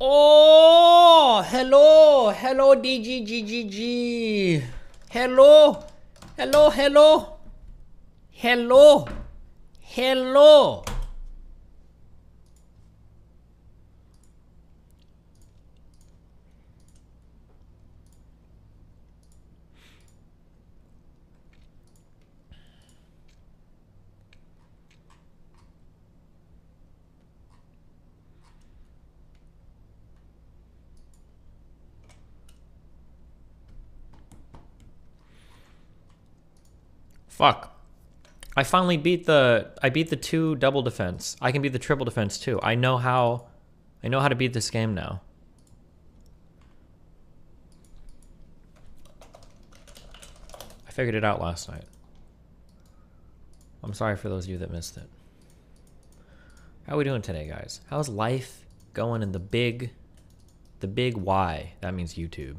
Oh, hello, hello, DGGGG. Hello, hello, hello, hello, hello. Fuck. I finally beat the 2 double defense. I can beat the triple defense too. I know how to beat this game now. I figured it out last night. I'm sorry for those of you that missed it. How are we doing today, guys? How's life going in the big Y? That means YouTube.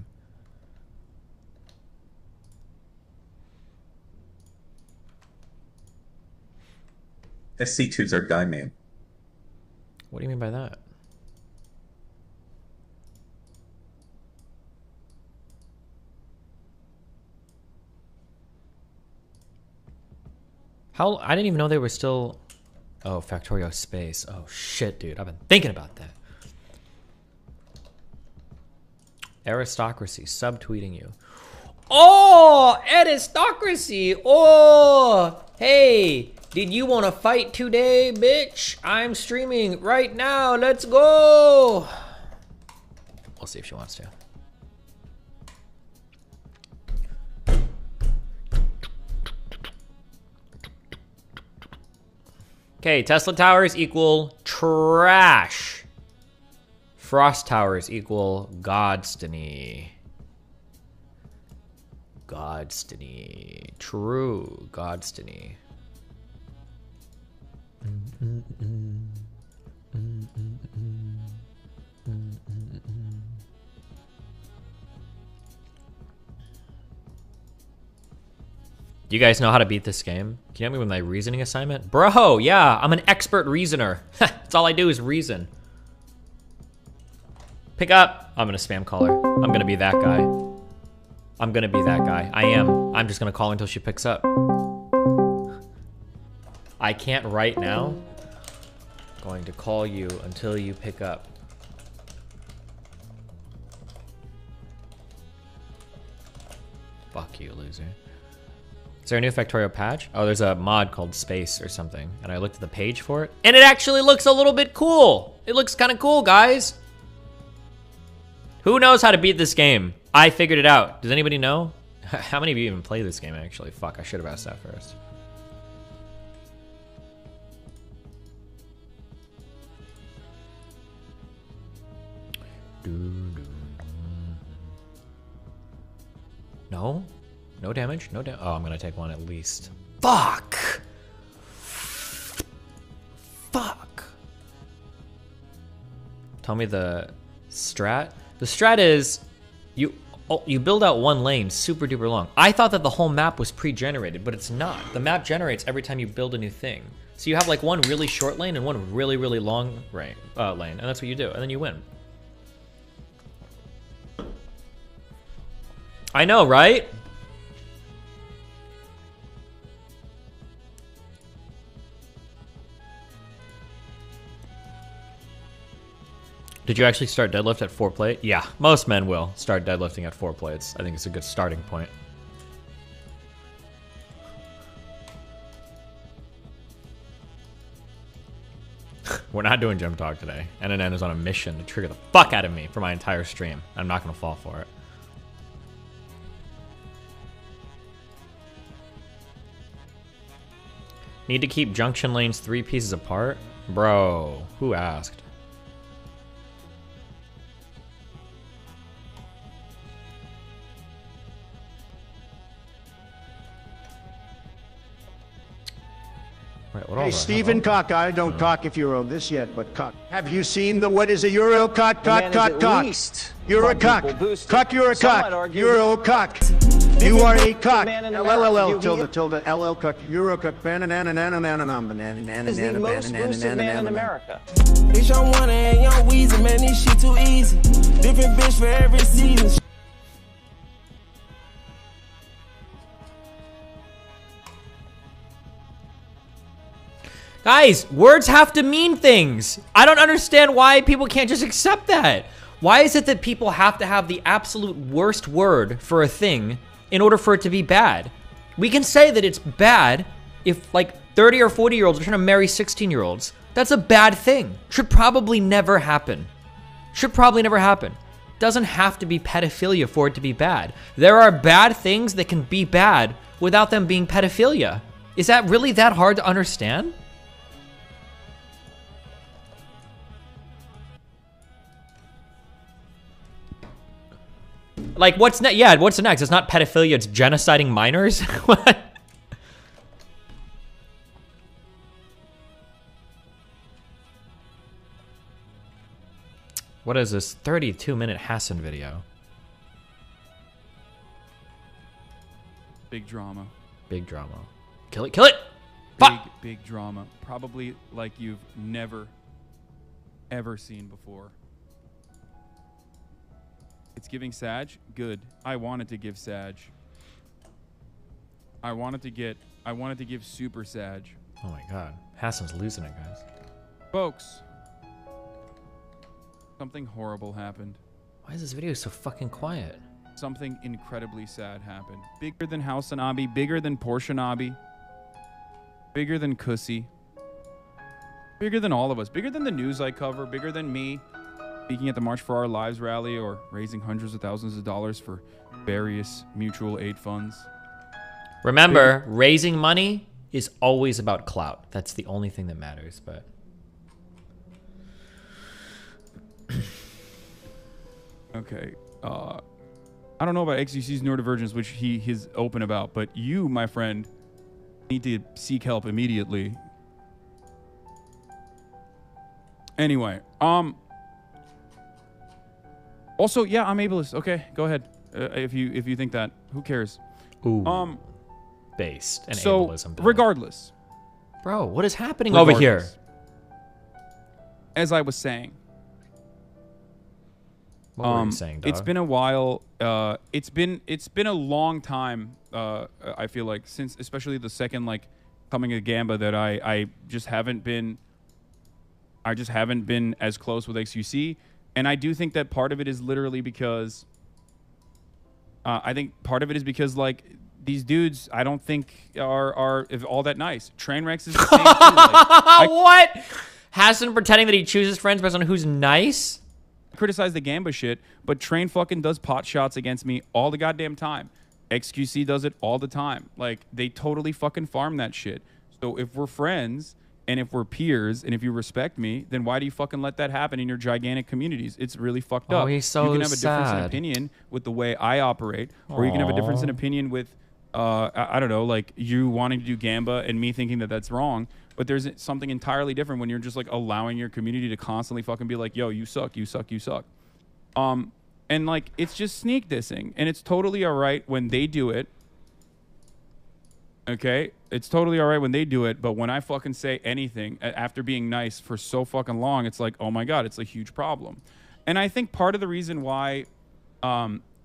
SC2s are guy man. What do you mean by that? How? I didn't even know they were still... Oh, Factorio Space. Oh, shit, dude. I've been thinking about that. Aristocracy. Subtweeting you. Oh, aristocracy. Oh, hey. Did you want to fight today, bitch? I'm streaming right now. Let's go. We'll see if she wants to. Okay, Tesla towers equal trash. Frost towers equal Godstiny. Godstiny. True Godstiny. Do you guys know how to beat this game? Can you help me with my reasoning assignment? Bro, yeah, I'm an expert reasoner. That's all I do is reason. Pick up. I'm gonna spam call her. I'm gonna be that guy. I'm gonna be that guy. I am. I'm just gonna call until she picks up. I can't right now. Going to call you until you pick up. Fuck you, loser. Is there a new Factorio patch? Oh, there's a mod called Space or something. And I looked at the page for it. And it actually looks a little bit cool. It looks kind of cool, guys. Who knows how to beat this game? I figured it out. Does anybody know? How many of you even play this game, actually? Fuck, I should have asked that first. No? No damage? No damage? Oh, I'm gonna take one at least. Fuck! Fuck! Tell me the strat? The strat is, you build out one lane super duper long. I thought that the whole map was pre-generated, but it's not. The map generates every time you build a new thing. So you have like one really short lane and one really, really long lane, and that's what you do, and then you win. I know, right? Did you actually start deadlift at 4 plate? Yeah, most men will start deadlifting at 4 plates. I think it's a good starting point. We're not doing gym talk today. NNN is on a mission to trigger the fuck out of me for my entire stream. I'm not gonna fall for it. Need to keep junction lanes 3 pieces apart? Bro, who asked? Right, what Hey, over? Stephen Cock, I don't cock if you're on this yet, but cock. Have you seen what is a Euro cock, cock, cock, cock? You're a cock. Cock, you're a cock. Euro cock. You are a cock. LLL, tilde, LL cock, Euro cock, banana, banana, is the most boosted man in America. Bitch, I'm one and young Weezy, man, this shit too easy. Different bitch for every season. Guys, words have to mean things. I don't understand why people can't just accept that. Why is it that people have to have the absolute worst word for a thing in order for it to be bad? We can say that it's bad if like 30 or 40-year-olds are trying to marry 16-year-olds. That's a bad thing. Should probably never happen. Should probably never happen. Doesn't have to be pedophilia for it to be bad. There are bad things that can be bad without them being pedophilia. Is that really that hard to understand? Like, what's next? Yeah, what's next? It's not pedophilia, it's genociding minors? What? What is this 32-minute Hasan video? Big drama. Big drama. Kill it, kill it! Fuck! Big drama. Probably like you've never, ever seen before. It's giving Sag? Good. I wanted to give Sag. I wanted to give Super Sag. Oh my god. Hasan's losing it, guys. Folks. Something horrible happened. Why is this video so fucking quiet? Something incredibly sad happened. Bigger than Hasan Abi, bigger than Porsche Abi, bigger than Kussy, bigger than all of us, bigger than the news I cover, bigger than me speaking at the March for Our Lives rally or raising hundreds of thousands of dollars for various mutual aid funds. Remember, raising money is always about clout. That's the only thing that matters, but... Okay. I don't know about XUC's neurodivergence, which he is open about, but you, my friend, need to seek help immediately. Anyway, also, yeah, I'm ableist. Okay, go ahead. If you think that, who cares? Ooh. Based and so ableism. Regardless, bro, what is happening over here? As I was saying, what were you saying, dog? It's been a while. It's been a long time. I feel like since, especially the second like coming of Gamba, that I just haven't been. I just haven't been as close with XUC, and I do think that part of it is literally because. I think part of it is because like these dudes, I don't think are all that nice. Trainwrecks is the same too. Like, what? Hasan pretending that he chooses friends based on who's nice? Criticize the Gamba shit, but Train fucking does pot shots against me all the goddamn time. XQC does it all the time. Like, they totally fucking farm that shit. So if we're friends and if we're peers and if you respect me, then why do you fucking let that happen in your gigantic communities? It's really fucked up. Oh, he's so You can have a difference in sad. opinion with the way I operate, or you can have a difference in opinion with, I don't know, like you wanting to do Gamba and me thinking that that's wrong. But there's something entirely different when you're just like allowing your community to constantly fucking be like, yo, you suck, you suck, you suck. And like, it's just sneak dissing, and it's totally all right when they do it. Okay, it's totally all right when they do it, but when I fucking say anything after being nice for so fucking long, it's like, oh my god, it's a huge problem. And I think part of the reason why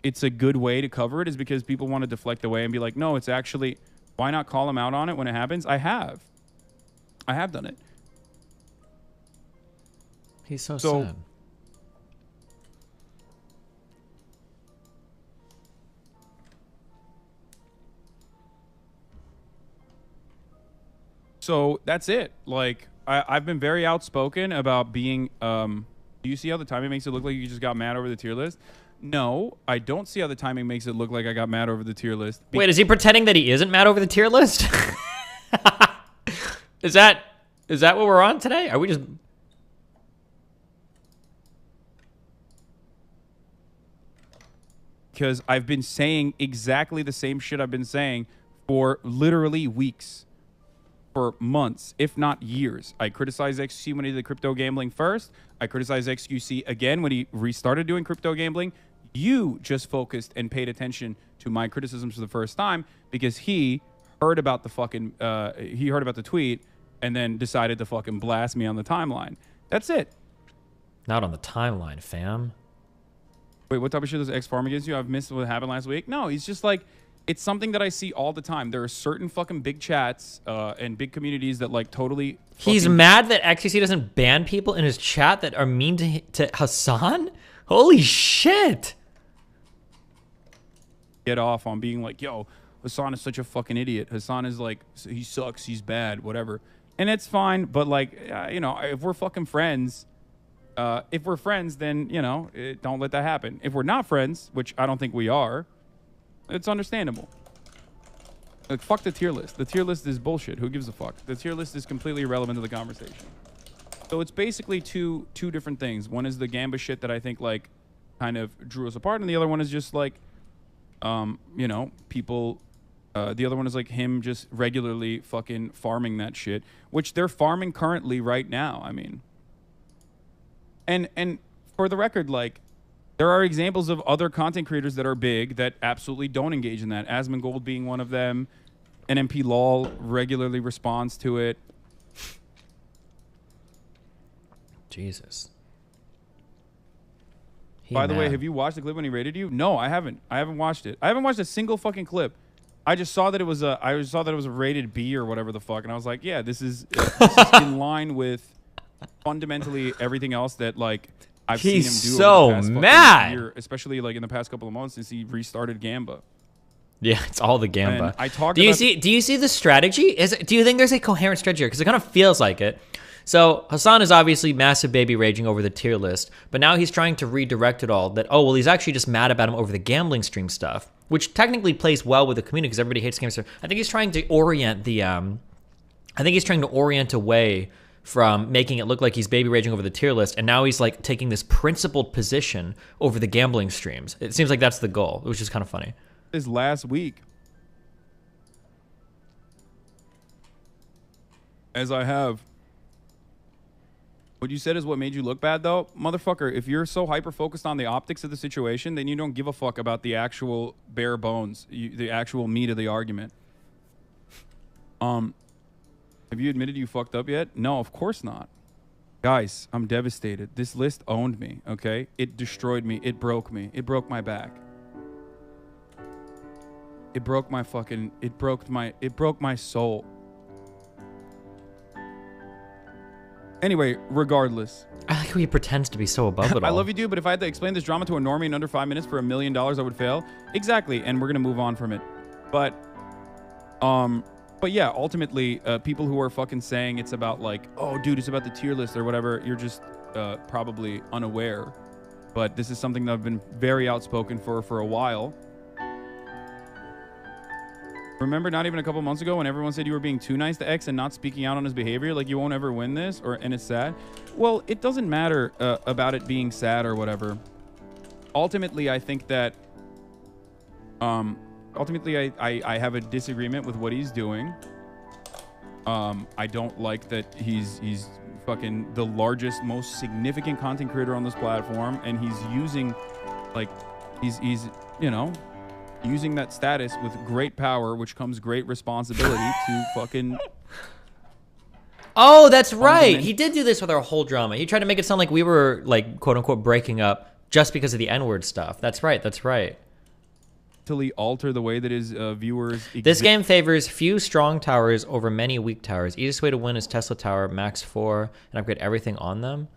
it's a good way to cover it is because people want to deflect away and be like, no, it's actually, why not call them out on it when it happens? I have done it. He's so sad. So that's it. Like, I've been very outspoken about being, do you see how the timing makes it look like you just got mad over the tier list? No, I don't see how the timing makes it look like I got mad over the tier list. Wait, is he pretending that he isn't mad over the tier list? Is that what we're on today? Are we just... Because I've been saying exactly the same shit I've been saying for literally weeks. for months, if not years. I criticized XQC when he did crypto gambling first. I criticized XQC again when he restarted doing crypto gambling. You just focused and paid attention to my criticisms for the first time because he heard about the fucking he heard about the tweet and then decided to fucking blast me on the timeline. That's it. Not on the timeline, fam. Wait, what type of shit does X farm against you? I've missed what happened last week. No, he's just like, it's something that I see all the time. There are certain fucking big chats and big communities that like totally. He's mad that XQC doesn't ban people in his chat that are mean to Hasan. Holy shit! Get off on being like, yo, Hasan is such a fucking idiot. Hasan is like, he sucks, he's bad, whatever. And it's fine, but like, you know, if we're fucking friends, then, you know, don't let that happen. If we're not friends, which I don't think we are, it's understandable. Like, fuck the tier list. The tier list is bullshit. Who gives a fuck? The tier list is completely irrelevant to the conversation. So it's basically two different things. One is the Gamba shit that I think, like, kind of drew us apart, and the other one is just, like, you know, people... the other one is, like, him just regularly fucking farming that shit, which they're farming currently right now, I mean. And for the record, like, there are examples of other content creators that are big that absolutely don't engage in that. Asmongold being one of them. NMP Lol regularly responds to it. Jesus. By the way, have you watched the clip when he rated you? No, I haven't. I haven't watched it. I haven't watched a single fucking clip. I just saw that it was a rated B or whatever the fuck, and I was like, yeah, this is in line with fundamentally everything else that like I've seen him do. He's so over the past mad, year, especially like in the past couple of months since he restarted Gamba. Yeah, it's all the Gamba. And I talked. Do you see the strategy? Do you think there's a coherent strategy here? Because it kind of feels like it. So Hasan is obviously massive baby raging over the tier list, but now he's trying to redirect it all. That he's actually just mad about him over the gambling stream stuff, which technically plays well with the community because everybody hates gambling stream. I think he's trying to orient away from making it look like he's baby raging over the tier list, and now he's like taking this principled position over the gambling streams. It seems like that's the goal, which is kind of funny. This last week, as I have. What you said is what made you look bad, though, motherfucker. If you're so hyper focused on the optics of the situation, then you don't give a fuck about the actual bare bones, the actual meat of the argument. Have you admitted you fucked up yet? No, of course not. Guys, I'm devastated. This list owned me, okay? It destroyed me. It broke me. It broke my back. It broke my fucking... It broke my soul. Anyway, regardless. I like how he pretends to be so above it all. I love you, dude, but if I had to explain this drama to a normie in under 5 minutes for $1 million, I would fail. Exactly, and we're going to move on from it. But yeah, ultimately, people who are fucking saying it's about like, oh, dude, it's about the tier list or whatever, you're just probably unaware. But this is something that I've been very outspoken for a while. Remember not even a couple months ago when everyone said you were being too nice to X and not speaking out on his behavior, like you won't ever win this, and it's sad? Well, it doesn't matter about it being sad or whatever. Ultimately, I think that... ultimately, I have a disagreement with what he's doing. I don't like that he's fucking the largest, most significant content creator on this platform, and he's using, like, he's you know... using that status with great power, which comes great responsibility to fucking... Oh, that's right. He did do this with our whole drama. He tried to make it sound like we were, like, quote-unquote, breaking up just because of the N-word stuff. That's right. That's right. To alter the way that his viewers... This game favors few strong towers over many weak towers. Easiest way to win is Tesla Tower, max 4, and upgrade everything on them.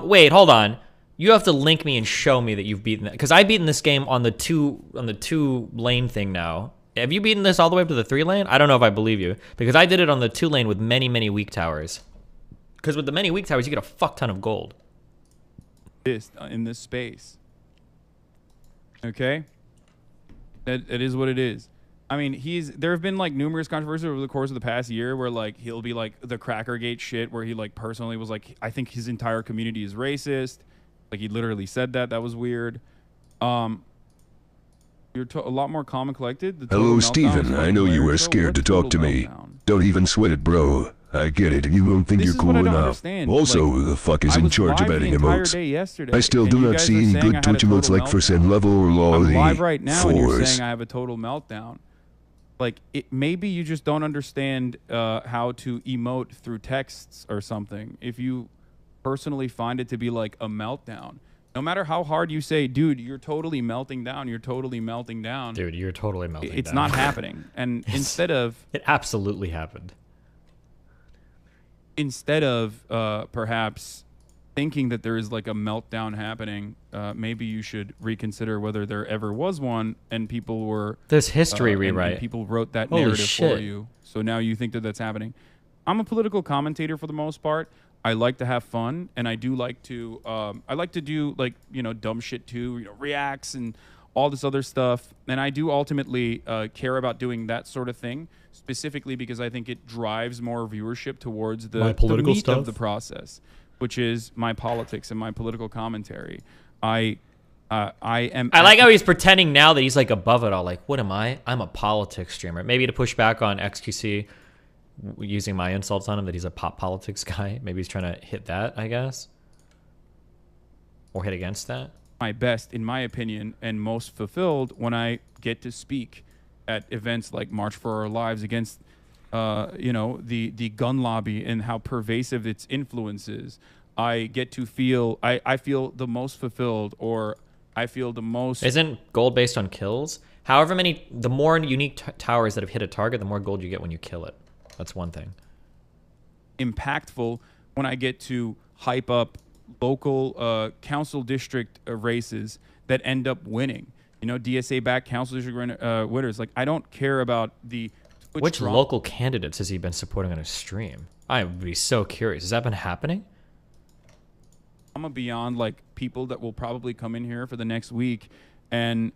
Wait, hold on. You have to link me and show me that you've beaten that, because I've beaten this game on the two lane thing now. Have you beaten this all the way up to the 3 lane? I don't know if I believe you, because I did it on the 2 lane with many weak towers. Because with the many weak towers, you get a fuck ton of gold. In this space. Okay? It is what it is. I mean, there have been like numerous controversies over the course of the past year where like he'll be like the Crackergate shit, where he like personally was like, I think his entire community is racist. Like, he literally said that. That was weird. You're a lot more calm and collected. Hello, Steven. I know you were scared to talk to me. Don't even sweat it, bro. I get it. You don't think This you're is cool what I don't enough. understand. Also, Like, who the fuck is I in was charge of live adding the entire emotes? day yesterday, I still and do you not guys see are any saying good I had a Twitch emotes total like for said meltdown. level or law I'm the live right now, and you're force. saying I have a total meltdown. Like, maybe you just don't understand how to emote through texts or something. If you personally find it to be like a meltdown, no matter how hard you say, dude, you're totally melting down, you're totally melting down. Dude, you're totally melting It's down. not happening. And instead of perhaps thinking that there is like a meltdown happening, maybe you should reconsider whether there ever was one and people were... There's history and rewrite. people wrote that Holy narrative shit. for you. So now you think that that's happening. I'm a political commentator for the most part. I like to have fun, and I do like to... I like to do, like, you know, dumb shit too, you know, reacts and all this other stuff. And I do ultimately care about doing that sort of thing, specifically because I think it drives more viewership towards the meat of the process, which is my politics and my political commentary. I like how he's pretending now that he's like above it all. Like, what am I? I'm a politics streamer. Maybe to push back on XQC using my insults on him that he's a pop politics guy. Maybe he's trying to hit that, I guess, or hit against that. My best, in my opinion, and most fulfilled when I get to speak at events like March for Our Lives against, you know, the gun lobby and how pervasive its influence is. I get to feel, I feel the most fulfilled, or I feel the most... Isn't gold based on kills? However many, the more unique towers that have hit a target, the more gold you get when you kill it. That's one thing. Impactful when I get to hype up local council district races that end up winning. You know, DSA back council district winners. Like, I don't care about the... Which local candidates has he been supporting on his stream? I would be so curious. Has that been happening? I'm beyond like people that will probably come in here for the next week and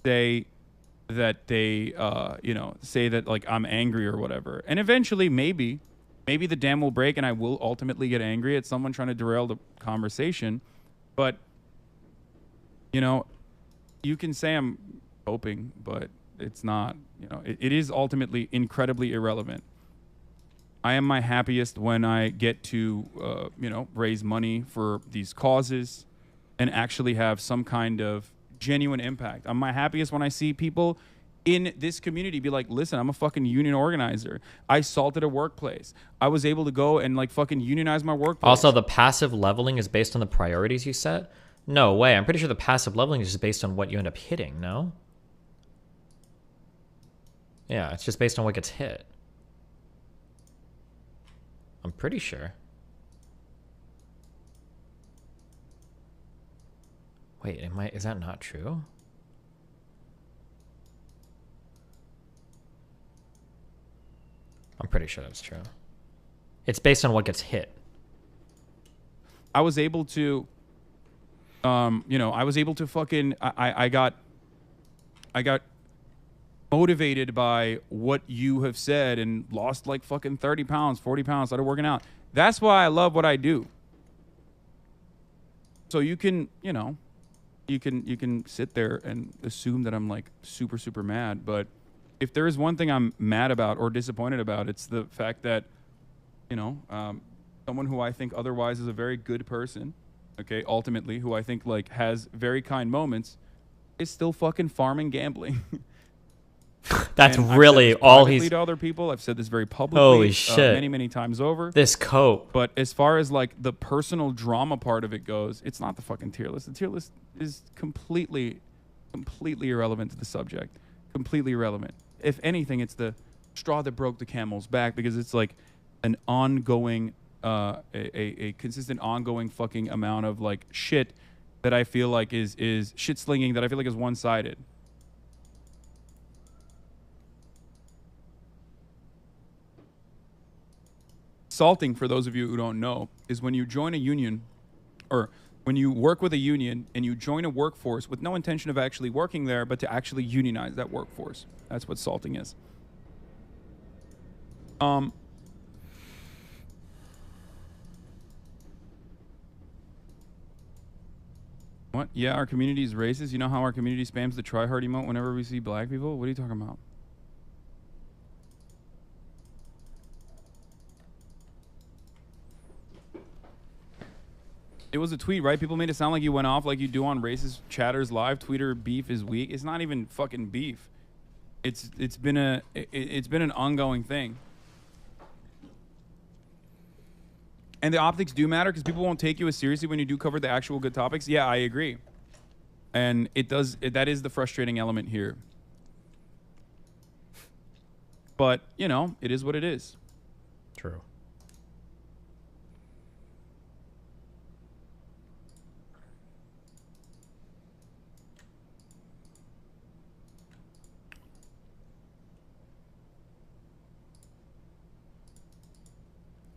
say that they, you know, say that like I'm angry or whatever. And eventually, maybe the dam will break and I will ultimately get angry at someone trying to derail the conversation. But, you know, you can say I'm hoping, but it's not, you know, it is ultimately incredibly irrelevant. I am my happiest when I get to, you know, raise money for these causes and actually have some kind of genuine impact. I'm my happiest when I see people in this community be like, listen, I'm a fucking union organizer. I assaulted a workplace. I was able to go and like fucking unionize my workplace. Also, the passive leveling is based on the priorities you set? No way. I'm pretty sure the passive leveling is just based on what you end up hitting, no? Yeah, it's just based on what gets hit. I'm pretty sure. Wait, is that not true? I'm pretty sure that's true. It's based on what gets hit. I was able to, you know, I was able to fucking, I got motivated by what you have said and lost like fucking 30 pounds, 40 pounds, started working out. That's why I love what I do. So you can, you know, you can sit there and assume that I'm like super, super mad. But if there is one thing I'm mad about or disappointed about, it's the fact that, you know, someone who I think otherwise is a very good person, okay, ultimately, who I think like has very kind moments, is still fucking farming gambling. That's and really all he's... to other people. I've said this very publicly. Holy shit. Many, many times over. This coat. But as far as like the personal drama part of it goes, it's not the fucking tier list. The tier list is completely irrelevant to the subject. Completely irrelevant. If anything, it's the straw that broke the camel's back, because it's like an ongoing, a consistent ongoing fucking amount of like shit that I feel like is shit slinging that I feel like is one-sided. Salting, for those of you who don't know, is when you join a union, or when you work with a union and you join a workforce with no intention of actually working there, but to actually unionize that workforce. That's what salting is. What? Yeah, our community is racist. You know how our community spams the try hard emote whenever we see black people? What are you talking about? It was a tweet, right? People made it sound like you went off like you do on racist chatters live. Twitter beef is weak. It's not even fucking beef. It's been an ongoing thing. And the optics do matter because people won't take you as seriously when you do cover the actual good topics. Yeah, I agree. And that is the frustrating element here. But, you know, it is what it is. True.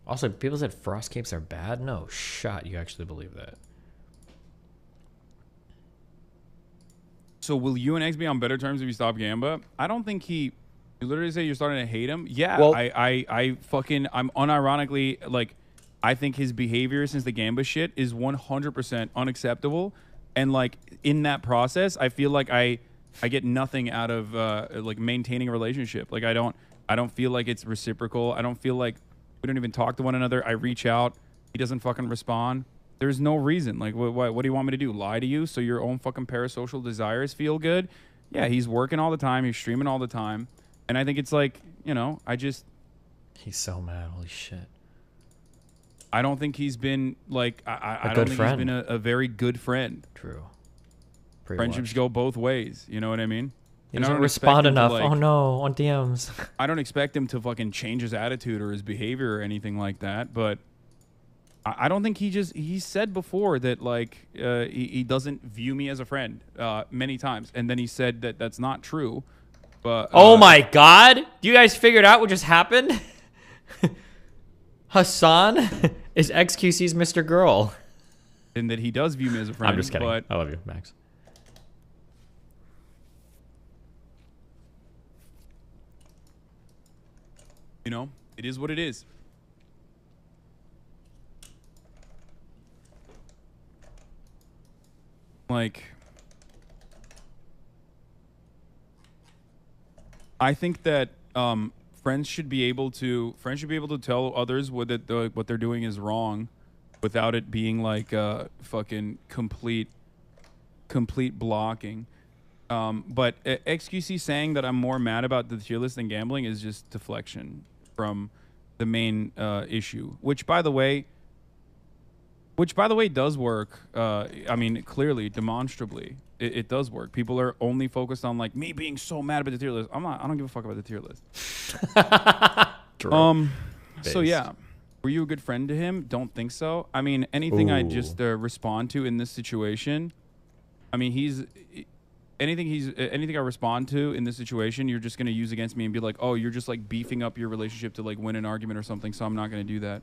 Also, people said frost capes are bad. No shot, you actually believe that. So will you and X be on better terms if you stop Gamba? I don't think he... You literally say you're starting to hate him? Yeah, well, I'm unironically, like, I think his behavior since the Gamba shit is 100% unacceptable. And, like, in that process, I feel like I get nothing out of, like, maintaining a relationship. Like, I don't feel like it's reciprocal. I don't feel like we don't even talk to one another. I reach out. He doesn't fucking respond. There's no reason. Like, what do you want me to do? Lie to you so your own fucking parasocial desires feel good? Yeah, he's working all the time. He's streaming all the time. And I think it's like, you know, He's so mad. Holy shit. I don't think he's been, like, I don't think he's been a very good friend. True. Friendships go both ways. You know what I mean? He doesn't respond enough. Oh no, on DMs. I don't expect him to fucking change his attitude or his behavior or anything like that. But I don't think he said before that, like, he doesn't view me as a friend many times. And then he said that that's not true. But oh my God. You guys figured out what just happened? Hasan is XQC's Mr. Girl. And that he does view me as a friend. I'm just kidding. But I love you, Max. you know, it is what it is. Like, I think that friends should be able to tell others what they're doing is wrong, without it being like fucking complete blocking. But XQC saying that I'm more mad about the tier list than gambling is just deflection from the main issue, which by the way does work. I mean, clearly, demonstrably, it does work. People are only focused on like me being so mad about the tier list. I don't give a fuck about the tier list. So yeah, were you a good friend to him? Don't think so. I mean, anything I just respond to in this situation. I mean, anything I respond to in this situation, you're just gonna use against me and be like, oh, you're just like beefing up your relationship to like win an argument or something. So I'm not gonna do that.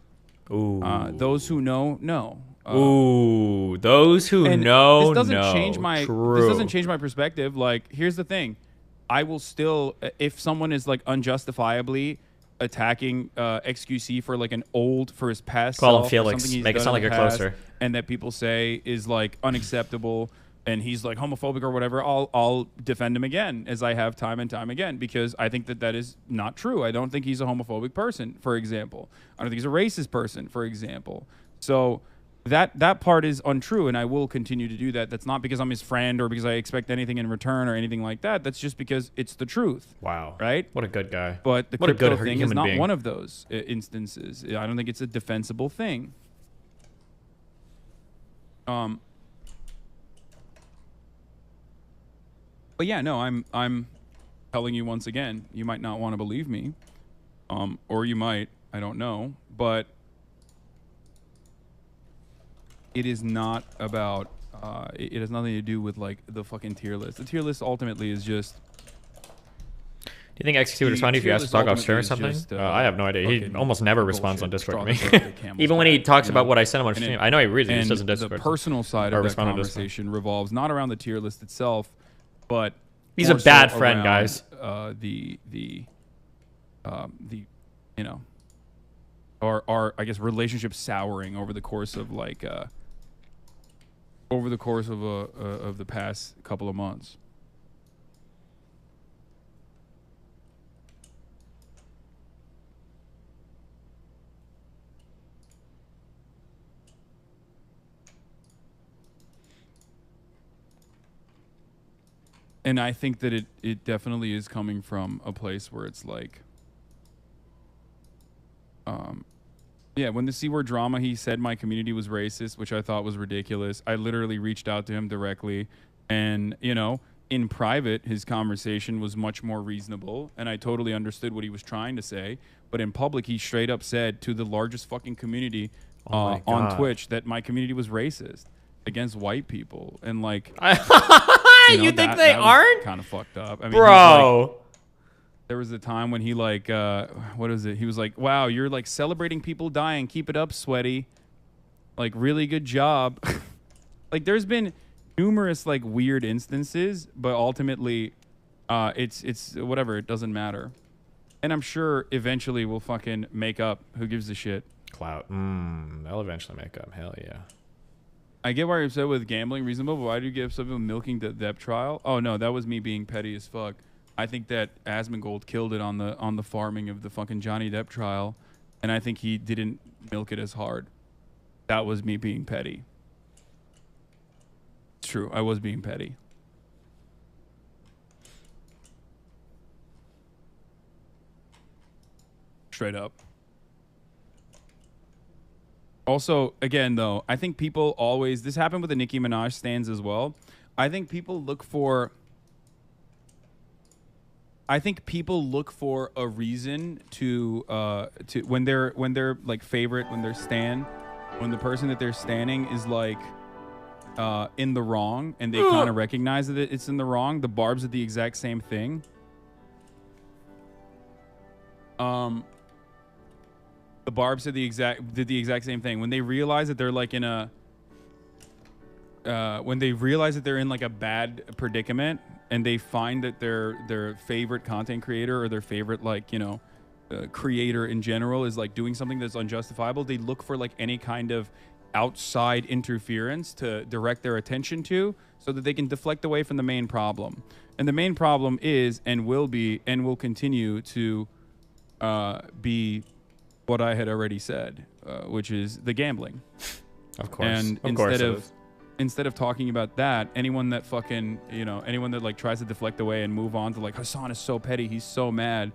Ooh. Those who know, know. Ooh, those who know, this doesn't know. change my True. This doesn't change my perspective. Like, here's the thing, I will still, if someone is like unjustifiably attacking XQC for like for his past call him self, Felix. Make it sound like you're closer. And that people say is like unacceptable, and he's like homophobic or whatever, I'll defend him again, as I have time and time again, because I think that is not true. I don't think he's a homophobic person, for example. I don't think he's a racist person, for example. So that part is untrue, and I will continue to do that. That's not because I'm his friend or because I expect anything in return or anything like that. That's just because it's the truth. Wow. Right? What a good guy. But the what crypto thing is not one of those instances. I don't think it's a defensible thing. But yeah, no, I'm telling you once again, you might not want to believe me, or you might, I don't know, but it is not about, it has nothing to do with like the fucking tier list. The tier list ultimately is just... Do you think XQC would respond if you asked to talk off stream or something? Just, I have no idea. He almost never responds on Discord to me. Even Even when he talks about what I sent him on stream. I know he reads it, he just doesn't Discord. The personal side of that conversation revolves not around the tier list itself, but he's a bad friend, guys. The you know, our I guess relationship souring over the course of like of the past couple of months. And I think that it definitely is coming from a place where it's like, yeah, when the C-word drama, he said my community was racist, which I thought was ridiculous. I literally reached out to him directly, and, you know, in private, his conversation was much more reasonable, and I totally understood what he was trying to say. But in public, he straight up said to the largest fucking community on Twitch that my community was racist against white people. And, like, you think they aren't? Kind of fucked up. I mean, bro. There was a time when he like, what is it? He was like, wow, you're like celebrating people dying. Keep it up, sweaty. Like, really good job. Like, there's been numerous like weird instances, but ultimately, it's whatever. It doesn't matter. And I'm sure eventually we'll fucking make up. Who gives a shit? Clout. They'll eventually make up. Hell yeah. I get why you're upset with gambling reasonable, but why do you get upset with milking the Depp trial? Oh no, that was me being petty as fuck. I think that Asmongold killed it on the farming of the fucking Johnny Depp trial, and I think he didn't milk it as hard. That was me being petty. It's true, I was being petty. Straight up. Also, again, though, I think people always... This happened with the Nicki Minaj stands as well. I think people look for a reason to when they're like favorite, when they're stan, when the person that they're standing is like in the wrong, and they kind of recognize that it's in the wrong. The Barbs did the exact same thing. The Barbs did the exact same thing when they realize that they're like in a when they realize that they're in like a bad predicament, and they find that their favorite content creator or their favorite, like, you know, creator in general is like doing something that's unjustifiable. They look for like any kind of outside interference to direct their attention to, so that they can deflect away from the main problem. And the main problem is, and will be, and will continue to be what I had already said, which is the gambling. Of course. And instead of talking about that, anyone that fucking, you know, anyone that like tries to deflect away and move on to like, Hasan is so petty, he's so mad.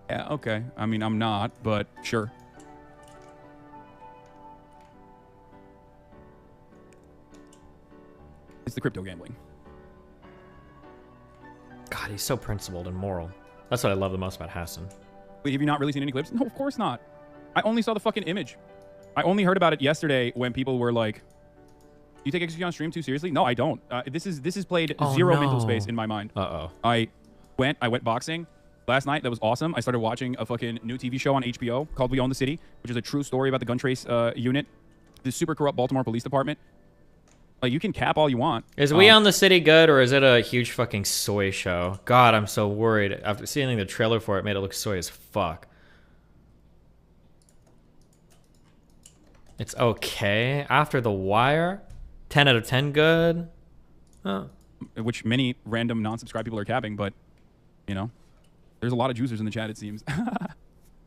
Yeah, okay. I mean, I'm not, but sure. It's the crypto gambling. God, he's so principled and moral. That's what I love the most about Hasan. Wait, have you not really seen any clips? No, of course not. I only saw the fucking image. I only heard about it yesterday when people were like, you take execution on stream too seriously? No, I don't. This is played zero mental space in my mind. I went boxing last night. That was awesome. I started watching a fucking new TV show on HBO called We Own the City, which is a true story about the gun trace unit, the super corrupt Baltimore Police Department. Like, you can cap all you want. Is We Own the City good, or is it a huge fucking soy show? God, I'm so worried. After seeing the trailer for it, made it look soy as fuck. It's okay. After The Wire, 10 out of 10 good. Oh. Which many random non-subscribed people are capping, but, you know, there's a lot of juicers in the chat, it seems,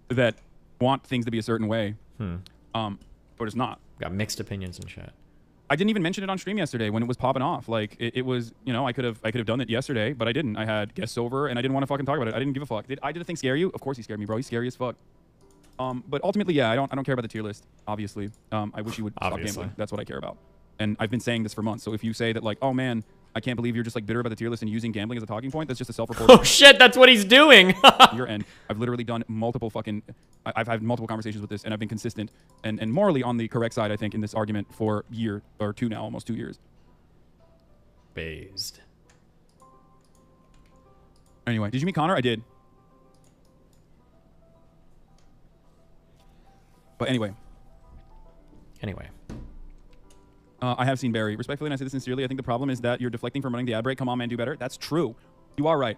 that want things to be a certain way. But it's not. Got mixed opinions in chat. I didn't even mention it on stream yesterday when it was popping off. Like, it was, you know, I could have done it yesterday, but I didn't. I had guests over, and I didn't want to fucking talk about it. I didn't give a fuck. Did the thing scare you? Of course he scared me, bro. He's scary as fuck. But ultimately, yeah, I don't care about the tier list, obviously. I wish you would stop gambling. That's what I care about. And I've been saying this for months. So if you say that, like, oh man, I can't believe you're just like bitter about the tier list and using gambling as a talking point, that's just a self-report. Oh shit, that's what he's doing. Your end. I've literally done multiple fucking... I've had multiple conversations with this, and I've been consistent and morally on the correct side, I think, in this argument for a year or two now, almost 2 years. Based. Anyway, did you meet Connor? I did. But anyway. I have seen Barry. Respectfully, and I say this sincerely, I think the problem is that you're deflecting from running the ad break. Come on, man, do better. That's true. You are right.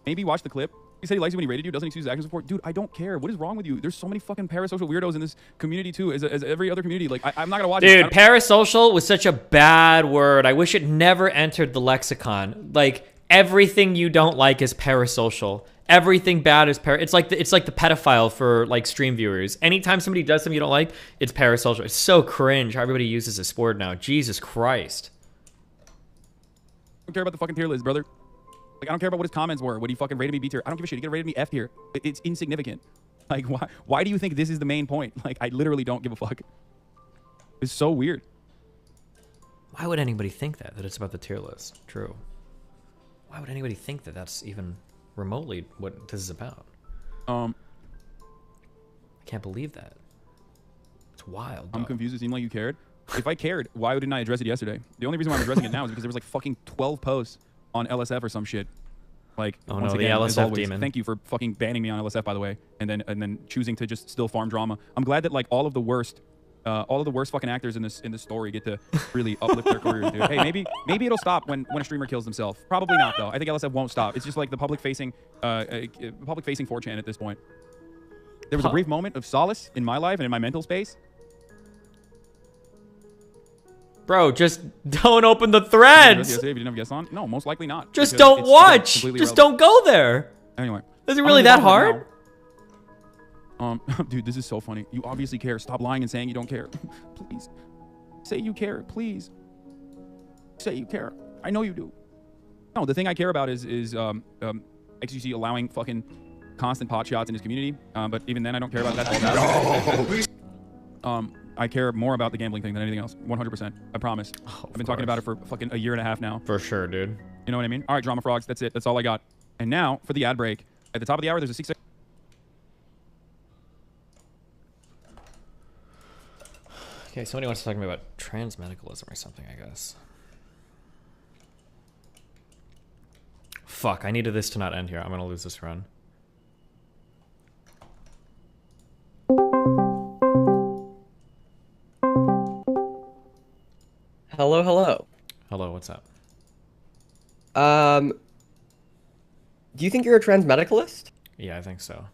Maybe watch the clip. He said he likes you when he rated you, doesn't excuse his actions before. Dude, I don't care. What is wrong with you? There's so many fucking parasocial weirdos in this community, too, as every other community. Like, I'm not going to watch it. Dude, parasocial was such a bad word. I wish it never entered the lexicon. Like, everything you don't like is parasocial. Everything bad is it's like the pedophile for like stream viewers. Anytime somebody does something you don't like, it's parasocial. It's so cringe how everybody uses this word now. Jesus Christ. I don't care about the fucking tier list, brother. Like, I don't care about what his comments were. What he fucking rated me B tier. I don't give a shit. He could have rated me F tier. It's insignificant. Like, why do you think this is the main point? Like, I literally don't give a fuck. It's so weird. Why would anybody think that it's about the tier list? True. Why would anybody think that that's even remotely what this is about? I can't believe that. It's wild. I'm dog. confused. It seemed like you cared. If I cared, why didn't I address it yesterday? The only reason why I'm addressing it now is because there was like fucking 12 posts on LSF or some shit. Like, oh once no, again, the as LSF always, demon. thank you for fucking banning me on LSF, by the way, and then choosing to just still farm drama. I'm glad that like all of the worst fucking actors in this story get to really uplift their careers, dude. Hey, maybe it'll stop when a streamer kills himself. Probably not though. I think LSF won't stop. It's just like the public facing 4chan at this point. There was a brief moment of solace in my life and in my mental space. Bro, just don't open the threads. If you didn't have guests on, no, most likely not. Just don't watch. Just don't go there. Anyway, is it really that hard? Dude, this is so funny. You obviously care. Stop lying and saying you don't care. Please. Say you care, please. Say you care. I know you do. No, the thing I care about is XQC allowing fucking constant pot shots in his community. But even then, I don't care about that all that. I care more about the gambling thing than anything else. 100%. I promise. I've been talking about it for fucking a year and a half now. For sure, dude. You know what I mean? All right, Drama Frogs. That's it. That's all I got. And now for the ad break. At the top of the hour, there's a 6. Okay, somebody wants to talk to me about trans medicalism or something, I guess. Fuck, I needed this to not end here. I'm gonna lose this run. Hello, hello. Hello, what's up? Do you think you're a trans medicalist? Yeah, I think so.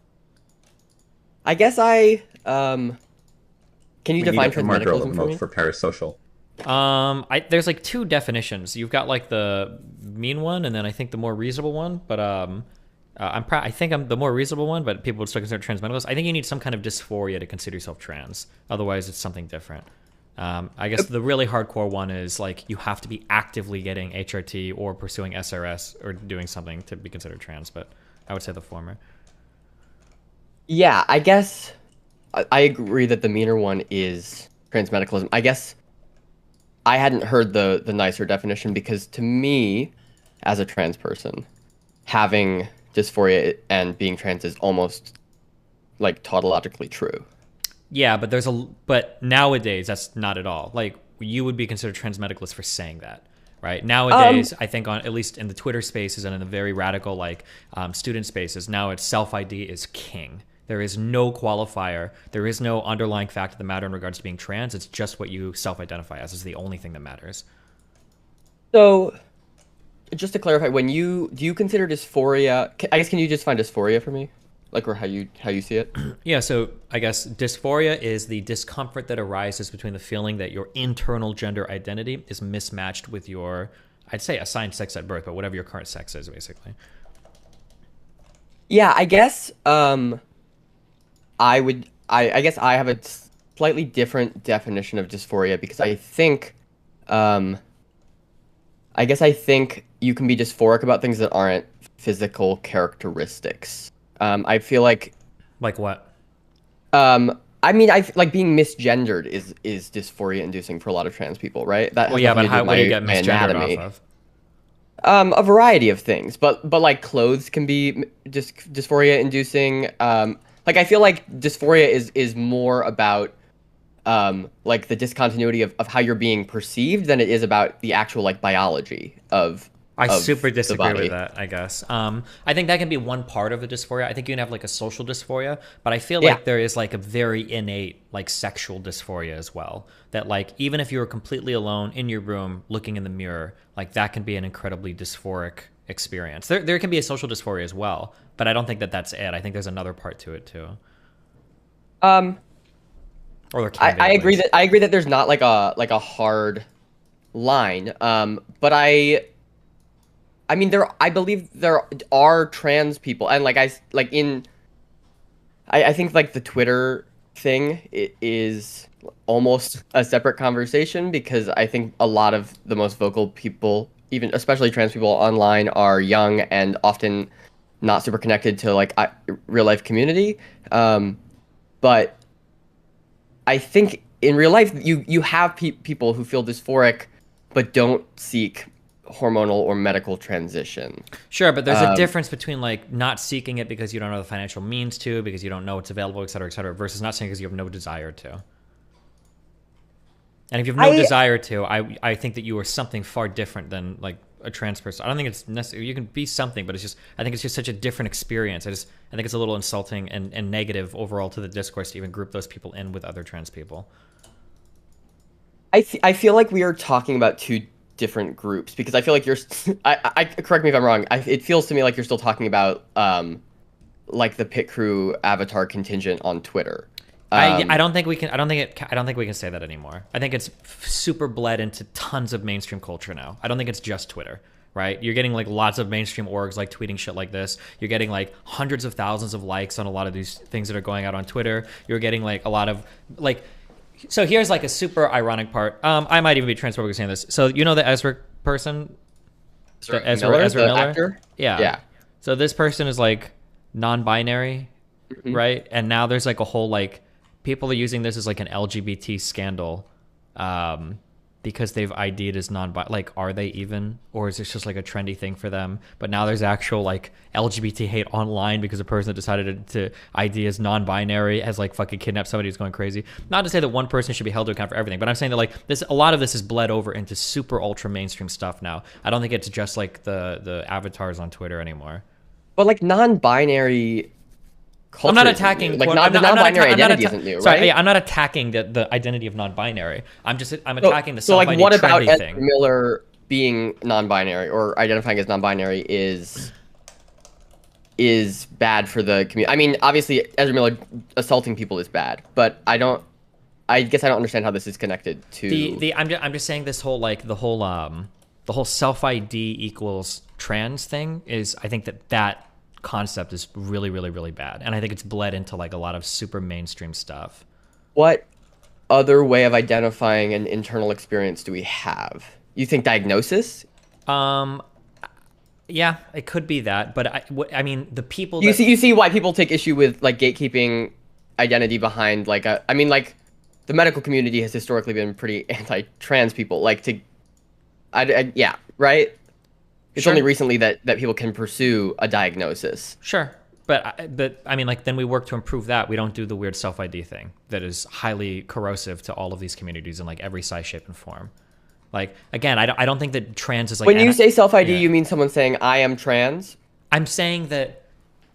I guess can you define trans medicalism for me? For parasocial. There's like 2 definitions. You've got like the mean one, and then I think the more reasonable one. But I think I'm the more reasonable one, but people would still consider trans medicalist. I think you need some kind of dysphoria to consider yourself trans. Otherwise, it's something different. I guess the really hardcore one is like you have to be actively getting HRT or pursuing SRS or doing something to be considered trans. But I would say the former. Yeah, I guess I agree that the meaner one is trans medicalism. I guess I hadn't heard the nicer definition because to me, as a trans person, having dysphoria and being trans is almost like tautologically true. Yeah, but nowadays that's not at all. Like you would be considered trans medicalist for saying that, right? Nowadays, I think on at least in the Twitter spaces and in the very radical like student spaces, now it's self-ID is king. There is no qualifier. There is no underlying fact of the matter in regards to being trans. It's just what you self-identify as is the only thing that matters. So, just to clarify, do you consider dysphoria? I guess can you just define dysphoria for me, like or how you see it? Yeah. So I guess dysphoria is the discomfort that arises between the feeling that your internal gender identity is mismatched with your, I'd say assigned sex at birth, but whatever your current sex is, basically. Yeah, I guess. I guess I have a slightly different definition of dysphoria because I think you can be dysphoric about things that aren't physical characteristics. I feel like what? I mean, like being misgendered is dysphoria inducing for a lot of trans people, right? That well, yeah, but what do you get misgendered off of? A variety of things, but like clothes can be dysphoria inducing. Like I feel like dysphoria is more about like the discontinuity of how you're being perceived than it is about the actual like biology of I super disagree with that, I guess. I think that can be one part of the dysphoria. I think you can have like a social dysphoria, but I feel like there is like a very innate like sexual dysphoria as well. That like even if you were completely alone in your room looking in the mirror, like that can be an incredibly dysphoric experience. There can be a social dysphoria as well, but I don't think that that's it. I think there's another part to it too. Or there can be, I agree that there's not like a hard line. But I mean I believe there are trans people, and I think like the Twitter thing is almost a separate conversation because I think a lot of the most vocal people even especially trans people online are young and often not super connected to like real life community. But I think in real life, you have people who feel dysphoric, but don't seek hormonal or medical transition. Sure, but there's a difference between like not seeking it because you don't know the financial means to, because you don't know it's available, et cetera, versus not seeking it because you have no desire to. And if you have no desire to, I think that you are something far different than like a trans person. I don't think it's necessary. You can be something, but it's just, I think it's just such a different experience. I think it's a little insulting and negative overall to the discourse to even group those people in with other trans people. I feel like we are talking about two different groups because I feel like you're. I correct me if I'm wrong. It feels to me like you're still talking about like the pit crew avatar contingent on Twitter. I don't think we can. I don't think we can say that anymore. I think it's super bled into tons of mainstream culture now. I don't think it's just Twitter, right? You're getting like lots of mainstream orgs like tweeting shit like this. You're getting like hundreds of thousands of likes on a lot of these things that are going out on Twitter. You're getting like a lot of like. So here's like a super ironic part. I might even be transphobic saying this. So you know the Ezra person, Ezra Miller, actor? Yeah. So this person is like non-binary, right? And now there's like a whole like people are using this as like an LGBT scandal, because they've ID'd as non-binary. Like, are they even, or is this just like a trendy thing for them? But now there's actual like LGBT hate online because a person that decided to ID as non-binary has like fucking kidnapped somebody who's going crazy. Not to say that one person should be held to account for everything, but I'm saying that like this, a lot of this is bled over into super ultra mainstream stuff now. I don't think it's just like the avatars on Twitter anymore. But like non-binary. I'm not attacking like the non-binary identity isn't new, right? Sorry, yeah, I'm not attacking the identity of non-binary. I'm attacking the so like what about Ezra thing. Miller being non-binary or identifying as non-binary is bad for the community. I mean, obviously Ezra Miller assaulting people is bad, but I guess I don't understand how this is connected to I'm just saying this whole like the whole self-ID equals trans thing is, I think that concept is really, really, really bad, and I think it's bled into like a lot of super mainstream stuff. What other way of identifying an internal experience do we have? You think diagnosis? Yeah, it could be that, but I mean the people you see why people take issue with like gatekeeping identity behind like I mean like the medical community has historically been pretty anti-trans people, like yeah, right? It's only recently that people can pursue a diagnosis. Sure. But I mean, like, then we work to improve that. We don't do the weird self-ID thing that is highly corrosive to all of these communities in like every size, shape, and form. Like, again, I don't think that trans is like... When you say self-ID, you mean someone saying, I am trans? I'm saying that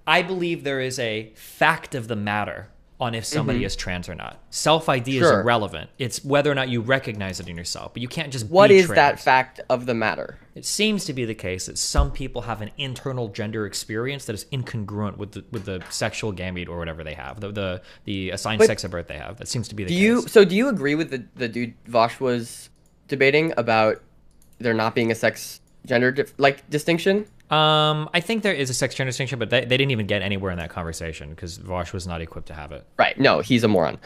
I believe there is a fact of the matter on if somebody is trans or not. Self-ID is irrelevant. It's whether or not you recognize it in yourself. But you can't just What be is trans. that fact of the matter? It seems to be the case that some people have an internal gender experience that is incongruent with the sexual gamete or whatever they have, the assigned sex at birth they have. That seems to be the case. So do you agree with the dude Vosh was debating about there not being a sex gender distinction? I think there is a sex gender distinction, but they didn't even get anywhere in that conversation because Vosh was not equipped to have it. Right. No, he's a moron.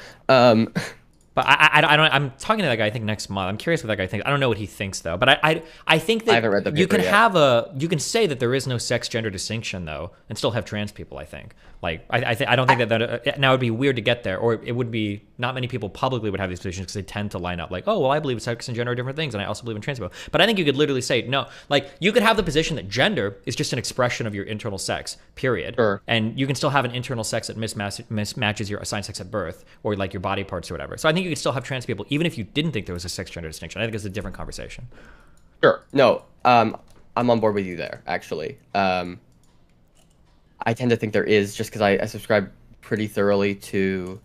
But I'm talking to that guy, I think, next month. I'm curious what that guy thinks. I don't know what he thinks, though. But I think that I haven't read the paper yet. You can say that there is no sex gender distinction, though, and still have trans people, I think. Like, I don't think that now it would be weird to get there, or it would be, not many people publicly would have these positions because they tend to line up like, oh, well, I believe sex and gender are different things, and I also believe in trans people. But I think you could literally say, no, like, you could have the position that gender is just an expression of your internal sex, period. Sure. And you can still have an internal sex that mismatches your assigned sex at birth, or like your body parts or whatever. So I think you could still have trans people, even if you didn't think there was a sex gender distinction. I think it's a different conversation. Sure. No, I'm on board with you there, actually. I tend to think there is, just because I subscribe pretty thoroughly to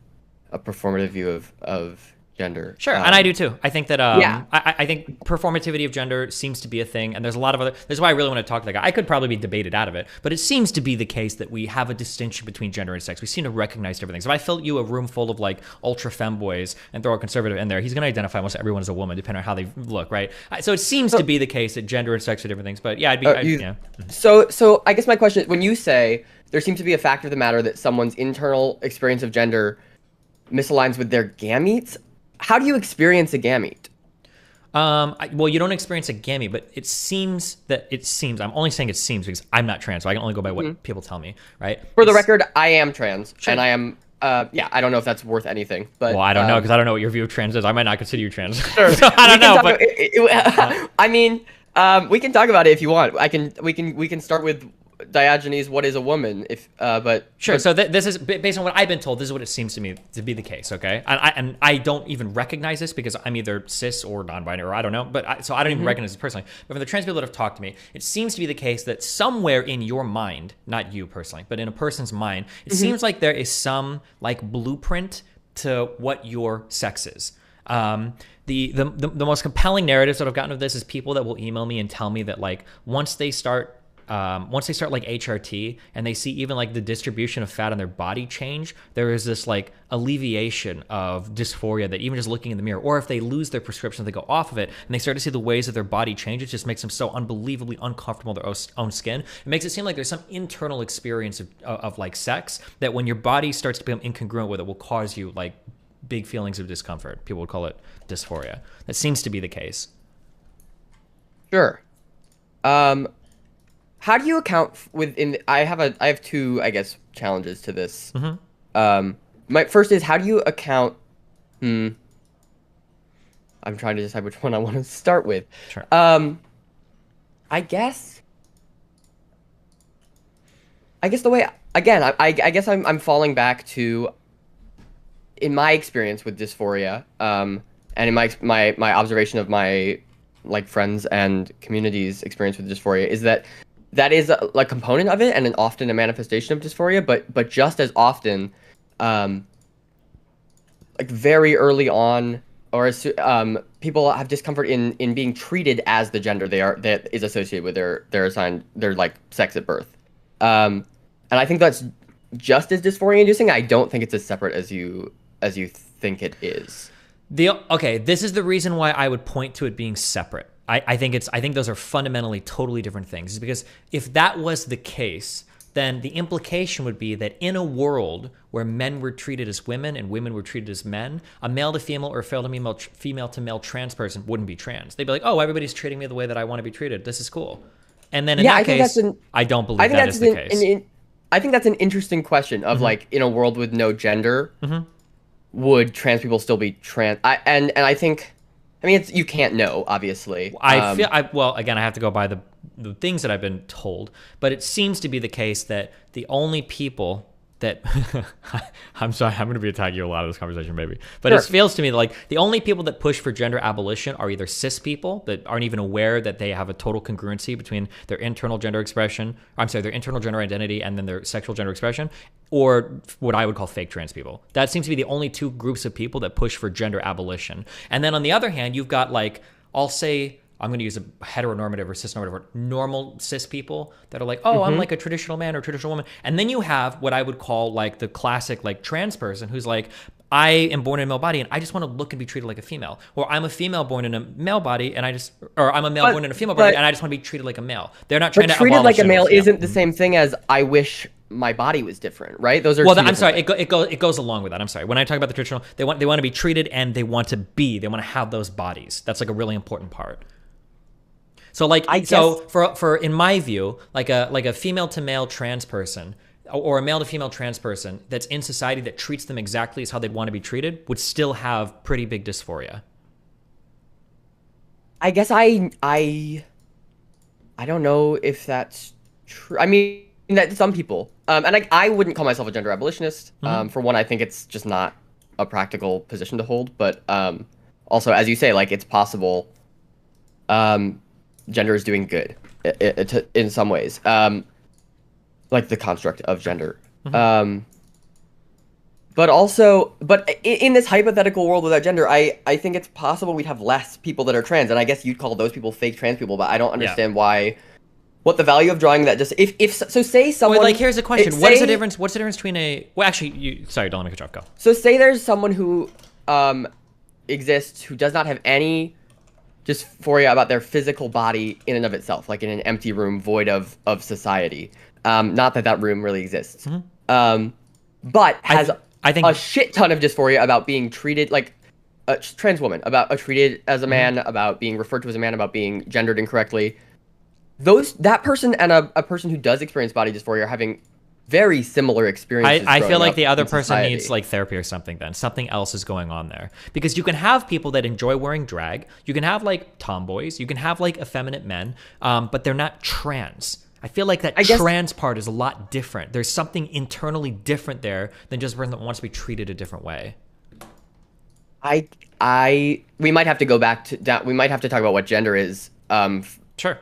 a performative view of gender. Sure, and I do too. I think that I think performativity of gender seems to be a thing, and there's a lot of other. That's why I really want to talk to that guy. I could probably be debated out of it, but it seems to be the case that we have a distinction between gender and sex. We seem to recognize different things. If I fill you a room full of like ultra femboys and throw a conservative in there, he's going to identify almost everyone as a woman, depending on how they look, right? So it seems to be the case that gender and sex are different things. But yeah, yeah. So I guess my question is, when you say there seems to be a fact of the matter that someone's internal experience of gender misaligns with their gametes, how do you experience a gamete? Well, you don't experience a gammy, but it seems. I'm only saying it seems because I'm not trans, so I can only go by what people tell me, right? For the record, I am trans, and I am. Yeah, I don't know if that's worth anything, but Well, I don't know because I don't know what your view of trans is. I might not consider you trans. Sure. So I don't know, but I mean, we can talk about it if you want. We can start with Diogenes, what is a woman? But sure. So this is based on what I've been told. This is what it seems to me to be the case. Okay, and I don't even recognize this because I'm either cis or non-binary, or I don't know. But so I don't even recognize it personally. But for the trans people that have talked to me, it seems to be the case that somewhere in your mind, not you personally, but in a person's mind, it seems like there is some like blueprint to what your sex is. The most compelling narratives that I've gotten of this is people that will email me and tell me that like once they start like HRT and they see even like the distribution of fat on their body change, there is this like alleviation of dysphoria that even just looking in the mirror, or if they lose their prescription, they go off of it and they start to see the ways that their body changes, just makes them so unbelievably uncomfortable in their own skin. It makes it seem like there's some internal experience of like sex that when your body starts to become incongruent with it will cause you like big feelings of discomfort. People would call it dysphoria. That seems to be the case. Sure. How do you account I have two, I guess, challenges to this. My first is, how do you account? I'm trying to decide which one I want to start with. Sure. I guess the way, again, I guess I'm falling back to, in my experience with dysphoria, and in my observation of my like friends and community's experience with dysphoria, is that is a component of it and often a manifestation of dysphoria, but just as often, like very early on, or people have discomfort in being treated as the gender that is associated with their like sex at birth, and I think that's just as dysphoria inducing. I don't think it's as separate as you think it is. This is the reason why I would point to it being separate. I think those are fundamentally totally different things. Is because if that was the case, then the implication would be that in a world where men were treated as women and women were treated as men, a male to female or female to male trans person wouldn't be trans. They'd be like, oh, everybody's treating me the way that I want to be treated. This is cool. And then in that case, I don't believe that is the case. I think that's an interesting question of like, in a world with no gender, would trans people still be trans? And I think, I mean, you can't know, obviously. Well, again, I have to go by the things that I've been told, but it seems to be the case that the only people that I'm sorry, I'm going to be attacking you a lot of this conversation, maybe, but It feels to me like the only people that push for gender abolition are either cis people that aren't even aware that they have a total congruency between their internal gender expression, their internal gender identity and then their sexual gender expression, or what I would call fake trans people. That seems to be the only two groups of people that push for gender abolition. And then on the other hand, you've got like, I'll say, I'm going to use a heteronormative or cisnormative word, normal cis people that are like, oh, I'm like a traditional man or traditional woman. And then you have what I would call like the classic like trans person who's like, I am born in a male body and I just want to look and be treated like a female. Or I'm a female born in a male body and I'm a male born in a female body and I just want to be treated like a male. They're not trying to abolish treated like a male genders. isn't the same thing as I wish my body was different, right? Those are I'm sorry. It goes along with that. I'm sorry. When I talk about the traditional, they want to be treated and they want to have those bodies. That's like a really important part. So like, for in my view, like a female to male trans person or a male to female trans person that's in society that treats them exactly as how they'd want to be treated would still have pretty big dysphoria. I guess I don't know if that's true. I mean, that some people, and I wouldn't call myself a gender abolitionist. For one, I think it's just not a practical position to hold. But also, as you say, like it's possible. Gender is doing good in some ways, like the construct of gender. But in this hypothetical world without gender, I think it's possible we'd have less people that are trans, and I guess you'd call those people fake trans people. But I don't understand what the value of drawing that. Just say someone. Well, like here's the question: What's the difference between a? Well, actually, sorry, don't let me cut you off. Go. So say there's someone who exists who does not have any dysphoria about their physical body in and of itself, like in an empty room void of society. Not that room really exists. But has I think a shit ton of dysphoria about being treated like trans woman, about treated as a man, about being referred to as a man, about being gendered incorrectly. That person and a person who does experience body dysphoria are having very similar experiences. I feel like the other in person society. needs like therapy or something. Then something else is going on there, because you can have people that enjoy wearing drag. You can have like tomboys. You can have like effeminate men, but they're not trans. I feel like that trans part is a lot different. There's something internally different there than just a person that wants to be treated a different way. We might have to go back to we might have to talk about what gender is. Sure.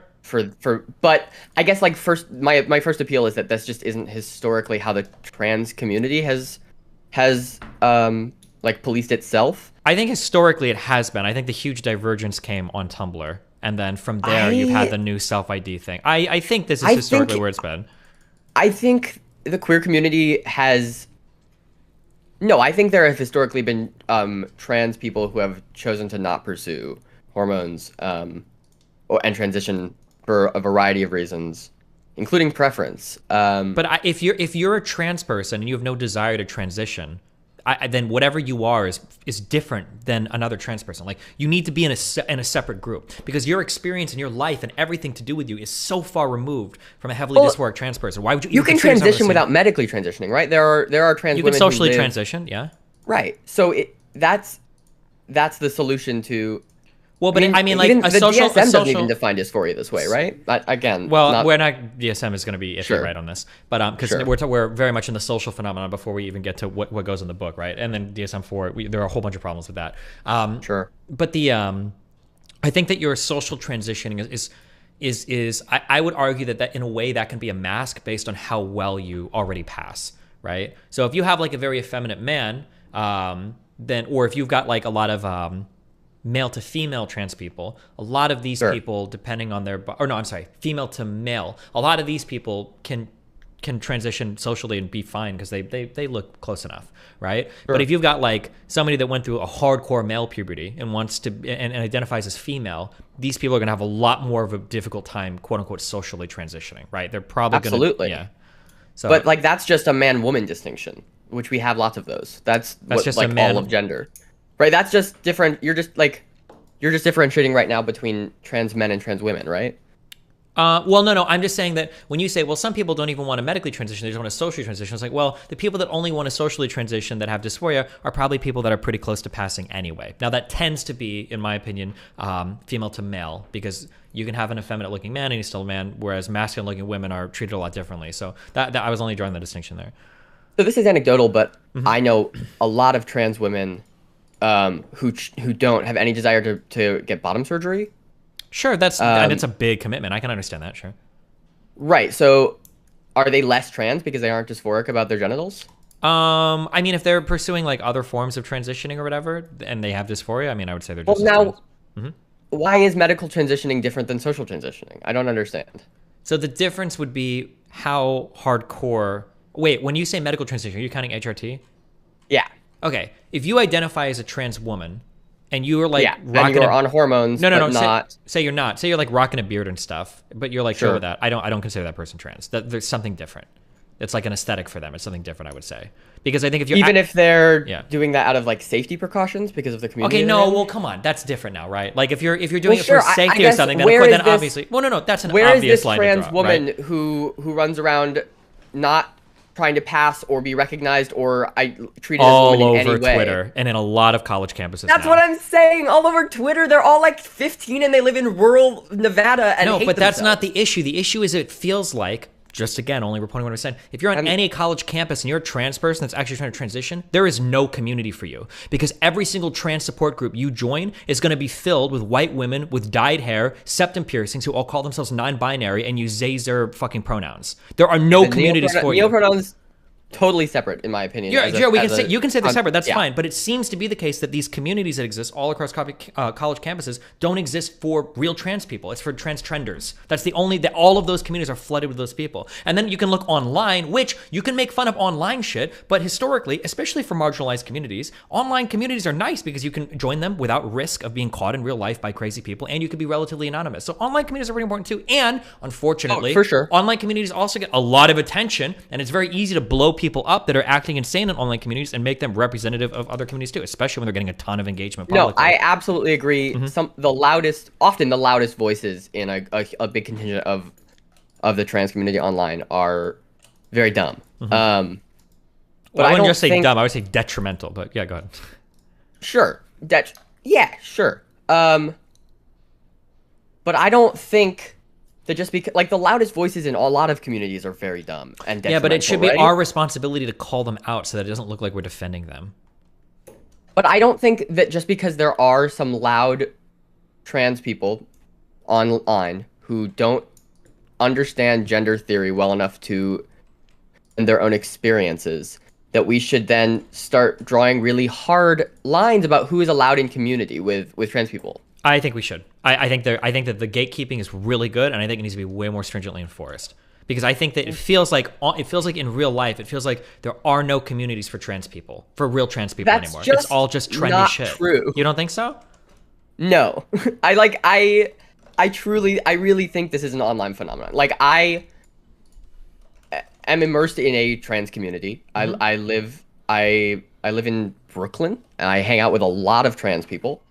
But I guess like my first appeal is that this just isn't historically how the trans community has like policed itself. I think historically it has been. I think the huge divergence came on Tumblr, and then from there you've had the new self-ID thing. I think this is historically where it's been. I think the queer community has. No, I think there have historically been trans people who have chosen to not pursue hormones and transition for a variety of reasons, including preference. But if you're a trans person and you have no desire to transition, then whatever you are is different than another trans person. Like, you need to be in a separate group, because your experience in your life and everything to do with you is so far removed from a heavily dysphoric trans person. Why would you? You can transition without medically transitioning, right? There are trans women. You can socially transition, yeah. Right. So that's the solution to. Well, but I mean, like even a the social, DSM doesn't even define dysphoria this way, right? Again, we're not. DSM is going to be iffy right on this, but because we're very much in the social phenomenon before we even get to what goes in the book, right? And then DSM-4, there are a whole bunch of problems with that. Sure. But I think that your social transitioning is I would argue that in a way that can be a mask based on how well you already pass, right? So if you have like a very effeminate man, then, or if you've got like a lot of male to female trans people, a lot of these people, depending on female to male, a lot of these people can transition socially and be fine because they look close enough, right? But if you've got like somebody that went through a hardcore male puberty and wants to and identifies as female, these people are gonna have a lot more of a difficult time, quote unquote, socially transitioning, right? They're probably gonna So, but like that's just a man-woman distinction, which we have lots of those. That's just like all of gender. Right, that's just different. You're just differentiating right now between trans men and trans women, right? Well, no. I'm just saying that when you say, well, some people don't even want to medically transition, they just want to socially transition. It's like, well, the people that only want to socially transition that have dysphoria are probably people that are pretty close to passing anyway. Now, that tends to be, in my opinion, female to male, because you can have an effeminate-looking man and he's still a man, whereas masculine-looking women are treated a lot differently. So that I was only drawing the distinction there. So this is anecdotal, but I know a lot of trans women who don't have any desire to get bottom surgery. Sure, and it's a big commitment. I can understand that, sure. Right. So are they less trans because they aren't dysphoric about their genitals? I mean, if they're pursuing like other forms of transitioning or whatever, and they have dysphoria, I mean, I would say they're just Why is medical transitioning different than social transitioning? I don't understand. So the difference would be how hardcore. Wait, when you say medical transition, are you counting HRT? Yeah. Okay, if you identify as a trans woman and you are like rocking, and you're on hormones, say you're not. Say you're like rocking a beard and stuff, but you're like sure with that. I don't consider that person trans. There's something different. It's like an aesthetic for them. It's something different, I would say, because I think if you're if they're doing that out of like safety precautions because of the community. Okay, no, well, come on, that's different now, right? Like if you're doing it for safety or something, then obviously, well, no, that's an obvious line to draw. Where is this trans woman who runs around not trying to pass or be recognized or treated as a woman in any way? All over Twitter and in a lot of college campuses. That's what I'm saying. All over Twitter, they're all like 15 and they live in rural Nevada and hate that's themselves. not the issue. The issue is it feels like, just again, only reporting what I said, if you're on any college campus and you're a trans person that's actually trying to transition, there is no community for you, because every single trans support group you join is going to be filled with white women with dyed hair, septum piercings, who all call themselves non-binary and use they, their fucking pronouns. There are no communities for you. Neopronouns totally separate, in my opinion. You can say they're separate. That's fine. But it seems to be the case that these communities that exist all across college campuses don't exist for real trans people. It's for trans trenders. That's all of those communities are flooded with those people. And then you can look online, which you can make fun of online shit, but historically, especially for marginalized communities, online communities are nice because you can join them without risk of being caught in real life by crazy people, and you can be relatively anonymous. So online communities are really important too. And unfortunately, for sure, online communities also get a lot of attention, and it's very easy to blow people up that are acting insane in online communities and make them representative of other communities too, especially when they're getting a ton of engagement No, publicly. I absolutely agree. Often the loudest voices in a big contingent of the trans community online are very dumb. But Well, I wouldn't don't just say think- dumb, I would say detrimental, but yeah, go ahead. Sure. Yeah, sure. But I don't think that just because, like, the loudest voices in a lot of communities are very dumb and detrimental. Yeah, but it should be right? our responsibility to call them out so that it doesn't look like we're defending them. But I don't think that just because there are some loud trans people online who don't understand gender theory well enough to in their own experiences, that we should then start drawing really hard lines about who is allowed in community with trans people. I think we should. I think that the gatekeeping is really good, and I think it needs to be way more stringently enforced. Because I think that it feels like in real life, it feels like there are no communities for trans people, for real trans people That's anymore. just It's all just trendy not shit. true. You don't think so? No, I really think this is an online phenomenon. Like, I am immersed in a trans community. I live in Brooklyn, and I hang out with a lot of trans people.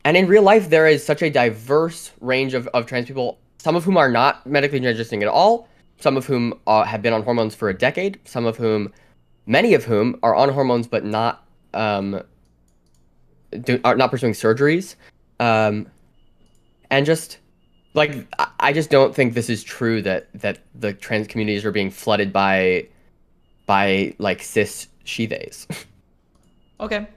And in real life, there is such a diverse range of trans people, some of whom are not medically transitioning at all, some of whom have been on hormones for a decade, many of whom are on hormones but not are not pursuing surgeries. And just, like, I just don't think this is true that the trans communities are being flooded by like cis she-theys. Okay.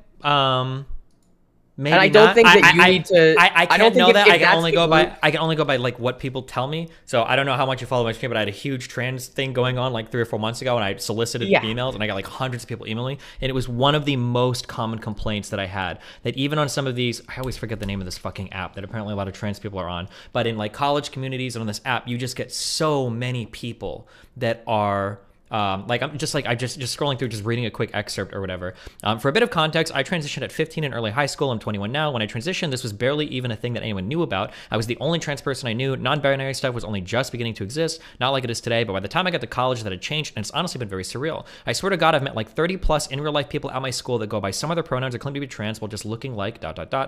Maybe and I don't not. think that you need to. I don't can't think know if that. I can that's only the go by. group- I can only go by like what people tell me. So I don't know how much you follow my stream, but I had a huge trans thing going on like 3 or 4 months ago, and I solicited emails, and I got like hundreds of people emailing, and it was one of the most common complaints that I had. That even on some of these, I always forget the name of this fucking app that apparently a lot of trans people are on, but in like college communities and on this app, you just get so many people that are. I'm just scrolling through, just reading a quick excerpt or whatever. For a bit of context, I transitioned at 15 in early high school. I'm 21 now. When I transitioned, this was barely even a thing that anyone knew about. I was the only trans person I knew. Non-binary stuff was only just beginning to exist, not like it is today. But by the time I got to college, that had changed, and it's honestly been very surreal. I swear to God, I've met like 30 plus in real life people at my school that go by some other pronouns or claim to be trans while just looking like ...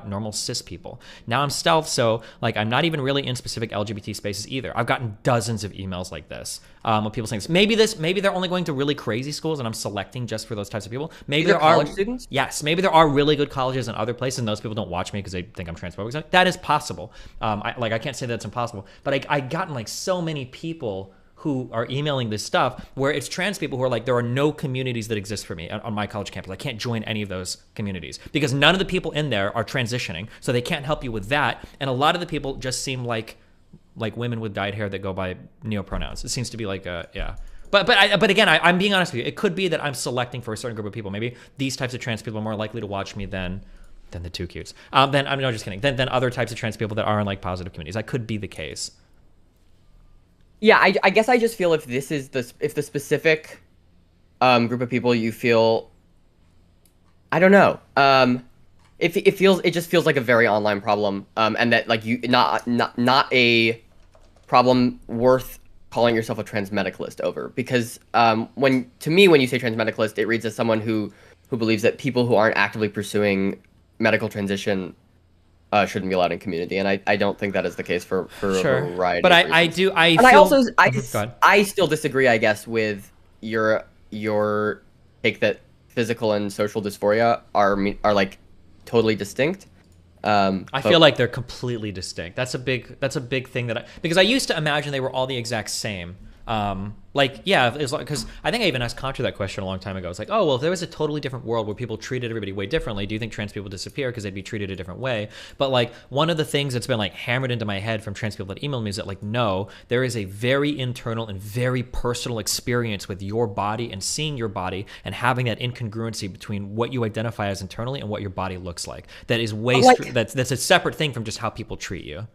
normal cis people. Now I'm stealth, so like I'm not even really in specific LGBT spaces either. I've gotten dozens of emails like this. With people saying this. Maybe they're only going to really crazy schools, and I'm selecting just for those types of people. Maybe there are college students. Yes, maybe there are really good colleges in other places, and those people don't watch me because they think I'm transphobic. That is possible. I can't say that's impossible, but I've gotten like so many people who are emailing this stuff where it's trans people who are like, there are no communities that exist for me on my college campus. I can't join any of those communities because none of the people in there are transitioning, so they can't help you with that. And a lot of the people just seem like women with dyed hair that go by neopronouns. It seems to be like But again, I'm being honest with you. It could be that I'm selecting for a certain group of people. Maybe these types of trans people are more likely to watch me than the two cutes. Then I'm just kidding. Then other types of trans people that are in like positive communities. That could be the case. Yeah, I guess I just feel if the specific group of people you feel, I don't know. It just feels like a very online problem. And that like you not a problem worth calling yourself a transmedicalist over, because when you say transmedicalist, it reads as someone who believes that people who aren't actively pursuing medical transition shouldn't be allowed in community, and I don't think that is the case for Sure. a variety. But of reasons. I still disagree, I guess, with your take that physical and social dysphoria are like totally distinct. I feel like they're completely distinct. That's a big thing because I used to imagine they were all the exact same. Because I think I even asked Contra that question a long time ago. It's like, oh, well, if there was a totally different world where people treated everybody way differently, do you think trans people disappear because they'd be treated a different way? But like one of the things that's been like hammered into my head from trans people that email me is that like, no, there is a very internal and very personal experience with your body and seeing your body and having that incongruency between what you identify as internally and what your body looks like. That is that's a separate thing from just how people treat you.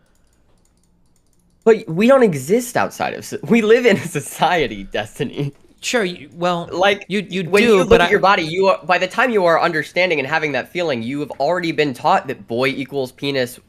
But we don't exist outside of. We live in a society, Destiny. Sure. You do. When you look at your body, by the time you are understanding and having that feeling, you have already been taught that boy equals penis,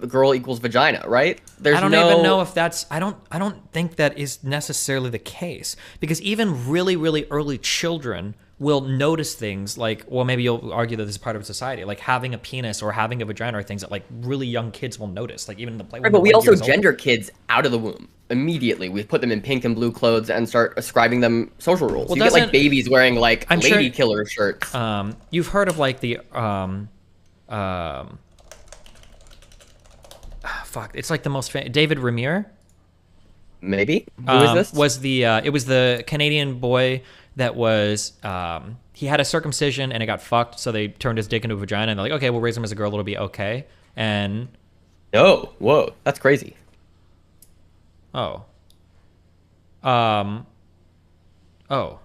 girl equals vagina, right? There's I don't even know if that's. I don't think that is necessarily the case, because even really, really early children will notice things like, well, maybe you'll argue that this is part of society, like having a penis or having a vagina are things that like really young kids will notice, like even in the play. Right, but we also gender kids out of the womb immediately. We put them in pink and blue clothes and start ascribing them social roles. Well, you get like babies wearing like lady killer shirts. You've heard of like the fuck, it's like the most David Ramier. Maybe. Who is this? Was the it was the Canadian boy that was he had a circumcision and it got fucked, so they turned his dick into a vagina, and they're like, okay, we'll raise him as a girl, it'll be okay. And whoa, that's crazy. Oh,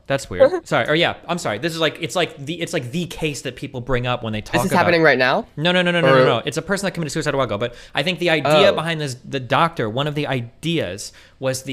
that's weird. Sorry. Or yeah, I'm sorry. This is like it's like the case that people bring up when they talk about. This is happening right now? No. It's a person that committed suicide a while ago. But I think the idea behind this, the doctor, one of the ideas was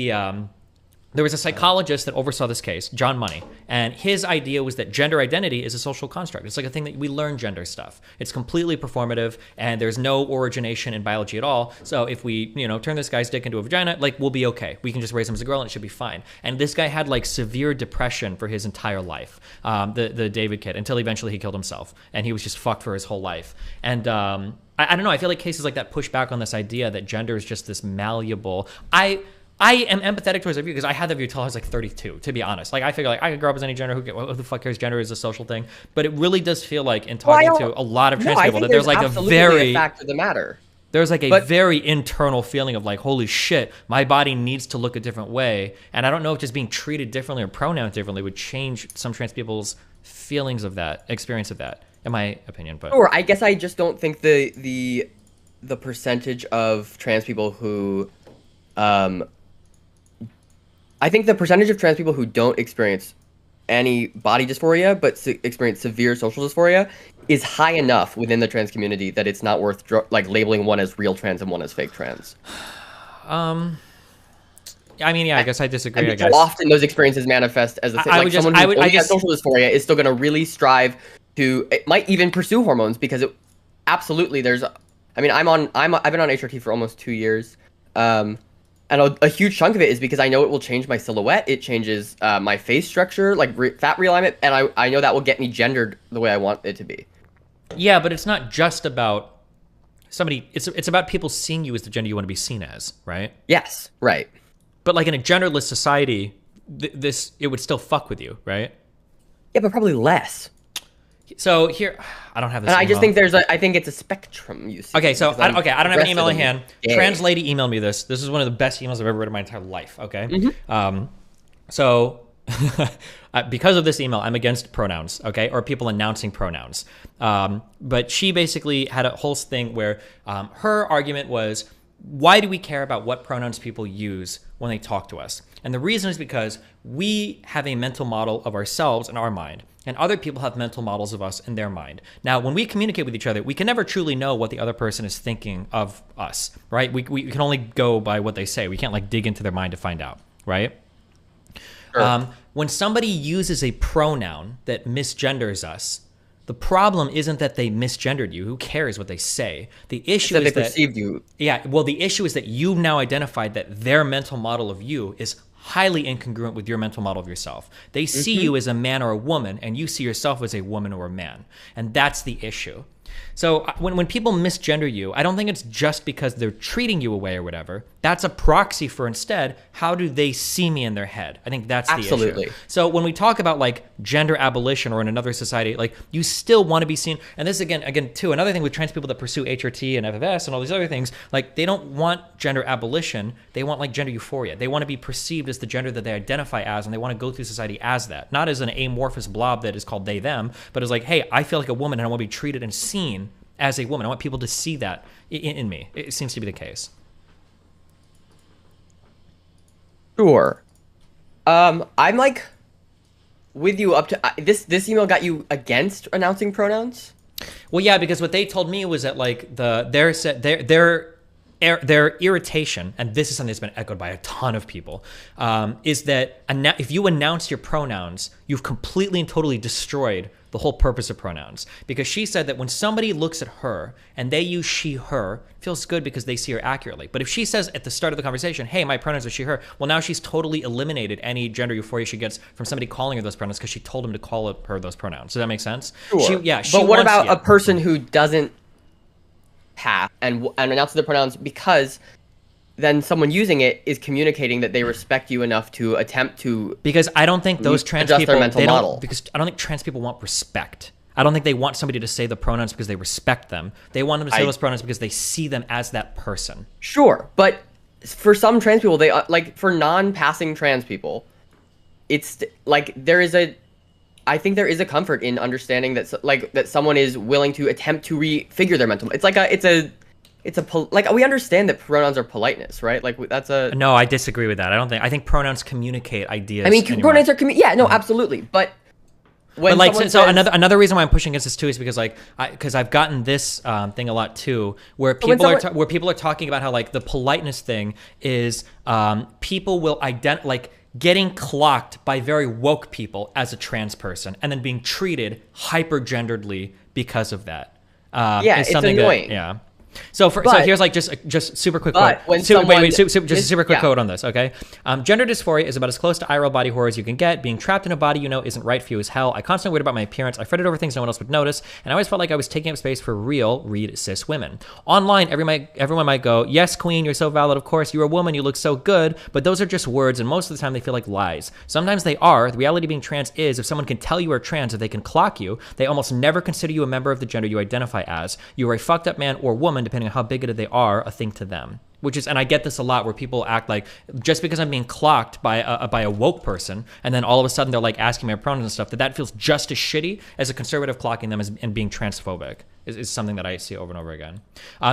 there was a psychologist that oversaw this case, John Money, and his idea was that gender identity is a social construct. It's like a thing that we learn gender stuff. It's completely performative, and there's no origination in biology at all. So if we, turn this guy's dick into a vagina, like, we'll be okay. We can just raise him as a girl, and it should be fine. And this guy had like severe depression for his entire life, the David kid, until eventually he killed himself, and he was just fucked for his whole life. And I don't know. I feel like cases like that push back on this idea that gender is just this malleable. I am empathetic towards that view because I had that view until I was like 32, to be honest. Like, I figure like I could grow up as any gender. Who the fuck cares? Gender is a social thing. But it really does feel like, in talking to a lot of trans people, that there's like a fact of the matter. There's like a very internal feeling of like, holy shit, my body needs to look a different way. And I don't know if just being treated differently or pronouns differently would change some trans people's feelings of that, experience of that, in my opinion. But sure, I guess I just don't think the percentage of trans people who I think the percentage of trans people who don't experience any body dysphoria but experience severe social dysphoria is high enough within the trans community that it's not worth like labeling one as real trans and one as fake trans. I mean, yeah, I guess I disagree. I guess often those experiences manifest as a thing. Like someone who only has social dysphoria is still going to really strive to. It might even pursue hormones because it absolutely there's. I mean, I've been on HRT for almost 2 years. And a huge chunk of it is because I know it will change my silhouette. It changes my face structure, like fat realignment, and I know that will get me gendered the way I want it to be. Yeah, but it's not just about somebody. It's about people seeing you as the gender you want to be seen as, right? Yes, right. But like in a genderless society, it would still fuck with you, right? Yeah, but probably less. So here, I don't have this. And I just think I think it's a spectrum. You see. Okay, so I don't have an email in hand. Trans lady emailed me this. This is one of the best emails I've ever read in my entire life. Okay, so because of this email, I'm against pronouns. Okay, or people announcing pronouns. But she basically had a whole thing where her argument was, why do we care about what pronouns people use when they talk to us? And the reason is because we have a mental model of ourselves in our mind, and other people have mental models of us in their mind. Now, when we communicate with each other, we can never truly know what the other person is thinking of us, right? We can only go by what they say. We can't like dig into their mind to find out, right? Sure. When somebody uses a pronoun that misgenders us, the problem isn't that they misgendered you. Who cares what they say? The issue is that they perceived you. Yeah, well, the issue is that you've now identified that their mental model of you is highly incongruent with your mental model of yourself. They see you as a man or a woman, and you see yourself as a woman or a man. And that's the issue. So when people misgender you, I don't think it's just because they're treating you away or whatever. That's a proxy for instead, how do they see me in their head? I think that's the issue. So when we talk about like gender abolition or in another society, like you still want to be seen. And this again too, another thing with trans people that pursue HRT and FFS and all these other things, like they don't want gender abolition. They want like gender euphoria. They want to be perceived as the gender that they identify as, and they want to go through society as that. Not as an amorphous blob that is called they, them, but as like, hey, I feel like a woman and I want to be treated and seen as a woman. I want people to see that in me. It seems to be the case. Sure. I'm like with you up to this email got you against announcing pronouns? Well, yeah, because what they told me was that like their irritation, and this is something that's been echoed by a ton of people, is that if you announce your pronouns, you've completely and totally destroyed the whole purpose of pronouns. Because she said that when somebody looks at her and they use she, her, it feels good because they see her accurately. But if she says at the start of the conversation, hey, my pronouns are she, her, well, now she's totally eliminated any gender euphoria she gets from somebody calling her those pronouns because she told him to call her those pronouns. Does that make sense? Sure. But what about a person who doesn't have and announces their pronouns because then someone using it is communicating that they respect you enough to attempt to because I don't think those trans people model. Because I don't think trans people want respect. I don't think they want somebody to say the pronouns because they respect them. They want them to say those pronouns because they see them as that person. Sure, but for some trans people, they like for non-passing trans people, it's like I think there is a comfort in understanding that someone is willing to attempt to refigure their mental. It's like we understand that pronouns are politeness, right? Like that's a. No, I disagree with that. I think pronouns communicate ideas. I mean, pronouns are absolutely, but. When but like so another reason why I'm pushing against this too is because because I've gotten this thing a lot too where people are talking about how like the politeness thing is people will getting clocked by very woke people as a trans person and then being treated hyper-genderedly because of that. It's annoying. So here's like just super quick quote. Just a super quick quote on this, okay? Gender dysphoria is about as close to IRL body horror as you can get. Being trapped in a body you know isn't right for you as hell. I constantly worried about my appearance. I fretted over things no one else would notice, and I always felt like I was taking up space for real, read cis women. Online, everyone might go, yes, queen, you're so valid, of course, you're a woman, you look so good, but those are just words, and most of the time they feel like lies. Sometimes they are. The reality being trans is, if someone can tell you are trans, if they can clock you, they almost never consider you a member of the gender you identify as. You are a fucked up man or woman, depending on how bigoted they are, a thing to them. Which is, and I get this a lot, where people act like just because I'm being clocked by a woke person, and then all of a sudden they're like asking my pronouns and stuff, that feels just as shitty as a conservative clocking them and being transphobic. Is something that I see over and over again.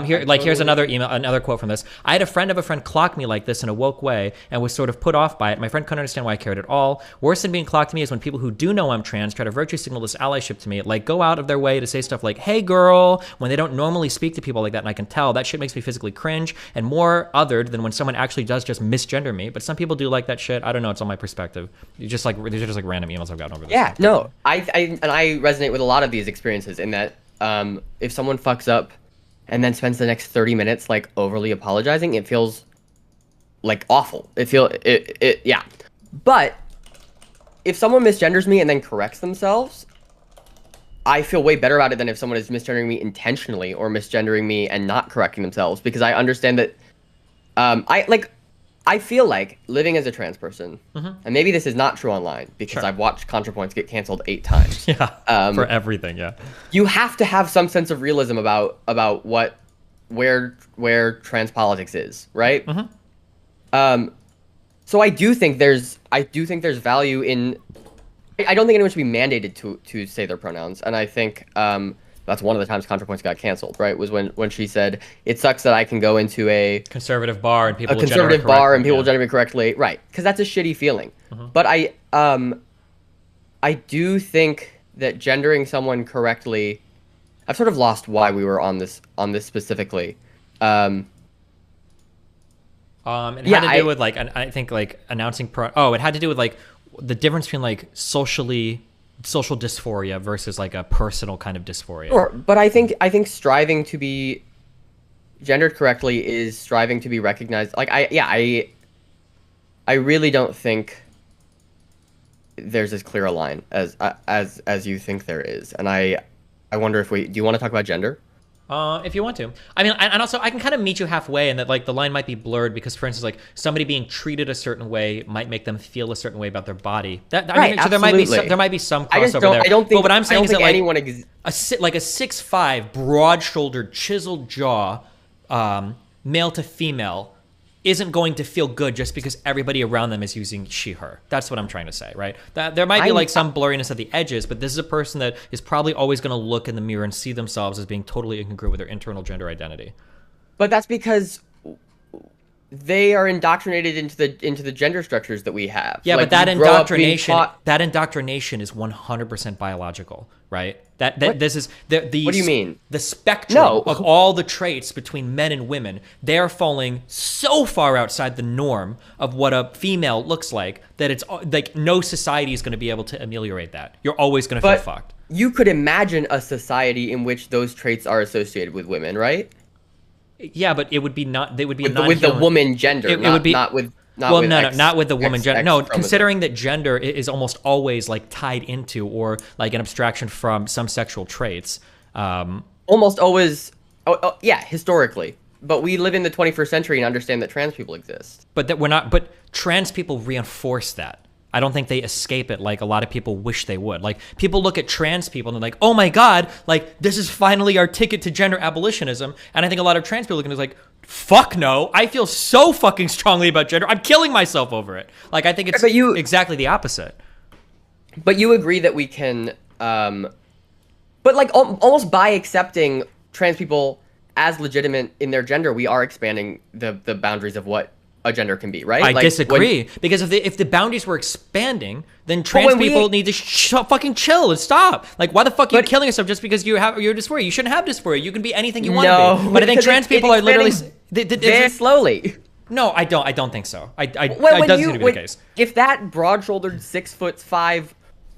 Here's another quote from this. I had a friend of a friend clock me like this in a woke way and was sort of put off by it. My friend couldn't understand why I cared at all. Worse than being clocked to me is when people who do know I'm trans try to virtue signal this allyship to me, like go out of their way to say stuff like, hey girl, when they don't normally speak to people like that, and I can tell. That shit makes me physically cringe and more othered than when someone actually does just misgender me. But some people do like that shit. I don't know, it's on my perspective. These are just like random emails I've gotten over this. Yeah, no, I resonate with a lot of these experiences in that if someone fucks up and then spends the next 30 minutes like overly apologizing, it feels like awful. Yeah. But if someone misgenders me and then corrects themselves, I feel way better about it than if someone is misgendering me intentionally or misgendering me and not correcting themselves, because I understand that I feel like living as a trans person, and maybe this is not true online because I've watched ContraPoints get canceled 8 times. For everything, You have to have some sense of realism about where trans politics is, right? So I do think there's value in. I don't think anyone should be mandated to say their pronouns, and I think that's one of the times ContraPoints got canceled, right? Was when she said, it sucks that I can go into a conservative bar and people will gender me correctly, right? Because that's a shitty feeling. But I do think that gendering someone correctly, I've sort of lost why we were on this specifically. It had to do with like, I think like announcing it had to do with like the difference between like social dysphoria versus like a personal kind of dysphoria. Sure, but I think striving to be gendered correctly is striving to be recognized. Like I really don't think there's as clear a line as you think there is, and I wonder do you want to talk about gender? If you want to. I mean, and also I can kind of meet you halfway in that like the line might be blurred because, for instance, like somebody being treated a certain way might make them feel a certain way about their body. So there might be some crossover there. I don't think. But what I'm saying is that like anyone a 6'5", broad-shouldered, chiseled jaw, male to female, isn't going to feel good just because everybody around them is using she, her. That's what I'm trying to say, right? That there might be like some blurriness at the edges, but this is a person that is probably always going to look in the mirror and see themselves as being totally incongruent with their internal gender identity. But that's because they are indoctrinated into the gender structures that we have. Yeah, like, but that indoctrination is 100% biological, right? This is what do you mean? The spectrum of all the traits between men and women, they are falling so far outside the norm of what a female looks like that it's like no society is going to be able to ameliorate that. You're always going to feel fucked. you could imagine a society in which those traits are associated with women, right? Yeah, but it would be not. They would be With the woman gender. It would be not with. Not well, with no, X, not with the woman X, gender. X No, chromosome. considering that gender is almost always like tied into or like an abstraction from some sexual traits. Almost always. Yeah, historically. But we live in the 21st century and understand that trans people exist. But that we're not. But trans people reinforce that. I don't think they escape it like a lot of people wish they would. Like, people look at trans people and they're like, oh my God, like, this is finally our ticket to gender abolitionism. And I think a lot of trans people look at it like, fuck no, I feel so fucking strongly about gender. I'm killing myself over it. Like, I think it's exactly the opposite. But you agree that we can, but like almost by accepting trans people as legitimate in their gender, we are expanding the boundaries of what a gender can be, right? I disagree, because if the boundaries were expanding, then trans people need to fucking chill and stop. Like, why the fuck are you killing yourself just because you're dysphoria? You shouldn't have dysphoria. You can be anything you want to be. But I think trans people are literally very slowly. No, I don't think so. It doesn't seem to be the case. If that broad-shouldered 6'5"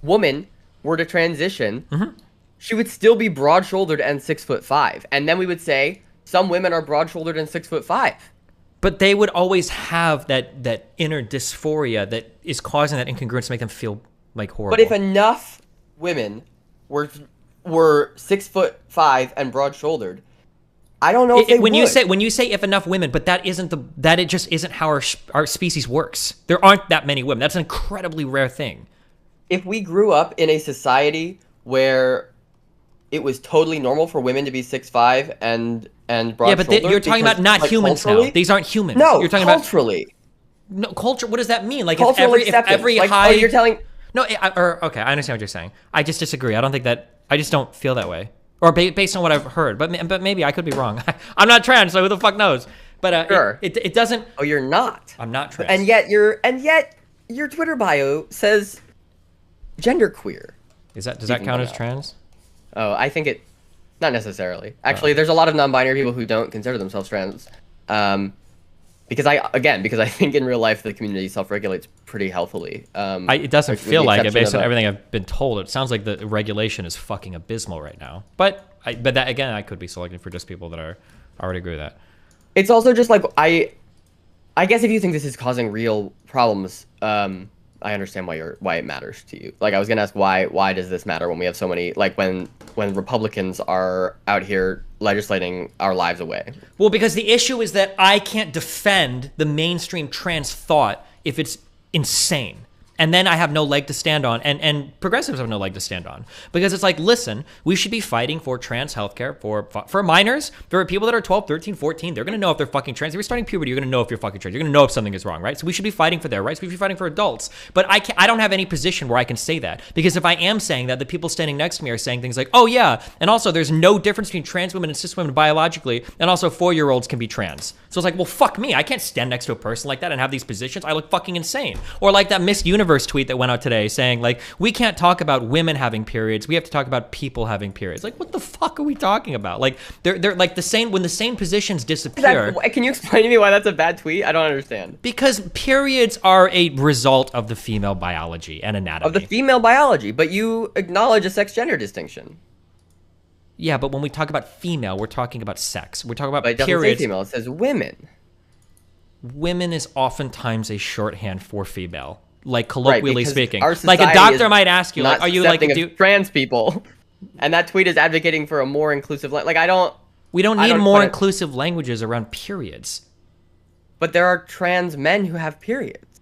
woman were to transition, she would still be broad-shouldered and 6'5", and then we would say some women are broad-shouldered and 6'5". But they would always have that inner dysphoria that is causing that incongruence to make them feel like horrible. But if enough women were 6'5" and broad-shouldered, I don't know if they would. When you say if enough women, but that it just isn't how our species works. There aren't that many women. That's an incredibly rare thing. If we grew up in a society where it was totally normal for women to be 6'5" and broad-shouldered. Yeah, but you're talking about not humans now. These aren't humans. No, you're talking culturally. No, culture. What does that mean? Like, if every like, high. Oh, you're telling. No, okay, I understand what you're saying. I just disagree. I don't think that. I just don't feel that way, or based on what I've heard. But maybe I could be wrong. I'm not trans, so who the fuck knows? But sure. it doesn't. Oh, you're not. I'm not trans. And yet your Twitter bio says genderqueer. Does that count as trans? Oh, I think it. Not necessarily. Actually, there's a lot of non-binary people who don't consider themselves trans. Because I think in real life the community self-regulates pretty healthily. It doesn't feel like it based on everything I've been told. It sounds like the regulation is fucking abysmal right now. But that again, I could be selecting for just people that are. I already agree with that. It's also just like I guess if you think this is causing real problems, I understand why it matters to you. Like, I was gonna ask why does this matter when we have so many, like, when Republicans are out here legislating our lives away? Well, because the issue is that I can't defend the mainstream trans thought if it's insane. And then I have no leg to stand on, and progressives have no leg to stand on. Because it's like, listen, we should be fighting for trans healthcare for minors, for people that are 12, 13, 14. They're going to know if they're fucking trans. If you're starting puberty, you're going to know if you're fucking trans. You're going to know if something is wrong, right? So we should be fighting for their rights. We should be fighting for adults. But I don't have any position where I can say that. Because if I am saying that, the people standing next to me are saying things like, oh yeah, and also there's no difference between trans women and cis women biologically, and also 4-year-olds can be trans. So it's like, well, fuck me. I can't stand next to a person like that and have these positions. I look fucking insane. Or like that Miss Universe tweet that went out today saying, like, we can't talk about women having periods. We have to talk about people having periods. Like, what the fuck are we talking about? Like, they're like the same, when the same positions disappear. Can you explain to me why that's a bad tweet? I don't understand. Because periods are a result of the female biology and anatomy. Of the female biology, but you acknowledge a sex-gender distinction. Yeah, but when we talk about female, we're talking about sex. We're talking about but it periods. Doesn't say female, it says women. Women is oftentimes a shorthand for female. Like, colloquially speaking, like a doctor might ask you, like, are you like trans people? And that tweet is advocating for a more inclusive, like, we don't need more inclusive languages around periods. But there are trans men who have periods.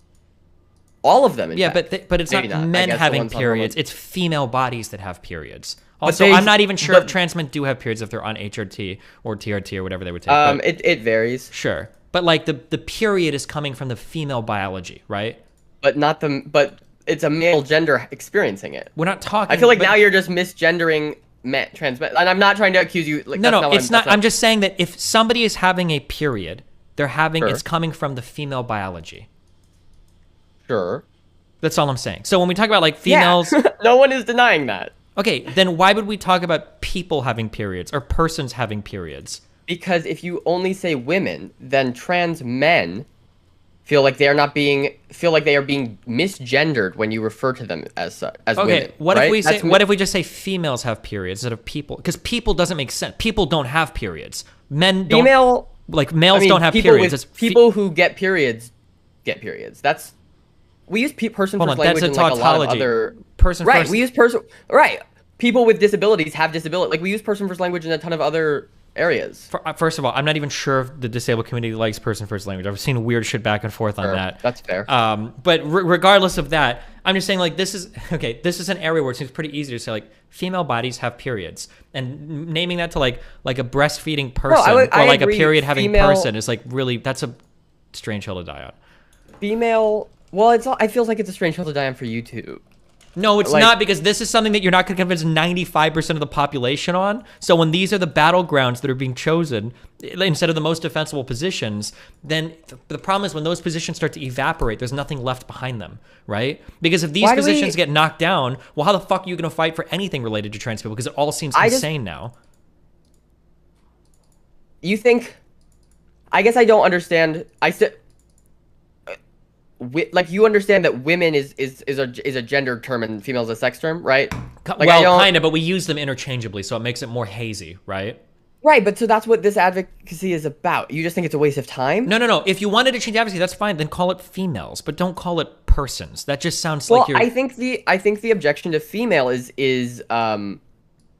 All of them. Yeah, but it's not men having periods. It's female bodies that have periods. Also, I'm not even sure if trans men do have periods if they're on HRT or TRT or whatever they would take. It varies. Sure, but like the period is coming from the female biology, right? But it's a male gender experiencing it. We're not talking. I feel like now you're just misgendering trans men, and I'm not trying to accuse you. Like, no, it's not. I'm just saying that if somebody is having a period, it's coming from the female biology. Sure. That's all I'm saying. So when we talk about like females, no one is denying that. Okay, then why would we talk about people having periods or persons having periods? Because if you only say women, then trans men feel like they are being misgendered when you refer to them as women. What right? if we say what if we just say females have periods instead of people? Because people doesn't make sense. People don't have periods. Men don't. Males don't have periods. People who get periods get periods. We use person first language in like a lot of other person right. First. We use person right. People with disabilities have disability. Like we use person first language in a ton of other areas. First of all, I'm not even sure if the disabled community likes person first language. I've seen weird shit back and forth on that. That's fair. But regardless of that, I'm just saying like this is an area where it seems pretty easy to say like female bodies have periods, and naming that to like a breastfeeding person or like agree. A period having person is like really, that's a strange hill to die on. Female, well, I feels like it's a strange hill to die on for you too. No, it's not, because this is something that you're not going to convince 95% of the population on. So when these are the battlegrounds that are being chosen instead of the most defensible positions, then the problem is when those positions start to evaporate, there's nothing left behind them, right? Because if these positions get knocked down, well, how the fuck are you going to fight for anything related to trans people? Because it all seems insane now. You think? I guess I don't understand. Like you understand that women is a gendered term and female is a sex term, right? Like well, kind of, but we use them interchangeably, so it makes it more hazy, right? Right, but so that's what this advocacy is about. You just think it's a waste of time? No. If you wanted to change advocacy, that's fine. Then call it females, but don't call it persons. That just sounds like you're. I think the objection to female is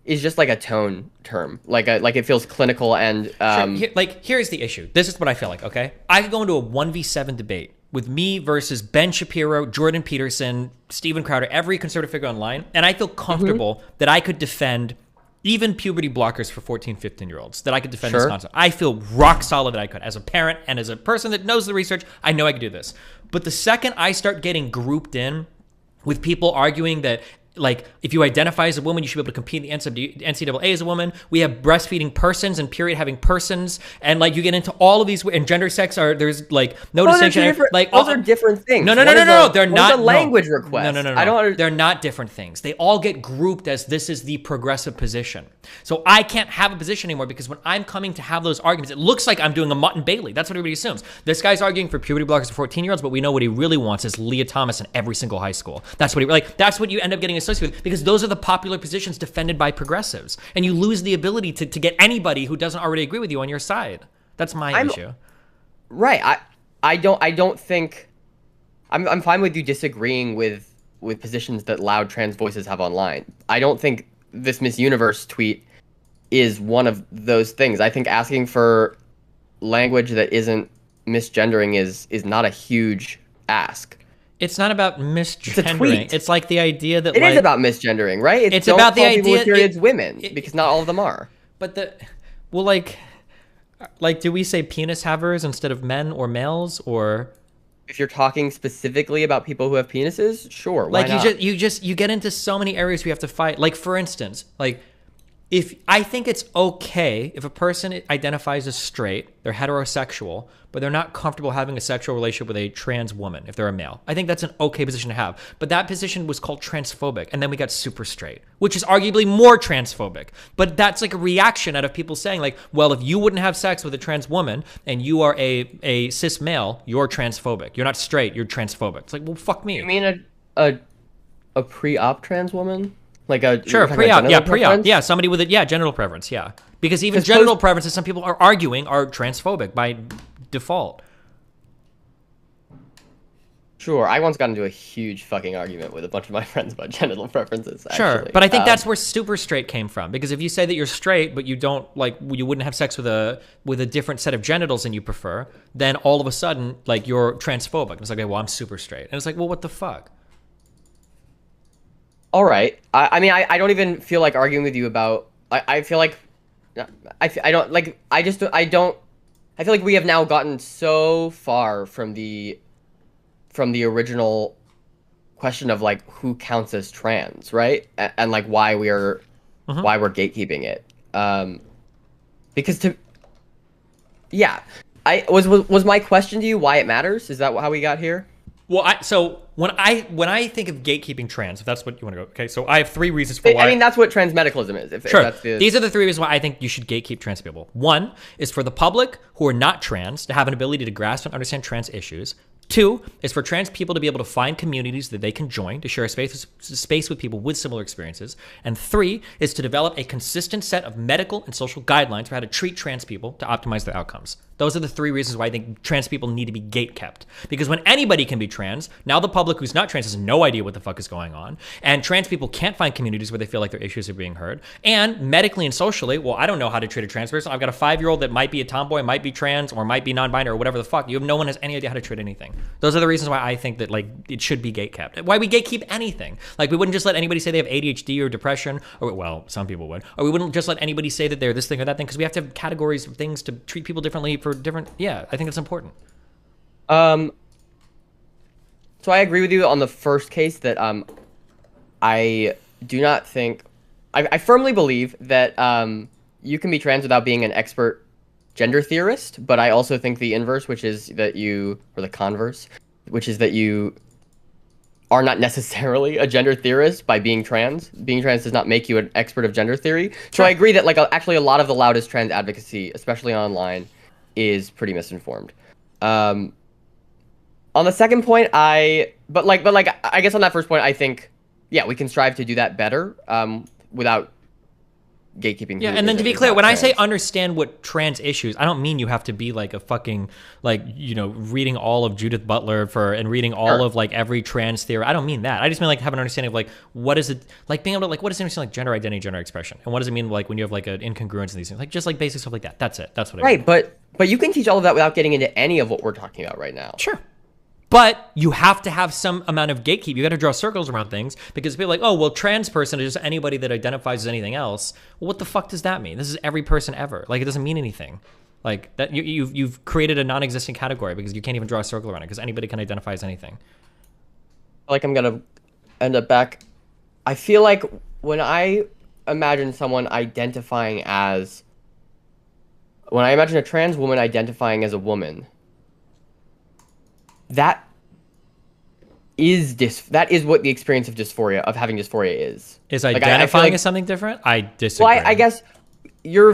just like a tone term, like it feels clinical and here's the issue. This is what I feel like. Okay, I could go into a 1v7 debate with me versus Ben Shapiro, Jordan Peterson, Steven Crowder, every conservative figure online, and I feel comfortable that I could defend even puberty blockers for 14, 15-year-olds, that I could defend this concept. I feel rock solid that I could. As a parent and as a person that knows the research, I know I could do this. But the second I start getting grouped in with people arguing that, like, if you identify as a woman, you should be able to compete in the NCAA as a woman. We have breastfeeding persons and period having persons, and like you get into all of these, and gender sex there's like no distinction. Like those are different things. No, they're not. The language request. No. I don't. They're not different things. They all get grouped as this is the progressive position. So I can't have a position anymore because when I'm coming to have those arguments, it looks like I'm doing a Mutt and Bailey. That's what everybody assumes. This guy's arguing for puberty blockers for 14-year-olds, but we know what he really wants is Leah Thomas in every single high school. That's what that's what you end up getting associated with, because those are the popular positions defended by progressives, and you lose the ability to get anybody who doesn't already agree with you on your side. That's my issue. Right. I don't think I'm fine with you disagreeing with positions that loud trans voices have online. I don't think this Miss Universe tweet is one of those things. I think asking for language that isn't misgendering is not a huge ask. It's not about misgendering. It's like the idea that it is about misgendering, right? It's about the idea with periods women, because not all of them are. But do we say penis havers instead of men or males, or? If you're talking specifically about people who have penises, sure. Why not? you get into so many areas we have to fight. Like, for instance, if I think it's okay if a person identifies as straight, they're heterosexual, but they're not comfortable having a sexual relationship with a trans woman if they're a male. I think that's an okay position to have. But that position was called transphobic, and then we got super straight, which is arguably more transphobic. But that's like a reaction out of people saying like, well, if you wouldn't have sex with a trans woman and you are a cis male, you're transphobic. You're not straight, you're transphobic. It's like, well, fuck me. You mean a pre-op trans woman? Like pre-op, pre-op, somebody with genital preference, because even genital preferences, some people are arguing, are transphobic by default. Sure, I once got into a huge fucking argument with a bunch of my friends about genital preferences. Sure, but I think that's where super straight came from, because if you say that you're straight, but you don't you wouldn't have sex with a different set of genitals than you prefer, then all of a sudden you're transphobic. It's like, okay, well, I'm super straight, and it's like, well, what the fuck? All right. I mean, I don't even feel like arguing with you about. I feel like I don't like. I don't. I feel like we have now gotten so far from the original question of who counts as trans, right? And why we're gatekeeping it. Because was my question to you why it matters? Is that how we got here? Well, so when I think of gatekeeping trans, if that's what you want to go, okay. So I have 3 reasons for why. I mean, that's what transmedicalism is. If that's these are the 3 reasons why I think you should gatekeep trans people. 1 is for the public who are not trans to have an ability to grasp and understand trans issues. 2 is for trans people to be able to find communities that they can join to share a space with people with similar experiences. And 3 is to develop a consistent set of medical and social guidelines for how to treat trans people to optimize their outcomes. Those are the 3 reasons why I think trans people need to be gate-kept. Because when anybody can be trans, now the public who's not trans has no idea what the fuck is going on. And trans people can't find communities where they feel like their issues are being heard. And medically and socially, well, I don't know how to treat a trans person. I've got a 5-year-old that might be a tomboy, might be trans, or might be non-binary, or whatever the fuck. No one has any idea how to treat anything. Those are the reasons why I think that, like, it should be gate-kept. Why we gatekeep anything. Like, we wouldn't just let anybody say they have ADHD or depression, or, well, some people would. Or we wouldn't just let anybody say that they're this thing or that thing, because we have to have categories of things to treat people differently for different, yeah, I think it's important. So I agree with you on the first case that I do not think... I firmly believe that you can be trans without being an expert gender theorist, but I also think the inverse, which is that you... or the converse, which is that you are not necessarily a gender theorist by being trans. Being trans does not make you an expert of gender theory. So I agree that, like, actually a lot of the loudest trans advocacy, especially online, is pretty misinformed. On the second point, I guess on that first point, I think, yeah, we can strive to do that better, without gatekeeping. Yeah, and then to be clear, when I say understand what trans issues, I don't mean you have to be like a fucking, like, you know, reading all of Judith Butler and reading all of, like, every trans theory. I don't mean that. I just mean, like, have an understanding of, like, what is it, like, being able to, like, what does it understand, like, gender identity, gender expression, and what does it mean, like, when you have, like, an incongruence in these things, like, just, like, basic stuff like that. That's it. That's what I mean. Right, but you can teach all of that without getting into any of what we're talking about right now. Sure. But you have to have some amount of gatekeep. You got to draw circles around things, because people are like, oh, well, trans person is just anybody that identifies as anything else. Well, what the fuck does that mean? This is every person ever. Like, it doesn't mean anything. Like, that you've created a non-existent category because you can't even draw a circle around it, because anybody can identify as anything. Like, I'm gonna end up back. I feel like when I imagine someone identifying as, when I imagine a trans woman identifying as a woman, that is what the experience of dysphoria, of having dysphoria is. Is identifying as something different? I disagree. Well, I guess you're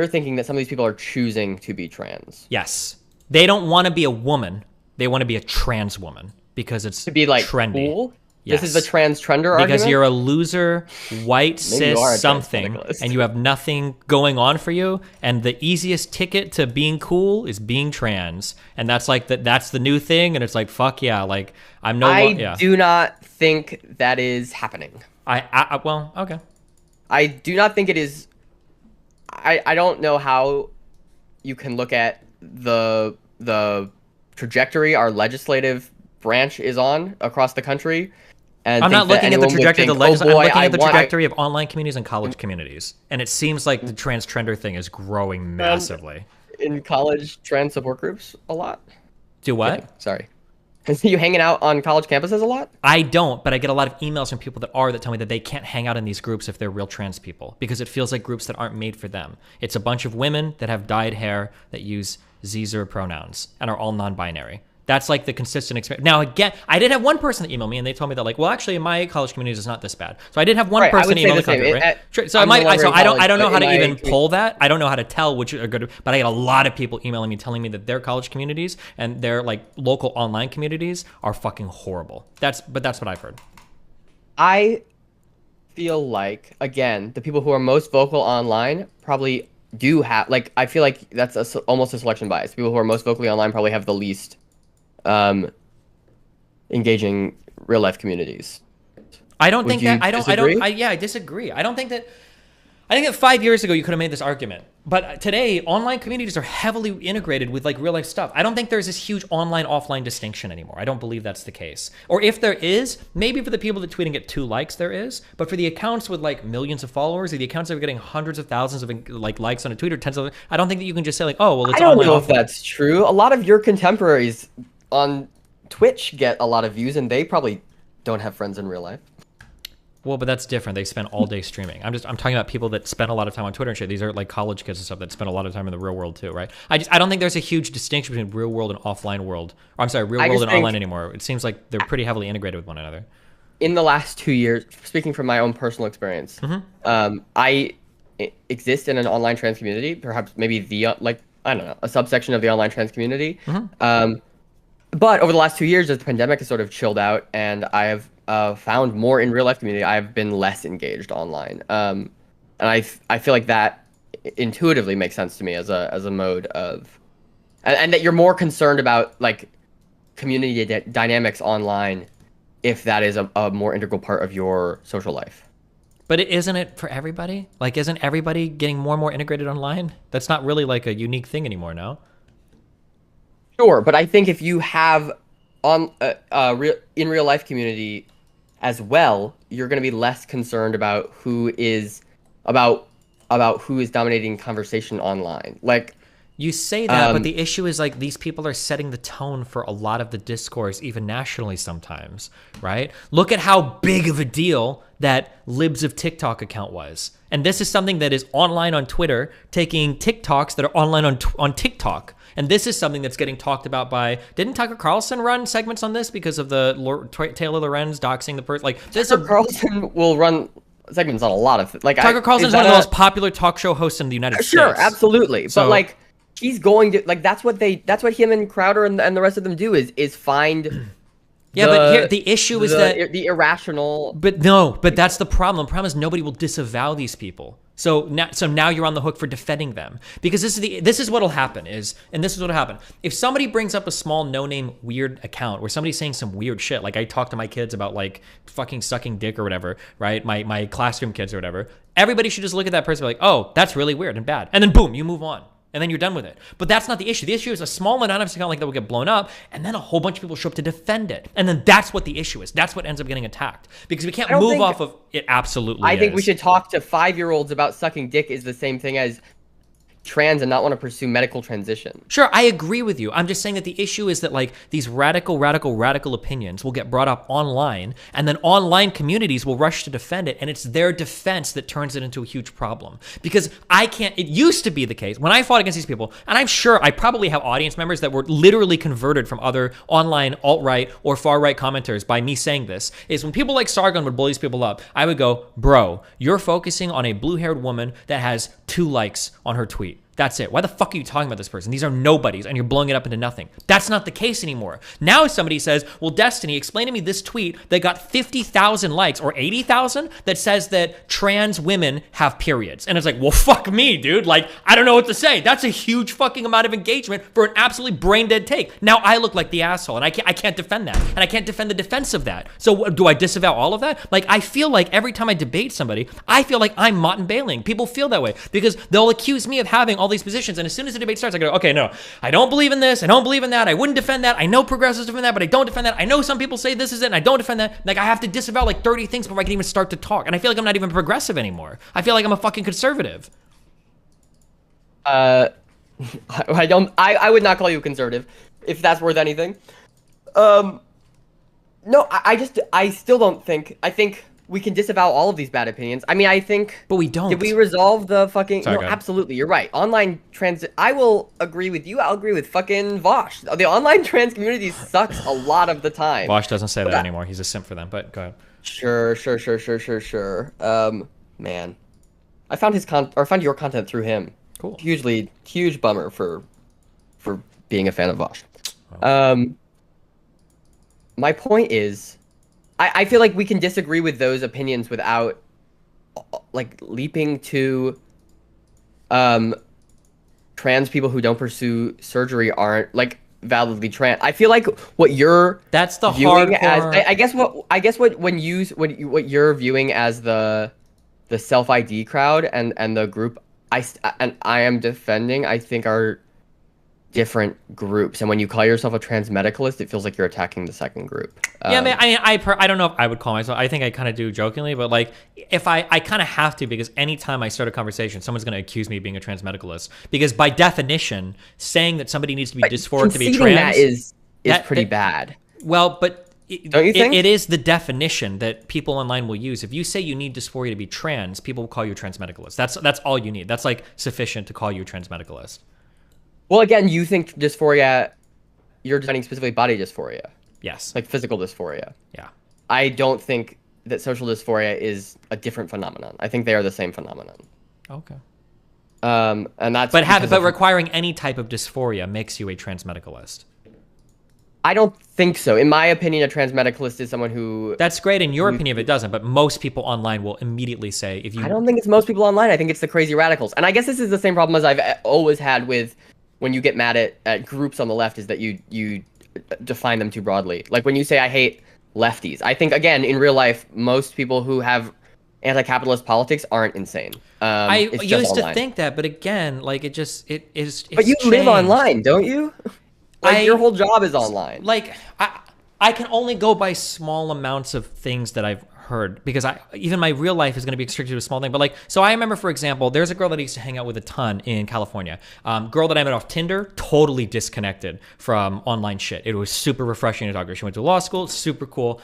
thinking that some of these people are choosing to be trans. Yes. They don't want to be a woman. They want to be a trans woman because it's to be, like, trendy. Cool? Yes. This is the trans trender argument? Because you're a loser, white, cis, something, and you have nothing going on for you, and the easiest ticket to being cool is being trans, and that's like that's the new thing, and it's like, fuck yeah, like, I'm no I do not think that is happening. Well, okay. I do not think it is. I don't know how you can look at the trajectory our legislative branch is on across the country. I'm not looking at the trajectory of the legislature. I'm looking at the trajectory of online communities and college communities. And it seems like the trans trender thing is growing massively. In college trans support groups a lot? Do what? Yeah, sorry. You hanging out on college campuses a lot? I don't, but I get a lot of emails from people that tell me that they can't hang out in these groups if they're real trans people, because it feels like groups that aren't made for them. It's a bunch of women that have dyed hair that use Zer pronouns and are all non-binary. That's like the consistent experience. Now, again, I did have one person that emailed me, and they told me that, like, well, actually, in my college community, it's not this bad. So I did have one person email the country, right? So I don't know how to even pull that. I don't know how to tell which are good, but I get a lot of people emailing me telling me that their college communities and their, like, local online communities are fucking horrible. But that's what I've heard. I feel like, again, the people who are most vocal online probably do have, like, I feel like that's almost a selection bias. People who are most vocally online probably have the least engaging real life communities. I don't think that. I disagree. I think that 5 years ago you could have made this argument, but today online communities are heavily integrated with, like, real life stuff. I don't think there's this huge online offline distinction anymore. I don't believe that's the case. Or if there is, maybe for the people that tweet and get 2 likes there is, but for the accounts with, like, millions of followers, or the accounts that are getting hundreds of thousands of, like, likes on a tweet, or tens of, I don't think that you can just say, like, oh, well, it's online. I don't know if that's true. A lot of your contemporaries on Twitch get a lot of views, and they probably don't have friends in real life. Well, but that's different. They spend all day streaming. I'm talking about people that spend a lot of time on Twitter and shit. These are, like, college kids and stuff that spend a lot of time in the real world too, right? I don't think there's a huge distinction between real world and offline world. Or, I'm sorry, real world and online anymore. It seems like they're pretty heavily integrated with one another. In the last 2 years, speaking from my own personal experience, I exist in an online trans community, perhaps maybe the I don't know, a subsection of the online trans community. But over the last 2 years, as the pandemic has sort of chilled out, and I have found more in real life community, I've been less engaged online. And I feel like that intuitively makes sense to me as a mode of, and that you're more concerned about like community dynamics online if that is a more integral part of your social life. But isn't it for everybody? Like, isn't everybody getting more and more integrated online? That's not really like a unique thing anymore now. Sure, but I think if you have on in real life community as well, you're going to be less concerned about who is dominating conversation online. Like, you say that, but the issue is like these people are setting the tone for a lot of the discourse, even nationally sometimes, right? Look at how big of a deal that Libs of TikTok account was. And this is something that is online on Twitter, taking TikToks that are online on TikTok. And this is something that's getting talked about by, didn't Tucker Carlson run segments on this because of the Taylor Lorenz doxing the person? Like, Tucker Carlson will run segments on a lot of like Tucker Carlson is one of the most popular talk show hosts in the United States. Sure, absolutely. So, but like, he's going to like that's what him and Crowder and the rest of them do is find. Yeah, but here the issue is that the irrational. But that's the problem. The problem is nobody will disavow these people. So now you're on the hook for defending them, because this is what'll happen if somebody brings up a small no-name weird account where somebody's saying some weird shit. Like I talk to my kids about like fucking sucking dick or whatever, right? My classroom kids or whatever. Everybody should just look at that person and be like, oh, that's really weird and bad, and then boom, you move on. And then you're done with it. But that's not the issue. The issue is a small anonymous account like that will get blown up, and then a whole bunch of people show up to defend it. And then that's what the issue is. That's what ends up getting attacked. Because we can't move off of it. Absolutely I think we should talk to 5-year-olds about sucking dick is the same thing as trans and not want to pursue medical transition. Sure, I agree with you. I'm just saying that the issue is that like these radical opinions will get brought up online, and then online communities will rush to defend it, and it's their defense that turns it into a huge problem. Because it used to be the case when I fought against these people, and I'm sure I probably have audience members that were literally converted from other online alt-right or far-right commenters by me saying this, is when people like Sargon would bully these people up, I would go, bro, you're focusing on a blue-haired woman that has 2 likes on her tweet. That's it. Why the fuck are you talking about this person? These are nobodies, and you're blowing it up into nothing. That's not the case anymore. Now somebody says, well, Destiny, explain to me this tweet that got 50,000 likes or 80,000 that says that trans women have periods. And it's like, well, fuck me, dude. Like, I don't know what to say. That's a huge fucking amount of engagement for an absolutely brain-dead take. Now I look like the asshole, and I can't defend that. And I can't defend the defense of that. So do I disavow all of that? Like, I feel like every time I debate somebody, I feel like I'm Motte and Bailing. People feel that way because they'll accuse me of having all these positions, and as soon as the debate starts, I go, okay, no, I don't believe in this, I don't believe in that, I wouldn't defend that, I know progressives defend that, but I don't defend that, I know some people say this is it, and I don't defend that. Like, I have to disavow like 30 things before I can even start to talk, and I feel like I'm not even progressive anymore. I feel like I'm a fucking conservative. I would not call you a conservative, if that's worth anything. No, I still don't think, I think we can disavow all of these bad opinions. I mean, I think... But we don't. Did we resolve the fucking... Sorry, no, absolutely. You're right. Online trans... I will agree with you. I'll agree with fucking Vosh. The online trans community sucks a lot of the time. Vosh doesn't say that anymore. He's a simp for them, but go ahead. Sure. Man. I found your content through him. Cool. Huge bummer for being a fan of Vosh. Oh. My point is... I feel like we can disagree with those opinions without, like, leaping to, trans people who don't pursue surgery aren't, like, validly trans. I feel like what you're that's the viewing hard as, I guess what what you're viewing as the self ID crowd and the group I am defending, I think are different groups, and when you call yourself a trans medicalist, it feels like you're attacking the second group. Yeah, man, I don't know if I would call myself, I think I kind of do jokingly, but like if I kind of have to, because anytime I start a conversation, someone's going to accuse me of being a trans medicalist, because by definition, saying that somebody needs to be dysphoric to be trans, that is pretty bad. Well, but don't you think? It is the definition that people online will use. If you say you need dysphoria to be trans, people will call you a trans medicalist. That's all you need. That's like sufficient to call you a trans medicalist. Well, again, you think dysphoria, you're defining specifically body dysphoria. Yes. Like physical dysphoria. Yeah. I don't think that social dysphoria is a different phenomenon. I think they are the same phenomenon. Okay. And that's But requiring any type of dysphoria makes you a transmedicalist. I don't think so. In my opinion, a transmedicalist is someone who... That's great in your opinion if it doesn't, but most people online will immediately say if you... I don't think it's most people online. I think it's the crazy radicals. And I guess this is the same problem as I've always had with when you get mad at groups on the left, is that you define them too broadly. Like when you say I hate lefties. I think, again, in real life, most people who have anti-capitalist politics aren't insane. I used to think that, but again, like it is... But you live online, don't you? Like, your whole job is online. Like, I can only go by small amounts of things that I've heard, because even my real life is going to be restricted to a small thing. But like, so I remember, for example, there's a girl that I used to hang out with a ton in California. Girl that I met off Tinder, totally disconnected from online shit. It was super refreshing to talk to her. She went to law school, super cool.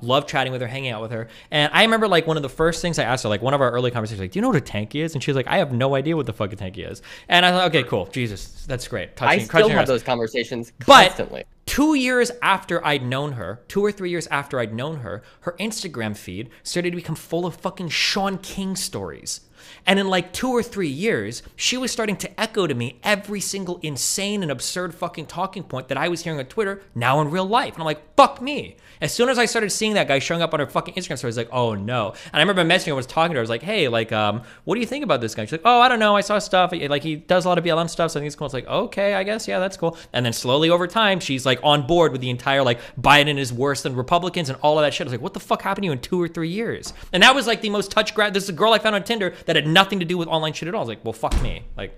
Loved chatting with her, hanging out with her. And I remember like one of the first things I asked her, like one of our early conversations, like, do you know what a tanky is? And she was like, I have no idea what the fuck a tanky is. And I thought, okay, cool. Jesus, that's great. I still have those conversations constantly. But 2 years after I'd known her, 2 or 3 years after I'd known her, her Instagram feed started to become full of fucking Sean King stories. And in like 2 or 3 years, she was starting to echo to me every single insane and absurd fucking talking point that I was hearing on Twitter, now in real life. And I'm like, fuck me. As soon as I started seeing that guy showing up on her fucking Instagram story, I was like, oh no. And I remember messaging her, I was talking to her, I was like, hey, like, what do you think about this guy? She's like, oh, I don't know, I saw stuff, like he does a lot of BLM stuff, so I think it's cool. It's like, okay, I guess, yeah, that's cool. And then slowly over time, she's like on board with the entire, like, Biden is worse than Republicans and all of that shit. I was like, what the fuck happened to you in 2 or 3 years? And that was like the most this is a girl I found on Tinder that had nothing to do with online shit at all. I was like, well, fuck me. Like,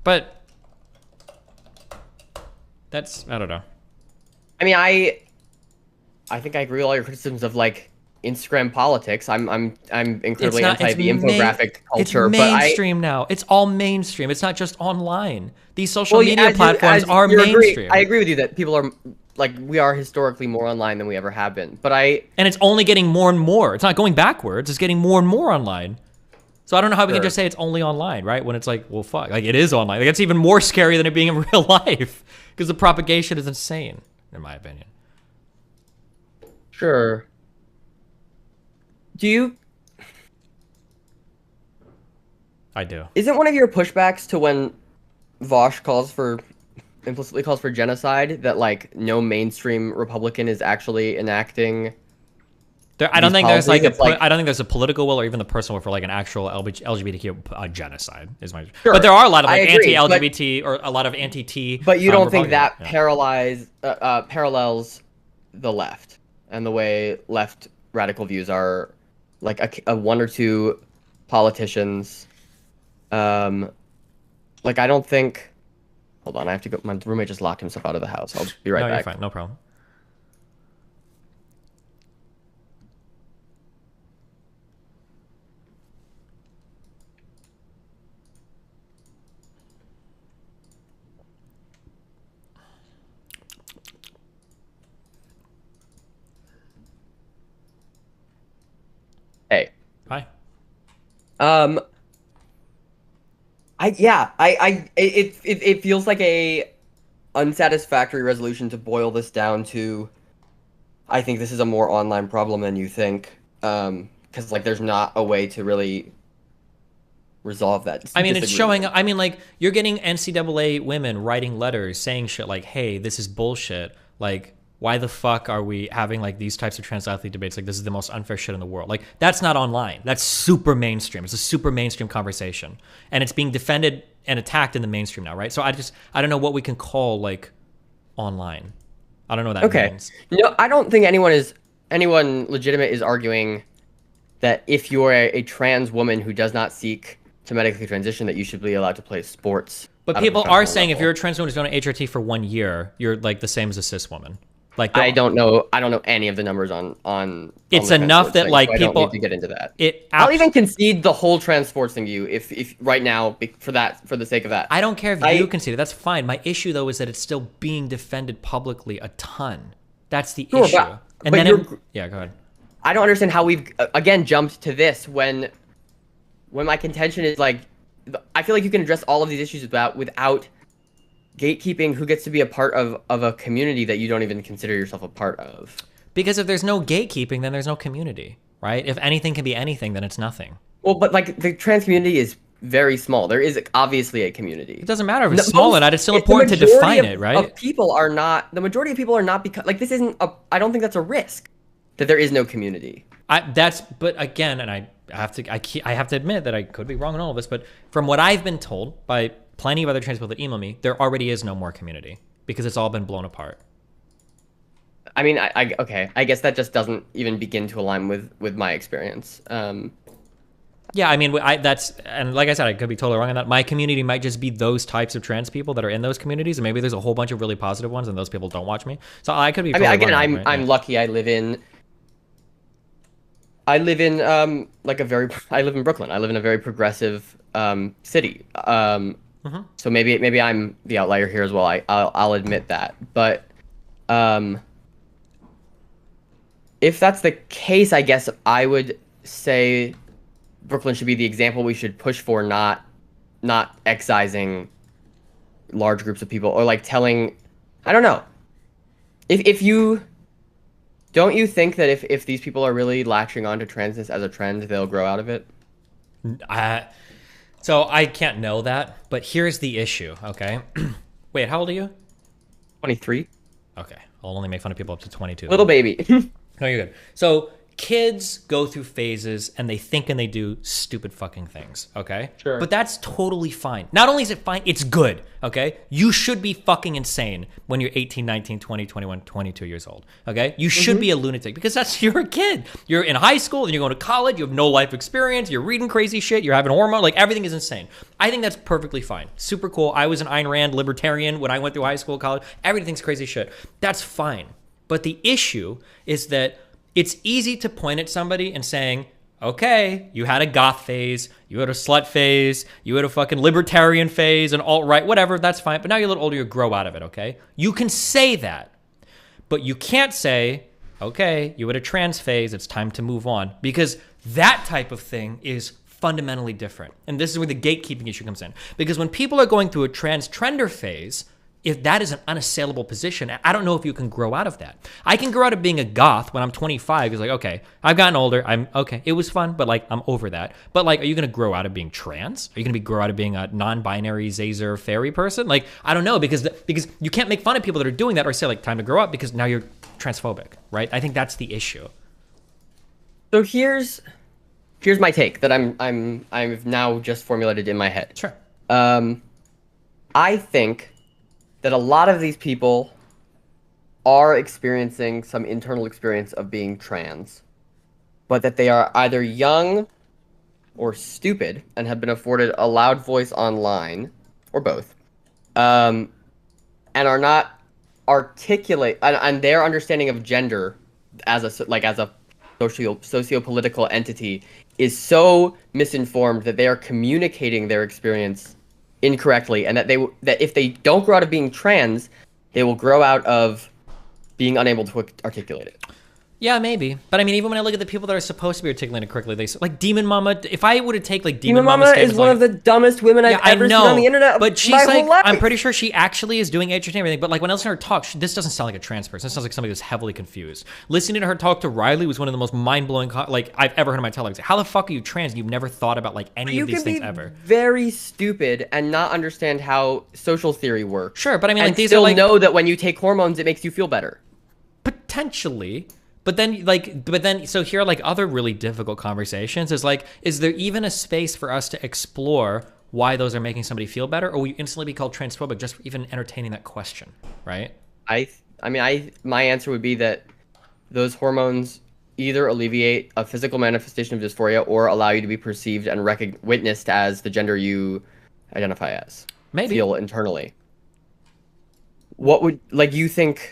but that's, I don't know. I mean, I think I agree with all your criticisms of like Instagram politics. I'm incredibly anti the infographic culture. It's mainstream now. It's all mainstream. It's not just online. These social media platforms are mainstream. I agree with you that people are like, we are historically more online than we ever have been. But and it's only getting more and more. It's not going backwards. It's getting more and more online. So I don't know how we can just say it's only online, right? When it's like, well, fuck, like it is online. Like it's even more scary than it being in real life, because the propagation is insane, in my opinion. Sure. Do you? I do. Isn't one of your pushbacks to when Vosh implicitly calls for genocide that like no mainstream Republican is actually enacting? I don't think there's I don't think there's a political will or even the personal will for like an actual LGBTQ genocide. Is my sure, but there are a lot of like anti-LGBT or a lot of anti-T. But you don't think that parallels the left and the way left radical views are like a one or two politicians. Like I don't think. Hold on, I have to go. My roommate just locked himself out of the house. I'll be right back. No, you're fine. No problem. Hey. Hi. It feels like a unsatisfactory resolution to boil this down to. I think this is a more online problem than you think, because like there's not a way to really resolve that. I mean, it's showing. I mean, like you're getting NCAA women writing letters saying shit like, "Hey, this is bullshit." Like, why the fuck are we having like these types of trans athlete debates? Like, this is the most unfair shit in the world. Like, that's not online. That's super mainstream. It's a super mainstream conversation, and it's being defended and attacked in the mainstream now, right? So I don't know what we can call like online. I don't know what that means. No, I don't think anyone legitimate is arguing that if you're a trans woman who does not seek to medically transition, that you should be allowed to play sports. But people are saying if you're a trans woman who's going to HRT for 1 year, you're like the same as a cis woman. Like I don't know any of the numbers on it's enough that like so people I don't need to get into that. I'll even concede the whole trans sports thing to you if right now for the sake of that. I don't care if you concede it. That's fine. My issue though is that it's still being defended publicly a ton. That's the issue. Go ahead. I don't understand how we've again jumped to this when my contention is like I feel like you can address all of these issues without gatekeeping who gets to be a part of a community that you don't even consider yourself a part of. Because if there's no gatekeeping, then there's no community, right? If anything can be anything, then it's nothing. Well, but like the trans community is very small. There is obviously a community. It doesn't matter if it's small or not. It's still important to define it, right? The majority of people are not because like this isn't a. I don't think that's a risk that there is no community. But again, and I have to admit that I could be wrong on all of this, but from what I've been told by plenty of other trans people that email me, there already is no more community because it's all been blown apart. I mean, okay. I guess that just doesn't even begin to align with my experience. Yeah, I mean, and like I said, I could be totally wrong on that. My community might just be those types of trans people that are in those communities, and maybe there's a whole bunch of really positive ones, and those people don't watch me. So I could be. I mean, again, I'm lucky. I live in like I live in Brooklyn. I live in a very progressive city. So maybe I'm the outlier here as well. I'll admit that. But if that's the case, I guess I would say Brooklyn should be the example we should push for, not excising large groups of people or like telling, I don't know. If you don't you think that if these people are really latching onto transness as a trend, they'll grow out of it? So I can't know that, but here's the issue, okay? Wait, how old are you? 23. Okay, I'll only make fun of people up to 22. Little baby. No, you're good. So kids go through phases and they think and they do stupid fucking things, okay? Sure. But that's totally fine. Not only is it fine, it's good, okay? You should be fucking insane when you're 18, 19, 20, 21, 22 years old, okay? You should be a lunatic because you're a kid. You're in high school and you're going to college, you have no life experience, you're reading crazy shit, you're having hormones, like everything is insane. I think that's perfectly fine. Super cool. I was an Ayn Rand libertarian when I went through high school, college. Everything's crazy shit. That's fine. But the issue is that it's easy to point at somebody and saying, okay, you had a goth phase, you had a slut phase, you had a fucking libertarian phase, and alt-right, whatever, that's fine. But now you're a little older, you grow out of it, okay? You can say that, but you can't say, okay, you had a trans phase, it's time to move on. Because that type of thing is fundamentally different. And this is where the gatekeeping issue comes in. Because when people are going through a trans trender phase, if that is an unassailable position, I don't know if you can grow out of that. I can grow out of being a goth when I'm 25. It's like, okay, I've gotten older. I'm okay. It was fun, but like, I'm over that. But like, are you going to grow out of being trans? Are you going to grow out of being a non-binary Zazer fairy person? Like, I don't know, because you can't make fun of people that are doing that or say like, time to grow up because now you're transphobic, right? I think that's the issue. So here's my take that I've now just formulated in my head. Sure. I think that a lot of these people are experiencing some internal experience of being trans, but that they are either young or stupid and have been afforded a loud voice online, or both, and are not articulate, and their understanding of gender as a socio-political entity is so misinformed that they are communicating their experience incorrectly, and that if they don't grow out of being trans, they will grow out of being unable to articulate it. Yeah, maybe. But I mean, even when I look at the people that are supposed to be articulated correctly, they like Demon Mama. If I were to take like Demon Mama is one of the dumbest women I've ever seen on the internet. But she's like, I'm pretty sure she actually is doing HRT and everything. But like when I listen to her talk, this doesn't sound like a trans person. This sounds like somebody who's heavily confused. Listening to her talk to Riley was one of the most mind-blowing like I've ever heard in my entire life. How the fuck are you trans? You've never thought about like any of these things ever. Very stupid and not understand how social theory works. Sure, but I mean, like these still are like know that when you take hormones, it makes you feel better. Potentially. But then, so here are like other really difficult conversations is like, is there even a space for us to explore why those are making somebody feel better? Or will you instantly be called transphobic just for even entertaining that question, right? My answer would be that those hormones either alleviate a physical manifestation of dysphoria or allow you to be perceived and witnessed as the gender you identify as. Maybe. Feel internally. What would, like, you think...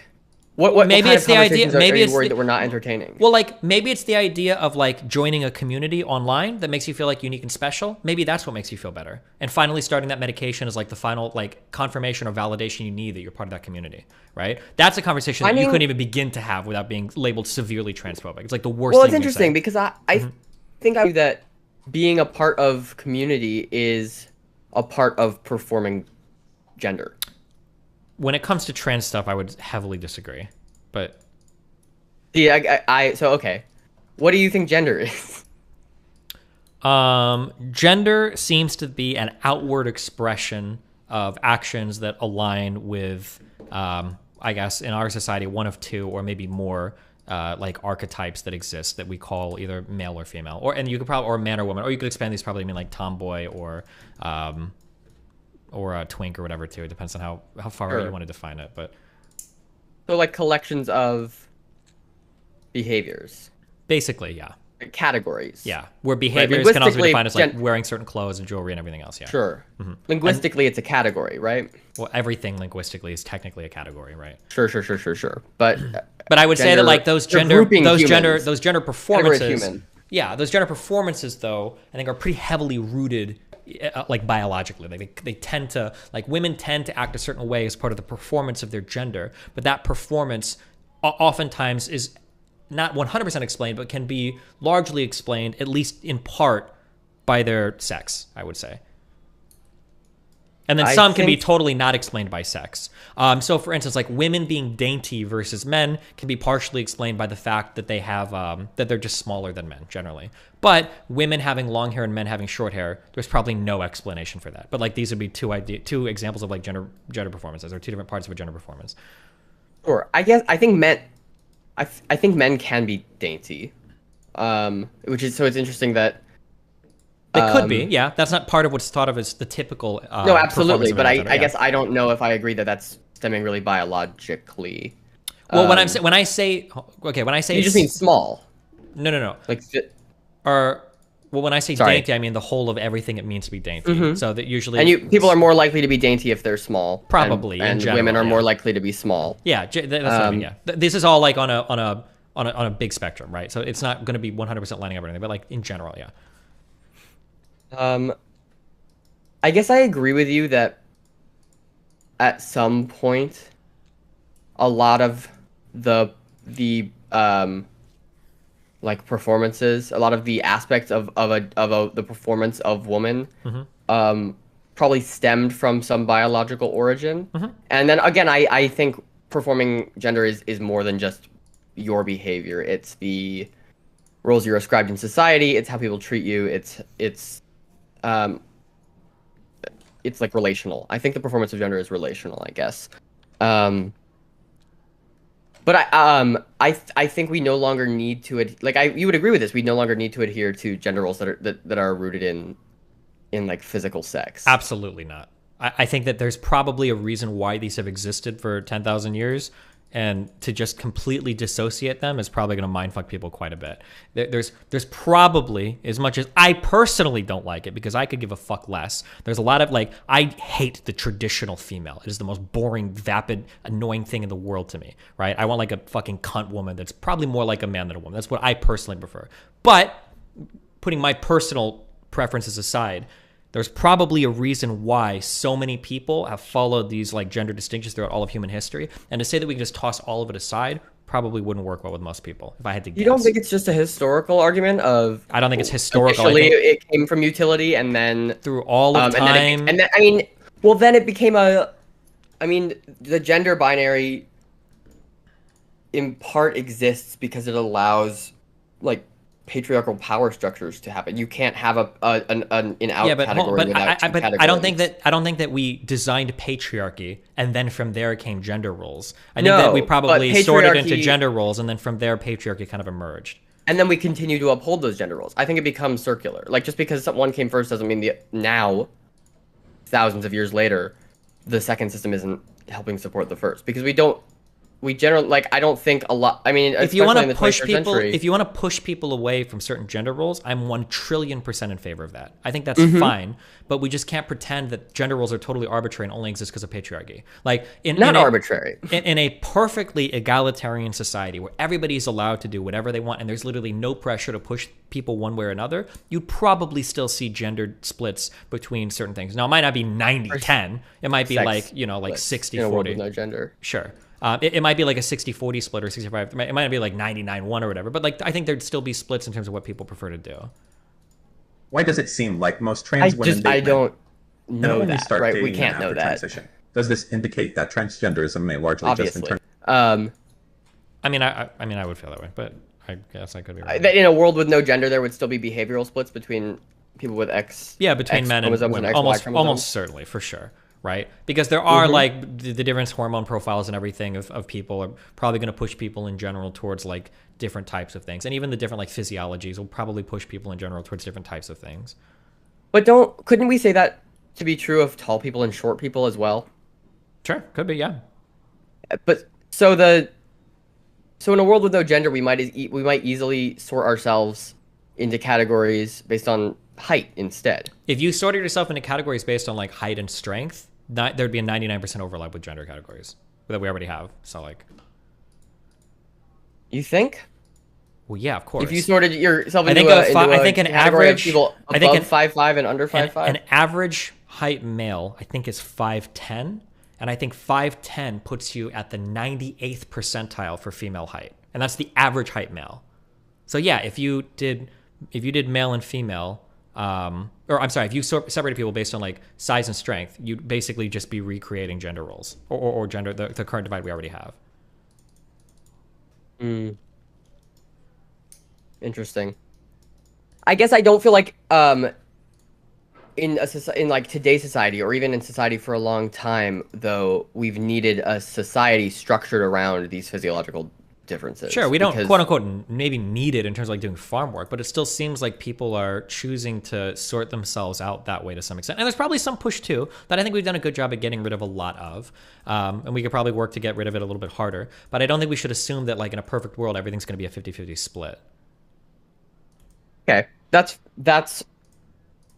What maybe kind it's of the idea. Maybe are it's you worried that we're not entertaining? Well, like maybe it's the idea of like joining a community online that makes you feel like unique and special. Maybe that's what makes you feel better. And finally, starting that medication is like the final like confirmation or validation you need that you're part of that community, right? That's a conversation that you couldn't even begin to have without being labeled severely transphobic. It's like the worst. Well, thing it's interesting because I think that being a part of community is a part of performing gender. When it comes to trans stuff, I would heavily disagree, but... Yeah, so, okay. What do you think gender is? Gender seems to be an outward expression of actions that align with, I guess, in our society, one of two or maybe more like archetypes that exist that we call either male or female, and you could probably, or man or woman, or you could expand these probably mean like tomboy or a twink or whatever too. It depends on how far you want to define it, but so like collections of behaviors, basically, yeah. Categories. Yeah, where behaviors can also be defined as like wearing certain clothes and jewelry and everything else. Yeah. Sure. Linguistically, it's a category, right? Well, everything linguistically is technically a category, right? Sure. But I would say that like those gender performances. Human. Yeah, those gender performances though, I think are pretty heavily rooted like biologically. Like they tend to, like, women tend to act a certain way as part of the performance of their gender, but that performance oftentimes is not 100% explained, but can be largely explained, at least in part, by their sex, I would say. And then some can be totally not explained by sex. So, for instance, like women being dainty versus men can be partially explained by the fact that they have that they're just smaller than men generally. But women having long hair and men having short hair, there's probably no explanation for that. But like these would be two examples of like gender performances, or two different parts of a gender performance. Sure. I think men can be dainty, which is, so it's interesting that it could be, yeah. That's not part of what's thought of as the typical. No, absolutely, but I guess I don't know if I agree that that's stemming really biologically. Well, when I say you just mean small. No. Like, when I say dainty, I mean the whole of everything it means to be dainty. So that usually, people are more likely to be dainty if they're small. Probably, and in general, women are more likely to be small. Yeah, that's what I mean. Yeah, this is all like on a big spectrum, right? So it's not going to be 100% lining up or anything, but like in general, yeah. I guess I agree with you that at some point, a lot of the like performances, a lot of the aspects of the performance of woman, probably stemmed from some biological origin. And then again, I think performing gender is more than just your behavior. It's the roles you're ascribed in society. It's how people treat you. It's like relational. I think the performance of gender is relational, I guess. But I think we no longer need to you would agree with this. We no longer need to adhere to gender roles that are rooted in like physical sex. Absolutely not. I think that there's probably a reason why these have existed for 10,000 years, and to just completely dissociate them is probably going to mindfuck people quite a bit. There's probably, as much as I personally don't like it because I could give a fuck less, there's a lot of like, I hate the traditional female. It is the most boring, vapid, annoying thing in the world to me, right? I want like a fucking cunt woman that's probably more like a man than a woman. That's what I personally prefer. But putting my personal preferences aside, there's probably a reason why so many people have followed these like gender distinctions throughout all of human history. And to say that we can just toss all of it aside probably wouldn't work well with most people, if I had to guess. You don't think it's just a historical argument of... I don't think it's historical. Initially, it came from utility, and then... Through all of time... And then it became the gender binary in part exists because it allows, like, patriarchal power structures to happen. You can't have an in-out category without two categories. I don't think that we designed patriarchy and then from there came gender roles. I think that we probably sorted into gender roles, and then from there patriarchy kind of emerged. And then we continue to uphold those gender roles. I think it becomes circular. Like, just because one came first doesn't mean now, thousands of years later, the second system isn't helping support the first, because we generally, like, I don't think a lot. I mean, if you want to push people away from certain gender roles, I'm 1,000,000,000% in favor of that. I think that's fine, but we just can't pretend that gender roles are totally arbitrary and only exist because of patriarchy. Like, arbitrary. In a perfectly egalitarian society where everybody's allowed to do whatever they want and there's literally no pressure to push people one way or another, you'd probably still see gender splits between certain things. Now, it might not be 90-10. It might be like 60-40. In a world with no gender. Sure. It might be like a 60-40 split or 65. It might not be like 99-1 or whatever, but like I think there'd still be splits in terms of what people prefer to do. Why does it seem like most trans women... I don't know that, right? We can't know that. Transition, does this indicate that transgenderism may largely Obviously. just in turn... I would feel that way, but I guess I could be wrong. That in a world with no gender, there would still be behavioral splits between people with X. Yeah, between X men and chromosomes women, X, Y chromosomes? almost certainly, for sure, right? Because there are like the different hormone profiles and everything of people are probably going to push people in general towards like different types of things, and even the different like physiologies will probably push people in general towards different types of things. But couldn't we say that to be true of tall people and short people as well? Sure, could be, yeah. But so in a world with no gender, we might easily sort ourselves into categories based on height instead. If you sorted yourself into categories based on like height and strength, there'd be a 99% overlap with gender categories that we already have. So like, you think? Well, yeah, of course. If you sorted yourself I into think an category average of people above 5'5" and under 5'5", an average height male, I think, is 5'10", and I think 5'10" puts you at the 98th percentile for female height, and that's the average height male. So yeah, if you did male and female, or I'm sorry, if you separated people based on like size and strength, you'd basically just be recreating gender roles or gender the current divide we already have. Interesting. I guess I don't feel like in like today's society, or even in society for a long time, though, we've needed a society structured around these physiological differences. Sure, we don't quote unquote maybe need it in terms of like doing farm work, but it still seems like people are choosing to sort themselves out that way to some extent. And there's probably some push too that I think we've done a good job at getting rid of a lot of, and we could probably work to get rid of it a little bit harder. But I don't think we should assume that like in a perfect world everything's going to be a 50-50 split. Okay, that's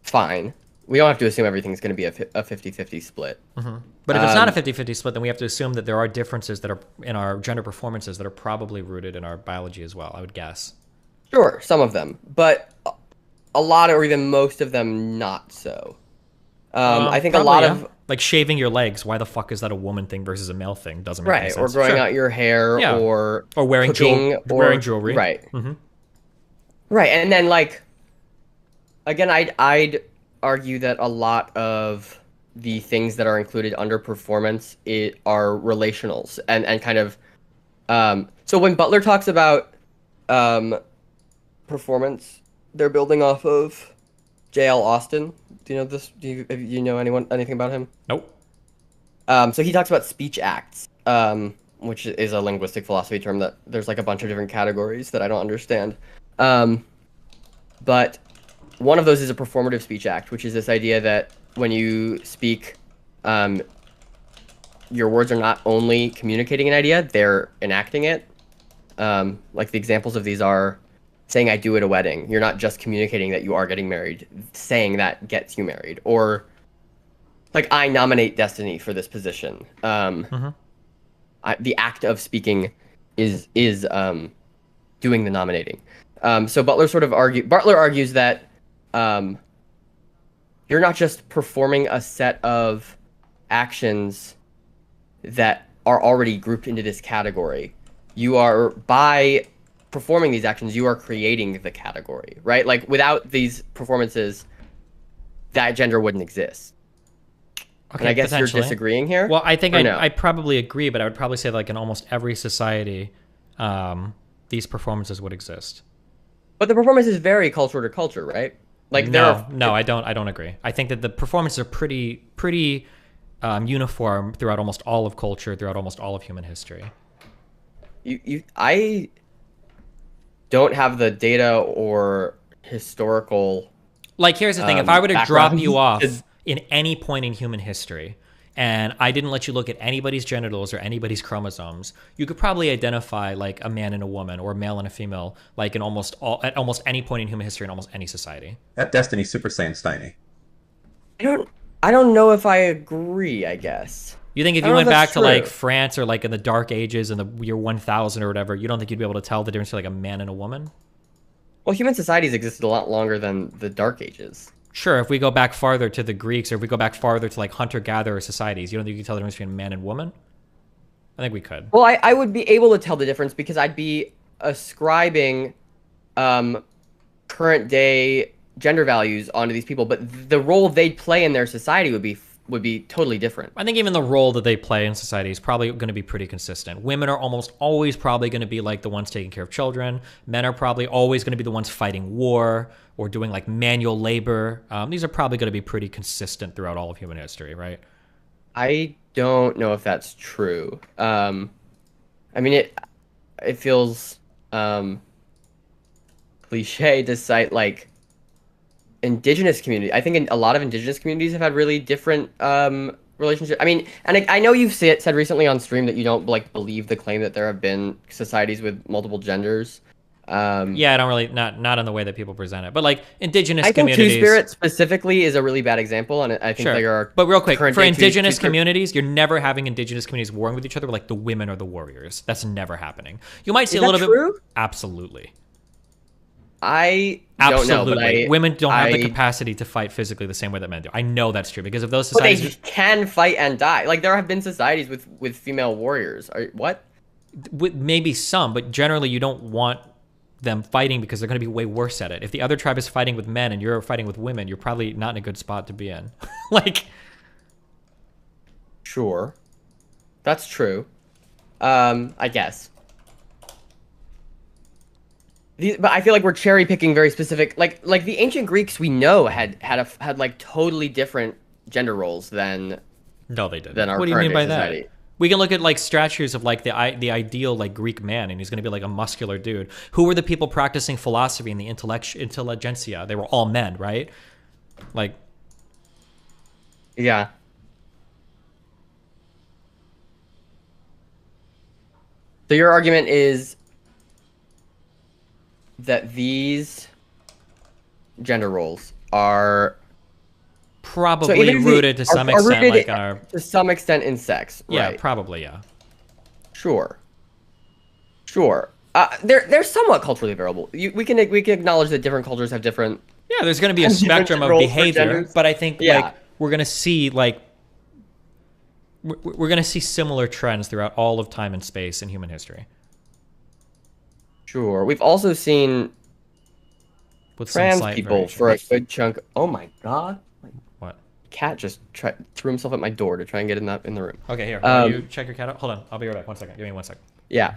fine. We don't have to assume everything's going to be a 50-50 split. But if it's not a 50-50 split, then we have to assume that there are differences that are in our gender performances that are probably rooted in our biology as well, I would guess. Sure, some of them, but a lot or even most of them not so. I think a lot of... Like shaving your legs, why the fuck is that a woman thing versus a male thing? Doesn't make any sense. Or growing out your hair, or wearing cooking, wearing jewelry. Right. Right, and then like, again, I'd argue that a lot of the things that are included under performance are relationals and kind of so when Butler talks about performance, they're building off of J.L. Austin. Do you know this? Do you know anything about him? Nope. So he talks about speech acts, which is a linguistic philosophy term that there's like a bunch of different categories that I don't understand. But one of those is a performative speech act, which is this idea that when you speak, your words are not only communicating an idea, they're enacting it. Like the examples of these are saying I do at a wedding. You're not just communicating that you are getting married, saying that gets you married. Or like I nominate Destiny for this position. The act of speaking is doing the nominating. So Butler argues that you're not just performing a set of actions that are already grouped into this category. You are, by performing these actions, you are creating the category, right? Like without these performances, that gender wouldn't exist. Okay, and I guess you're disagreeing here? Well, I think I probably agree, but I would probably say like in almost every society, these performances would exist. But the performances vary culture to culture, right? Like no, I don't agree. I think that the performances are pretty uniform throughout almost all of culture, throughout almost all of human history. I don't have the data or historical. Like, here's the thing: if I were to drop you off in any point in human history, and I didn't let you look at anybody's genitals or anybody's chromosomes, you could probably identify like a man and a woman or a male and a female, like at almost any point in human history in almost any society. That Destiny's Super Saiyan Steiny. I don't know if I agree, I guess. You think if you went back to like France or like in the Dark Ages in the year 1000 or whatever, you don't think you'd be able to tell the difference between like a man and a woman? Well, human societies existed a lot longer than the Dark Ages. Sure, if we go back farther to the Greeks, or if we go back farther to like hunter-gatherer societies, you don't think you can tell the difference between man and woman? I think we could. Well, I would be able to tell the difference because I'd be ascribing current day gender values onto these people, but the role they'd play in their society would be would be totally different. I think even the role that they play in society is probably going to be pretty consistent. Women are almost always probably going to be like the ones taking care of children. Men are probably always going to be the ones fighting war or doing like manual labor. These are probably going to be pretty consistent throughout all of human history, right? I don't know if that's true. I mean, it feels cliche to cite like indigenous community. I think a lot of indigenous communities have had really different relationships. I mean, and I know you've said recently on stream that you don't like believe the claim that there have been societies with multiple genders. Yeah, I don't really not in the way that people present it, but like indigenous I think communities. Two-Spirit specifically is a really bad example, and I think there are. But real quick, for indigenous communities, you're never having indigenous communities warring with each other like the women are the warriors. That's never happening. You might see a little bit. Absolutely. I don't know, but women don't have the capacity to fight physically the same way that men do. I know that's true because of those societies. But they can fight and die. Like there have been societies with female warriors. What? Maybe some, but generally you don't want them fighting because they're going to be way worse at it. If the other tribe is fighting with men and you're fighting with women, you're probably not in a good spot to be in. Like, sure, that's true. I guess. But I feel like we're cherry picking very specific. Like the ancient Greeks we know had like totally different gender roles than. No, they didn't. Than our what do you mean by society. that? We can look at like statues of like the ideal like Greek man, and he's going to be like a muscular dude. Who were the people practicing philosophy in the intelligentsia? They were all men, right? Like, yeah. So your argument is that these gender roles are probably rooted to some extent, like in our to some extent in sex. Yeah, right? Probably, yeah. Sure. They're somewhat culturally variable. We can acknowledge that different cultures have different. Yeah, there's going to be a spectrum of behavior, but I think like we're going to see like we're going to see similar trends throughout all of time and space in human history. Sure, we've also seen with trans people for a good chunk. Oh my god! What? Cat just threw himself at my door to try and get in the room. Okay, here. You check your cat out. Hold on, I'll be right back. 1 second. Give me 1 second. Yeah.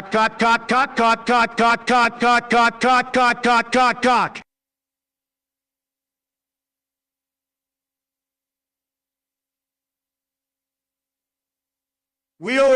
cock. Wheel.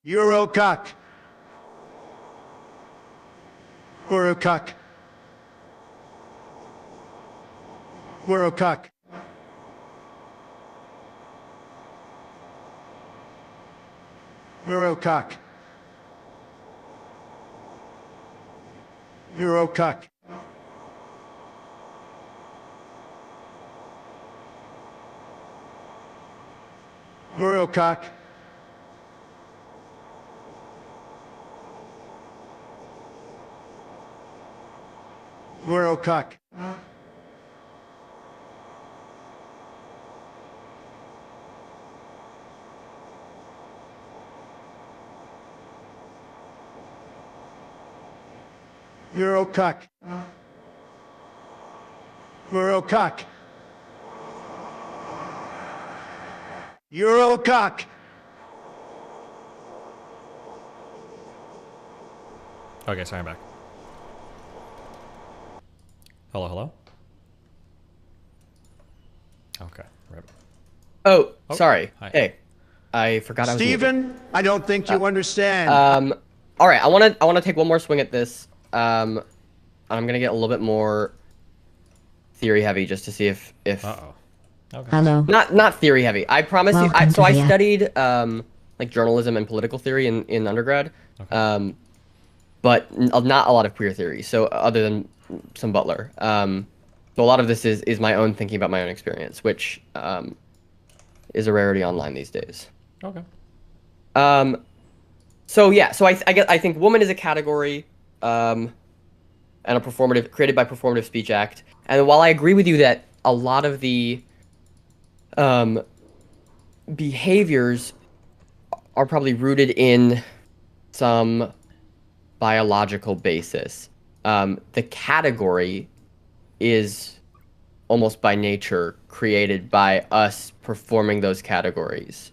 Eurocock. Eurocock. Eurocock. Eurocock. Eurocock. Eurocock. Eurocock. Eurocock. Eurocock. Eurocock. Okay, sorry, I'm back. Hello? Okay, right. Oh, sorry. Hi. Hey, I forgot I was muted. Stephen, I don't think you understand. All right, I wanna take one more swing at this. I'm gonna get a little bit more theory heavy just to see if Uh-oh. Okay. Hello. not theory heavy. I promise you. Welcome So I to the- studied like journalism and political theory in undergrad, but not a lot of queer theory. So other than some Butler, so a lot of this is my own thinking about my own experience, which is a rarity online these days. Okay. So yeah, so I think woman is a category, and a performative created by Performative Speech Act. And while I agree with you that a lot of the behaviors are probably rooted in some biological basis, the category is almost by nature created by us performing those categories.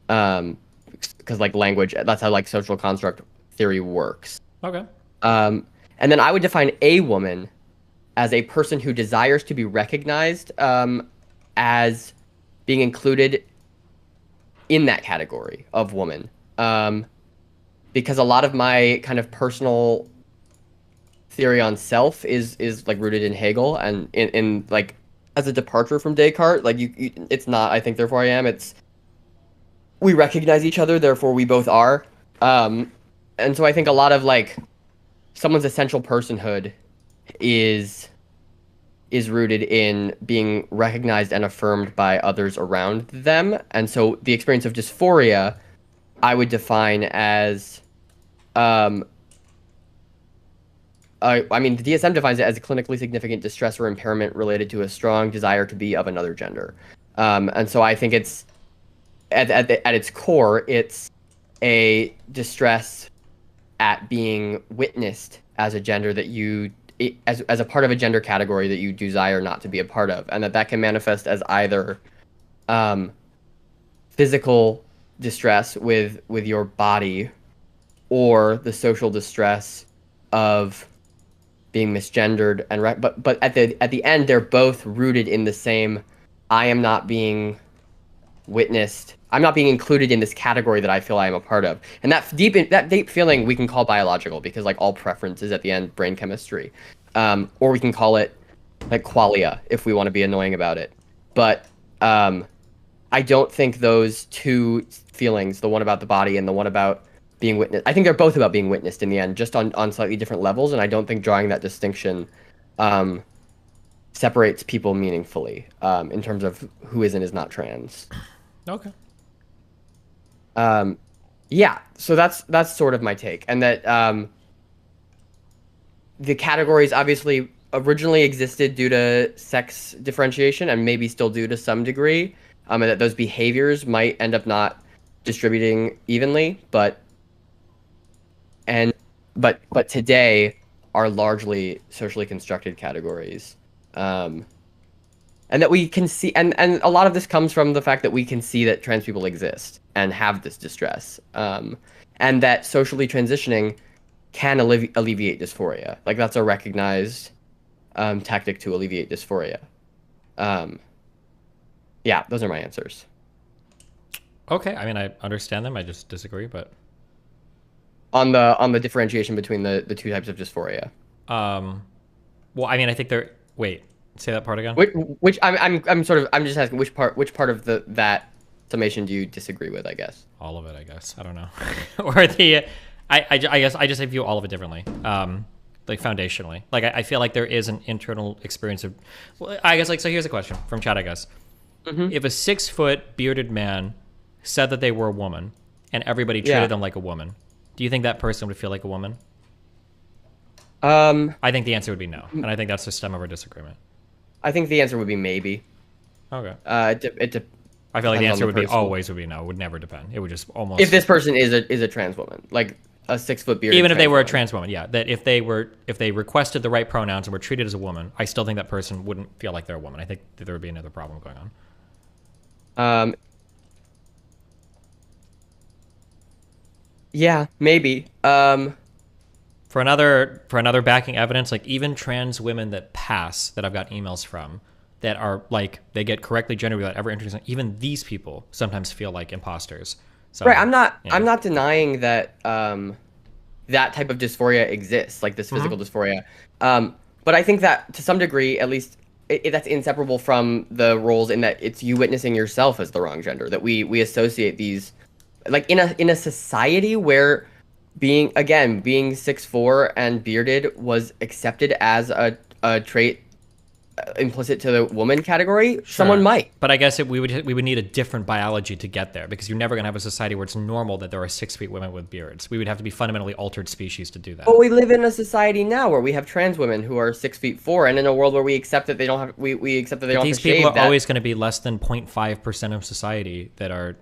Because like language, that's how like social construct theory works. Okay. And then I would define a woman as a person who desires to be recognized as being included in that category of woman. Because a lot of my kind of personal theory on self is like rooted in Hegel and in like as a departure from Descartes. Like it's not I think therefore I am. It's we recognize each other, therefore we both are. And so I think a lot of like someone's essential personhood is rooted in being recognized and affirmed by others around them. And so the experience of dysphoria I would define as I mean, the DSM defines it as a clinically significant distress or impairment related to a strong desire to be of another gender. And so I think it's at its core, it's a distress at being witnessed as a gender that you as a part of a gender category that you desire not to be a part of, and that can manifest as either physical distress with your body, or the social distress of being misgendered and but at the end they're both rooted in the same I am not being witnessed, I'm not being included in this category that I feel I am a part of. And that deep feeling we can call biological, because like all preference is at the end brain chemistry. Or we can call it like qualia if we want to be annoying about it. But I don't think those two feelings, the one about the body and the one about being witnessed, I think they're both about being witnessed in the end, just on slightly different levels. And I don't think drawing that distinction separates people meaningfully in terms of who is and is not trans. Okay. Yeah, so that's sort of my take, and that the categories obviously originally existed due to sex differentiation and maybe still do to some degree, and that those behaviors might end up not distributing evenly, but today are largely socially constructed categories. And that we can see, and a lot of this comes from the fact that we can see that trans people exist and have this distress, and that socially transitioning can alleviate dysphoria. Like that's a recognized tactic to alleviate dysphoria. Yeah, those are my answers. Okay, I mean I understand them. I just disagree, but on the differentiation between the two types of dysphoria. Well, I mean I think they're wait. Say that part again. Which I'm just asking which part of that summation do you disagree with? I guess all of it. I guess I don't know, or the I guess I just view all of it differently. Like foundationally, like I feel like there is an internal experience of. Well, I guess like so. Here's a question from chat. I guess if a 6-foot bearded man said that they were a woman and everybody treated them like a woman, do you think that person would feel like a woman? I think the answer would be no, and I think that's the stem of our disagreement. I think the answer would be maybe. Okay. I feel like the answer would be always would be no. It would never depend. It would just almost. If this person is a trans woman, like a 6-foot bearded. Even if they were a trans woman, yeah. That if they requested the right pronouns and were treated as a woman, I still think that person wouldn't feel like they're a woman. I think that there would be another problem going on. Yeah, maybe. For another backing evidence, like even trans women that pass that I've got emails from that are like they get correctly gendered without ever introducing, even these people sometimes feel like imposters. So, right, I'm not denying that that type of dysphoria exists, like this physical dysphoria. But I think that to some degree, at least, that's inseparable from the roles in that it's you witnessing yourself as the wrong gender. That we associate these, like in a society where being 6'4" and bearded was accepted as a trait implicit to the woman category. Sure. Someone might. But I guess we would need a different biology to get there, because you're never going to have a society where it's normal that there are 6 feet women with beards. We would have to be fundamentally altered species to do that. But we live in a society now where we have trans women who are 6'4", and in a world where we accept that they don't have we accept that they don't have to shave. These people are always going to be less than 0.5% of society that are.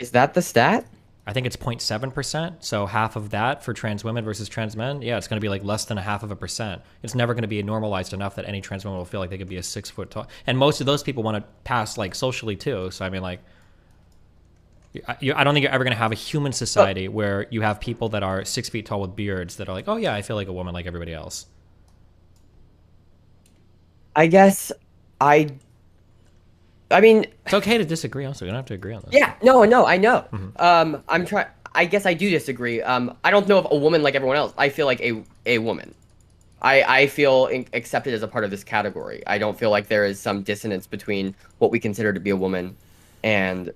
Is that the stat? I think it's 0.7%, so half of that for trans women versus trans men. Yeah, it's going to be like less than 0.5%. It's never going to be normalized enough that any trans woman will feel like they could be a 6 foot tall. And most of those people want to pass like socially too. So I mean, like, I don't think you're ever going to have a human society where you have people that are 6 feet tall with beards that are like, oh yeah, I feel like a woman like everybody else. I guess I mean, it's okay to disagree. Also, you don't have to agree on this. Yeah, no, I know. I guess I do disagree. I don't know if a woman like everyone else. I feel like a woman. I feel accepted as a part of this category. I don't feel like there is some dissonance between what we consider to be a woman and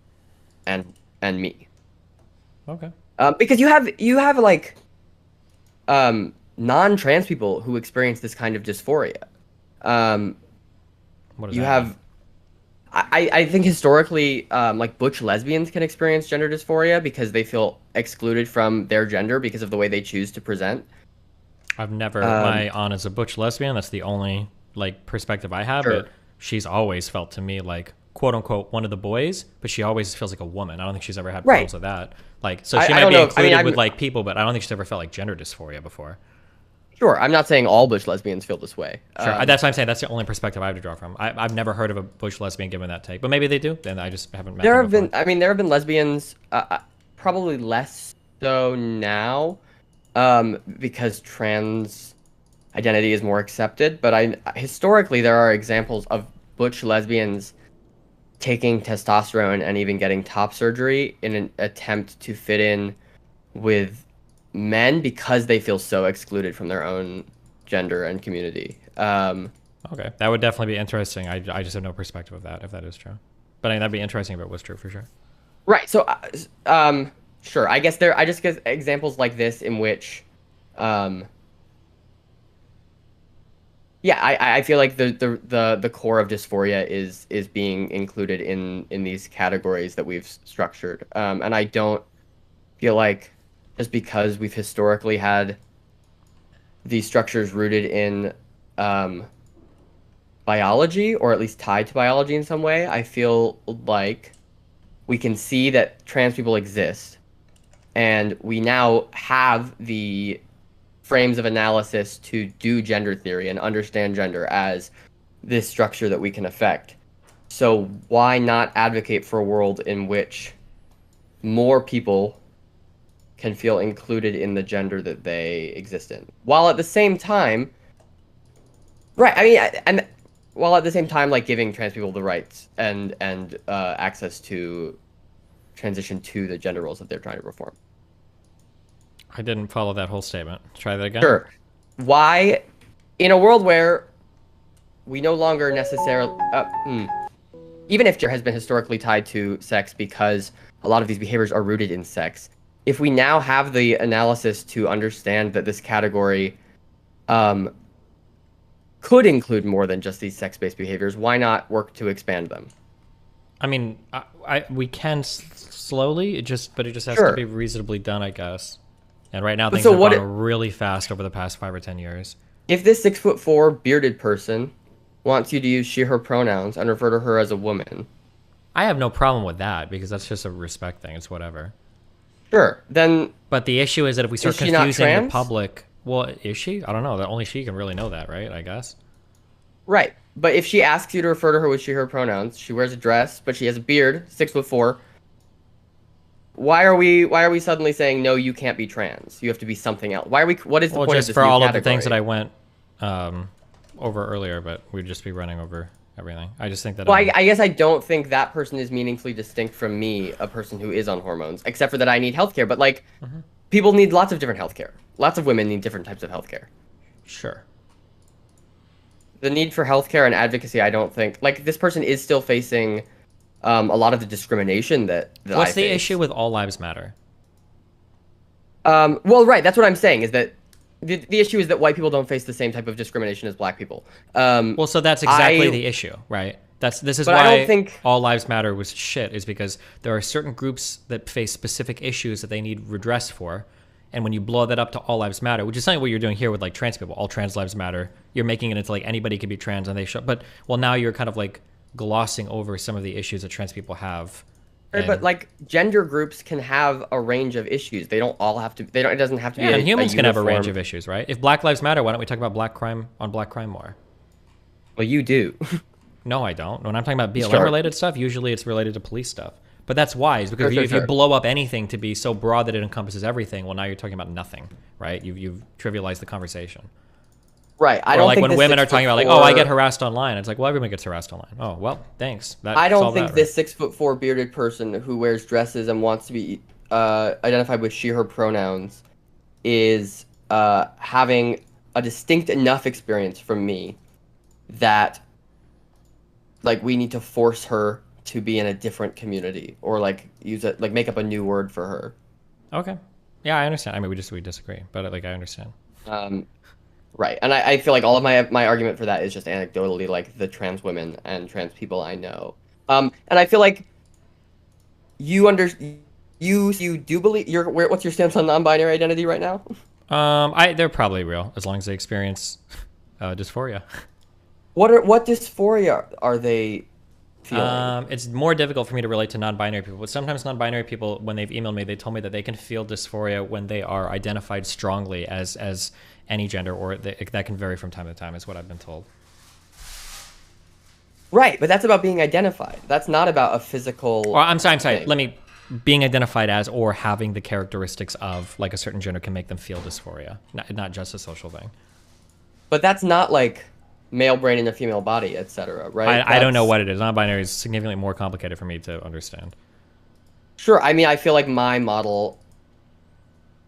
me. Okay. Because you have like non-trans people who experience this kind of dysphoria. What does You that have mean? I think historically, like butch lesbians can experience gender dysphoria because they feel excluded from their gender because of the way they choose to present. I've never, my aunt is a butch lesbian. That's the only like perspective I have, Sure. but she's always felt to me like quote unquote one of the boys, but she always feels like a woman. I don't think she's ever had problems with that. Like, so she I might don't be know. included with like people, but I don't think she's ever felt like gender dysphoria before. Sure, I'm not saying all butch lesbians feel this way. Sure, that's what I'm saying. That's the only perspective I have to draw from. I've never heard of a butch lesbian given that take, but maybe they do. Then I just haven't met There them have before. been, I mean, there have been lesbians, probably less so now, because trans identity is more accepted. But historically there are examples of butch lesbians taking testosterone and even getting top surgery in an attempt to fit in with men because they feel so excluded from their own gender and community. Okay, that would definitely be interesting. I just have no perspective of that if that is true. But I mean, that'd be interesting if it was true for sure. Right. So, sure. I guess I just get examples like this in which, yeah, I feel like the core of dysphoria is being included in these categories that we've structured. And I don't feel like just because we've historically had these structures rooted in biology, or at least tied to biology in some way, I feel like we can see that trans people exist, and we now have the frames of analysis to do gender theory and understand gender as this structure that we can affect. So why not advocate for a world in which more people can feel included in the gender that they exist in, while at the same time, right? I mean, and while at the same time, like giving trans people the rights and access to transition to the gender roles that they're trying to reform. I didn't follow that whole statement. Try that again. Sure. Why, in a world where we no longer necessarily, even if gender has been historically tied to sex because a lot of these behaviors are rooted in sex, if we now have the analysis to understand that this category could include more than just these sex-based behaviors, why not work to expand them? I mean, we can slowly, but it just has Sure. to be reasonably done, I guess. And right now things so have what gone really fast over the past 5 or 10 years. If this 6'4" bearded person wants you to use she/her pronouns and refer to her as a woman, I have no problem with that because that's just a respect thing. It's whatever. sure, then But the issue is that if we start Is she not confusing the trans? public, well, is she? I don't know. That only she can really know that, right? I guess. right. But if she asks you to refer to her with she/her pronouns, she wears a dress, but she has a beard, 6'4". Why are we suddenly saying no? You can't be trans. You have to be something else. Why are we? What is the Well, point just of this for new all category? of the things that I went over earlier, but we'd just be running over everything. I just think that. Well, I guess I don't think that person is meaningfully distinct from me, a person who is on hormones, except for that I need healthcare. But like, people need lots of different healthcare. Lots of women need different types of healthcare. Sure. The need for healthcare and advocacy, I don't think, like, this person is still facing a lot of the discrimination that What's I the face. issue with All Lives Matter? Well, right, that's what I'm saying, is that the issue is that white people don't face the same type of discrimination as black people. Well, so that's exactly the issue, right? This is But I why don't think- All Lives Matter was shit, is because there are certain groups that face specific issues that they need redress for, and when you blow that up to All Lives Matter, which is something what you're doing here with like trans people, all trans lives matter, you're making it into like anybody can be trans and they show, but well now you're kind of like glossing over some of the issues that trans people have. Right, but like gender groups can have a range of issues. They don't all have to. They don't. It doesn't have to be. And humans can have a range uniform- of issues, right? If Black Lives Matter, why don't we talk about black crime more? Well, you do. No, I don't. When I'm talking about BLM Sure. related stuff, usually it's related to police stuff. But that's wise because Sure, if you sure. blow up anything to be so broad that it encompasses everything, well, now you're talking about nothing, right? You've trivialized the conversation. Right. I Or don't like think when this women are talking about like, oh, I 6'4" get harassed online. It's like, well, everyone gets harassed online. Oh, well, thanks. I don't solved think that, this 6'4" bearded person who wears dresses and wants to be identified with she/her pronouns is having a distinct enough experience from me that like we need to force her to be in a different community or like use it, like make up a new word for her. Okay. Yeah, I understand. I mean, we disagree, but like I understand. Right, and I feel like all of my argument for that is just anecdotally, like the trans women and trans people I know. And I feel like you do believe what's your stance on non-binary identity right now? They're probably real as long as they experience dysphoria. What dysphoria are they feeling? It's more difficult for me to relate to non-binary people, but sometimes non-binary people, when they've emailed me, they told me that they can feel dysphoria when they are identified strongly as any gender, or that can vary from time to time, is what I've been told. Right, but that's about being identified. That's not about a physical... Well, I'm sorry. Being identified as or having the characteristics of like a certain gender can make them feel dysphoria, not just a social thing. But that's not like male brain in a female body, etc., right? I don't know what it is. Non-binary is significantly more complicated for me to understand. Sure, I mean, I feel like my model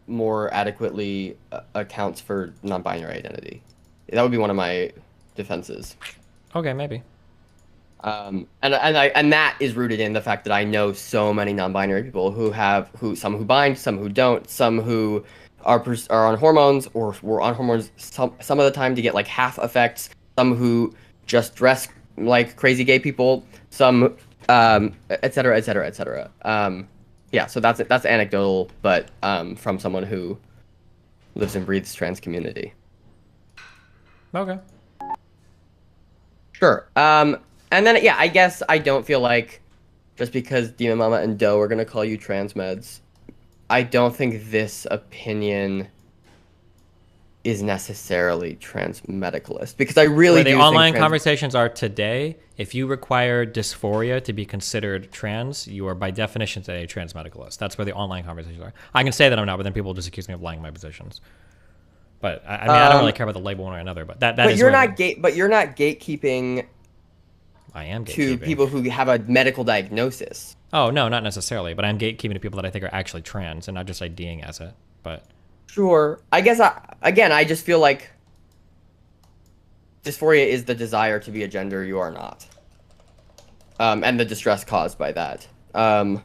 more adequately accounts for non-binary identity. That would be one of my defenses. Okay, maybe. And that is rooted in the fact that I know so many non-binary people some who bind, some who don't, some who are on hormones or were on hormones some of the time to get like half effects, some who just dress like crazy gay people, some et cetera, et cetera, et cetera. Yeah, so that's anecdotal, but from someone who lives and breathes trans community. Okay. Sure. And then, yeah, I guess I don't feel like just because Demon Mama and Doe are going to call you trans meds, I don't think this opinion is necessarily trans medicalist, because I really do think the online conversations are today, if you require dysphoria to be considered trans, you are by definition today a trans medicalist. That's where the online conversations are. I can say that I'm not, but then people just accuse me of lying my positions. But I mean, I don't really care about the label one or another. But that is. But you're not gatekeeping. I am gatekeeping to people who have a medical diagnosis. Oh no, not necessarily. But I'm gatekeeping to people that I think are actually trans and not just IDing as it. But sure, I guess I just feel like dysphoria is the desire to be a gender you are not, and the distress caused by that. And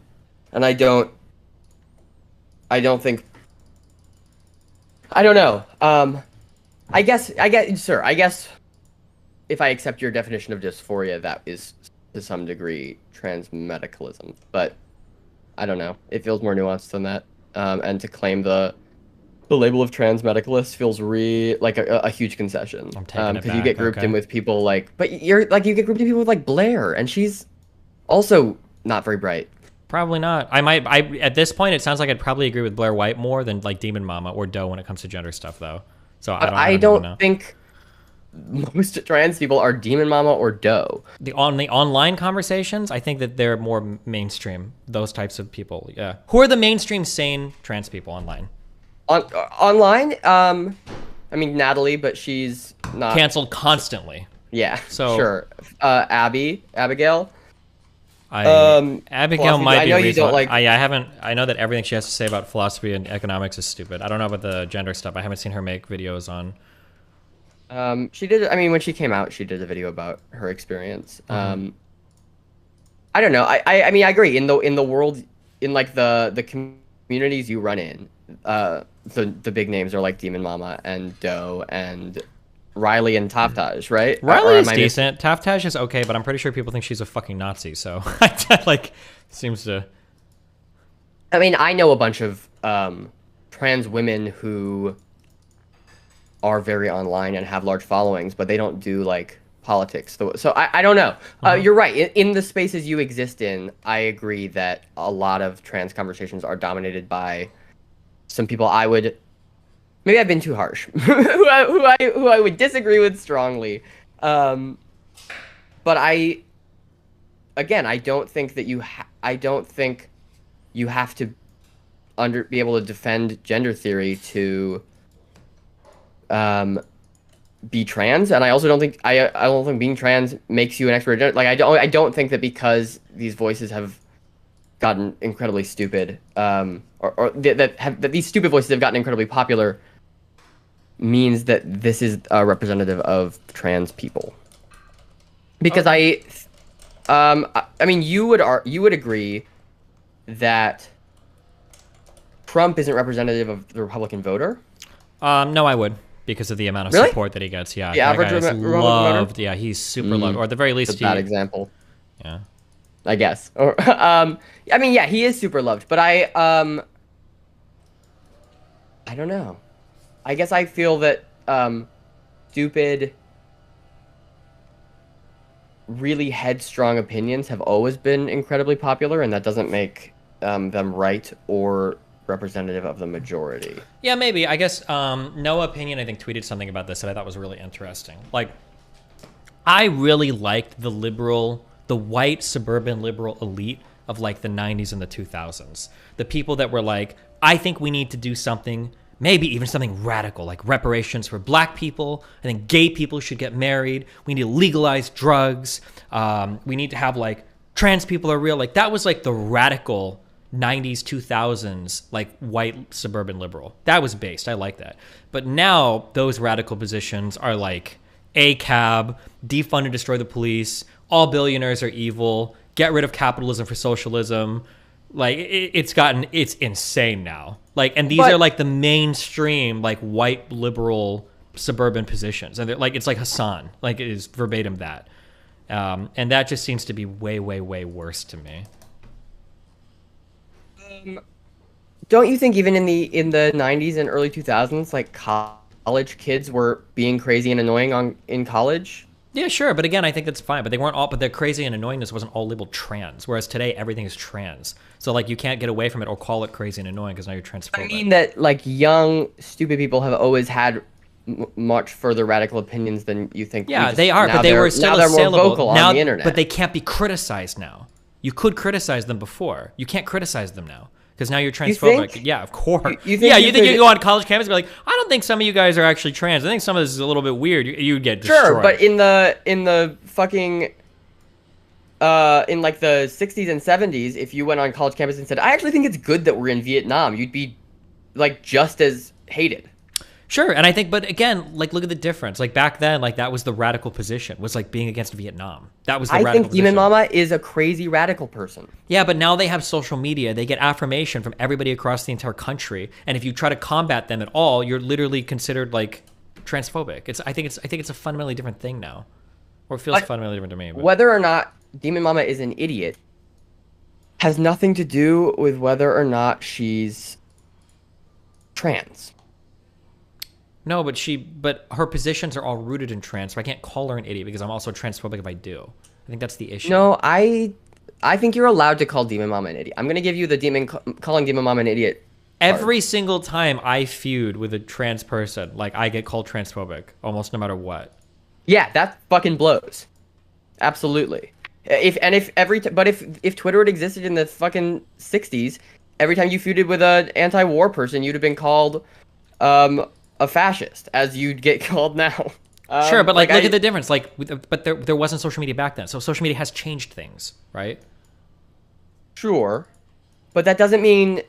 I don't think. I don't know. I guess, sir. I guess if I accept your definition of dysphoria, that is to some degree trans medicalism. But I don't know. It feels more nuanced than that. And to claim the label of trans medicalist feels like a huge concession. I'm taking it because you back, get grouped in with people like, but you get grouped in people with like Blair, and she's also not very bright. Probably not. At this point, it sounds like I'd probably agree with Blair White more than like Demon Mama or Doe when it comes to gender stuff, though. So I don't think most trans people are Demon Mama or Doe. The online conversations, I think that they're more mainstream. Those types of people, yeah. Who are the mainstream sane trans people online? Online, I mean Natalie, but she's not canceled constantly. Yeah. So sure. Abigail. Abigail might be. I know you don't like. I know that everything she has to say about philosophy and economics is stupid. I don't know about the gender stuff. I haven't seen her make videos on. She did. I mean, when she came out, she did a video about her experience. I don't know. I mean, I agree. In the world, in like the communities you run in, the big names are like Demon Mama and Doe and Riley and Taftaj, right? Riley is decent. Taftaj is okay, but I'm pretty sure people think she's a fucking Nazi. So like, seems to. I mean, I know a bunch of trans women who are very online and have large followings, but they don't do like politics. So I don't know. You're right. In the spaces you exist in, I agree that a lot of trans conversations are dominated by some people maybe I've been too harsh, who I would disagree with strongly. But I don't think that you have to be able to defend gender theory to be trans, and I also don't think I don't think being trans makes you an expert. Like I don't think that because these voices have gotten incredibly stupid, that these stupid voices have gotten incredibly popular, means that this is a representative of trans people. Because I mean, you would agree that Trump isn't representative of the Republican voter? No, I would, because of the amount of Really? support that he gets. Yeah, The average that guy is Republican loved. voter? Yeah, he's super loved, or at the very least, It's a bad example, Yeah. I guess. Or I mean, yeah, he is super loved, but I don't know. I guess I feel that stupid, really headstrong opinions have always been incredibly popular, and that doesn't make them right or representative of the majority. Yeah, maybe. I guess No Opinion, I think, tweeted something about this that I thought was really interesting. Like, I really liked the white suburban liberal elite of like the 90s and the 2000s. The people that were like, I think we need to do something, maybe even something radical, like reparations for black people. I think gay people should get married. We need to legalize drugs. We need to have like trans people are real. Like that was like the radical 90s, 2000s, like white suburban liberal. That was based. I like that. But now those radical positions are like ACAB, defund and destroy the police, all billionaires are evil, get rid of capitalism for socialism. Like it's insane now. Like, and these are like the mainstream, like white liberal suburban positions. And they're like, it's like Hasan, like it is verbatim that. And that just seems to be way, way, way worse to me. Don't you think even in the 90s and early 2000s, like college kids were being crazy and annoying in college? Yeah, sure. But again, I think that's fine. But they weren't all, but their crazy and annoyingness wasn't all labeled trans. Whereas today, everything is trans. So like you can't get away from it or call it crazy and annoying because now you're transphobic. I mean that like young, stupid people have always had much further radical opinions than you think. Yeah, they are, but they were still more assailable vocal now, on the internet. But they can't be criticized now. You could criticize them before. You can't criticize them now. Because now you're transphobic. think? Yeah, of course. You think you think you go on college campus and be like, I don't think some of you guys are actually trans. I think some of this is a little bit weird. You'd get destroyed. Sure, but in the fucking in like the 60s and 70s, if you went on college campus and said, I actually think it's good that we're in Vietnam, you'd be like just as hated. Sure, and I think, but again, like look at the difference. Like back then, like that was the radical position, was like being against Vietnam. That was the radical position. I think Demon Mama is a crazy radical person. Yeah, but now they have social media. They get affirmation from everybody across the entire country, and if you try to combat them at all, you're literally considered like transphobic. I think it's a fundamentally different thing now, or it feels fundamentally different to me. But. Whether or not Demon Mama is an idiot has nothing to do with whether or not she's trans. No, but her positions are all rooted in trans, so I can't call her an idiot because I'm also transphobic if I do. I think that's the issue. No, I think you're allowed to call Demon Mama an idiot. I'm gonna give you the calling Demon Mama an idiot. Every single time I feud with a trans person, like I get called transphobic, almost no matter what. Yeah, that fucking blows. Absolutely. If Twitter had existed in the fucking 60s, every time you feuded with an anti-war person, you'd have been called a fascist, as you'd get called now. Sure, but like look at the difference. Like, but there wasn't social media back then, so social media has changed things, right? Sure, but that doesn't mean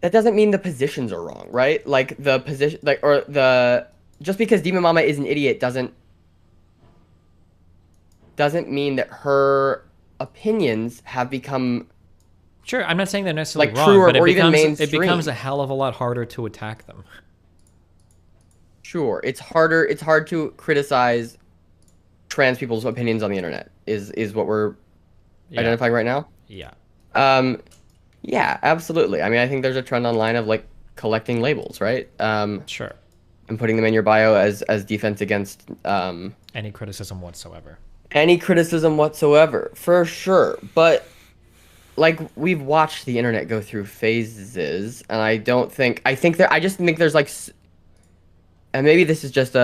the positions are wrong, right? Like the position, just because Demon Mama is an idiot doesn't mean that her opinions have become. Sure, I'm not saying they're necessarily like wrong, true but or even mainstream. It becomes a hell of a lot harder to attack them. Sure, it's harder. It's hard to criticize trans people's opinions on the internet. Is what we're identifying right now. Yeah. Yeah, absolutely. I mean, I think there's a trend online of like collecting labels, right? Sure. And putting them in your bio as defense against any criticism whatsoever. Any criticism whatsoever, for sure. But like we've watched the internet go through phases, and I just think there's like, and maybe this is just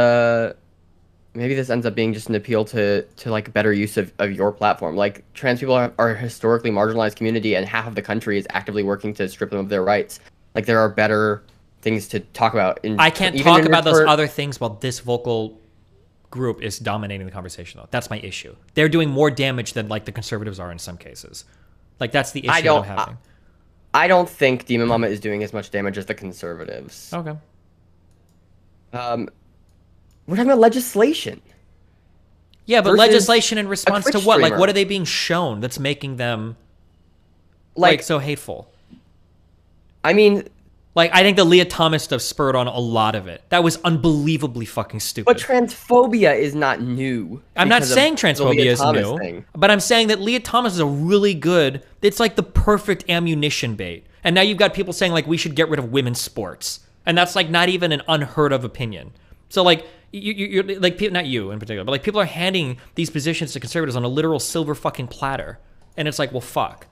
maybe this ends up being just an appeal to like better use of your platform. Like trans people are a historically marginalized community, and half of the country is actively working to strip them of their rights. Like there are better things to talk about. I can't talk about those other things while this vocal group is dominating the conversation, though. That's my issue. They're doing more damage than like the conservatives are in some cases. Like that's the issue I'm having. I don't think Demon Mama is doing as much damage as the conservatives. Okay. We're talking about legislation. Yeah, but versus legislation in response to Twitch what? Like, streamer. what are they being shown that's making them like so hateful? I mean, like, I think the Leah Thomas stuff spurred on a lot of it. That was unbelievably fucking stupid. but transphobia is not new. I'm not because of saying the transphobia Leah is Thomas new, thing. but I'm saying that Leah Thomas is a really good, it's like the perfect ammunition bait. And now you've got people saying, like, we should get rid of women's sports. And that's, like, not even an unheard of opinion. So, like, you're like, not you in particular, but, like, people are handing these positions to conservatives on a literal silver fucking platter. And it's like, well, fuck.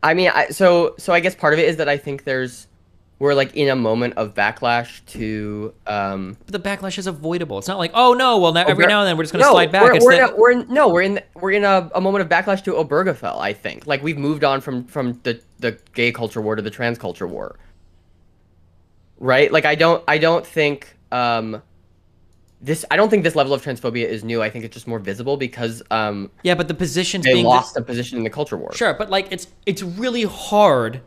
I mean, so I guess part of it is that I think we're like in a moment of backlash to. But the backlash is avoidable. It's not like, oh no, well, now every now and then we're just gonna slide back. We're in a moment of backlash to Obergefell. I think like we've moved on from the gay culture war to the trans culture war. Right? Like I don't think this level of transphobia is new. I think it's just more visible because yeah, but the positions they being lost a position in the culture war. Sure, but like it's really hard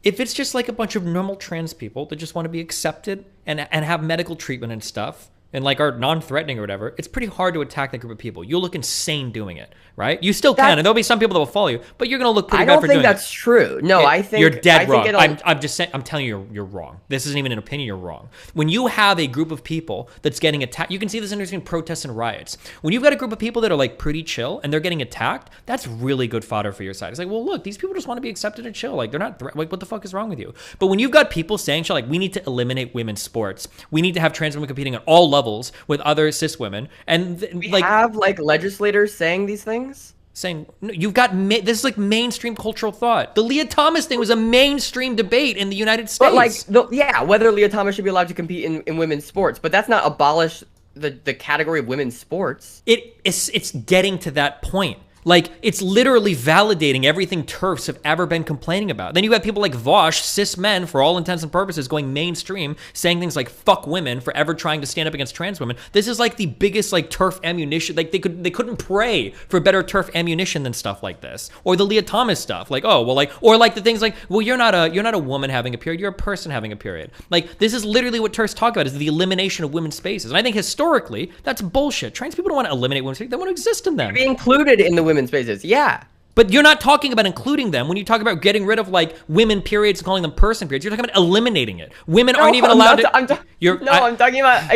if it's just like a bunch of normal trans people that just want to be accepted and have medical treatment and stuff and like are non-threatening or whatever. It's pretty hard to attack that group of people. You'll look insane doing it, right? You still can, and there'll be some people that will follow you, but you're gonna look pretty bad for doing it. I don't think that's true. No, I think you're dead I wrong. think I'm just saying. I'm telling you, you're wrong. This isn't even an opinion. You're wrong. When you have a group of people that's getting attacked, you can see this in protests and riots. When you've got a group of people that are like pretty chill and they're getting attacked, that's really good fodder for your side. It's like, well, look, these people just want to be accepted and chill. Like they're not like, what the fuck is wrong with you? But when you've got people saying shit like, we need to eliminate women's sports, we need to have trans women competing at all levels with other cis women, and we have like legislators saying these things. Saying no, you've got this is like mainstream cultural thought. The Leah Thomas thing was a mainstream debate in the United States. But like, whether Leah Thomas should be allowed to compete in women's sports, but that's not abolish the category of women's sports. It's getting to that point. Like, it's literally validating everything TERFs have ever been complaining about. Then you have people like Vosh, cis men, for all intents and purposes, going mainstream, saying things like fuck women for ever trying to stand up against trans women. This is like the biggest like TERF ammunition. Like they couldn't pray for better TERF ammunition than stuff like this. Or the Leah Thomas stuff. Like, oh, well, like, or like the things like, well, you're not a woman having a period, you're a person having a period. Like, this is literally what TERFs talk about, is the elimination of women's spaces. And I think historically, that's bullshit. Trans people don't want to eliminate women's spaces, they want to exist in them. Be included in the women's spaces, yeah. But you're not talking about including them when you talk about getting rid of like women periods and calling them person periods. You're talking about eliminating it. Women aren't even allowed to. I'm talking about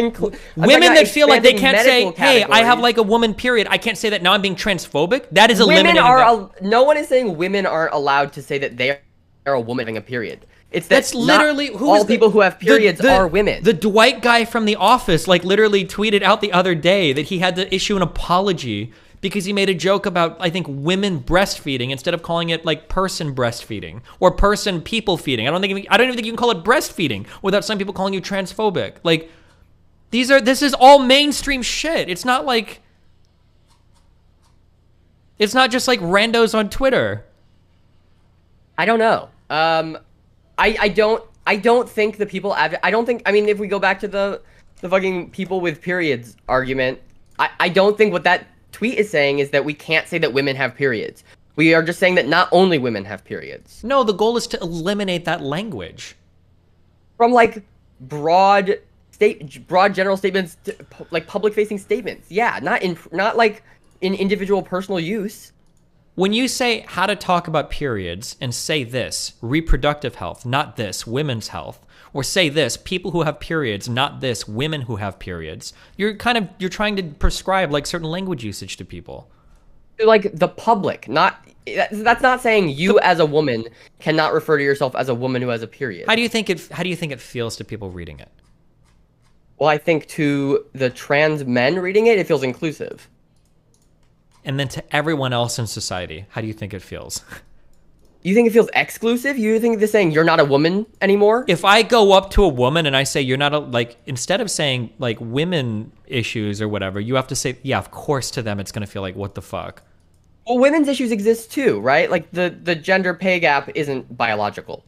women that feel like they can't say, "Hey, I have like a woman period." I can't say that now. I'm being transphobic. That is eliminating. No one is saying women aren't allowed to say that they are a woman having a period. That's literally all people who have periods are women. The Dwight guy from The Office like literally tweeted out the other day that he had to issue an apology because he made a joke about, I think, women breastfeeding instead of calling it like person breastfeeding or person people feeding. I don't even think you can call it breastfeeding without some people calling you transphobic. Like this is all mainstream shit. It's not just like randos on Twitter. I don't know. I don't think the people I mean, if we go back to the fucking people with periods argument, I don't think what that tweet is saying is that we can't say that women have periods. We are just saying that not only women have periods. No, the goal is to eliminate that language from like broad general statements to, like public facing statements. Yeah, not like in individual personal use. When you say how to talk about periods and say this, reproductive health, not this, women's health, or say this, people who have periods, not this, women who have periods, you're trying to prescribe like certain language usage to people. Like the public, that's not saying you as a woman cannot refer to yourself as a woman who has a period. How do you think it feels to people reading it? Well, I think to the trans men reading it, it feels inclusive. And then to everyone else in society, how do you think it feels? You think it feels exclusive? You think they're saying you're not a woman anymore? If I go up to a woman and I say you're not a, like, instead of saying like women issues or whatever, you have to say, yeah, of course to them it's going to feel like, what the fuck? Well, women's issues exist too, right? Like the gender pay gap isn't biological.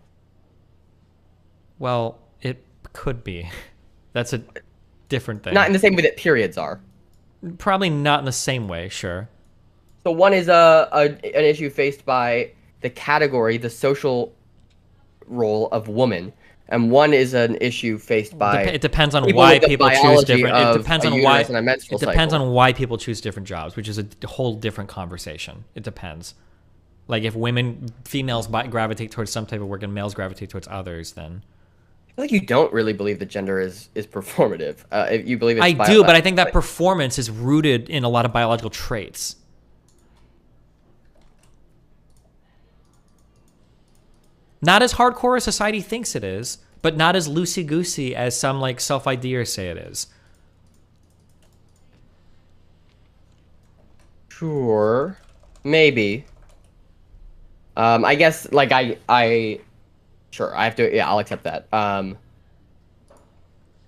Well, it could be. That's a different thing. Not in the same way that periods are. Probably not in the same way, sure. So one is an issue faced by the category, the social role of woman, and one is an issue faced by. It depends on why people choose different. It depends on why. It depends on why people choose different jobs, which is a whole different conversation. It depends. Like if females gravitate towards some type of work and males gravitate towards others, then. I feel like you don't really believe that gender is performative. If you believe it's I do, but I think that performance is rooted in a lot of biological traits. Not as hardcore as society thinks it is, but not as loosey-goosey as some like self-ideas say it is. Sure, maybe. I guess like sure, I have to. Yeah, I'll accept that.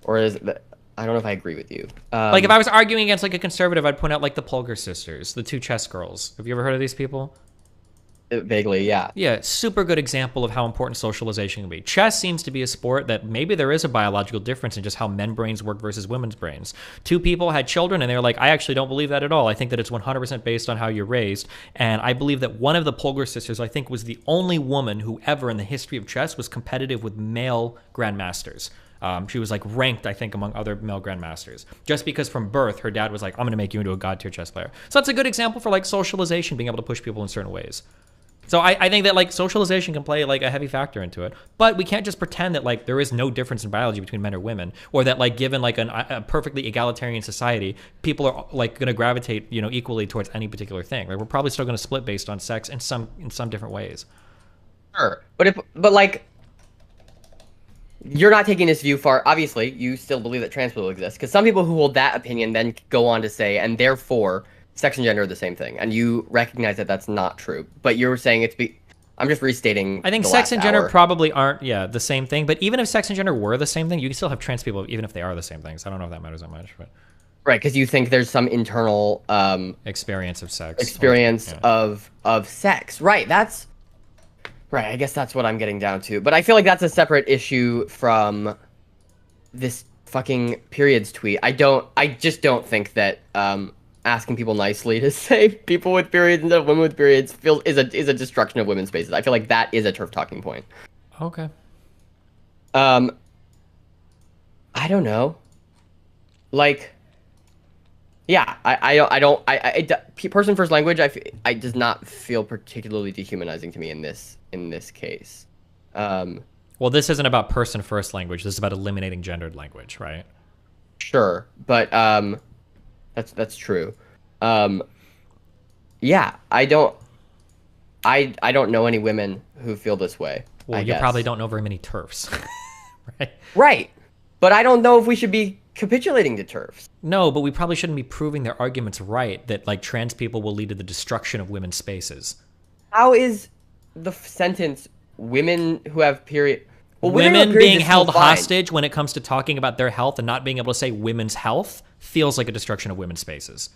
Or is it, I don't know if I agree with you. Like if I was arguing against like a conservative, I'd point out like the Polgar sisters, the two chess girls. Have you ever heard of these people? Vaguely, yeah. Yeah, super good example of how important socialization can be. Chess seems to be a sport that maybe there is a biological difference in just how men brains work versus women's brains. Two people had children and they were like, I actually don't believe that at all. I think that it's 100% based on how you're raised. And I believe that one of the Polgar sisters, I think, was the only woman who ever in the history of chess was competitive with male grandmasters. She was like ranked, I think, among other male grandmasters. Just because from birth, her dad was like, I'm going to make you into a god tier chess player. So that's a good example for like socialization, being able to push people in certain ways. So I think that like socialization can play like a heavy factor into it, but we can't just pretend that like there is no difference in biology between men or women, or that like given like a perfectly egalitarian society, people are like going to gravitate, you know, equally towards any particular thing. Like we're probably still going to split based on sex in some different ways. Sure, but like you're not taking this view far. Obviously, you still believe that trans people exist, because some people who hold that opinion then go on to say, and therefore sex and gender are the same thing, and you recognize that that's not true. But you're saying I'm just restating. I think sex and gender probably aren't, the same thing. But even if sex and gender were the same thing, you can still have trans people even if they are the same things. I don't know if that matters that much, but right, because you think there's some internal experience of sex, of sex. Right, that's right. I guess that's what I'm getting down to. But I feel like that's a separate issue from this fucking periods tweet. I just don't think that asking people nicely to say people with periods instead of women with periods is a destruction of women's spaces. I feel like that is a turf talking point. Okay. I don't know. Like, yeah, person first language I does not feel particularly dehumanizing to me in this case. Well, this isn't about person first language. This is about eliminating gendered language, right? Sure, but that's true. Yeah, I don't know any women who feel this way. Well, you probably don't know very many TERFs. Right? Right. But I don't know if we should be capitulating to TERFs. No, but we probably shouldn't be proving their arguments right, that like trans people will lead to the destruction of women's spaces. How is the sentence women who have period... Well, women being held hostage when it comes to talking about their health and not being able to say women's health feels like a destruction of women's spaces.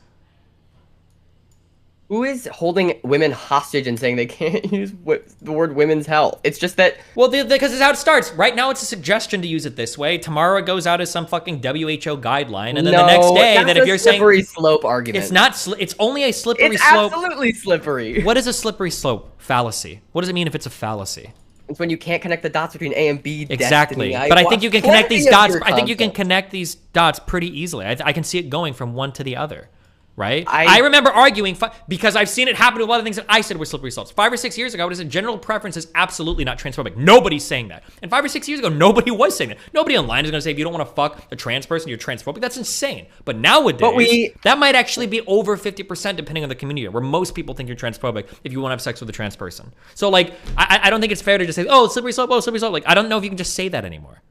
Who is holding women hostage and saying they can't use the word women's health? It's just that... Well, because it's how it starts. Right now, it's a suggestion to use it this way. Tomorrow, it goes out as some fucking WHO guideline. And then the next day, that if you're saying... slippery slope argument. It's not... It's only a slippery It's slope. absolutely slippery. What is a slippery slope? Fallacy. What does it mean if it's a fallacy? It's when you can't connect the dots between A and B. Exactly. Destiny. But I think you can connect these dots. I think you can connect these dots pretty easily. I can see it going from one to the other. Right? I remember arguing because I've seen it happen to a lot of things that I said were slippery slopes. 5 or 6 years ago, I would have said general preference is absolutely not transphobic. Nobody's saying that. And 5 or 6 years ago, nobody was saying that. Nobody online is going to say if you don't want to fuck a trans person, you're transphobic. That's insane. But nowadays, that might actually be over 50% depending on the community, where most people think you're transphobic if you want to have sex with a trans person. So like, I don't think it's fair to just say, oh, slippery slope, oh, slippery slope. Like, I don't know if you can just say that anymore.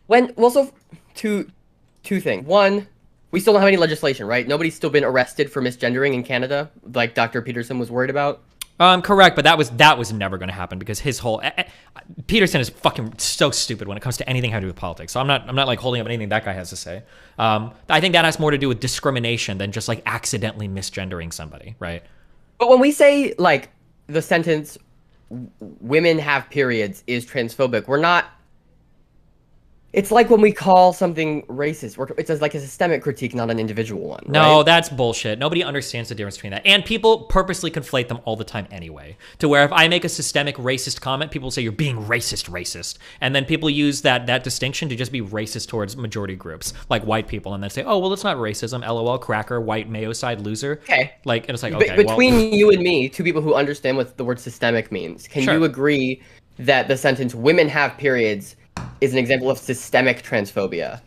So two things. One, we still don't have any legislation, right? Nobody's still been arrested for misgendering in Canada, like Dr. Peterson was worried about. Correct, but that was never going to happen because his whole Peterson is fucking so stupid when it comes to anything having to do with politics. So I'm not like holding up anything that guy has to say. I think that has more to do with discrimination than just like accidentally misgendering somebody, right? But when we say like the sentence "women have periods" is transphobic, we're not It's like when we call something racist. It's like a systemic critique, not an individual one. No, right? that's bullshit. Nobody understands the difference between that. And people purposely conflate them all the time anyway. To where if I make a systemic racist comment, people say you're being racist. And then people use that distinction to just be racist towards majority groups, like white people, and then say, oh, well, it's not racism. LOL, cracker, white mayo side loser. Okay. Like, and it's like, okay, between you and me, two people who understand what the word systemic means, can you agree that the sentence "women have periods" is an example of systemic transphobia?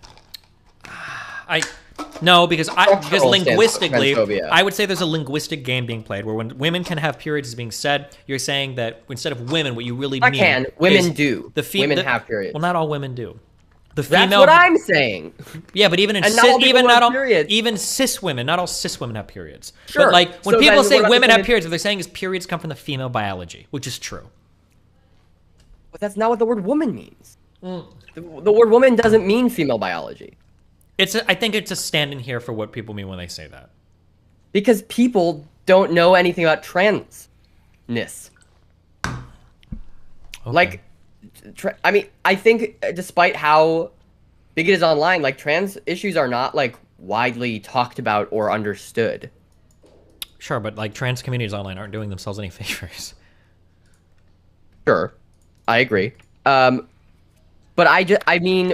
No, because linguistically, transphobia. I would say there's a linguistic game being played where when women can have periods is being said, you're saying that instead of women, what you really mean women do. Women have periods. Well, not all women do. That's what I'm saying. Yeah, but even even cis women, not all cis women have periods. Sure. But like when people say women have periods, what they're saying is periods come from the female biology, which is true. But that's not what the word woman means. The word woman doesn't mean female biology. I think it's a stand-in here for what people mean when they say that. Because people don't know anything about transness. Okay. Like, I mean, I think despite how big it is online, like trans issues are not like widely talked about or understood. Sure, but like trans communities online aren't doing themselves any favors. Sure, I agree. But I mean,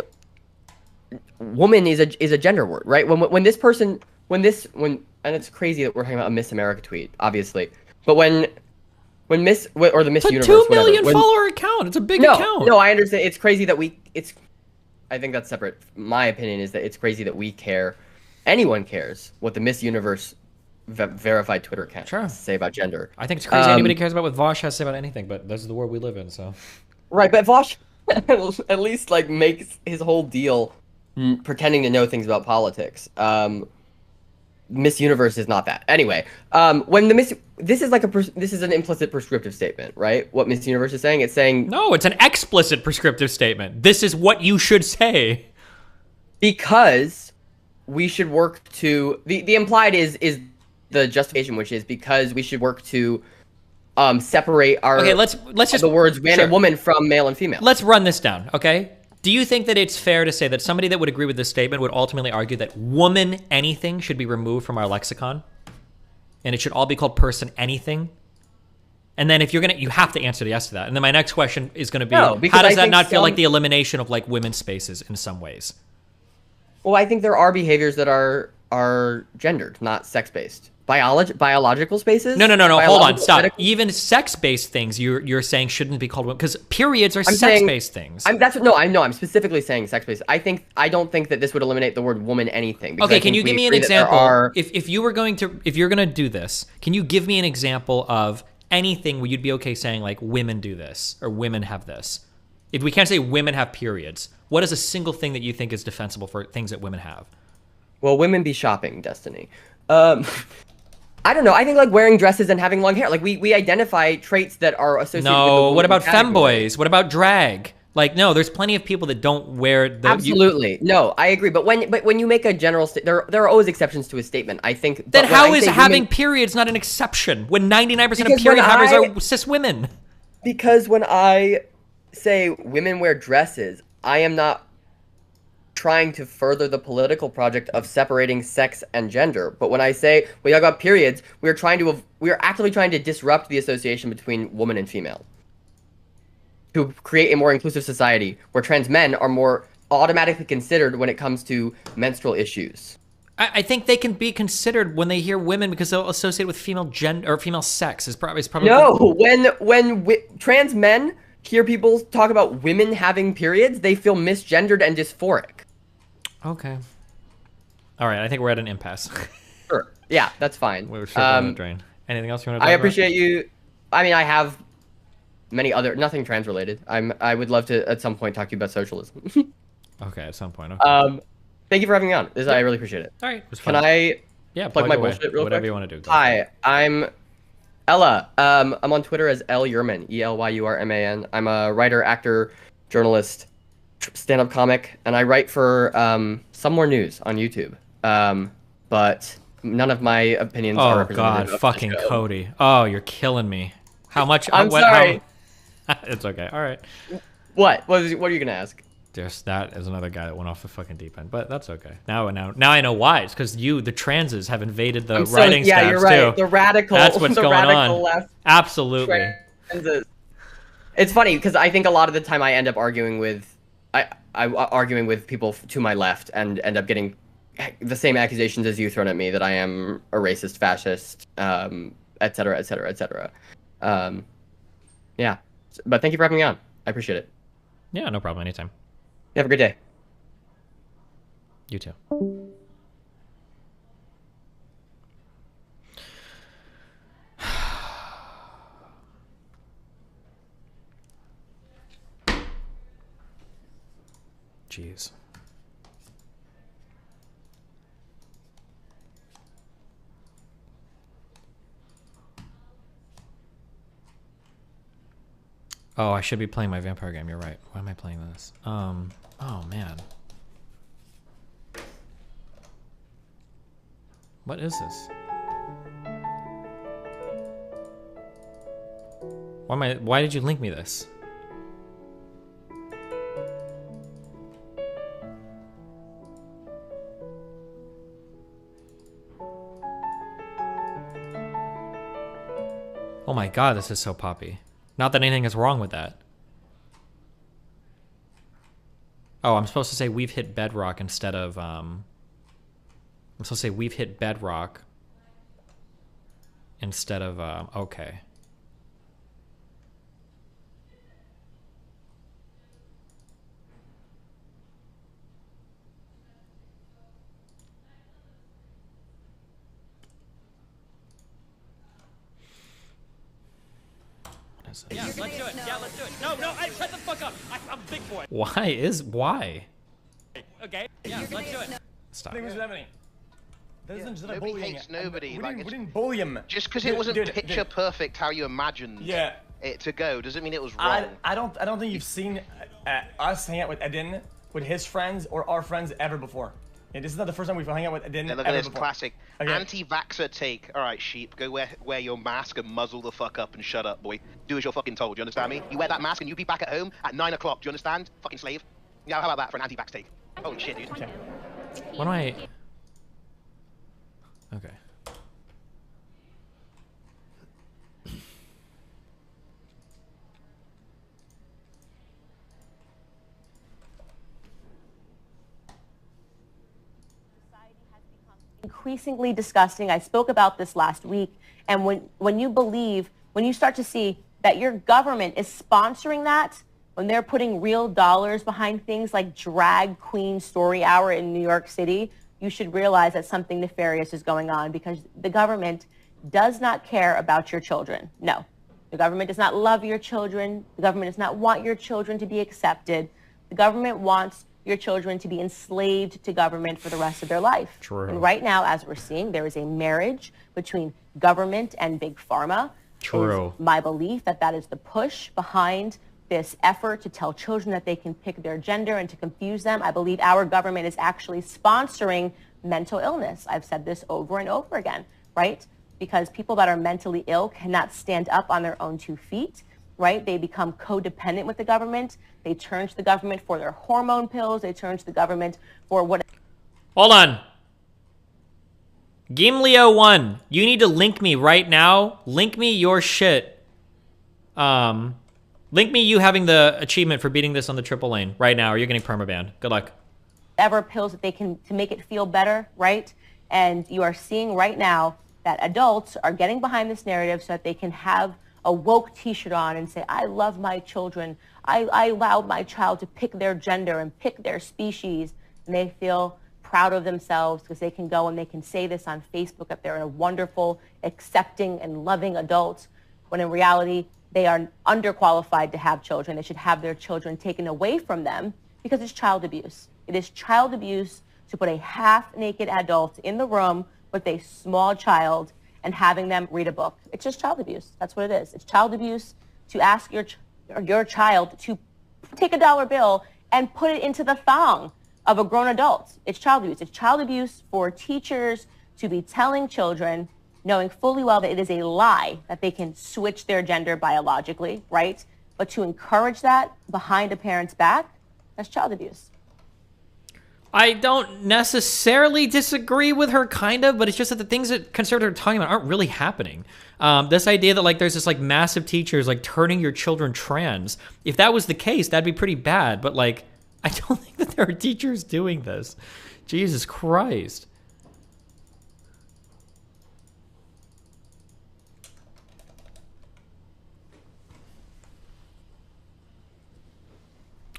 woman is a gender word, right? When and it's crazy that we're talking about a Miss America tweet, obviously, but when Miss or the Miss Universe, it's a 2 million follower account. It's a big account. No, I understand. It's crazy that I think that's separate. My opinion is that it's crazy that we care. Anyone cares what the Miss Universe verified Twitter account has to say about gender. I think it's crazy anybody cares about what Vosh has to say about anything, but this is the world we live in, so. Right, but Vosh at least like makes his whole deal pretending to know things about politics. Miss Universe is not that. Anyway, when this is an implicit prescriptive statement, right? What Miss Universe is saying, it's saying no, it's an explicit prescriptive statement. This is what you should say. Because we should work to the implied is the justification, which is because we should work to separate our let's just the words man and woman from male and female. Let's run this down, okay? Do you think that it's fair to say that somebody that would agree with this statement would ultimately argue that woman anything should be removed from our lexicon? And it should all be called person anything? And then if you're you have to answer yes to that. And then my next question is gonna be, how does that not feel like the elimination of like women's spaces in some ways? Well, I think there are behaviors that are gendered, not sex-based. Biological spaces? No. Hold on, stop. Even sex-based things you're saying shouldn't be called women because periods are sex-based things. I'm specifically saying sex-based. I don't think that this would eliminate the word woman anything. Okay, can you give me an example? If you're gonna do this, can you give me an example of anything where you'd be okay saying like women do this or women have this? If we can't say women have periods, what is a single thing that you think is defensible for things that women have? Well, women be shopping, Destiny. I don't know. I think like wearing dresses and having long hair. Like we identify traits that are associated with the what about femboys? What about drag? Like, no, there's plenty of people that don't wear the... Absolutely. No, I agree. But when you make a general... there are always exceptions to a statement. I think... Then how is having periods not an exception when 99% of period havers are cis women? Because when I say women wear dresses, I am not trying to further the political project of separating sex and gender. But when I say we talk about periods, we are actively trying to disrupt the association between woman and female to create a more inclusive society where trans men are more automatically considered when it comes to menstrual issues. I think they can be considered when they hear women because they'll associate with female gender or female sex. Is probably no. When trans men hear people talk about women having periods, they feel misgendered and dysphoric. Okay. All right. I think we're at an impasse. Sure. Yeah, that's fine. We're sure down the drain. Anything else you want to talk about? I appreciate you. I mean, I have many other nothing trans related. I would love to at some point talk to you about socialism. Okay, at some point. Okay. Thank you for having me on. I really appreciate it. All right. It was fun. fun. Can I plug my away. bullshit real Whatever quick? you want to do. Hi, I'm Ella. I'm on Twitter as L Yurman, ELYURMAN. I'm a writer, actor, journalist, stand-up comic, and I write for Some More News on YouTube. But none of my opinions are representative. Oh God, fucking Cody. Oh, you're killing me. How much? I'm sorry. It's okay. All right. What are you gonna ask? that is another guy that went off the fucking deep end, but that's okay. Now I know why. It's because the transes have invaded the writing yeah, stabs you're right. too. The radical, That's what's the going radical on. left. Absolutely. Transes. It's funny because I think a lot of the time I end up arguing with, arguing with people to my left and end up getting the same accusations as you thrown at me that I am a racist, fascist, et cetera, et cetera, et cetera. Yeah, but thank you for having me on. I appreciate it. Yeah, no problem. Anytime. You have a good day. You too. Jeez. Oh, I should be playing my vampire game. You're right. Why am I playing this? Oh man. What is this? Why did you link me this? Oh my god, this is so poppy. Not that anything is wrong with that. Oh, I'm supposed to say we've hit bedrock instead of, I'm supposed to say we've hit bedrock instead of, okay. Yeah, let's do it. Yeah, let's do it. No, shut the fuck up. I'm a big boy. Why? Okay, yeah, let's do it. Stop. Nobody hates nobody. We didn't bully him. Just because it wasn't picture perfect how you imagined it to go doesn't mean it was wrong. I don't think you've seen us hang out with Edin, with his friends or our friends ever before. Yeah, this is not the first time we've hung out with Edin Look at this classic anti-vaxxer take. All right, sheep, go wear your mask and muzzle the fuck up and shut up, boy. Do as you're fucking told. Do you understand me? You wear that mask and you be back at home at 9 o'clock. Do you understand? Fucking slave. Yeah, how about that for an anti-vax take? Holy shit, dude. Okay. What do I? Okay. Increasingly disgusting. I spoke about this last week, and when you start to see that your government is sponsoring that, when they're putting real dollars behind things like drag queen story hour in New York City, you should realize that something nefarious is going on, because the government does not care about your children. No, the government does not love your children. The government does not want your children to be accepted. The government wants your children to be enslaved to government for the rest of their life. True. And right now, as we're seeing, there is a marriage between government and big pharma. True. It is my belief that that is the push behind this effort to tell children that they can pick their gender and to confuse them. I believe our government is actually sponsoring mental illness. I've said this over and over again, right? Because people that are mentally ill cannot stand up on their own 2 feet, right? They become codependent with the government. They turn to the government for their hormone pills. They turn to the government for what... Hold on. Gimleo1, you need to link me right now. Link me your shit. Link me you having the achievement for beating this on the triple lane right now, or you're getting permabanned. Good luck. Ever pills that they can to make it feel better, right? And you are seeing right now that adults are getting behind this narrative so that they can have a woke t-shirt on and say, I love my children. I allowed my child to pick their gender and pick their species. And they feel proud of themselves because they can go and they can say this on Facebook that they're a wonderful, accepting, and loving adult, when in reality, they are underqualified to have children. They should have their children taken away from them because it's child abuse. It is child abuse to put a half-naked adult in the room with a small child and having them read a book. It's just child abuse. That's what it is. It's child abuse to ask your child to take a dollar bill and put it into the thong of a grown adult. It's child abuse. It's child abuse for teachers to be telling children, knowing fully well that it is a lie that they can switch their gender biologically, right? But to encourage that behind a parent's back, That's child abuse. I don't necessarily disagree with her, kind of, but it's just that the things that conservatives are talking about aren't really happening. This idea that like there's this like massive teachers like turning your children trans. If that was the case, that'd be pretty bad. But like, I don't think that there are teachers doing this. Jesus Christ.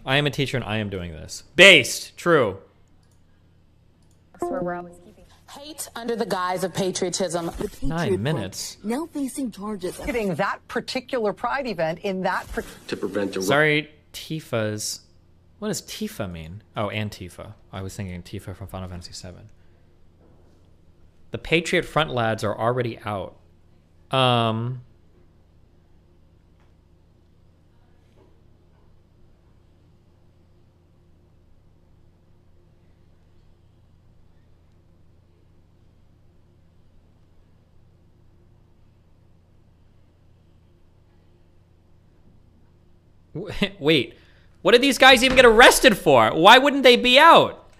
I am a teacher and I am doing this. Based. True. Where we're always keeping hate under the guise of patriotism. 9 minutes. Now facing charges. Getting that particular Pride event in that to prevent a Sorry, Tifa's. What does Tifa mean? Oh, Antifa. I was thinking Tifa from Final Fantasy VII. The Patriot Front lads are already out. Wait, what did these guys even get arrested for? Why wouldn't they be out?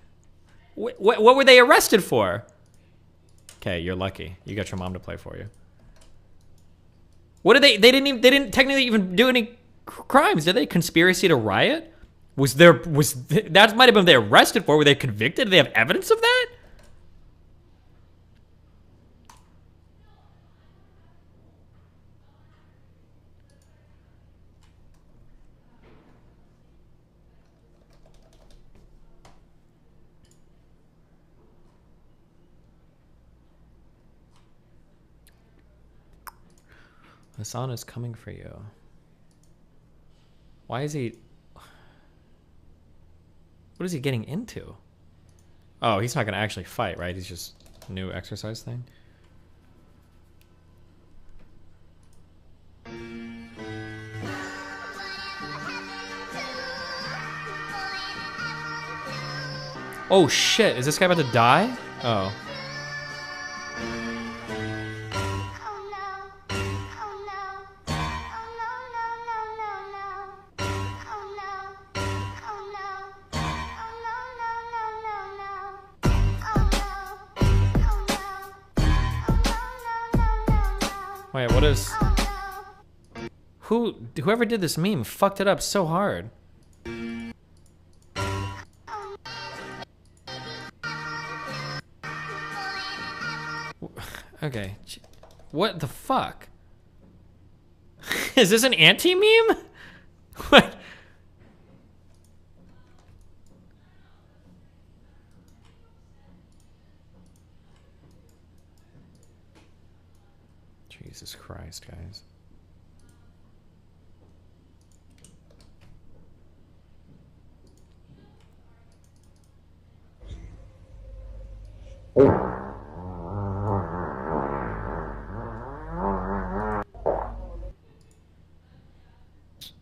What were they arrested for? Okay, you're lucky. You got your mom to play for you. What did they didn't technically even do any crimes, did they? Conspiracy to riot? That might have been what they arrested for. Were they convicted? Did they have evidence of that? Hasan is coming for you. Why is he... What is he getting into? Oh, he's not going to actually fight, right? He's just a new exercise thing? Oh shit, is this guy about to die? Oh. Wait, what is... Whoever did this meme fucked it up so hard. Okay. What the fuck? Is this an anti-meme? What? Jesus Christ, guys.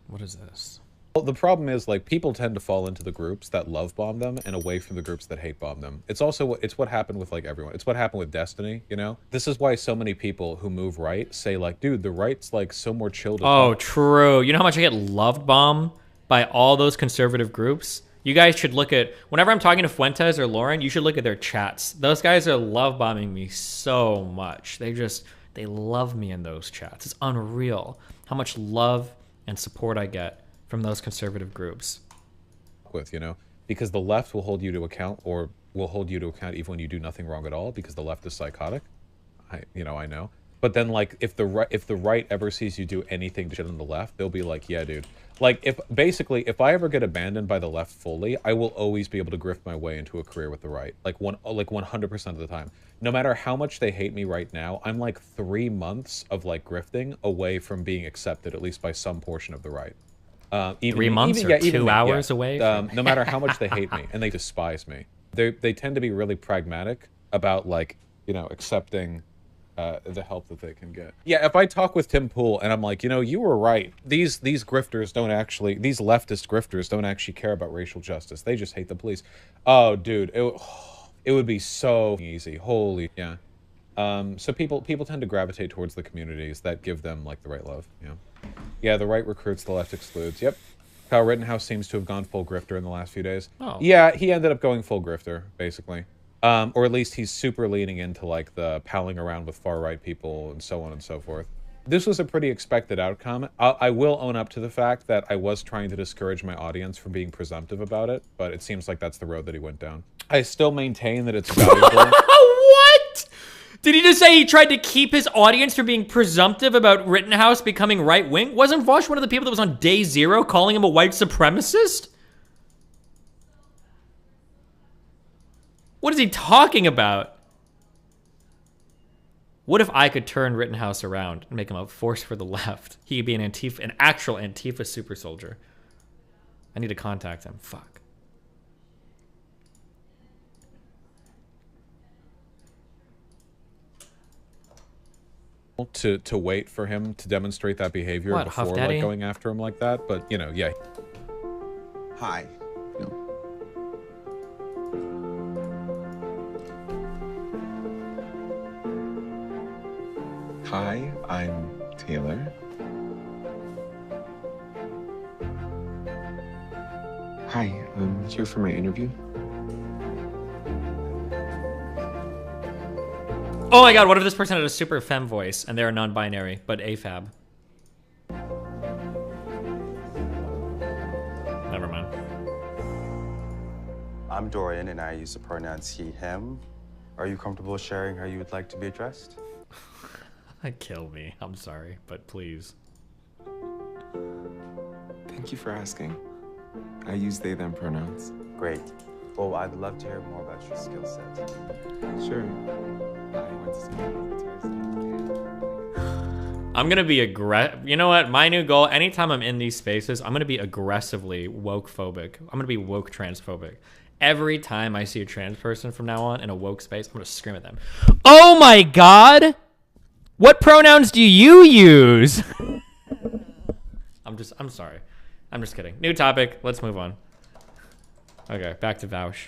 What is this? Well, the problem is, like, people tend to fall into the groups that love bomb them and away from the groups that hate bomb them. It's also, it's what happened with, like, everyone. It's what happened with Destiny, you know? This is why so many people who move right say, like, dude, the right's, like, so more chill to Oh, talk. true. You know how much I get loved bombed by all those conservative groups? You guys should look at, whenever I'm talking to Fuentes or Lauren, you should look at their chats. Those guys are love bombing me so much. They love me in those chats. It's unreal how much love and support I get from those conservative groups. With, you know, because the left will hold you to account, or will hold you to account even when you do nothing wrong at all, because the left is psychotic. I know. But then, like, if the right ever sees you do anything to shit on the left, they'll be like, yeah, dude. Like, if I ever get abandoned by the left fully, I will always be able to grift my way into a career with the right. Like 100% of the time. No matter how much they hate me right now, I'm like 3 months of like grifting away from being accepted, at least by some portion of the right. 3 months or 2 hours away? No matter how much they hate me and they despise me. They tend to be really pragmatic about, like, you know, accepting the help that they can get. Yeah, if I talk with Tim Pool and I'm like, you know, you were right. These grifters don't actually, these leftist grifters don't actually care about racial justice. They just hate the police. Oh, dude, it would be so easy. Holy, yeah. So people tend to gravitate towards the communities that give them, like, the right love. Yeah. Yeah, the right recruits, the left excludes. Yep. Kyle Rittenhouse seems to have gone full grifter in the last few days. Oh. Yeah, he ended up going full grifter, basically. Or at least he's super leaning into like the palling around with far-right people and so on and so forth. This was a pretty expected outcome. I will own up to the fact that I was trying to discourage my audience from being presumptive about it, but it seems like that's the road that he went down. I still maintain that it's valuable. What? Did he just say he tried to keep his audience from being presumptive about Rittenhouse becoming right-wing? Wasn't Vosh one of the people that was on day 0 calling him a white supremacist? What is he talking about? What if I could turn Rittenhouse around and make him a force for the left? He could be an actual Antifa super soldier. I need to contact him. Fuck. To wait for him to demonstrate that behavior What, before Huff like Daddy? going after him like that, but you know, yeah. Hi. Hi, I'm Taylor. Hi, I'm here for my interview. Oh my god, what if this person had a super femme voice and they're non-binary, but AFAB? Never mind. I'm Dorian and I use the pronouns he, him. Are you comfortable sharing how you would like to be addressed? Kill me. I'm sorry, but please. Thank you for asking. I use they, them pronouns. Great. Well, I'd love to hear more about your skill set. Sure. I went to some I'm gonna be you know what? My new goal, anytime I'm in these spaces, I'm gonna be aggressively woke phobic. I'm gonna be woke transphobic. Every time I see a trans person from now on in a woke space, I'm gonna scream at them. Oh my god! What pronouns do you use? I'm sorry. I'm just kidding. New topic. Let's move on. Okay, back to Vaush.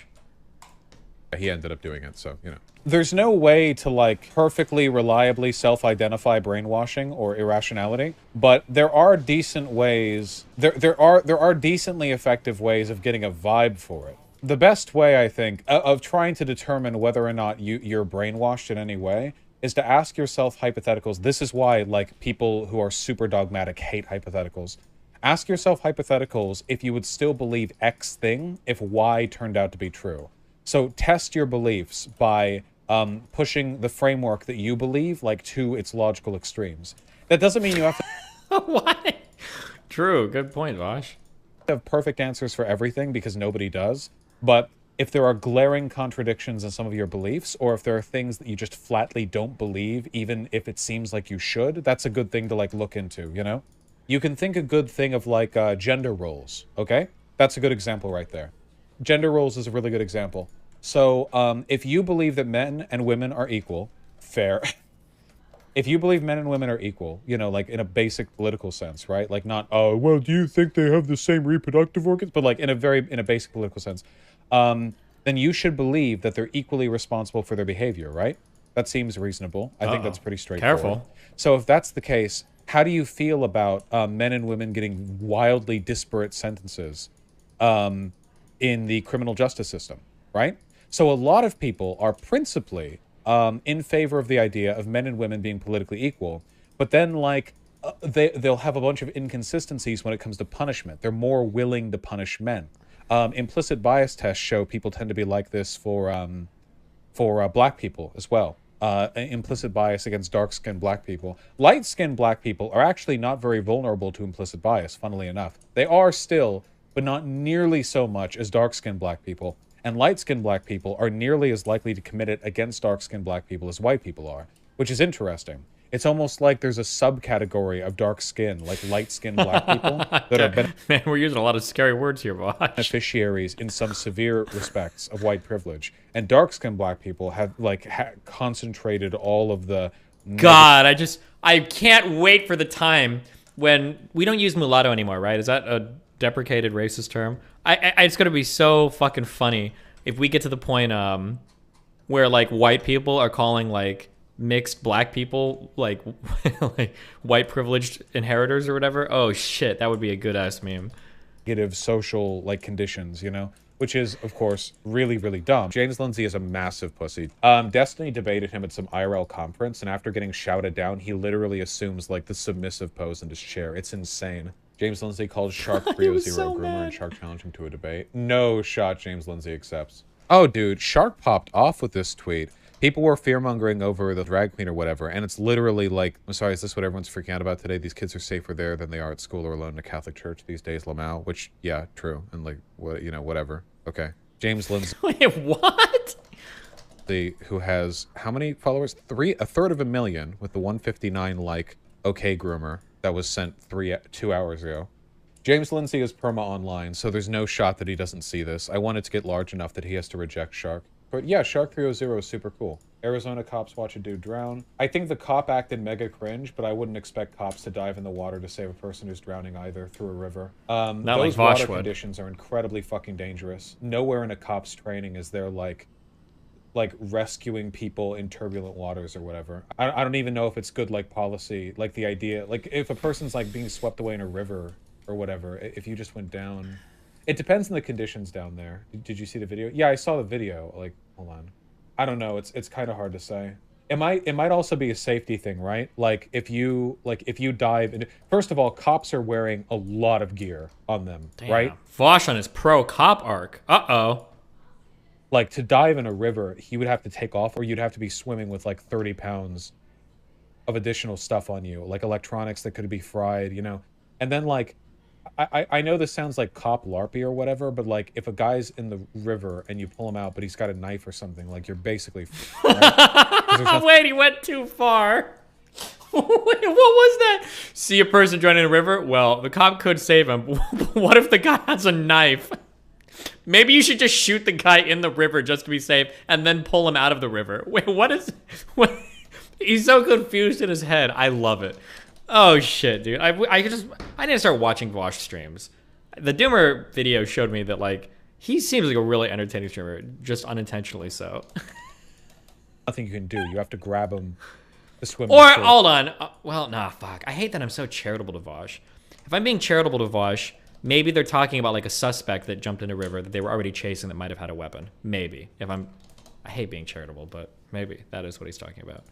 He ended up doing it, so, you know. There's no way to, like, perfectly, reliably self-identify brainwashing or irrationality, but there are decent ways, there are decently effective ways of getting a vibe for it. The best way, I think, of trying to determine whether or not you're brainwashed in any way is to ask yourself hypotheticals. This is why, like, people who are super dogmatic hate hypotheticals. Ask yourself hypotheticals if you would still believe X thing if Y turned out to be true. So test your beliefs by pushing the framework that you believe, like, to its logical extremes. That doesn't mean you have to... What? True. Good point, Vosh. Have perfect answers for everything because nobody does. But if there are glaring contradictions in some of your beliefs, or if there are things that you just flatly don't believe, even if it seems like you should, that's a good thing to, like, look into, you know? You can think a good thing of, like, gender roles, okay? That's a good example right there. Gender roles is a really good example. So, if you believe that men and women are equal, fair. If you believe men and women are equal, you know, like, in a basic political sense, right? Like, not, oh, well, do you think they have the same reproductive organs? But, like, in a basic political sense. Then you should believe that they're equally responsible for their behavior, right? That seems reasonable. I think that's pretty straightforward. Careful. So if that's the case, how do you feel about men and women getting wildly disparate sentences in the criminal justice system, right? So a lot of people are principally in favor of the idea of men and women being politically equal, but then, like, they'll have a bunch of inconsistencies when it comes to punishment. They're more willing to punish men. Implicit bias tests show people tend to be like this for black people as well. Implicit bias against dark-skinned black people. Light-skinned black people are actually not very vulnerable to implicit bias, funnily enough. They are still, but not nearly so much as dark-skinned black people. And light-skinned black people are nearly as likely to commit it against dark-skinned black people as white people are, which is interesting. It's almost like there's a subcategory of dark skin, like light-skinned black people that are Man, we're using a lot of scary words here, Bosh. Beneficiaries in some severe respects of white privilege, and dark-skinned black people have concentrated all of the. God, I can't wait for the time when we don't use mulatto anymore, right? Is that a deprecated racist term? It's gonna be so fucking funny if we get to the point where, like, white people are calling, like, mixed black people like white privileged inheritors or whatever. Oh shit, that would be a good ass meme. negative social like conditions, you know? Which is, of course, really, really dumb. James Lindsay is a massive pussy. Destiny debated him at some IRL conference, and after getting shouted down, he literally assumes, like, the submissive pose in his chair. It's insane. James Lindsay called Shark3e6b groomer and Shark challenged him to a debate. No shot James Lindsay accepts. Oh, dude, Shark popped off with this tweet. People were fear-mongering over the drag queen or whatever, and it's literally like, I'm sorry, is this what everyone's freaking out about today? These kids are safer there than they are at school or alone in a Catholic church these days, Lamau, which, yeah, true, and like, what, you know, whatever. Okay. James Lindsay. Wait, what? Who has, how many followers? A third of a million with the 159 like, okay groomer that was sent 2 hours ago. James Lindsay is perma online, so there's no shot that he doesn't see this. I want it to get large enough that he has to reject Shark. But yeah, Shark3e6b is super cool. Arizona cops watch a dude drown. I think the cop acted mega cringe, but I wouldn't expect cops to dive in the water to save a person who's drowning either through a river. Those water conditions are incredibly fucking dangerous. Nowhere in a cop's training is there like rescuing people in turbulent waters or whatever. I don't even know if it's good like policy, like the idea, like if a person's like being swept away in a river or whatever, if you just went down. It depends on the conditions down there. Did you see the video? Yeah, I saw the video. Like, hold on. I don't know. It's kind of hard to say. It might also be a safety thing, right? Like if you dive into, first of all, cops are wearing a lot of gear on them, right? Vosh on his pro cop arc. Uh-oh. Like to dive in a river, he would have to take off, or you'd have to be swimming with like 30 pounds of additional stuff on you, like electronics that could be fried, you know? And then like, I know this sounds like cop LARPy or whatever, but like if a guy's in the river and you pull him out, but he's got a knife or something, like you're basically. Right? Wait, he went too far. Wait, what was that? See a person drowning in a river? Well, the cop could save him. What if the guy has a knife? Maybe you should just shoot the guy in the river just to be safe, and then pull him out of the river. Wait, what is? What? He's so confused in his head. I love it. Oh shit, dude! I need to start watching Vosh streams. The Doomer video showed me that like he seems like a really entertaining streamer, just unintentionally so. Nothing you can do. You have to grab him to swim. Or hold on. Well, nah, fuck. I hate that I'm so charitable to Vosh. If I'm being charitable to Vosh, maybe they're talking about like a suspect that jumped in a river that they were already chasing that might have had a weapon. Maybe. I hate being charitable, but maybe that is what he's talking about.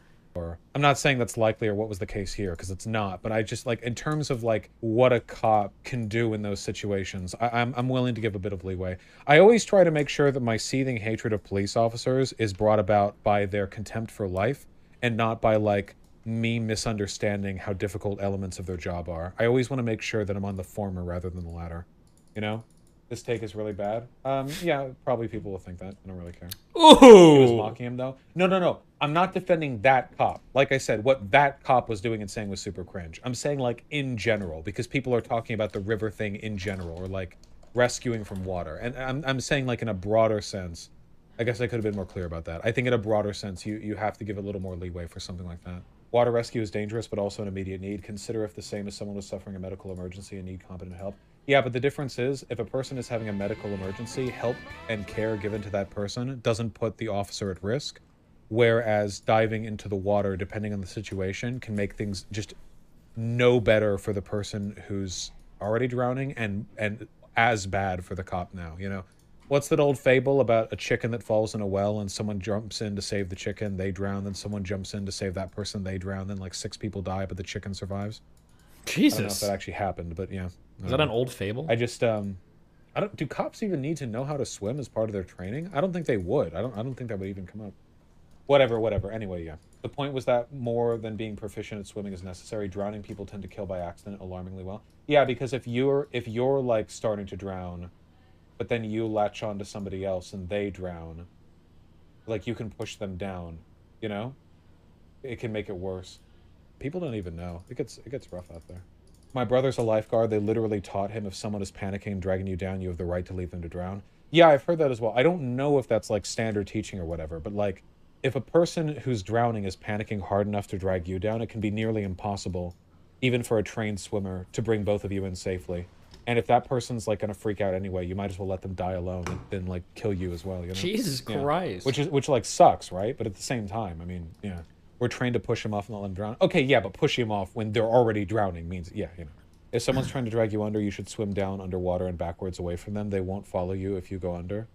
I'm not saying that's likely or what was the case here, because it's not, but I just like in terms of like what a cop can do in those situations, I'm willing to give a bit of leeway. I always try to make sure that my seething hatred of police officers is brought about by their contempt for life and not by like me misunderstanding how difficult elements of their job are. I always want to make sure that I'm on the former rather than the latter, you know? This take is really bad. Yeah, probably people will think that. I don't really care. Ooh! He was mocking him, though. No. I'm not defending that cop. Like I said, what that cop was doing and saying was super cringe. I'm saying, like, in general, because people are talking about the river thing in general, or, like, rescuing from water. And I'm saying, like, in a broader sense. I guess I could have been more clear about that. I think in a broader sense, you have to give a little more leeway for something like that. Water rescue is dangerous, but also an immediate need. Consider if the same as someone was suffering a medical emergency and need competent help. Yeah, but the difference is, if a person is having a medical emergency, help and care given to that person doesn't put the officer at risk, whereas diving into the water, depending on the situation, can make things just no better for the person who's already drowning and as bad for the cop now, you know? What's that old fable about a chicken that falls in a well and someone jumps in to save the chicken, they drown, then someone jumps in to save that person, they drown, then like 6 people die, but the chicken survives? Jesus. I don't know if that actually happened, but yeah. Is that an old fable? I just, do cops even need to know how to swim as part of their training? I don't think they would. I don't think that would even come up. Whatever. Anyway, yeah. The point was that more than being proficient at swimming is necessary. Drowning people tend to kill by accident alarmingly well. Yeah, because if you're like starting to drown, but then you latch on to somebody else and they drown, like you can push them down, you know? It can make it worse. People don't even know. It gets rough out there. My brother's a lifeguard. They literally taught him if someone is panicking and dragging you down, you have the right to leave them to drown. Yeah, I've heard that as well. I don't know if that's like standard teaching or whatever, but like if a person who's drowning is panicking hard enough to drag you down, it can be nearly impossible, even for a trained swimmer, to bring both of you in safely. And if that person's like gonna freak out anyway, you might as well let them die alone and then like kill you as well, you know? Jesus Christ. Which like sucks, right? But at the same time, I mean, yeah. We're trained to push them off and let them drown. Okay, yeah, but pushing them off when they're already drowning means, yeah, you know. If someone's trying to drag you under, you should swim down underwater and backwards away from them. They won't follow you if you go under.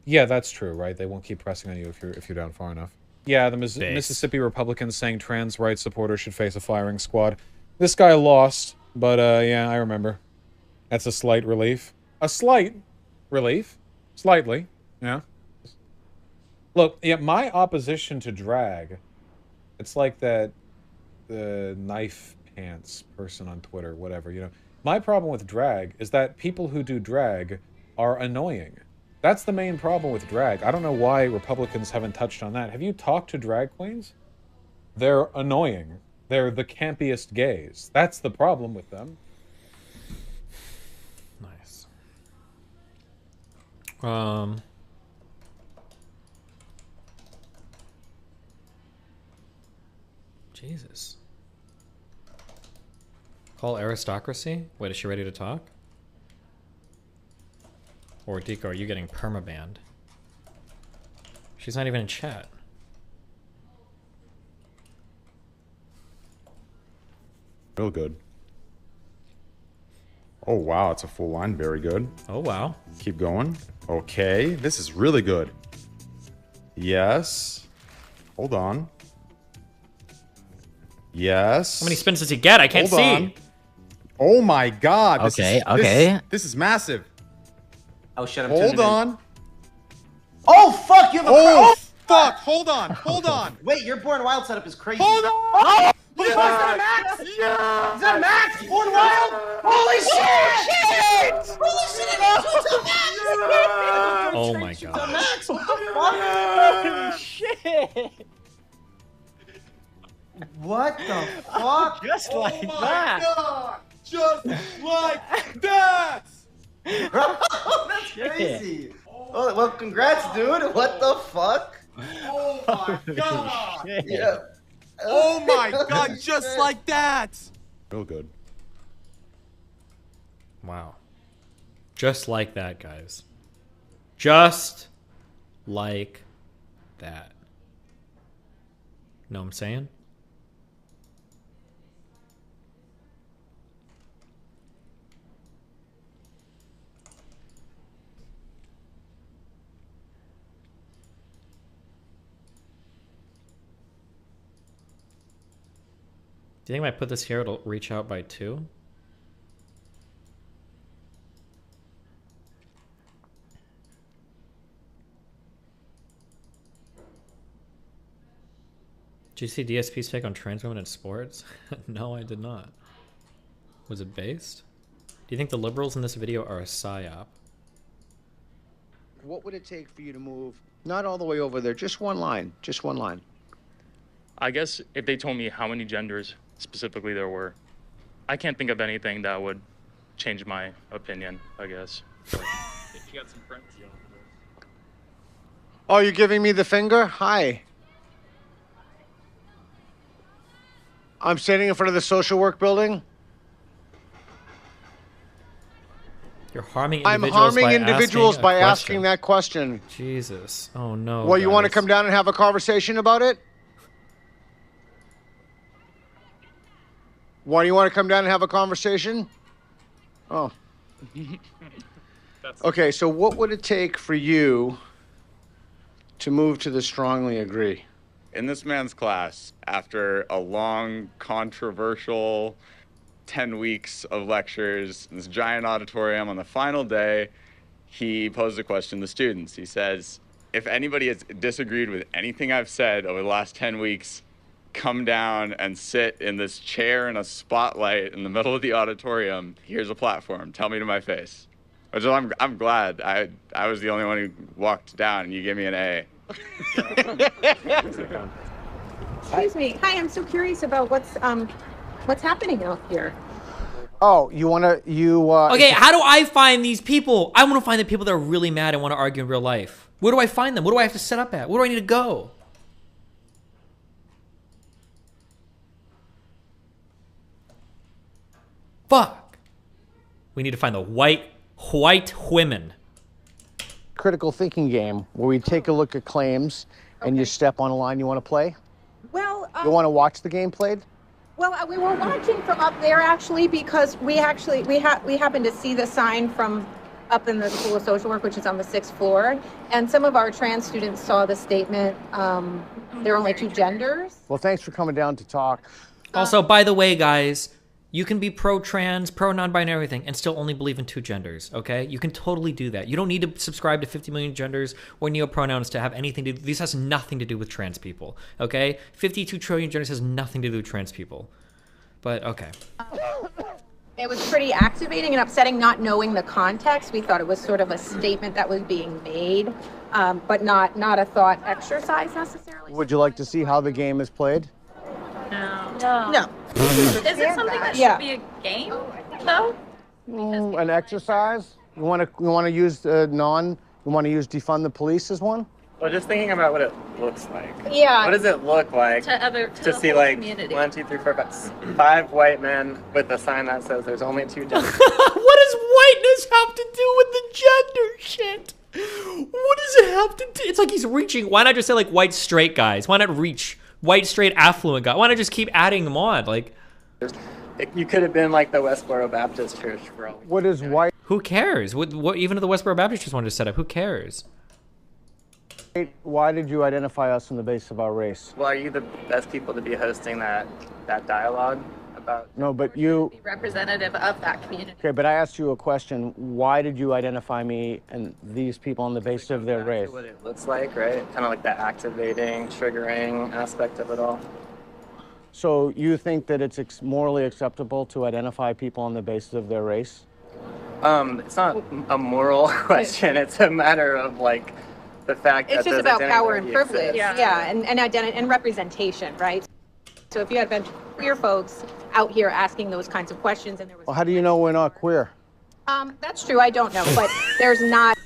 Yeah, that's true, right? They won't keep pressing on you if you're down far enough. Yeah, the Mississippi Republicans saying trans rights supporters should face a firing squad. This guy lost, but yeah, I remember. That's a slight relief. A slight relief. Slightly, yeah. Look, yeah, my opposition to drag, it's like that the knife pants person on Twitter, whatever, you know. My problem with drag is that people who do drag are annoying. That's the main problem with drag. I don't know why Republicans haven't touched on that. Have you talked to drag queens? They're annoying. They're the campiest gays. That's the problem with them. Nice. Jesus. Call aristocracy? Wait, is she ready to talk? Or Deco, are you getting permabanned? She's not even in chat. Real good. Oh wow, it's a full line. Very good. Oh wow. Keep going. Okay, this is really good. Yes. Hold on. Yes. How many spins does he get? I can't see. Oh my god. Okay. This is massive. Oh shit, I'm Hold on. Oh fuck, you have a Oh fuck, hold on, hold on. Wait, your Born Wild setup is crazy. Hold on. Oh, is that a max? Yeah. Is that a max? Born Wild? Holy shit! Holy shit, it Oh my god. max. What the fuck? Holy shit! What the fuck? Just like Oh my that. god. Just like that. That's crazy. Oh, well, congrats, dude. What the fuck? Oh my god. Yeah. Oh my god, just like that. Real good. Wow. Just like that, guys. Just like that. Know what I'm saying? Do you think if I put this here, it'll reach out by 2? Did you see DSP's take on trans women in sports? No, I did not. Was it based? Do you think the liberals in this video are a psyop? What would it take for you to move, not all the way over there, just one line, just one line? I guess if they told me how many genders specifically there were, I can't think of anything that would change my opinion, I guess. If you got some friends, Oh, you're giving me the finger? Hi. I'm standing in front of the social work building. You're harming I'm individuals harming individuals by asking that question. Jesus. Oh no. Well, you want to guys. come down and have a conversation about it? Why do you want to come down and have a conversation? Oh. Okay, so what would it take for you to move to the strongly agree? In this man's class, after a long, controversial 10 weeks of lectures in this giant auditorium on the final day, he posed a question to the students. He says, if anybody has disagreed with anything I've said over the last 10 weeks, come down and sit in this chair in a spotlight in the middle of the auditorium. Here's a platform. Tell me to my face. Which I'm glad. I was the only one who walked down and you gave me an A. Excuse me. Hi, I'm so curious about what's happening out here. Oh, you want to, Okay, how do I find these people? I want to find the people that are really mad and want to argue in real life. Where do I find them? What do I have to set up at? Where do I need to go? Fuck. We need to find the white women. critical thinking game where we take a look at claims and you step on a line you want to play? Well, You want to watch the game played? Well, we were watching from up there actually because we happened to see the sign from up in the School of Social Work, which is on the 6th floor, and some of our trans students saw the statement. There are only 2 genders. Well, thanks for coming down to talk. Also, by the way, guys, you can be pro-trans, pro-non-binary, everything, and still only believe in 2 genders, okay? You can totally do that. You don't need to subscribe to 50 million genders or neopronouns to have anything to do. This has nothing to do with trans people, okay? 52 trillion genders has nothing to do with trans people. But, okay. It was pretty activating and upsetting not knowing the context. We thought it was sort of a statement that was being made, but not a thought exercise necessarily. Would you like to see how the game is played? No. Is it something that should be a game, though? An exercise? You want to use you want to use defund the police as one? Well, just thinking about what it looks like. Yeah. What does it look like to the see whole like community? 1, 2, 3, 4, 5 white men with a sign that says there's only 2 genders? What does whiteness have to do with the gender shit? What does it have to do? It's like he's reaching. Why not just say like white straight guys? Why not reach white straight affluent guy? Why not just keep adding them on? Like, You could have been like the Westboro Baptist Church for all. What is white? Who cares? What even if the Westboro Baptist just wanted to set up, who cares? Why did you identify us on the basis of our race? Well, are you the best people to be hosting that dialogue about? No, but you. Be representative of that community. Okay, but I asked you a question. Why did you identify me and these people on the basis of their race? What it looks like, right? Kind of like the activating, triggering aspect of it all. So you think that it's morally acceptable to identify people on the basis of their race? It's not a moral question. It's a matter of like the fact that It's just those about power and identities privilege. exist. Yeah, and identity and representation, right? So if you had a bunch of queer folks out here asking those kinds of questions, and there was Well, how do you know we're not queer? that's true. I don't know, but there's not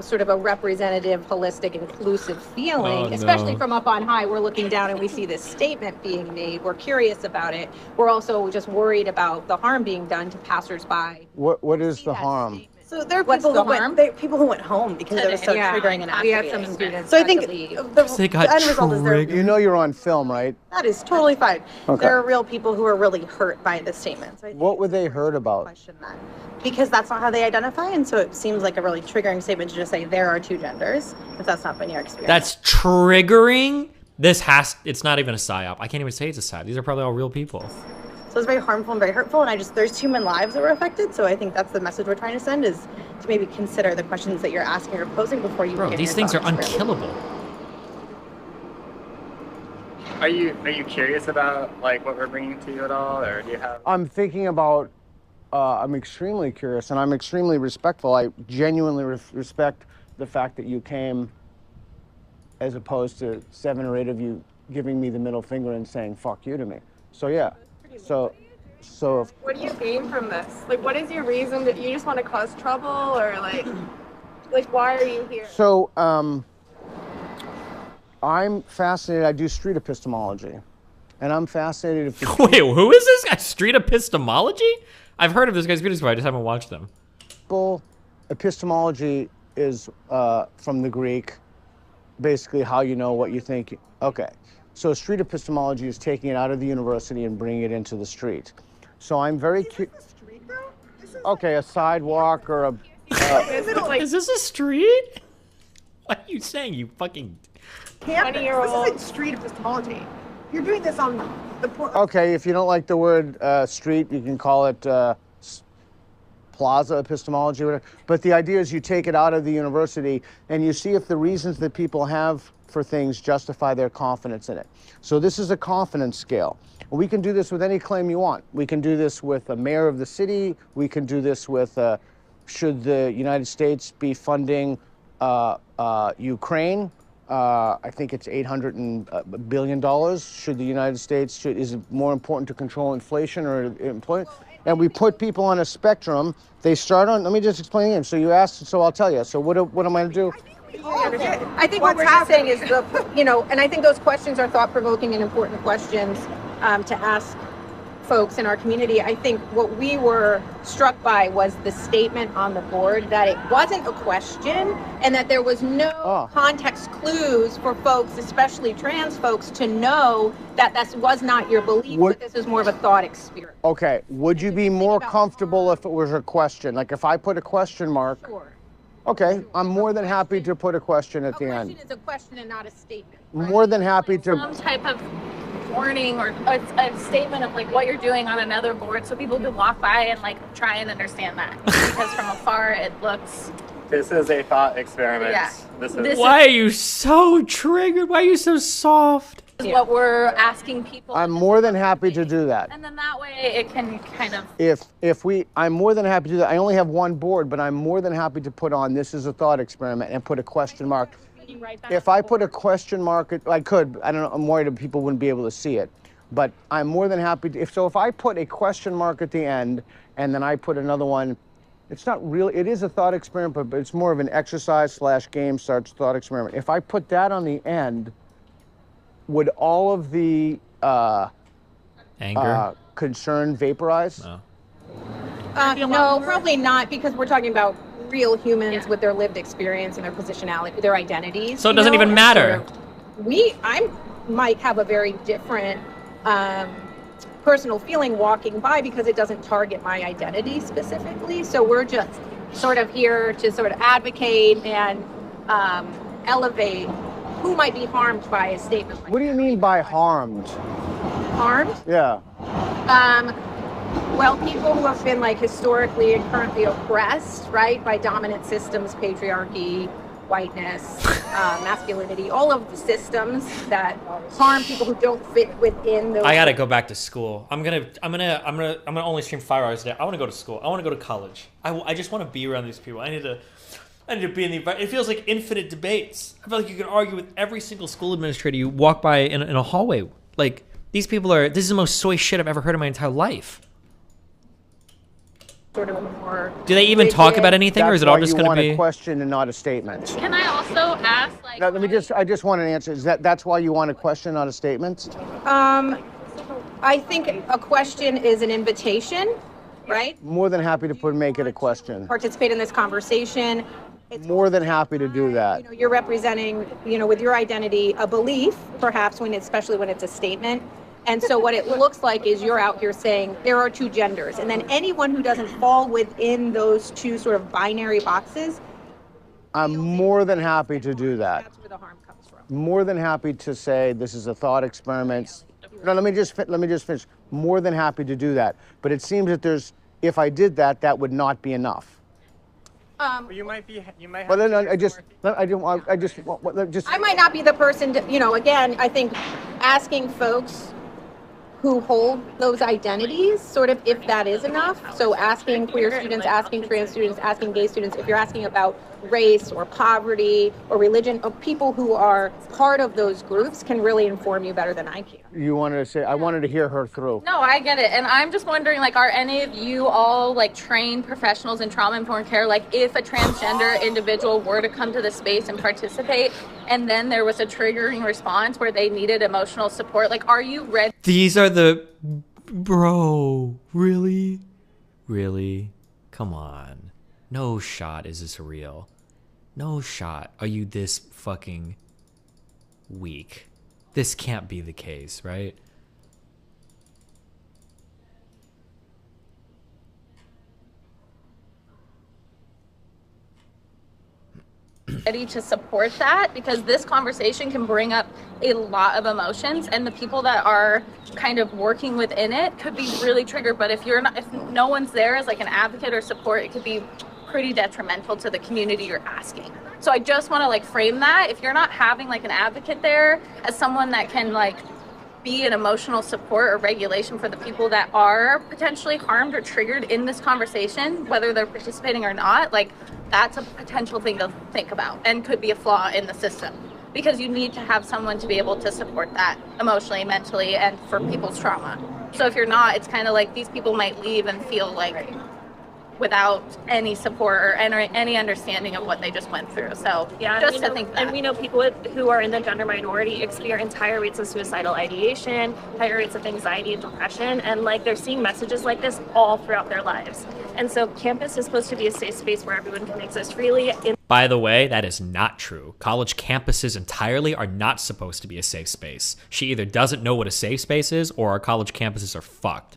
sort of a representative, holistic, inclusive feeling, especially from up on high. We're looking down and we see this statement being made. We're curious about it. We're also just worried about the harm being done to passersby. What is the harm? So there are What's people the who harm? people who went home because it was so triggering and We had activating. some students. So I had think to leave. the got end result is there. You know you're on film, right? That is totally fine. Okay. There are real people who are really hurt by this statement. So I think What were they hurt about? question that because that's not how they identify, and so it seems like a really triggering statement to just say there are 2 genders if that's not been your experience. That's triggering. It's not even a psyop. I can't even say it's a psyop. These are probably all real people. So it's very harmful and very hurtful, and there's human lives that were affected, so I think that's the message we're trying to send is to maybe consider the questions that you're asking or posing before you Bro, give these your things are thoughts, really. unkillable. Are you curious about like what we're bringing to you at all, or do you have? I'm thinking about, I'm extremely curious and I'm extremely respectful. I genuinely respect the fact that you came as opposed to 7 or 8 of you giving me the middle finger and saying, fuck you to me. So yeah, so What do you gain from this? Like, what is your reason that you just want to cause trouble, or like why are you here? So, I'm fascinated. I do street epistemology, and I'm fascinated. If Wait, who is this guy? Street epistemology? I've heard of this guy's videos before. I just haven't watched them. Epistemology is from the Greek, basically how you know what you think. Okay, so street epistemology is taking it out of the university and bringing it into the street. So I'm very curious. Okay, a sidewalk or a. Is this a street? What are you saying, you fucking... Campus. This isn't street epistemology. You're doing this on the Okay, if you don't like the word street, you can call it plaza epistemology, whatever. But the idea is you take it out of the university and you see if the reasons that people have for things justify their confidence in it. So this is a confidence scale. We can do this with any claim you want. We can do this with a mayor of the city. We can do this with should the United States be funding Ukraine? I think it's $800 billion. Should the United States, is it more important to control inflation or employment? And we put people on a spectrum. They start on, let me just explain again. So you asked, so I'll tell you. So what am I gonna do? I think what we're just saying is and I think those questions are thought-provoking and important questions to ask folks in our community, I think what we were struck by was the statement on the board that it wasn't a question and that there was no context clues for folks, especially trans folks, to know that this was not your belief, but this is more of a thought experiment. Okay, would you be more comfortable if it was a question? Like if I put a question mark? Sure. Okay, I'm more than happy to put a question at the end. A question is a question and not a statement. More than happy to. Some type of warning or a statement of like what you're doing on another board so people can walk by and like try and understand that. Because from afar it looks... This is a thought experiment. Yeah. Why are you so triggered? Why are you so soft? This is what we're asking people. I'm more than happy to do that. And then that way it can kind of... I'm more than happy to do that. I only have one board, but I'm more than happy to put on this is a thought experiment and put a question mark. If I put a question mark, I could. I don't know. I'm worried that people wouldn't be able to see it, but I'm more than happy to. If I put a question mark at the end and then I put another one, it's not really. It is a thought experiment, but it's more of an exercise / game starts thought experiment. If I put that on the end, would all of the anger, concern vaporize? No. No, probably not, because we're talking about real humans with their lived experience and their positionality, their identities. So it doesn't even matter. I might have a very different personal feeling walking by because it doesn't target my identity specifically. So we're just sort of here to sort of advocate and elevate who might be harmed by a statement like that. What do you mean by harmed? Harmed? Yeah. Well, people who have been like historically and currently oppressed, right, by dominant systems, patriarchy, whiteness, masculinity, all of the systems that harm people who don't fit within those. I gotta go back to school. I'm gonna only stream 5 hours a day. I want to go to school. I want to go to college. I just want to be around these people. I need to be in the environment. It feels like infinite debates. I feel like you can argue with every single school administrator you walk by in a hallway. Like, these people are. This is the most soy shit I've ever heard in my entire life. Sort of more. Do they even talk about anything, or is it all just going to be? You want a question and not a statement. Can I also ask, like... Now, I just want an answer. That's why you want a question, not a statement? I think a question is an invitation, right? More than happy to make it a question. Participate in this conversation. More than happy to do that. You're representing, with your identity, a belief, perhaps especially when it's a statement. And so what it looks like is you're out here saying there are two genders, and then anyone who doesn't fall within those two sort of binary boxes. I'm more than happy to do that. That's where the harm comes from. More than happy to say this is a thought experiment. No, let me just finish. More than happy to do that. But it seems that if I did that, that would not be enough. You might have. But then I might not be the person to, again, I think asking folks who hold those identities, sort of, if that is enough. So asking queer students, asking trans students, asking gay students, if you're asking about race or poverty or religion, of people who are part of those groups can really inform you better than I can. You wanted to say, I wanted to hear her through. No, I get it. And I'm just wondering, like, are any of you all, like, trained professionals in trauma-informed care? Like, if a transgender individual were to come to the space and participate, and then there was a triggering response where they needed emotional support, like, are you ready? These are the... Bro, really? Really? Come on. No shot is this real. No shot are you this fucking weak. This can't be the case, right? Ready to support that, because this conversation can bring up a lot of emotions, and the people that are kind of working within it could be really triggered. But if no one's there as like an advocate or support, it could be pretty detrimental to the community you're asking. So I just want to like frame that. If you're not having like an advocate there as someone that can like be an emotional support or regulation for the people that are potentially harmed or triggered in this conversation, whether they're participating or not, like that's a potential thing to think about and could be a flaw in the system, because you need to have someone to be able to support that emotionally, mentally, and for people's trauma. So if you're not, it's kind of like these people might leave and feel like, without any support or any understanding of what they just went through. So yeah, just to think that. And we know people who are in the gender minority experience higher rates of suicidal ideation, higher rates of anxiety and depression, and like they're seeing messages like this all throughout their lives. And so campus is supposed to be a safe space where everyone can exist freely. By the way, that is not true. College campuses entirely are not supposed to be a safe space. She either doesn't know what a safe space is, or our college campuses are fucked.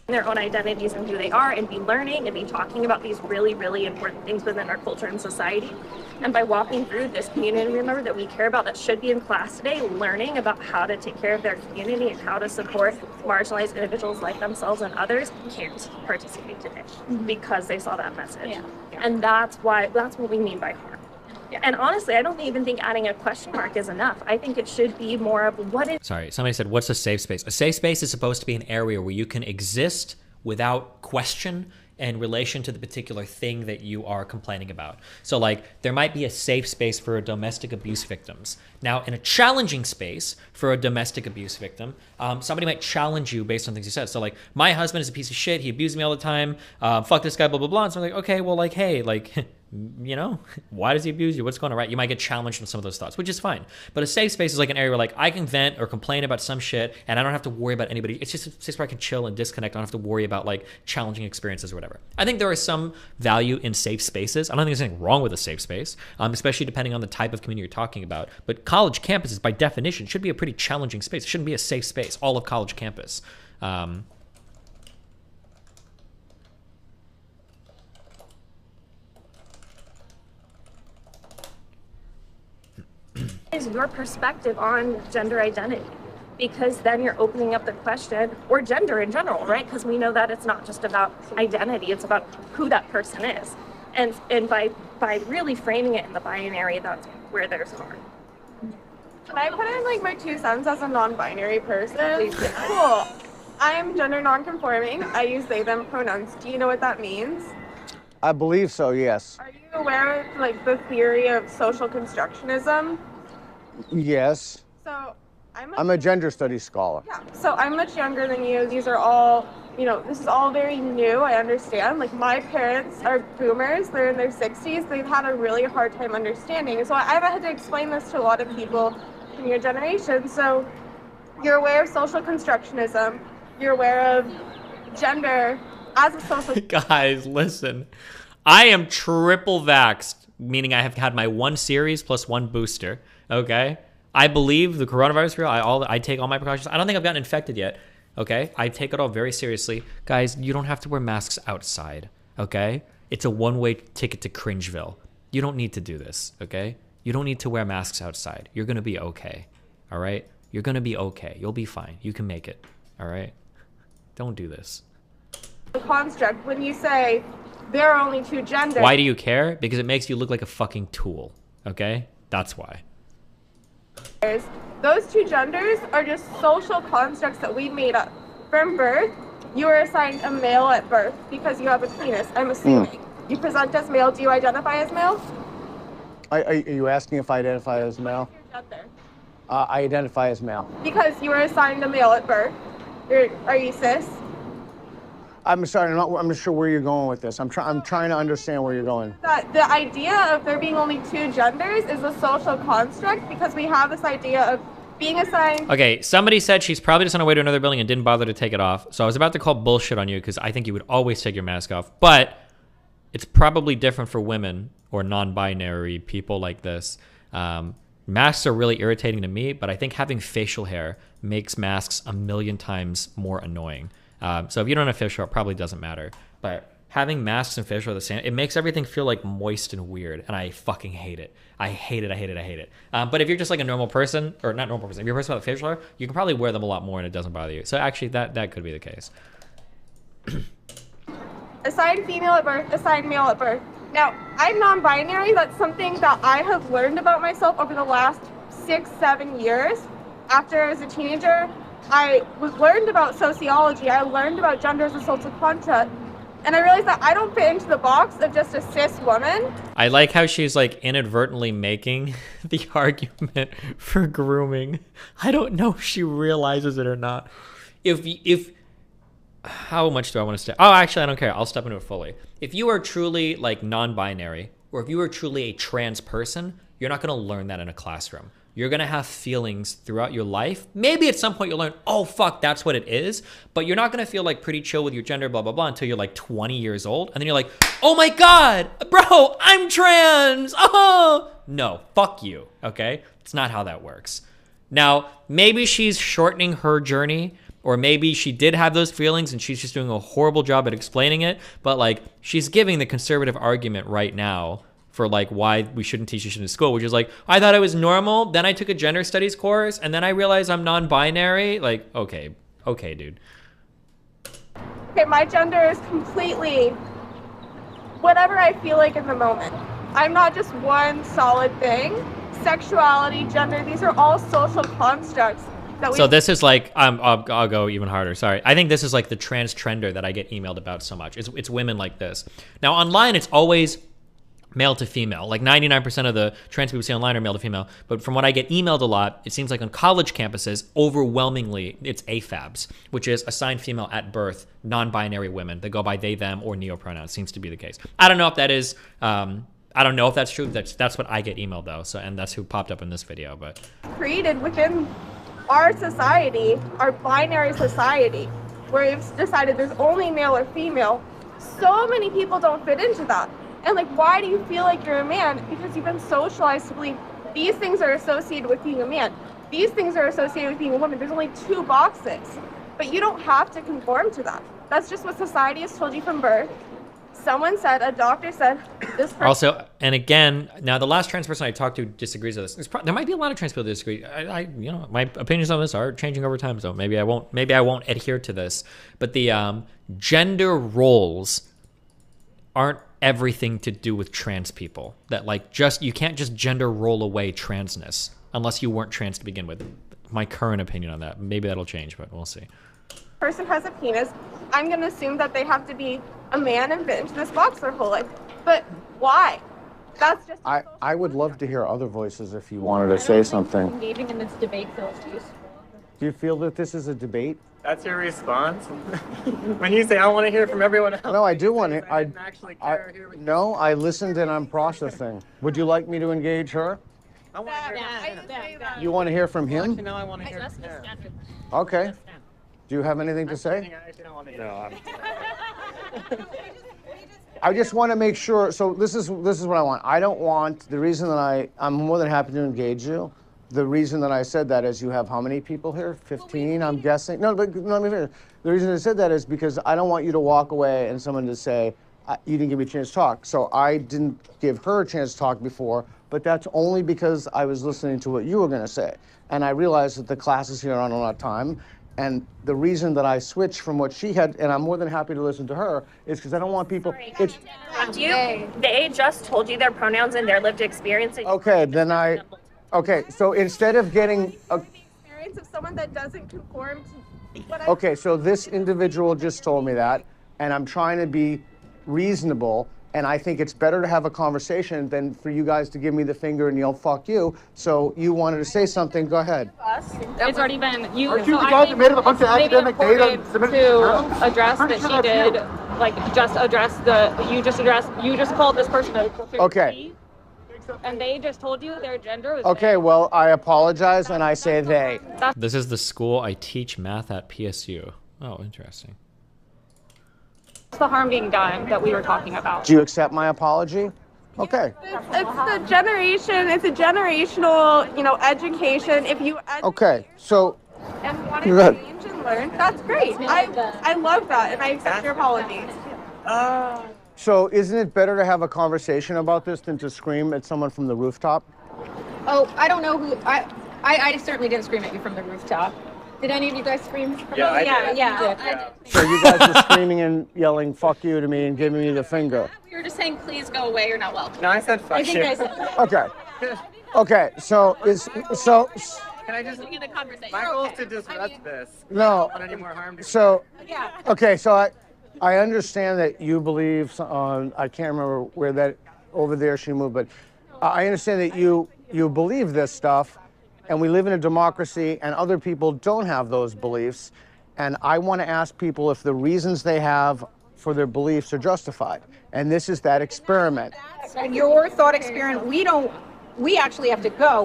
Their own identities and who they are, and be learning and be talking about these really, really important things within our culture and society. And by walking through this community member that we care about that should be in class today, learning about how to take care of their community and how to support marginalized individuals like themselves and others, can't participate today because they saw that message. Yeah. And that's what we mean by harm. Yeah. And honestly, I don't even think adding a question mark is enough. I think it should be more of what is... Sorry, somebody said, what's a safe space? A safe space is supposed to be an area where you can exist without question in relation to the particular thing that you are complaining about. So like, there might be a safe space for domestic abuse victims. Now, in a challenging space for a domestic abuse victim, somebody might challenge you based on things you said. So like, my husband is a piece of shit, he abused me all the time, fuck this guy, blah, blah, blah. And so I'm like, okay, well, like, hey, like, you know, why does he abuse you? What's going on, right? You might get challenged on some of those thoughts, which is fine. But a safe space is like an area where like I can vent or complain about some shit and I don't have to worry about anybody. It's just a space where I can chill and disconnect. I don't have to worry about like challenging experiences or whatever. I think there is some value in safe spaces. I don't think there's anything wrong with a safe space, especially depending on the type of community you're talking about. But college campuses, by definition, should be a pretty challenging space. It shouldn't be a safe space, all of college campus. Is your perspective on gender identity? Because then you're opening up the question, or gender in general, right? Because we know that it's not just about identity, it's about who that person is. And by really framing it in the binary, that's where there's harm. Can I put in like my 2 cents as a non-binary person? Cool. I am gender non-conforming. I use they, them pronouns. Do you know what that means? I believe so, yes. Are you aware of like the theory of social constructionism? Yes. So I'm a gender studies scholar. Yeah. So I'm much younger than you. These are all, you know, this is all very new. I understand. Like my parents are boomers. They're in their 60s. They've had a really hard time understanding. So I've had to explain this to a lot of people in your generation. So you're aware of social constructionism. You're aware of gender as a social... Guys, listen. I am triple vaxxed, meaning I have had my 1 series plus 1 booster. Okay, I believe the coronavirus is real. I take all my precautions. I don't think I've gotten infected yet. Okay, I take it all very seriously. Guys, you don't have to wear masks outside. Okay, it's a one-way ticket to Cringeville. You don't need to do this. Okay, you don't need to wear masks outside. You're gonna be okay. All right, you're gonna be okay. You'll be fine. You can make it. All right, don't do this. The construct when you say there are only 2 genders. Why do you care? Because it makes you look like a fucking tool. Okay, that's why. Those 2 genders are just social constructs that we made up. From birth, you are assigned a male at birth because you have a penis, I'm assuming. You present as male. Do you identify as male? Are you asking if I identify as male? I identify as male. Because you were assigned a male at birth. Are you cis? I'm sorry, I'm not sure where you're going with this. I'm trying to understand where you're going. The idea of there being only 2 genders is a social construct because we have this idea of being assigned... Okay, somebody said she's probably just on her way to another building and didn't bother to take it off. So I was about to call bullshit on you because I think you would always take your mask off. But it's probably different for women or non-binary people like this. Masks are really irritating to me, but I think having facial hair makes masks a million times more annoying. So if you don't have facial hair, it probably doesn't matter. But having masks and facial hair the same, it makes everything feel like moist and weird, and I fucking hate it. I hate it. But if you're just like a normal person, or not normal person, if you're a person with facial hair, you can probably wear them a lot more and it doesn't bother you. So actually, that could be the case. Assigned female at birth, assigned male at birth. Now, I'm non-binary. That's something that I have learned about myself over the last 6-7 years. After I was a teenager, I learned about sociology. I learned about gender as a social construct. And I realized that I don't fit into the box of just a cis woman. I like how she's like inadvertently making the argument for grooming. I don't know if she realizes it or not. If how much do I want to step? Oh, actually, I don't care. I'll step into it fully. If you are truly like non-binary, or if you are truly a trans person, you're not going to learn that in a classroom. You're going to have feelings throughout your life. Maybe at some point you'll learn, oh, fuck, that's what it is. But you're not going to feel like pretty chill with your gender, blah, blah, blah, until you're like 20 years old. And then you're like, oh my God, bro, I'm trans. Oh, no, fuck you. Okay. It's not how that works. Now, maybe she's shortening her journey, or maybe she did have those feelings and she's just doing a horrible job at explaining it. But like, she's giving the conservative argument right now for like why we shouldn't teach this shit in school, which is like, I thought it was normal, then I took a gender studies course, and then I realized I'm non-binary. Like, okay, dude. Okay, my gender is completely whatever I feel like in the moment. I'm not just one solid thing. Sexuality, gender, these are all social constructs. So this is like, I'll go even harder, sorry. I think this is like the trans trender that I get emailed about so much. It's women like this. Now online, it's always male to female. Like 99% of the trans people see online are male to female. But from what I get emailed a lot, it seems like on college campuses, overwhelmingly, it's AFABs, which is assigned female at birth, non-binary women that go by they, them, or neopronouns. Seems to be the case. I don't know if that is, I don't know if that's true. That's what I get emailed though. So, and that's who popped up in this video, but. Created within our society, our binary society, where we've decided there's only male or female. So many people don't fit into that. And like, why do you feel like you're a man? Because you've been socialized to believe these things are associated with being a man. These things are associated with being a woman. There's only 2 boxes. But you don't have to conform to that. That's just what society has told you from birth. Someone said, a doctor said, this person. Also, and again, now the last trans person I talked to disagrees with this. There might be a lot of trans people that disagree. You know, my opinions on this are changing over time, so maybe I won't adhere to this. But the gender roles aren't everything to do with trans people. That like you can't just gender roll away transness unless you weren't trans to begin with. My current opinion on that. Maybe that'll change, but we'll see. Person has a penis, I'm gonna assume that they have to be a man and fit into this box their whole life. But why? That's just. I would love to hear other voices if you wanted to say something. Engaging in this debate feels useful. Do you feel that this is a debate? That's your response? When you say, I want to hear from everyone else. No, I do want to. No, I listened and I'm processing. Would you like me to engage her? I want to hear from You want to hear from him? No, I want to hear from her. Okay. Do you have anything to say? No, I just want to make sure. So this is what I want. I don't want, the reason that I'm more than happy to engage you. The reason that I said that is you have how many people here? 15, I'm guessing. No, but let me finish. The reason I said that is because I don't want you to walk away and someone to say, you didn't give me a chance to talk. So I didn't give her a chance to talk before, but that's only because I was listening to what you were going to say. And I realized that the classes here aren't a lot of time. And the reason that I switched from what she had, and I'm more than happy to listen to her, is because I don't want people. They just told you their pronouns and their lived experience. Okay, then Okay, so instead of getting. Experience of someone that doesn't conform to what Okay, so this individual just told me that, and I'm trying to be reasonable, and I think it's better to have a conversation than for you guys to give me the finger and yell, fuck you. So you wanted to say something, go ahead. It's already been you. Aren't you the guy that made up a bunch of academic data to address that she did, like you just called this person a Okay. and they just told you their gender was Okay, well, I apologize, and I say they. This is the school I teach math at PSU. Oh, interesting. It's the harm being done that we were talking about. Do you accept my apology? Okay. It's the generation. It's a generational, education. If you Okay, so. And want to change and learn, that's great. I love that, and I accept your apologies. So isn't it better to have a conversation about this than to scream at someone from the rooftop? Oh, I don't know who. I certainly didn't scream at you from the rooftop. Did any of you guys scream? Yeah, So you guys were screaming and yelling "fuck you" to me and giving me the finger. We were just saying, please go away. You're not welcome. No, I said fuck you. I said. Okay. Okay. So Can I just? My goal is to disrupt this. No. I don't want any more harm to So. Okay. So I understand that you believe. I can't remember where that over there she moved, but I understand that you believe this stuff, and we live in a democracy, and other people don't have those beliefs, and I want to ask people if the reasons they have for their beliefs are justified. And this is that experiment. And your thought experiment, we actually have to go.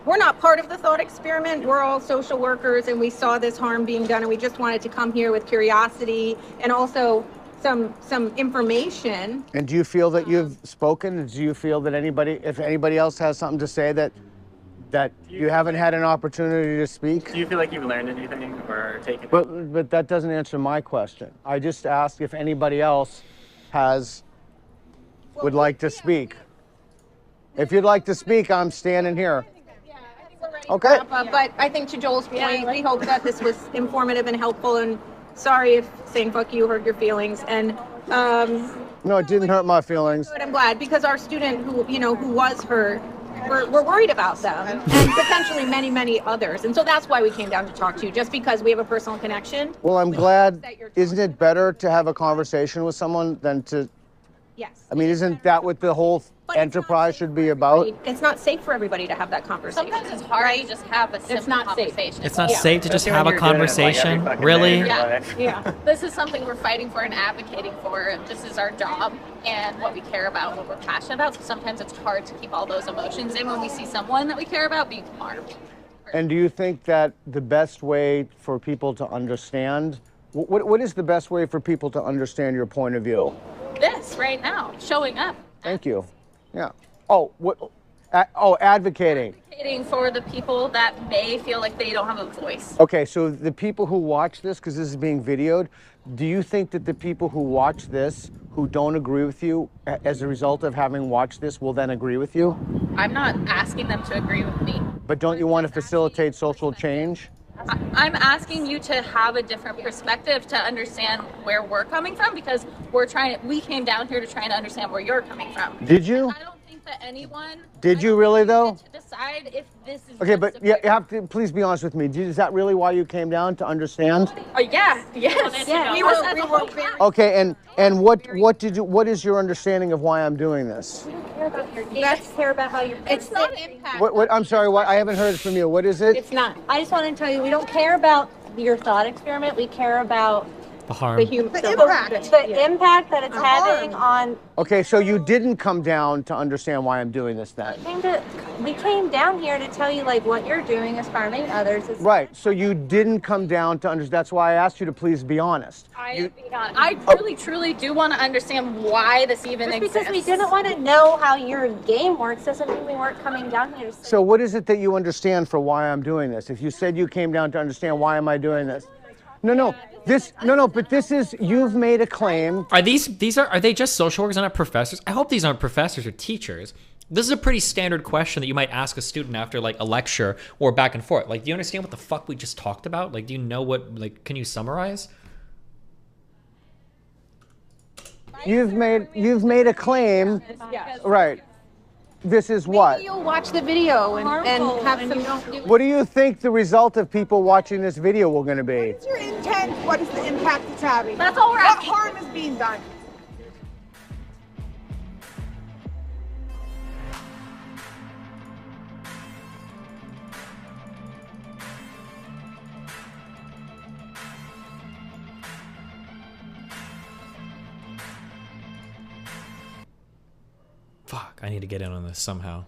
We're not part of the thought experiment. We're all social workers, and we saw this harm being done, and we just wanted to come here with curiosity and also some information. And do you feel that you've spoken? Do you feel that if anybody else has something to say that you haven't had an opportunity to speak? Do you feel like you've learned anything or taken? But that doesn't answer my question. I just asked if anybody else would like to speak. If you'd like to speak, I'm standing here. Okay. But I think to Joel's point, we hope that this was informative and helpful, and sorry if saying fuck you hurt your feelings. And no, it didn't hurt my feelings. But I'm glad, because our student who was hurt, we're worried about them, and potentially many others. And so that's why we came down to talk to you, just because we have a personal connection. Well, I'm glad. Isn't it better to have a conversation with someone than to? Yes. I mean, isn't that what the whole enterprise should be about? It's not safe for everybody to have that conversation. Sometimes it's hard to just have a simple conversation. It's not safe to just have a conversation? Really? Yeah. This is something we're fighting for and advocating for. This is our job and what we care about, what we're passionate about. So sometimes it's hard to keep all those emotions in when we see someone that we care about being harmed. And do you think that the best way for people to understand, what is the best way for people to understand your point of view? This right now, showing up. Thank you. Yeah. Oh, advocating. Advocating for the people that may feel like they don't have a voice. Okay, so the people who watch this, because this is being videoed, do you think that the people who watch this, who don't agree with you, as a result of having watched this, will then agree with you? I'm not asking them to agree with me. But don't you want to facilitate social change? I'm asking you to have a different perspective to understand where we're coming from, because we came down here to try and understand where you're coming from. Did you? I don't think that anyone. Did you really though? To decide if this is. Okay, but you have to please be honest with me. Is that really why you came down, to understand? Yeah. Yes. Yeah. We were very. Okay, and what is your understanding of why I'm doing this? Let's care about how you're. It's not impact. What? I'm sorry. What? I haven't heard it from you. What is it? It's not. I just want to tell you, we don't care about your thought experiment. We care about the harm, the impact that it's having on. Okay, so you didn't come down to understand why I'm doing this then? We came down here to tell you like what you're doing is harming others. Right. So you didn't come down to understand. That's why I asked you to please be honest. I truly do want to understand why this even exists. Because we didn't want to know how your game works doesn't mean we weren't coming down here. So what is it that you understand for why I'm doing this? If you said you came down to understand why am I doing this? No. But this is, you've made a claim. Are they just social workers and not professors? I hope these aren't professors or teachers. This is a pretty standard question that you might ask a student after like a lecture or back and forth. Like, do you understand what the fuck we just talked about? Like, do you know can you summarize? You've made a claim. Yes. Right. This is what? Maybe you'll watch the video and have some. What do you think the result of people watching this video will going to be? What's your intent? What is the impact it's having? That's all we're asking. What harm is being done? Fuck, I need to get in on this somehow.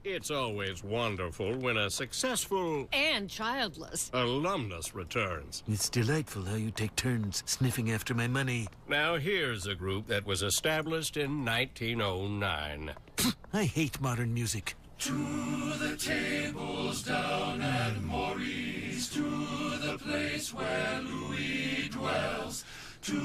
It's always wonderful when a successful and childless alumnus returns. It's delightful how you take turns sniffing after my money. Now here's a group that was established in 1909. I hate modern music. To the tables down at Maurice, to the place where Louis dwells, to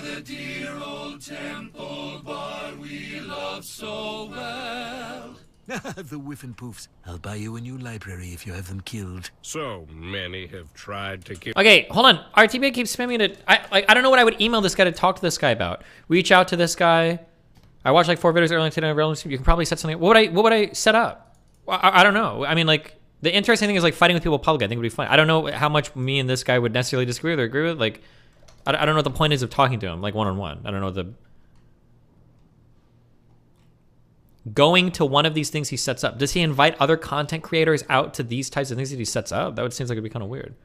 the dear old temple bar we love so well. The Whiffenpoofs. I'll buy you a new library if you have them killed. So many have tried to kill. Okay, hold on. RTB keeps spamming it. I don't know what I would email this guy to talk to this guy about. Reach out to this guy. I watched like 4 videos earlier today on Realm. You can probably set something. What would I set up? I don't know. I mean, like, the interesting thing is like fighting with people publicly. I think would be fun. I don't know how much me and this guy would necessarily disagree with or agree with. Like, I don't know what the point is of talking to him, like one-on-one. I don't know what the... going to one of these things he sets up. Does he invite other content creators out to these types of things that he sets up? That would seem like it'd be kind of weird.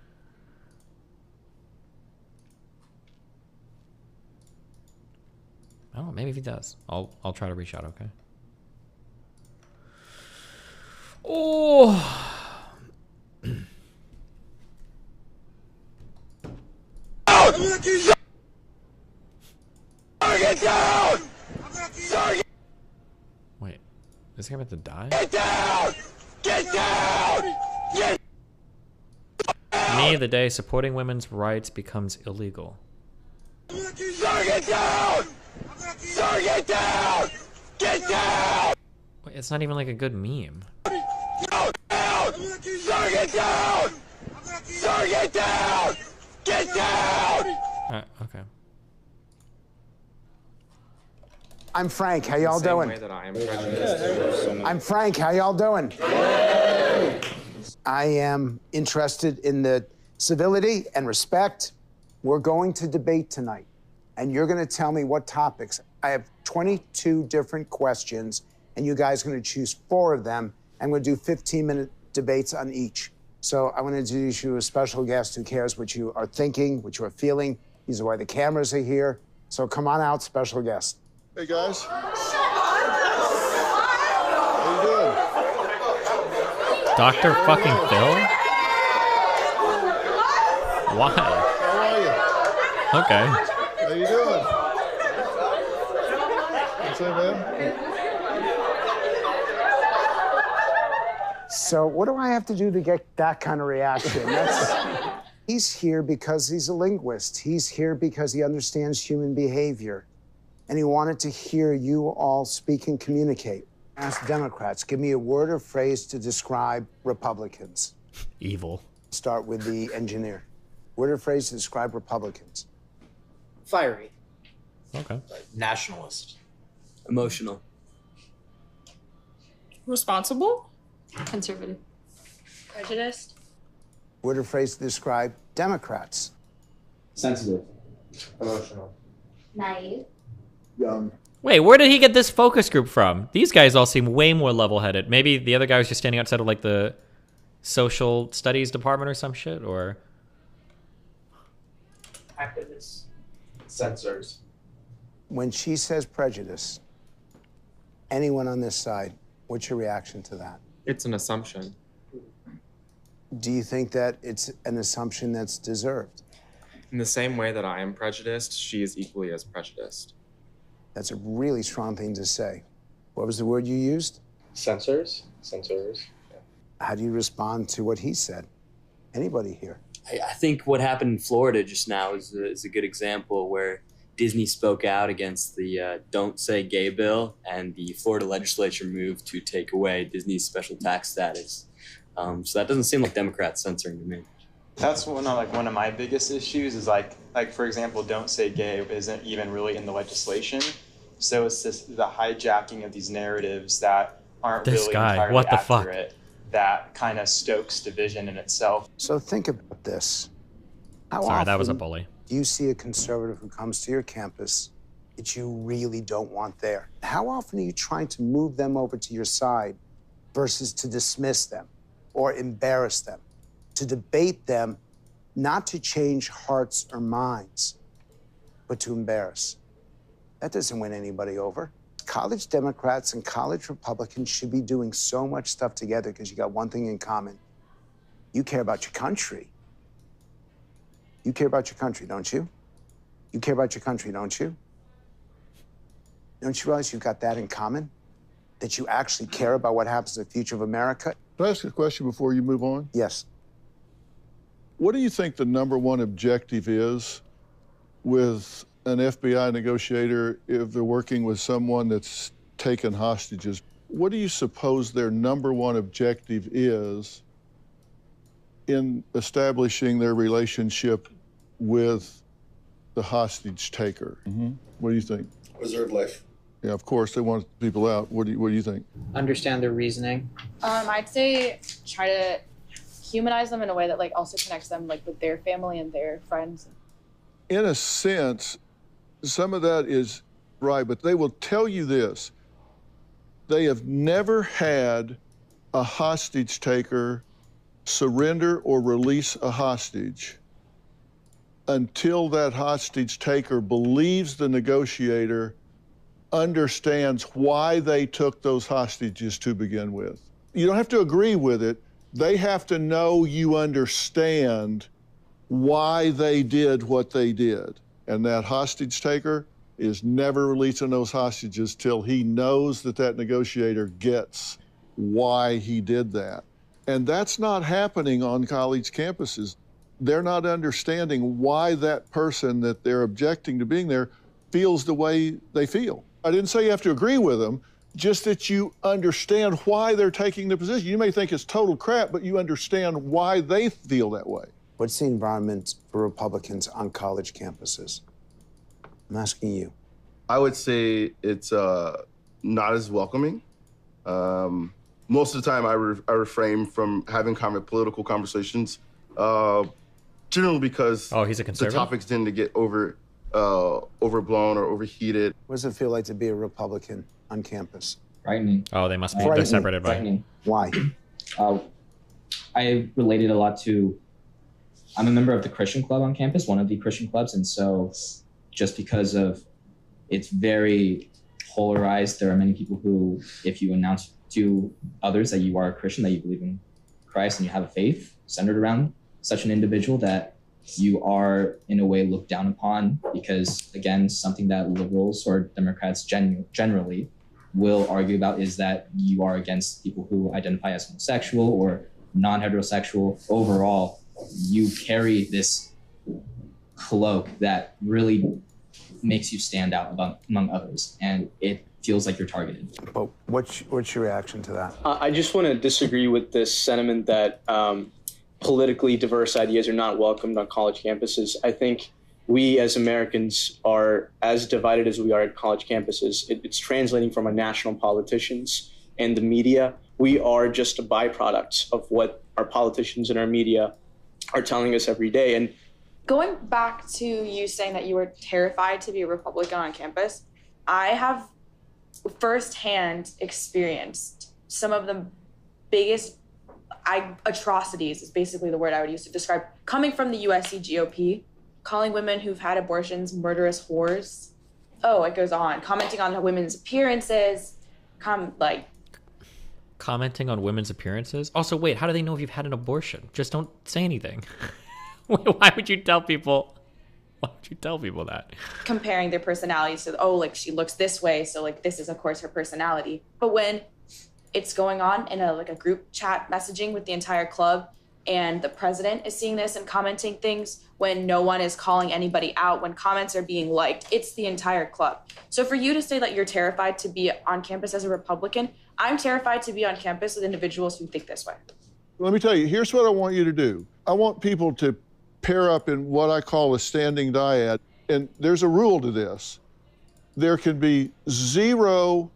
I don't know. Maybe if he does, I'll try to reach out. Okay. Oh. Get down! Wait, is he about to die? Get down! Get down! Get Me, the day supporting women's rights becomes illegal. Sir, get down! Sir, get down! Get down! Wait, it's not even like a good meme. Go down! Sir, get down! Sir, get down! Get down! Okay. I'm Frank. How y'all doing? I'm Frank. How y'all doing? I am interested in the civility and respect. We're going to debate tonight, and you're going to tell me what topics. I have 22 different questions, and you guys are going to choose 4 of them. I'm going to do 15-minute debates on each. So I want to introduce you to a special guest who cares what you are thinking, what you are feeling. These are why the cameras are here. So come on out, special guest. Hey, guys. How you doing? Dr. fucking Phil? Why? How are you? Okay. How you doing? What's that, man? So what do I have to do to get that kind of reaction? He's here because he's a linguist. He's here because he understands human behavior. And he wanted to hear you all speak and communicate. Ask Democrats, give me a word or phrase to describe Republicans. Evil. Start with the engineer. Word or phrase to describe Republicans. Fiery. Okay. Nationalist. Emotional. Responsible. Conservative. Prejudiced. Word or phrase to describe Democrats. Sensitive. Emotional. Naive. Young. Wait, where did he get this focus group from? These guys all seem way more level-headed. Maybe the other guy was just standing outside of like the social studies department or some shit, or... Activists. Censors. When she says prejudice, anyone on this side, what's your reaction to that? It's an assumption. Do you think that it's an assumption that's deserved? In the same way that I am prejudiced, she is equally as prejudiced. That's a really strong thing to say. What was the word you used? Censors. Censors. Yeah. How do you respond to what he said? Anybody here? I think what happened in Florida just now is a good example where Disney spoke out against the Don't Say Gay bill, and the Florida legislature moved to take away Disney's special tax status. So that doesn't seem like Democrats censoring to me. That's one of my biggest issues is like for example, Don't Say Gay isn't even really in the legislation. So it's just the hijacking of these narratives that aren't really entirely what the accurate that kind of stokes division in itself. So think about this. How Sorry, that was a often bully. do you see a conservative who comes to your campus that you really don't want there? How often are you trying to move them over to your side versus to dismiss them or embarrass them, to debate them, not to change hearts or minds, but to embarrass? That doesn't win anybody over. College Democrats and college Republicans should be doing so much stuff together because you got one thing in common. You care about your country. You care about your country, don't you? You care about your country, don't you? Don't you realize you've got that in common? That you actually care about what happens to the future of America? Can I ask a question before you move on? Yes. What do you think the #1 objective is with an FBI negotiator if they're working with someone that's taken hostages? What do you suppose their #1 objective is in establishing their relationship with the hostage taker? What do you think? Preserve life. Yeah, of course they want people out. What do you think? Understand their reasoning. I'd say try to humanize them in a way that like also connects them like with their family and their friends. In a sense, some of that is right, but they will tell you this. They have never had a hostage taker surrender or release a hostage until that hostage taker believes the negotiator understands why they took those hostages to begin with. You don't have to agree with it. They have to know you understand why they did what they did. And that hostage taker is never releasing those hostages till he knows that that negotiator gets why he did that. And that's not happening on college campuses. They're not understanding why that person that they're objecting to being there feels the way they feel. I didn't say you have to agree with them, just that you understand why they're taking the position. You may think it's total crap, but you understand why they feel that way. What's the environment for Republicans on college campuses? I'm asking you. I would say it's not as welcoming. Most of the time, I refrain from having political conversations, generally because he's a conservative? The topics tend to get overblown or overheated. What does it feel like to be a Republican on campus? Frightening. Oh, they must be. They're separated by. Frightening. Why? I related a lot to. I'm a member of the Christian club on campus, one of the Christian clubs, and so just because of it's very polarized, there are many people who, if you announce to others that you are a Christian, that you believe in Christ and you have a faith centered around such an individual, that you are in a way looked down upon, because again, something that liberals or Democrats generally will argue about is that you are against people who identify as homosexual or non-heterosexual. Overall, you carry this cloak that really makes you stand out among others, and it feels like you're targeted. But what's your reaction to that? I just want to disagree with this sentiment that politically diverse ideas are not welcomed on college campuses. I think we as Americans are as divided as we are at college campuses. It's translating from our national politicians and the media. We are just a byproduct of what our politicians and our media are telling us every day. And going back to you saying that you were terrified to be a Republican on campus, I have firsthand experienced some of the biggest atrocities, is basically the word I would use to describe, coming from the USC GOP, calling women who've had abortions murderous whores. Oh, it goes on. Commenting on women's appearances, Commenting on women's appearances? Also, wait, how do they know if you've had an abortion? Just don't say anything. Why would you tell people? Why would you tell people that? Comparing their personalities to, oh, like she looks this way, so like this is of course her personality. But when it's going on in a group chat messaging with the entire club, and the president is seeing this and commenting things when no one is calling anybody out, when comments are being liked, it's the entire club. So for you to say that you're terrified to be on campus as a Republican, I'm terrified to be on campus with individuals who think this way. Let me tell you, here's what I want you to do. I want people to pair up in what I call a standing dyad. And there's a rule to this. There can be zero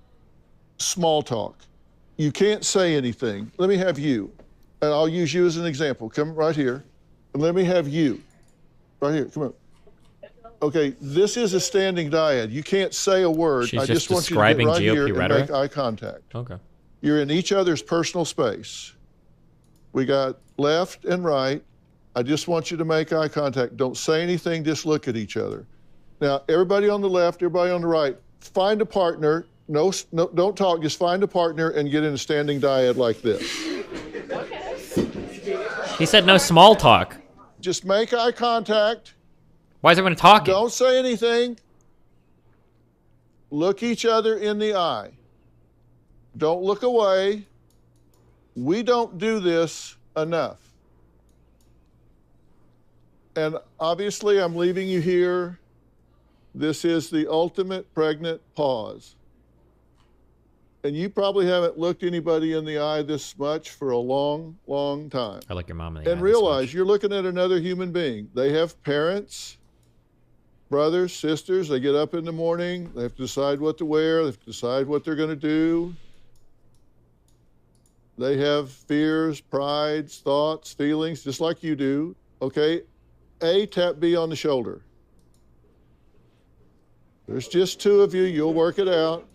small talk. You can't say anything. Let me have you. And I'll use you as an example. Come right here. And let me have you. Right here. Come on. Okay, this is a standing dyad. You can't say a word. She's I just want you to describing get right GOP here and rhetoric? make eye contact. Okay. You're in each other's personal space. We got left and right. I just want you to make eye contact. Don't say anything, just look at each other. Now, everybody on the left, everybody on the right, find a partner. No, don't talk, just find a partner and get in a standing dyad like this. He said no small talk. Just make eye contact. Why is everyone talking? Don't say anything. Look each other in the eye. Don't look away. We don't do this enough. And obviously, I'm leaving you here. This is the ultimate pregnant pause. And you probably haven't looked anybody in the eye this much for a long, long time. I look your mom in the eye. And realize you're looking at another human being. They have parents, brothers, sisters. They get up in the morning. They have to decide what to wear. They have to decide what they're going to do. They have fears, prides, thoughts, feelings, just like you do. Okay? A, tap B on the shoulder. There's just two of you. You'll work it out.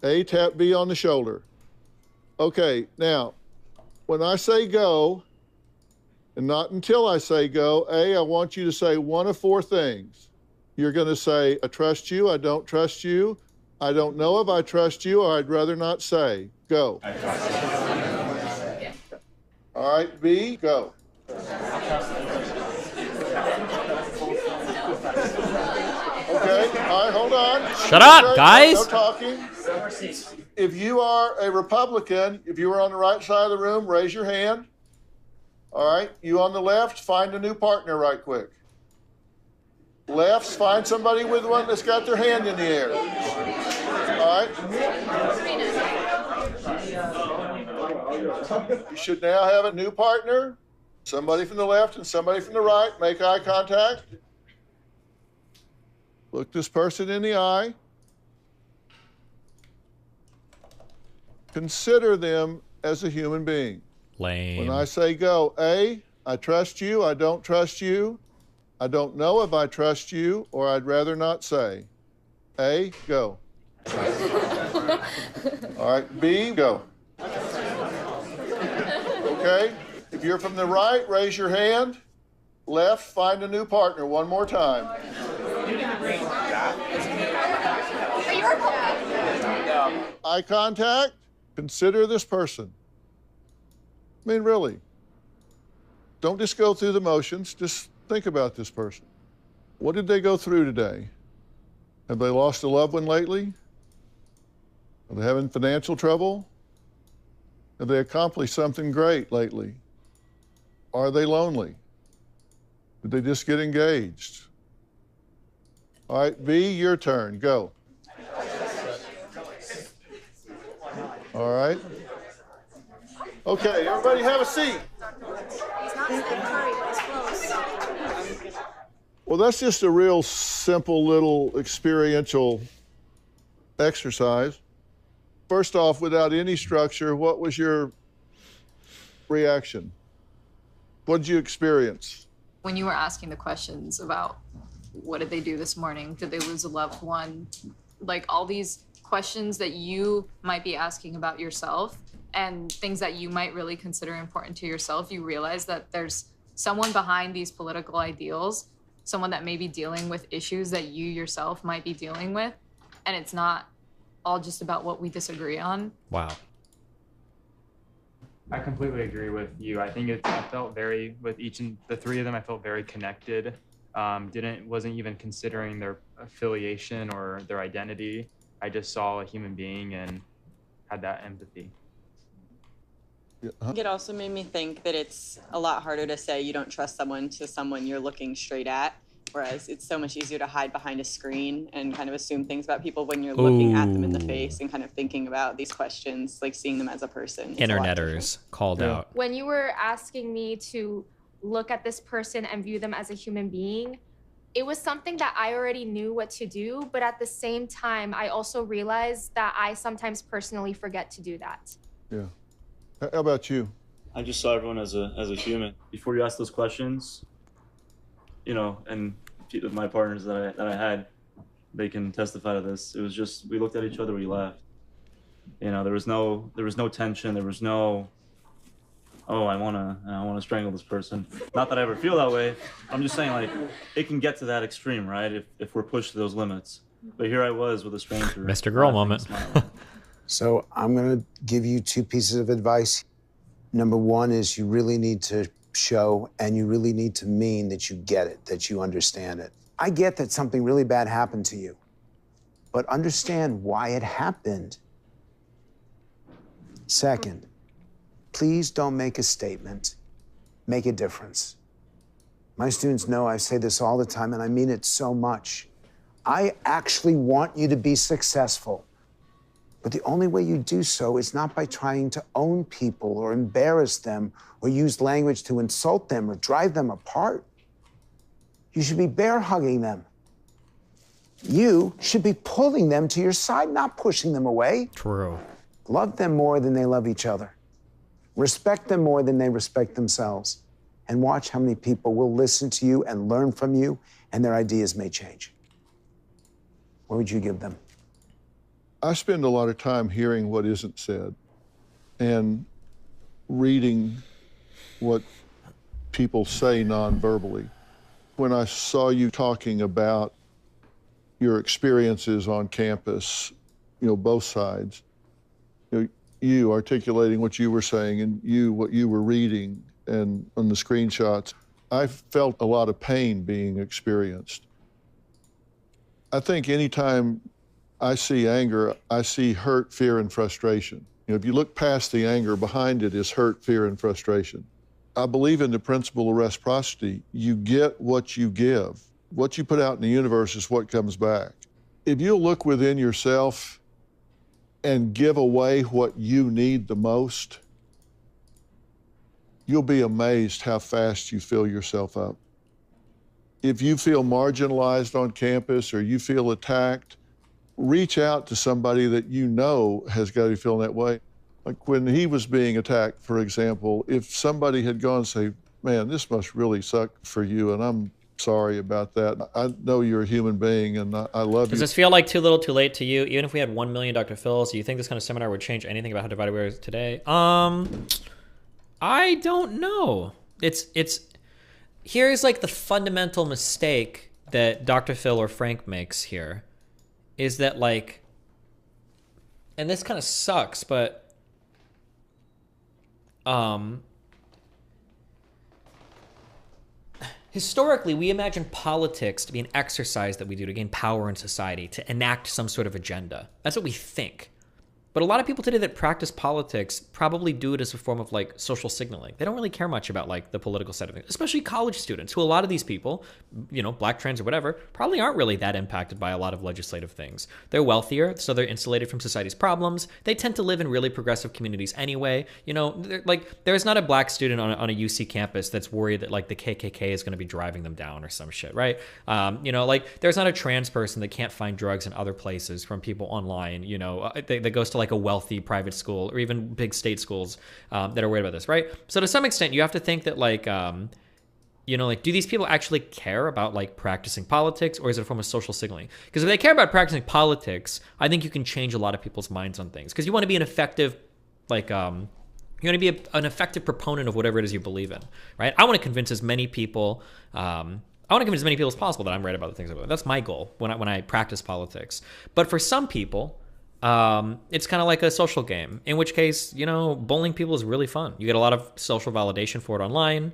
A, tap B on the shoulder. Okay, now, when I say go, and not until I say go, A, I want you to say one of 4 things. You're going to say, I trust you, I don't trust you, I don't know if I trust you, or I'd rather not say. Go. I trust you. All right, B, go. Okay, all right, hold on. Shut up, guys. No talking. If you are a Republican, if you are on the right side of the room, raise your hand. All right, you on the left, find a new partner right quick. Lefts, find somebody with one that's got their hand in the air. All right. You should now have a new partner. Somebody from the left and somebody from the right. Make eye contact. Look this person in the eye. Consider them as a human being. Lame. When I say go, A, I trust you, I don't trust you, I don't know if I trust you, or I'd rather not say. A, go. All right, B, go. Okay, if you're from the right, raise your hand. Left, find a new partner. One more time. Eye contact, consider this person. I mean, really. Don't just go through the motions, just think about this person. What did they go through today? Have they lost a loved one lately? Are they having financial trouble? Have they accomplished something great lately? Are they lonely? Did they just get engaged? All right, B, your turn, go. All right. Okay, everybody have a seat. Well, that's just a real simple little experiential exercise. First off, without any structure, what was your reaction? What did you experience? When you were asking the questions about what did they do this morning, did they lose a loved one, like all these questions that you might be asking about yourself and things that you might really consider important to yourself, you realize that there's someone behind these political ideals, someone that may be dealing with issues that you yourself might be dealing with, and it's not all just about what we disagree on. Wow. I completely agree with you. I think I felt very, with each and the 3 of them, I felt very connected. Wasn't even considering their affiliation or their identity. I just saw a human being and had that empathy. It also made me think that it's a lot harder to say you don't trust someone to someone you're looking straight at, whereas it's so much easier to hide behind a screen and kind of assume things about people when you're looking at them in the face and kind of thinking about these questions, like seeing them as a person. Interneters called out. When you were asking me to look at this person and view them as a human being, it was something that I already knew what to do, but at the same time, I also realized that I sometimes personally forget to do that. Yeah. How about you? I just saw everyone as a human. Before you ask those questions, you know, and my partners that I had, they can testify to this. It was just, we looked at each other, we laughed. You know, there was no tension. There was no, oh, I wanna strangle this person. Not that I ever feel that way. I'm just saying, like, it can get to that extreme, right? If we're pushed to those limits. But here I was with a stranger. Mr. Girl moment. So I'm going to give you 2 pieces of advice. Number 1 is you really need to show and you really need to mean that you get it, that you understand it. I get that something really bad happened to you, but understand why it happened. Second, please don't make a statement. Make a difference. My students know I say this all the time, and I mean it so much. I actually want you to be successful. But the only way you do so is not by trying to own people or embarrass them or use language to insult them or drive them apart. You should be bear hugging them. You should be pulling them to your side, not pushing them away. True. Love them more than they love each other. Respect them more than they respect themselves. And watch how many people will listen to you and learn from you, and their ideas may change. What would you give them? I spend a lot of time hearing what isn't said and reading what people say non-verbally. When I saw you talking about your experiences on campus, both sides, you articulating what you were saying and what you were reading and on the screenshots, I felt a lot of pain being experienced. I think anytime I see anger, I see hurt, fear, and frustration. If you look past the anger, behind it is hurt, fear, and frustration. I believe in the principle of reciprocity. You get what you give. What you put out in the universe is what comes back. If you look within yourself and give away what you need the most, you'll be amazed how fast you fill yourself up. If you feel marginalized on campus or you feel attacked, reach out to somebody that you know has got you feeling that way. Like when he was being attacked, for example, if somebody had gone and say, man, this must really suck for you, and I'm sorry about that. I know you're a human being, and I love you. Does this feel like too little too late to you? Even if we had 1 million Dr. Phils, do you think this kind of seminar would change anything about how divided we are today? I don't know. Here's like the fundamental mistake that Dr. Phil or Frank makes here is that like, and this kind of sucks, but historically, we imagine politics to be an exercise that we do to gain power in society, to enact some sort of agenda. That's what we think. But a lot of people today that practice politics probably do it as a form of like social signaling. They don't really care much about like the political side of it, especially college students, who a lot of these people, black, trans, or whatever, probably aren't really that impacted by a lot of legislative things. They're wealthier, so they're insulated from society's problems. They tend to live in really progressive communities anyway. There's not a black student on a UC campus that's worried that like the KKK is going to be driving them down or some shit, right? There's not a trans person that can't find drugs in other places from people online, that goes to like a wealthy private school or even big state schools that are worried about this, right? So to some extent, you have to think that do these people actually care about like practicing politics, or is it a form of social signaling? Because if they care about practicing politics, I think you can change a lot of people's minds on things. Because you want to be an effective, you want to be an effective proponent of whatever it is you believe in, right? I want to convince as many people. I want to convince as many people as possible that I'm right about the things I believe. That's my goal when I practice politics. But for some people, it's kind of like a social game, in which case, bullying people is really fun. You get a lot of social validation for it online.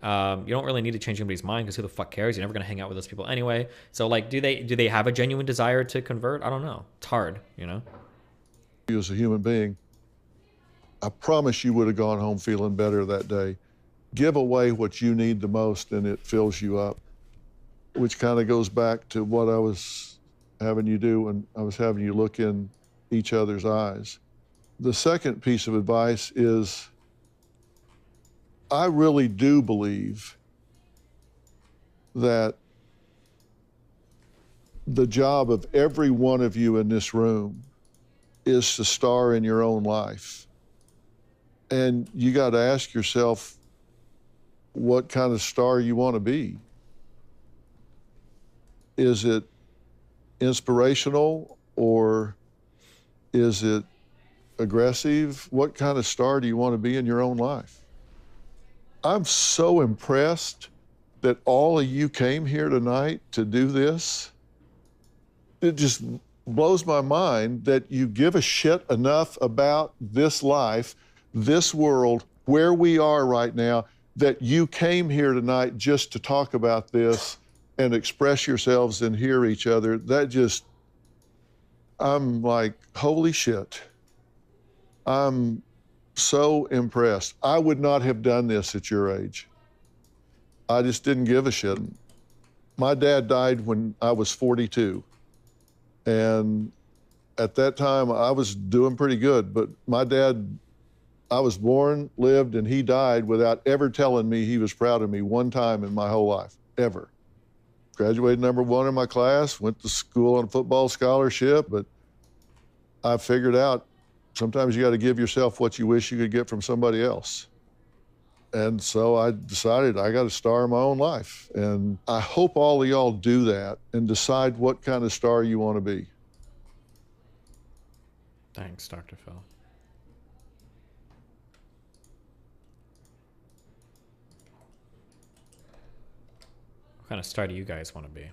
You don't really need to change anybody's mind because who the fuck cares? You're never going to hang out with those people anyway. So like, do they have a genuine desire to convert? I don't know. It's hard, You as a human being, I promise you would have gone home feeling better that day. Give away what you need the most and it fills you up, which kind of goes back to what I was having you do when I was having you look in each other's eyes. The second piece of advice is, I really do believe that the job of every one of you in this room is to star in your own life. And you got to ask yourself what kind of star you want to be. Is it inspirational or is it aggressive? What kind of star do you want to be in your own life? I'm so impressed that all of you came here tonight to do this. It just blows my mind that you give a shit enough about this life, this world, where we are right now, that you came here tonight just to talk about this and express yourselves and hear each other. I'm like, holy shit. I'm so impressed. I would not have done this at your age. I just didn't give a shit. My dad died when I was 42. And at that time, I was doing pretty good. But my dad, I was born, lived, and he died without ever telling me he was proud of me one time in my whole life, ever. Graduated #1 in my class, went to school on a football scholarship, but I figured out sometimes you got to give yourself what you wish you could get from somebody else. And so I decided I got to star in my own life. And I hope all of y'all do that and decide what kind of star you want to be. Thanks, Dr. Phil. What kind of star do you guys want to be?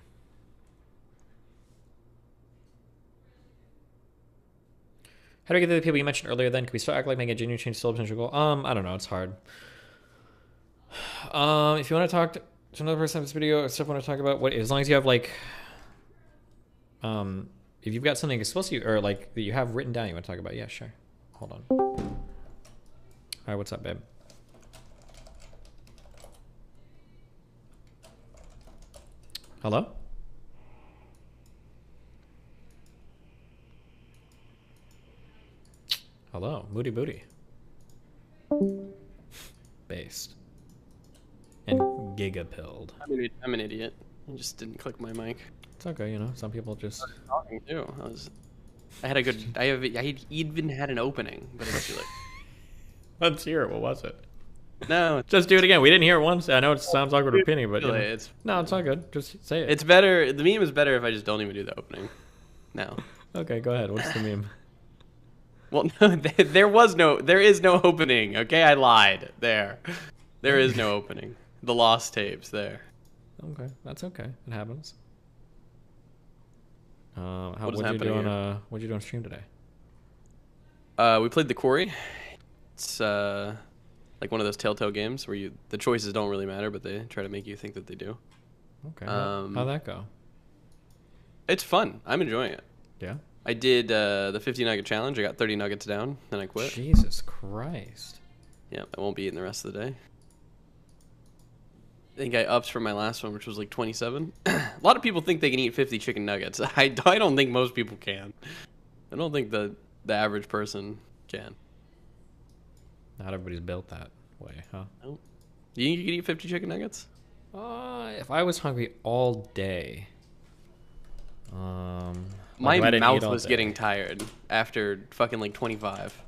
How do we get to the people you mentioned earlier then? Can we start acting like making a genuine change to syllabus and goal? I don't know, it's hard. If you want to talk to another person in this video or stuff you want to talk about, what as long as you have like if you've got something explicit or like that you have written down you want to talk about, yeah, sure. Hold on. Alright, what's up, babe? Hello? Hello, Moody Booty. Based. And gigapilled. I'm an idiot. I just didn't click my mic. It's okay, you know. Some people just. Talking too. I had a good. I even had an opening, but it was too late. Let's hear it. What was it? No, just do it again. We didn't hear it once. I know it sounds awkward repeating, but you know. It's no, it's all good. Just say it. It's better. The meme is better if I just don't even do the opening. No. Okay, go ahead. What's the meme? Well, no, there is no opening. Okay, I lied. There is no opening. The lost tapes there. Okay, that's okay. It happens. What'd you do on what'd you do on stream today? We played the Quarry. It's like one of those Telltale games where the choices don't really matter, but they try to make you think that they do. Okay. How'd that go? It's fun. I'm enjoying it. Yeah. I did the 50 nugget challenge. I got 30 nuggets down, then I quit. Jesus Christ. Yeah, I won't be eating the rest of the day. I think I upped from my last one, which was like 27. A lot of people think they can eat 50 chicken nuggets. I don't think most people can. I don't think the average person can. Not everybody's built that way, huh? No. You think you could eat 50 chicken nuggets? If I was hungry all day. My mouth was getting tired after fucking like 25.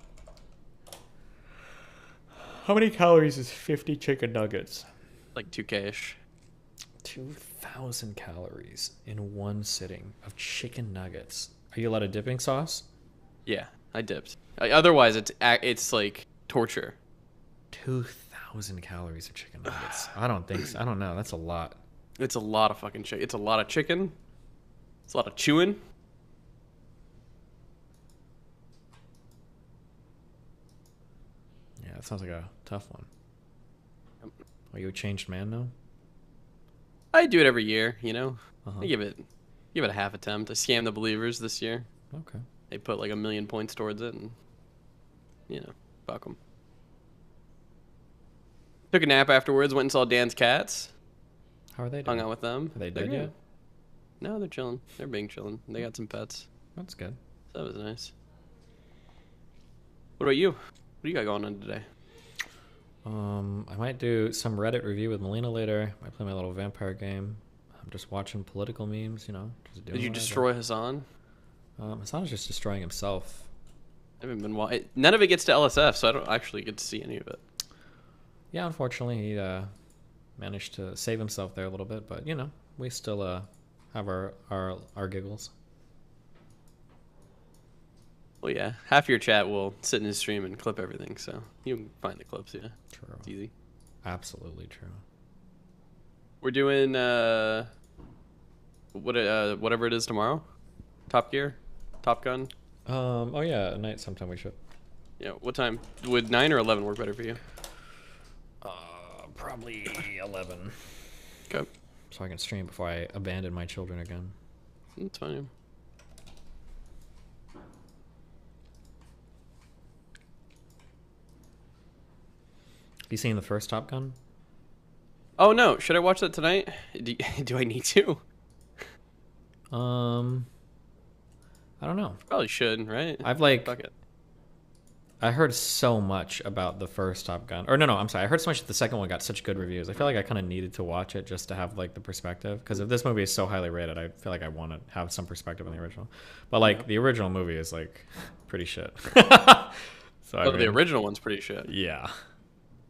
How many calories is 50 chicken nuggets? Like 2K-ish. 2,000 calories in one sitting of chicken nuggets. Are you allowed a dipping sauce? Yeah, I dipped. Otherwise, it's like torture. 2,000 calories of chicken nuggets. I don't think so. I don't know. That's a lot. It's a lot of fucking chicken. It's a lot of chicken. It's a lot of chewing. Yeah, that sounds like a tough one. Are you a changed man now? I do it every year, you know. I give it a half attempt. I scam the believers this year. Okay. They put like 1,000,000 points towards it, and you know, fuck them. Took a nap afterwards. Went and saw Dan's cats. How are they doing? Hung out with them. Are they dead yet? No, they're chilling. They're being chilling. They got some pets. That's good. So that was nice. What about you? What do you got going on today? I might do some Reddit review with Melina later. Might play my little vampire game. I'm just watching political memes, you know. Just doing Did you whatever. destroy Hasan? Hasan's just destroying himself. I haven't been none of it gets to LSF, so I don't actually get to see any of it. Yeah, unfortunately, he managed to save himself there a little bit, but you know, we still have our giggles. Well, yeah, half your chat will sit in his stream and clip everything, so you can find the clips. Yeah, true. It's easy. Absolutely true. We're doing whatever it is tomorrow. Top Gear, Top Gun. Oh yeah, at night sometime we should. Yeah, what time? Would 9 or 11 work better for you? Probably 11. Okay. So I can stream before I abandon my children again. That's fine. You seen the first Top Gun? Oh no! Should I watch that tonight? Do I need to? I don't know. Probably should, right? I've like. Fuck it. I heard so much about the first Top Gun. Or no, I'm sorry. I heard so much that the second one got such good reviews. I feel like I kind of needed to watch it just to have like the perspective. Because if this movie is so highly rated, I feel like I want to have some perspective on the original. But like the original movie is like pretty shit. So the original one's pretty shit. Yeah,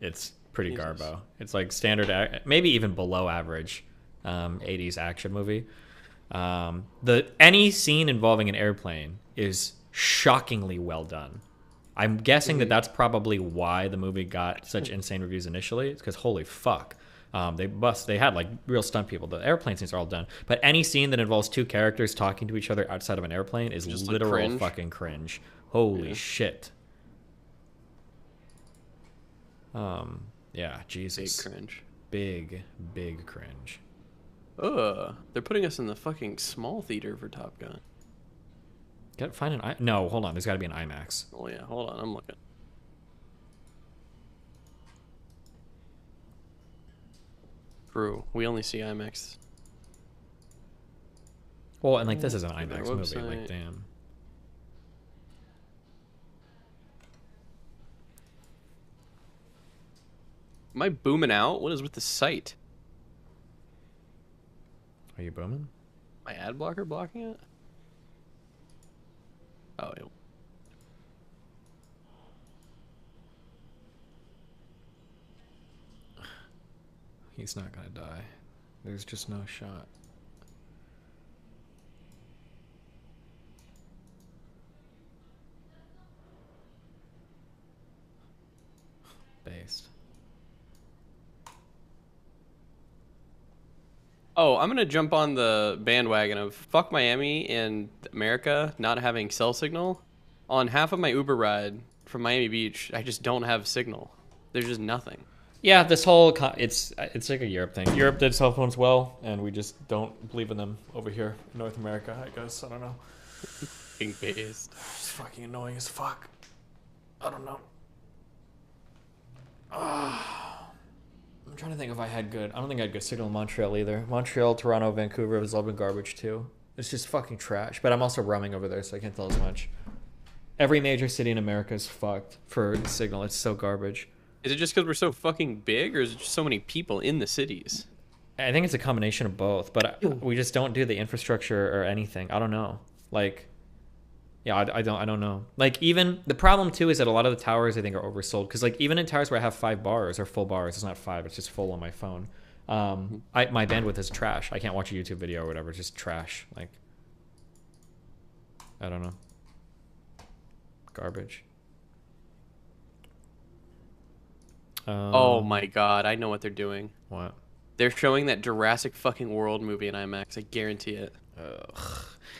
it's pretty garbo. It's like standard, maybe even below average, 80s action movie. Any scene involving an airplane is shockingly well done. I'm guessing that that's probably why the movie got such insane reviews initially. It's because holy fuck, they had like real stunt people. The airplane scenes are all done, but any scene that involves two characters talking to each other outside of an airplane is just literal cringe. Fucking cringe. Holy shit. Yeah, Jesus. Big cringe. Big cringe. They're putting us in the fucking small theater for Top Gun. Find no, hold on. There's got to be an IMAX. Oh yeah, hold on. I'm looking. True. We only see IMAX. Well, and like this is an IMAX movie. Like, damn. Am I booming out? What is with the site? Are you booming? My ad blocker blocking it? Oh, yeah. He's not gonna die. There's just no shot. Based. Oh, I'm gonna jump on the bandwagon of fuck Miami and America not having cell signal. On half of my Uber ride from Miami Beach, I just don't have signal. There's just nothing. Yeah, this whole it's like a Europe thing. Europe did cell phones well, and we just don't believe in them over here in North America. I guess I don't know. Being based. It's fucking annoying as fuck. I don't know. I'm trying to think if I had good. I don't think I had good signal in Montreal either. Montreal, Toronto, Vancouver has all been garbage too. It's just fucking trash. But I'm also roaming over there, so I can't tell as much. Every major city in America is fucked for signal. It's so garbage. Is it just because we're so fucking big, or is it just so many people in the cities? I think it's a combination of both, but we just don't do the infrastructure or anything. I don't know. Like, yeah, I don't know. Like, even the problem too is that a lot of the towers I think are oversold, because like even in towers where I have 5 bars or full bars, it's not 5, it's just full on my phone. My bandwidth is trash. I can't watch a YouTube video or whatever. It's just trash. Like, I don't know. Garbage. Oh my god, I know what they're doing. What? They're showing that Jurassic fucking World movie in IMAX. I guarantee it.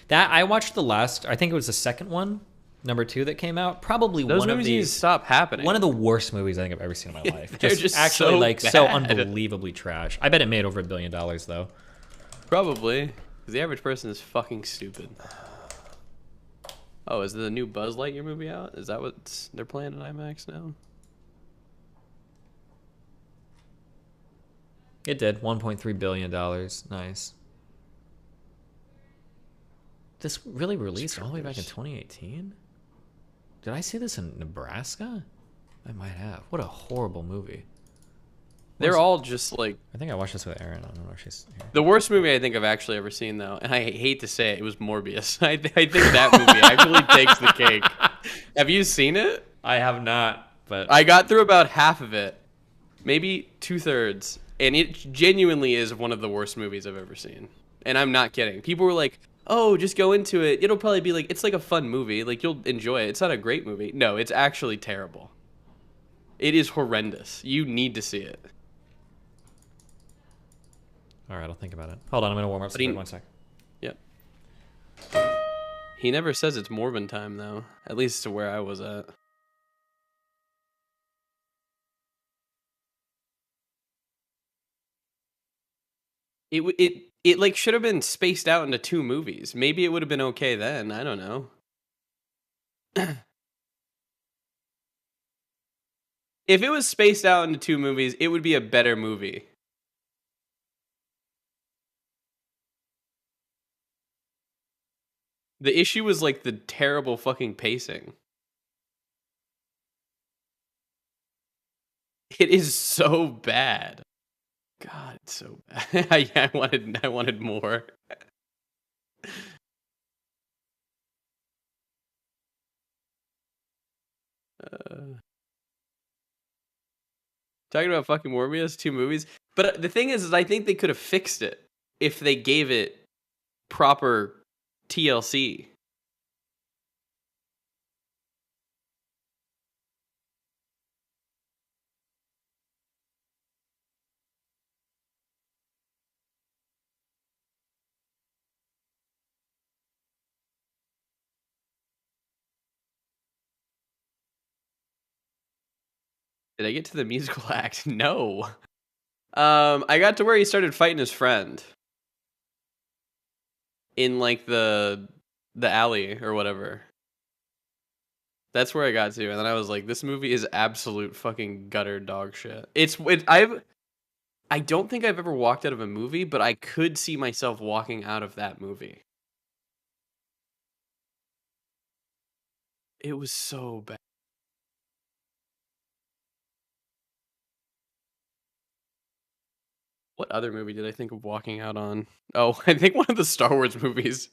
That I watched the last. I think it was the second one, number 2 that came out. Probably those one of movies these. Need to stop happening. One of the worst movies I think I've ever seen in my life. They're just actually so like bad. so unbelievably trash. I bet it made over $1 billion though. Probably, because the average person is fucking stupid. Oh, is the new Buzz Lightyear movie out? Is that what they're playing in IMAX now? It did $1.3 billion. Nice. This really released all the way back in 2018? Did I see this in Nebraska? I might have. What a horrible movie. They're all just like... I think I watched this with Erin. I don't know if she's here. The worst movie I think I've actually ever seen, though, and I hate to say it, was Morbius. I think that movie actually takes the cake. Have you seen it? I have not, but... I got through about half of it. Maybe 2/3. And it genuinely is one of the worst movies I've ever seen. And I'm not kidding. People were like, oh, just go into it. It'll probably be like, it's like a fun movie. Like, you'll enjoy it. It's not a great movie. No, it's actually terrible. It is horrendous. You need to see it. All right, I'll think about it. Hold on, I'm going to warm up. So 1 sec. Yep. He never says it's Morbin time, though. At least to where I was at. It like should have been spaced out into 2 movies. Maybe it would have been okay then. I don't know. If it was spaced out into 2 movies, it would be a better movie. The issue was like the terrible fucking pacing. It is so bad. God, it's so bad. I wanted more. Talking about fucking Morbius, 2 movies. But the thing is I think they could have fixed it if they gave it proper TLC. Did I get to the musical act? No. I got to where he started fighting his friend in like the alley or whatever. That's where I got to, and then I was like, "This movie is absolute fucking gutter dog shit." I don't think I've ever walked out of a movie, but I could see myself walking out of that movie. It was so bad. What other movie did I think of walking out on? Oh, I think one of the Star Wars movies.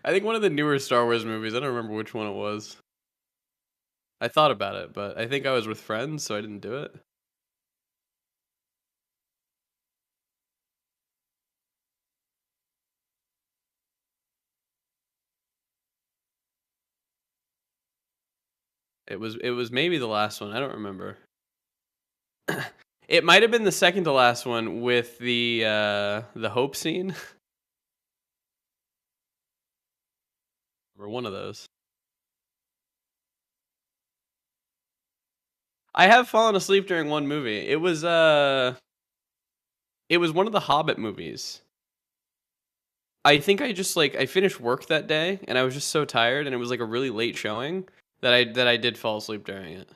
I think one of the newer Star Wars movies. I don't remember which one it was. I thought about it, but I think I was with friends, so I didn't do it. It was maybe the last one. I don't remember. It might have been the second to last one with the hope scene. Or one of those. I have fallen asleep during one movie. It was one of the Hobbit movies. I think I just I finished work that day and I was just so tired and it was like a really late showing that I did fall asleep during it.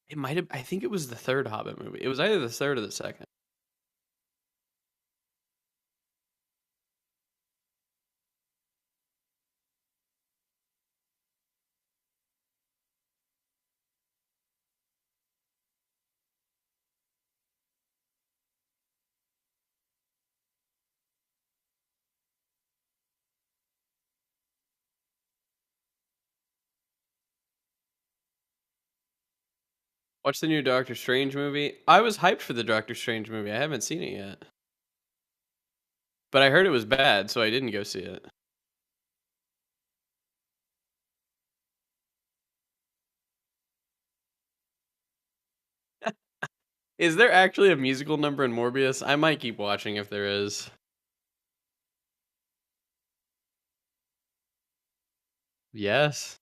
It might have. I think it was the third Hobbit movie. It was either the third or the second. Watch the new Doctor Strange movie. I was hyped for the Doctor Strange movie. I haven't seen it yet. But I heard it was bad, so I didn't go see it. Is there actually a musical number in Morbius? I might keep watching if there is. Yes.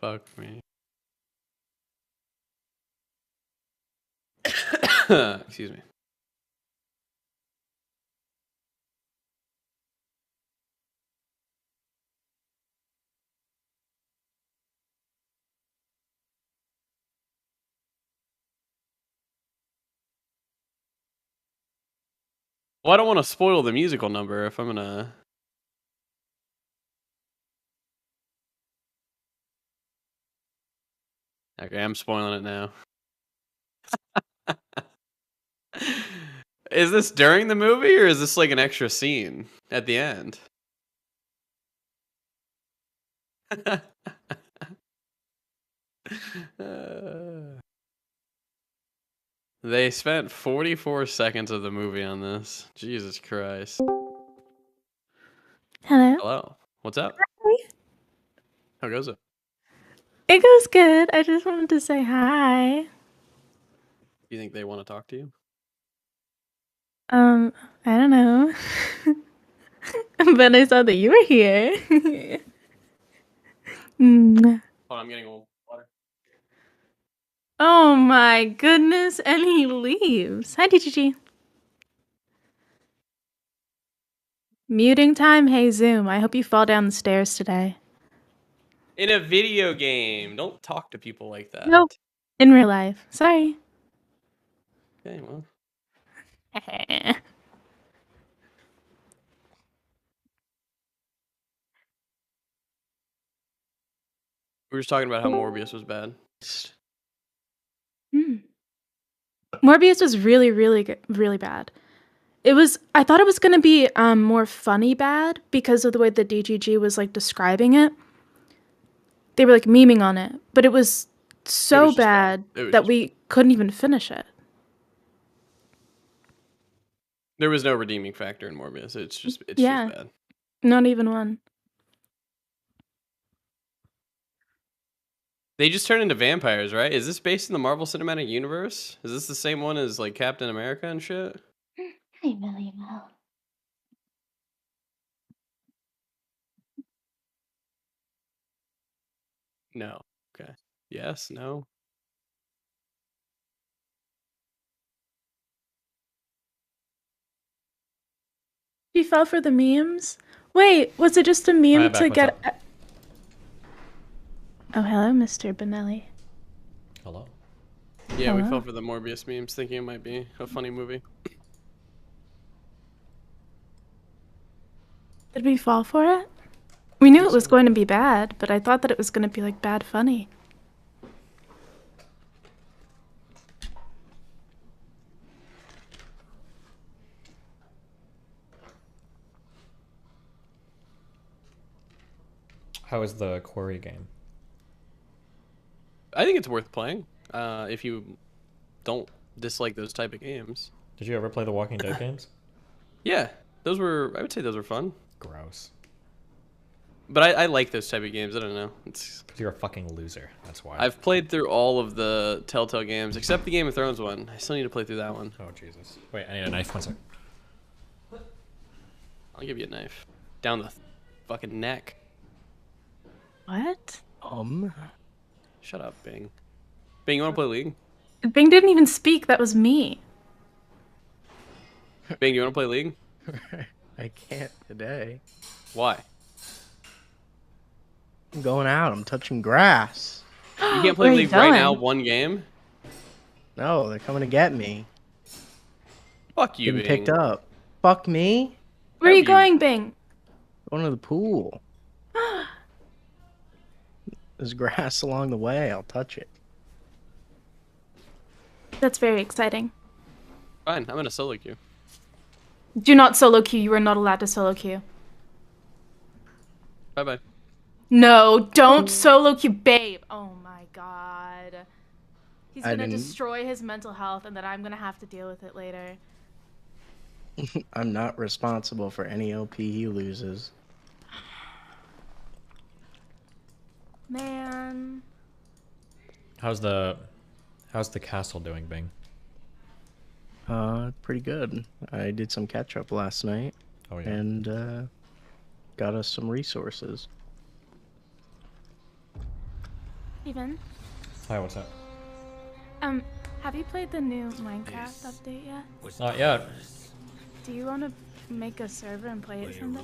Fuck me. Excuse me. Well, I don't want to spoil the musical number if I'm gonna... Okay, I'm spoiling it now. Is this during the movie or is this like an extra scene at the end? They spent 44 seconds of the movie on this. Jesus Christ. Hello. Hello. What's up? Hi. How goes it? It goes good. I just wanted to say hi. You think they want to talk to you? I don't know. But I saw that you were here. Hold on, I'm getting a little water. Oh my goodness, and he leaves. Hi, DGG. Muting time? Hey, Zoom. I hope you fall down the stairs today. In a video game. Don't talk to people like that. Nope. In real life. Sorry. Okay, well. We were just talking about how Morbius was bad. Morbius was really, really good, really bad. I thought it was going to be more funny bad because of the way the DGG was like describing it. They were like memeing on it, but it was so bad that we couldn't even finish it. There was no redeeming factor in Morbius. It's just Yeah. just bad. Not even one. They just turn into vampires, right? Is this based in the Marvel Cinematic Universe? Is this the same one as like Captain America and shit? Hey, Millie Mel. No. Okay. Yes. No. He fell for the memes? Wait, was it just a meme Alright, back, to what's get... up? Oh, hello, Mr. Benelli. Hello. Yeah, we Hello. fell for the Morbius memes, thinking it might be a funny movie. Did we fall for it? We knew it was going to be bad, but I thought that it was going to be like bad funny. How is the Quarry game? I think it's worth playing if you don't dislike those type of games. Did you ever play the Walking Dead games? Yeah, I would say those were fun. Gross. But I like those type of games. I don't know. It's because you're a fucking loser. That's why. I've played through all of the Telltale games except the Game of Thrones one. I still need to play through that one. Oh Jesus! Wait, I need a knife. One sec. I'll give you a knife down the fucking neck. What? Shut up, Bing. Bing, you want to play League? Bing didn't even speak. That was me. Bing, you want to play League? I can't today. Why? I'm going out. I'm touching grass. You can't play League right now. One game. No, they're coming to get me. Fuck you, Getting Bing. picked up. Fuck me. Where are you going, Bing? Going to the pool. There's grass along the way. I'll touch it. That's very exciting. Fine, I'm gonna solo queue. Do not solo queue. You are not allowed to solo queue. Bye bye. No, don't solo queue, babe. Oh my god. He's I gonna didn't- destroy his mental health and then I'm gonna have to deal with it later. I'm not responsible for any OP he loses. Man. How's the castle doing, Bing? Pretty good. I did some catch up last night. Oh, yeah. And got us some resources. Steven, Hi, what's up? have you played the new Minecraft update yet? Not yet. Do you want to make a server and play it someday?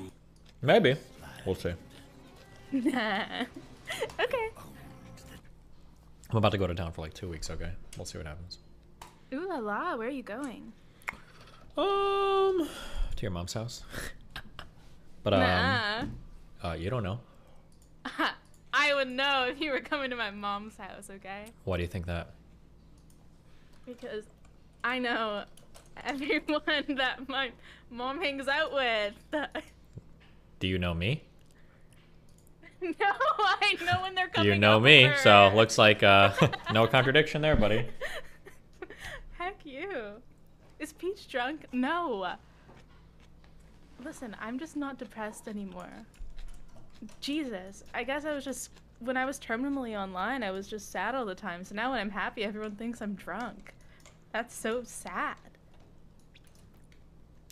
Maybe. We'll see. Nah. Okay. I'm about to go to town for like 2 weeks. Okay, we'll see what happens. Ooh la la, where are you going? To your mom's house. But Nah. You don't know. I would know if you were coming to my mom's house, okay? Why do you think that? Because I know everyone that my mom hangs out with. Do you know me? No, I know when they're coming You know over. me, so looks like no contradiction there, buddy. Heck you. Is Peach drunk? No. Listen, I'm just not depressed anymore. Jesus. I guess I was just, when I was terminally online, I was just sad all the time. So now when I'm happy, everyone thinks I'm drunk. That's so sad.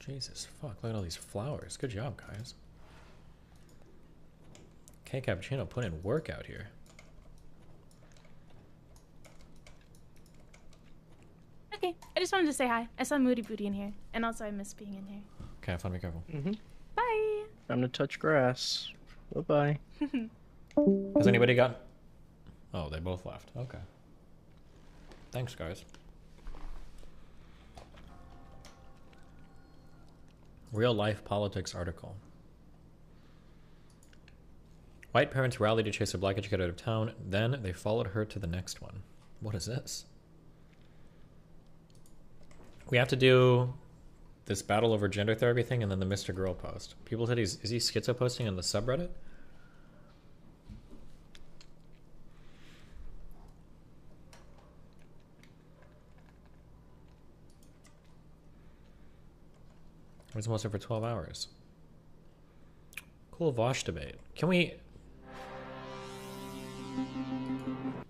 Jesus, fuck, look at all these flowers. Good job, guys. K Cappuccino put in work out here. Okay, I just wanted to say hi. I saw Moody Booty in here. And also I miss being in here. Okay, have fun, be careful. Bye! Time to touch grass. Bye-bye. Has anybody got... Oh, they both left. Okay. Thanks, guys. Real life politics article. White parents rallied to chase a black educator out of town. Then they followed her to the next one. What is this? We have to do this battle over gender therapy thing and then the Mr. Girl post. People said is he schizo posting on the subreddit? I was almost there for 12 hours. Cool Vosh debate. Can we...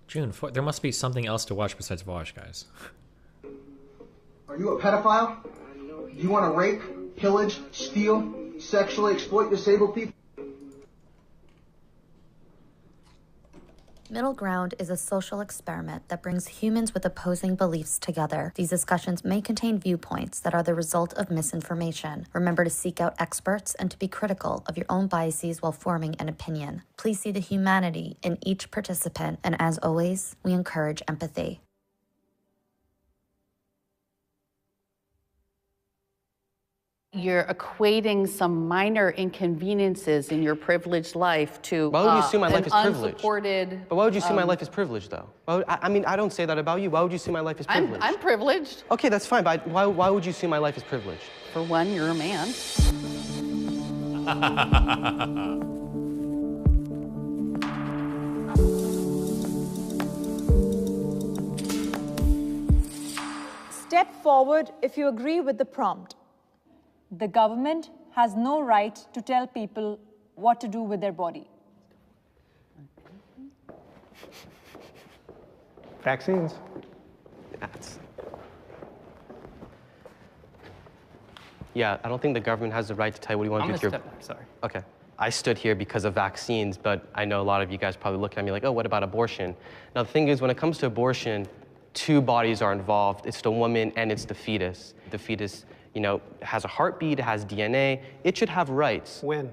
June 4th. There must be something else to watch besides Vosh, guys. Are you a pedophile? Do you want to rape, pillage, steal, sexually exploit disabled people? Middle Ground is a social experiment that brings humans with opposing beliefs together. These discussions may contain viewpoints that are the result of misinformation. Remember to seek out experts and to be critical of your own biases while forming an opinion. Please see the humanity in each participant, and as always, we encourage empathy. You're equating some minor inconveniences in your privileged life to Why would you assume my life is privileged? Unsupported. But why would you assume my life is privileged, though? I mean, I don't say that about you. Why would you assume my life is privileged? I'm privileged. Okay, that's fine, but why would you assume my life is privileged? For one, you're a man. Step forward if you agree with the prompt. The government has no right to tell people what to do with their body. Vaccines. Yeah, I don't think the government has the right to tell you what you want to do with your... step back, sorry. Okay. I stood here because of vaccines, but I know a lot of you guys probably look at me like, oh, what about abortion? Now, the thing is, when it comes to abortion, two bodies are involved. It's the woman and it's the fetus. The fetus, you know, has a heartbeat, it has DNA. It should have rights. When?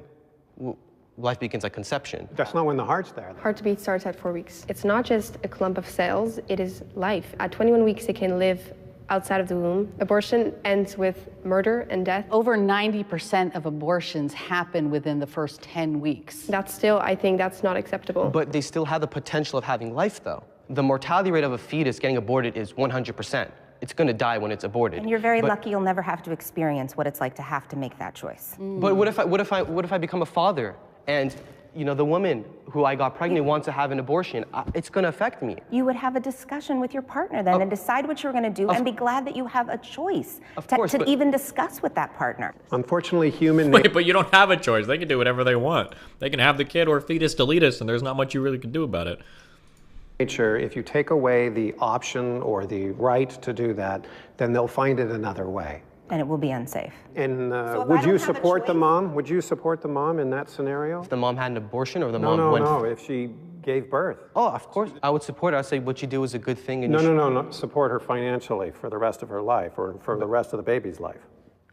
Life begins at conception. That's not when the heart's there. Heartbeat starts at 4 weeks. It's not just a clump of cells, it is life. At 21 weeks, it can live outside of the womb. Abortion ends with murder and death. Over 90% of abortions happen within the first 10 weeks. That's still, I think that's not acceptable. But they still have the potential of having life, though. The mortality rate of a fetus getting aborted is 100%. It's going to die when it's aborted. And you're very lucky you'll never have to experience what it's like to have to make that choice. But what if I become a father and, you know, the woman who I got pregnant wants to have an abortion? It's going to affect me. You would have a discussion with your partner then and decide what you're going to do and be glad that you have a choice to even discuss with that partner. Unfortunately, human... Wait, but you don't have a choice. They can do whatever they want. They can have the kid or fetus delete us, and there's not much you really can do about it. Nature, if you take away the option or the right to do that, then they'll find it another way. And it will be unsafe. And would you support the mom? Would you support the mom in that scenario? If the mom had an abortion or the No, mom went... No, if she gave birth. Oh, of course. I would support her. I'd say what you do is a good thing. And No, support her financially for the rest of her life or for the rest of the baby's life.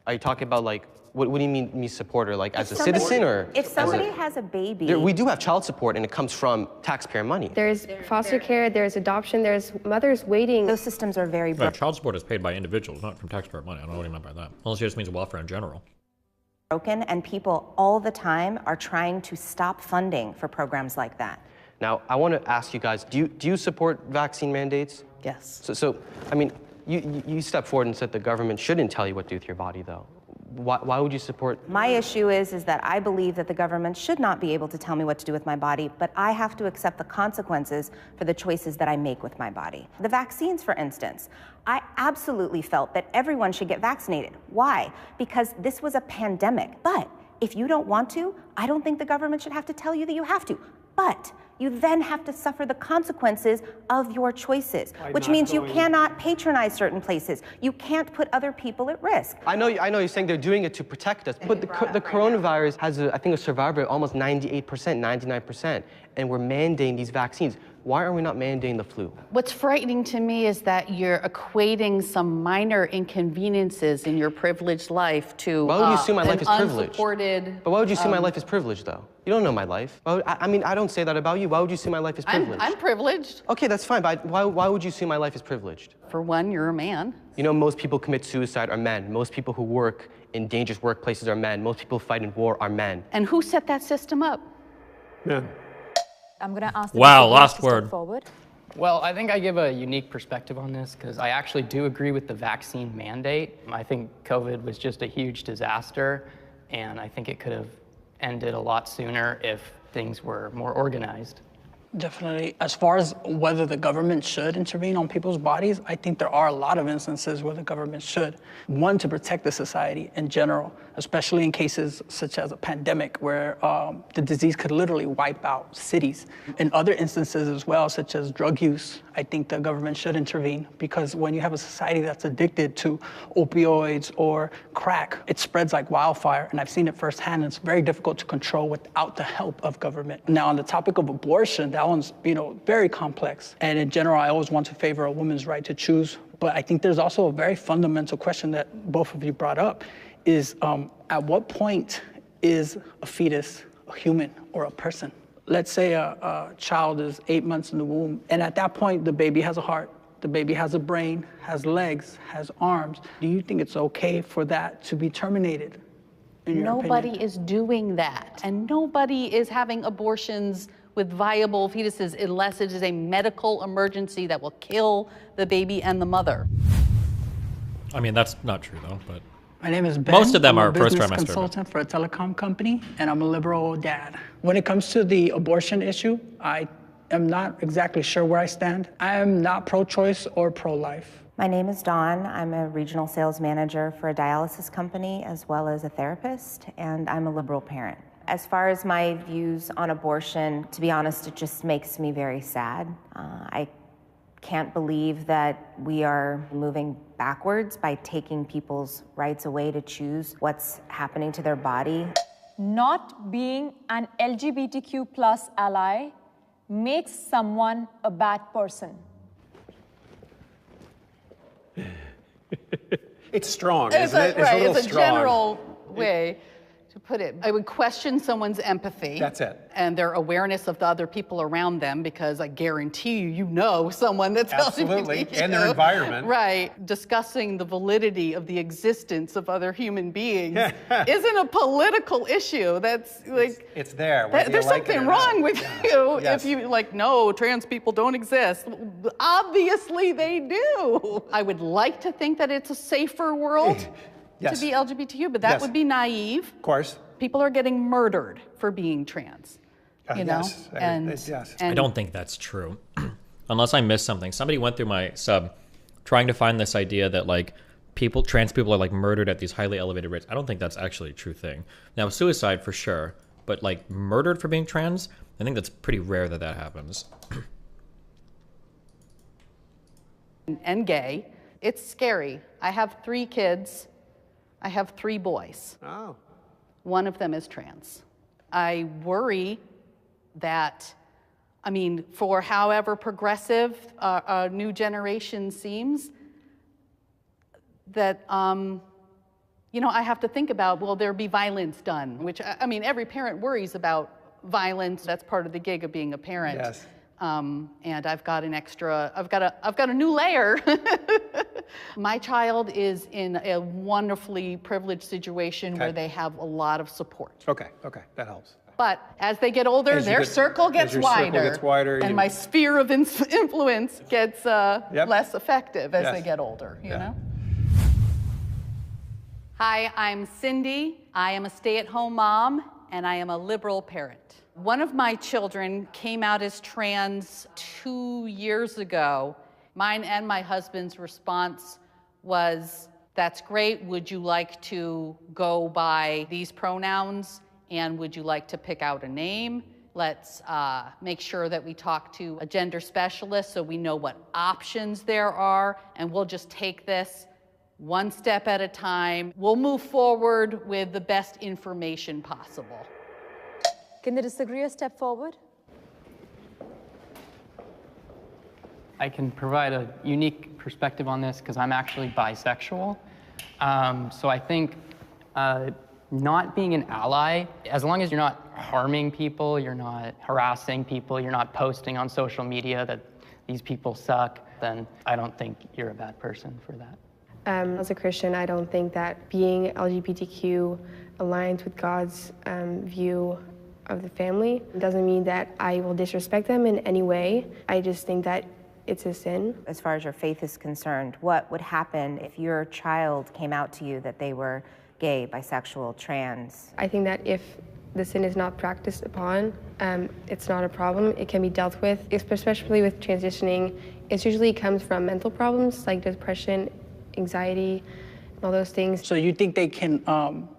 Are you talking about, like, what do you mean me support her? Like, as a citizen or? If somebody has a baby... We do have child support, and it comes from taxpayer money. There's foster care, there's adoption, there's mothers waiting. Those systems are very Right, child support is paid by individuals, not from taxpayer money. I don't know what you meant by that. Unless it just means welfare in general. broken, and people all the time are trying to stop funding for programs like that. Now, I want to ask you guys, do you support vaccine mandates? Yes. So I mean, you stepped forward and said the government shouldn't tell you what to do with your body, though. Why would you support? My issue is that I believe that the government should not be able to tell me what to do with my body, but I have to accept the consequences for the choices that I make with my body. The vaccines, for instance, I absolutely felt that everyone should get vaccinated. Why? Because this was a pandemic. But if you don't want to, I don't think the government should have to tell you that you have to. But you then have to suffer the consequences of your choices, which means you cannot patronize certain places. You can't put other people at risk. I know you're saying they're doing it to protect us, but the coronavirus has, I think, a survival rate of almost 98%, 99%, and we're mandating these vaccines. Why are we not mandating the flu? What's frightening to me is that you're equating some minor inconveniences in your privileged life to Why would you assume my life is privileged? Unsupported. But why would you assume my life is privileged, though? You don't know my life. I mean, I don't say that about you. Why would you assume my life is privileged? I'm privileged. Okay, that's fine, but why would you assume my life is privileged? For one, you're a man. You know, most people commit suicide are men. Most people who work in dangerous workplaces are men. Most people who fight in war are men. And who set that system up? Men. I'm going to ask wow, last word. Forward. Well, I think I give a unique perspective on this because I actually do agree with the vaccine mandate. I think COVID was just a huge disaster, and I think it could have ended a lot sooner if things were more organized. Definitely. As far as whether the government should intervene on people's bodies, I think there are a lot of instances where the government should. One, to protect the society in general, especially in cases such as a pandemic where the disease could literally wipe out cities. In other instances as well, such as drug use, I think the government should intervene because when you have a society that's addicted to opioids or crack, it spreads like wildfire. And I've seen it firsthand. It's very difficult to control without the help of government. Now, on the topic of abortion, that that one's, very complex. And in general, I always want to favor a woman's right to choose. But I think there's also a very fundamental question that both of you brought up is at what point is a fetus a human or a person? Let's say a child is 8 months in the womb, and at that point, the baby has a heart, the baby has a brain, has legs, has arms. Do you think it's okay for that to be terminated? Nobody is doing that. And nobody is having abortions with viable fetuses unless it is a medical emergency that will kill the baby and the mother. I mean, that's not true though, but. My name is Ben. Most of them I'm are a first business trimester. consultant for a telecom company, and I'm a liberal dad. When it comes to the abortion issue, I am not exactly sure where I stand. I am not pro-choice or pro-life. My name is Dawn. I'm a regional sales manager for a dialysis company as well as a therapist, and I'm a liberal parent. As far as my views on abortion, to be honest, it just makes me very sad. I can't believe that we are moving backwards by taking people's rights away to choose what's happening to their body. Not being an LGBTQ plus ally makes someone a bad person. It's strong, It's isn't it? It's a little it's a strong. general way to put it. I would question someone's empathy. That's it. And their awareness of the other people around them, because I guarantee you know someone that's Absolutely, LGBTQ. and their environment. Right. Discussing the validity of the existence of other human beings isn't a political issue. That's like... It's there. whether you There's like it something or not. wrong with you Yes. if you no, trans people don't exist. Obviously they do. I would like to think that it's a safer world Yes. to be LGBTQ, but that Yes. would be naive. Of course. People are getting murdered for being trans. You know? Yes. Yes. I don't think that's true. Unless I missed something. Somebody went through my sub trying to find this idea that like trans people are like murdered at these highly elevated rates. I don't think that's actually a true thing. Now, suicide for sure, but like murdered for being trans, I think that's pretty rare that happens. And gay. It's scary. I have 3 kids. I have 3 boys. Oh. One of them is trans. I worry that, I mean, for however progressive a new generation seems, that, I have to think about, will there be violence done? Which, I mean, every parent worries about violence. That's part of the gig of being a parent. Yes. And I've got a new layer. My child is in a wonderfully privileged situation where they have a lot of support. Okay, that helps. But as they get older, their circle gets wider, and my sphere of influence gets less effective as they get older, you know? Hi, I'm Cindy. I am a stay-at-home mom, and I am a liberal parent. One of my children came out as trans 2 years ago. Mine and my husband's response was, that's great. Would you like to go by these pronouns? And would you like to pick out a name? Let's make sure that we talk to a gender specialist so we know what options there are. And we'll just take this one step at a time. We'll move forward with the best information possible. Can the disagreeer step forward? I can provide a unique perspective on this because I'm actually bisexual. So I think not being an ally, as long as you're not harming people, you're not harassing people, you're not posting on social media that these people suck, then I don't think you're a bad person for that. As a Christian, I don't think that being LGBTQ aligns with God's view of the family. It doesn't mean that I will disrespect them in any way. I just think that it's a sin. As far as your faith is concerned, what would happen if your child came out to you that they were gay, bisexual, trans? I think that if the sin is not practiced upon, it's not a problem. It can be dealt with, especially with transitioning. It usually comes from mental problems like depression, anxiety, and all those things. So you think they can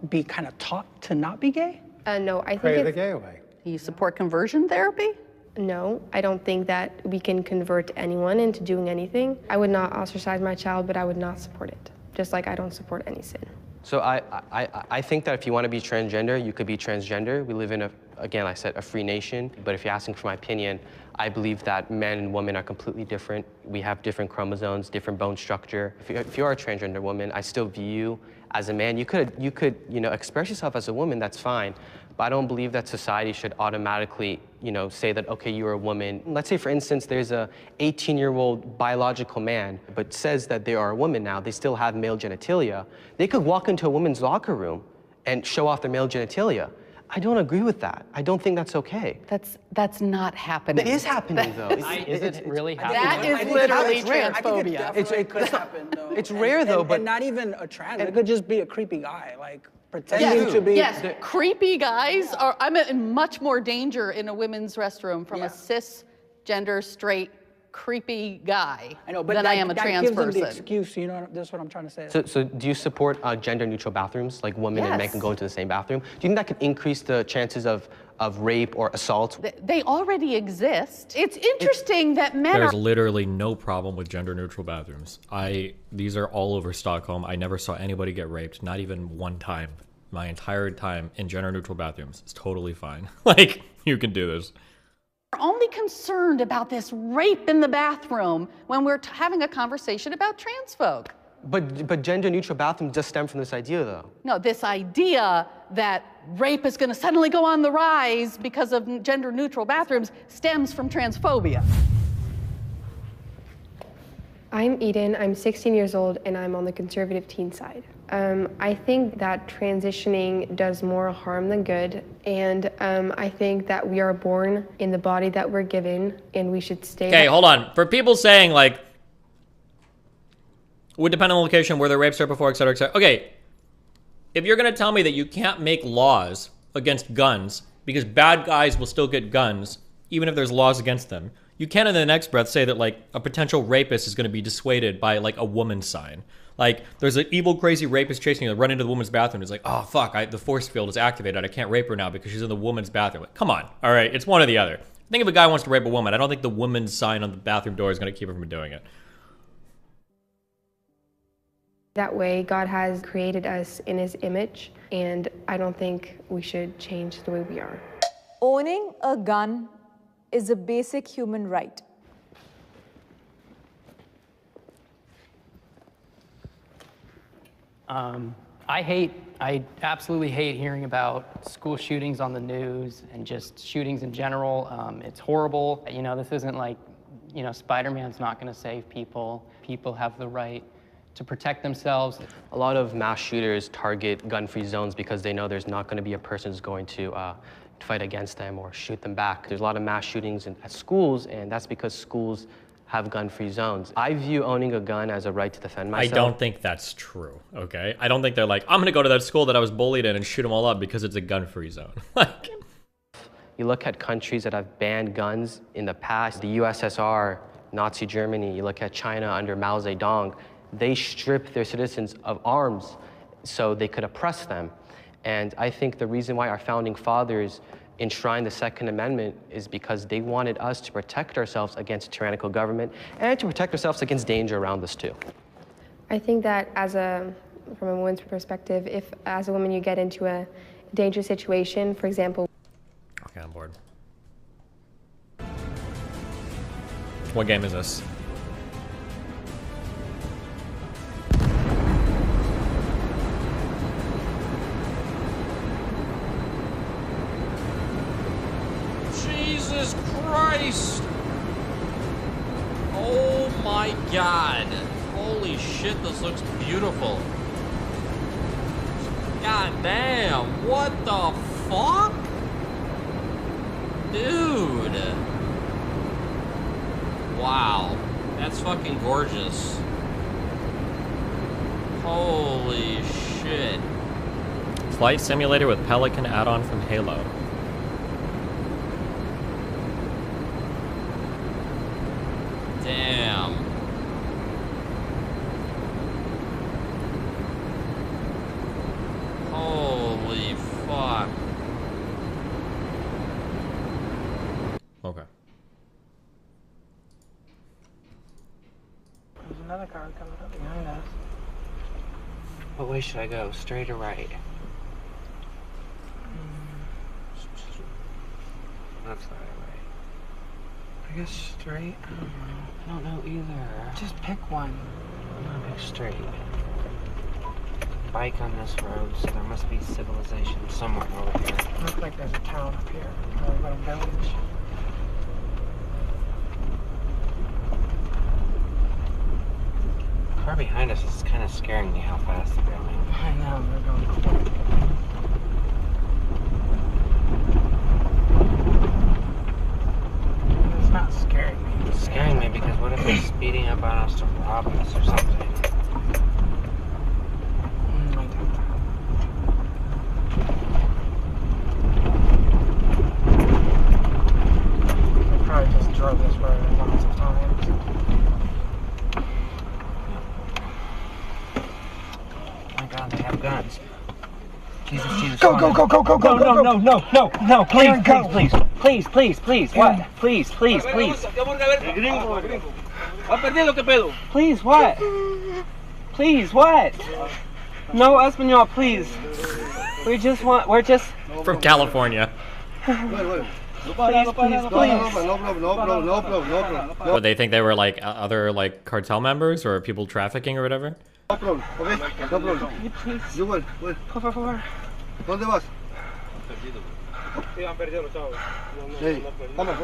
be kind of taught to not be gay? No, I think Pray the gay away. You support conversion therapy? No, I don't think that we can convert anyone into doing anything. I would not ostracize my child, but I would not support it, just like I don't support any sin. So I think that if you want to be transgender, you could be transgender. We live in a again, I said a free nation, but if you're asking for my opinion, I believe that men and women are completely different. We have different chromosomes, different bone structure. If you are a transgender woman, I still view you as a man. You could, express yourself as a woman, that's fine. But I don't believe that society should automatically, say that, okay, you're a woman. Let's say, for instance, there's a 18-year-old biological man, but says that they are a woman now. They still have male genitalia. They could walk into a woman's locker room and show off their male genitalia. I don't agree with that. I don't think that's okay. That's not happening. It is happening, though. Is it really happening? That is literally transphobia. transphobia. It could happen, though. It's rare, though, but and not even a trans. It could just be a creepy guy, like pretending to be. Yes, creepy guys are. I'm in much more danger in a women's restroom from a cisgender straight creepy guy than I am a trans person. That gives them the excuse, that's what I'm trying to say. So do you support gender-neutral bathrooms, like women and men can go into the same bathroom? Do you think that could increase the chances of rape or assault? They already exist. It's interesting that men There's literally no problem with gender-neutral bathrooms. These are all over Stockholm. I never saw anybody get raped, not even one time. My entire time in gender-neutral bathrooms. It's totally fine. Like, you can do this. We're only concerned about this rape in the bathroom when we're having a conversation about trans folk. But gender-neutral bathrooms just stem from this idea, though. No, this idea that rape is going to suddenly go on the rise because of gender-neutral bathrooms stems from transphobia. I'm Eden, I'm 16 years old, and I'm on the conservative teen side. I think that transitioning does more harm than good, and I think that we are born in the body that we're given, and we should stay... Okay, hold on. For people saying, like, would depend on the location, where the rapes are before, etc., etc. Okay, if you're going to tell me that you can't make laws against guns because bad guys will still get guns, even if there's laws against them, you can't in the next breath say that, like, a potential rapist is going to be dissuaded by, like, a woman's sign. Like, there's an evil, crazy rapist chasing you that run into the woman's bathroom. It's like, oh, fuck, the force field is activated. I can't rape her now because she's in the woman's bathroom. Like, come on. All right, it's one or the other. I think if a guy wants to rape a woman, I don't think the woman's sign on the bathroom door is going to keep her from doing it. That way, God has created us in his image, and I don't think we should change the way we are. Owning a gun is a basic human right. I absolutely hate hearing about school shootings on the news and just shootings in general. It's horrible. This isn't like, Spider-Man's not going to save people. People have the right to protect themselves. A lot of mass shooters target gun-free zones because they know there's not going to be a person who's going to fight against them or shoot them back. There's a lot of mass shootings at schools, and that's because schools have gun-free zones. I view owning a gun as a right to defend myself. I don't think that's true, okay? I don't think they're like, I'm gonna go to that school that I was bullied in and shoot them all up because it's a gun-free zone. Like, you look at countries that have banned guns in the past, the USSR, Nazi Germany, you look at China under Mao Zedong, they stripped their citizens of arms so they could oppress them. And I think the reason why our founding fathers enshrined the Second Amendment is because they wanted us to protect ourselves against tyrannical government and to protect ourselves against danger around us too. I think that from a woman's perspective, if as a woman you get into a dangerous situation, for example... Okay, I'm bored. What game is this? Jesus Christ! Oh my God! Holy shit, this looks beautiful. God damn, what the fuck? Dude! Wow, that's fucking gorgeous. Holy shit. Flight simulator with Pelican add-on from Halo. Damn. Holy fuck. Okay. There's another car coming up behind us. What way should I go? Straight or right? I'm sorry, wait. I guess straight? I don't know either. Just pick one. I'm gonna pick straight. Bike on this road, so there must be civilization somewhere over here. Looks like there's a town up here, or a little village. The car behind us is kind of scaring me how fast they're going. I know, they're going quick. It's not scaring me. It's scaring me because what if they're speeding up on us to rob us or something? I just drove this road lots of times. Oh my God, they have guns. Jesus, Jesus. Go, go, go, go, go, go, go, no, no, no, no, please, please, please, please, please, what? Please, please, please. Please, what? Please, what? No, Espanol, please. We're just... From California. Please, please, please. What, they think they were like other like cartel members or people trafficking or whatever? No problem, okay? No problem. Please. You will. Por favor. ¿Dónde vas? Hey, vamos,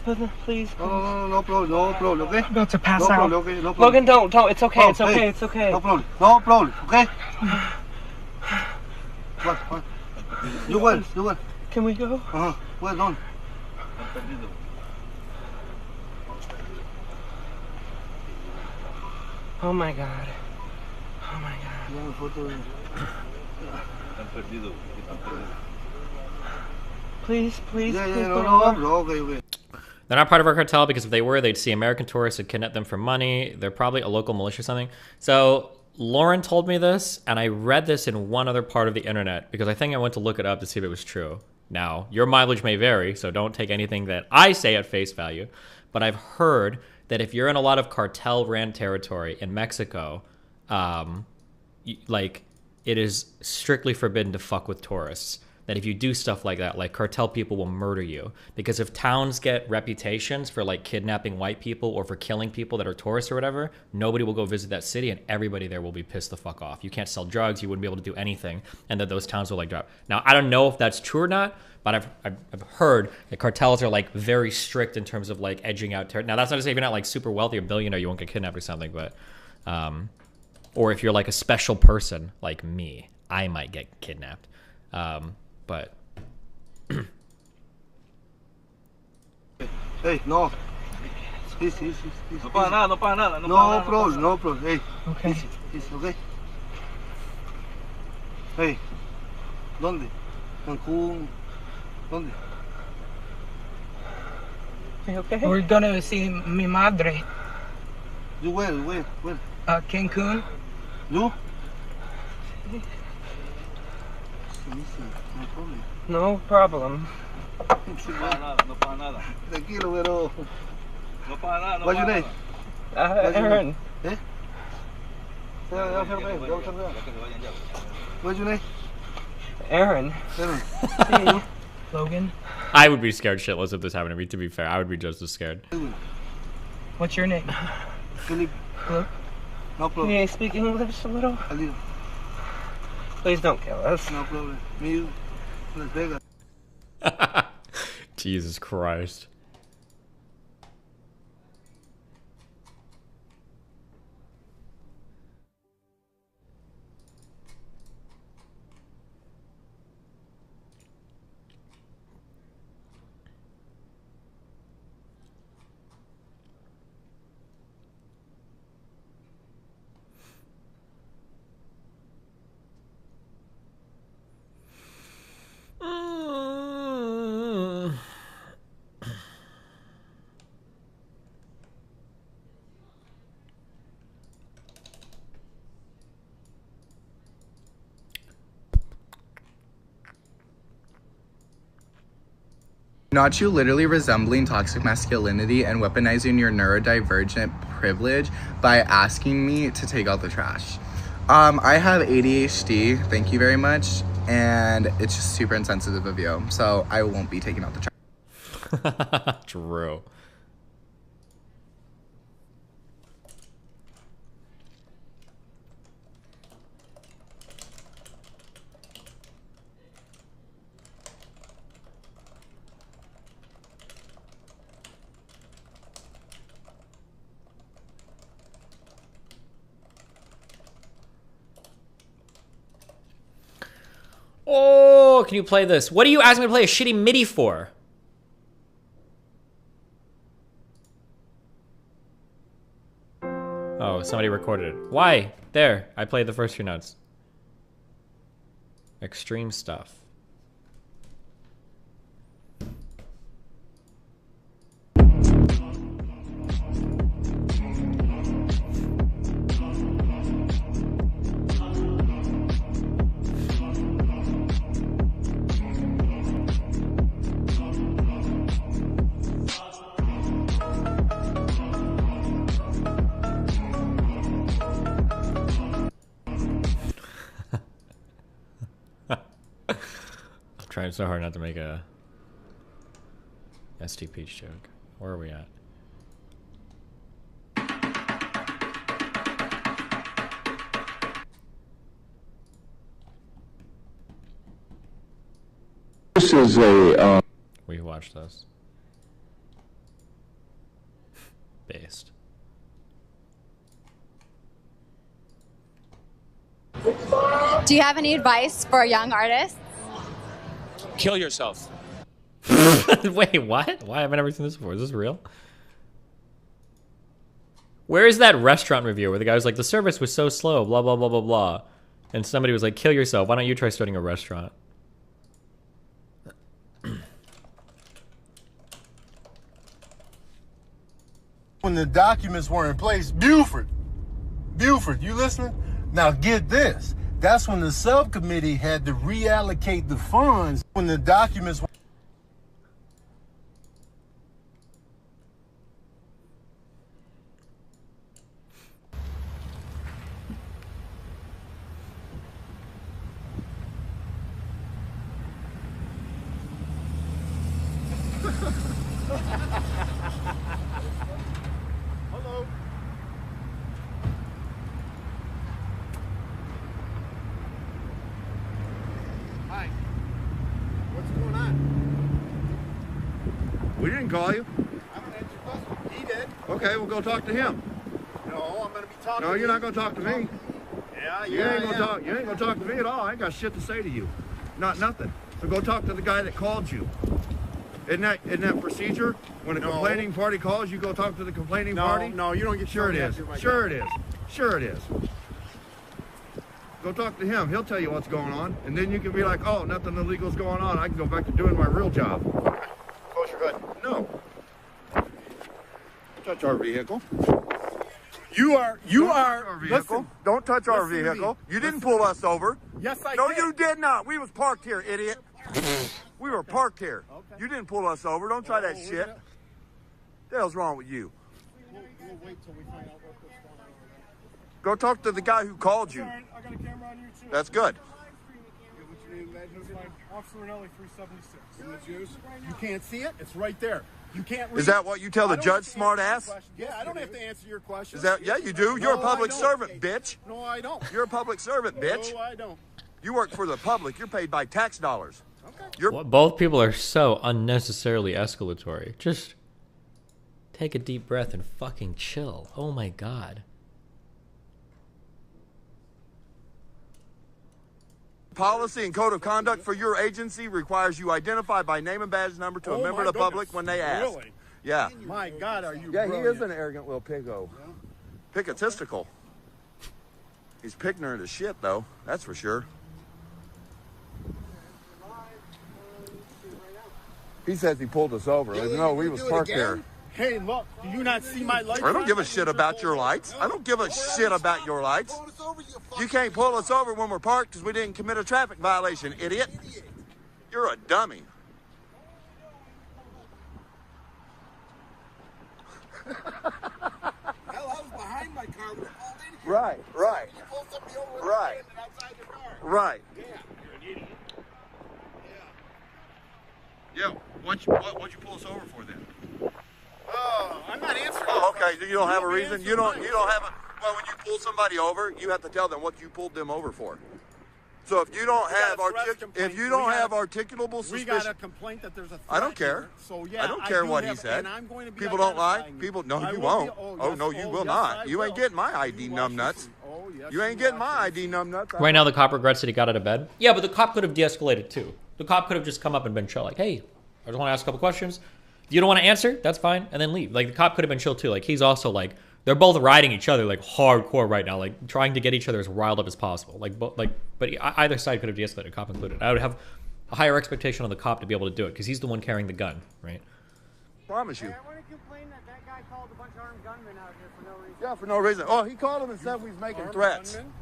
vamos. Please. No problem, okay? I'm about to pass no out. Problem, okay? No problem. Logan, don't. It's okay, Oh, it's okay, hey. it's okay. No problem, okay? What? You will. Can we go? Well done. Oh my God. Oh my God. Please, please, Yeah, please. no, okay. They're not part of our cartel because if they were, they'd see American tourists and kidnap them for money. They're probably a local militia or something. So Lauren told me this, and I read this in one other part of the internet because I think I went to look it up to see if it was true. Now, your mileage may vary, so don't take anything that I say at face value. But I've heard that if you're in a lot of cartel-ran territory in Mexico, like, it is strictly forbidden to fuck with tourists. That if you do stuff like that, like cartel people will murder you. Because if towns get reputations for like kidnapping white people or for killing people that are tourists or whatever, nobody will go visit that city and everybody there will be pissed the fuck off. You can't sell drugs, you wouldn't be able to do anything, and that those towns will like drop. Now, I don't know if that's true or not, but I've heard that cartels are like very strict in terms of like edging out. Now, that's not to say if you're not like super wealthy or billionaire, you won't get kidnapped or something, but, or if you're like a special person like me, I might get kidnapped. But hey, no. Easy. No para nada. No problem. Hey, okay. Easy, okay? Hey, ¿dónde? Cancún. ¿Dónde? Okay. We're gonna see mi madre. You where? Cancun. You? No problem. No para nada. Tranquilo, pero... No para nada. What's your name? Aaron. Eh? What's your name? Aaron. Hey, Logan. I would be scared shitless if this happened to me, to be fair. I would be just as scared. What's your name? Philip. Look. No problem. Can you speak English a little? A little. Please don't kill us. No problem. Me, Las Vegas. Jesus Christ. Not you literally resembling toxic masculinity and weaponizing your neurodivergent privilege by asking me to take out the trash. I have ADHD, thank you very much, and it's just super insensitive of you, so I won't be taking out the trash. True. Oh, can you play this? What are you asking me to play a shitty MIDI for? Oh, somebody recorded it. Why? There, I played the first few notes. Extreme stuff. Trying so hard not to make a ST Peach joke. Where are we at? This is a. We watched this. Based. Do you have any advice for young artists? Kill yourself. Wait, what? Why have I never seen this before? Is this real? Where is that restaurant review where the guy was like, the service was so slow, blah, blah, blah, blah, blah. And somebody was like, kill yourself. Why don't you try starting a restaurant? When the documents were in place, Buford, you listening? Now get this. That's when the subcommittee had to reallocate the funds when the documents were. Hello. Hi. What's going on? We didn't call you. I don't answer questions. He did. Okay, we'll go talk to him. No, I'm going to be talking. No, to you're you. not going to talk to me. Yeah, You ain't gonna talk. You ain't gonna talk to me at all. I ain't got shit to say to you. Not nothing. So go talk to the guy that called you. Isn't that procedure? When a complaining party calls, you go talk to the complaining party? No, you don't get. Sure it is. Sure it is. Sure it is. Go talk to him. He'll tell you what's going on, and then you can be like, "Oh, nothing illegal's going on. I can go back to doing my real job." Close your hood. No. Touch our vehicle. You are. Listen, don't touch our vehicle. You didn't pull us over. Yes, I No, did. you did not. We was parked here, idiot. We were parked here. Okay. You didn't pull us over. Don't try that shit. What the hell's wrong with you? We'll wait till we find out what's going on. Go talk to the guy who called you. I got a camera on you too. That's good. What's your name, badge? Officer Ranelli, 376. You can't see it. It's right there. You can't read. Is that what you tell the judge, smart ass? Yeah, I don't have to answer your question. Is that? Yeah, you do. You're a public servant, bitch. No, I don't. You're a public servant, bitch. No, I don't. You work for the public. You're paid by tax dollars. Both people are so unnecessarily escalatory. Just take a deep breath and fucking chill. Oh my god. Policy and code of conduct for your agency requires you identify by name and badge number to a member of the public when they ask. Really? Yeah. My God, are you? Yeah, brilliant. he is an arrogant little piggo. Pigotistical. He's ignorant as shit, though. That's for sure. He says he pulled us over. No, we was parked here. Hey, look, do you not see my lights? I don't give a shit about your lights. I don't give a shit about your lights. You can't pull us over when we're parked because we didn't commit a traffic violation, idiot. You're a dummy. Hell, I was behind my car. Right. Yeah, what'd you pull us over for then? I'm not answering. Oh, okay. You don't have a reason. You don't have a. Well, when you pull somebody over, you have to tell them what you pulled them over for. So if you don't have articulable suspicion, we got a complaint that there's a threat. I don't care. Here. So yeah, I don't care what he said. And I'm going to be people don't lie. you. People, no, I you will won't. be, oh, yes, no, you will yes, not. You will. ain't getting my ID numbnuts. Oh, yes, you ain't getting my ID numbnuts. Right now, the cop regrets that he got out of bed. Yeah, but the cop could have de-escalated too. The cop could have just come up and been chill, like, "Hey, I just want to ask a couple questions. If you don't want to answer, that's fine," and then leave. Like the cop could have been chill too. Like he's also like, they're both riding each other like hardcore right now, like trying to get each other as riled up as possible. But either side could have de-escalated, cop included. I would have a higher expectation on the cop to be able to do it because he's the one carrying the gun, right? Promise you. Hey, I want to complain that guy called a bunch of armed gunmen out here for no reason. Yeah, for no reason. Oh, he called him and said we was making threats. Gunmen?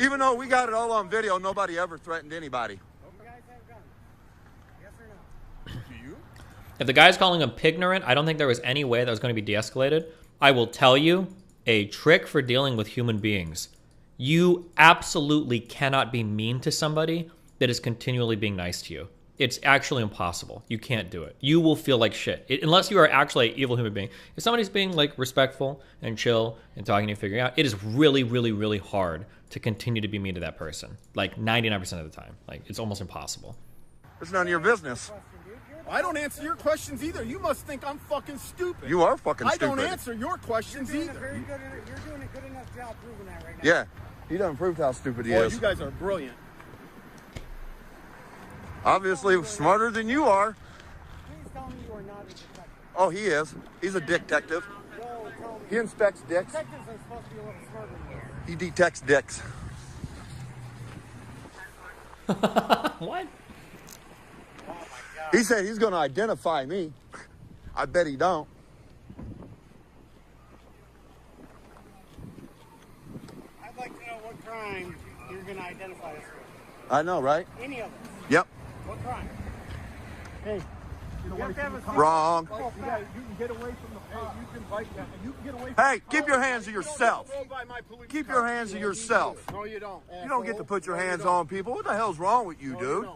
Even though we got it all on video, nobody ever threatened anybody. You guys have guns. Yes or no? Do you? If the guy's calling him pignorant, I don't think there was any way that was going to be de-escalated. I will tell you a trick for dealing with human beings. You absolutely cannot be mean to somebody that is continually being nice to you. It's actually impossible. You can't do it. You will feel like shit. Unless you are actually an evil human being. If somebody's being like respectful and chill and talking to you, figuring out, it is really, really, really hard to continue to be mean to that person. Like 99% of the time. Like it's almost impossible. It's none of your business. I don't answer your questions either. You must think I'm fucking stupid. You are fucking stupid. I don't answer your questions either. You're doing a good enough job proving that right now. Yeah, he done proved how stupid he is. You guys are brilliant. Obviously smarter than you are. Please tell me you are not a detective. Oh, he is. He's a detective. No, tell me. He inspects dicks. Detectives are supposed to be a little smarter than this. He detects dicks. What? He said he's going to identify me. I bet he don't. I'd like to know what crime you're going to identify us with. I know, right? Any of us. Yep. What crime? Hey, you have to have a Wrong. You can get away from the car. You can bike that. You can get away from Hey, keep your hands to yourself. Keep your hands to yourself. No, you don't. You don't get to put your hands on people. What the hell's wrong with you, dude?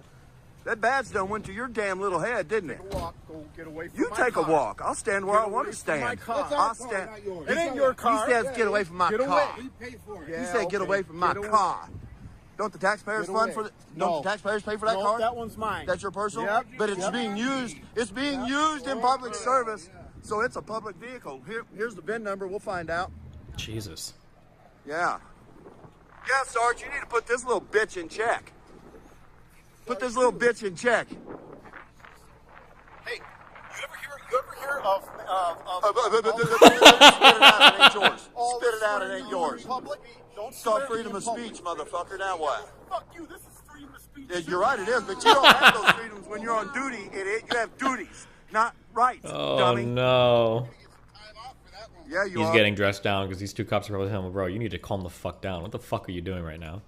That badge done went to your damn little head, didn't it? Take a walk. Go get away from You my take car. a walk. I'll stand where I want to stand. I'll stand. It ain't your car. He says get away from my Get car. away. We pay for it. He said get away from my car. Don't the taxpayers fund for the? Don't the taxpayers pay for that car? That one's mine. That's your personal. Yep. But it's being used. It's being used in public service, so it's a public vehicle. Here's the VIN number. We'll find out. Jesus. Yeah. Yeah, Sarge. You need to put this little bitch in check. Put this little bitch in check. Hey, you ever hear of Spit it out, it ain't yours. Don't Stop freedom of speech, motherfucker. Now what? Fuck you, this is freedom of speech. Yeah, you're right, it is, but you don't have those freedoms when you're on duty, idiot. You have duties, not rights, dummy. No. Yeah, you He's are. getting dressed down because these two cops are probably telling him, bro, you need to calm the fuck down. What the fuck are you doing right now?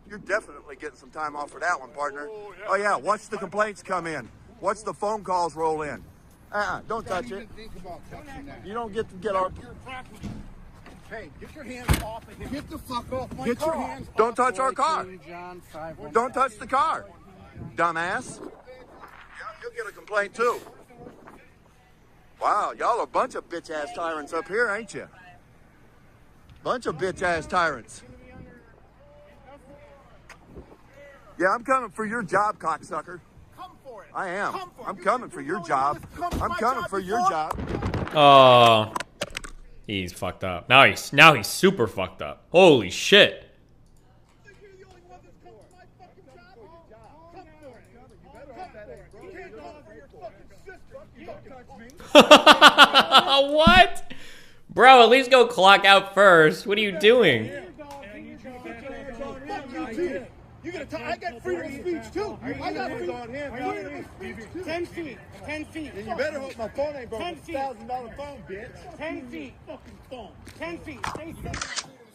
You're definitely getting some time off for that one, partner. Oh, yeah, watch the complaints come in. Watch the phone calls roll in. Don't touch it. You don't get to get our... Hey, get your hands off of him. Get the fuck off my car. Get your hands off. Don't touch our car. Don't touch the car, dumbass. Yeah, you'll get a complaint, too. Wow, y'all are a bunch of bitch-ass tyrants up here, ain't you? Bunch of bitch-ass tyrants. Yeah, I'm coming for your job, cocksucker. Come for it. I am. Come for it. I'm coming for your job. I'm coming for your job. Oh, he's fucked up. Now he's super fucked up. Holy shit. What? Bro, at least go clock out first. What are you doing? You gotta I got freedom of speech too. I got freedom of speech too. 10 feet. 10 feet. And you better hope my phone ain't broken. 10 feet. $1,000 phone, bitch. 10 feet. Fucking phone. 10 feet.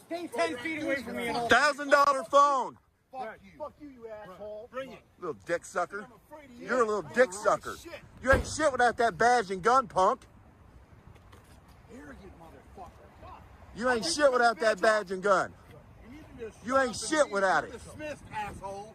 Stay 10 feet away from me. $1,000 phone. Fuck you, you asshole. Bring it. Little dick sucker. You're a little dick sucker. You ain't shit without that badge and gun, punk. You ain't shit without that badge and gun. You ain't shit without it. Dismissed, asshole.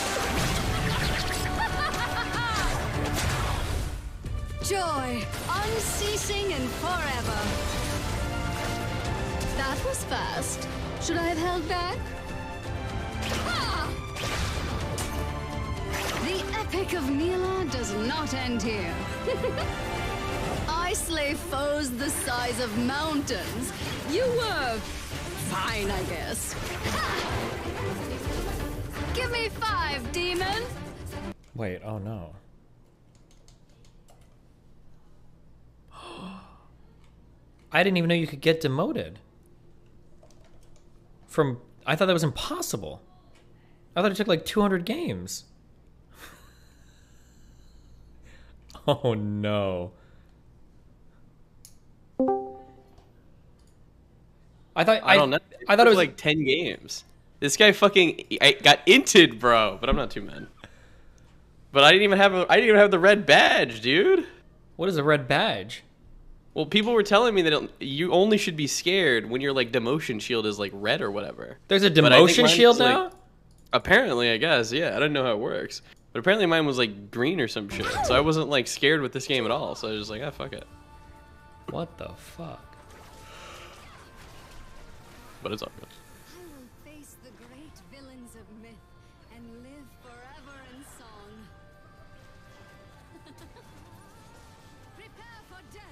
joy, unceasing and forever. That was fast. Should I have held back? Ha! The epic of Mila does not end here. I slay foes the size of mountains. You were fine, I guess. Ha! Give me 5, demon. Wait, oh no. I didn't even know you could get demoted. I thought that was impossible. I thought it took like 200 games. Oh no. I don't know. I thought it was like 10 games. This guy I got inted, bro. But I'm not too mad. But I didn't even have the red badge, dude. What is a red badge? Well, people were telling me that you only should be scared when your like demotion shield is like red or whatever. There's a demotion shield now? Like, apparently, I guess. Yeah, I don't know how it works. But apparently mine was like green or some shit. So I wasn't like scared with this game at all. So I was just like, ah, fuck it. What the fuck? But it's all good. I will face the great villains of myth and live forever in song. Prepare for death.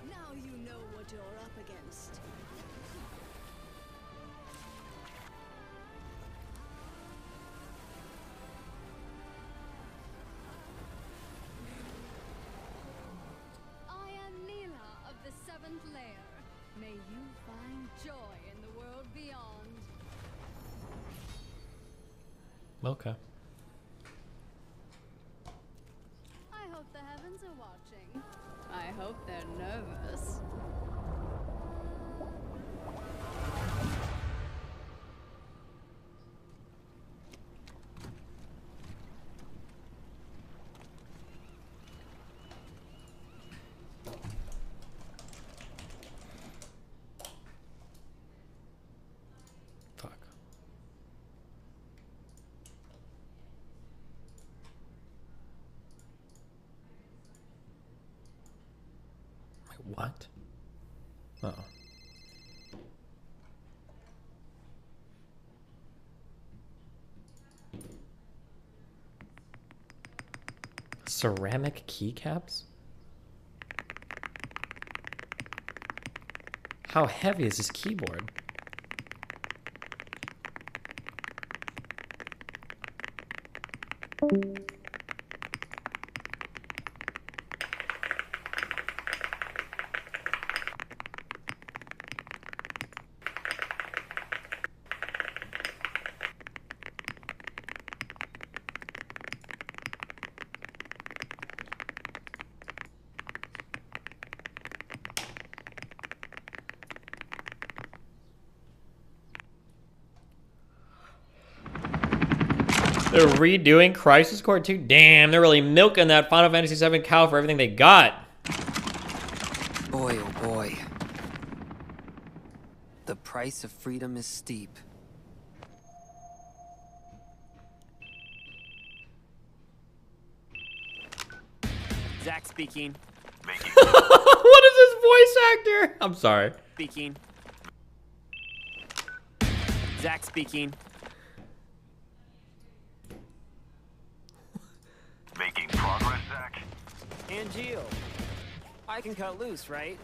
Now you know what you're up against. I am Neela of the 7th layer. May you find joy in the world beyond. Okay. I hope the heavens are watching. I hope they're nervous. Fuck. Wait, what? Uh oh. Ceramic keycaps? How heavy is this keyboard? They're redoing Crisis Core 2? Damn, they're really milking that Final Fantasy VII cow for everything they got. Boy, oh boy. The price of freedom is steep. Zach speaking. What is this voice actor? I'm sorry. Speaking. Zach speaking. Making progress, Zach? And Gio. I can cut loose, right?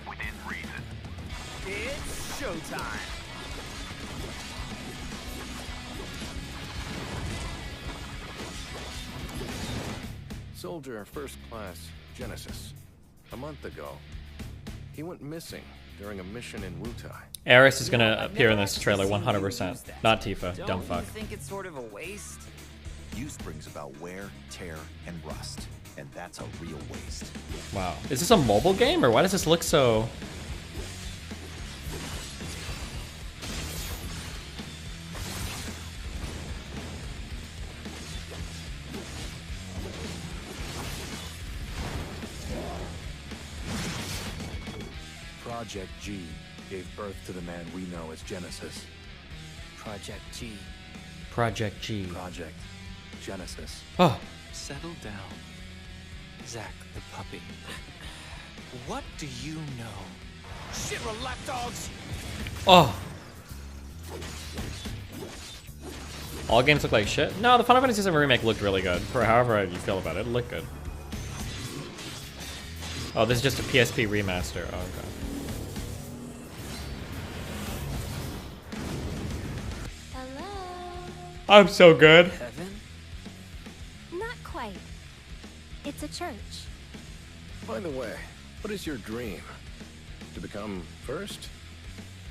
Within reason. It's showtime. Soldier First Class Genesis. A month ago, he went missing during a mission in Wutai. Eris is gonna appear in this trailer 100%. Not Tifa. Dumb fuck. Don't you think it's sort of a waste? Use brings about wear, tear, and rust, and that's a real waste. Wow. Is this a mobile game, or why does this look so... Project G gave birth to the man we know as Genesis. Project G. Project G. Project Genesis. Oh. Settle down, Zach the puppy. What do you know? Shit, lapdogs! Oh. All games look like shit? No, the Final Fantasy VII Remake looked really good. For however you feel about it, it looked good. Oh, this is just a PSP remaster. Oh, okay. I'm so good. Heaven? Not quite. It's a church. By the way, what is your dream? To become first?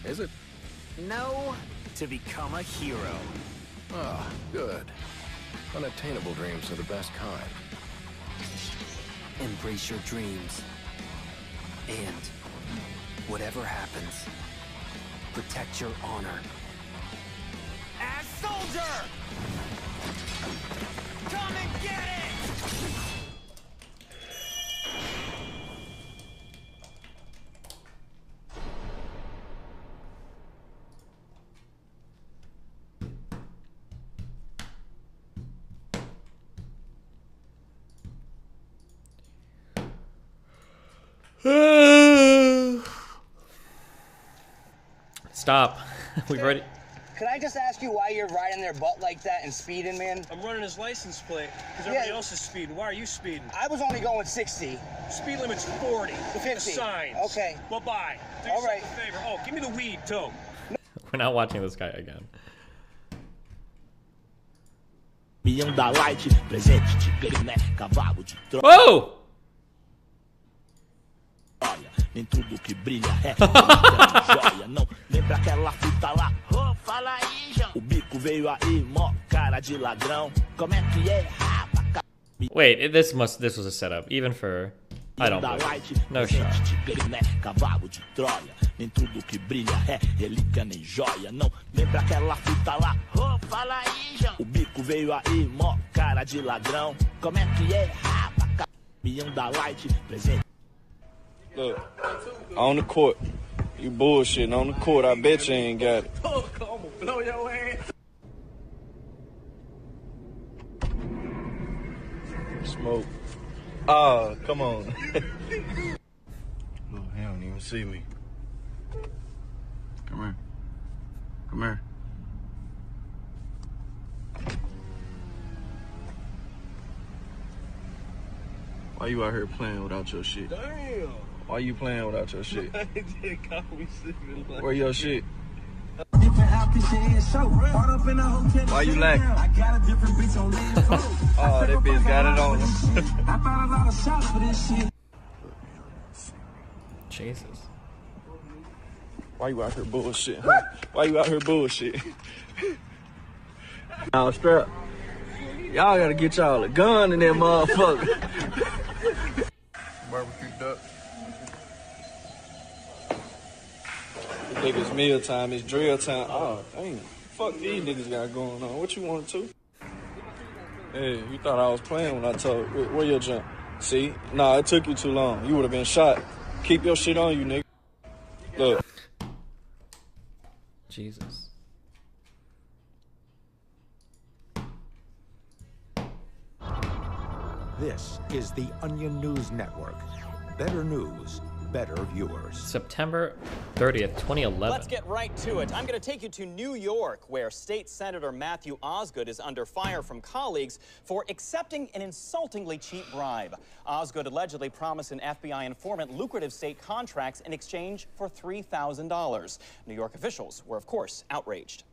Is it? No, to become a hero. Ah, good. Unattainable dreams are the best kind. Embrace your dreams. And whatever happens, protect your honor. As soldier! Come and get it! Stop. We've already. Could I just ask you why you're riding their butt like that and speeding, man? I'm running his license plate because everybody else is speeding. Why are you speeding? I was only going 60. Speed limit's 40. 50. The signs. Okay. Bye-bye. Do All yourself right. a favor. Oh, give me the weed, too. We're not watching this guy again. Whoa! Nem tudo que brilha é joia, não lembra aquela fita lá? Oh, fala aí, João. O bico veio aí, mó cara de ladrão. Como é que é, rapa? Wait, this was a setup, even for. I don't believe. No shot. Cavalo de Troia, nem tudo que brilha é relíquia nem joia, não lembra aquela fita lá? Oh, fala aí, João. O bico veio aí, mó cara de ladrão. Como é que é, rapa? Caminhão da Light presente. Look, on the court, you bullshitting. On the court, I bet you ain't got it. Oh, come on, blow your ass. Smoke. Oh, come on. Look, he don't even see me. Come here. Come here. Why you out here playing without your shit? Damn. Why you playing without your shit? Where your shit? Why you lagging? Oh, that bitch got it on him. Jesus. Why you out here bullshit? Why you out here bullshit? Now strap. Y'all gotta get y'all a gun in that motherfucker. Barbecue duck. You think it's meal time, it's drill time. Oh, dang. Fuck these niggas got going on. What you want to? Hey, you thought I was playing when I told where your jump? See? Nah, it took you too long. You would have been shot. Keep your shit on you, nigga. Look. Jesus. This is the Onion News Network. Better news, better viewers. September 30th, 2011. Let's get right to it. I'm going to take you to New York, where State Senator Matthew Osgood is under fire from colleagues for accepting an insultingly cheap bribe. Osgood allegedly promised an FBI informant lucrative state contracts in exchange for $3,000. New York officials were, of course, outraged.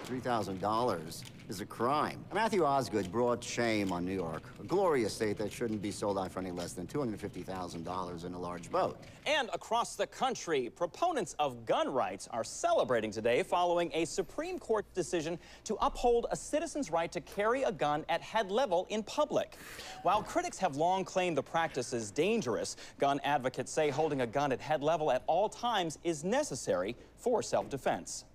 $3,000 is a crime. Matthew Osgood brought shame on New York, a glorious state that shouldn't be sold out for any less than $250,000 in a large boat. And across the country, proponents of gun rights are celebrating today following a Supreme Court decision to uphold a citizen's right to carry a gun at head level in public. While critics have long claimed the practice is dangerous, gun advocates say holding a gun at head level at all times is necessary for self-defense.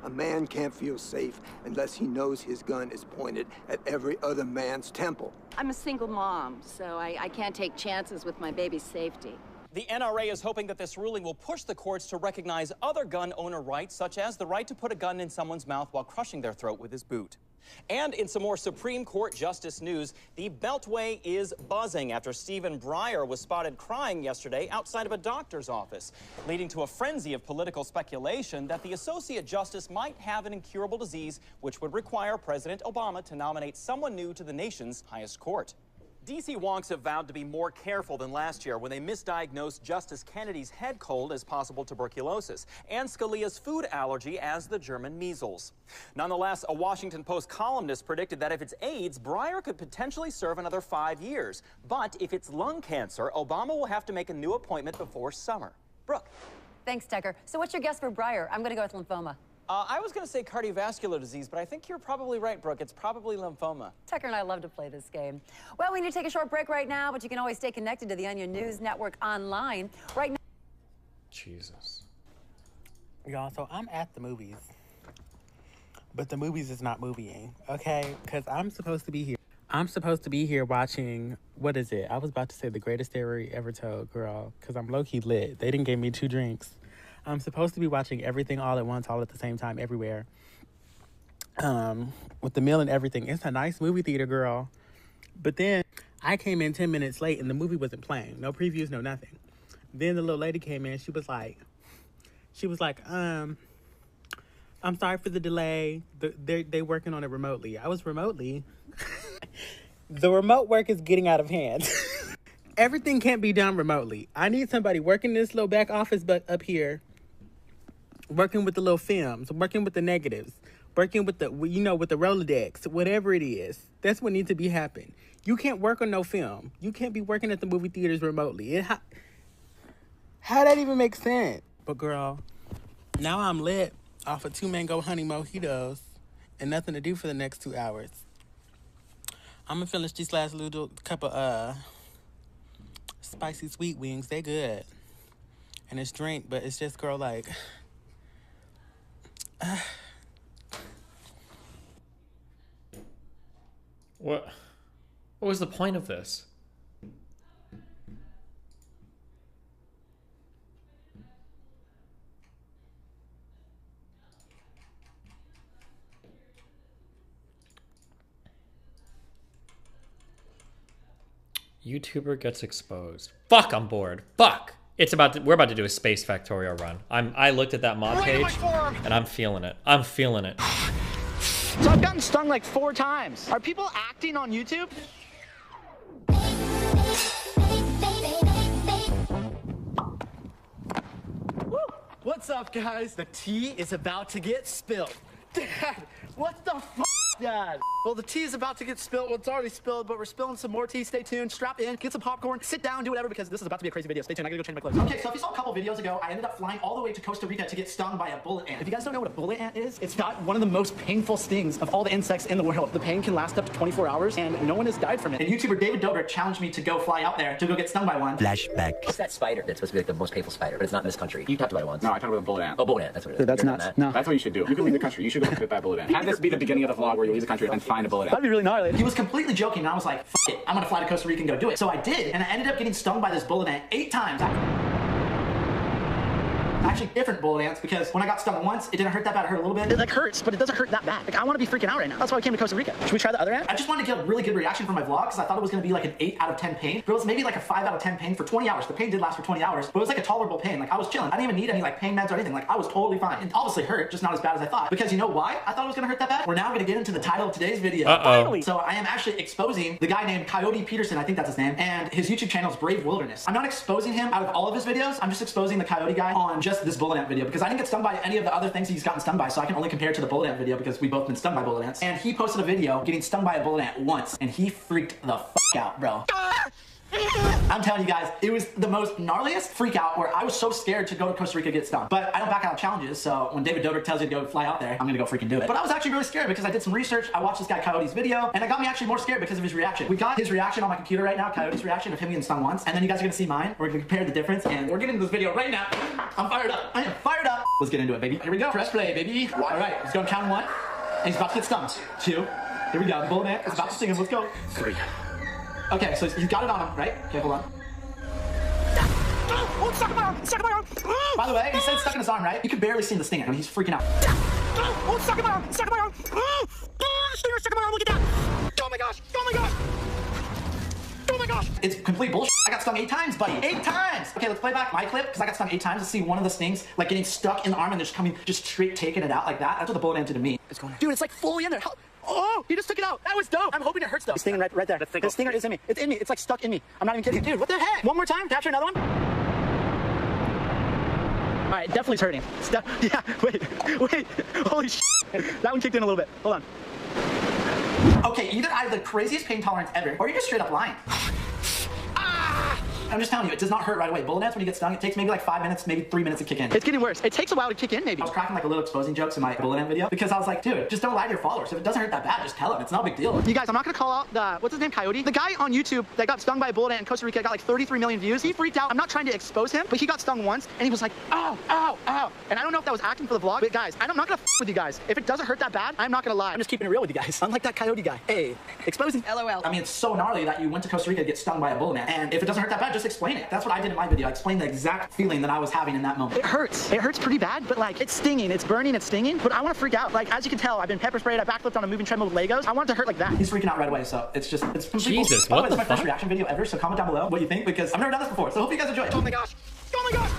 A man can't feel safe unless he knows his gun is pointed at every other man's temple. I'm a single mom, so I can't take chances with my baby's safety. The NRA is hoping that this ruling will push the courts to recognize other gun owner rights, such as the right to put a gun in someone's mouth while crushing their throat with his boot. And in some more Supreme Court justice news, the Beltway is buzzing after Stephen Breyer was spotted crying yesterday outside of a doctor's office, leading to a frenzy of political speculation that the Associate Justice might have an incurable disease which would require President Obama to nominate someone new to the nation's highest court. D.C. wonks have vowed to be more careful than last year when they misdiagnosed Justice Kennedy's head cold as possible tuberculosis and Scalia's food allergy as the German measles. Nonetheless, a Washington Post columnist predicted that if it's AIDS, Breyer could potentially serve another 5 years. But if it's lung cancer, Obama will have to make a new appointment before summer. Brooke. Thanks, Tucker. So what's your guess for Breyer? I'm going to go with lymphoma. I was going to say cardiovascular disease, but I think you're probably right, Brooke. It's probably lymphoma. Tucker and I love to play this game. Well, we need to take a short break right now, but you can always stay connected to the Onion News Network online. Right now. Jesus. Y'all, so I'm at the movies. But the movies is not movieing, okay? Because I'm supposed to be here. I'm supposed to be here watching, what is it? I was about to say The Greatest Story Ever Told, girl, because I'm low-key lit. They didn't give me 2 drinks. I'm supposed to be watching everything all at once, all at the same time, everywhere. With the meal and everything. It's a nice movie theater, girl. But then I came in 10 minutes late and the movie wasn't playing. No previews, no nothing. Then the little lady came in. She was like, I'm sorry for the delay. They working on it remotely. I was remotely. The remote work is getting out of hand. Everything can't be done remotely. I need somebody working this little back office but up here. Working with the little films, working with the negatives, working with the, with the Rolodex, whatever it is. That's what needs to be happening. You can't work on no film. You can't be working at the movie theaters remotely. How that even make sense? But girl, now I'm lit off of 2 mango honey mojitos and nothing to do for the next 2 hours. I'm gonna finish this last little cup of spicy sweet wings. They good. And it's drink, but it's just, girl, like... What was the point of this? YouTuber gets exposed. Fuck, I'm bored. Fuck. We're about to do a space factorial run. I looked at that mod page and I'm feeling it. I'm feeling it. So I've gotten stung like 4 times. Are people acting on YouTube? Woo. What's up, guys? The tea is about to get spilled. Dad, what the f***, Dad? Well, the tea is about to get spilled. Well, it's already spilled, but we're spilling some more tea. Stay tuned. Strap in. Get some popcorn. Sit down. Do whatever, because this is about to be a crazy video. Stay tuned. I gotta go change my clothes. Okay, so if you saw a couple videos ago, I ended up flying all the way to Costa Rica to get stung by a bullet ant. If you guys don't know what a bullet ant is, it's got one of the most painful stings of all the insects in the world. The pain can last up to 24 hours, and no one has died from it. And YouTuber David Dobrik challenged me to go fly out there to go get stung by one. Flashback. It's that spider that's supposed to be like the most painful spider, but it's not in this country. You talked about it once. No, I talked about a bullet ant. Oh, bullet ant. That's what it is. That's nuts. No. That's what you should do. You can leave the country. You should go get bit by a bullet ant. Have this be the beginning of the vlog where you leave the country and find a bullet ant. That'd be really gnarly. He was completely joking, and I was like, F it, I'm gonna fly to Costa Rica and go do it. So I did, and I ended up getting stung by this bullet ant 8 times. Actually, different bullet ants, because when I got stung once, it didn't hurt that bad. It hurt a little bit. It like hurts, but it doesn't hurt that bad. Like, I want to be freaking out right now. That's why I came to Costa Rica. Should we try the other ant? I just wanted to get a really good reaction from my vlog, because I thought it was going to be like an 8 out of 10 pain. But it was maybe like a 5 out of 10 pain for 20 hours. The pain did last for 20 hours, but it was like a tolerable pain. Like, I was chilling. I didn't even need any like pain meds or anything. Like, I was totally fine. It obviously hurt, just not as bad as I thought. Because you know why I thought it was going to hurt that bad? We're now going to get into the title of today's video. Finally. So I am actually exposing the guy named Coyote Peterson, I think that's his name, and his YouTube channel is Brave Wilderness. I'm not exposing him out of all of his videos. I'm just exposing the Coyote guy on just this bullet ant video, because I didn't get stung by any of the other things he's gotten stung by, so I can only compare it to the bullet ant video because we both been stung by bullet ants. And he posted a video getting stung by a bullet ant once, and he freaked the f out, bro. I'm telling you guys, it was the most gnarliest freak out where I was so scared to go to Costa Rica to get stung. But I don't back out of challenges, so when David Dobrik tells you to go fly out there, I'm gonna go freaking do it. But I was actually really scared because I did some research, I watched this guy Coyote's video, and it got me actually more scared because of his reaction. We got his reaction on my computer right now, Coyote's reaction of him getting stung once, and then you guys are gonna see mine. We're gonna compare the difference, and we're getting into this video right now. I'm fired up. I am fired up. Let's get into it, baby. Here we go. Press play, baby. All right, let's go and count 1. And he's about to get stung. 2. Here we go. The bullet ant is about to sting him. Let's go. 3. Okay, so he's got it on him, right? Okay, hold on. Oh, it's stuck in my arm. It's stuck in my arm. By the way, he said it's stuck in his arm, right? You can barely see the stinger. I mean, he's freaking out. Oh, it's stuck in my arm. It's stuck in my arm. Oh, the stinger's stuck in my arm. Look at that. Oh my gosh. Oh my gosh. Oh my gosh. It's complete bullshit. I got stung 8 times, buddy. 8 times. Okay, let's play back my clip because I got stung 8 times. Let's see one of the stings like getting stuck in the arm and just straight taking it out like that. That's what the bullet ant did to me. It's going. Dude, it's like fully in there. Oh, he just took it out. That was dope. I'm hoping it hurts though. The stinger right there. The stinger is in me. It's in me. It's like stuck in me. I'm not even kidding. Dude, what the heck? One more time. Capture another one. All right, definitely hurting. Yeah, wait. Holy shit. That one kicked in a little bit. Hold on. Okay, either I have the craziest pain tolerance ever, or you're just straight up lying. I'm just telling you, it does not hurt right away. Bullet ants, when you get stung, it takes maybe like 5 minutes, maybe 3 minutes to kick in. It's getting worse. It takes a while to kick in, maybe. I was cracking like a little exposing jokes in my bullet ant video because I was like, dude, just don't lie to your followers. If it doesn't hurt that bad, just tell them. It's not a big deal. You guys, I'm not gonna call out the, what's his name, Coyote? The guy on YouTube that got stung by a bullet ant in Costa Rica got like 33 million views. He freaked out. I'm not trying to expose him, but he got stung once and he was like, ow, ow, ow. And I don't know if that was acting for the vlog, but guys, I'm not gonna with you guys. If it doesn't hurt that bad, I'm not gonna lie. I'm just keeping it real with you guys. Unlike that Coyote guy. Hey, exposing. LOL. I mean, it's so gnarly that you went to Costa Rica to get stung by a bullet ant. And if it doesn't hurt that bad, just explain it. That's what I did in my video. I explained the exact feeling that I was having in that moment. It hurts. It hurts pretty bad, but like, it's stinging, it's burning, it's stinging. But I want to freak out. Like, as you can tell, I've been pepper sprayed, I backflipped on a moving treadmill with Legos. I want it to hurt like that. He's freaking out right away, so it's Jesus, what the fuck? It's my first reaction video ever, so comment down below what you think, because I've never done this before, so hope you guys enjoy it. Oh my gosh. Oh my gosh.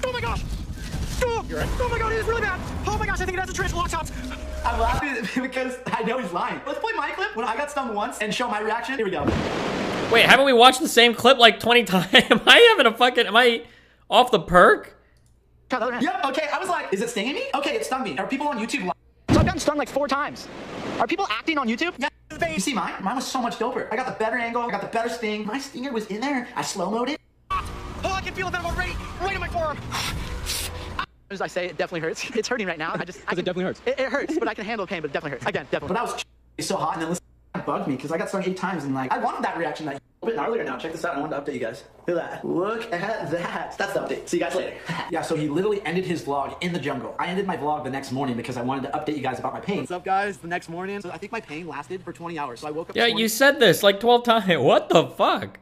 Oh my gosh. Oh, oh my god, it is really bad. Oh my gosh, I think it has a tarantula on top. I'm laughing because I know he's lying. Let's play my clip when I got stung once and show my reaction. Here we go. Wait, haven't we watched the same clip like 20 times? Am I off the perk? Yep, okay, I was like, is it stinging me? Okay, it stung me. Are people on YouTube lying? So I've gotten stung like 4 times. Are people acting on YouTube? Yeah, you see mine? Mine was so much doper. I got the better angle, I got the better sting. My stinger was in there. I slow-moed it. Oh, I can feel it already, right in my forearm. As I say, it definitely hurts. It's hurting right now. It definitely hurts. It hurts, but I can handle the pain, but it definitely hurts. Again, definitely. But I was so hot, and then listen, it bugged me because I got stung 8 times, and like, I wanted that reaction that a bit gnarlier now. Check this out. I wanted to update you guys. Look at that. Look at that. That's the update. See you guys later. Yeah, so he literally ended his vlog in the jungle. I ended my vlog the next morning because I wanted to update you guys about my pain. What's up, guys? The next morning, so I think my pain lasted for 20 hours. So I woke up. Yeah, you said this like 12 times. What the fuck?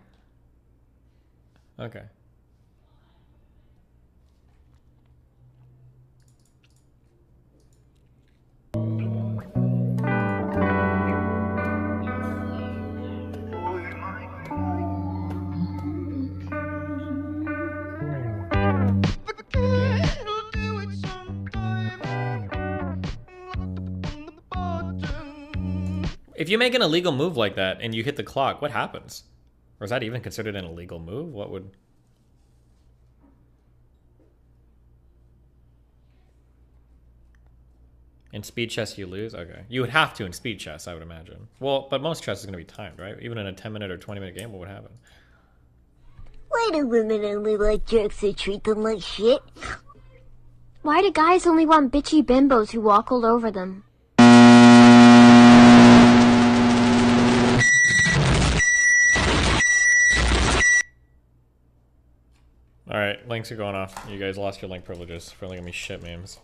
Okay. If you make an illegal move like that and you hit the clock, what happens? Or is that even considered an illegal move? What would... In speed chess you lose? Okay. You would have to in speed chess, I would imagine. Well, but most chess is going to be timed, right? Even in a 10-minute or 20-minute game, what would happen? Why do women only like jerks who treat them like shit? Why do guys only want bitchy bimbos who walk all over them? Alright, links are going off. You guys lost your link privileges for linking me shit memes.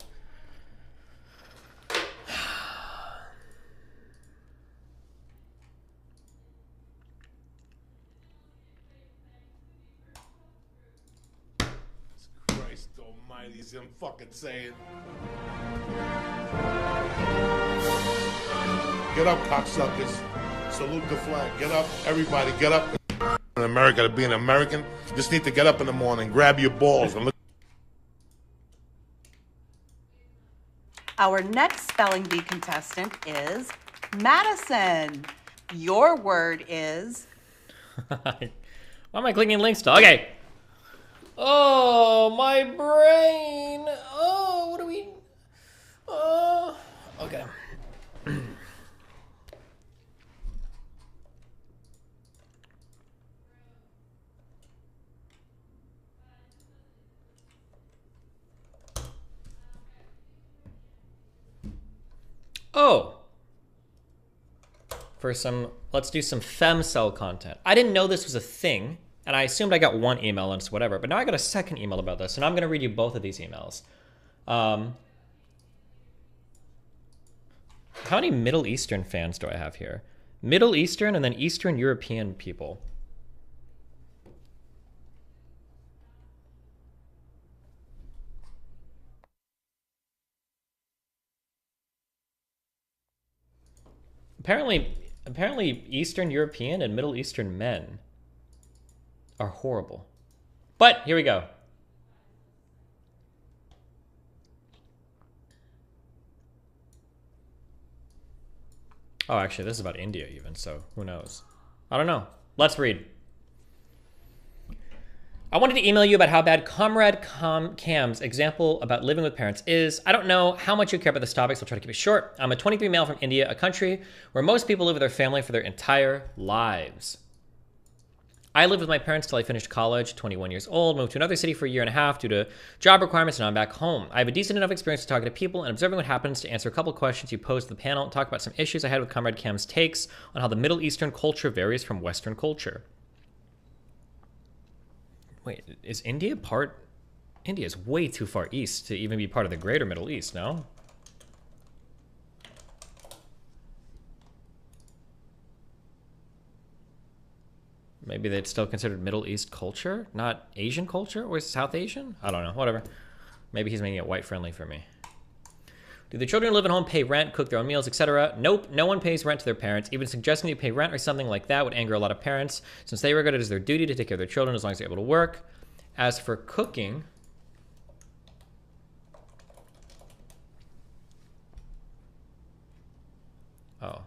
Christ almighty, is him fucking saying. Get up, cocksuckers. Salute the flag. Get up, everybody, get up. In America, to be an American, you just need to get up in the morning, grab your balls, and look. Our next spelling bee contestant is Madison. Your word is... Why am I clicking links to? Okay. Oh, my brain. Oh, what do we... Oh, okay. Oh. For some, let's do some femcel content. I didn't know this was a thing, and I assumed I got one email and it's whatever, but now I got a second email about this, and I'm gonna read you both of these emails. How many Middle Eastern fans do I have here? Middle Eastern and then Eastern European people. Apparently Eastern European and Middle Eastern men are horrible. But here we go. Oh, actually, this is about India even, so who knows? I don't know. Let's read. I wanted to email you about how bad Comrade Cam's example about living with parents is. I don't know how much you care about this topic, so I'll try to keep it short. I'm a 23 male from India, a country where most people live with their family for their entire lives. I lived with my parents till I finished college, 21 years old, moved to another city for a year and a half due to job requirements, and now I'm back home. I have a decent enough experience to talking to people and observing what happens to answer a couple questions you posed to the panel and talk about some issues I had with Comrade Cam's takes on how the Middle Eastern culture varies from Western culture. Wait, is India part... India is way too far east to even be part of the greater Middle East, no? Maybe they'd still considered Middle East culture, not Asian culture, or South Asian? I don't know, whatever. Maybe he's making it white friendly for me. Do the children who live at home pay rent, cook their own meals, etc.? Nope, no one pays rent to their parents. Even suggesting you pay rent or something like that would anger a lot of parents, since they regard it as their duty to take care of their children as long as they're able to work. As for cooking... Oh.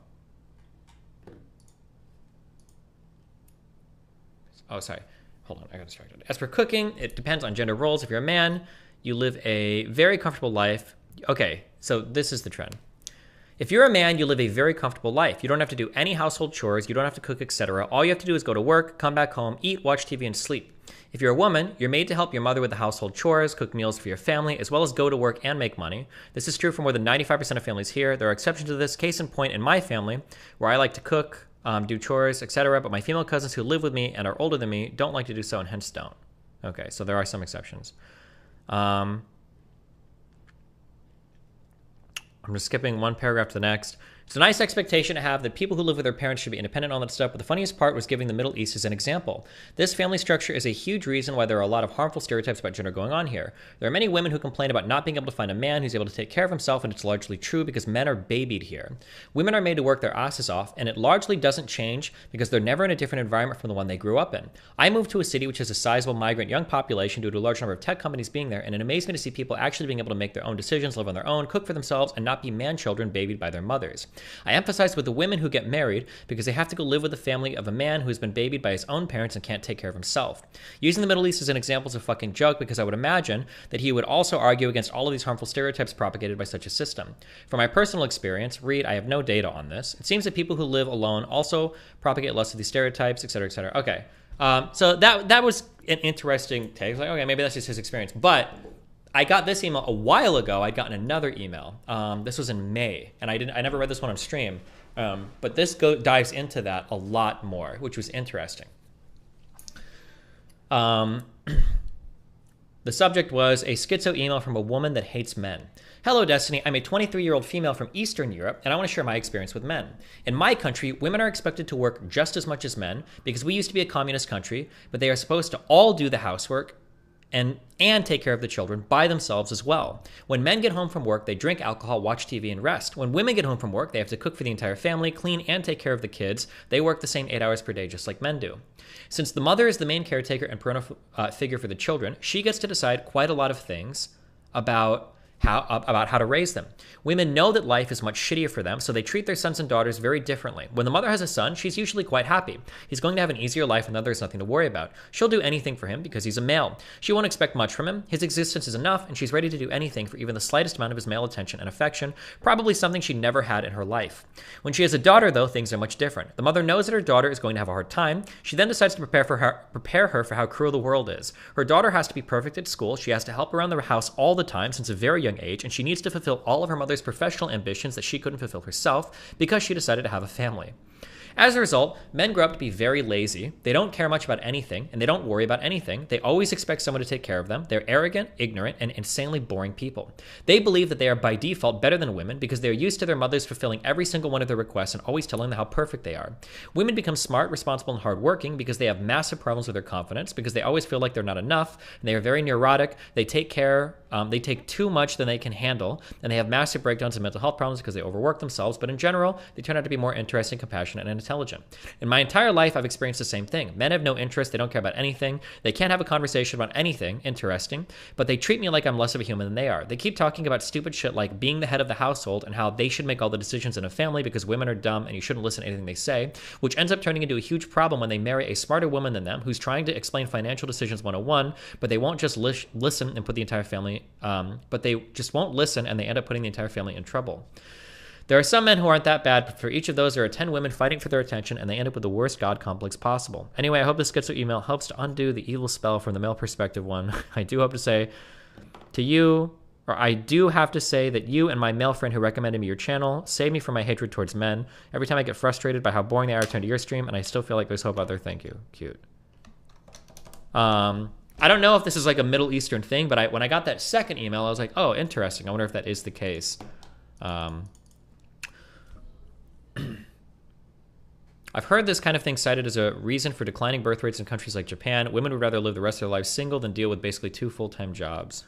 Oh, sorry. Hold on, I got distracted. As for cooking, it depends on gender roles. If you're a man, you live a very comfortable life. Okay, so this is the trend. If you're a man, you live a very comfortable life. You don't have to do any household chores. You don't have to cook, etc. All you have to do is go to work, come back home, eat, watch TV, and sleep. If you're a woman, you're made to help your mother with the household chores, cook meals for your family, as well as go to work and make money. This is true for more than 95% of families here. There are exceptions to this. Case in point, in my family, where I like to cook, do chores, etc., but my female cousins who live with me and are older than me don't like to do so and hence don't. Okay, so there are some exceptions. I'm just skipping one paragraph to the next. It's a nice expectation to have that people who live with their parents should be independent on that stuff, but the funniest part was giving the Middle East as an example. This family structure is a huge reason why there are a lot of harmful stereotypes about gender going on here. There are many women who complain about not being able to find a man who's able to take care of himself, and it's largely true because men are babied here. Women are made to work their asses off, and it largely doesn't change because they're never in a different environment from the one they grew up in. I moved to a city which has a sizable migrant young population due to a large number of tech companies being there, and it amazed me to see people actually being able to make their own decisions, live on their own, cook for themselves, and not be man-children babied by their mothers. I emphasize with the women who get married because they have to go live with the family of a man who has been babied by his own parents and can't take care of himself. Using the Middle East as an example is a fucking joke because I would imagine that he would also argue against all of these harmful stereotypes propagated by such a system. From my personal experience, read, I have no data on this. It seems that people who live alone also propagate less of these stereotypes, etc., etc. Okay, so that was an interesting take. Like, okay, maybe that's just his experience, but I got this email a while ago. I'd gotten another email. This was in May, and I never read this one on stream. But this dives into that a lot more, which was interesting. The subject was a schizo email from a woman that hates men. Hello, Destiny. I'm a 23-year-old female from Eastern Europe, and I want to share my experience with men. In my country, women are expected to work just as much as men because we used to be a communist country, but they are supposed to all do the housework and take care of the children by themselves as well. When men get home from work, they drink alcohol, watch TV, and rest. When women get home from work, they have to cook for the entire family, clean, and take care of the kids. They work the same 8 hours per day, just like men do. Since the mother is the main caretaker and parental figure for the children, she gets to decide quite a lot of things about how to raise them. Women know that life is much shittier for them, so they treat their sons and daughters very differently. When the mother has a son, she's usually quite happy. He's going to have an easier life and then there's nothing to worry about. She'll do anything for him because he's a male. She won't expect much from him. His existence is enough, and she's ready to do anything for even the slightest amount of his male attention and affection, probably something she never had in her life. When she has a daughter, though, things are much different. The mother knows that her daughter is going to have a hard time. She then decides to prepare her for how cruel the world is. Her daughter has to be perfect at school. She has to help around the house all the time since a very young age, and she needs to fulfill all of her mother's professional ambitions that she couldn't fulfill herself because she decided to have a family. As a result, men grow up to be very lazy. They don't care much about anything, and they don't worry about anything. They always expect someone to take care of them. They're arrogant, ignorant, and insanely boring people. They believe that they are by default better than women because they are used to their mothers fulfilling every single one of their requests and always telling them how perfect they are. Women become smart, responsible, and hardworking because they have massive problems with their confidence, because they always feel like they're not enough, and they are very neurotic. They take too much than they can handle, and they have massive breakdowns and mental health problems because they overwork themselves, but in general, they turn out to be more interesting, compassionate, and intelligent. In my entire life, I've experienced the same thing. Men have no interest, they don't care about anything, they can't have a conversation about anything interesting, but they treat me like I'm less of a human than they are. They keep talking about stupid shit like being the head of the household and how they should make all the decisions in a family because women are dumb and you shouldn't listen to anything they say, which ends up turning into a huge problem when they marry a smarter woman than them who's trying to explain financial decisions 101, but they won't just listen and put the entire family, but they just won't listen and they end up putting the entire family in trouble. There are some men who aren't that bad, but for each of those, there are 10 women fighting for their attention, and they end up with the worst God complex possible. Anyway, I hope this Schizo email helps to undo the evil spell from the male perspective one. I do have to say that you and my male friend who recommended me your channel saved me from my hatred towards men. Every time I get frustrated by how boring they are, I turn to your stream, and I still feel like there's hope out there. Thank you. Cute. I don't know if this is like a Middle Eastern thing, but when I got that second email, I was like, oh, interesting. I wonder if that is the case. I've heard this kind of thing cited as a reason for declining birth rates in countries like Japan. Women would rather live the rest of their lives single than deal with basically 2 full-time jobs.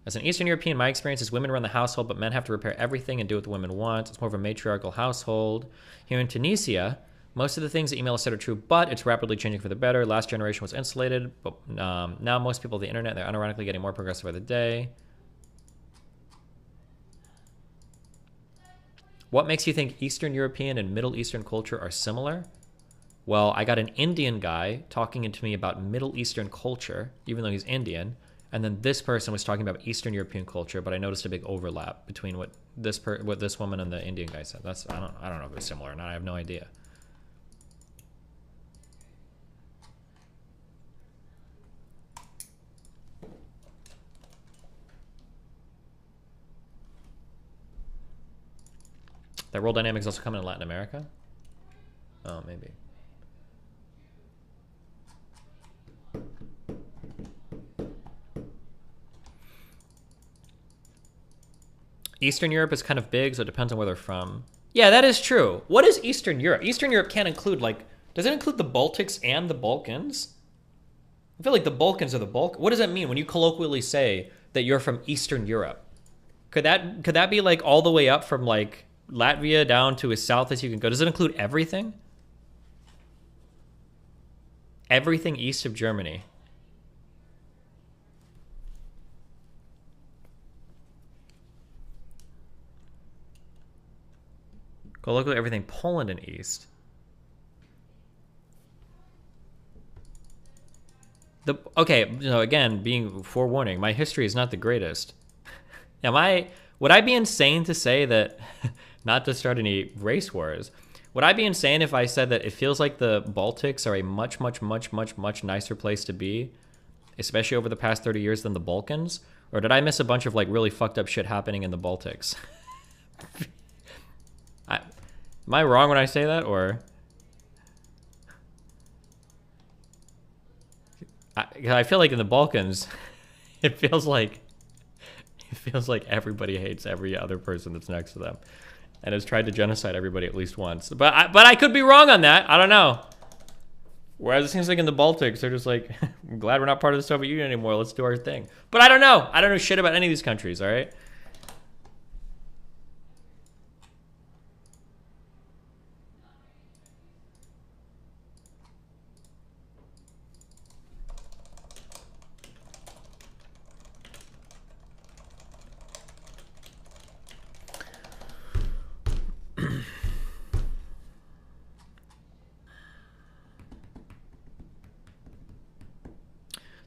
As an Eastern European, my experience is women run the household, but men have to repair everything and do what the women want. It's more of a matriarchal household. Here in Tunisia, most of the things the email said are true, but it's rapidly changing for the better. Last generation was insulated, but now most people on the internet, they're unironically getting more progressive by the day. What makes you think Eastern European and Middle Eastern culture are similar? Well, I got an Indian guy talking to me about Middle Eastern culture, even though he's Indian, and then this person was talking about Eastern European culture, but I noticed a big overlap between what this woman and the Indian guy said. I don't know if it's similar or not. I have no idea. That role dynamic is also coming in Latin America? Oh, maybe. Eastern Europe is kind of big, so it depends on where they're from. Yeah, that is true. What is Eastern Europe? Eastern Europe can't include, like, does it include the Baltics and the Balkans? I feel like the Balkans are the Balkans. What does that mean when you colloquially say that you're from Eastern Europe? Could that be, like, all the way up from, like, Latvia down to as south as you can go? Does it include everything? Everything east of Germany. Go look at everything Poland and east. Okay, again, being forewarning, my history is not the greatest. Would I be insane to say that, not to start any race wars, would I be insane if I said that it feels like the Baltics are a much, much, much, much, much nicer place to be, especially over the past 30 years than the Balkans? Or did I miss a bunch of like really fucked up shit happening in the Baltics? Am I wrong when I say that, or? I feel like in the Balkans, it feels like everybody hates every other person that's next to them, and has tried to genocide everybody at least once. But I could be wrong on that. I don't know. Whereas it seems like in the Baltics, they're just like, I'm glad we're not part of the Soviet Union anymore. Let's do our thing. But I don't know. I don't know shit about any of these countries. All right.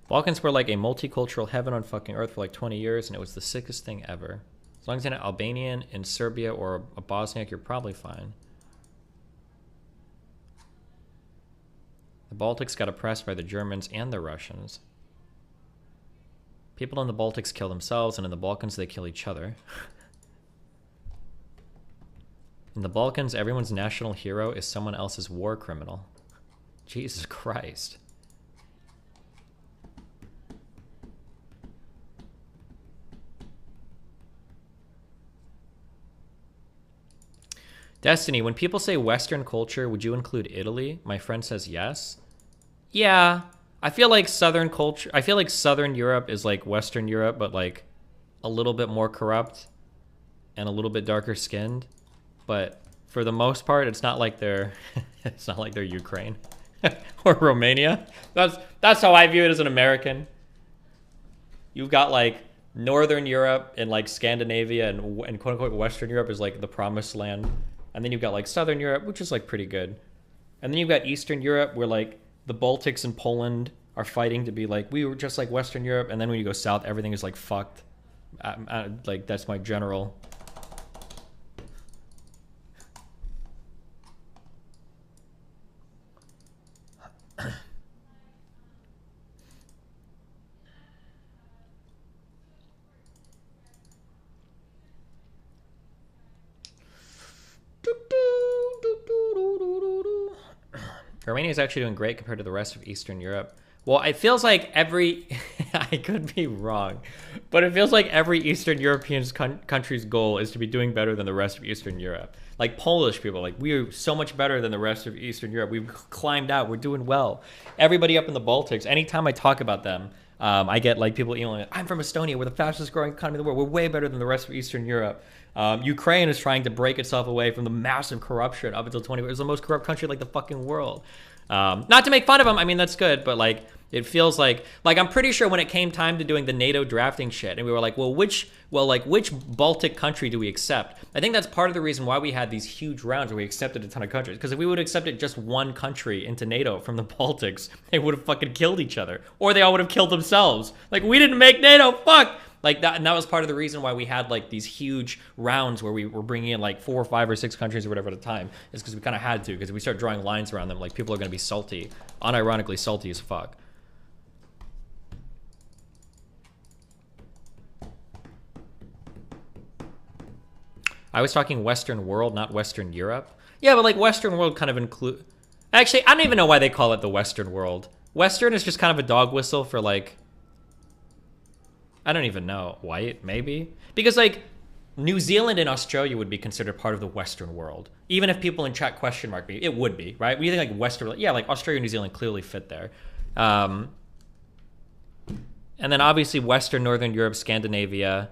Balkans were like a multicultural heaven on fucking earth for like 20 years, and it was the sickest thing ever. As long as you're not Albanian in Serbia or a Bosniak, you're probably fine. The Baltics got oppressed by the Germans and the Russians. People in the Baltics kill themselves, and in the Balkans they kill each other. In the Balkans, everyone's national hero is someone else's war criminal. Jesus Christ. Destiny, when people say Western culture, would you include Italy? My friend says yes. Yeah, I feel like Southern culture, I feel like Southern Europe is like Western Europe, but like a little bit more corrupt and a little bit darker skinned. But for the most part, it's not like they're, it's not like they're Ukraine or Romania. That's how I view it as an American. You've got like Northern Europe and like Scandinavia and quote unquote Western Europe is like the promised land. And then you've got like Southern Europe, which is like pretty good. And then you've got Eastern Europe where like the Baltics and Poland are fighting to be like, we were just like Western Europe. And then when you go south, everything is like fucked. Like that's my general. Romania is actually doing great compared to the rest of Eastern Europe. Well, it feels like every... I could be wrong, but it feels like every Eastern European country's goal is to be doing better than the rest of Eastern Europe. Like Polish people, like, we are so much better than the rest of Eastern Europe. We've climbed out. We're doing well. Everybody up in the Baltics, anytime I talk about them, I get like people emailing, I'm from Estonia. We're the fastest growing economy in the world. We're way better than the rest of Eastern Europe. Ukraine is trying to break itself away from the massive corruption up until 20. It was the most corrupt country like the fucking world. Not to make fun of them. I mean, that's good, but like, it feels like I'm pretty sure when it came time to doing the NATO drafting shit, and we were like, which Baltic country do we accept? I think that's part of the reason why we had these huge rounds where we accepted a ton of countries. Because if we would have accepted just one country into NATO from the Baltics, they would have fucking killed each other, or they all would have killed themselves. Like, we didn't make NATO. Fuck. Like that, and that was part of the reason why we had like these huge rounds where we were bringing in like 4 or 5 or 6 countries or whatever at a time. Is because we kind of had to, because if we start drawing lines around them, like people are going to be salty, unironically salty as fuck. I was talking Western world, not Western Europe. Yeah, but like Western world kind of include. Actually, I don't even know why they call it the Western world. Western is just kind of a dog whistle for like. I don't even know. White, maybe? Because, like, New Zealand and Australia would be considered part of the Western world. Even if people in chat question mark me, it would be, right? We think, like, Western... Yeah, like, Australia and New Zealand clearly fit there. And then, obviously, Western, Northern Europe, Scandinavia.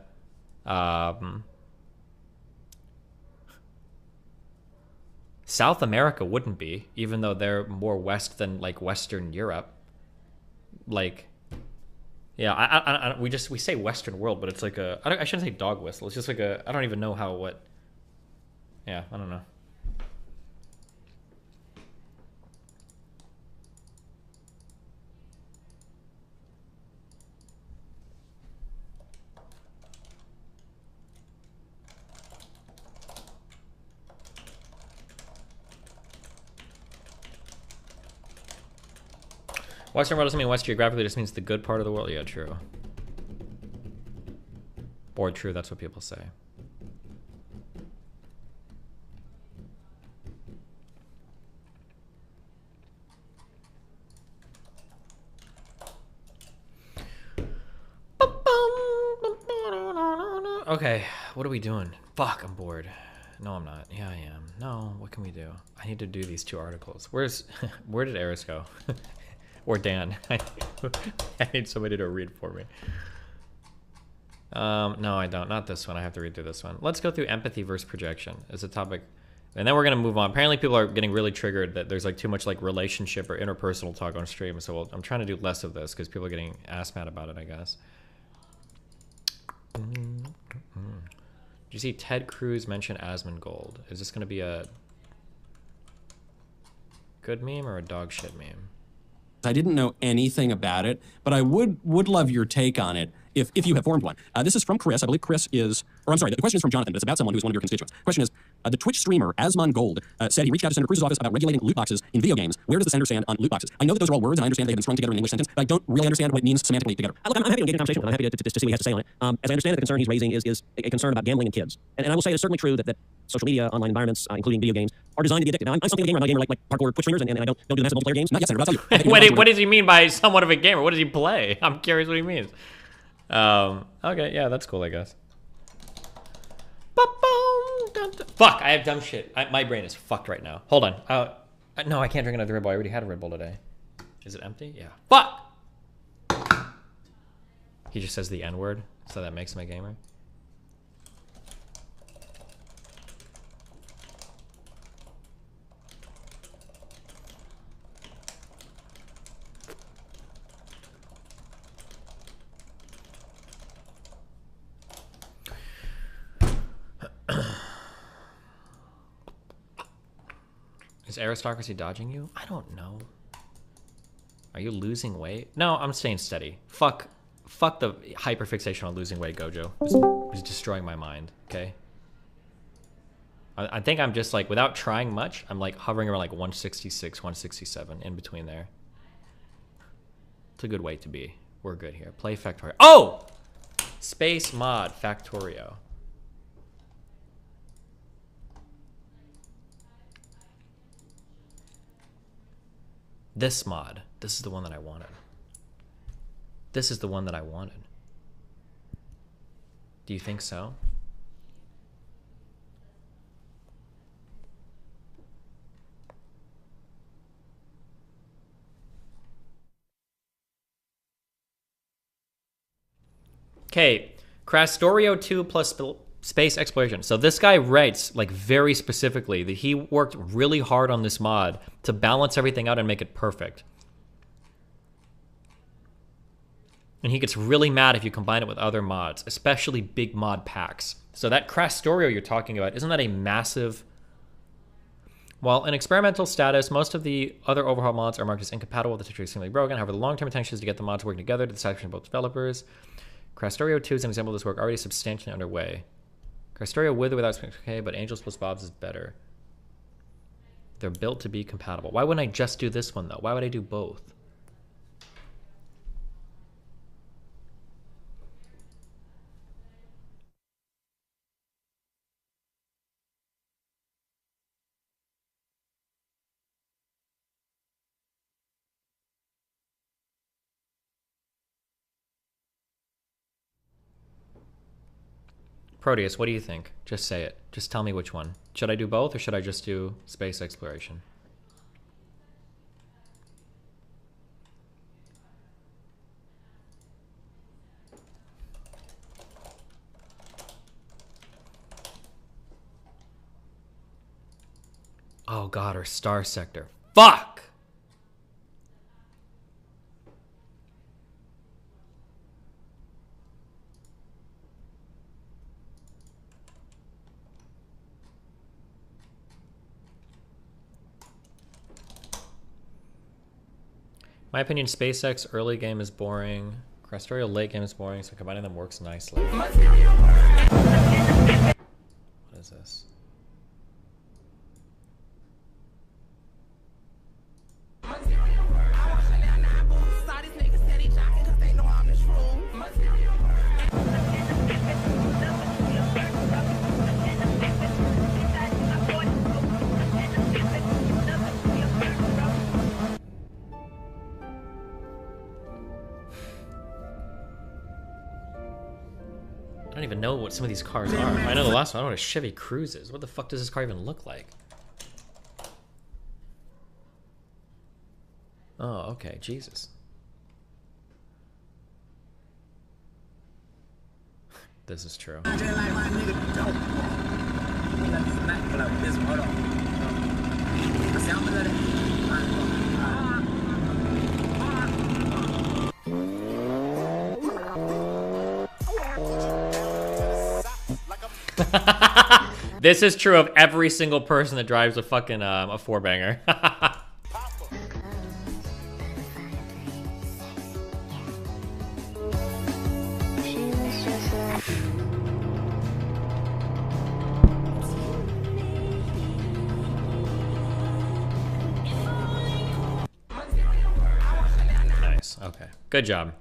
South America wouldn't be, even though they're more west than, like, Western Europe. Like... Yeah, we say Western world, but it's like a, I shouldn't say dog whistle. It's just like a, I don't even know how, what. Yeah, I don't know. Western world doesn't mean west geographically, it just means the good part of the world. Yeah, true. Or true, that's what people say. Okay, what are we doing? Fuck, I'm bored. No, I'm not. Yeah, I am. No, what can we do? I need to do these 2 articles. Where did Eris go? Or Dan. I need somebody to read for me. No, I don't. Not this one. I have to read through this one. Let's go through empathy versus projection as a topic. And then we're going to move on. Apparently people are getting really triggered that there's like too much like relationship or interpersonal talk on stream. So I'm trying to do less of this because people are getting ass mad about it, I guess. Did you see Ted Cruz mention Asmongold? Is this going to be a good meme or a dog shit meme? I didn't know anything about it, but I would love your take on it. if you have formed one. This is from Chris. I believe Chris is, or I'm sorry, the question is from Jonathan, but it's about someone who is one of your constituents. Question is, the Twitch streamer Asmon Gold said he reached out to Senator Cruz's office about regulating loot boxes in video games. Where does the senator stand on loot boxes? I know that those are all words, and I understand they have been strung together in an English sentence, but I don't really understand what it means semantically together. Look, I'm happy to engage in a conversation with him. I'm happy to see what he has to say on it. As I understand it, the concern he's raising is a concern about gambling and kids. And I will say it's certainly true that social media, online environments, including video games, are designed to be addictive. Now, I'm something of a gamer. I'm not a gamer like hardcore Twitch streamers, and I don't do the massive multiplayer games. Not yet, Senator, but I'll tell you. What does he mean by somewhat of a gamer? What does he play? I'm curious what he means. Okay, yeah, that's cool, I guess. Fuck, I have dumb shit. My brain is fucked right now. Hold on. No, I can't drink another Red Bull. I already had a Red Bull today. Is it empty? Yeah. Fuck! He just says the N-word, so that makes him a gamer. Is aristocracy dodging you? I don't know. Are you losing weight? No, I'm staying steady. Fuck the hyperfixation on losing weight, Gojo. It's destroying my mind, okay? I think I'm just like, without trying much, I'm like hovering around like 166, 167, in between there. It's a good weight to be. We're good here. Play Factorio. Oh! Space mod Factorio. This mod. This is the one that I wanted. This is the one that I wanted. Do you think so? Okay, Crastorio 2 plus space exploration. So this guy writes like very specifically that he worked really hard on this mod to balance everything out and make it perfect. And he gets really mad if you combine it with other mods, especially big mod packs. So that Crastorio you're talking about, isn't that a massive... While in experimental status, most of the other overhaul mods are marked as incompatible with the extremely broken. However, the long-term intention is to get the mods working together to the satisfaction of both developers. Crastorio 2 is an example of this work already substantially underway. Crastorio with or without okay, but Angels plus Bobs is better. They're built to be compatible. Why wouldn't I just do this one, though? Why would I do both? Proteus, what do you think? Just say it. Just tell me which one. Should I do both, or should I just do space exploration? Oh god, our star sector. Fuck! My opinion, SpaceX early game is boring. Crastorio late game is boring, so combining them works nicely. What is this? I don't even know what some of these cars are. I know the last one. I know what a Chevy Cruze is. What the fuck does this car even look like? Oh, okay. Jesus. This is true. This is true of every single person that drives a fucking a four-banger. Good job.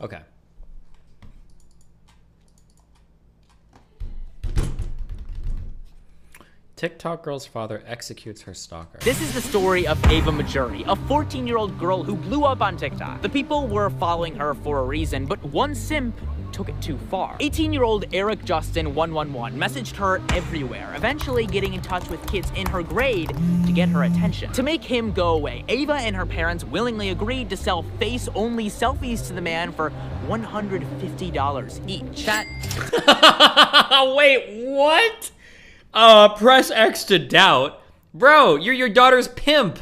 Okay. TikTok girl's father executes her stalker. This is the story of Ava Majuri, a 14-year-old girl who blew up on TikTok. The people were following her for a reason, but one simp took it too far. 18-year-old Eric Justin 111 messaged her everywhere, eventually getting in touch with kids in her grade to get her attention. To make him go away, Ava and her parents willingly agreed to sell face-only selfies to the man for $150 each. Wait, what? Press X to doubt. Bro, you're your daughter's pimp.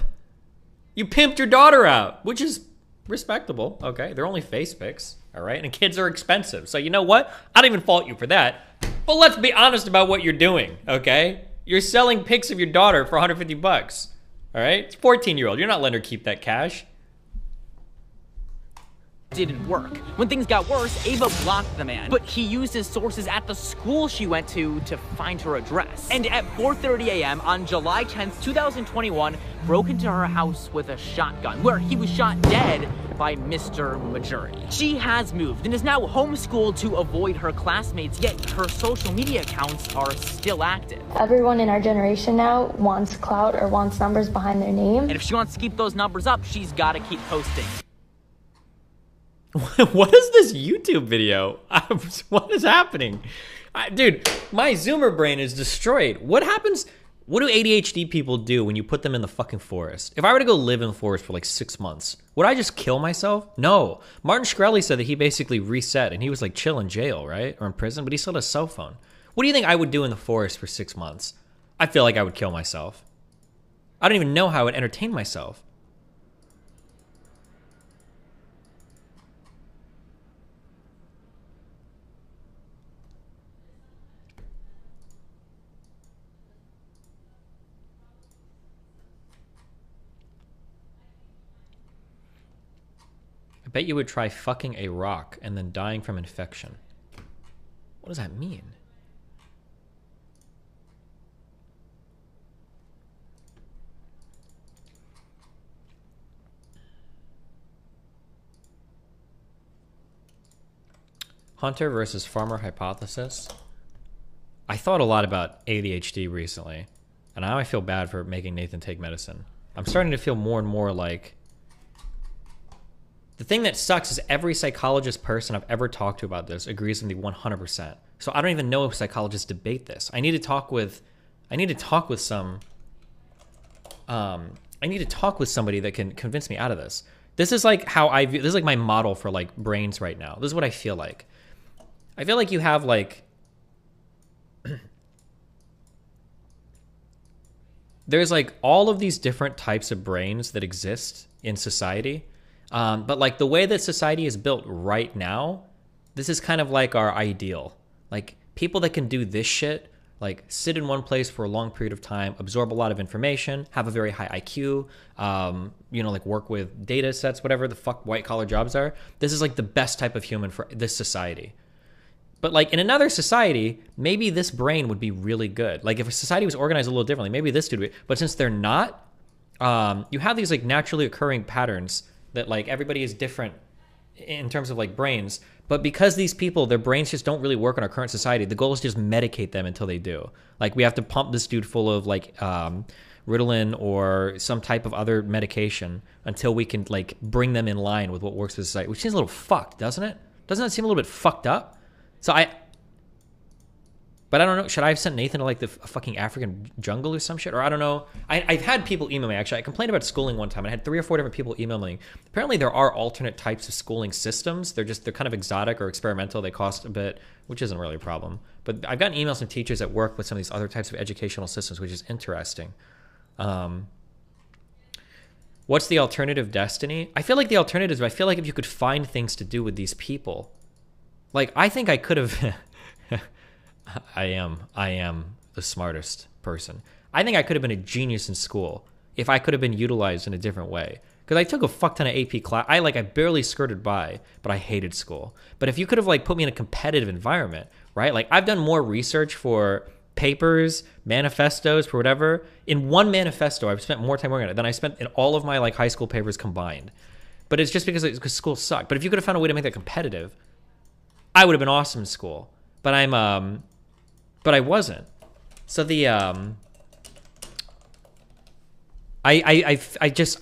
You pimped your daughter out, which is respectable, okay? They're only face pics, all right? And kids are expensive, so you know what? I don't even fault you for that. But let's be honest about what you're doing, okay? You're selling pics of your daughter for 150 bucks, all right? It's 14-year-old. You're not letting her keep that cash. Didn't work. When things got worse, Ava blocked the man, but he used his sources at the school she went to find her address. And at 4:30 a.m. on July 10th, 2021, broke into her house with a shotgun, where he was shot dead by Mr. Majuri. She has moved and is now homeschooled to avoid her classmates, yet her social media accounts are still active. Everyone in our generation now wants clout or wants numbers behind their name. And if she wants to keep those numbers up, she's gotta keep posting. What is this YouTube video? What is happening? Dude, my Zoomer brain is destroyed. What happens? What do ADHD people do when you put them in the fucking forest? If I were to go live in the forest for like 6 months, would I just kill myself? No. Martin Shkreli said that he basically reset and he was like chill in jail, right? Or in prison, but he still had a cell phone. What do you think I would do in the forest for 6 months? I feel like I would kill myself. I don't even know how I would entertain myself. I bet you would try fucking a rock and then dying from infection. What does that mean? Hunter versus farmer hypothesis. I thought a lot about ADHD recently, and now I feel bad for making Nathan take medicine. I'm starting to feel more and more like... The thing that sucks is every psychologist person I've ever talked to about this agrees with me 100%. So I don't even know if psychologists debate this. I need to talk with somebody that can convince me out of this. This is like how I view, this is like my model for like brains right now. This is what I feel like. I feel like you have like, there's like all of these different types of brains that exist in society. But like the way that society is built right now, this is kind of like our ideal. Like people that can do this shit, like sit in one place for a long period of time, absorb a lot of information, have a very high IQ, you know, like work with data sets, whatever the fuck white collar jobs are. This is like the best type of human for this society. But like in another society, maybe this brain would be really good. Like if a society was organized a little differently, maybe this dude would be, but since they're not, you have these like naturally occurring patterns that like everybody is different in terms of like brains, but because these people, their brains just don't really work in our current society, the goal is just medicate them until they do. Like we have to pump this dude full of like Ritalin or some type of other medication until we can like bring them in line with what works for society, which seems a little fucked, doesn't it? Doesn't that seem a little bit fucked up? So but I don't know, should I have sent Nathan to like the fucking African jungle or some shit? Or I don't know. I've had people email me, actually. I complained about schooling one time. I had 3 or 4 different people email me. Apparently there are alternate types of schooling systems. They're kind of exotic or experimental. They cost a bit, which isn't really a problem. But I've gotten emails from teachers that work with some of these other types of educational systems, which is interesting. What's the alternative destiny? I feel like the alternative is, I feel like if you could find things to do with these people, like I think I could have... I am the smartest person. I think I could have been a genius in school if I could have been utilized in a different way. Because I took a fuck ton of AP class. I barely skirted by, but I hated school. But if you could have like put me in a competitive environment, right? Like I've done more research for papers, manifestos, for whatever. In one manifesto, I've spent more time working on it than I spent in all of my like high school papers combined. But it's just because school sucked. But if you could have found a way to make that competitive, I would have been awesome in school. But but I wasn't. So the I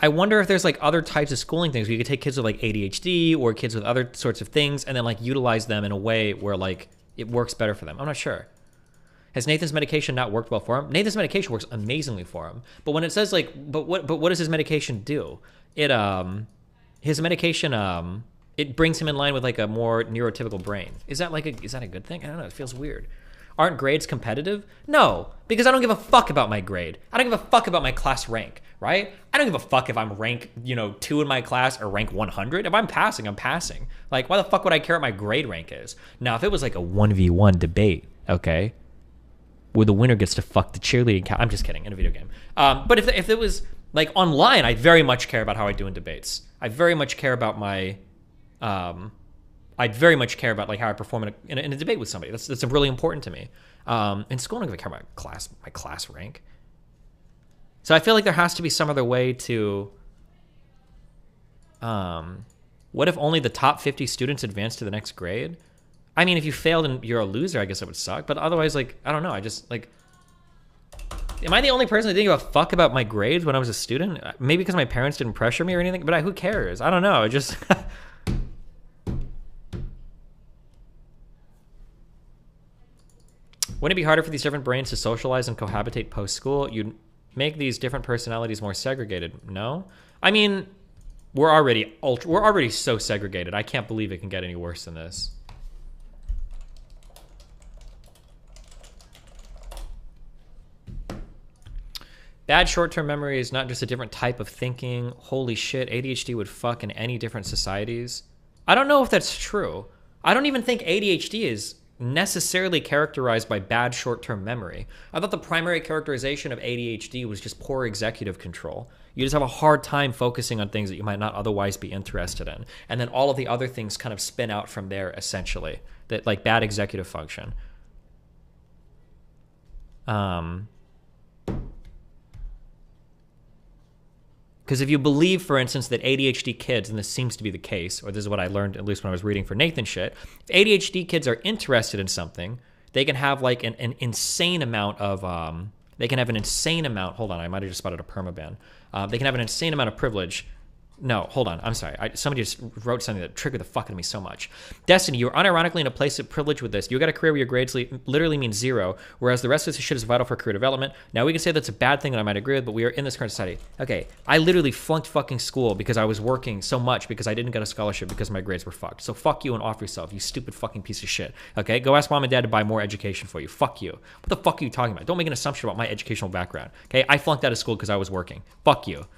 wonder if there's like other types of schooling things where you could take kids with like ADHD or kids with other sorts of things and then like utilize them in a way where like it works better for them. I'm not sure. Has Nathan's medication not worked well for him? Nathan's medication works amazingly for him. But when it says like, but what does his medication do? His medication, it brings him in line with like a more neurotypical brain. Is that a good thing? I don't know. It feels weird. Aren't grades competitive? No, because I don't give a fuck about my grade. I don't give a fuck about my class rank, right? I don't give a fuck if I'm rank, 2 in my class or rank 100. If I'm passing, I'm passing. Like, why the fuck would I care what my grade rank is? Now, if it was like a 1v1 debate, okay, where the winner gets to fuck the cheerleading I'm just kidding, in a video game. But if it was like online, I very much care about how I do in debates. I very much care about my, I'd very much care about like how I perform in a debate with somebody. That's really important to me. In school, I don't really care about my class rank. So I feel like there has to be some other way to. What if only the top 50 students advance to the next grade? I mean, if you failed and you're a loser, I guess it would suck. But otherwise, like, I don't know. I just like. Am I the only person that didn't give a fuck about my grades when I was a student? Maybe because my parents didn't pressure me or anything. But who cares? I don't know. I just. Wouldn't it be harder for these different brains to socialize and cohabitate post-school? You'd make these different personalities more segregated. No? I mean, we're already so segregated. I can't believe it can get any worse than this. Bad short-term memory is not just a different type of thinking. Holy shit, ADHD would fuck in any different societies. I don't know if that's true. I don't even think ADHD is necessarily characterized by bad short-term memory. I thought the primary characterization of ADHD was just poor executive control. You just have a hard time focusing on things that you might not otherwise be interested in. And then all of the other things kind of spin out from there, essentially. That like bad executive function. Because if you believe, for instance, that ADHD kids, and this seems to be the case, or this is what I learned at least when I was reading for Nathan shit, if ADHD kids are interested in something, they can have like an insane amount of, hold on, I might have just spotted a permaban. They can have an insane amount of privilege. No, hold on, I'm sorry. Somebody just wrote something that triggered the fuck out of me so much. Destiny, you're unironically in a place of privilege with this. You got a career where your grades literally mean 0, whereas the rest of this shit is vital for career development. Now we can say that's a bad thing that I might agree with, but we are in this current society. Okay, I literally flunked fucking school because I was working so much because I didn't get a scholarship because my grades were fucked. So fuck you and off yourself, you stupid fucking piece of shit. Okay, go ask mom and dad to buy more education for you. Fuck you. What the fuck are you talking about? Don't make an assumption about my educational background. Okay, I flunked out of school because I was working. Fuck you.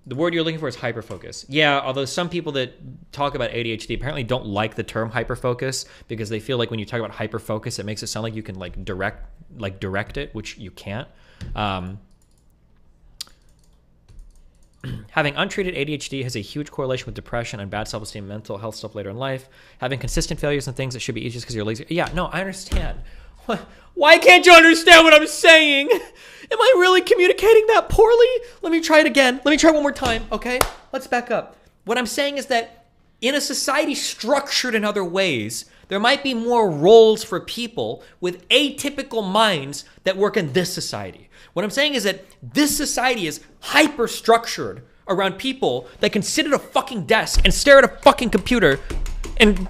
The word you're looking for is hyperfocus. Yeah, although some people that talk about ADHD apparently don't like the term hyperfocus because they feel like when you talk about hyperfocus, it makes it sound like you can like direct it, which you can't. Having untreated ADHD has a huge correlation with depression and bad self-esteem and mental health stuff later in life. Having consistent failures and things that should be easy just because you're lazy. Yeah, no, I understand. Why can't you understand what I'm saying? Am I really communicating that poorly? Let me try it again. Let me try one more time, okay? Let's back up. What I'm saying is that in a society structured in other ways, there might be more roles for people with atypical minds that work in this society. What I'm saying is that this society is hyper-structured around people that can sit at a fucking desk and stare at a fucking computer and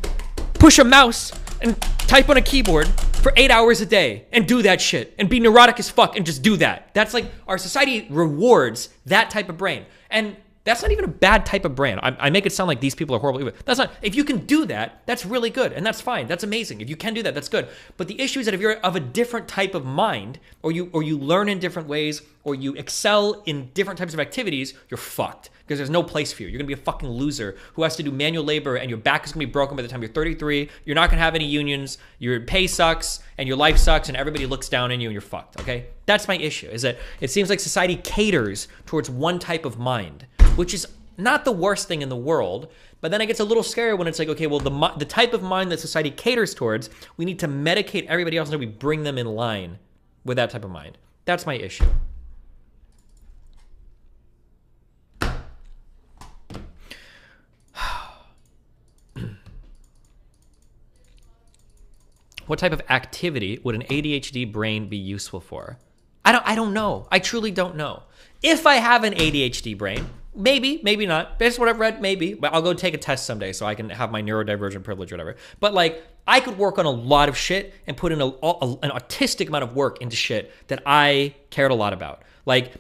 push a mouse and type on a keyboard for 8 hours a day and do that shit and be neurotic as fuck and just do that. That's like, our society rewards that type of brain. And That's not even a bad type of brand. I make it sound like these people are horrible. That's not. If you can do that, that's really good, and that's fine. That's amazing. If you can do that, that's good. But the issue is that if you're of a different type of mind, or you learn in different ways, or you excel in different types of activities, you're fucked. Because there's no place for you. You're gonna be a fucking loser who has to do manual labor, and your back is gonna be broken by the time you're 33. You're not gonna have any unions. Your pay sucks, and your life sucks, and everybody looks down on you, and you're fucked. Okay, that's my issue. Is that it seems like society caters towards one type of mind, which is not the worst thing in the world. But then it gets a little scary when it's like, okay, well, the type of mind that society caters towards, we need to medicate everybody else until we bring them in line with that type of mind. That's my issue. What type of activity would an ADHD brain be useful for? I don't know. I truly don't know. If I have an ADHD brain, maybe, maybe not. Based on what I've read, maybe. But I'll go take a test someday so I can have my neurodivergent privilege or whatever. But like, I could work on a lot of shit and put in an autistic amount of work into shit that I cared a lot about. Like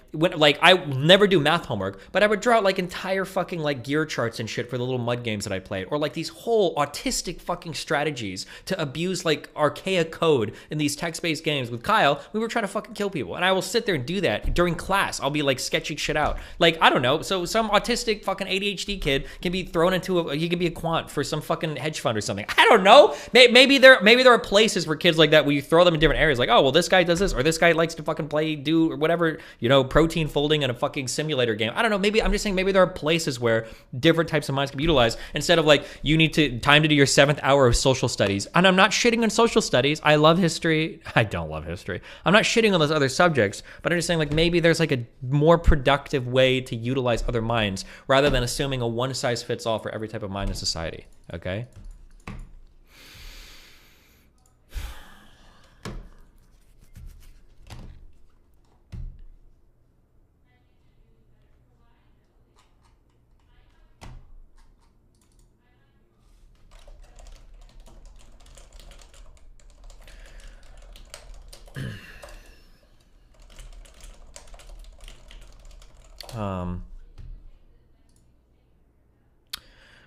I never do math homework, but I would draw out like entire fucking like gear charts and shit for the little mud games that I played, or like these whole autistic fucking strategies to abuse like archaic code in these text-based games. With Kyle, we were trying to fucking kill people, and I will sit there and do that during class. I'll be like sketching shit out. Like, I don't know. So some autistic fucking ADHD kid can be thrown into he can be a quant for some fucking hedge fund or something. I don't know. Maybe there are places for kids like that where you throw them in different areas. Like, oh well, this guy does this, or this guy likes to fucking do or whatever. You know, protein folding in a fucking simulator game. I don't know. Maybe I'm just saying maybe there are places where different types of minds can be utilized instead of like you need time to do your 7th hour of social studies. And I'm not shitting on social studies. I love history. I don't love history. I'm not shitting on those other subjects, but I'm just saying like maybe there's like a more productive way to utilize other minds rather than assuming a one size fits all for every type of mind in society. Okay?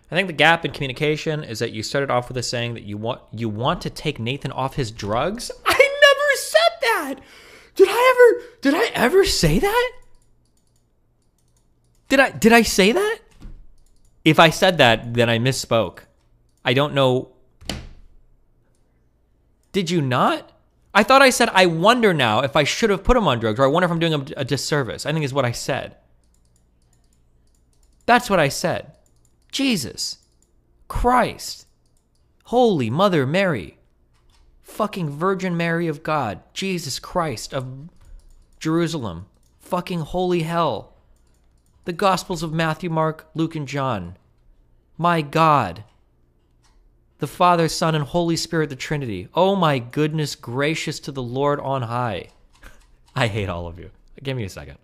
I think the gap in communication is that you started off with a saying that you want to take Nathan off his drugs. I never said that. Did I ever say that? Did I say that? If I said that, then I misspoke. I don't know. Did you not? I thought I said I wonder now if I should have put him on drugs, or I wonder if I'm doing him a disservice. I think is what I said. That's what I said. Jesus Christ. Holy Mother Mary. Fucking Virgin Mary of God. Jesus Christ of Jerusalem. Fucking holy hell. The Gospels of Matthew, Mark, Luke, and John. My God. The Father, Son, and Holy Spirit, the Trinity. Oh my goodness gracious to the Lord on high. I hate all of you. Give me a second.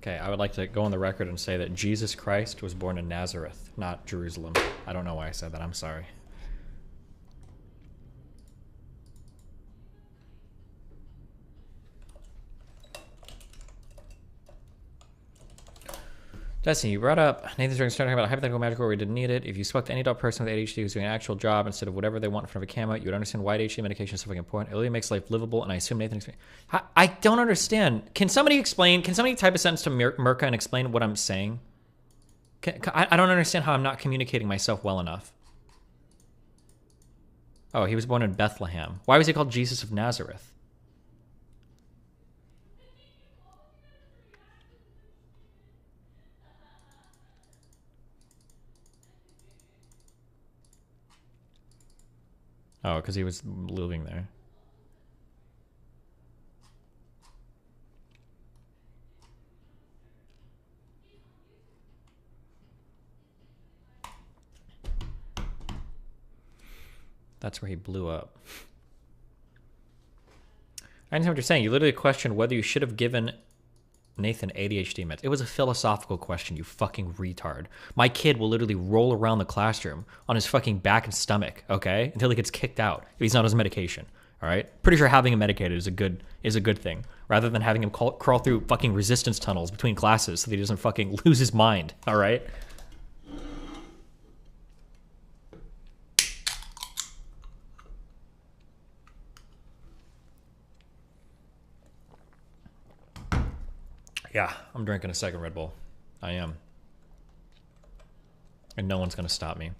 Okay, I would like to go on the record and say that Jesus Christ was born in Nazareth, not Jerusalem. I don't know why I said that. I'm sorry. Destiny, you brought up Nathan's Dragons talking about a hypothetical magic where we didn't need it. If you spoke to any adult person with ADHD who's doing an actual job instead of whatever they want in front of a camera, you would understand why ADHD medication is something important. It really makes life livable, and I assume Nathan explained. I don't understand. Can somebody explain? Can somebody type a sentence to Mirka and explain what I'm saying? I don't understand how I'm not communicating myself well enough. Oh, he was born in Bethlehem. Why was he called Jesus of Nazareth? Oh, because he was living there. That's where he blew up. I understand what you're saying. You literally questioned whether you should have given Nathan ADHD meds. It was a philosophical question, you fucking retard. My kid will literally roll around the classroom on his fucking back and stomach, okay? Until he gets kicked out if he's not on his medication, all right? Pretty sure having him medicated is a good thing, rather than having him crawl through fucking resistance tunnels between classes so that he doesn't fucking lose his mind, all right? Yeah, I'm drinking a second Red Bull. I am. And no one's gonna stop me.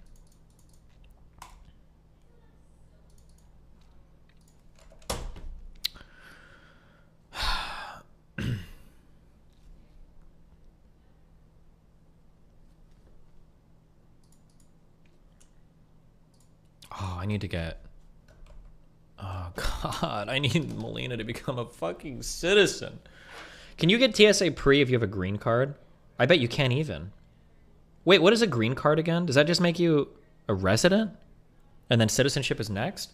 Oh, I need to get... Oh, God. I need Melina to become a fucking citizen. Can you get TSA pre if you have a green card? I bet you can't even. Wait, what is a green card again? Does that just make you a resident? And then citizenship is next?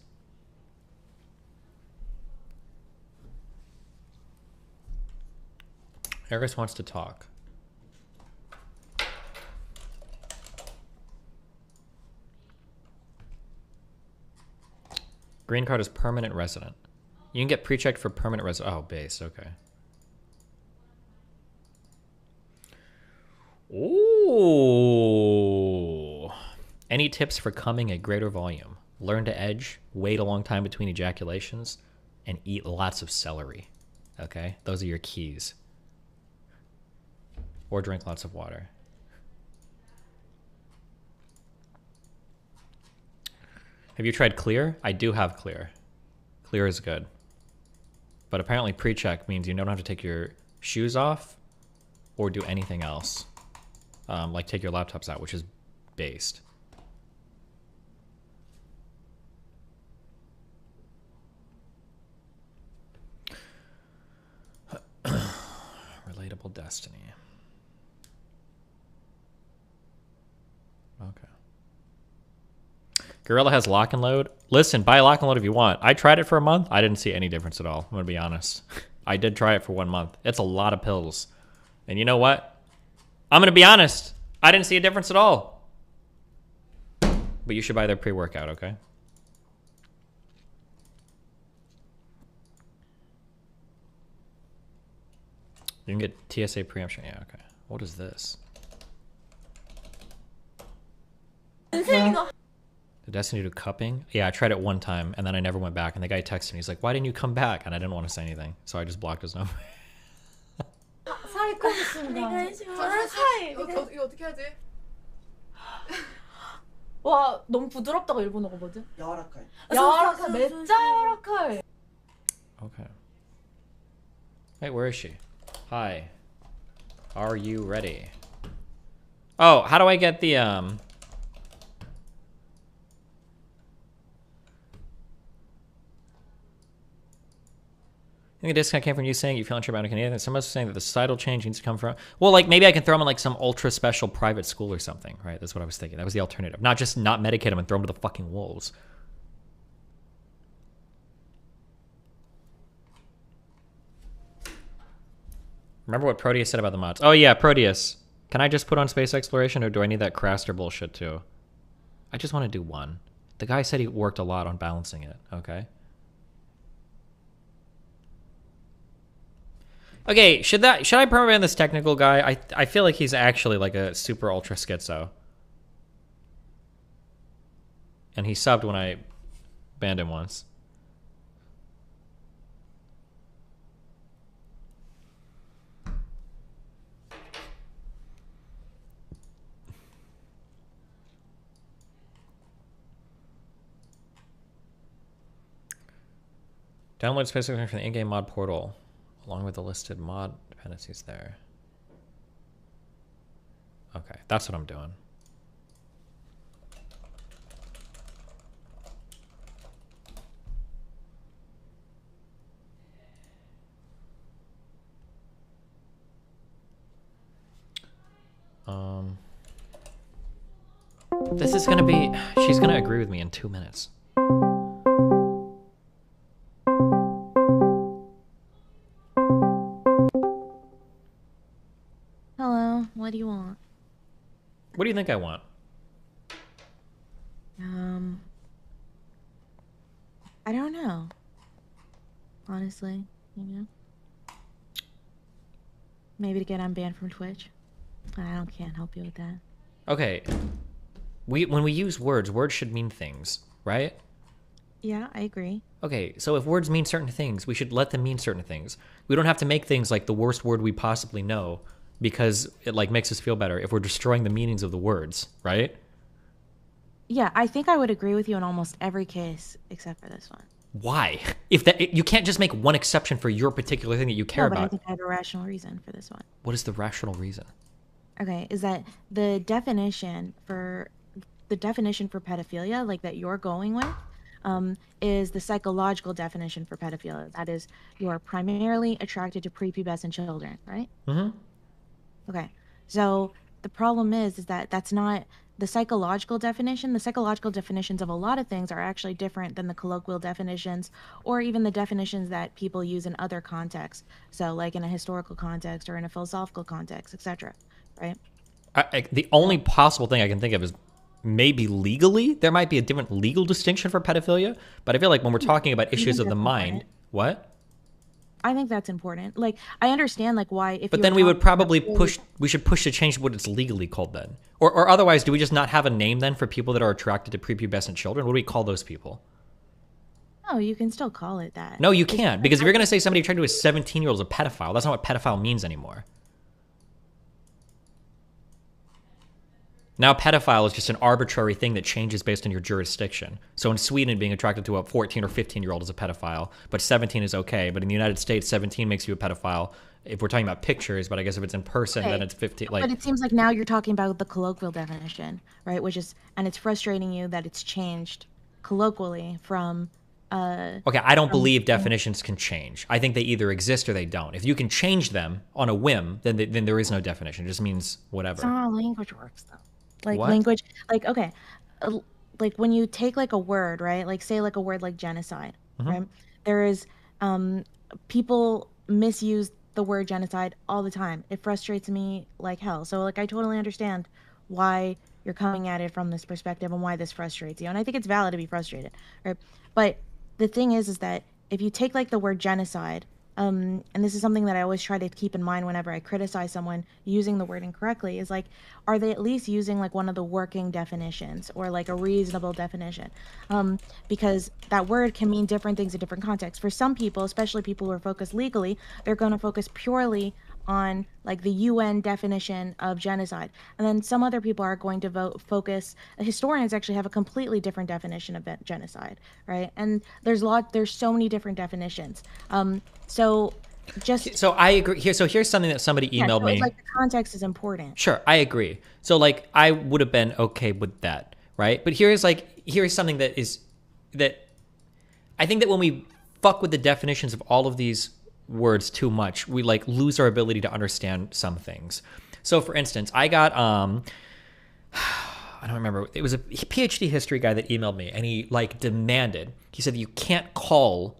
Eris wants to talk. Green card is permanent resident. You can get pre-checked for permanent resident. Oh, base, okay. Ooh. Any tips for coming at greater volume? Learn to edge, wait a long time between ejaculations, and eat lots of celery. Okay? Those are your keys. Or drink lots of water. Have you tried Clear? I do have Clear. Clear is good. But apparently pre-check means you don't have to take your shoes off or do anything else. Like take your laptops out, which is based. Relatable destiny. Okay. Gorilla has lock and load. Listen, buy lock and load if you want. I tried it for a month. I didn't see any difference at all. I'm gonna be honest. I did try it for 1 month. It's a lot of pills. And you know what? I'm gonna be honest. I didn't see a difference at all. But you should buy their pre-workout, okay? You can get TSA preemption. Yeah, okay. What is this? The Destiny to cupping? Yeah, I tried it one time and then I never went back. And the guy texted me. He's like, why didn't you come back? And I didn't want to say anything. So I just blocked his number. 이거 어떻게 하지? 와, 너무 부드럽다고 일본어가 뭐지? 야와라카이. 야와라카이, 진짜 야와라카이. Okay. Hey, where is she? Hi. Are you ready? Oh, how do I get the I think the discount came from you saying you feel unsure about anything. Someone else was saying that the societal change needs to come from... Well, like, maybe I can throw them in, like, some ultra special private school or something, right? That's what I was thinking. That was the alternative. Not just not medicate them and throw them to the fucking wolves. Remember what Proteus said about the mods. Oh yeah, Proteus. Can I just put on space exploration, or do I need that Craster bullshit too? I just want to do one. The guy said he worked a lot on balancing it, okay? Okay, should I permaban this technical guy? I feel like he's actually like a super ultra schizo. And he subbed when I banned him once. Download space from the in-game mod portal, along with the listed mod dependencies there. Okay, that's what I'm doing. This is gonna be, she's gonna agree with me in 2 minutes. Hello, what do you want? What do you think I want? I don't know. Honestly, maybe to get unbanned from Twitch. Can't help you with that. Okay. When we use words should mean things, right? Yeah, I agree. Okay, so if words mean certain things, we should let them mean certain things. We don't have to make things like the worst word we possibly know because it like makes us feel better if we're destroying the meanings of the words, right? Yeah, I think I would agree with you in almost every case except for this one. Why? If that you can't just make one exception for your particular thing that you care But I about. think I have a rational reason for this one. What is the rational reason? Okay, is that the definition for pedophilia, like that you're going with, is the psychological definition for pedophilia. That is, you are primarily attracted to prepubescent children, right? Mm-hmm. Okay, so the problem is that that's not the psychological definition. The psychological definitions of a lot of things are actually different than the colloquial definitions or even the definitions that people use in other contexts. So like in a historical context or in a philosophical context, etc. Right? The only possible thing I can think of is maybe legally. There might be a different legal distinction for pedophilia, but I feel like when we're talking about issues of the mind, what? I think that's important. Like, I understand like why if But then we would probably we should push to change what it's legally called then. Or otherwise, do we just not have a name then for people that are attracted to prepubescent children? What do we call those people? No, you can still call it that. No, you can't. Because if you're going to say somebody attracted to a 17-year-old is a pedophile, that's not what pedophile means anymore. Now pedophile is just an arbitrary thing that changes based on your jurisdiction. So in Sweden, being attracted to a 14 or 15-year-old is a pedophile, but 17 is okay. But in the United States, 17 makes you a pedophile if we're talking about pictures, but I guess if it's in person, then it's 15. Like, but it seems like now you're talking about the colloquial definition, right? Which is, and it's frustrating you that it's changed colloquially from... okay, I don't believe definitions can change. I think they either exist or they don't. If you can change them on a whim, then there is no definition. It just means whatever. That's not how language works, though. Like What? language, like, okay, like when you take like a word, right? Like say like a word like genocide, right? There is, people misuse the word genocide all the time. It frustrates me like hell. So like I totally understand why you're coming at it from this perspective and why this frustrates you. And I think it's valid to be frustrated, right? But the thing is that if you take like the word genocide, and this is something that I always try to keep in mind whenever I criticize someone using the word incorrectly, is like, are they at least using like one of the working definitions or like a reasonable definition? Because that word can mean different things in different contexts. For some people, especially people who are focused legally, they're going to focus purely on like the UN definition of genocide. And then some other people are going to focus, historians actually have a completely different definition of genocide, right? And there's so many different definitions. So I agree here. So here's something that somebody emailed me. It's like the context is important. Sure, I agree. So like I would have been okay with that, right? But here's something that I think that when we fuck with the definitions of all of these words too much, we like lose our ability to understand some things. So for instance, I got I don't remember, it was a PhD history guy that emailed me, and he like demanded, he said that you can't call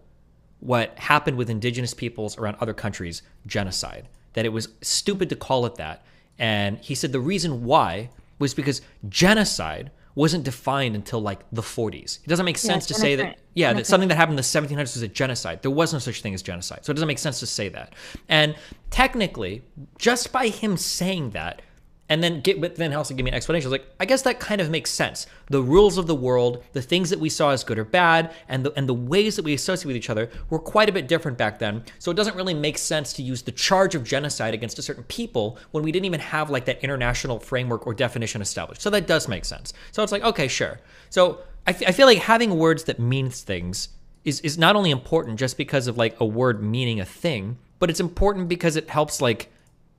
what happened with indigenous peoples around other countries genocide. that it was stupid to call it that. And he said the reason why was because genocide wasn't defined until like the 40s. It doesn't make sense to say that, that something that happened in the 1700s was a genocide. There was no such thing as genocide. So it doesn't make sense to say that. And technically, just by him saying that, and then also give me an explanation. I was like, I guess that kind of makes sense. The rules of the world, the things that we saw as good or bad, and the ways that we associate with each other were quite a bit different back then. So it doesn't really make sense to use the charge of genocide against a certain people when we didn't even have like that international framework or definition established. So that does make sense. So it's like, okay, sure. So I feel like having words that means things is not only important just because of like a word meaning a thing, but it's important because it helps like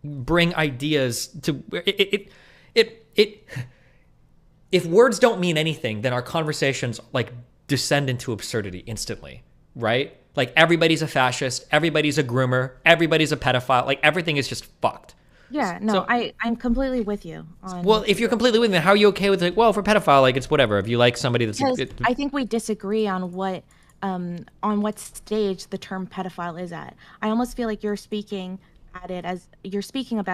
bring ideas to it. If words don't mean anything, then our conversations like descend into absurdity instantly, right? Like everybody's a fascist, everybody's a groomer, everybody's a pedophile, like everything is just fucked. Yeah, no, So- I'm completely with you on. Well, if you're completely with me, how are you okay with like, well, for pedophile, like it's whatever. If you like somebody that's Because I think we disagree on what stage the term pedophile is at. I almost feel like you're speaking about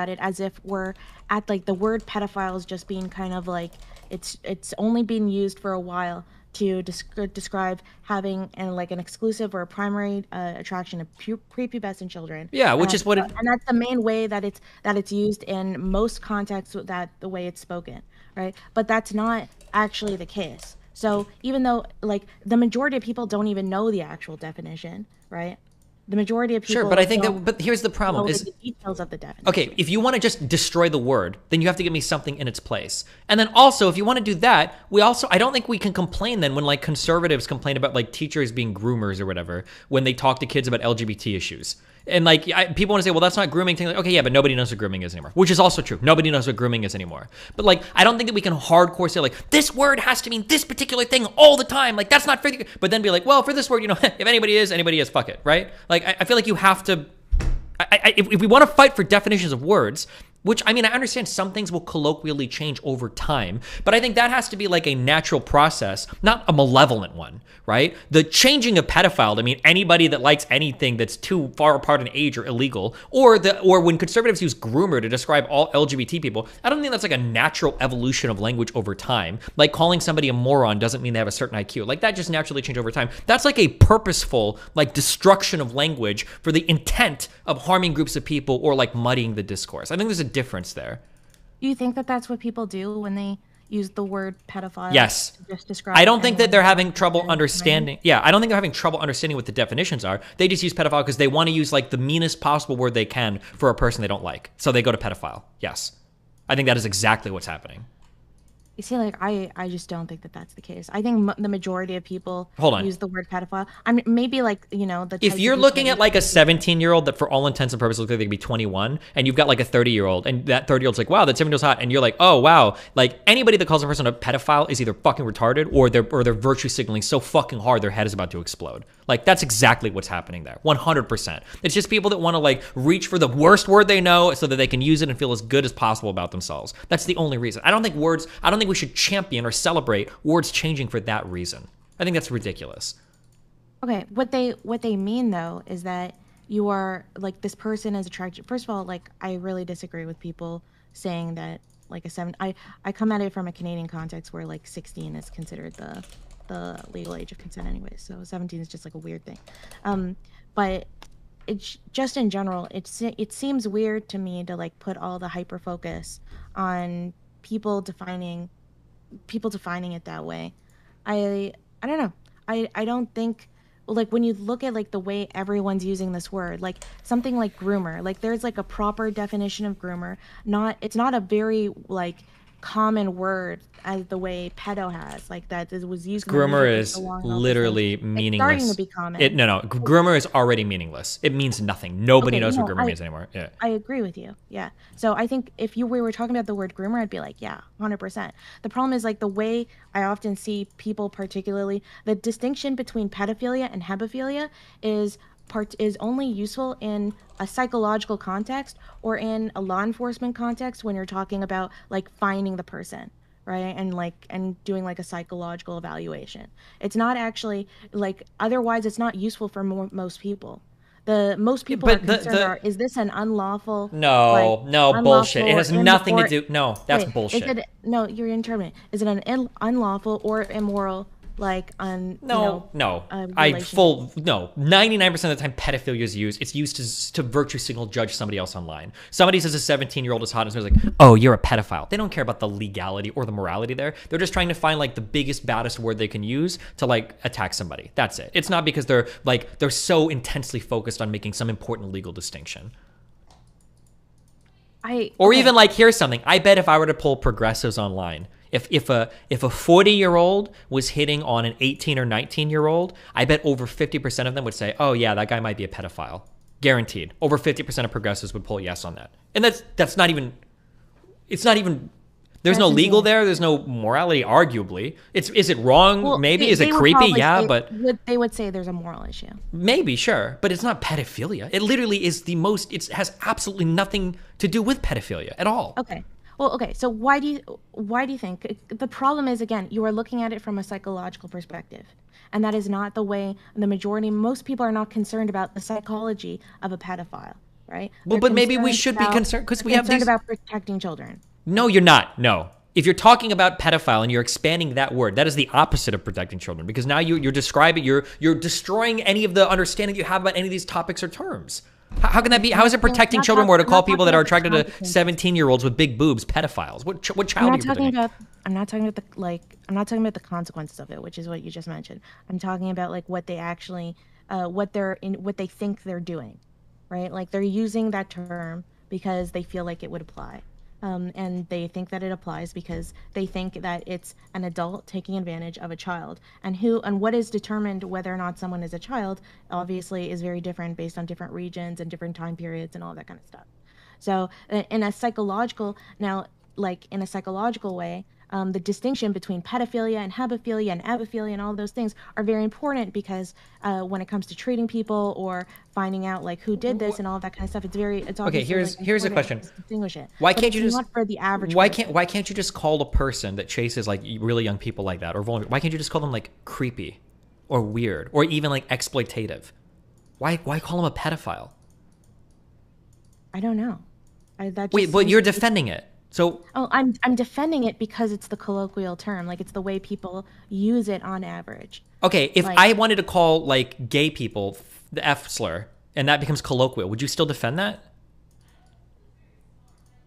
it as if we're at like the word pedophile is just being kind of like it's only been used for a while to describe having an exclusive or a primary attraction of prepubescent children. Yeah, which is what and that's the main way that it's used in most contexts, that the way it's spoken, right? But that's not actually the case. So even though like the majority of people don't even know the actual definition, right? The majority of people Sure, but I think but here's the problem know is the details of the definition. okay, if you want to just destroy the word, then you have to give me something in its place. And then also, if you want to do that, I don't think we can complain then when like conservatives complain about like teachers being groomers or whatever when they talk to kids about LGBT issues. And like people want to say, well, that's not grooming. Like, okay, yeah, but nobody knows what grooming is anymore, which is also true. Nobody knows what grooming is anymore. But like, I don't think that we can hardcore say like this word has to mean this particular thing all the time. Like that's not fair. But then be like, well, for this word, if anybody is, fuck it, right? Like I feel like you have to. If we want to fight for definitions of words, which I understand some things will colloquially change over time, but I think that has to be like a natural process, not a malevolent one, right? The changing of pedophile, anybody that likes anything that's too far apart in age or illegal, or when conservatives use groomer to describe all LGBT people, I don't think that's like a natural evolution of language over time. Like calling somebody a moron doesn't mean they have a certain IQ. Like that just naturally changed over time. That's like a purposeful like destruction of language for the intent of harming groups of people or like muddying the discourse. I think there's a difference there. Do you think that that's what people do when they use the word pedophile? Yes. To just describe I don't think that anyone they're having trouble right? understanding. Yeah, I don't think they're having trouble understanding what the definitions are. They just use pedophile because they want to use like the meanest possible word they can for a person they don't like. So they go to pedophile. Yes. I think that is exactly what's happening. You see, like I just don't think that that's the case. I think the majority of people Hold on. use the word pedophile. Maybe like the. If you're looking at like a 17-year-old that for all intents and purposes looks like they could be 21, and you've got like a 30-year-old, and that 30-year-old's like, wow, that 17-year-old's hot, and you're like, oh wow, like anybody that calls a person a pedophile is either fucking retarded or they're virtue signaling so fucking hard their head is about to explode. Like that's exactly what's happening there, 100%. It's just people that want to like reach for the worst word they know so that they can use it and feel as good as possible about themselves. That's the only reason. I don't think we should champion or celebrate words changing for that reason. I think that's ridiculous. Okay, what they mean though is that you are like this person is attracted. First of all, like I really disagree with people saying that like I come at it from a Canadian context where like 16 is considered the legal age of consent anyway. So 17 is just like a weird thing. But it's just in general, it seems weird to me to like put all the hyper focus on people defining it that way. I don't know. I don't think like when you look at like the way everyone's using this word, like something like groomer, like there's like a proper definition of groomer. It's not a very like common word as the way pedo has, like that it was used. Groomer is literally meaningless. It's starting to be common. Groomer is already meaningless. It means nothing. Nobody knows what groomer means anymore. Yeah. I agree with you. Yeah. So I think if we were talking about the word groomer, I'd be like, yeah, 100%. The problem is like the way I often see people, particularly the distinction between pedophilia and hebephilia is only useful in a psychological context or in a law enforcement context when you're talking about like finding the person, right? And doing like a psychological evaluation. It's not actually like, otherwise it's not useful for most people. Most people are concerned is this an unlawful? No, no, bullshit. It has nothing to do. No, that's bullshit. Is it, no, you're interpreting. Is it an unlawful or immoral, like No. 99% of the time pedophilia is used. It's used to virtue signal judge somebody else online. Somebody says a 17-year-old is hot and somebody's like, oh, you're a pedophile. They don't care about the legality or the morality there. They're just trying to find like the biggest, baddest word they can use to like attack somebody. That's it. It's not because they're so intensely focused on making some important legal distinction. Even like, here's something. I bet if I were to pull progressives online, if a 40-year-old was hitting on an 18 or 19-year-old, I bet over 50% of them would say, oh yeah, that guy might be a pedophile. Guaranteed. Over 50% of progressives would pull yes on that. And that's not even, it's not even, there's no legal there. There's no morality, arguably. Is it wrong? Well, maybe. Is it creepy? Yeah, but they would say there's a moral issue. Maybe, sure. But it's not pedophilia. It literally is it has absolutely nothing to do with pedophilia at all. Okay. Well, okay, so why do you think the problem is, again, you are looking at it from a psychological perspective, and that is not the way most people are not concerned about the psychology of a pedophile, right? Well, but maybe we should be concerned because we have these about protecting children. No, you're not. No. If you're talking about pedophile and you're expanding that word, that is the opposite of protecting children, because now you're describing, you're destroying any of the understanding you have about any of these topics or terms. How can that be? How is it protecting children more to call people that are attracted to 17-year-olds with big boobs pedophiles? What child are you protecting? I'm not talking about the consequences of it, which is what you just mentioned. I'm talking about like what they actually, what they think they're doing, right? Like they're using that term because they feel like it would apply. And they think that it applies because they think that it's an adult taking advantage of a child, and what is determined whether or not someone is a child obviously is very different based on different regions and different time periods and all that kind of stuff. So in a psychological way, the distinction between pedophilia and hebephilia and abephilia and all those things are very important because when it comes to treating people or finding out like who did this and all that kind of stuff, it's okay. Here's a question. Distinguish it. Why can't you just not for the average? Why can't you just call a person that chases like really young people like that or vulnerable? Why can't you just call them like creepy, or weird, or even like exploitative? Why call them a pedophile? I don't know. Wait, but you're defending it. So I'm defending it because it's the colloquial term, like it's the way people use it on average. Okay, if I wanted to call like gay people the F slur and that becomes colloquial, would you still defend that?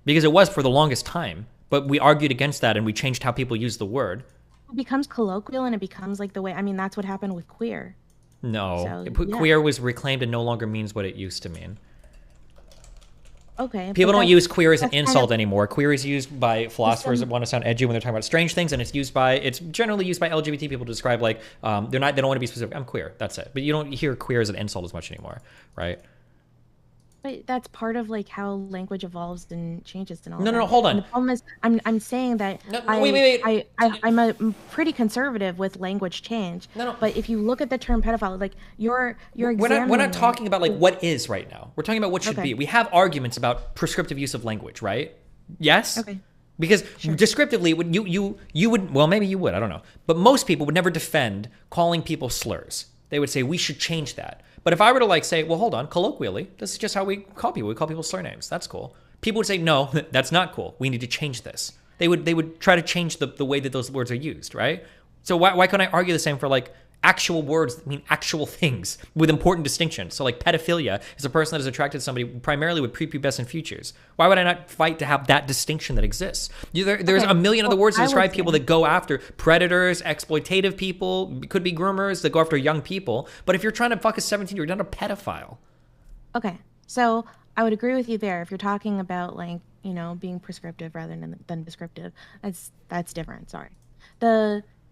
Because it was for the longest time, but we argued against that and we changed how people use the word. It becomes colloquial and it becomes like the way, I mean, that's what happened with queer. No, queer was reclaimed and no longer means what it used to mean. Okay. People don't use queer as an insult anymore. Queer is used by philosophers that want to sound edgy when they're talking about strange things, and it's generally used by LGBT people to describe like they don't want to be specific. I'm queer. That's it. But you don't hear queer as an insult as much anymore, right? But that's part of like how language evolves and changes and all. No, hold on. And the problem is, I'm saying that wait. I'm a pretty conservative with language change. No. But if you look at the term pedophile, like you're we're not talking about like what is right now. We're talking about what should be. We have arguments about prescriptive use of language, right? Yes. Okay. Because descriptively, you would, well, maybe you would, I don't know. But most people would never defend calling people slurs. They would say we should change that. But if I were to like say, well, hold on, colloquially, this is just how we call people. We call people surnames. That's cool. People would say, no, that's not cool. We need to change this. They would try to change the way that those words are used, right? So why couldn't I argue the same for like actual words that mean actual things with important distinctions? So like pedophilia is a person that is attracted to somebody primarily with prepubescent futures. Why would I not fight to have that distinction that exists? There's a million other words to describe people that go after predators, exploitative people, could be groomers that go after young people. But if you're trying to fuck a 17-year-old, you're not a pedophile. Okay, so I would agree with you there. If you're talking about like, being prescriptive rather than descriptive, that's different. Sorry.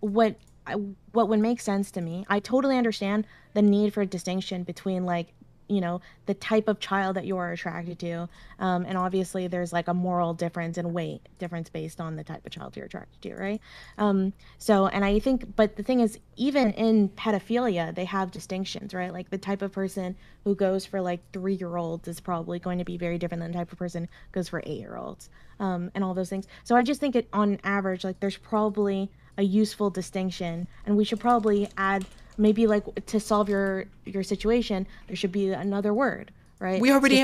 What would make sense to me, I totally understand the need for a distinction between like, the type of child that you are attracted to. And obviously there's like a moral difference and weight difference based on the type of child you're attracted to, right? And I think, but the thing is, even in pedophilia, they have distinctions, right? Like the type of person who goes for like 3-year-olds is probably going to be very different than the type of person who goes for 8-year-olds, and all those things. So I just think on average, like there's probably a useful distinction, and we should probably add maybe like to solve your situation, there should be another word, right? We already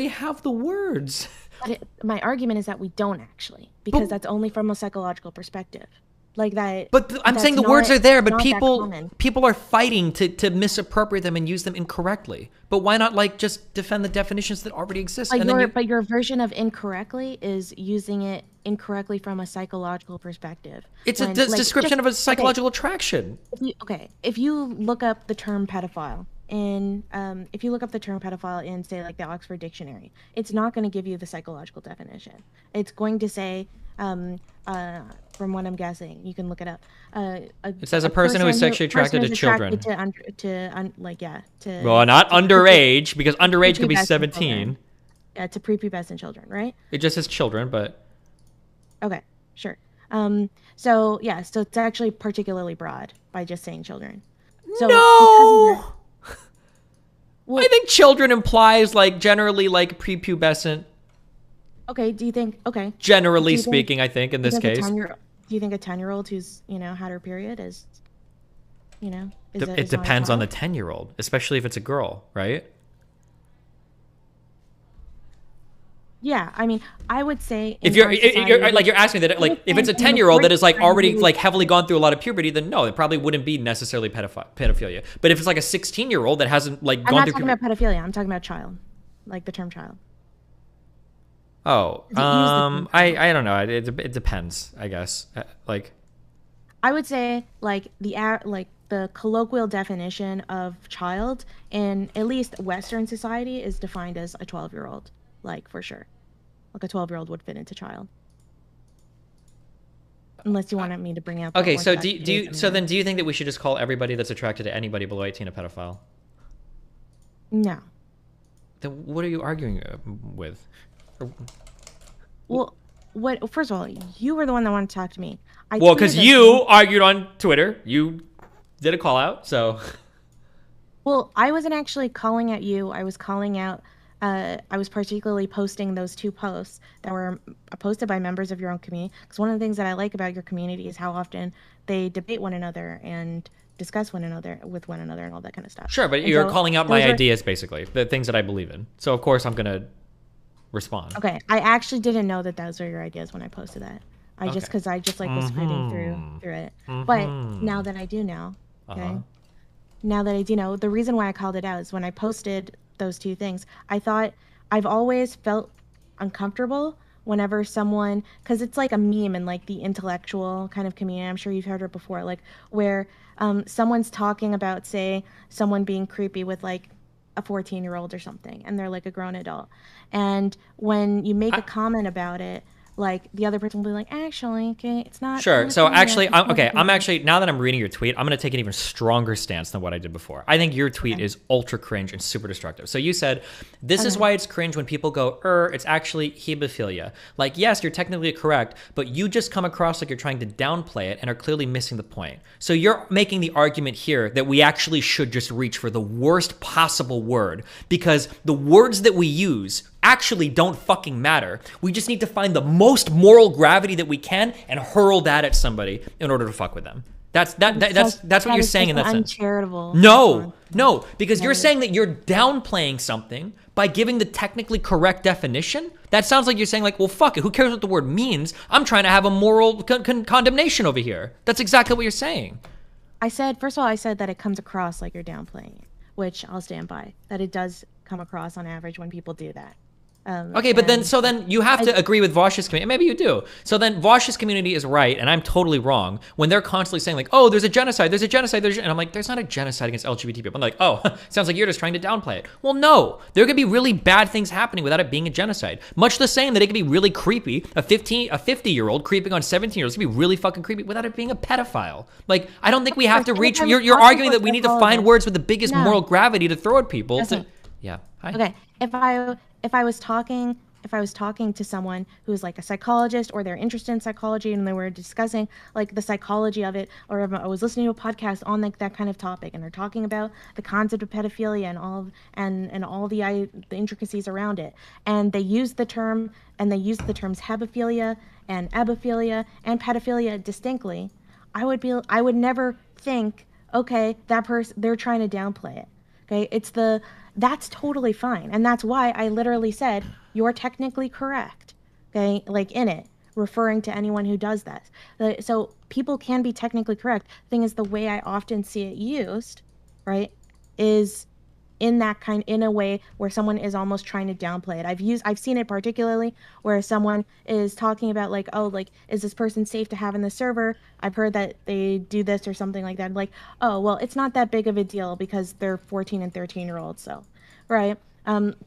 have the words. But my argument is that we don't actually, because that's only from a psychological perspective. Like that. But I'm saying the words are there, but people are fighting to misappropriate them and use them incorrectly. But why not like just defend the definitions that already exist? But your version of incorrectly is using it incorrectly from a psychological perspective. It's a description of a psychological attraction. If you look up the term pedophile in say like the Oxford Dictionary, it's not going to give you the psychological definition. It's going to say from what I'm guessing, you can look it up. It says a person who is sexually attracted to children. Well, not underage, because underage could be 17. Yeah, to prepubescent children, right? It just says children, but okay, sure. So it's actually particularly broad by just saying children. So no. I think children implies like generally like prepubescent. Okay, do you think, generally speaking, I think in this case. Do you think a 10-year-old who's, had her period is, it depends on the 10-year-old, especially if it's a girl, right? Yeah, I mean, I would say if you're asking me that, like, if it's a 10-year-old that is like already like heavily gone through a lot of puberty, then no, it probably wouldn't be necessarily pedophilia. But if it's like a 16-year-old that hasn't like gone through, I'm not talking about pedophilia. I'm talking about child, like the term child. Oh, I don't know. It depends, I guess. Like, I would say like the colloquial definition of child in at least Western society is defined as a 12-year-old, like for sure. Like a 12-year-old would fit into child. Unless you wanted me to bring up. Okay, so do you think that we should just call everybody that's attracted to anybody below 18 a pedophile? No. Then what are you arguing with? Well, first of all, you were the one that wanted to talk to me. Well, because you argued on Twitter. You did a call out, so. Well, I wasn't actually calling at you. I was calling out. I was particularly posting those two posts that were posted by members of your own community. Because one of the things that I like about your community is how often they debate one another and discuss with one another and all that kind of stuff. Sure, but you're calling out my ideas, basically, the things that I believe in. So, of course, I'm going to respond. Okay, I actually didn't know that those were your ideas when I posted that. Was reading through it. But now that I do know, now that I do know, the reason why I called it out is when I posted those two things, I thought I've always felt uncomfortable whenever someone, because it's like a meme in like the intellectual kind of community. I'm sure you've heard it before, like where someone's talking about, say, someone being creepy with like a 14-year-old or something, and they're like a grown adult. And when you make a comment about it, like the other person will be like, actually, okay, it's not. Sure. So actually, I'm actually, now that I'm reading your tweet, I'm going to take an even stronger stance than what I did before. I think your tweet is ultra cringe and super destructive. So you said, this is why it's cringe when people go, it's actually hebephilia. Like, yes, you're technically correct, but you just come across like you're trying to downplay it and are clearly missing the point. So you're making the argument here that we actually should just reach for the worst possible word, because the words that we use actually don't fucking matter. We just need to find the most moral gravity that we can and hurl that at somebody in order to fuck with them. That's what you're saying in that sense. Uncharitable. No, because you're saying that you're downplaying something by giving the technically correct definition. That sounds like you're saying like, well, fuck it, who cares what the word means? I'm trying to have a moral condemnation over here. That's exactly what you're saying. First of all, I said that it comes across like you're downplaying it, which I'll stand by. That it does come across on average when people do that. Okay, but then you have to agree with Vosh's community. Maybe you do. So then Vosh's community is right, and I'm totally wrong when they're constantly saying like, oh, there's a genocide, and I'm like, there's not a genocide against LGBT people. I'm like, oh, sounds like you're just trying to downplay it. Well, no, there could be really bad things happening without it being a genocide. Much the same that it could be really creepy. A 50-year-old creeping on 17-year-olds could be really fucking creepy without it being a pedophile. Like, I don't think we have to reach. You're arguing that we need to find words with the biggest moral gravity to throw at people. Yeah. Hi. Okay. If I was talking to someone who's like a psychologist or they're interested in psychology and they were discussing like the psychology of it, or if I was listening to a podcast on like that kind of topic and they're talking about the concept of pedophilia and all the intricacies around it, and they use the terms hebephilia and ebophilia and pedophilia distinctly, I would never think, okay, that person, they're trying to downplay it. Okay, that's totally fine. And that's why I literally said, you're technically correct. Okay, like in it, referring to anyone who does that. So people can be technically correct. The thing is, the way I often see it used, right, is in a way where someone is almost trying to downplay it. I've seen it particularly where someone is talking about like, oh, like, is this person safe to have in the server? I've heard that they do this or something like that. Like, oh, well, it's not that big of a deal because they're 14 and 13-year-olds. So, right.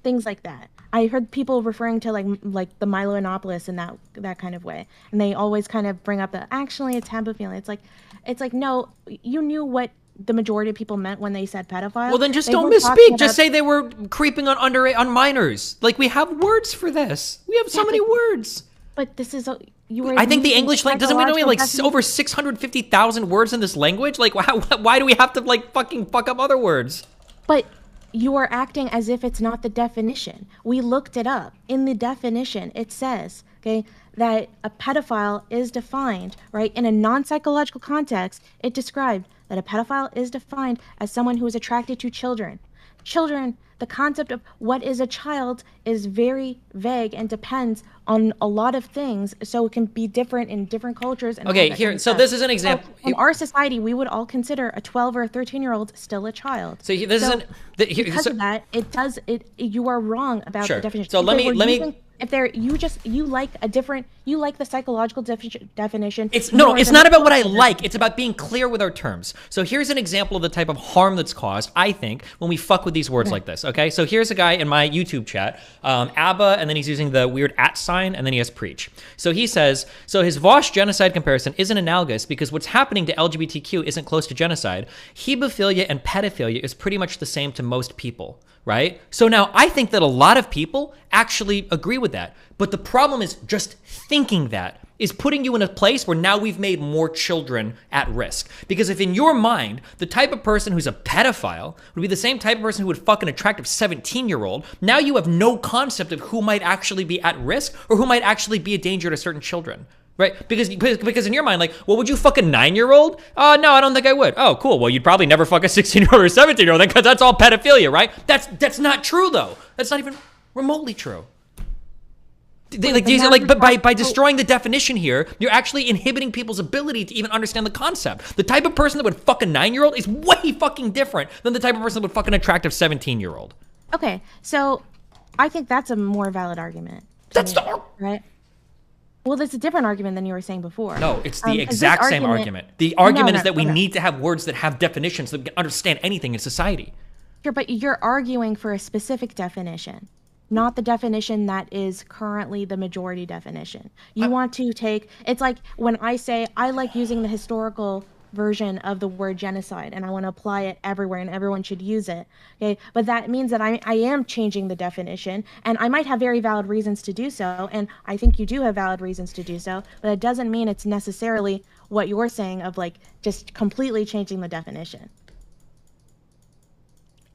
Things like that. I heard people referring to like the Milo Yiannopoulos in that kind of way. And they always kind of bring up that actually it's hemophobia. It's like, no, you knew what the majority of people meant when they said pedophile. Well, then just don't misspeak. Just say they were creeping on minors. Like, we have words for this. We have so many words. But this is I think the English language doesn't we know we have like over 650,000 words in this language. Like, why do we have to like fucking fuck up other words? But you are acting as if it's not the definition. We looked it up. In the definition, it says, okay, that a pedophile is defined, right, in a non-psychological context. It described that a pedophile is defined as someone who is attracted to children. Children, the concept of what is a child is very vague and depends on a lot of things, so it can be different in different cultures. And okay, here, so this is an example. So in our society, we would all consider a 12 or a 13-year-old still a child. So this is because of that, you are wrong about the definition. So let me. If you like the psychological definition. It's not about what I like. It's about being clear with our terms. So here's an example of the type of harm that's caused, I think, when we fuck with these words like this. Okay, so here's a guy in my YouTube chat, Abba, and then he's using the weird @ sign, and then he has preach. So he says, so his Vosh genocide comparison isn't analogous because what's happening to LGBTQ isn't close to genocide. Hebophilia and pedophilia is pretty much the same to most people. Right? So now I think that a lot of people actually agree with that. But the problem is just thinking that is putting you in a place where now we've made more children at risk. Because if in your mind, the type of person who's a pedophile would be the same type of person who would fuck an attractive 17-year-old, now you have no concept of who might actually be at risk or who might actually be a danger to certain children. Right? Because in your mind, like, well, would you fuck a 9-year-old? No, I don't think I would. Oh, cool. Well, you'd probably never fuck a 16-year-old or a 17-year-old because that's all pedophilia, right? That's not true, though. That's not even remotely true. By destroying the definition here, you're actually inhibiting people's ability to even understand the concept. The type of person that would fuck a 9-year-old is way fucking different than the type of person that would fuck an attractive 17-year-old. Okay, so I think that's a more valid argument. Right? Well, that's a different argument than you were saying before. No, it's the exact same argument. The argument is that we need to have words that have definitions so that we can understand anything in society. Sure, but you're arguing for a specific definition, not the definition that is currently the majority definition. You want to take, it's like when I say I like using the historical version of the word genocide and I want to apply it everywhere and everyone should use it, okay? But that means that I am changing the definition, and I might have very valid reasons to do so, and I think you do have valid reasons to do so, but it doesn't mean it's necessarily what you're saying of like just completely changing the definition.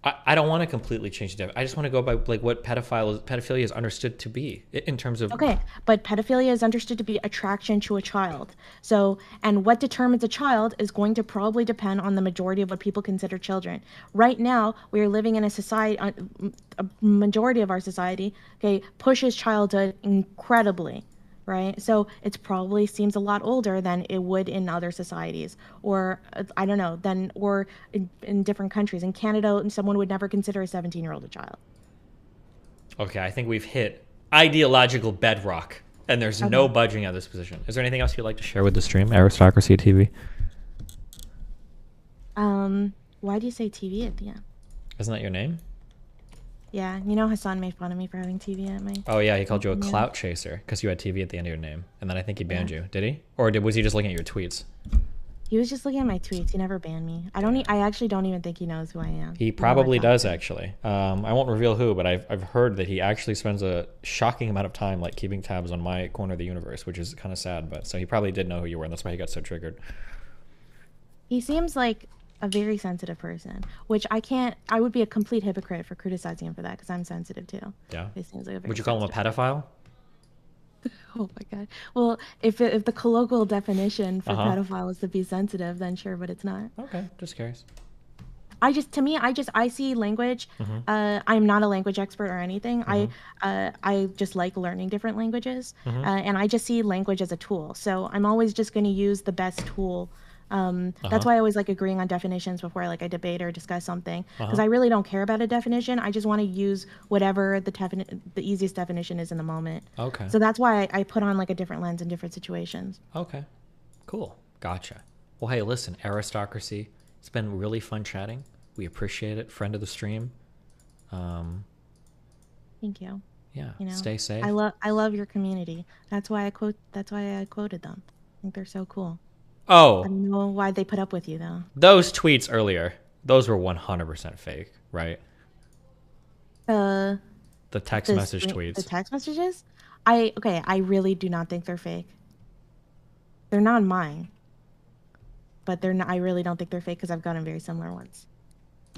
I don't want to completely change the definition. I just want to go by like what pedophilia is understood to be in terms of. Okay, but pedophilia is understood to be attraction to a child. So, and what determines a child is going to probably depend on the majority of what people consider children. Right now, we are living in a society, a majority of our society, okay, pushes childhood incredibly. Right? So it probably seems a lot older than it would in other societies, or I don't know, or in different countries. In Canada, someone would never consider a 17-year-old a child. Okay, I think we've hit ideological bedrock, and there's no budging out of this position. Is there anything else you'd like to share with the stream? Aristocracy TV. Why do you say TV at the end? Isn't that your name? Yeah, you know Hasan made fun of me for having TV at my... Oh yeah, he called you a clout chaser because you had TV at the end of your name. And then I think he banned you. Did he? Or was he just looking at your tweets? He was just looking at my tweets. He never banned me. I actually don't even think he knows who I am. He probably does, actually. I won't reveal who, but I've heard that he actually spends a shocking amount of time like keeping tabs on my corner of the universe, which is kind of sad. But so he probably did know who you were, and that's why he got so triggered. He seems like a very sensitive person, which I would be a complete hypocrite for criticizing him for that because I'm sensitive too. Yeah. He seems like a very would you call him a pedophile? Oh my god. Well, if the colloquial definition for Uh-huh. pedophile is to be sensitive, then sure, but it's not. Okay, just curious. I see language. Mhm. I'm not a language expert or anything. Mhm. I just like learning different languages, Mhm. and I just see language as a tool. So I'm always just going to use the best tool. That's Uh-huh. why I always like agreeing on definitions before like I debate or discuss something, because Uh-huh. I really don't care about a definition. I just want to use whatever the easiest definition is in the moment. Okay. So that's why I put on like a different lens in different situations. Okay. Cool. Gotcha. Well, hey, listen, aristocracy. It's been really fun chatting. We appreciate it. Friend of the stream. Thank you. Yeah. You know, Stay safe. I love your community. That's why I quoted them. I think they're so cool. I Oh, don't know why they put up with you though. those tweets earlier, those were 100% fake, right? The text message tweets. The text messages? I really do not think they're fake. They're not mine. But they're not, I really don't think they're fake because I've gotten very similar ones.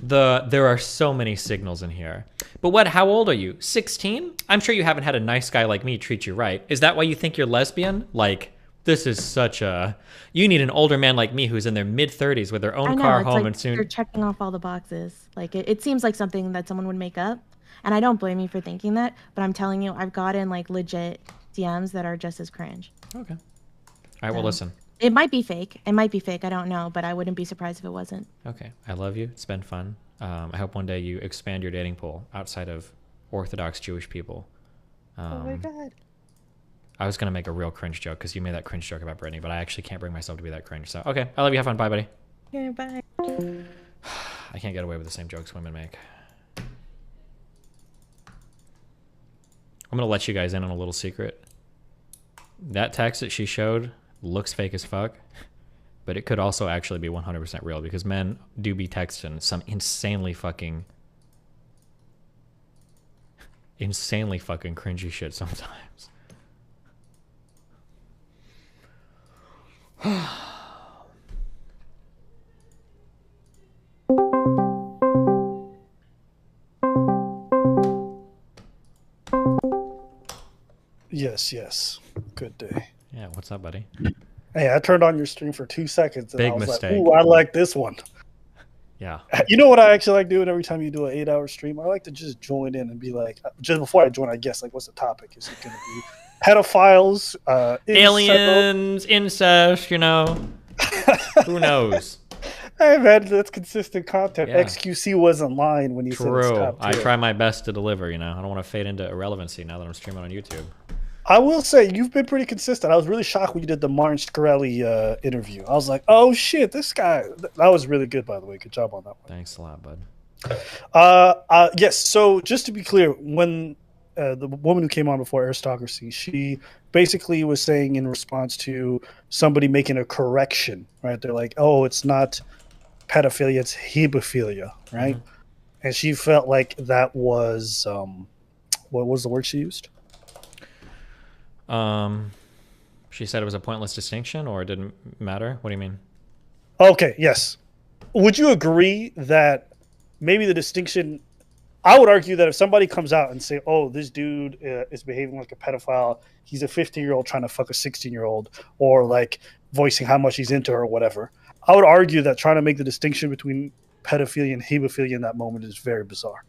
There are so many signals in here. But how old are you? 16? I'm sure you haven't had a nice guy like me treat you right. Is that why you think you're lesbian? Like, this is such a... You need an older man like me who's in their mid-30s with their own car it's home like and soon... You're checking off all the boxes. Like, it seems like something that someone would make up. And I don't blame you for thinking that. But I'm telling you, I've gotten, like, legit DMs that are just as cringe. Okay. All right, well, listen. It might be fake. It might be fake. I don't know. But I wouldn't be surprised if it wasn't. Okay. I love you. It's been fun. I hope one day you expand your dating pool outside of Orthodox Jewish people. Oh my god. I was going to make a real cringe joke because you made that cringe joke about Brittany, but I actually can't bring myself to be that cringe. So, okay. I love you. Have fun. Bye, buddy. Yeah, bye. I can't get away with the same jokes women make. I'm going to let you guys in on a little secret. That text that she showed looks fake as fuck, but it could also actually be 100% real because men do be texting some insanely fucking cringy shit sometimes. Yes. Good day. Yeah, what's up, buddy? Hey, I turned on your stream for 2 seconds and Big I was mistake. like, ooh, I like this one. Yeah. You know what I actually like doing every time you do an 8-hour stream? I like to just join in and be like, just before I join, I guess, like, what's the topic? Is it going to be pedophiles, aliens, incest, you know? Who knows? Hey, man, that's consistent content. Yeah. XQC was online when you said it's True. top I tier. try my best to deliver, you know? I don't want to fade into irrelevancy now that I'm streaming on YouTube. I will say you've been pretty consistent. I was really shocked when you did the Martin Shkreli interview. I was like, oh shit, this guy. That was really good, by the way. Good job on that one. Thanks a lot, bud. Yes. So just to be clear, when the woman who came on before Aristocracy, she basically was saying in response to somebody making a correction, right? They're like, oh, it's not pedophilia, it's hebophilia, right? Mm-hmm. And she felt like that was what was the word she used? She said it was a pointless distinction, or it didn't matter. What do you mean? Okay, yes. Would you agree that maybe the distinction? I would argue that if somebody comes out and say, "Oh, this dude is behaving like a pedophile. He's a 15-year-old trying to fuck a 16-year-old," or like voicing how much he's into her or whatever, I would argue that trying to make the distinction between pedophilia and hebophilia in that moment is very bizarre.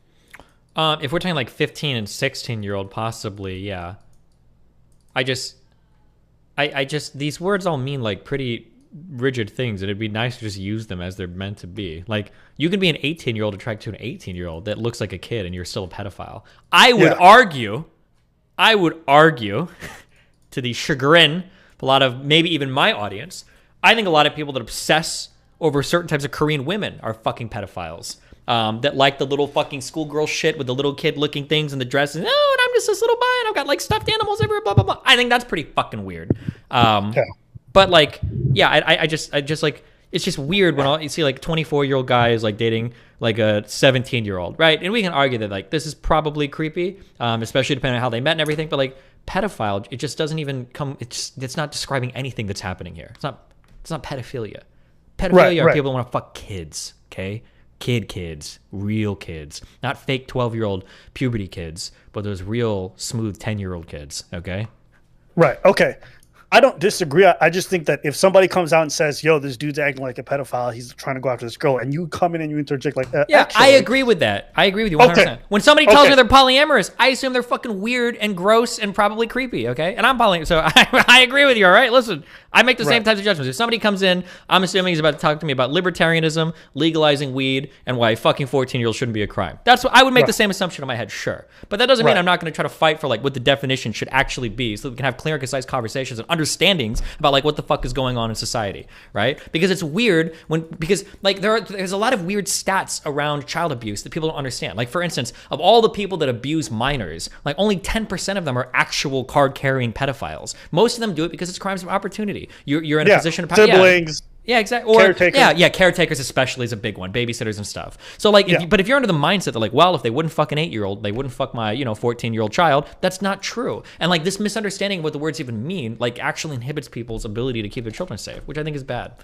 If we're talking like 15 and 16-year-old, possibly, yeah. I just these words all mean like pretty rigid things, and it'd be nice to just use them as they're meant to be. Like, you can be an 18-year-old attracted to an 18-year-old that looks like a kid, and you're still a pedophile. I would argue, to the chagrin of a lot of maybe even my audience, I think a lot of people that obsess over certain types of Korean women are fucking pedophiles. That like the little fucking schoolgirl shit with the little kid looking things and the dresses. Oh, and I'm just this little boy and I've got like stuffed animals everywhere, blah, blah, blah. I think that's pretty fucking weird. But like, yeah, I just like, it's just weird when you see like 24-year-old guys like dating like a 17-year-old, right? And we can argue that like this is probably creepy, especially depending on how they met and everything. But like pedophile, it just doesn't even come. It's not describing anything that's happening here. It's not pedophilia. Pedophilia are people who want to fuck kids. Okay. Kids, real kids, not fake 12-year-old puberty kids, but those real smooth 10-year-old kids. Okay. Right. Okay. I don't disagree. I just think that if somebody comes out and says, "Yo, this dude's acting like a pedophile. He's trying to go after this girl," and you come in and you interject like that, yeah, actually, I agree with that. I agree with you 100%. Okay. When somebody tells me they're polyamorous, I assume they're fucking weird and gross and probably creepy, okay? And I'm polyamorous, so I agree with you, all right? Listen, I make the same types of judgments. If somebody comes in, I'm assuming he's about to talk to me about libertarianism, legalizing weed, and why fucking 14-year-olds shouldn't be a crime. That's what I would make the same assumption in my head, sure. But that doesn't mean I'm not going to try to fight for like what the definition should actually be, so that we can have clear and concise conversations and understandings about like what the fuck is going on in society, right? Because it's weird because like there's a lot of weird stats around child abuse that people don't understand. Like for instance, of all the people that abuse minors, like only 10% of them are actual card-carrying pedophiles. Most of them do it because it's crimes of opportunity. You're in a position of power. Siblings. Yeah, exactly. Or caretakers. Yeah, caretakers especially is a big one. Babysitters and stuff. So like, but if you're under the mindset that like, well, if they wouldn't fuck an 8-year-old, they wouldn't fuck my 14-year-old child. That's not true. And like this misunderstanding of what the words even mean, like actually inhibits people's ability to keep their children safe, which I think is bad.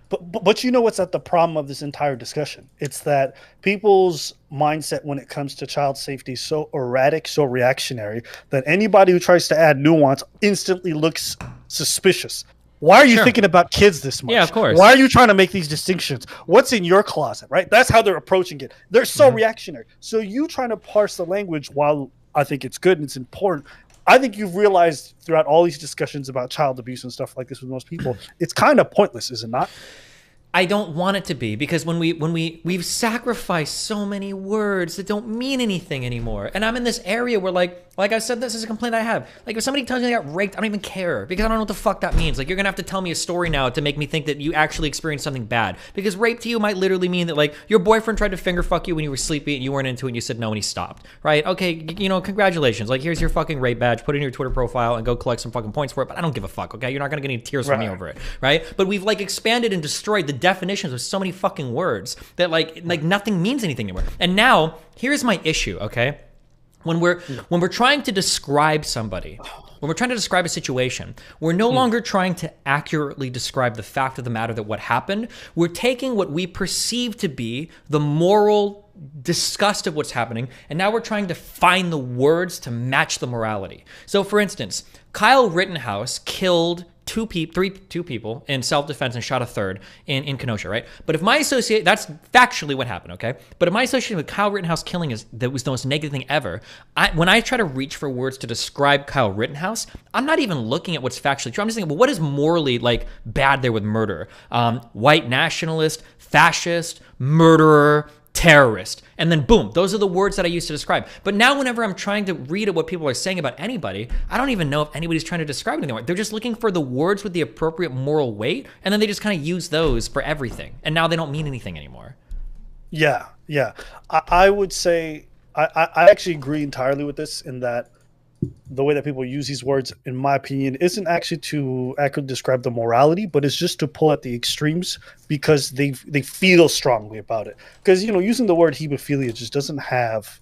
But you know what's at the problem of this entire discussion? It's that people's mindset when it comes to child safety is so erratic, so reactionary that anybody who tries to add nuance instantly looks suspicious. Why are you thinking about kids this much? Yeah, of course. Why are you trying to make these distinctions? What's in your closet, right? That's how they're approaching it. They're so reactionary. So you trying to parse the language, while I think it's good and it's important, I think you've realized throughout all these discussions about child abuse and stuff like this with most people, it's kind of pointless, is it not? I don't want it to be, because when we've sacrificed so many words that don't mean anything anymore. And I'm in this area where like I said, this is a complaint I have. Like if somebody tells me they got raped, I don't even care, because I don't know what the fuck that means. Like you're gonna have to tell me a story now to make me think that you actually experienced something bad. Because rape to you might literally mean that like your boyfriend tried to finger fuck you when you were sleepy and you weren't into it and you said no and he stopped. Right? Okay, congratulations. Like here's your fucking rape badge, put it in your Twitter profile and go collect some fucking points for it. But I don't give a fuck, okay? You're not gonna get any tears from me over it. Right? But we've like expanded and destroyed the definitions of so many fucking words that like nothing means anything anymore. And now here's my issue, okay? When we're trying to describe somebody, when we're trying to describe a situation, we're no longer trying to accurately describe the fact of the matter that what happened. We're taking what we perceive to be the moral disgust of what's happening, and now we're trying to find the words to match the morality. So for instance, Kyle Rittenhouse killed two people in self-defense and shot a third in Kenosha, right? But if my associate, that's factually what happened, okay? But if my association with Kyle Rittenhouse killing that was the most negative thing ever, when I try to reach for words to describe Kyle Rittenhouse, I'm not even looking at what's factually true. I'm just thinking, well, what is morally like bad there with murder? White nationalist, fascist, murderer, terrorist, and then boom, those are the words that I used to describe. But now whenever I'm trying to read what people are saying about anybody, I don't even know if anybody's trying to describe anything. They're just looking for the words with the appropriate moral weight, and then they just kind of use those for everything, and now they don't mean anything anymore. Yeah. I would say I actually agree entirely with this, in that the way that people use these words, in my opinion, isn't actually to accurately describe the morality, but it's just to pull at the extremes because they feel strongly about it. Because, using the word hebephilia just doesn't have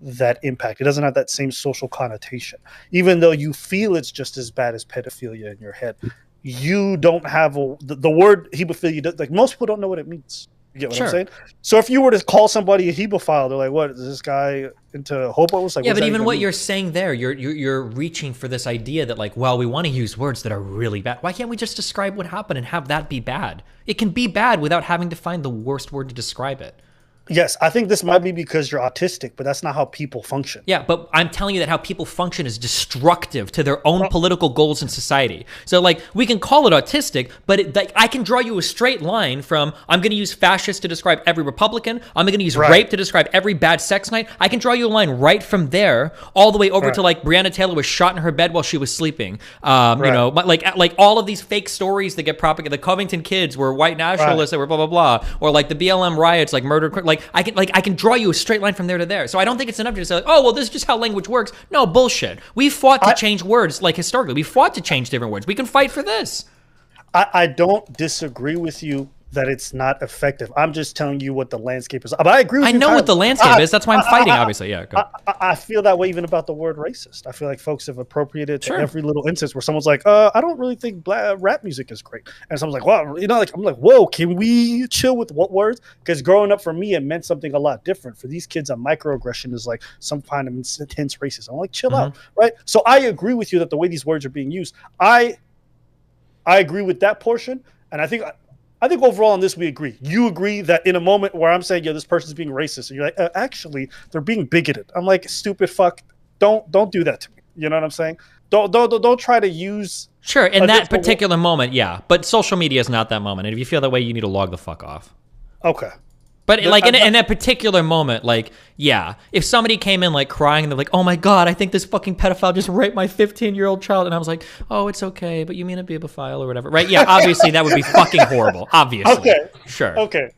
that impact. It doesn't have that same social connotation. Even though you feel it's just as bad as pedophilia in your head, you don't have the word hebephilia. Like most people don't know what it means. You get what I'm saying? So if you were to call somebody a hebephile, they're like, "What is this guy into hobos?" Like, yeah, but even what you're saying there, you're reaching for this idea that like, well, we want to use words that are really bad. Why can't we just describe what happened and have that be bad? It can be bad without having to find the worst word to describe it. Yes, I think this might be because you're autistic, but that's not how people function. Yeah, but I'm telling you that how people function is destructive to their own political goals in society. So, like, we can call it autistic, but I can draw you a straight line from, I'm going to use fascist to describe every Republican, I'm going to use rape to describe every bad sex night. I can draw you a line right from there all the way over to, like, Breonna Taylor was shot in her bed while she was sleeping. Like all of these fake stories that get propagated. The Covington kids were white nationalists that were blah, blah, blah. Or, like, the BLM riots, like, murdered... I can draw you a straight line from there to there. So I don't think it's enough to say, oh, well, this is just how language works. No, bullshit. We fought to change words, like historically. We fought to change different words. We can fight for this. I don't disagree with you that it's not effective. I'm just telling you what the landscape is. But I agree with I you. know Tyler. what the landscape is. That's why I'm fighting, obviously. Yeah, go. I feel that way even about the word racist. I feel like folks have appropriated Sure. every little instance where someone's like, I don't really think rap music is great. And someone's like, well, you know, like I'm like, whoa, can we chill with what words? Because growing up for me, it meant something a lot different. For these kids, a microaggression is like some kind of intense racism. I'm like, chill out, right? So I agree with you that the way these words are being used, I agree with that portion. And I think overall on this we agree. You agree that in a moment where I'm saying, yeah, this person's being racist, and you're like, actually, they're being bigoted. I'm like, stupid fuck. Don't do that to me. You know what I'm saying? Don't try to use. Sure, in that particular moment, yeah. But social media is not that moment. And if you feel that way, you need to log the fuck off. Okay. But like in that particular moment, like, yeah, if somebody came in like crying and they're like, oh my God, I think this fucking pedophile just raped my 15-year-old child. And I was like, oh, it's okay, but you mean to be a pedophile or whatever. Right? Yeah, obviously that would be fucking horrible. Obviously. Okay. Sure. Okay.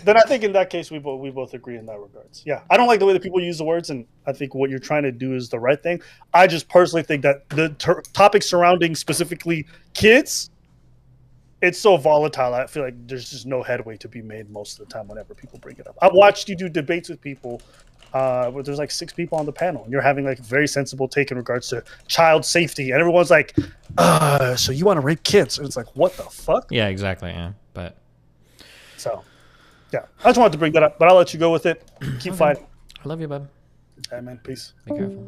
Then I think in that case, we both agree in that regards. Yeah. I don't like the way that people use the words, and I think what you're trying to do is the right thing. I just personally think that the topic surrounding specifically kids, it's so volatile. I feel like there's just no headway to be made most of the time whenever people bring it up. I've watched you do debates with people where there's like 6 people on the panel, and you're having like a very sensible take in regards to child safety, and everyone's like, so you want to rape kids? And it's like, what the fuck? Yeah, exactly. Yeah, but so yeah, I just wanted to bring that up, but I'll let you go with it. Keep fighting. I love you, bud. Hey, man, peace. Be careful.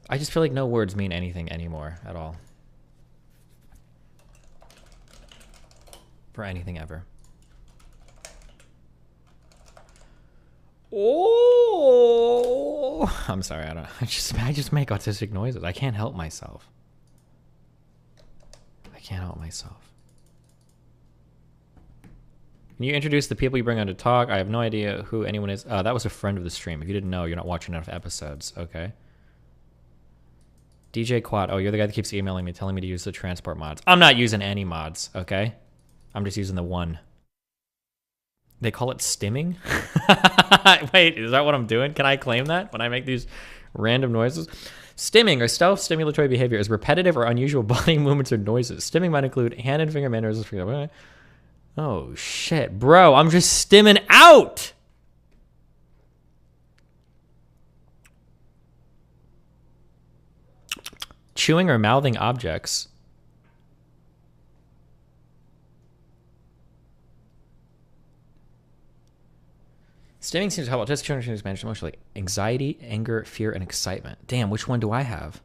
I just feel like no words mean anything anymore at all. For anything ever. Oh, I'm sorry. I just make autistic noises. I can't help myself. Can you introduce the people you bring on to talk? I have no idea who anyone is. That was a friend of the stream. If you didn't know, you're not watching enough episodes. Okay. DJ Quad. Oh, you're the guy that keeps emailing me, telling me to use the transport mods. I'm not using any mods. Okay. I'm just using the one. They call it stimming? Wait, is that what I'm doing? Can I claim that when I make these random noises? Stimming or self-stimulatory behavior is repetitive or unusual body movements or noises. Stimming might include hand and finger mannerisms. Oh, shit. Bro, I'm just stimming out! Chewing or mouthing objects. Stimming seems to help autistic children manage emotionally. Anxiety, anger, fear, and excitement. Damn, which one do I have?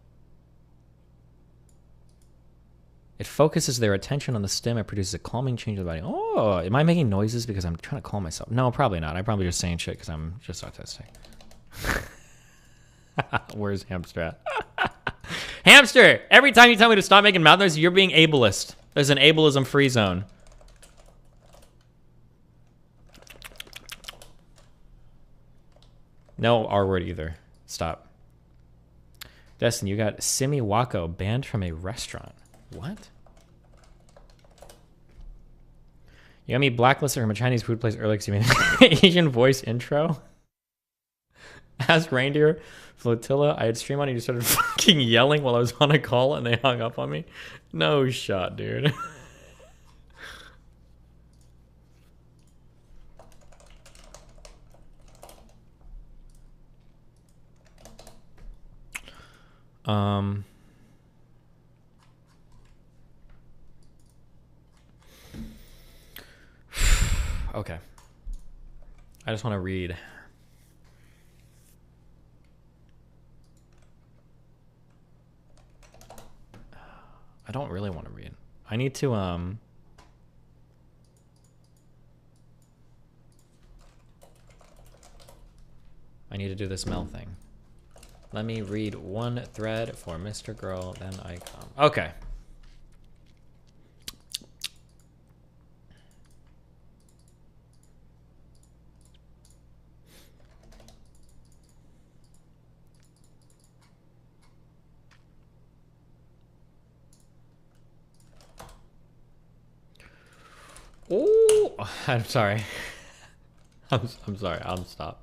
It focuses their attention on the stim and produces a calming change of the body. Oh, am I making noises because I'm trying to calm myself? No, probably not. I'm probably just saying shit because I'm just autistic. Where's Hamster at? Hamster! Every time you tell me to stop making mouth noises, you're being ableist. There's an ableism-free zone. No R word either. Stop. Destin, you got Simi Wako banned from a restaurant. What? You got me blacklisted from a Chinese food place earlier because you made an Asian voice intro. As Reindeer Flotilla, I had stream on and you started fucking yelling while I was on a call and they hung up on me. No shot, dude. Okay. I just want to read. I don't really want to read. I need to, I need to do this Mel thing. Let me read one thread for Mr. Girl, then I come. Okay. Oh, I'm sorry. I'm sorry. I'll stop.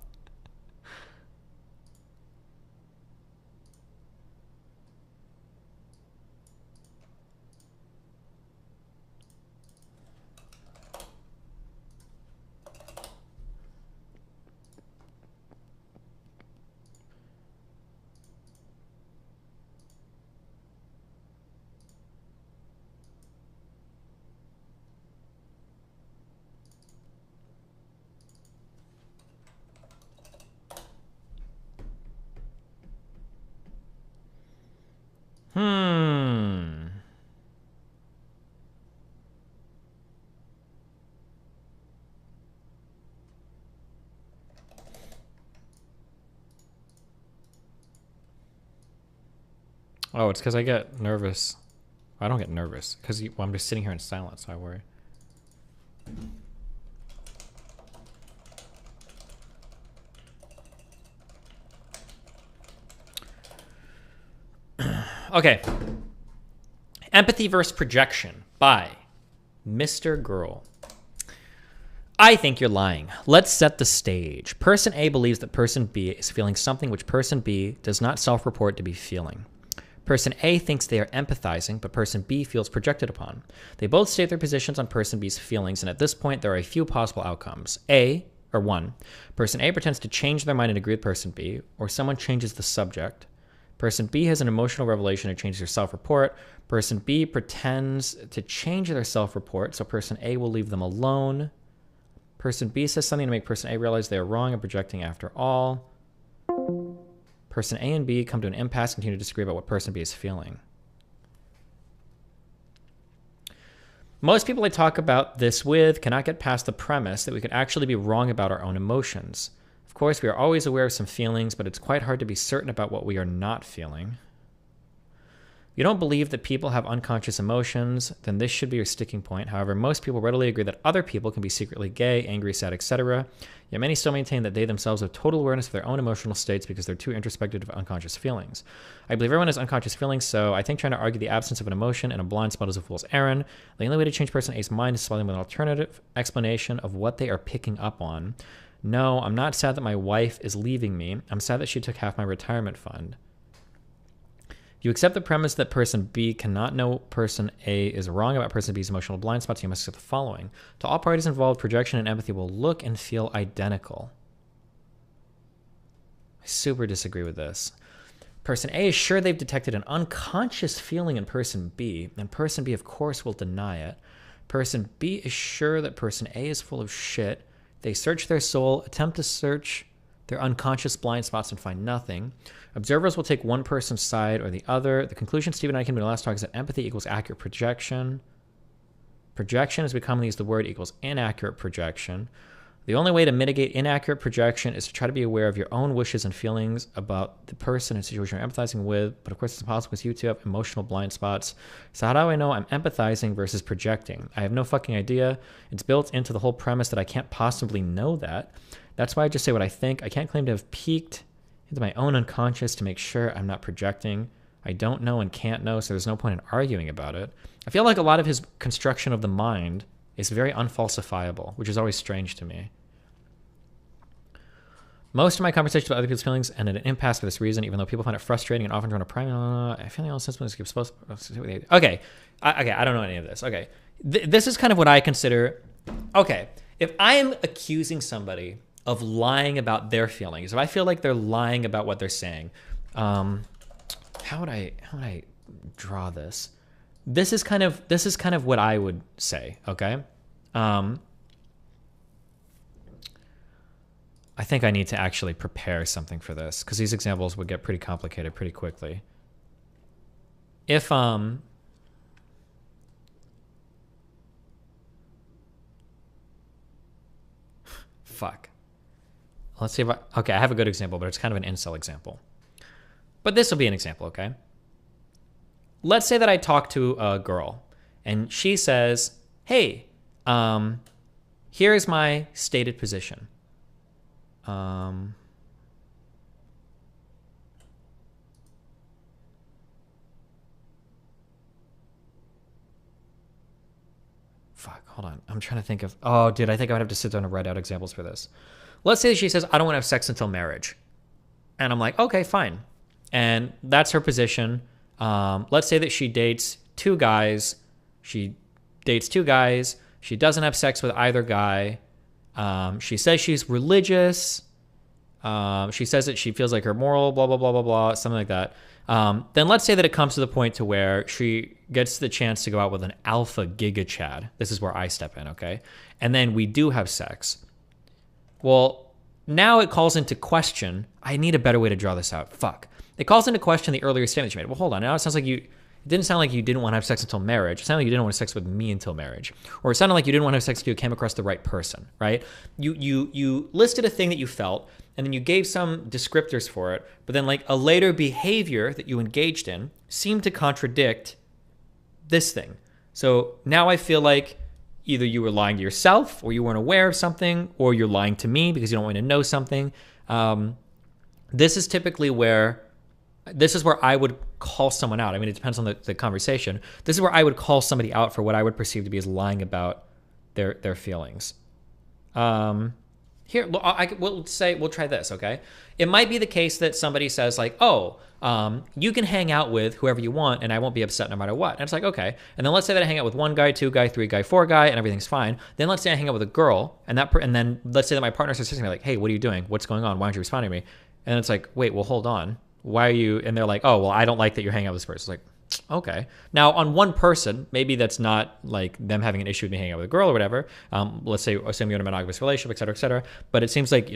Oh, it's because I get nervous. I don't get nervous because I'm just sitting here in silence, so I worry. Okay. Empathy versus projection by Mr. Girl. I think you're lying. Let's set the stage. Person A believes that person B is feeling something which person B does not self-report to be feeling. Person A thinks they are empathizing, but person B feels projected upon. They both state their positions on person B's feelings, and at this point, there are a few possible outcomes. One, person A pretends to change their mind and agree with person B, or someone changes the subject. Person B has an emotional revelation and changes their self-report. Person B pretends to change their self-report, so person A will leave them alone. Person B says something to make person A realize they are wrong and projecting after all. Person A and B come to an impasse and continue to disagree about what person B is feeling. Most people I talk about this with cannot get past the premise that we could actually be wrong about our own emotions. Of course, we are always aware of some feelings, but it's quite hard to be certain about what we are not feeling. If you don't believe that people have unconscious emotions, then this should be your sticking point. However, most people readily agree that other people can be secretly gay, angry, sad, etc. Yet many still maintain that they themselves have total awareness of their own emotional states because they're too introspective of unconscious feelings. I believe everyone has unconscious feelings, so I think trying to argue the absence of an emotion and a blind spot is a fool's errand. The only way to change person A's mind is to supply them with an alternative explanation of what they are picking up on. No, I'm not sad that my wife is leaving me. I'm sad that she took half my retirement fund. You accept the premise that person B cannot know person A is wrong about person B's emotional blind spots, you must accept the following. To all parties involved, projection and empathy will look and feel identical. I super disagree with this. Person A is sure they've detected an unconscious feeling in person B, and person B, of course, will deny it. Person B is sure that person A is full of shit. They search their soul, attempt to search their unconscious blind spots and find nothing. Observers will take one person's side or the other. The conclusion Steve and I came to the last talk is that empathy equals accurate projection. Projection, as we commonly use the word, equals inaccurate projection. The only way to mitigate inaccurate projection is to try to be aware of your own wishes and feelings about the person and situation you're empathizing with. But of course, it's impossible because you two have emotional blind spots. So how do I know I'm empathizing versus projecting? I have no fucking idea. It's built into the whole premise that I can't possibly know that. That's why I just say what I think. I can't claim to have peeked into my own unconscious to make sure I'm not projecting. I don't know and can't know, so there's no point in arguing about it. I feel like a lot of his construction of the mind is very unfalsifiable, which is always strange to me. Most of my conversations about other people's feelings end in an impasse for this reason, even though people find it frustrating and often trying to prime. I feel like all sense when it's supposed to. Okay, I don't know any of this. Okay, this is kind of what I consider. Okay, if I am accusing somebody of lying about their feelings, if I feel like they're lying about what they're saying, how would I draw this? This is kind of what I would say. Okay. I think I need to actually prepare something for this because these examples would get pretty complicated pretty quickly. If fuck. Let's see if okay, I have a good example, but it's kind of an incel example. But this will be an example, okay? Let's say that I talk to a girl and she says, "Hey, here's my stated position." Fuck, hold on. I'm trying to think of... Oh, dude, I think I would have to sit down and write out examples for this. Let's say she says, "I don't want to have sex until marriage." And I'm like, okay, fine. And that's her position. Let's say that she dates two guys. She doesn't have sex with either guy. She says she's religious. She says that she feels like her moral, blah, blah, blah, blah, blah, something like that. Then let's say that it comes to the point to where she gets the chance to go out with an alpha giga chad. This is where I step in, okay? And then we do have sex. Well, now it calls into question. I need a better way to draw this out. Fuck. It calls into question the earlier statement you made. Well, hold on. Now it sounds like It didn't sound like you didn't want to have sex until marriage. It sounded like you didn't want to have sex with me until marriage. Or it sounded like you didn't want to have sex until you came across the right person, right? You listed a thing that you felt, and then you gave some descriptors for it, but then like a later behavior that you engaged in seemed to contradict this thing. So now I feel like either you were lying to yourself, or you weren't aware of something, or you're lying to me because you don't want to know something. This is typically where I would call someone out. I mean, it depends on the conversation. This is where I would call somebody out for what I would perceive to be as lying about their feelings. Here, we'll try this, okay? It might be the case that somebody says like, oh, you can hang out with whoever you want and I won't be upset no matter what. And it's like, okay. And then let's say that I hang out with one guy, two guy, three guy, four guy, and everything's fine. Then let's say I hang out with a girl, and then let's say that my partner starts texting me like, hey, what are you doing? What's going on? Why aren't you responding to me? And it's like, wait, well, hold on. Why are you? And they're like, oh, well, I don't like that you're hanging out with this person. It's like, okay. Now, on one person, maybe that's not like them having an issue with me hanging out with a girl or whatever. Let's say, assume you're in a monogamous relationship, et cetera, et cetera. But it seems like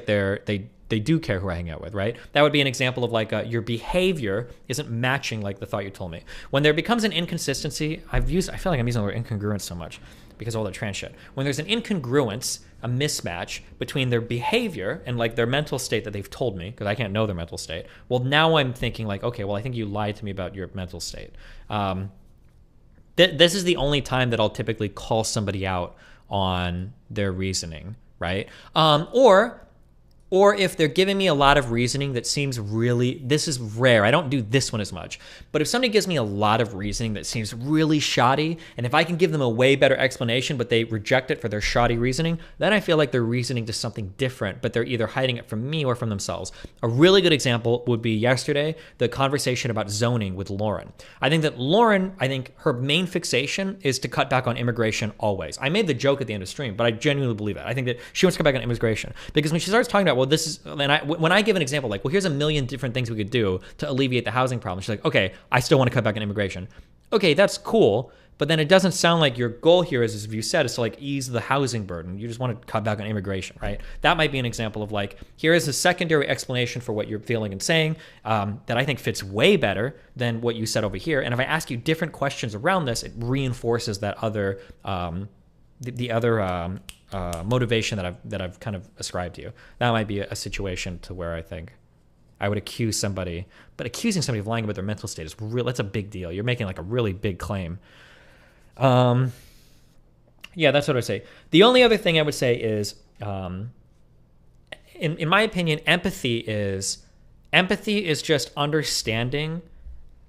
they do care who I hang out with, right? That would be an example of like your behavior isn't matching like the thought you told me. When there becomes an inconsistency, I feel like I'm using the word incongruence so much because of all the trans shit. When there's an incongruence, a mismatch between their behavior and like their mental state that they've told me, because I can't know their mental state. Well, now I'm thinking like, okay, well, I think you lied to me about your mental state. This is the only time that I'll typically call somebody out on their reasoning, right? Or if they're giving me a lot of reasoning that seems really, this is rare. I don't do this one as much. But if somebody gives me a lot of reasoning that seems really shoddy, and if I can give them a way better explanation, but they reject it for their shoddy reasoning, then I feel like they're reasoning to something different, but they're either hiding it from me or from themselves. A really good example would be yesterday, the conversation about zoning with Lauren. I think her main fixation is to cut back on immigration always. I made the joke at the end of stream, but I genuinely believe it. I think that she wants to cut back on immigration because when she starts talking about, well, this is, and when I give an example, like, well, here's a million different things we could do to alleviate the housing problem. She's like, okay, I still want to cut back on immigration. Okay, that's cool. But then it doesn't sound like your goal here is, as you said, is to like ease the housing burden. You just want to cut back on immigration, right? That might be an example of like, here is a secondary explanation for what you're feeling and saying that I think fits way better than what you said over here. And if I ask you different questions around this, it reinforces that other, the other motivation that I've kind of ascribed to you. That might be a situation to where I think I would accuse somebody, but accusing somebody of lying about their mental state is that's a big deal. You're making like a really big claim. Yeah, that's what I would say. The only other thing I would say is, in my opinion, empathy is just understanding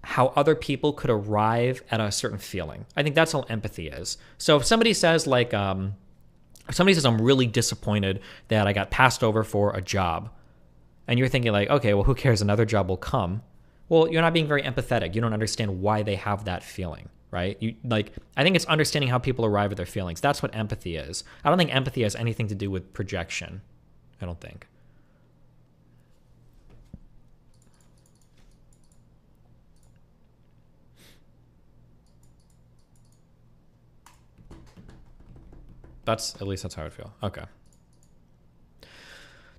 how other people could arrive at a certain feeling. I think that's all empathy is. So if somebody says like, I'm really disappointed that I got passed over for a job, and you're thinking like, okay, well, who cares? Another job will come. Well, you're not being very empathetic. You don't understand why they have that feeling, right? I think it's understanding how people arrive at their feelings. That's what empathy is. I don't think empathy has anything to do with projection. I don't think. At least that's how I feel. Okay.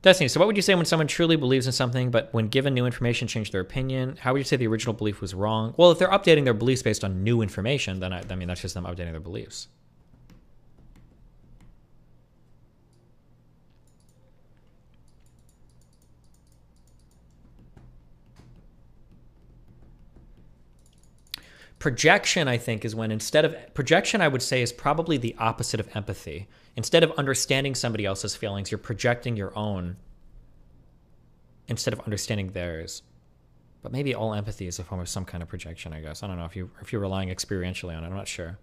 Destiny, so what would you say when someone truly believes in something, but when given new information, change their opinion? How would you say the original belief was wrong? Well, if they're updating their beliefs based on new information, then I mean, that's just them updating their beliefs. Projection, I think, is when projection, I would say, is probably the opposite of empathy. Instead of understanding somebody else's feelings, you're projecting your own instead of understanding theirs. But maybe all empathy is a form of some kind of projection, I guess. I don't know if you're relying experientially on it. I'm not sure.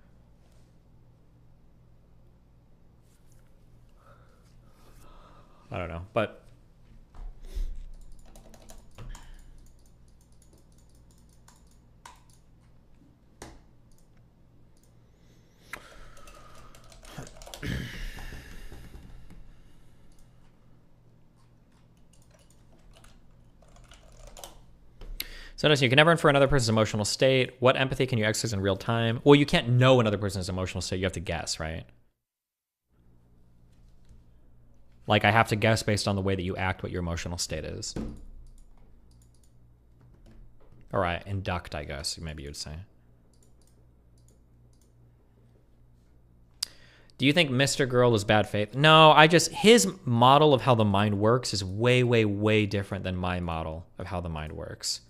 I don't know, but so you can never infer another person's emotional state. What empathy can you exercise in real time? Well, you can't know another person's emotional state. You have to guess, right? Like, I have to guess based on the way that you act what your emotional state is. Or I induct, I guess, maybe you'd say. Do you think Mr. Girl is bad faith? No, his model of how the mind works is way, way, way different than my model of how the mind works.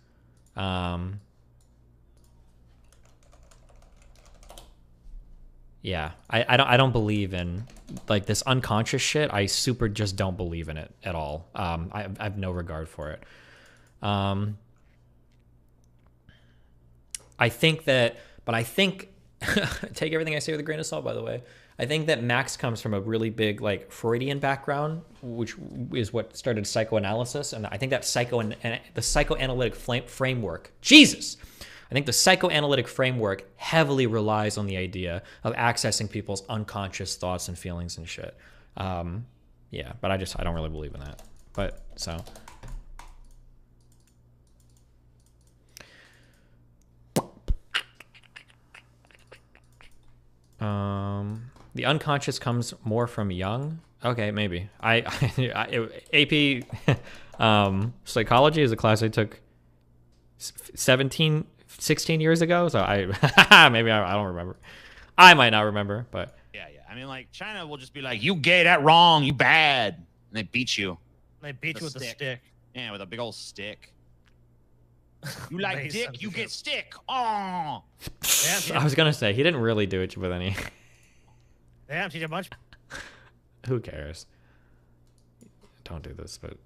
Yeah, I don't believe in like this unconscious shit. I super just don't believe in it at all. I have no regard for it. I think that, but I think take everything I say with a grain of salt, by the way. I think that Max comes from a really big like Freudian background, which is what started psychoanalysis, and I think that the psychoanalytic framework, Jesus, I think the psychoanalytic framework heavily relies on the idea of accessing people's unconscious thoughts and feelings and shit. Yeah, but I don't really believe in that. But so. The unconscious comes more from young. Okay, maybe. AP psychology is a class I took 16 years ago. So maybe I don't remember. I might not remember, but yeah. I mean, like China will just be like, "You gay, that wrong, you bad," and they beat you. They beat you with a stick. Yeah, with a big old stick. You like dick, you get stick. Oh. I was gonna say he didn't really do it with any. Damn, teach a bunch. Who cares? Don't do this, but.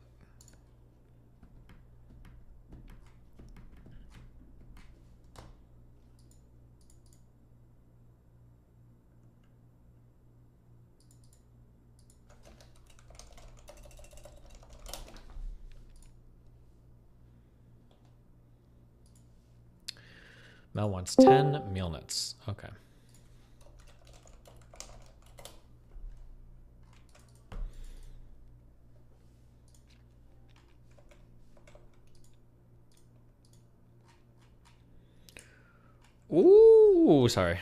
Mel wants 10 meal nuts. Okay. Ooh, sorry.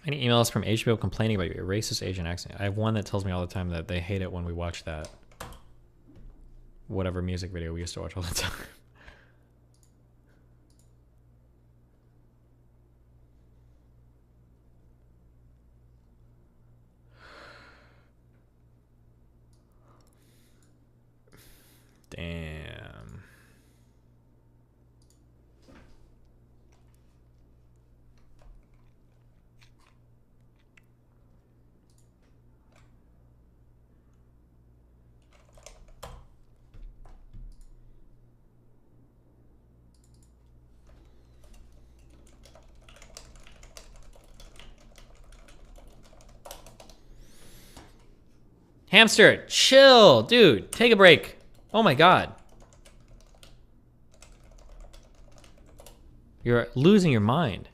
Any emails from HBO complaining about your racist Asian accent? I have one that tells me all the time that they hate it when we watch that whatever music video we used to watch all the time. Damn. Hamster, chill, dude. Take a break. Oh my god. You're losing your mind.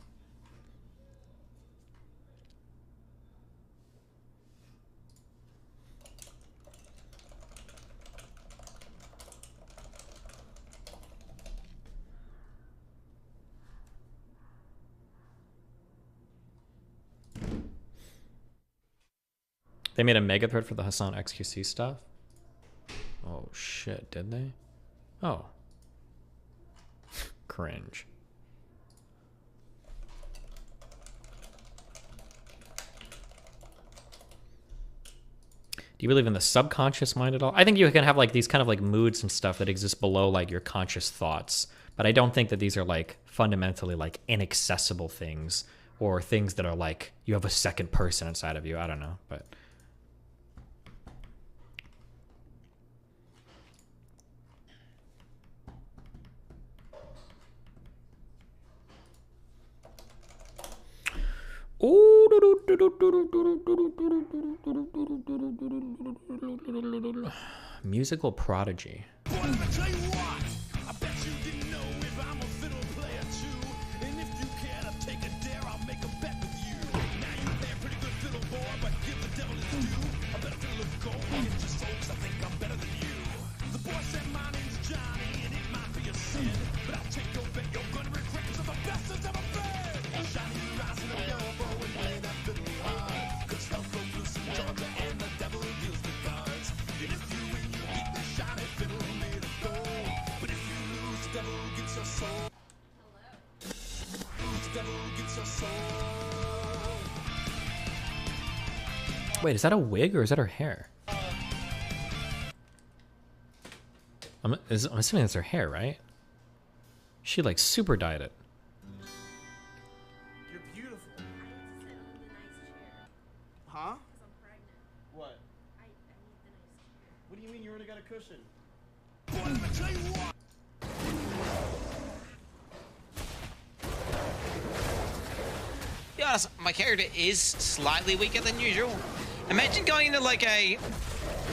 They made a mega thread for the Hasan XQC stuff? Oh shit, did they? Oh. Cringe. Do you believe in the subconscious mind at all? I think you can have like these kind of like moods and stuff that exist below like your conscious thoughts, but I don't think that these are like fundamentally like inaccessible things or things that are like you have a second person inside of you. I don't know, but musical prodigy. Wait, is that a wig or is that her hair? I'm assuming that's her hair, right? She like super dyed it. You're beautiful. Huh? What? What do you mean you already got a cushion? Be honest, my character is slightly weaker than usual. Imagine going into like a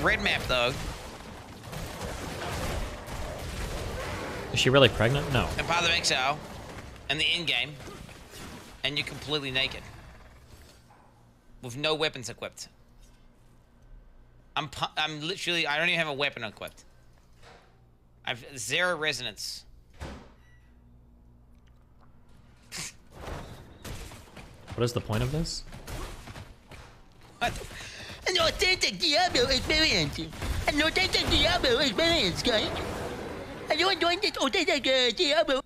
red map though. Is she really pregnant? No. And part of the exile and the end game, and you're completely naked with no weapons equipped. I'm literally, I don't even have a weapon equipped. I've 0 resonance. What is the point of this? An authentic Diablo experience. An authentic Diablo experience, guys. I don't want this authentic Diablo.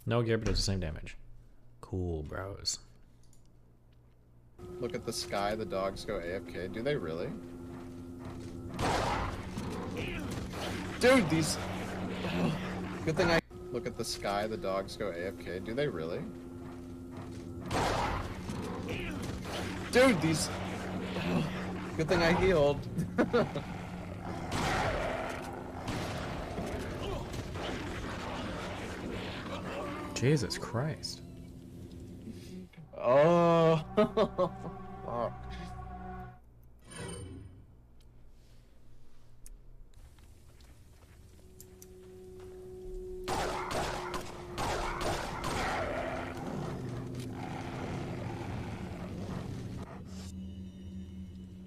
No gear, but it's the same damage. Cool, bros. Look at the sky, the dogs go AFK. Do they really? Dude, these... Good thing I... Look at the sky, the dogs go AFK. Do they really? Dude, these... Good thing I healed. Jesus Christ. Oh. Fuck.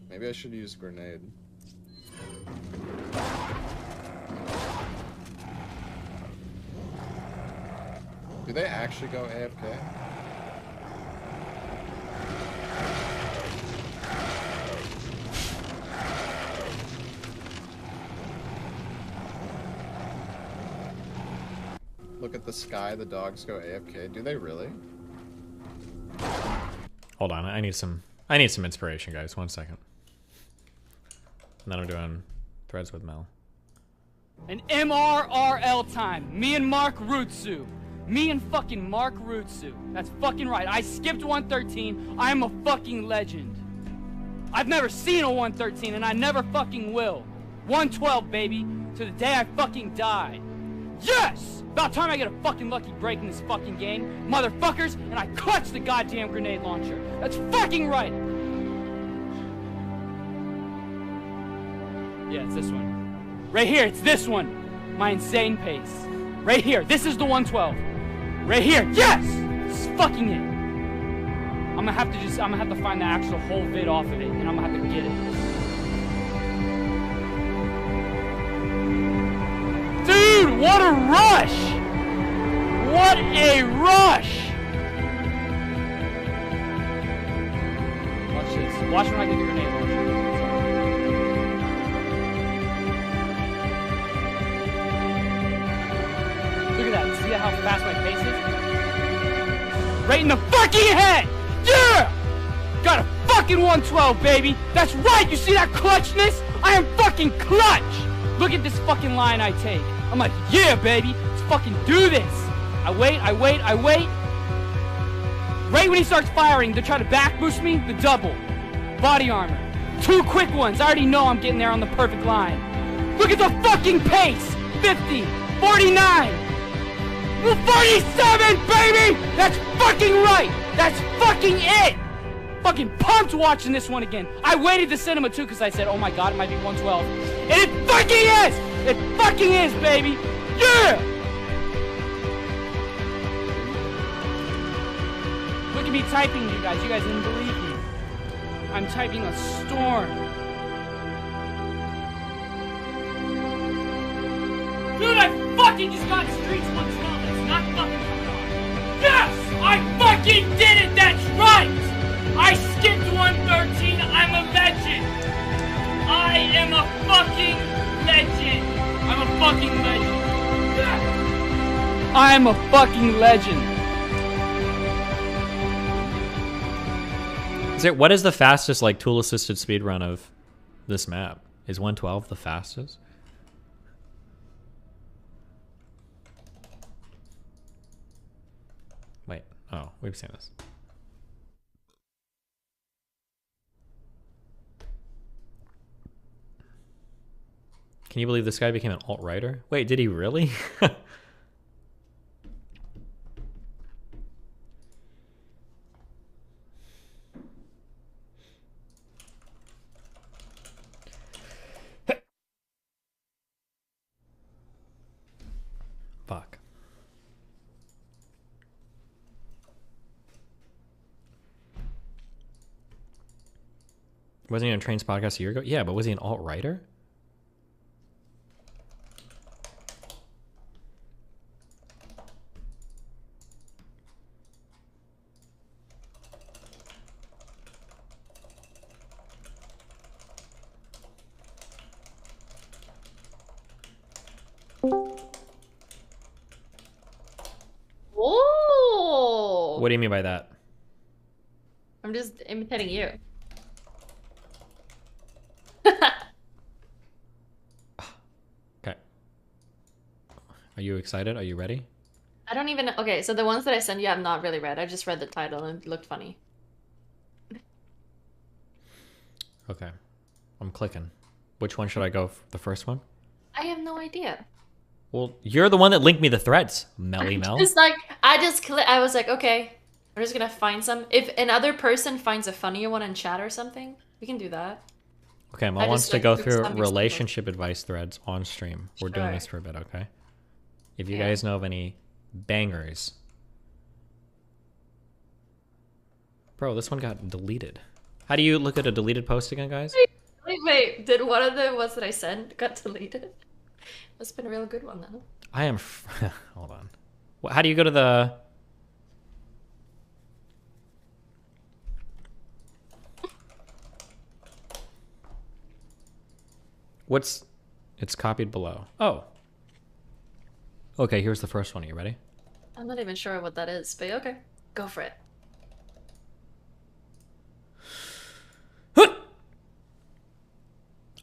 Maybe I should use grenade. Do they actually go AFK? Look at the sky, the dogs go AFK. Do they really? Hold on, I need some inspiration, guys. 1 second. And then I'm doing threads with Mel. An MRRL time. Me and Mark Rutsu. Me and fucking Mark Rutsu. That's fucking right. I skipped 113. I am a fucking legend. I've never seen a 113 and I never fucking will. 112, baby. To the day I fucking die. Yes! About time I get a fucking lucky break in this fucking game. Motherfuckers, and I clutch the goddamn grenade launcher. That's fucking right! Yeah, it's this one. Right here, it's this one. My insane pace. Right here, this is the 112. Right here, yes! This is fucking it. I'm gonna have to find the actual whole vid off of it, and I'm gonna have to get it. Dude, what a rush! What a rush! Watch this. Watch when I get the grenade launcher. Look at that. See how fast my pace is? Right in the fucking head! Yeah! Got a fucking 112, baby! That's right! You see that clutchness? I am fucking clutch! Look at this fucking line I take. I'm like, yeah, baby, let's fucking do this. I wait. Right when he starts firing to try to back boost me, the double. Body armor. 2 quick ones. I already know I'm getting there on the perfect line. Look at the fucking pace. 50, 49, 47, baby! That's fucking right. That's fucking it. Fucking pumped watching this one again. I waited to cinema too because I said, oh my god, it might be 112. And it fucking is! It fucking is, baby! Yeah! at me typing, you guys. You guys didn't believe me. I'm typing a storm. Dude, I fucking just got Streets 112. That's not fucking wrong. Yes! I fucking did it! That's right! I skipped 113. I'm a legend. I am a fucking legend. I'm a fucking legend. Yes! I am a fucking legend. What is the fastest like tool assisted speed run of this map? Is 112 the fastest? Wait, oh, we've seen this. Can you believe this guy became an alt-writer? Wait, did he really? Fuck. Wasn't he on Train's podcast a year ago? Yeah, but was he an alt-writer? Oh! What do you mean by that? I'm just imitating you. Okay. Are you excited? Are you ready? I don't even... Okay, so the ones that I sent you, I've not really read. I just read the title and it looked funny. Okay. I'm clicking. Which one should I go? The first one? I have no idea. Well, you're the one that linked me the threads, Melly Mel. It's like, I was like, okay, I'm just gonna find some. If another person finds a funnier one in chat or something, we can do that. Okay, Mel wants to go through relationship advice threads on stream. We're doing this for a bit, okay? If you guys know of any bangers. Bro, this one got deleted. How do you look at a deleted post again, guys? Wait, did one of the ones that I sent got deleted? That's been a real good one, though. I am... Hold on. How do you go to the... What's... It's copied below. Oh. Okay, here's the first one. Are you ready? I'm not even sure what that is, but okay. Go for it.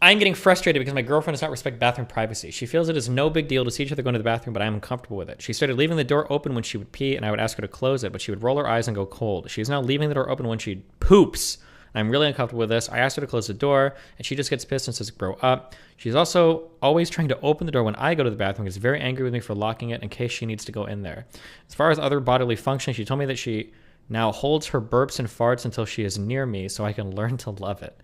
I'm getting frustrated because my girlfriend does not respect bathroom privacy. She feels it is no big deal to see each other going to the bathroom, but I am uncomfortable with it. She started leaving the door open when she would pee, and I would ask her to close it, but she would roll her eyes and go cold. She is now leaving the door open when she poops. I'm really uncomfortable with this. I asked her to close the door, and she just gets pissed and says, grow up. She's also always trying to open the door when I go to the bathroom. She's very angry with me for locking it in case she needs to go in there. As far as other bodily functions, she told me that she now holds her burps and farts until she is near me so I can learn to love it.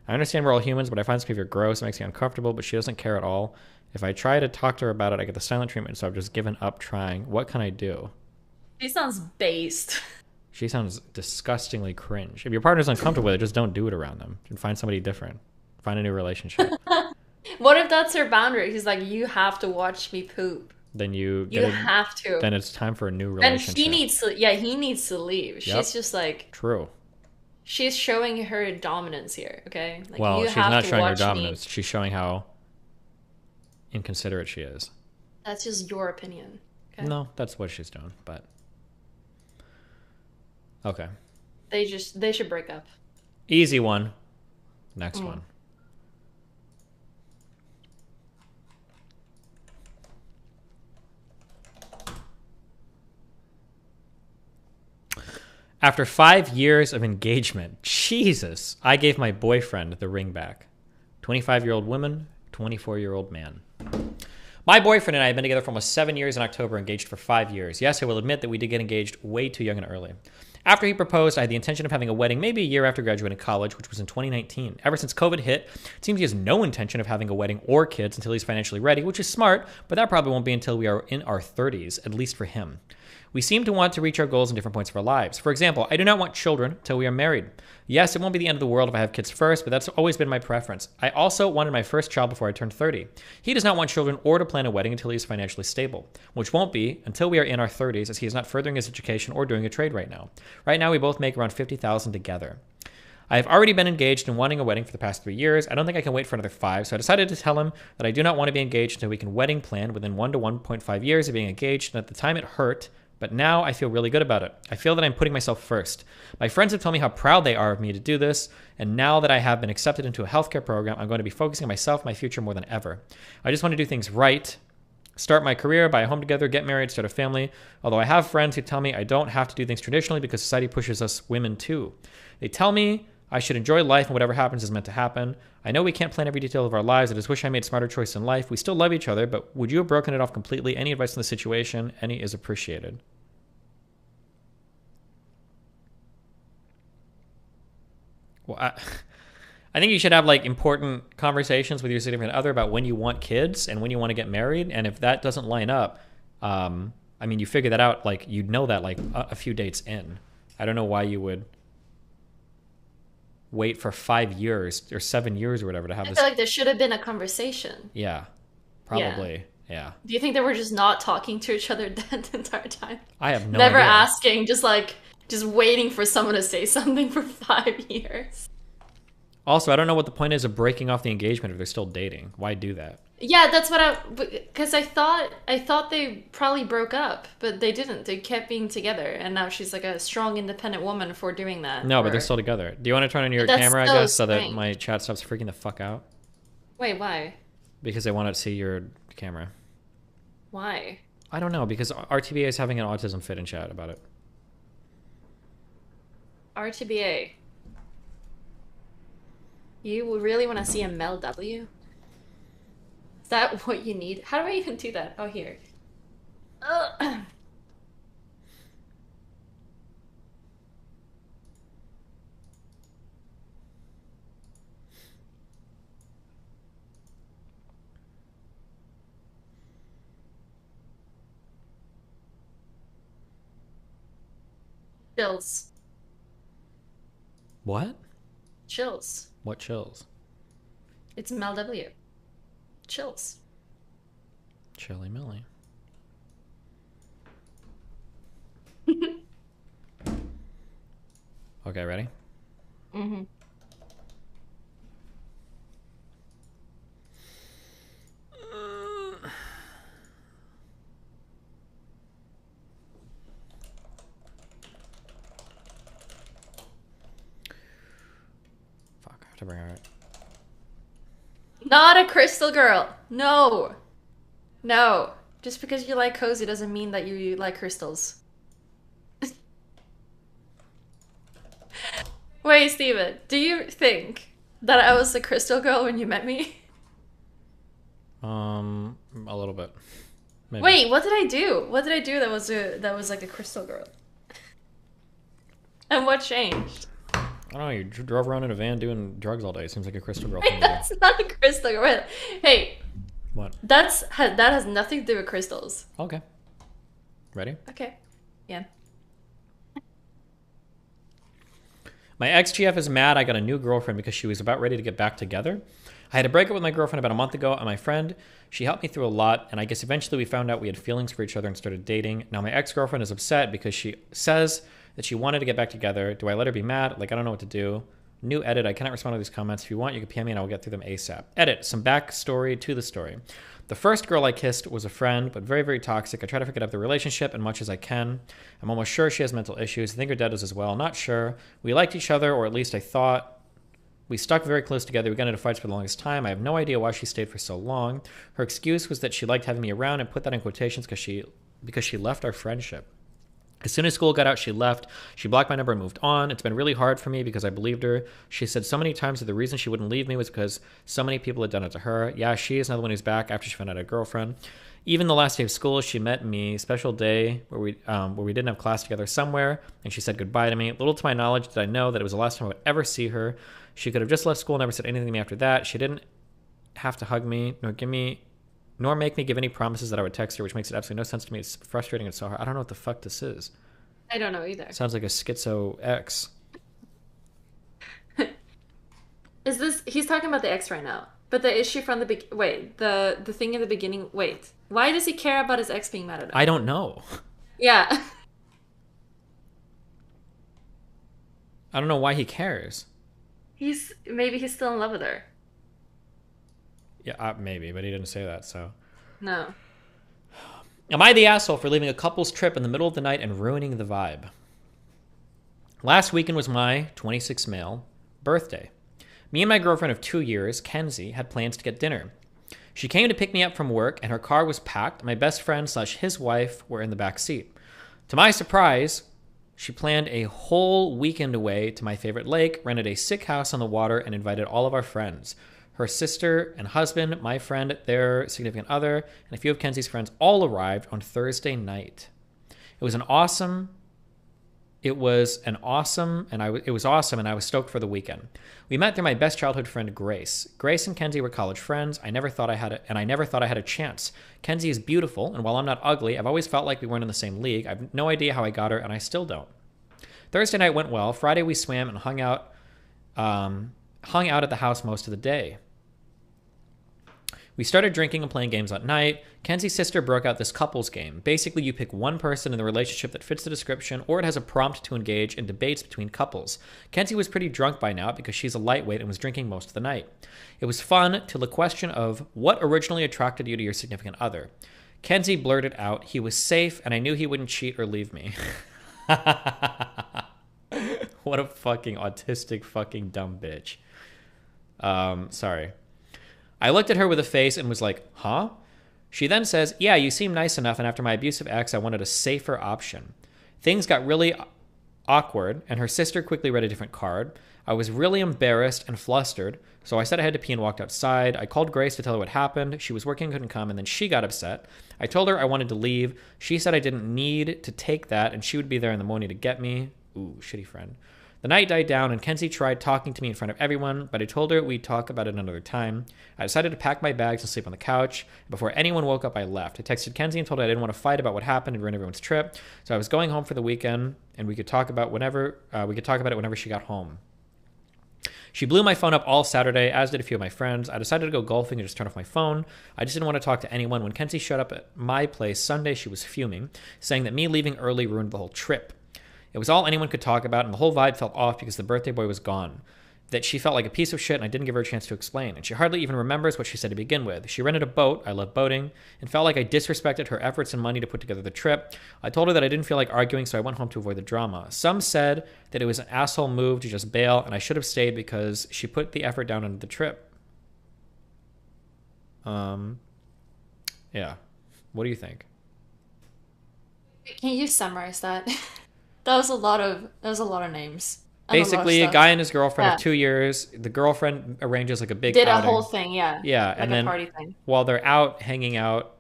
I understand we're all humans, but I find this behavior gross. It makes me uncomfortable, but she doesn't care at all. If I try to talk to her about it, I get the silent treatment, so I've just given up trying. What can I do? She sounds based. She sounds disgustingly cringe. If your partner's uncomfortable with it, just don't do it around them. And find somebody different. Find a new relationship. What if that's her boundary? He's like, you have to watch me poop. Then you have to. Then it's time for a new relationship. And he needs to leave. Yep. She's just like... True. She's showing her dominance here, okay? Like, well, you she's have not to showing her watch dominance. me. She's showing how inconsiderate she is. That's just your opinion. Okay? No, that's what she's doing, but... Okay. They should break up. Easy one. Next one. After 5 years of engagement, Jesus, I gave my boyfriend the ring back. 25-year-old woman, 24-year-old man. My boyfriend and I have been together for almost 7 years in October, engaged for 5 years. Yes, I will admit that we did get engaged way too young and early. After he proposed, I had the intention of having a wedding maybe a year after graduating college, which was in 2019. Ever since COVID hit, it seems he has no intention of having a wedding or kids until he's financially ready, which is smart, but that probably won't be until we are in our 30s, at least for him. We seem to want to reach our goals in different points of our lives. For example, I do not want children until we are married. Yes, it won't be the end of the world if I have kids first, but that's always been my preference. I also wanted my first child before I turned 30. He does not want children or to plan a wedding until he is financially stable, which won't be until we are in our 30s, as he is not furthering his education or doing a trade right now. Right now, we both make around $50,000 together. I have already been engaged and wanting a wedding for the past 3 years. I don't think I can wait for another 5, so I decided to tell him that I do not want to be engaged until we can wedding plan within 1 to 1.5 years of being engaged, and at the time it hurt, but now I feel really good about it. I feel that I'm putting myself first. My friends have told me how proud they are of me to do this, and now that I have been accepted into a healthcare program, I'm going to be focusing on myself, my future more than ever. I just want to do things right, start my career, buy a home together, get married, start a family. Although I have friends who tell me I don't have to do things traditionally because society pushes us women too. They tell me I should enjoy life and whatever happens is meant to happen. I know we can't plan every detail of our lives. I just wish I made smarter choices in life. We still love each other, but would you have broken it off completely? Any advice on the situation? Any is appreciated. Well, I think you should have like important conversations with your significant other about when you want kids and when you want to get married. And if that doesn't line up, I mean, you figure that out, like you'd know that like a few dates in. I don't know why you would wait for 5 years or 7 years or whatever to have I this. feel like there should have been a conversation. Yeah, probably. Yeah. Do you think they were just not talking to each other that entire time? I have no Never idea. asking, just waiting for someone to say something for 5 years. Also, I don't know what the point is of breaking off the engagement if they're still dating. Why do that? Yeah, that's what because I thought they probably broke up, but they didn't. They kept being together, and now she's like a strong, independent woman for doing that. No, but they're still together. Do you want to turn on your That's camera, I so guess, so that strange. my chat stops freaking the fuck out? Wait, why? Because they want to see your camera. Why? I don't know, because RTBA is having an autism fit in chat about it. RTBA. You really want to see a Mel W? Is that what you need? How do I even do that? Oh, here. Ugh. Chills. What? Chills. What chills? It's Mel W. Chills. Chilly Millie. Okay, ready? Mm-hmm. Fuck, I have to bring her out. Not a crystal girl. No. No. Just because you like cozy doesn't mean that you like crystals. Wait, Steven, do you think that I was a crystal girl when you met me? A little bit. Maybe. Wait, what did I do? What did I do that was like a crystal girl? And what changed? I don't know, you drove around in a van doing drugs all day. Seems like a crystal girl thing Wait, to do. that's not a crystal girl. Wait, hey. What? That has nothing to do with crystals. Okay. Ready? Okay. Yeah. My ex-GF is mad I got a new girlfriend because she was about ready to get back together. I had a breakup with my girlfriend about a month ago, and my friend, she helped me through a lot, and I guess eventually we found out we had feelings for each other and started dating. Now my ex-girlfriend is upset because she says that she wanted to get back together. Do I let her be mad? Like, I don't know what to do. New edit. I cannot respond to these comments. If you want, you can PM me and I will get through them ASAP. Edit. Some backstory to the story. The first girl I kissed was a friend, but very, very toxic. I try to forget up the relationship as much as I can. I'm almost sure she has mental issues. I think her dad does as well. Not sure. We liked each other, or at least I thought. We stuck very close together. We got into fights for the longest time. I have no idea why she stayed for so long. Her excuse was that she liked having me around, and put that in quotations because she left our friendship. As soon as school got out, she left. She blocked my number and moved on. It's been really hard for me because I believed her. She said so many times that the reason she wouldn't leave me was because so many people had done it to her. Yeah, she is another one who's back after she found out I had a girlfriend. Even the last day of school, she met me, special day where we didn't have class together somewhere, and she said goodbye to me. Little to my knowledge did I know that it was the last time I would ever see her. She could have just left school and never said anything to me after that. She didn't have to hug me, nor make me give any promises that I would text her, which makes it absolutely no sense to me. It's frustrating and so hard. I don't know what the fuck this is. I don't know either. Sounds like a schizo ex. Is this... He's talking about the ex right now. But the issue from the... Wait, the thing in the beginning... Wait. Why does he care about his ex being mad at him? I don't know. Yeah. I don't know why he cares. Maybe he's still in love with her. Yeah, maybe, but he didn't say that, so... No. Am I the asshole for leaving a couple's trip in the middle of the night and ruining the vibe? Last weekend was my 26 male birthday. Me and my girlfriend of 2 years, Kenzie, had plans to get dinner. She came to pick me up from work, and her car was packed. My best friend / his wife were in the back seat. To my surprise, she planned a whole weekend away to my favorite lake, rented a sick house on the water, and invited all of our friends. Her sister and husband, my friend, their significant other, and a few of Kenzie's friends all arrived on Thursday night. It was awesome, and I was stoked for the weekend. We met through my best childhood friend, Grace. Grace and Kenzie were college friends. I never thought I had a chance. Kenzie is beautiful, and while I'm not ugly, I've always felt like we weren't in the same league. I have no idea how I got her, and I still don't. Thursday night went well. Friday we swam and hung out at the house most of the day. We started drinking and playing games at night. Kenzie's sister broke out this couples game. Basically, you pick one person in the relationship that fits the description, or it has a prompt to engage in debates between couples. Kenzie was pretty drunk by now because she's a lightweight and was drinking most of the night. It was fun till the question of what originally attracted you to your significant other. Kenzie blurted out, he was safe and I knew he wouldn't cheat or leave me. What a fucking autistic fucking dumb bitch. Sorry. I looked at her with a face and was like, huh? She then says, yeah, you seem nice enough, and after my abusive ex, I wanted a safer option. Things got really awkward, and her sister quickly read a different card. I was really embarrassed and flustered, so I said I had to pee and walked outside. I called Grace to tell her what happened. She was working, couldn't come, and then she got upset. I told her I wanted to leave. She said I didn't need to take that, and she would be there in the morning to get me. Ooh, shitty friend. The night died down, and Kenzie tried talking to me in front of everyone, but I told her we'd talk about it another time. I decided to pack my bags and sleep on the couch. Before anyone woke up, I left. I texted Kenzie and told her I didn't want to fight about what happened and ruin everyone's trip, so I was going home for the weekend, and we could talk about it whenever she got home. She blew my phone up all Saturday, as did a few of my friends. I decided to go golfing and just turn off my phone. I just didn't want to talk to anyone. When Kenzie showed up at my place Sunday, she was fuming, saying that me leaving early ruined the whole trip. It was all anyone could talk about, and the whole vibe felt off because the birthday boy was gone. That she felt like a piece of shit, and I didn't give her a chance to explain. And she hardly even remembers what she said to begin with. She rented a boat, I love boating, and felt like I disrespected her efforts and money to put together the trip. I told her that I didn't feel like arguing, so I went home to avoid the drama. Some said that it was an asshole move to just bail, and I should have stayed because she put the effort down on the trip. Yeah. What do you think? Can you summarize that? That was a lot of names. Basically, a guy and his girlfriend of 2 years. The girlfriend arranges like a big did outing. a whole thing, yeah. Yeah, like and a then party thing. While they're out hanging out,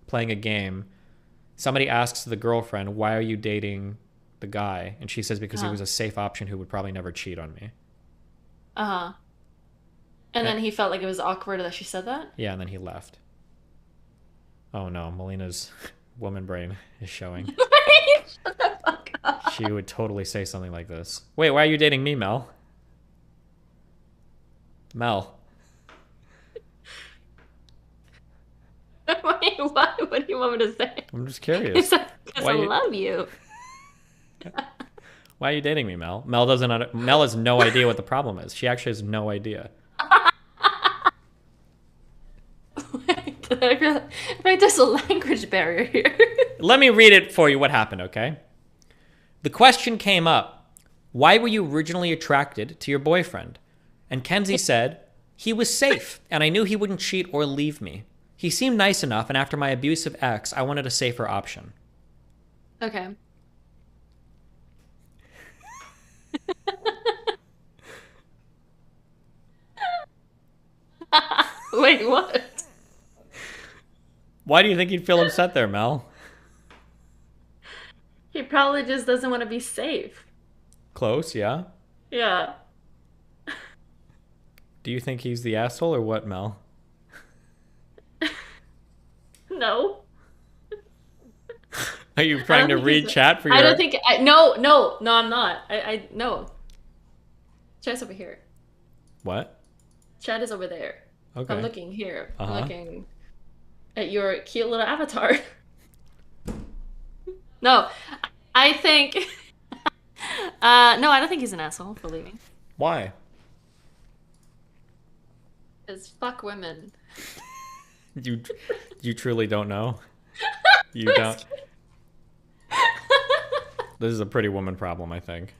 playing a game, somebody asks the girlfriend, "Why are you dating the guy?" And she says, "Because he was a safe option who would probably never cheat on me." And then he felt like it was awkward that she said that. Yeah, and then he left. Oh no, Melina's woman brain is showing. Shut the fuck up. She would totally say something like this. Wait, why are you dating me, Mel? Mel. Wait, what? What do you want me to say? I'm just curious. Because I love you. Why are you dating me, Mel? Mel has no idea what the problem is. She actually has no idea. I feel like there's a language barrier here. Let me read it for you what happened, okay? The question came up, why were you originally attracted to your boyfriend? And Kenzie said, he was safe, and I knew he wouldn't cheat or leave me. He seemed nice enough, and after my abusive ex, I wanted a safer option. Okay. Wait, what? Why do you think he'd feel upset there, Mel? He probably just doesn't want to be safe. Close, yeah? Yeah. Do you think he's the asshole or what, Mel? No. Are you trying to read chat for your... I don't think... No, I'm not. No. Chat's over here. What? Chat is over there. Okay. I'm looking here. Uh-huh. I'm looking at your cute little avatar. No, I think... no, I don't think he's an asshole for leaving. Why? Because fuck women. You truly don't know? You don't... This is a pretty woman problem, I think.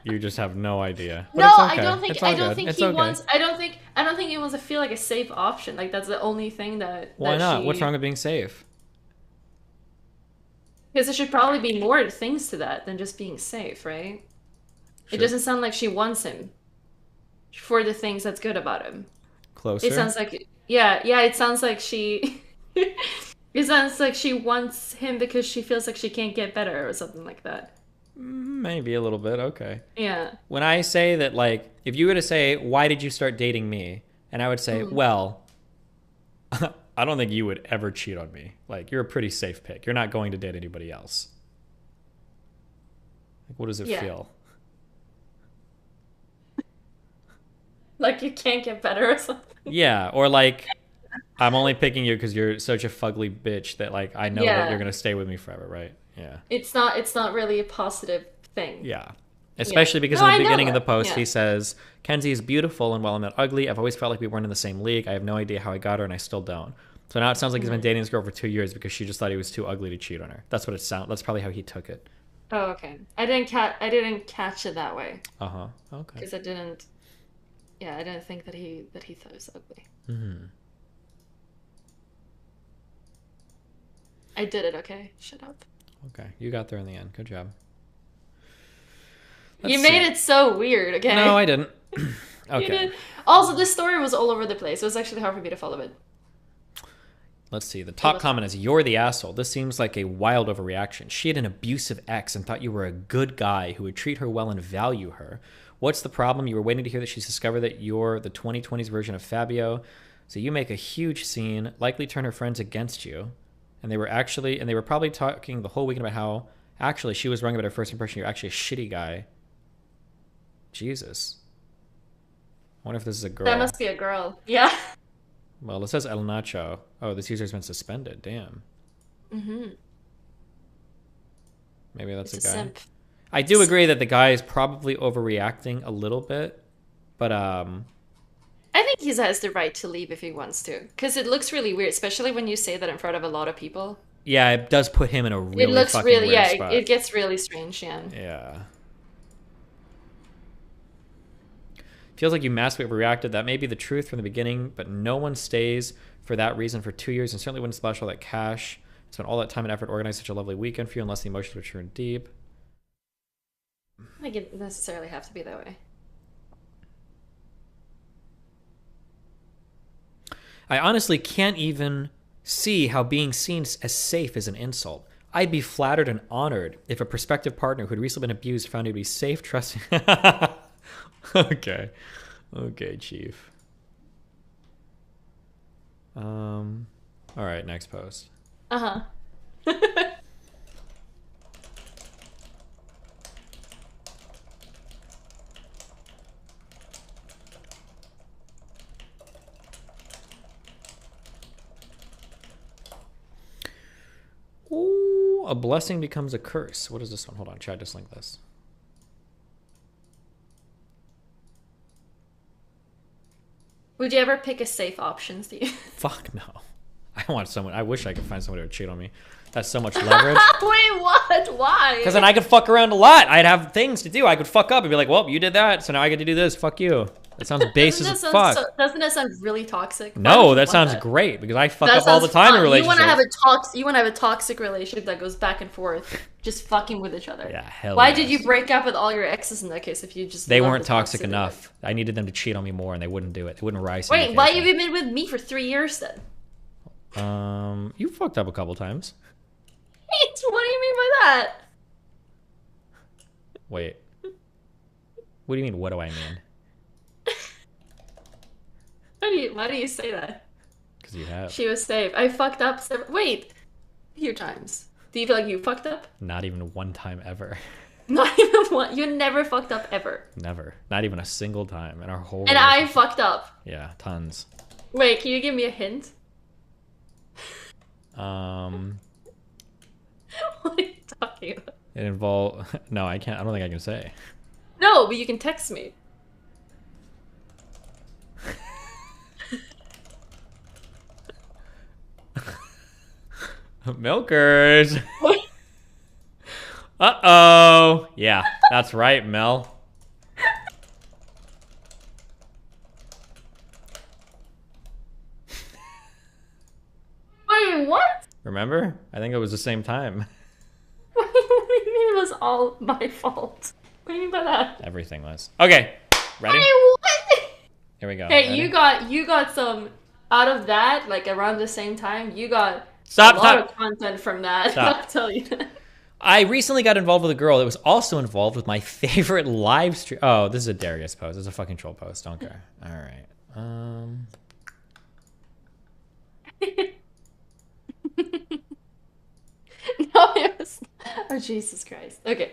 You just have no idea. But No, it's okay. I don't think. It's all I don't good. think It's he okay. wants. I don't think he wants to feel like a safe option. Like that's the only thing that. Why that not? She... What's wrong with being safe? Because there should probably be more things to that than just being safe, right? Sure. It doesn't sound like she wants him for the things that's good about him. Closer. It sounds like It sounds like she. It sounds like she wants him because she feels like she can't get better or something like that. Maybe a little bit. Okay. Yeah. When I say that, like, if you were to say, why did you start dating me? And I would say, well, I don't think you would ever cheat on me. Like, you're a pretty safe pick. You're not going to date anybody else. Like, what does it feel? Like you can't get better or something. Yeah. Or like, I'm only picking you because you're such a fugly bitch that, like, I know that you're going to stay with me forever, right? Yeah. It's not really a positive thing. Yeah. Especially because in the beginning of the post, he says, Kenzie is beautiful, and while I'm not ugly, I've always felt like we weren't in the same league. I have no idea how I got her, and I still don't. So now it sounds like he's been dating this girl for 2 years because she just thought he was too ugly to cheat on her. That's what it sounds. That's probably how he took it. Oh, okay. I didn't catch it that way. Uh-huh. Okay. Because I didn't think that he thought it was ugly. Mm-hmm. I did it, okay? Shut up. Okay. You got there in the end. Good job. You made it so weird, okay? No, I didn't. Okay. You did. Also, this story was all over the place. It was actually hard for me to follow it. Let's see. The top comment is, you're the asshole. This seems like a wild overreaction. She had an abusive ex and thought you were a good guy who would treat her well and value her. What's the problem? You were waiting to hear that she's discovered that you're the 2020s version of Fabio. So you make a huge scene, likely turn her friends against you. And they were probably talking the whole weekend about how actually she was wrong about her first impression. You're actually a shitty guy. Jesus. I wonder if this is a girl. That must be a girl. Yeah. Well, it says El Nacho. Oh, this user's been suspended. Damn. Mm-hmm. Maybe that's It's a a guy. simp. I do agree that the guy is probably overreacting a little bit, but I think he has the right to leave if he wants to, because it looks really weird, especially when you say that in front of a lot of people. yeah, it does put him in a really fucking weird spot. It gets really strange. Yeah. Feels like you massively overreacted. That may be the truth from the beginning, but no one stays for that reason for 2 years and certainly wouldn't splash all that cash. Spent all that time and effort to organize such a lovely weekend for you unless the emotions were true and deep. I think it doesn't necessarily have to be that way. I honestly can't even see how being seen as safe is an insult. I'd be flattered and honored if a prospective partner who'd recently been abused found you to be safe, trusting... Okay. Okay, Chief. Alright, next post. Uh-huh. Ooh, a blessing becomes a curse. What is this one? Hold on, chat, just link this. Would you ever pick a safe option, Steve? Fuck no. I wish I could find someone who would cheat on me. That's so much leverage. Wait, what? Why? Because then I could fuck around a lot. I'd have things to do. I could fuck up and be like, well, you did that, so now I get to do this. Fuck you. That sounds base as fuck. Doesn't that sound really toxic? Why would No, you that want sounds that? great because I fuck That up all the sounds time in fun. relationships. You want to have a toxic relationship that goes back and forth, just fucking with each other. Yeah, hell Why yes. did you break up with all your exes in that case if you just They love weren't the toxic toxicity? enough. I needed them to cheat on me more, and they wouldn't do it. They wouldn't rise to the Wait, why have you been with me for 3 years then? You fucked up a couple times. What do you mean by that? Wait. What do you mean? What do I mean? Why do you say that? Because you have. She was safe. I fucked up wait, a few times. Do you feel like you fucked up? Not even one time ever. Not even one. You never fucked up ever. Never. Not even a single time in our whole. And I fucked up. Yeah, tons. Wait, can you give me a hint? What are you talking about? It involved. No, I can't. I don't think I can say. No, but you can text me. Milkers. Uh-oh. Yeah, that's right, Mel. Wait, what? Remember? I think it was the same time. What do you mean it was all my fault? What do you mean by that? Everything was. Okay. Ready? Wait, what? Here we go. Hey, Ready? you got some out of that, like around the same time, you got a lot of content from that. Stop. I'll tell you. I recently got involved with a girl that was also involved with my favorite live stream. Oh, this is a Darius post. This is a fucking troll post. Don't care. All right. No, it was. Oh, Jesus Christ. Okay.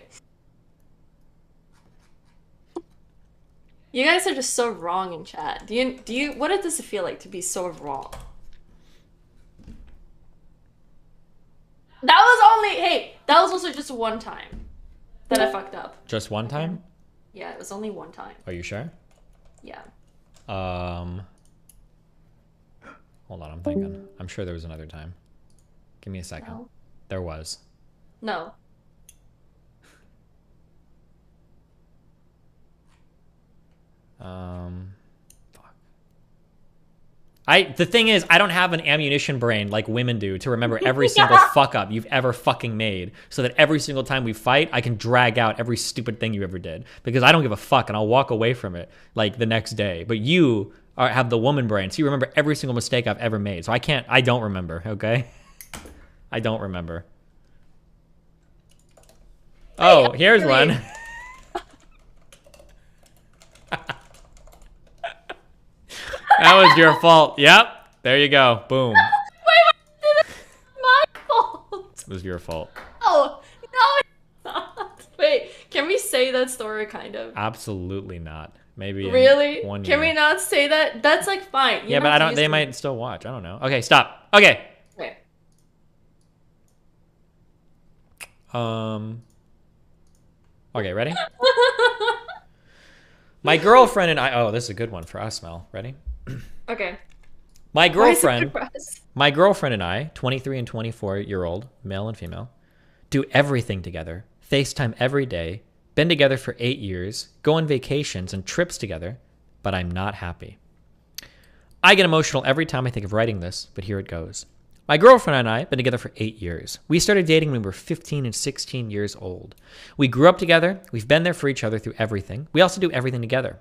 You guys are just so wrong in chat. Do you? What does it feel like to be so wrong? That was only. Hey, that was also just one time that I fucked up. Just one time? Yeah, it was only one time. Are you sure? Yeah. Hold on, I'm thinking. I'm sure there was another time. Give me a second. No. There was. No. Fuck. The thing is, I don't have an ammunition brain like women do to remember every single fuck up you've ever fucking made, so that every single time we fight, I can drag out every stupid thing you ever did, because I don't give a fuck and I'll walk away from it like the next day. But you have the woman brain, so you remember every single mistake I've ever made. So I don't remember, okay? I don't remember. Oh, here's one. That was your fault. Yep. There you go. Boom. Wait, my fault. It was your fault. Oh, no, it's not. Wait, can we say that story kind of? Absolutely not. Maybe Really? in 1 year. Can we not say that? That's like fine. Yeah, but I don't. They might still watch. I don't know. Okay, stop. Okay. Okay. Okay, ready? My girlfriend and I. Oh, this is a good one for us, Mel. Ready? Okay. My Why is it girlfriend. good for us? My girlfriend and I, 23 and 24-year-old, male and female, do everything together. FaceTime every day. Been together for 8 years. Go on vacations and trips together. But I'm not happy. I get emotional every time I think of writing this, but here it goes. My girlfriend and I have been together for 8 years. We started dating when we were 15 and 16 years old. We grew up together. We've been there for each other through everything. We also do everything together.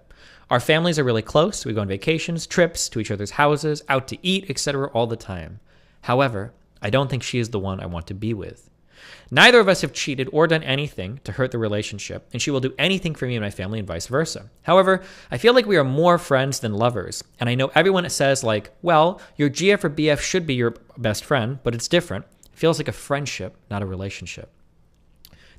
Our families are really close. We go on vacations, trips, to each other's houses, out to eat, etc. all the time. However, I don't think she is the one I want to be with. Neither of us have cheated or done anything to hurt the relationship, and she will do anything for me and my family and vice versa. However, I feel like we are more friends than lovers, and I know everyone says like, well, your GF or BF should be your best friend, but it's different. It feels like a friendship, not a relationship.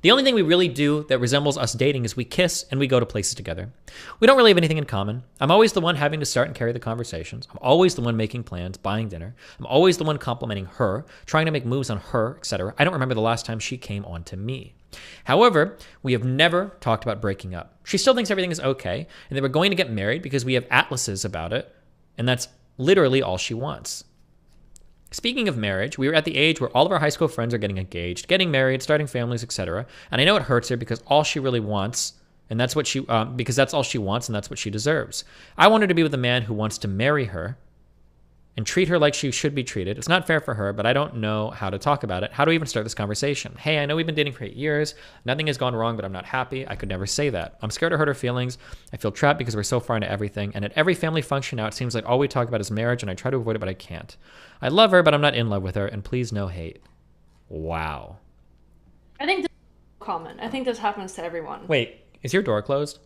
The only thing we really do that resembles us dating is we kiss and we go to places together. We don't really have anything in common. I'm always the one having to start and carry the conversations. I'm always the one making plans, buying dinner. I'm always the one complimenting her, trying to make moves on her, etc. I don't remember the last time she came on to me. However, we have never talked about breaking up. She still thinks everything is okay, and that we're going to get married because we have atlases about it, and that's literally all she wants. Speaking of marriage, we are at the age where all of our high school friends are getting engaged, getting married, starting families, etc. And I know it hurts her because all she really wants And that's what she, because that's all she wants and that's what she deserves. I want her to be with a man who wants to marry her and treat her like she should be treated. It's not fair for her, but I don't know how to talk about it. How do we even start this conversation? Hey, I know we've been dating for 8 years. Nothing has gone wrong, but I'm not happy. I could never say that. I'm scared to hurt her feelings. I feel trapped because we're so far into everything. And at every family function now, it seems like all we talk about is marriage, and I try to avoid it, but I can't. I love her, but I'm not in love with her, and please no hate. Wow. I think this is common. I think this happens to everyone. Wait, is your door closed?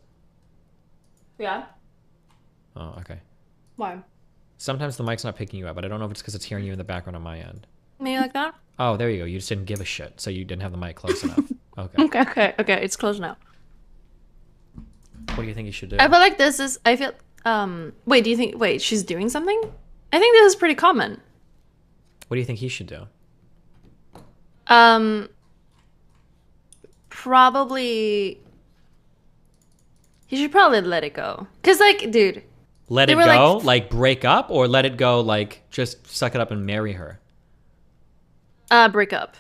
Yeah. Oh, okay. Why? Sometimes the mic's not picking you up, but I don't know if it's because it's hearing you in the background on my end. Maybe like that? Oh, there you go. You just didn't give a shit, so you didn't have the mic close enough. Okay. Okay. It's closed now. What do you think you should do? I feel like this is. I feel. Wait. Do you think? Wait. She's doing something? I think this is pretty common. What do you think he should do? Probably. He should probably let it go. Cause like, dude. Let it go? Like break up, or let it go? Like just suck it up and marry her? Break up.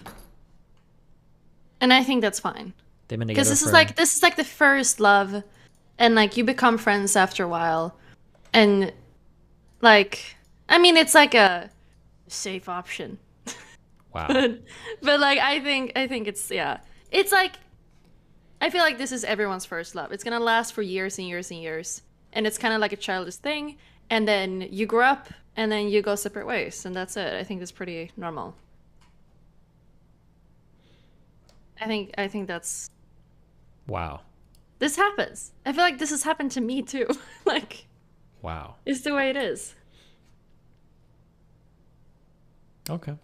And I think that's fine. They've been together because this is like the first love, and like you become friends after a while, and like I mean it's like a safe option. Wow. but like I think it's it's like I feel like this is everyone's first love. It's gonna last for years and years and years, and it's kind of like a childish thing, and then you grow up and then you go separate ways, and that's it. I think that's pretty normal. I think that's... Wow. This happens. I feel like this has happened to me too. Like... Wow. It's the way it is. Okay.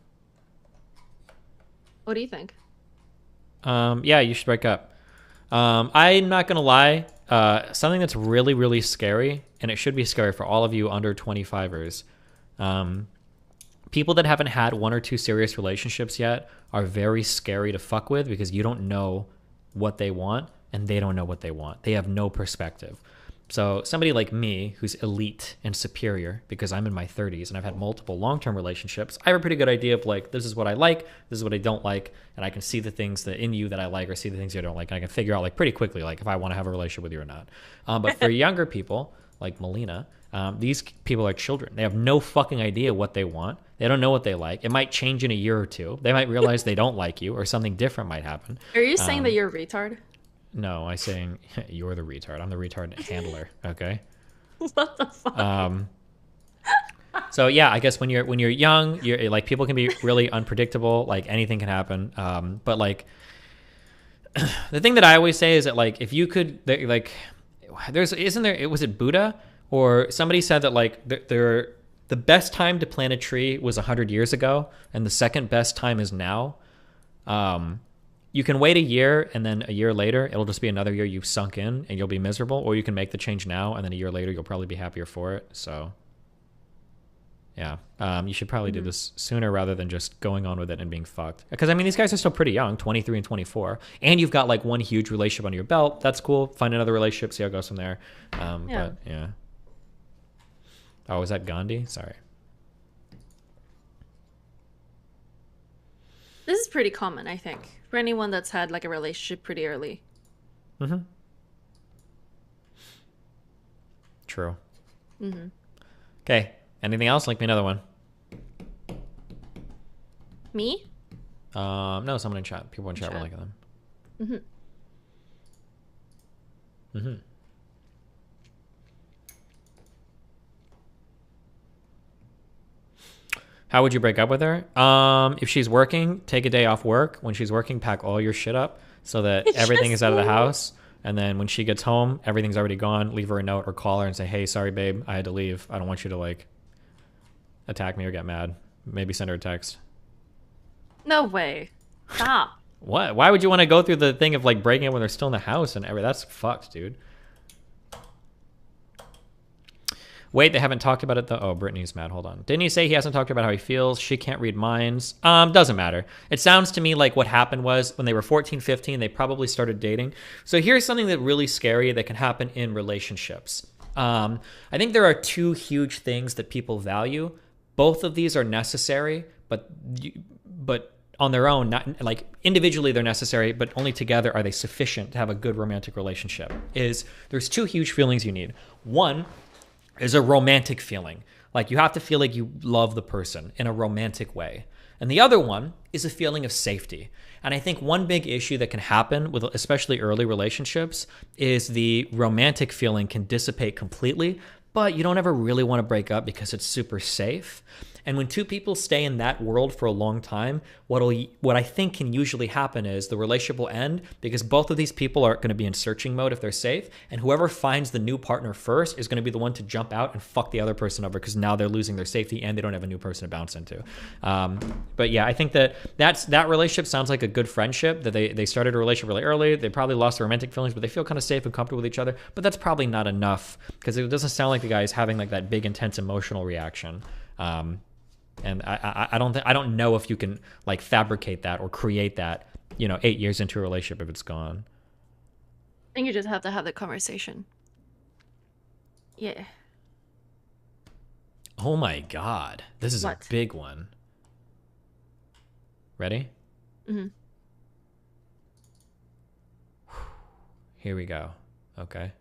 What do you think? Yeah, you should break up. I'm not gonna lie. Something that's really, really scary, and it should be scary for all of you under 25ers. People that haven't had 1 or 2 serious relationships yet are very scary to fuck with because you don't know what they want and they don't know what they want. They have no perspective. So somebody like me who's elite and superior because I'm in my 30s and I've had multiple long-term relationships, I have a pretty good idea of like, this is what I like, this is what I don't like, and I can see the things that in you that I like or see the things you don't like, and I can figure out like pretty quickly like if I want to have a relationship with you or not. But for younger people like Melina, these people are children. They have no fucking idea what they want. They don't know what they like. It might change in a year or two. They might realize they don't like you or something different might happen. Are you saying that you're a retard? No, I'm saying you're the retard. I'm the retard handler, okay? What the fuck? So yeah, I guess when you're young, you're like people can be really unpredictable, like anything can happen. But like the thing that I always say is that like if you could like was it Buddha or somebody said that like the best time to plant a tree was 100 years ago and the second best time is now. You can wait a year and then a year later it'll just be another year you've sunk in and you'll be miserable, or you can make the change now and then a year later you'll probably be happier for it. So yeah, you should probably do this sooner rather than just going on with it and being fucked. Because I mean, these guys are still pretty young, 23 and 24, and you've got like one huge relationship under your belt. That's cool. Find another relationship, see how it goes from there. But yeah. Oh, is that Gandhi? Sorry. This is pretty common, I think, for anyone that's had like a relationship pretty early. Mm-hmm. True. Mm-hmm. Okay. Anything else? Link me another one. Me? No, someone in chat. People in chat were linking them. Mm-hmm. Mm-hmm. How would you break up with her? If she's working, take a day off work. When she's working, pack all your shit up so that everything is out of the house. And then when she gets home, everything's already gone. Leave her a note or call her and say, hey, sorry, babe, I had to leave. I don't want you to like attack me or get mad. Maybe send her a text. No way. Stop. What? Why would you want to go through the thing of like breaking up when they're still in the house and everything? That's fucked, dude. Wait, they haven't talked about it though. Oh, Brittany's mad. Hold on. Didn't he say he hasn't talked about how he feels? She can't read minds. Doesn't matter. It sounds to me like what happened was when they were 14, 15, they probably started dating. So here's something that really scary that can happen in relationships. I think there are 2 huge things that people value. Both of these are necessary, but on their own, not like individually they're necessary, but only together are they sufficient to have a good romantic relationship. Is there's two huge feelings you need. One is a romantic feeling. Like you have to feel like you love the person in a romantic way. And the other one is a feeling of safety. And I think one big issue that can happen with especially early relationships is the romantic feeling can dissipate completely, but you don't ever really want to break up because it's super safe. And when two people stay in that world for a long time, what I think can usually happen is the relationship will end because both of these people are going to be in searching mode if they're safe, and whoever finds the new partner first is going to be the one to jump out and fuck the other person over because now they're losing their safety and they don't have a new person to bounce into. But yeah, I think that relationship sounds like a good friendship, that they started a relationship really early. They probably lost their romantic feelings, but they feel kind of safe and comfortable with each other. But that's probably not enough because it doesn't sound like the guy is having like that big intense emotional reaction. And I don't know if you can like fabricate that or create that, 8 years into a relationship if it's gone. I think you just have to have the conversation. Yeah. Oh my God. This is a big one. Ready? Mm-hmm. Here we go. Okay.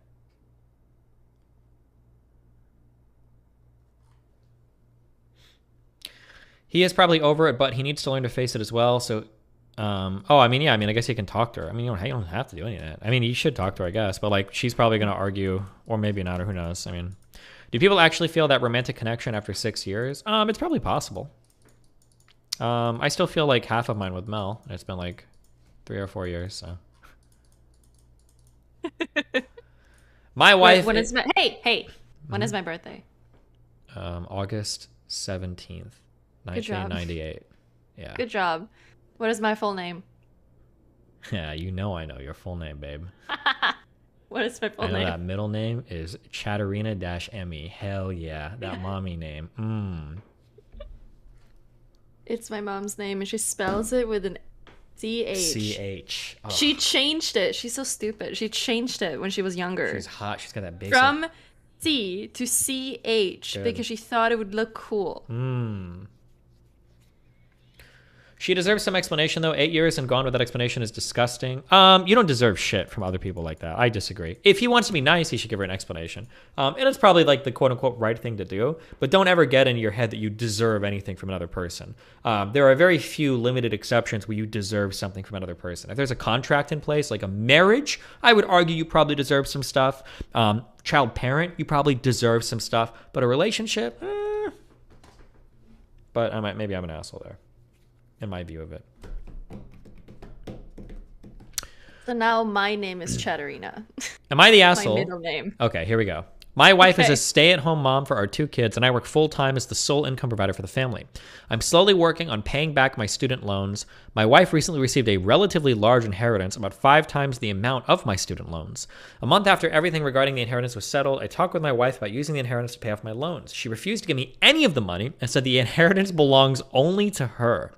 He is probably over it, but he needs to learn to face it as well. So, I guess he can talk to her. I mean, you don't have to do any of that. I mean, you should talk to her, I guess. But, like, she's probably going to argue, or maybe not, or who knows. I mean, do people actually feel that romantic connection after 6 years? It's probably possible. I still feel like half of mine with Mel. It's been, like, 3 or 4 years, so. My wife... When is my... Hey! When is my birthday? August 17th. 1998. Yeah. Good job. What is my full name? Yeah, I know your full name, babe. What is my full I know name? that middle name is Chatterina-Emmy. Hell yeah, that mommy name. It's my mom's name, and she spells it with an CH. CH. Oh. She changed it. She's so stupid. She changed it when she was younger. She's hot. She's got that basic... From C to CH Good. because she thought it would look cool. She deserves some explanation, though. 8 years and gone without explanation is disgusting. You don't deserve shit from other people like that. I disagree. If he wants to be nice, he should give her an explanation. And it's probably like the quote-unquote right thing to do. But don't ever get in your head that you deserve anything from another person. There are very few limited exceptions where you deserve something from another person. If there's a contract in place, like a marriage, I would argue you probably deserve some stuff. Child parent, you probably deserve some stuff. But a relationship, But maybe I'm an asshole there. In my view of it. So now my name is Chatterina. Am I the asshole? My middle name. Okay, here we go. My wife is a stay-at-home mom for our 2 kids, and I work full-time as the sole income provider for the family. I'm slowly working on paying back my student loans. My wife recently received a relatively large inheritance, about 5 times the amount of my student loans. A month after everything regarding the inheritance was settled, I talked with my wife about using the inheritance to pay off my loans. She refused to give me any of the money and said the inheritance belongs only to her.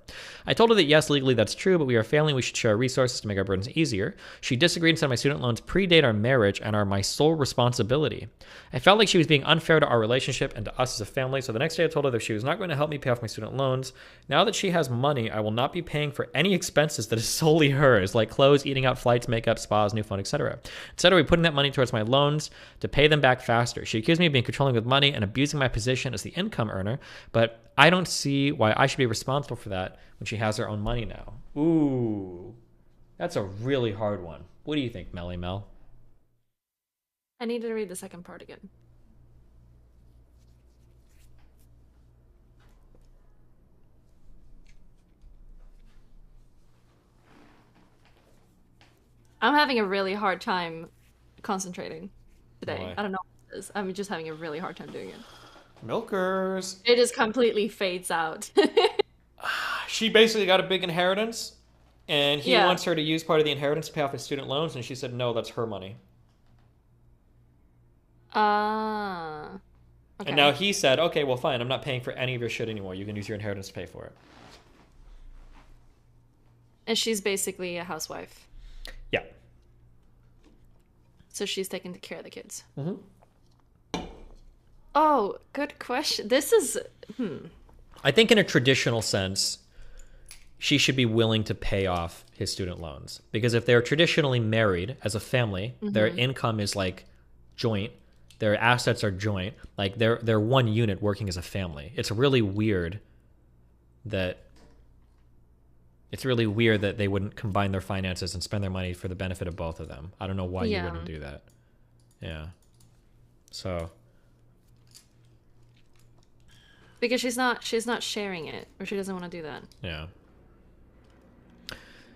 I told her that yes, legally that's true, but we are family. We should share our resources to make our burdens easier. She disagreed and said my student loans predate our marriage and are my sole responsibility. I felt like she was being unfair to our relationship and to us as a family, so the next day I told her that she was not going to help me pay off my student loans. Now that she has money, I will not be paying for any expenses that is solely hers, like clothes, eating out, flights, makeup, spas, new phone, etc. Instead, I'll be putting that money towards my loans to pay them back faster. She accused me of being controlling with money and abusing my position as the income earner, but I don't see why I should be responsible for that when she has her own money now. Ooh, that's a really hard one. What do you think, Melly Mel? I need to read the second part again. I'm having a really hard time concentrating today. Why? I don't know what it is. I'm just having a really hard time doing it. Milkers. It just completely fades out. She basically got a big inheritance, and he wants her to use part of the inheritance to pay off his student loans, and she said, no, that's her money. Okay. And now he said, okay, well, fine, I'm not paying for any of your shit anymore. You can use your inheritance to pay for it. And she's basically a housewife. Yeah. So she's taking care of the kids. Mm-hmm. Oh, good question. This is... I think in a traditional sense, she should be willing to pay off his student loans. Because if they're traditionally married as a family, their income is like joint, their assets are joint, like they're one unit working as a family. It's really weird that they wouldn't combine their finances and spend their money for the benefit of both of them. I don't know why you wouldn't do that. Yeah. So because she's not sharing it, or she doesn't want to do that. yeah.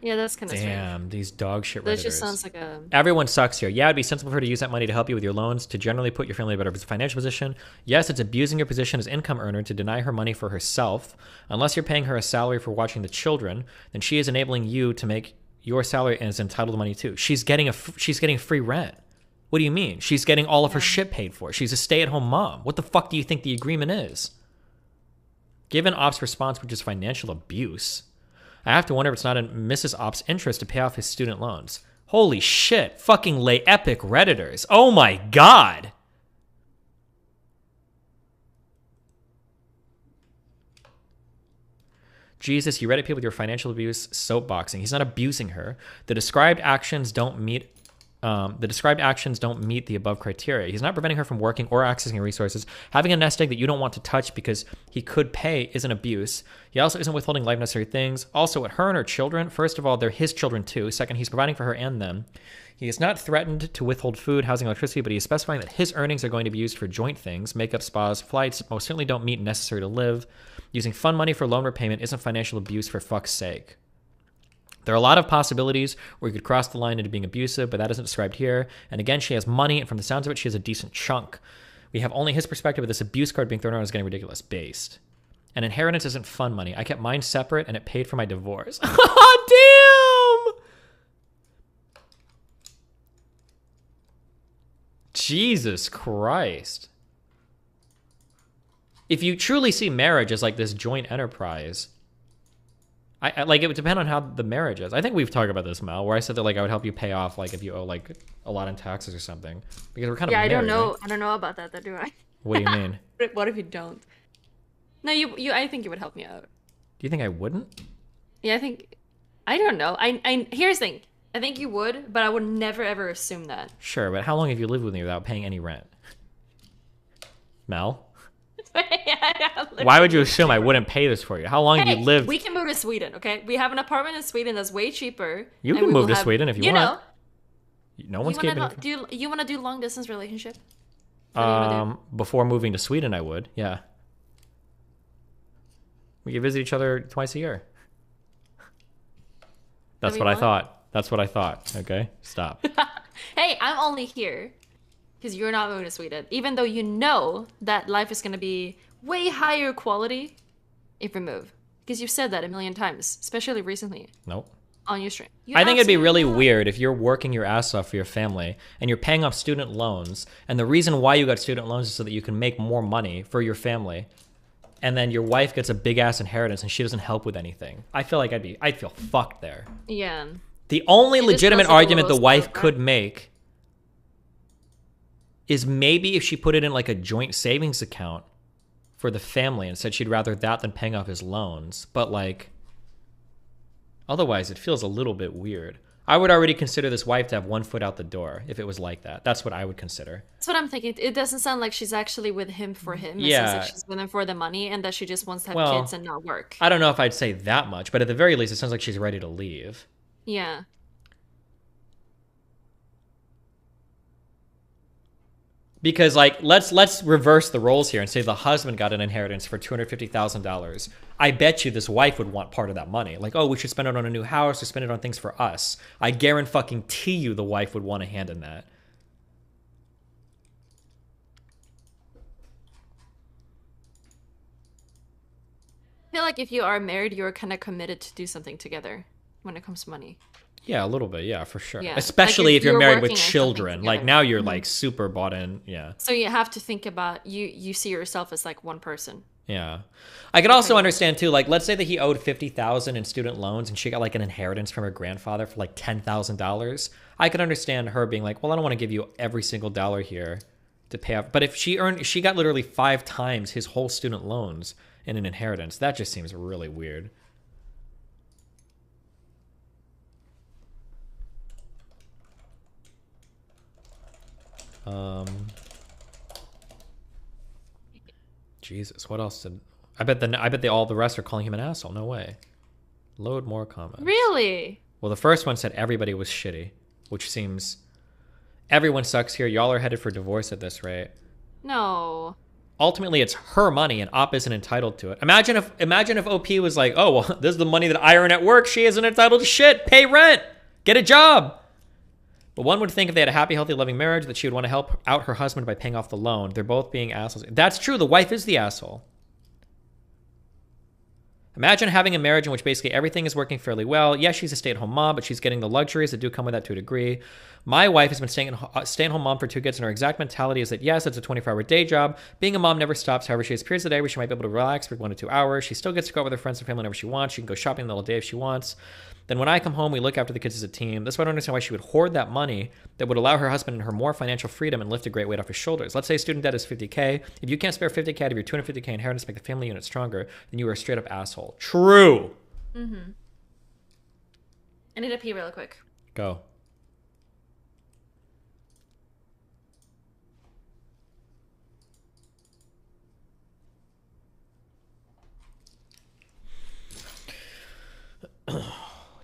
Yeah, that's kind of strange. Damn, these dog shit That Redditors. just sounds like a... Everyone sucks here. Yeah, it'd be sensible for her to use that money to help you with your loans, to generally put your family in a better financial position. Yes, it's abusing your position as income earner to deny her money for herself. Unless you're paying her a salary for watching the children, then she is enabling you to make your salary and is entitled to money too. She's getting free rent. What do you mean? She's getting all of her shit paid for. She's a stay-at-home mom. What the fuck do you think the agreement is? Give an op's response, which is financial abuse. I have to wonder if it's not in Mrs. Op's interest to pay off his student loans. Holy shit. Fucking lay epic Redditors. Oh my god. Jesus, you Reddit people with your financial abuse soapboxing. He's not abusing her. The described actions don't meet the above criteria. He's not preventing her from working or accessing resources. Having a nest egg that you don't want to touch because he could pay isn't abuse. He also isn't withholding life necessary things. Also, with her and her children, first of all, they're his children too. Second, he's providing for her and them. He is not threatened to withhold food, housing, electricity, but he is specifying that his earnings are going to be used for joint things. Makeup, spas, flights most certainly don't meet necessary to live. Using fund money for loan repayment isn't financial abuse, for fuck's sake. There are a lot of possibilities where you could cross the line into being abusive, but that isn't described here. And again, she has money, and from the sounds of it, she has a decent chunk. We have only his perspective, but this abuse card being thrown around is getting ridiculous. Based. And inheritance isn't fun money. I kept mine separate, and it paid for my divorce. Damn! Jesus Christ. If you truly see marriage as like this joint enterprise, I like, it would depend on how the marriage is. I think we've talked about this, Mel, where I said that like I would help you pay off like if you owe like a lot in taxes or something, because we're kind of married, I don't know. right? I don't know about that, do I? What do you mean? What if you don't? No, you. I think you would help me out. Do you think I wouldn't? Yeah, I don't know. I here's the thing. I think you would, but I would never ever assume that. Sure, but how long have you lived with me without paying any rent? Mel? Why would you assume I wouldn't pay this for you? How long have you lived? We can move to Sweden, okay? We have an apartment in Sweden that's way cheaper. You can move to Sweden if you want. No one's keeping it. Do you want to do long distance relationship? Before moving to Sweden, I would. Yeah. We could visit each other twice a year. That's what I thought. That's what I thought. Okay, stop. Hey, I'm only here because you're not moving to Sweden, even though you know that life is going to be way higher quality if we move. Because you've said that a million times, especially recently. Nope. On your stream. I think it'd be really weird if you're working your ass off for your family and you're paying off student loans, and the reason why you got student loans is so that you can make more money for your family, and then your wife gets a big ass inheritance and she doesn't help with anything. I feel like I'd feel fucked there. Yeah. The only legitimate argument the wife could make is maybe if she put it in like a joint savings account for the family and said she'd rather that than paying off his loans. But like, otherwise it feels a little bit weird. I would already consider this wife to have one foot out the door if it was like that. That's what I would consider. That's what I'm thinking. It doesn't sound like she's actually with him for him. It Yeah. sounds like she's with him for the money and that she just wants to have kids and not work. I don't know if I'd say that much, but at the very least, it sounds like she's ready to leave. Yeah. Because like, let's reverse the roles here and say the husband got an inheritance for $250,000. I bet you this wife would want part of that money. Like, oh, we should spend it on a new house or spend it on things for us. I guarantee you the wife would want a hand in that. I feel like if you are married, you're kind of committed to do something together when it comes to money. Yeah, a little bit. Yeah, for sure. Yeah. Especially Like if you're married with working on something children. Like together. now you're like super bought in. Yeah. So you have to think about you see yourself as like one person. Yeah. I could also understand too, like, let's say that he owed $50,000 in student loans and she got like an inheritance from her grandfather for like $10,000. I could understand her being like, well, I don't want to give you every single dollar here to pay off. But if she got literally 5 times his whole student loans in an inheritance, that just seems really weird. Jesus, what else did... I bet all the rest are calling him an asshole. No way. Load more comments. Really? Well, the first one said everybody was shitty, which seems... Everyone sucks here. Y'all are headed for divorce at this rate. No. Ultimately, it's her money, and Op isn't entitled to it. Imagine if OP was like, oh, well, this is the money that I earn at work. She isn't entitled to shit. Pay rent. Get a job. But one would think if they had a happy, healthy, loving marriage that she would want to help out her husband by paying off the loan. They're both being assholes. That's true. The wife is the asshole. Imagine having a marriage in which basically everything is working fairly well. Yes, she's a stay-at-home mom, but she's getting the luxuries that do come with that to a degree. My wife has been stay-at-home mom for 2 kids, and her exact mentality is that, yes, it's a 24-hour day job. Being a mom never stops. However, she has periods of the day where she might be able to relax for 1 to 2 hours. She still gets to go out with her friends and family whenever she wants. She can go shopping the middle of the day if she wants. Then when I come home, we look after the kids as a team. That's why I don't understand why she would hoard that money that would allow her husband and her more financial freedom and lift a great weight off his shoulders. Let's say student debt is $50K. If you can't spare $50K out of your $250K inheritance to make the family unit stronger, then you are a straight up asshole. True. Mm-hmm. I need to pee real quick. Go.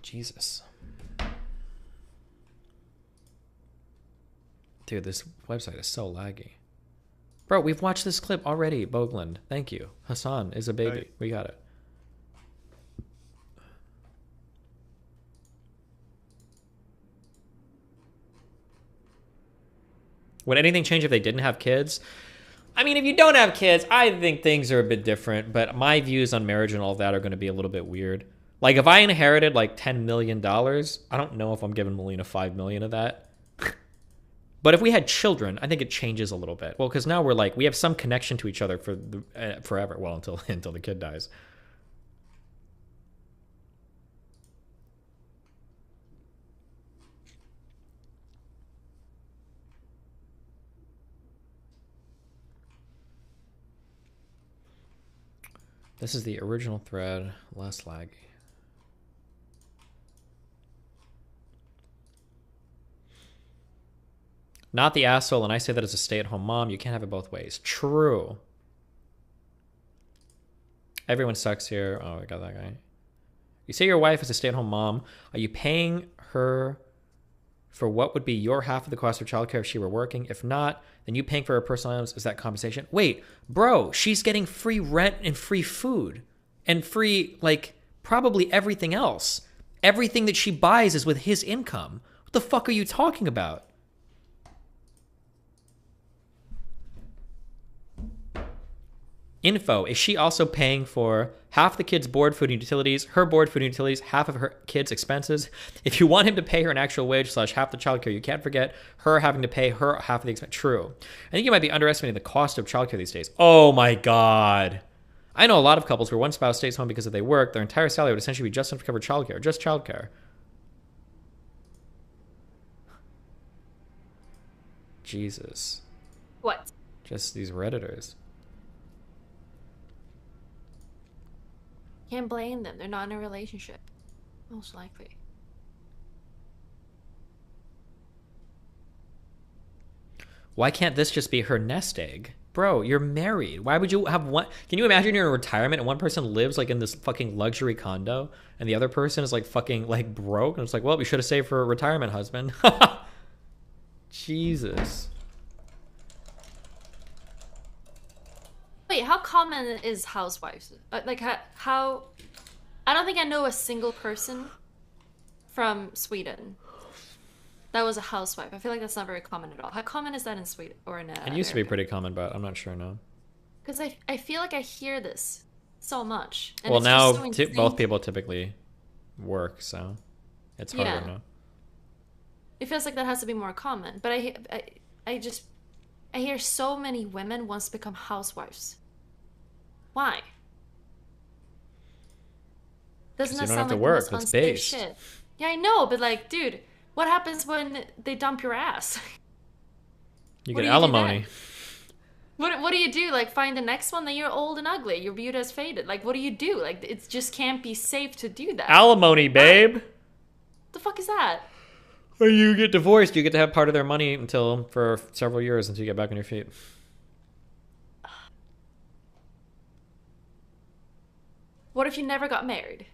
Jesus. Dude, this website is so laggy. Bro, we've watched this clip already, Boglin. Thank you. Hasan is a baby. Right. We got it. Would anything change if they didn't have kids? I mean, if you don't have kids, I think things are a bit different, but my views on marriage and all that are going to be a little bit weird. Like, if I inherited, like, $10 million, I don't know if I'm giving Melina $5 million of that. But if we had children, I think it changes a little bit. Well, because now we're like, we have some connection to each other for forever. Well, until the kid dies. This is the original thread, less laggy. Not the asshole, and I say that as a stay-at-home mom. You can't have it both ways. True. Everyone sucks here. Oh, I got that guy. You say your wife is a stay-at-home mom. Are you paying her for what would be your half of the cost of childcare if she were working? If not, then you paying for her personal items, is that compensation? Wait, bro, she's getting free rent and free food and free, like, probably everything else. Everything that she buys is with his income. What the fuck are you talking about? Info, is she also paying for half the kid's board, food, and utilities, her board, food, and utilities, half of her kid's expenses? If you want him to pay her an actual wage / half the childcare, you can't forget her having to pay her half of the expense. True. I think you might be underestimating the cost of childcare these days. Oh my God. I know a lot of couples where one spouse stays home because if they work, their entire salary would essentially be just enough to cover childcare. Just childcare. Jesus. What? Just these Redditors. Can't blame them. They're not in a relationship. Most likely. Why can't this just be her nest egg? Bro, you're married. Why would you have one? Can you imagine you're in retirement and one person lives like in this fucking luxury condo and the other person is like fucking like broke? And it's like, well, we should have saved for a retirement, husband. Jesus. Wait, how common is housewives? Like how? I don't think I know a single person from Sweden that was a housewife. I feel like that's not very common at all. How common is that in Sweden or in It used to be pretty common, but I'm not sure now. Because I feel like I hear this so much. And Well, it's now just so both people typically work, so it's harder Yeah. now. It feels like that has to be more common. But I hear so many women wants to become housewives. Why? Doesn't 'Cause that you don't sound have to like work, the most it's unsafe based. shit? Yeah, I know, but like, dude, what happens when they dump your ass? You What get do you do alimony. What do you do? Like, find the next one? Then you're old and ugly. You're viewed as faded. Like, what do you do? Like, it just can't be safe to do that. Alimony, babe. What the fuck is that? When you get divorced, you get to have part of their money until for several years until you get back on your feet. What if you never got married?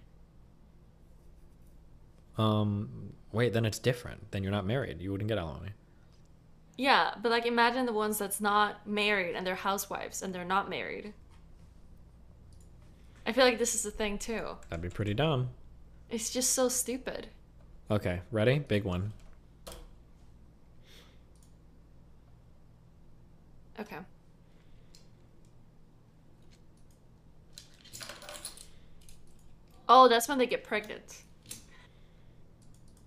Wait, then it's different. Then you're not married. You wouldn't get alimony. Yeah, but like imagine the ones that's not married and they're housewives and they're not married. I feel like this is a thing too. That'd be pretty dumb. It's just so stupid. Okay, ready? Big one. Okay. Oh, that's when they get pregnant.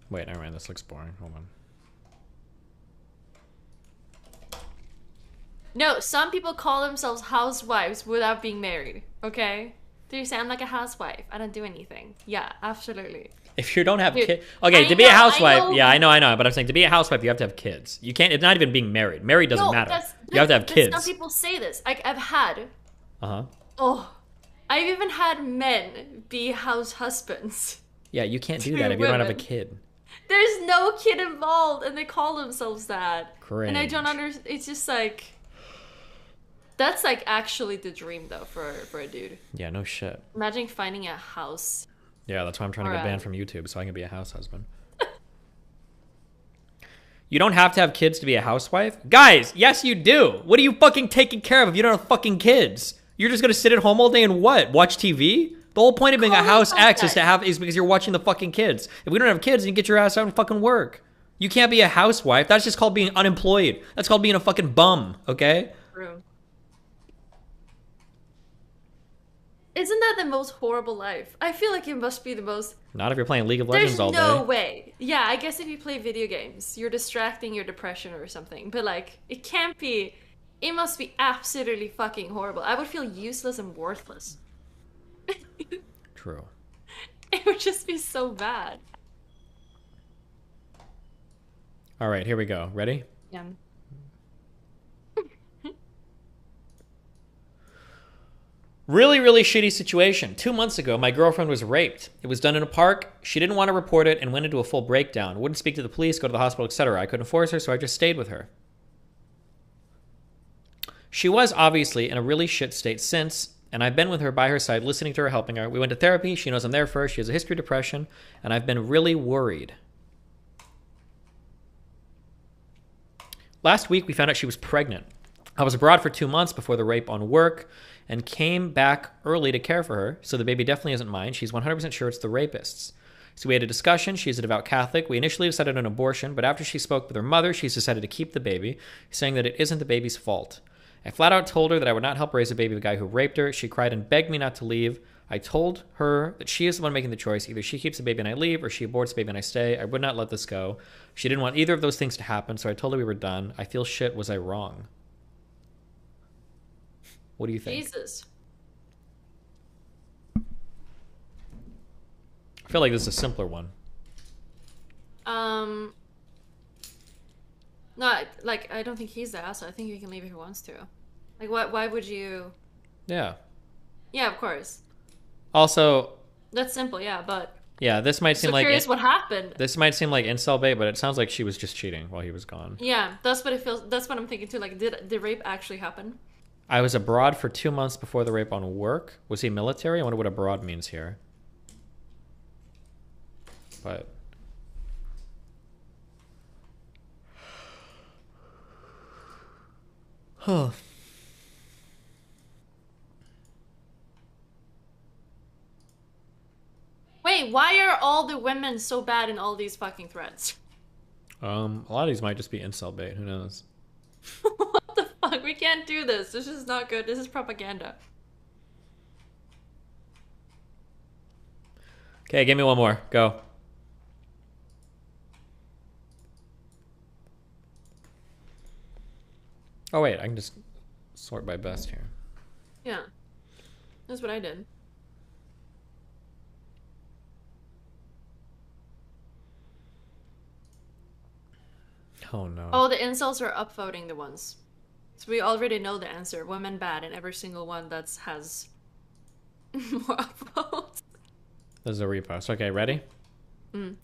Wait, never mind. This looks boring. Hold on. No, some people call themselves housewives without being married, okay? Do you say I'm like a housewife? I don't do anything. Yeah, absolutely. If you don't have Dude, kids, okay, I to be a know- housewife, I know- yeah, I know, but I'm saying to be a housewife, you have to have kids. You can't. It's not even being married. Married doesn't No, matter. that's- You have to have but kids. Some people say this. Like, I've had, Uh huh. I've even had men be house husbands. Yeah, you can't do To that if you don't have a women. kid. There's no kid involved, and they call themselves that. And I don't Cringe. understand. It's just like, that's like actually the dream though for a dude. Yeah, no shit. Imagine finding a house. Yeah, that's why I'm trying to get Alright. banned from YouTube so I can be a house husband. You don't have to have kids to be a housewife? Guys, yes you do. What are you fucking taking care of if you don't have fucking kids? You're just gonna sit at home all day and what? Watch TV? The whole point of being a house ex is because you're watching the fucking kids. If we don't have kids, then you get your ass out and fucking work. You can't be a housewife. That's just called being unemployed. That's called being a fucking bum, okay? True. Isn't that the most horrible life? I feel like it must be the most. Not if you're playing League of Legends There's all day. no way. Yeah, I guess if you play video games, you're distracting your depression or something. But like, it can't be. It must be absolutely fucking horrible. I would feel useless and worthless. True. It would just be so bad. All right, here we go. Ready? Yeah. Really, really shitty situation. 2 months ago, my girlfriend was raped. It was done in a park. She didn't want to report it and went into a full breakdown. Wouldn't speak to the police, go to the hospital, etc. I couldn't force her, so I just stayed with her. She was obviously in a really shit state since, and I've been with her by her side, listening to her, helping her. We went to therapy. She knows I'm there for her. She has a history of depression, and I've been really worried. Last week, we found out she was pregnant. I was abroad for 2 months before the rape on work and came back early to care for her, so the baby definitely isn't mine. She's 100% sure it's the rapist's. So we had a discussion. She's a devout Catholic. We initially decided on abortion, but after she spoke with her mother, she's decided to keep the baby, saying that it isn't the baby's fault. I flat out told her that I would not help raise a baby with the guy who raped her. She cried and begged me not to leave. I told her that she is the one making the choice. Either she keeps the baby and I leave, or she aborts the baby and I stay. I would not let this go. She didn't want either of those things to happen, so I told her we were done. I feel shit. Was I wrong? What do you think? Jesus. I feel like this is a simpler one. No, like, I don't think he's the asshole. I think he can leave if he wants to. Like, why would you... Yeah. Yeah, of course. Also, That's simple, yeah, but... yeah, this might seem So like curious what happened. This might seem like incel bait, but it sounds like she was just cheating while he was gone. Yeah, that's what it feels... That's what I'm thinking, too. Like, did the rape actually happen? I was abroad for 2 months before the rape on work. Was he military? I wonder what abroad means here. But... Huh. Wait, why are all the women so bad in all these fucking threads? A lot of these might just be incel bait. Who knows? Fuck, we can't do this. This is not good. This is propaganda. Okay, give me one more. Go. Oh wait, I can just sort by best here. Yeah. That's what I did. Oh no. Oh, the incels are upvoting the ones. So we already know the answer. Women bad, and every single one that has more upvotes. This is a repost. Okay, ready? Mm.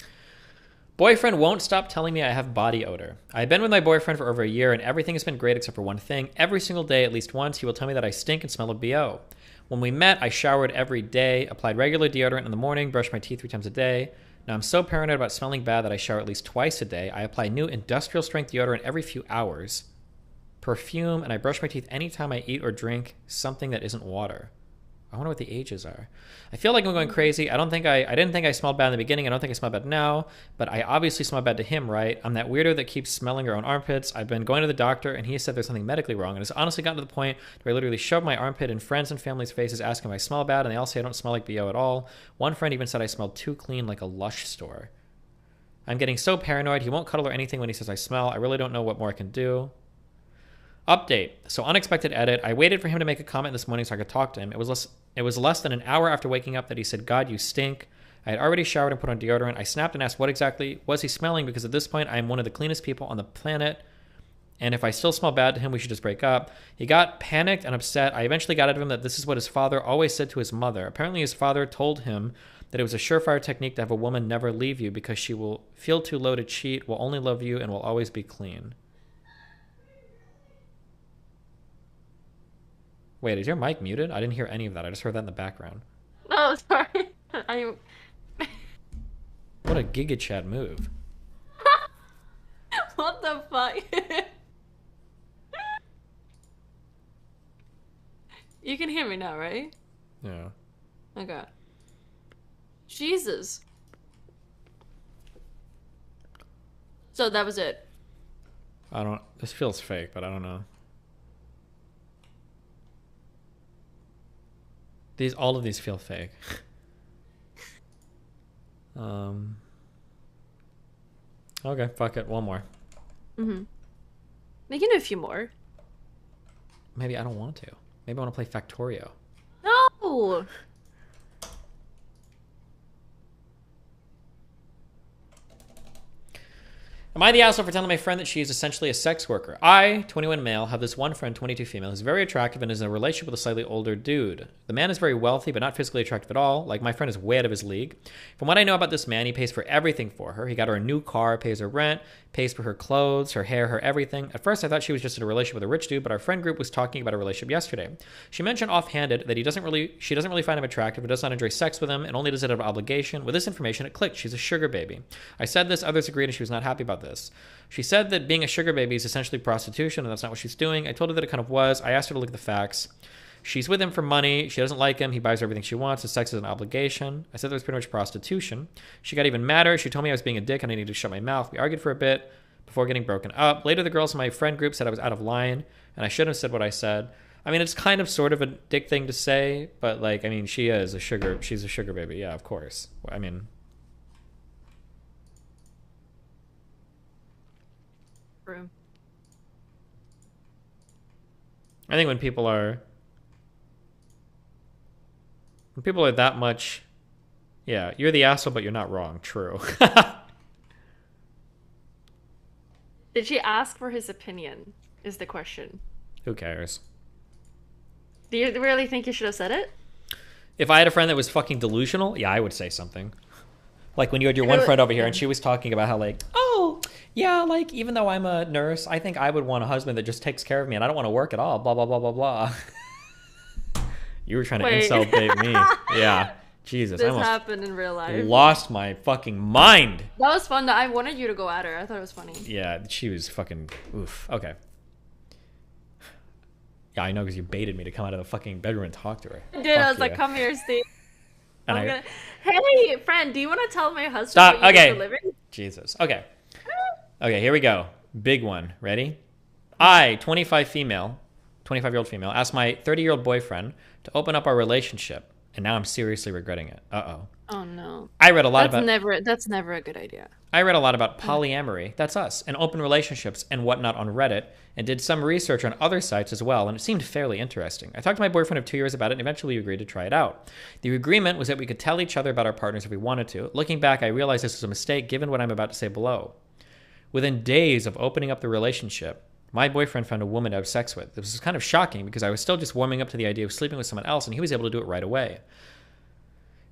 Boyfriend won't stop telling me I have body odor. I've been with my boyfriend for over a year, and everything has been great except for one thing. Every single day, at least once, he will tell me that I stink and smell of BO. When we met, I showered every day, applied regular deodorant in the morning, brushed my teeth 3 times a day. Now I'm so paranoid about smelling bad that I shower at least twice a day. I apply new industrial strength deodorant every few hours. Perfume, and I brush my teeth anytime I eat or drink something that isn't water. I wonder what the ages are. I feel like I'm going crazy. I didn't think I smelled bad in the beginning. I don't think I smell bad now, but I obviously smell bad to him, right? I'm that weirdo that keeps smelling her own armpits. I've been going to the doctor, and he said there's something medically wrong. And it's honestly gotten to the point where I literally shove my armpit in friends and family's faces asking if I smell bad, and they all say I don't smell like BO at all. One friend even said I smelled too clean like a Lush store. I'm getting so paranoid. He won't cuddle or anything when he says I smell. I really don't know what more I can do. Update. So unexpected edit. I waited for him to make a comment this morning so I could talk to him. It was less than an hour after waking up that he said, "God, you stink." I had already showered and put on deodorant. I snapped and asked what exactly was he smelling, because at this point I am one of the cleanest people on the planet, and if I still smell bad to him, we should just break up. He got panicked and upset. I eventually got out of him that this is what his father always said to his mother. Apparently his father told him that it was a surefire technique to have a woman never leave you because she will feel too low to cheat, will only love you, and will always be clean. Wait, is your mic muted? I didn't hear any of that. I just heard that in the background. Oh, sorry. What a Giga Chat move. What the fuck? You can hear me now, right? Yeah. Okay. Jesus. So that was it. This feels fake, but I don't know. All of these feel fake. Okay, fuck it. One more. Mm-hmm. We can do a few more. Maybe I don't want to. Maybe I want to play Factorio. No! Am I the asshole for telling my friend that she is essentially a sex worker? I, 21 male, have this one friend, 22 female, who's very attractive and is in a relationship with a slightly older dude. The man is very wealthy, but not physically attractive at all. Like, my friend is way out of his league. From what I know about this man, he pays for everything for her. He got her a new car, pays her rent, pays for her clothes, her hair, her everything. At first, I thought she was just in a relationship with a rich dude, but our friend group was talking about a relationship yesterday. She mentioned offhanded that she doesn't really find him attractive, but does not enjoy sex with him, and only does it out of obligation. With this information, it clicked. She's a sugar baby. I said this, others agreed, and she was not happy about this. She said that being a sugar baby is essentially prostitution, and that's not what she's doing. I told her that it kind of was. I asked her to look at the facts. She's with him for money. She doesn't like him. He buys her everything she wants. His sex is an obligation. I said that was pretty much prostitution. She got even madder. She told me I was being a dick and I needed to shut my mouth. We argued for a bit before getting broken up. Later, the girls in my friend group said I was out of line, and I shouldn't have said what I said. I mean, it's kind of sort of a dick thing to say, but, like, I mean, she's a sugar baby. Yeah, of course. I mean... Room. I think when people are that much, yeah, you're the asshole, but you're not wrong. True. Did she ask for his opinion? Is the question. Who cares? Do you really think you should have said it? If I had a friend that was fucking delusional, yeah, I would say something. Like when you had your one friend over here and she was talking about how, like, oh, yeah, like, even though I'm a nurse, I think I would want a husband that just takes care of me and I don't want to work at all, blah, blah, blah, blah, blah. You were trying to insult bait me. Yeah. Jesus. This happened in real life. Lost my fucking mind. That was fun. I wanted you to go at her. I thought it was funny. Yeah, she was fucking oof. Okay. Yeah, I know, because you baited me to come out of the fucking bedroom and talk to her. I did. I was like, come here, Steve. Hey, friend, do you want to tell my husband Stop. what you Okay. do for a living? Jesus. Okay. Okay, here we go. Big one. Ready? I, 25-year-old female, asked my 30-year-old boyfriend to open up our relationship, and now I'm seriously regretting it. Uh-oh. Oh, no. I read a lot about... That's never a good idea. I read a lot about polyamory, that's us, and open relationships and whatnot on Reddit, and did some research on other sites as well, and it seemed fairly interesting. I talked to my boyfriend of 2 years about it, and eventually we agreed to try it out. The agreement was that we could tell each other about our partners if we wanted to. Looking back, I realized this was a mistake given what I'm about to say below. Within days of opening up the relationship, my boyfriend found a woman to have sex with. This was kind of shocking because I was still just warming up to the idea of sleeping with someone else, and he was able to do it right away.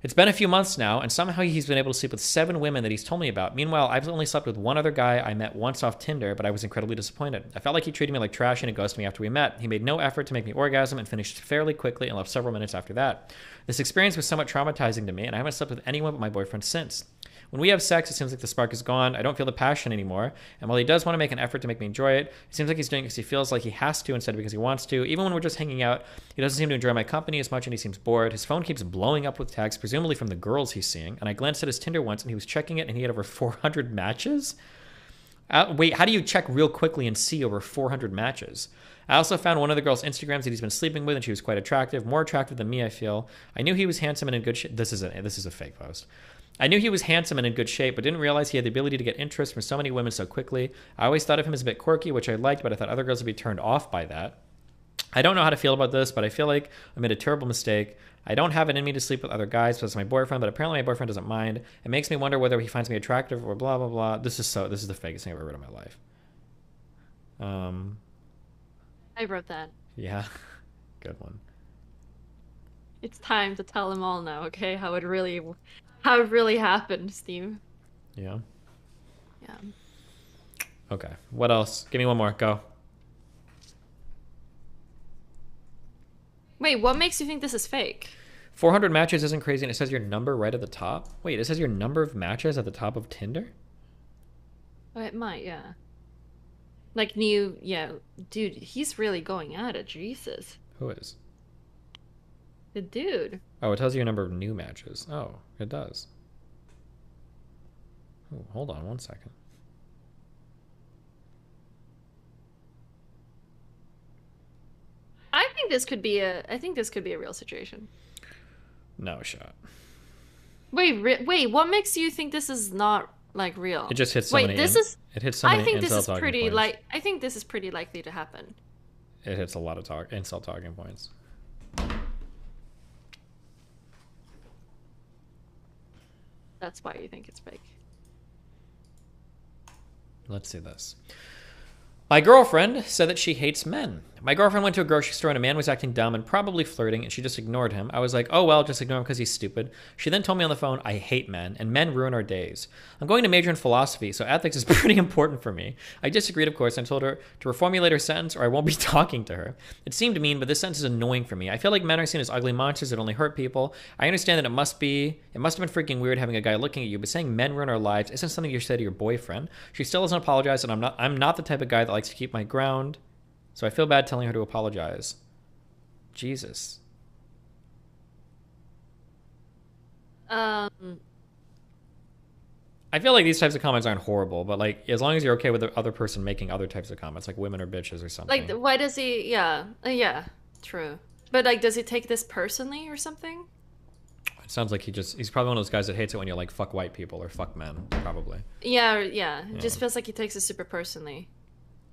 It's been a few months now, and somehow he's been able to sleep with 7 women that he's told me about. Meanwhile, I've only slept with one other guy I met once off Tinder, but I was incredibly disappointed. I felt like he treated me like trash and he ghosted me after we met. He made no effort to make me orgasm and finished fairly quickly and left several minutes after that. This experience was somewhat traumatizing to me, and I haven't slept with anyone but my boyfriend since. When we have sex, it seems like the spark is gone. I don't feel the passion anymore. And while he does want to make an effort to make me enjoy it, it seems like he's doing it because he feels like he has to instead of because he wants to. Even when we're just hanging out, he doesn't seem to enjoy my company as much and he seems bored. His phone keeps blowing up with texts, presumably from the girls he's seeing. And I glanced at his Tinder once and he was checking it and he had over 400 matches. Wait, how do you check real quickly and see over 400 matches? I also found one of the girls' Instagrams that he's been sleeping with, and she was quite attractive, more attractive than me, I feel. I knew he was handsome and in good shape. This is a fake post. I knew he was handsome and in good shape, but didn't realize he had the ability to get interest from so many women so quickly. I always thought of him as a bit quirky, which I liked, but I thought other girls would be turned off by that. I don't know how to feel about this, but I feel like I made a terrible mistake. I don't have it in me to sleep with other guys because my boyfriend, but apparently my boyfriend doesn't mind. It makes me wonder whether he finds me attractive or blah, blah, blah. This is the fakest thing I've ever read in my life. I wrote that. Yeah. Good one. It's time to tell them all now, okay? How it really happened, Steve. Yeah. Yeah. Okay. What else? Give me one more. Go. Wait, what makes you think this is fake? 400 matches isn't crazy, and it says your number right at the top. Wait, it says your number of matches at the top of Tinder? Oh, it might, yeah. Like new, yeah. Dude, he's really going at it. Jesus. Who is? The dude. Oh, it tells you your number of new matches. Oh, it does. Oh, hold on one second. I think this could be a real situation. No shot. Wait, what makes you think this is not like real? It just hits so many. It hits so many. I think this is incel pretty talking points. I think this is pretty likely to happen. It hits a lot of incel talking points. That's why you think it's fake. Let's see this. My girlfriend said that she hates men. My girlfriend went to a grocery store and a man was acting dumb and probably flirting, and she just ignored him. I was like, oh well, just ignore him because he's stupid. She then told me on the phone, I hate men, and men ruin our days. I'm going to major in philosophy, so ethics is pretty important for me. I disagreed, of course, and told her to reformulate her sentence or I won't be talking to her. It seemed mean, but this sentence is annoying for me. I feel like men are seen as ugly monsters that only hurt people. I understand that it must have been freaking weird having a guy looking at you, but saying men ruin our lives isn't something you say to your boyfriend. She still doesn't apologize, and I'm not the type of guy that likes to keep my ground. So I feel bad telling her to apologize. Jesus. I feel like these types of comments aren't horrible, but like as long as you're okay with the other person making other types of comments, like women are bitches or something. like why does he? Yeah, yeah, true. But like, does he take this personally or something? It sounds like he's probably one of those guys that hates it when you're like fuck white people or fuck men, probably. Yeah. It just feels like he takes it super personally.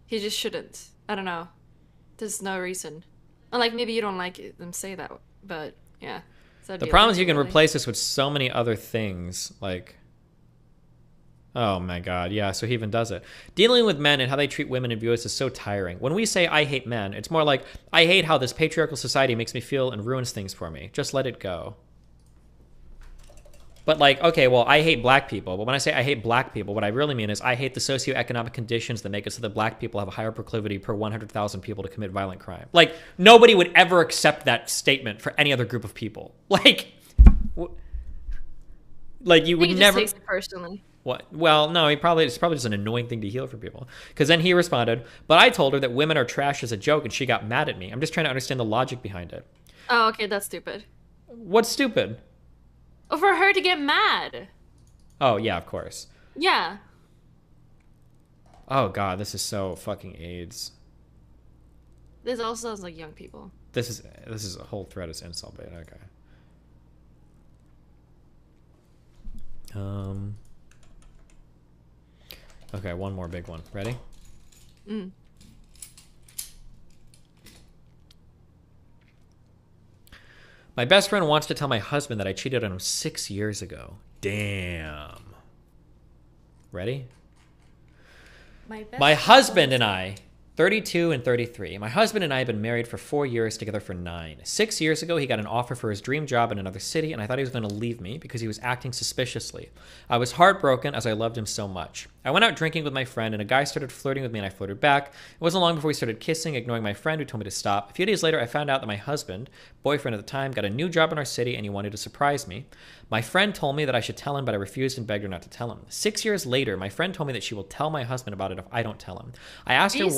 He just shouldn't. I don't know. There's no reason. Like maybe you don't like them say that, but yeah. The problem is you can replace this with so many other things, like. Oh my god, yeah, so he even does it. Dealing with men and how they treat women and view us is so tiring. When we say I hate men, it's more like I hate how this patriarchal society makes me feel and ruins things for me. Just let it go. But like, okay, well, I hate black people. But when I say I hate black people, what I really mean is I hate the socioeconomic conditions that make it so that black people have a higher proclivity per 100,000 people to commit violent crime. Like, nobody would ever accept that statement for any other group of people. Like you would never. He just takes it personally. What? Well, no, it's probably just an annoying thing to hear for people. Because then he responded, but I told her that women are trash as a joke and she got mad at me. I'm just trying to understand the logic behind it. Oh, okay, that's stupid. What's stupid? For her to get mad. Oh, yeah, of course. Yeah. Oh, God, this is so fucking AIDS. This also sounds like young people. This is a whole thread is insult bait. Okay. Okay, one more big one. Ready? My best friend wants to tell my husband that I cheated on him 6 years ago. Damn. Ready? My husband and I 32 and 33. My husband and I have been married for 4 years, together for 9. 6 years ago, he got an offer for his dream job in another city, and I thought he was going to leave me because he was acting suspiciously. I was heartbroken as I loved him so much. I went out drinking with my friend, and a guy started flirting with me, and I flirted back. It wasn't long before we started kissing, ignoring my friend who told me to stop. A few days later, I found out that my husband, boyfriend at the time, got a new job in our city, and he wanted to surprise me. My friend told me that I should tell him, but I refused and begged her not to tell him. 6 years later, my friend told me that she will tell my husband about it if I don't tell him. I asked her,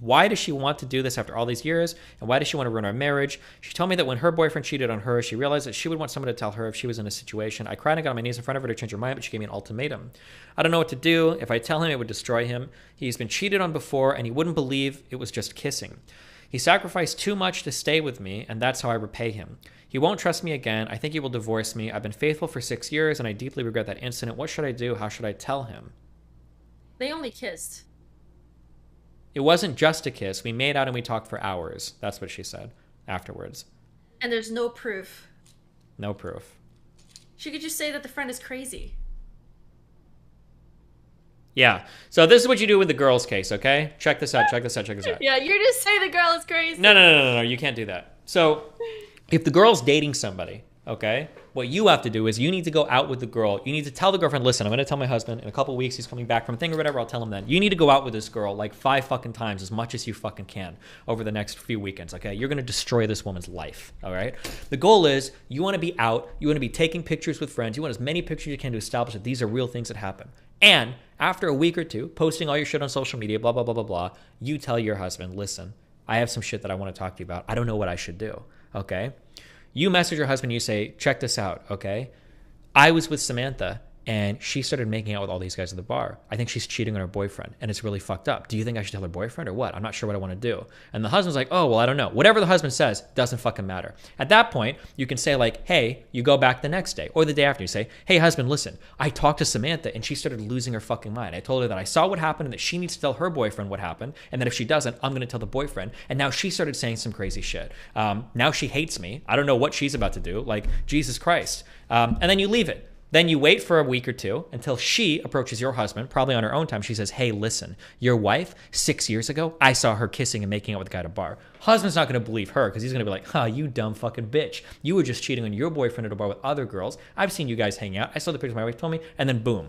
why does she want to do this after all these years, and why does she want to ruin our marriage? She told me that when her boyfriend cheated on her, she realized that she would want someone to tell her if she was in a situation. I cried and got on my knees in front of her to change her mind, but she gave me an ultimatum. I don't know what to do. If I tell him, it would destroy him. He's been cheated on before, and he wouldn't believe it was just kissing. He sacrificed too much to stay with me, and that's how I repay him. He won't trust me again. I think he will divorce me. I've been faithful for 6 years, and I deeply regret that incident. What should I do? How should I tell him? They only kissed. It wasn't just a kiss. We made out and we talked for hours. That's what she said afterwards. And there's no proof. No proof. She could just say that the friend is crazy. Yeah. So this is what you do with the girl's case, okay? Check this out, check this out, check this out. Yeah, you're just saying the girl is crazy. No. You can't do that. So if the girl's dating somebody, okay, what you have to do is you need to go out with the girl. You need to tell the girlfriend, listen, I'm going to tell my husband in a couple weeks he's coming back from a thing or whatever. I'll tell him then. You need to go out with this girl like 5 fucking times, as much as you fucking can over the next few weekends, okay? You're going to destroy this woman's life, all right? The goal is you want to be out. You want to be taking pictures with friends. You want as many pictures you can to establish that these are real things that happen. And after a week or two, posting all your shit on social media, blah, blah, blah, blah, blah, you tell your husband, listen, I have some shit that I want to talk to you about. I don't know what I should do, okay? You message your husband, you say, check this out, okay? I was with Samantha, and she started making out with all these guys at the bar. I think she's cheating on her boyfriend, and it's really fucked up. Do you think I should tell her boyfriend or what? I'm not sure what I want to do. And the husband's like, oh, well, I don't know. Whatever the husband says doesn't fucking matter. At that point, you can say like, hey, you go back the next day or the day after. You say, hey, husband, listen, I talked to Samantha, and she started losing her fucking mind. I told her that I saw what happened and that she needs to tell her boyfriend what happened, and that if she doesn't, I'm going to tell the boyfriend. And now she started saying some crazy shit. Now she hates me. I don't know what she's about to do. Like, Jesus Christ. And then you leave it. Then you wait for a week or two until she approaches your husband, probably on her own time. She says, hey, listen, your wife, 6 years ago, I saw her kissing and making out with a guy at a bar. Husband's not going to believe her because he's going to be like, you dumb fucking bitch. You were just cheating on your boyfriend at a bar with other girls. I've seen you guys hang out. I saw the pictures my wife told me. And then boom.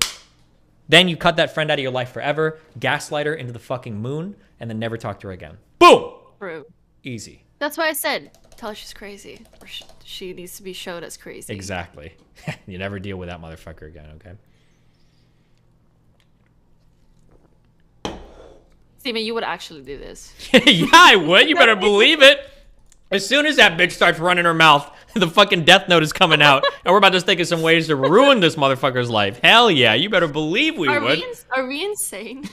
Then you cut that friend out of your life forever, gaslight her into the fucking moon, and then never talk to her again. Boom! True. Easy. That's why I said, tell her she's crazy. Or she needs to be showed as crazy. Exactly. You never deal with that motherfucker again, okay? Steven, you would actually do this. Yeah, I would. You better believe it. As soon as that bitch starts running her mouth, the fucking death note is coming out, and we're about to think of some ways to ruin this motherfucker's life. Hell yeah, you better believe we would. Are we insane?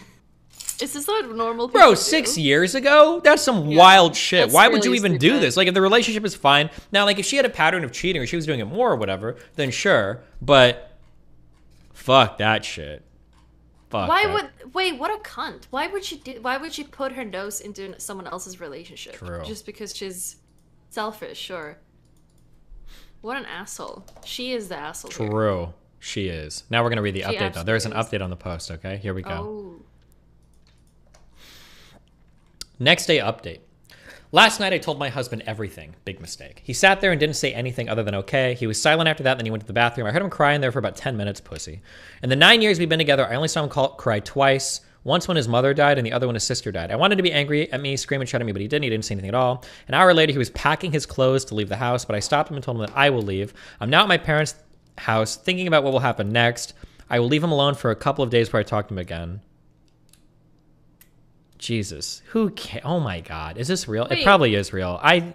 Is this what normal people Bro, do? 6 years ago? That's some wild shit. That's Why would you really even do stupid. this? Like, if the relationship is fine. Now, like, if she had a pattern of cheating or she was doing it more or whatever, then sure. But fuck that shit. Fuck Why that. would wait? What a cunt! Why would she put her nose into someone else's relationship? True. Just because she's selfish? Sure. What an asshole! She is the asshole. here. True. She is. Now we're going to read the She update, though. There's an absolutely update on the post, okay? Here we go. Oh. Next day update. Last night I told my husband everything. Big mistake. He sat there and didn't say anything other than okay. He was silent after that, then he went to the bathroom. I heard him crying there for about 10 minutes, pussy. In the 9 years we've been together, I only saw him cry twice. Once when his mother died and the other when his sister died. I wanted to be angry at me, scream and shout at me, but he didn't. He didn't say anything at all. An hour later, he was packing his clothes to leave the house, but I stopped him and told him that I will leave. I'm now at my parents' house thinking about what will happen next. I will leave him alone for a couple of days before I talk to him again. Jesus, who can? Oh my God, is this real? Wait. It probably is real. I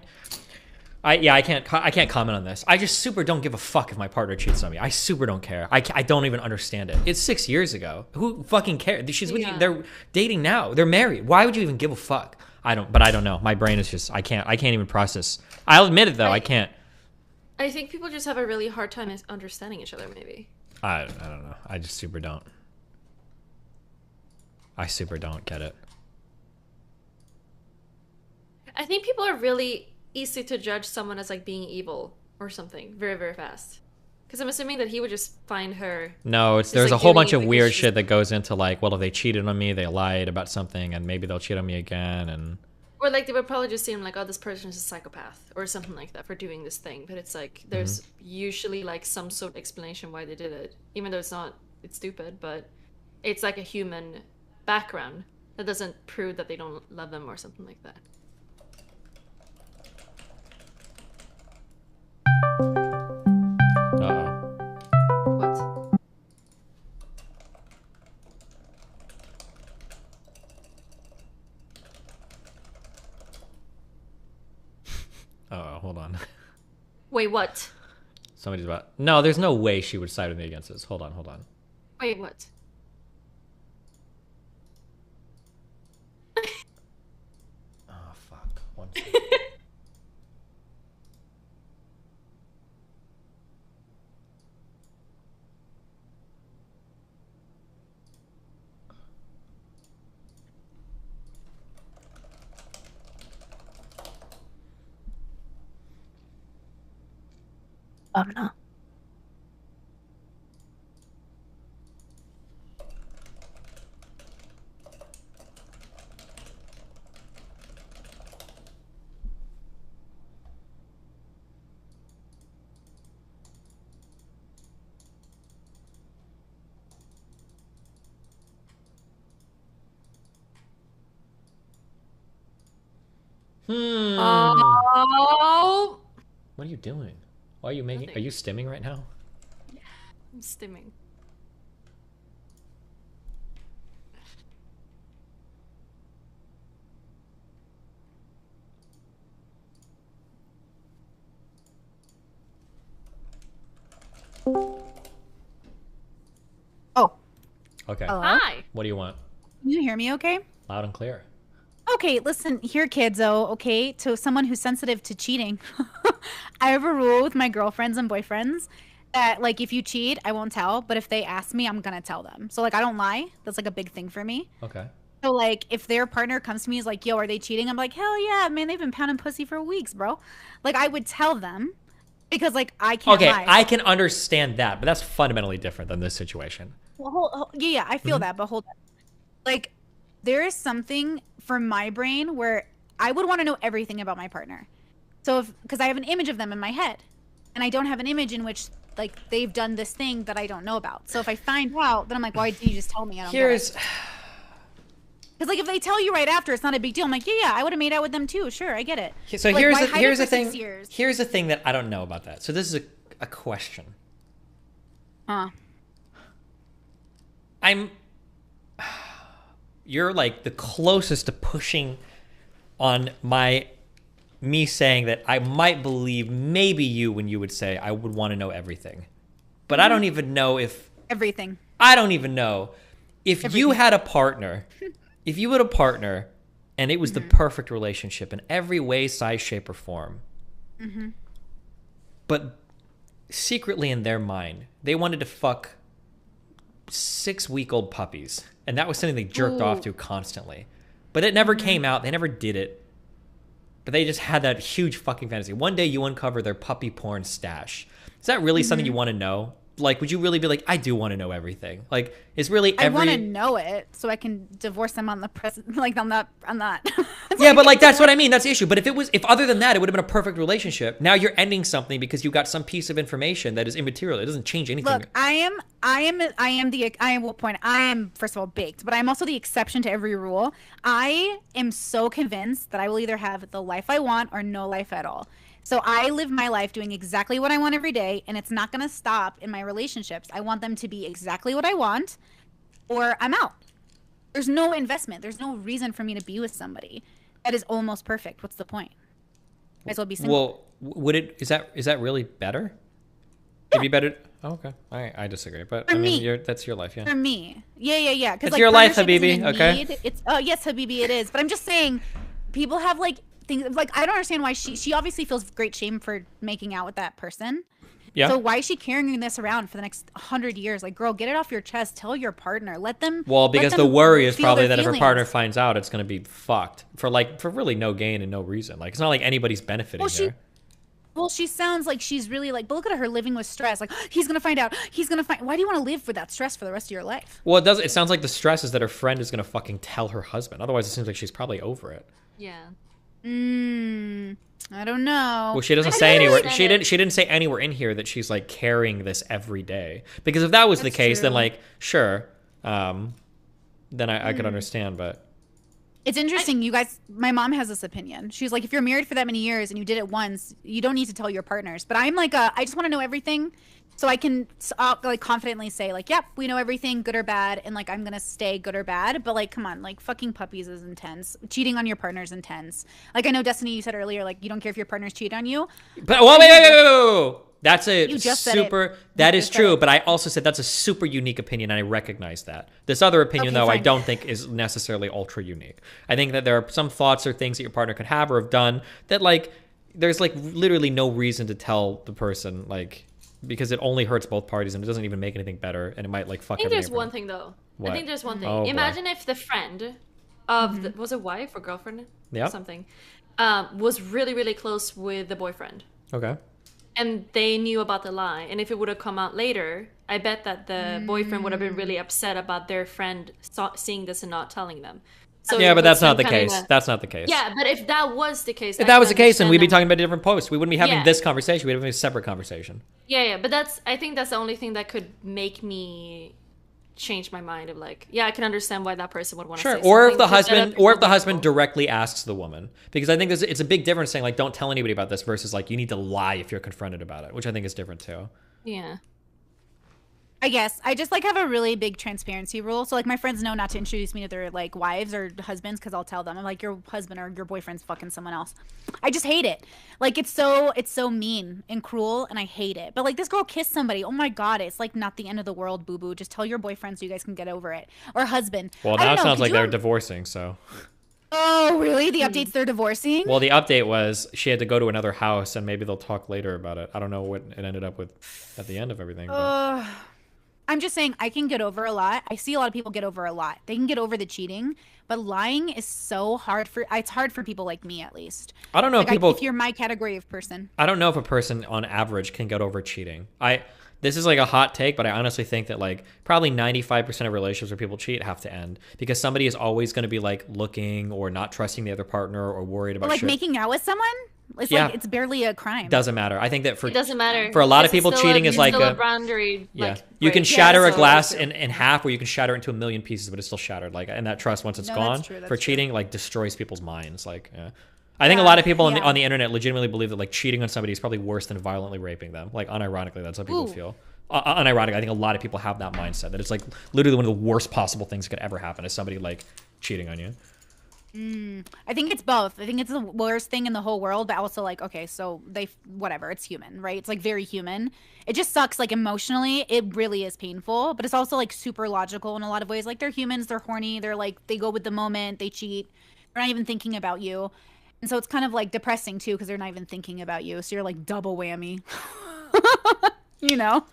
can't comment on this. I just super don't give a fuck if my partner cheats on me. I super don't care. I don't even understand it. It's 6 years ago. Who fucking cares? She's with you. They're dating now. They're married. Why would you even give a fuck? I don't know. My brain is just I can't even process. I'll admit it though. I can't. I think people just have a really hard time understanding each other. Maybe. I don't know. I just super don't. I super don't get it. I think people are really easy to judge someone as like being evil or something very, very fast. Because I'm assuming that he would just find her. No, just, there's like, a whole doing bunch it of because weird she's- shit that goes into like, well, if they cheated on me, they lied about something, and maybe they'll cheat on me again, and Or like they would probably just seem like, oh, this person is a psychopath or something like that for doing this thing. But it's like there's usually like some sort of explanation why they did it, even though it's stupid, but it's like a human background that doesn't prove that they don't love them or something like that. What? oh, hold on. Wait, what? Somebody's about. No, there's no way she would side with me against this. Hold on. Wait, what? Oh fuck. One second. Oh no. Oh. What are you doing? Why are you making? Are you stimming right now? I'm stimming. Oh. Okay. Hello? Hi. What do you want? Can you hear me okay? Loud and clear. Okay, listen here, kiddo, okay? To someone who's sensitive to cheating. I have a rule with my girlfriends and boyfriends that, like, if you cheat, I won't tell. But if they ask me, I'm going to tell them. So, like, I don't lie. That's, like, a big thing for me. Okay. So, like, if their partner comes to me and is like, yo, are they cheating? I'm like, hell yeah, man, they've been pounding pussy for weeks, bro. Like, I would tell them because, like, I can't Okay, lie. I can understand that, but that's fundamentally different than this situation. Well, yeah, I feel that, but hold on. Like, there is something from my brain where I would want to know everything about my partner. So, because I have an image of them in my head, and I don't have an image in which, like, they've done this thing that I don't know about. So if I find out, then I'm like, why did you just tell me? I don't Here's. Because, like, if they tell you right after, it's not a big deal. I'm like, yeah, I would have made out with them too. Sure, I get it. So Like, here's why the hide here's it the for thing. 6 years? Here's the thing that I don't know about that. So this is a question. You're like the closest to pushing on me saying that I might believe maybe you when you would say I would want to know everything. But I don't even know if everything. I don't even know if you had a partner, if you had a partner and it was the perfect relationship in every way, size, shape, or form. But secretly in their mind, they wanted to fuck 6-week-old puppies. And that was something they jerked off to constantly. But it never came out. They never did it. But they just had that huge fucking fantasy. One day you uncover their puppy porn stash. Is that really something you want to know? Like, would you really be like, I do want to know everything? Like, it's really I want to know it so I can divorce them on the present. Like, I'm not. Yeah, but like that's what I mean. That's the issue. But if other than that, it would have been a perfect relationship. Now you're ending something because you got some piece of information that is immaterial. It doesn't change anything. Look, I am first of all baked, but I'm also the exception to every rule. I am so convinced that I will either have the life I want or no life at all. So I live my life doing exactly what I want every day, and it's not going to stop in my relationships. I want them to be exactly what I want, or I'm out. There's no investment. There's no reason for me to be with somebody that is almost perfect. What's the point? Might as well be single. Well, is that really better? It'd be better. Oh, okay. I disagree, but For I mean, me. that's your life, yeah. For me. Yeah. It's your life, Habibi, okay? It's yes, Habibi, it is. But I'm just saying, people have like things like I don't understand why she obviously feels great shame for making out with that person. Yeah. So why is she carrying this around for the next 100 years? Like, girl, get it off your chest. Tell your partner. Let them. Well, because the worry is feel probably their that if her feelings. partner finds out, it's going to be fucked for really no gain and no reason. Like, it's not like anybody's benefiting there. Well, she sounds like she's really like, but look at her living with stress. Like, he's gonna find out. He's gonna find. Why do you want to live with that stress for the rest of your life? Well, it does. It sounds like the stress is that her friend is gonna fucking tell her husband. Otherwise, it seems like she's probably over it. Yeah. I don't know. Well, she doesn't say anywhere. She didn't say anywhere in here that she's like carrying this every day. Because if that was the case, then like sure, then I could understand. But it's interesting, you guys. My mom has this opinion. She's like, if you're married for that many years and you did it once, you don't need to tell your partners. But I'm like, I just want to know everything, so I can like confidently say like, yep, we know everything, good or bad, and like I'm gonna stay good or bad. But like, come on, like fucking puppies is intense. Cheating on your partner's intense. Like I know Destiny, you said earlier, like you don't care if your partners cheat on you. But wait. That's a You just said it. super. That is true, but I also said that's a super unique opinion, and I recognize that. This other opinion, Okay, though, I fine. don't think is necessarily ultra unique. I think that there are some thoughts or things that your partner could have or have done that, like, there's like literally no reason to tell the person, like, because it only hurts both parties and it doesn't even make anything better, and it might like fuck. I think everything there's up. one thing though. What? I think there's one thing. Oh, boy. Imagine if the friend of the, was it wife or girlfriend? Yep. Something. Was really, really close with the boyfriend. Okay. And they knew about the lie. And if it would have come out later, I bet that the boyfriend would have been really upset about their friend seeing this and not telling them. So Yeah, it but was that's not some the kind of case. a- That's not the case. Yeah, but if that was the case, If I that can was the case, then understand we'd be that. talking about a different post. We wouldn't be having Yeah. this conversation. We'd have a separate conversation. Yeah, but I think that's the only thing that could make me change my mind of like, yeah, I can understand why that person would want to Sure. say Or if something, the 'cause other husband, people or if the get husband directly asks the woman, because I think it's a big difference saying like, don't tell anybody about this versus like, you need to lie if you're confronted about it, which I think is different too. Yeah. I guess I just like have a really big transparency rule. So like my friends know not to introduce me to their like wives or husbands because I'll tell them I'm like your husband or your boyfriend's fucking someone else. I just hate it. Like it's so mean and cruel and I hate it. But like this girl kissed somebody. Oh my god, it's like not the end of the world, boo boo. Just tell your boyfriend so you guys can get over it. Or husband. Well, I now don't it know, sounds could like you they're im- divorcing. So, Oh really? The updates they're divorcing? well, the update was she had to go to another house, and maybe they'll talk later about it. I don't know what it ended up with at the end of everything. But. I'm just saying I can get over a lot. I see a lot of people get over a lot. They can get over the cheating, but lying is so hard it's hard for people like me at least. I don't know if people- if you're my category of person. I don't know if a person on average can get over cheating. This is like a hot take, but I honestly think that like probably 95% of relationships where people cheat have to end because somebody is always going to be like looking or not trusting the other partner or worried about But like shit. making out with someone? It's Yeah. like it's barely a crime. Doesn't matter. I think that for It doesn't matter. for a lot of It's people, still cheating is like still a a boundary. yeah. Like, You can break. shatter Yeah, a so- glass in half, or you can shatter it into a million pieces, but it's still shattered. Like, and that trust once it's No, gone that's true, for that's cheating, like destroys people's minds. Like, yeah. I think a lot of people on the internet legitimately believe that like cheating on somebody is probably worse than violently raping them. Like, unironically, that's how people Ooh. feel. Unironically, I think a lot of people have that mindset that it's like literally one of the worst possible things that could ever happen is somebody like cheating on you. I think it's both. I think it's the worst thing in the whole world, but also like, okay, so whatever, it's human, right? It's like very human. It just sucks, like emotionally, it really is painful, but it's also like super logical in a lot of ways. Like they're humans, they're horny, they're like, they go with the moment, they cheat, they're not even thinking about you. And so it's kind of like depressing too, because they're not even thinking about you. So you're like double whammy, you know?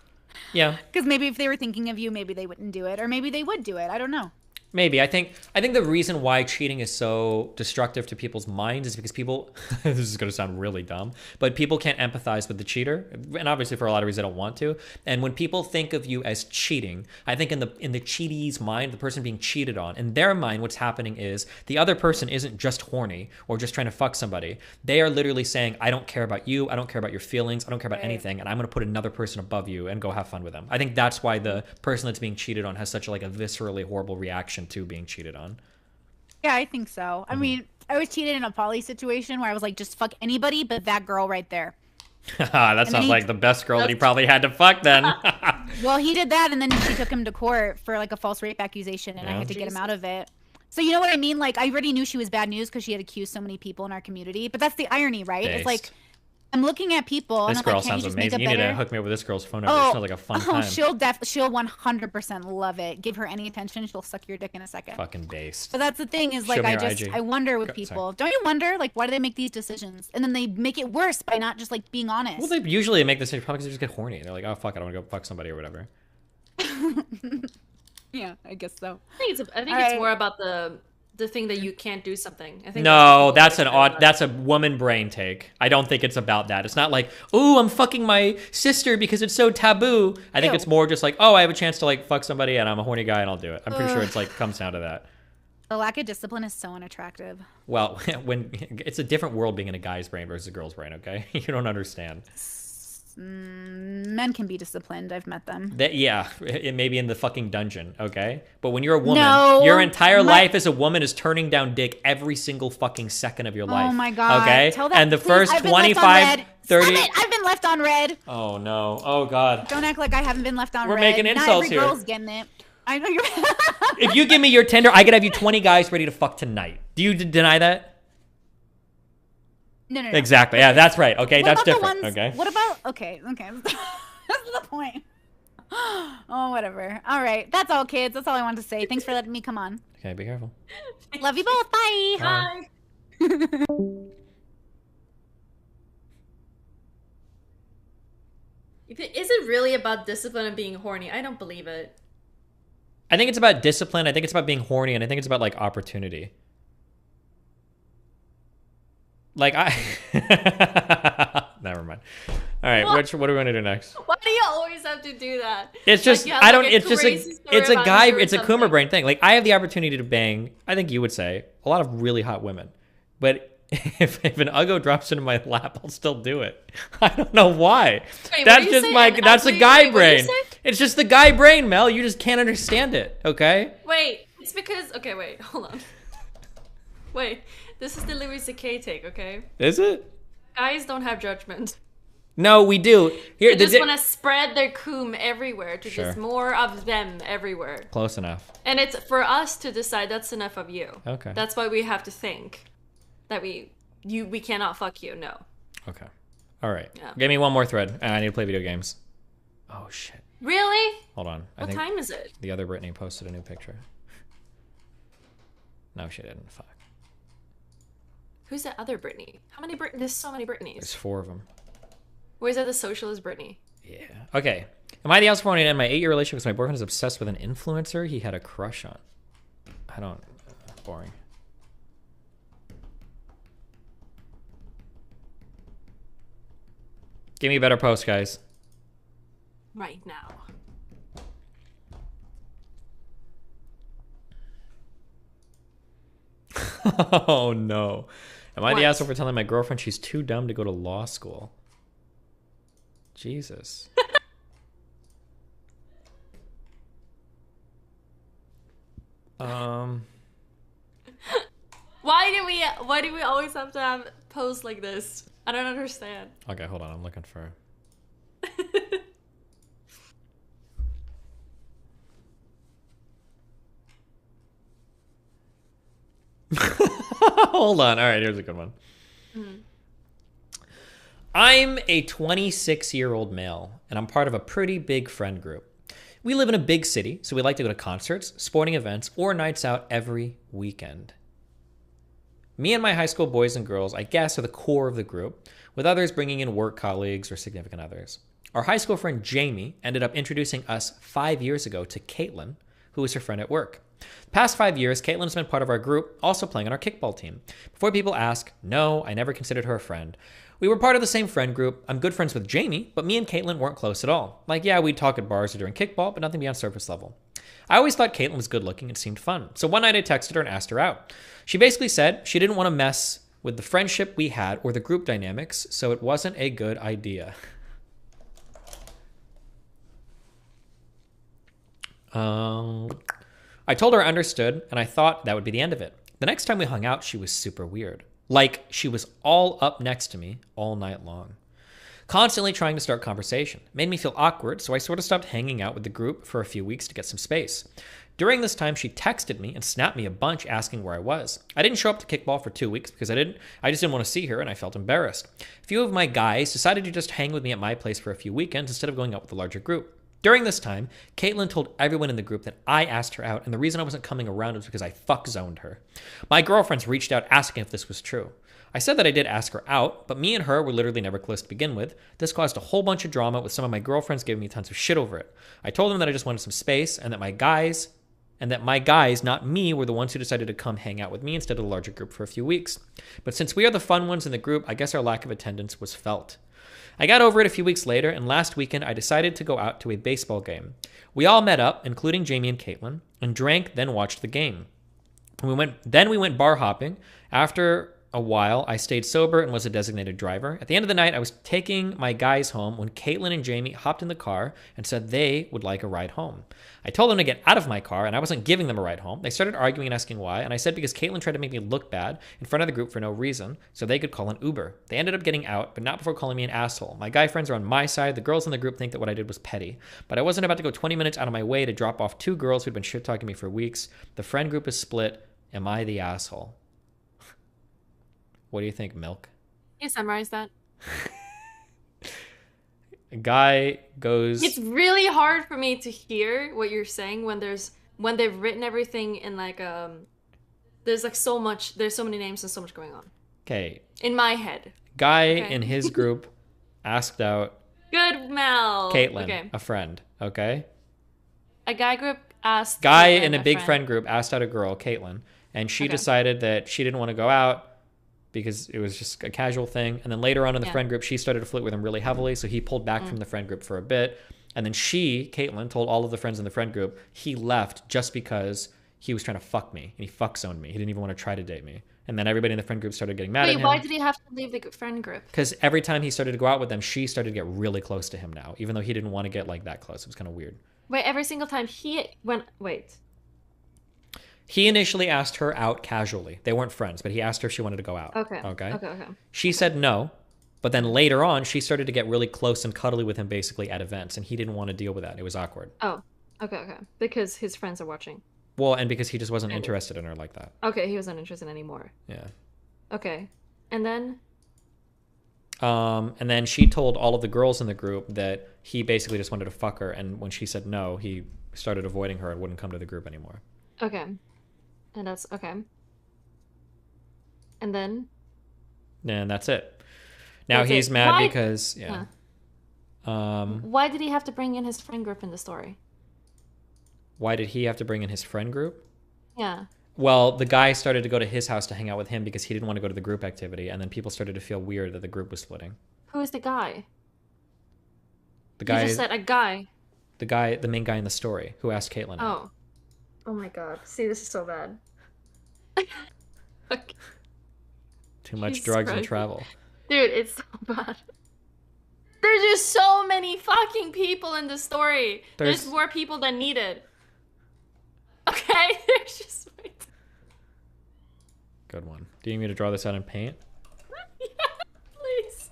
Yeah. Because maybe if they were thinking of you, maybe they wouldn't do it, or maybe they would do it. I don't know. Maybe. I think the reason why cheating is so destructive to people's minds is because people this is going to sound really dumb, but people can't empathize with the cheater, and obviously for a lot of reasons they don't want to. And when people think of you as cheating, I think in the cheatee's mind, the person being cheated on, in their mind what's happening is the other person isn't just horny or just trying to fuck somebody. They are literally saying, I don't care about you, I don't care about your feelings, I don't care about anything, and I'm going to put another person above you and go have fun with them. I think that's why the person that's being cheated on has such like a viscerally horrible reaction to being cheated on. Yeah, I think so. I mean, I was cheated in a poly situation where I was like, just fuck anybody but that girl right there. That sounds like the best girl that he probably had to fuck then. Well, he did that, and then she took him to court for like a false rape accusation, and I had to get him out of it. So you know what I mean? Like, I already knew she was bad news because she had accused so many people in our community. But that's the irony, right? Based. It's like, I'm looking at people, This and I'm girl like, can't sounds you just make amazing. it You need to better? hook me up with this girl's phone number. It sounds like a fun time. She'll 100% love it. Give her any attention, she'll suck your dick in a second. Fucking based. But that's the thing is, like, Show me her IG. I wonder with Sorry. people. Don't you wonder, like, why do they make these decisions? And then they make it worse by not just, like, being honest. Well, they usually make this decision probably because they just get horny. They're like, oh, fuck it, I want to go fuck somebody or whatever. Yeah, I guess so. I think it's All right. more about the the thing that you can't do something. I think No, that's a woman brain take. I don't think it's about that. It's not like, ooh, I'm fucking my sister because it's so taboo. I think it's more just like, oh, I have a chance to like fuck somebody and I'm a horny guy and I'll do it. I'm pretty sure it's like comes down to that. The lack of discipline is so unattractive. Well, when it's a different world being in a guy's brain versus a girl's brain, okay? You don't understand. Men can be disciplined. I've met them. Yeah, it may be in the fucking dungeon, okay? But when you're a woman, No, your entire life as a woman is turning down dick every single fucking second of your life. Oh my God. Okay? Tell that, and the please, first I've been left on 25, red. 30... Stop it. I've been left on red. Oh no. Oh God. Don't act like I haven't been left on We're red. making Not insults every here. girl's getting it. I know you're... If you give me your Tinder, I could have you 20 guys ready to fuck tonight. Do you deny that? No. Exactly. Yeah, that's right. Okay, What that's about the different. ones- Okay. What about... Okay. That's the point. Oh, whatever. All right. That's all, kids. That's all I wanted to say. Thanks for letting me come on. Okay, be careful. Love you both. Bye. Bye. Is it really about discipline and being horny? I don't believe it. I think it's about discipline. I think it's about being horny, and I think it's about like opportunity. Like never mind. All right, what are we gonna do next? Why do you always have to do that? It's just Like, you have, I don't. like, a It's just crazy story it's a about guy. you or It's a something. Coomer brain thing. Like I have the opportunity to bang. I think you would say a lot of really hot women, but if an uggo drops into my lap, I'll still do it. I don't know why. Wait, That's what do you just say? my. An That's the ugly- guy wait, what did you brain. say? It's just the guy brain, Mel. You just can't understand it. Okay. Wait, it's because okay, wait, hold on. Wait, this is the Louis C.K. take, okay? Is it? Guys don't have judgment. No, we do. Here, They just want to spread their coom everywhere to Sure. just more of them everywhere. Close enough. And it's for us to decide that's enough of you. Okay. That's why we have to think that we cannot fuck you. No. Okay. All right. Yeah. Give me one more thread. I need to play video games. Oh shit. Really? Hold on. I What think time is it? The other Brittany posted a new picture. No, she didn't. Fuck. Who's that other Britney? How many Brit? There's so many Britneys. There's 4 of them. Where's that the socialist Britney? Yeah. Okay. Am I the asshole for wanting to end my 8-year relationship because my boyfriend is obsessed with an influencer he had a crush on? I don't. Boring. Give me a better post, guys. Right now. Oh no. Am I the What? asshole for telling my girlfriend she's too dumb to go to law school? Jesus. Why do we always have to have posts like this? I don't understand. Okay, hold on. I'm looking for. Hold on. All right, here's a good one. I'm a 26-year-old male, and I'm part of a pretty big friend group. We live in a big city, so we like to go to concerts, sporting events, or nights out every weekend. Me and my high school boys and girls, I guess, are the core of the group, with others bringing in work colleagues or significant others. Our high school friend Jamie ended up introducing us 5 years ago to Caitlin, who is her friend at work. The past 5 years, Caitlin has been part of our group, also playing on our kickball team. Before people ask, no, I never considered her a friend. We were part of the same friend group. I'm good friends with Jamie, but me and Caitlin weren't close at all. Like, yeah, we'd talk at bars or during kickball, but nothing beyond surface level. I always thought Caitlin was good looking and seemed fun, so one night I texted her and asked her out. She basically said she didn't want to mess with the friendship we had or the group dynamics, so it wasn't a good idea. I told her I understood, and I thought that would be the end of it. The next time we hung out, she was super weird. Like, she was all up next to me all night long. Constantly trying to start conversation. Made me feel awkward, so I sort of stopped hanging out with the group for a few weeks to get some space. During this time, she texted me and snapped me a bunch asking where I was. I didn't show up to kickball for 2 weeks because I just didn't want to see her and I felt embarrassed. A few of my guys decided to just hang with me at my place for a few weekends instead of going out with the larger group. During this time, Caitlin told everyone in the group that I asked her out, and the reason I wasn't coming around was because I fuck zoned her. My girlfriends reached out asking if this was true. I said that I did ask her out, but me and her were literally never close to begin with. This caused a whole bunch of drama with some of my girlfriends giving me tons of shit over it. I told them that I just wanted some space and that my guys and that my guys, not me, were the ones who decided to come hang out with me instead of the larger group for a few weeks. But since we are the fun ones in the group, I guess our lack of attendance was felt. I got over it a few weeks later, and last weekend I decided to go out to a baseball game. We all met up, including Jamie and Caitlin, and drank, then watched the game. We went bar hopping. After a while, I stayed sober and was a designated driver. At the end of the night, I was taking my guys home when Caitlin and Jamie hopped in the car and said they would like a ride home. I told them to get out of my car, and I wasn't giving them a ride home. They started arguing and asking why, and I said because Caitlin tried to make me look bad in front of the group for no reason, so they could call an Uber. They ended up getting out, but not before calling me an asshole. My guy friends are on my side. The girls in the group think that what I did was petty, but I wasn't about to go 20 minutes out of my way to drop off 2 girls who'd been shit-talking me for weeks. The friend group is split. Am I the asshole? What do you think, Milk? Can you summarize that? A guy goes... It's really hard for me to hear what you're saying when they've written everything in like there's like so many names and so much going on. Okay. In my head. Guy in his group asked out Good Mel. Caitlin, Okay. a friend, okay? A guy group asked Guy Caitlin, in a big friend group asked out a girl, Caitlin, and she Okay. decided that she didn't want to go out because it was just a casual thing. And then later on in the Yeah. friend group, she started to flirt with him really heavily, so he pulled back from the friend group for a bit. And then she, Caitlin, told all of the friends in the friend group he left just because he was trying to fuck me, and he fuck zoned me. He didn't even want to try to date me. And then everybody in the friend group started getting mad at Wait, him. why did he have to leave the friend group? Because every time he started to go out with them, she started to get really close to him now, even though he didn't want to get like that close. It was kind of weird. Wait, every single time wait. He initially asked her out casually. They weren't friends, but he asked her if she wanted to go out. Okay. Okay. Okay. She said no, but then later on, she started to get really close and cuddly with him basically at events, and he didn't want to deal with that. It was awkward. Oh. Okay. Because his friends are watching. Well, and because he just wasn't interested in her like that. Okay, he wasn't interested anymore. Yeah. Okay. And then? And then she told all of the girls in the group that he basically just wanted to fuck her, and when she said no, he started avoiding her and wouldn't come to the group anymore. Okay. And that's okay. And then? And that's it. Now That's he's it. mad Why- because, yeah. Why did he have to bring in his friend group in the story? Why did he have to bring in his friend group? Yeah. Well, the guy started to go to his house to hang out with him because he didn't want to go to the group activity, and then people started to feel weird that the group was splitting. Who is the guy? The guy, You just said a guy. the main guy in the story who asked Caitlin. out. Oh. Oh my god. See, this is so bad. Okay. Too much Jesus drugs and Christ. travel. Dude, it's so bad. There's just so many fucking people in the story. There's more people than needed. Okay? There's just... Good one. Do you need me to draw this out in paint? Please.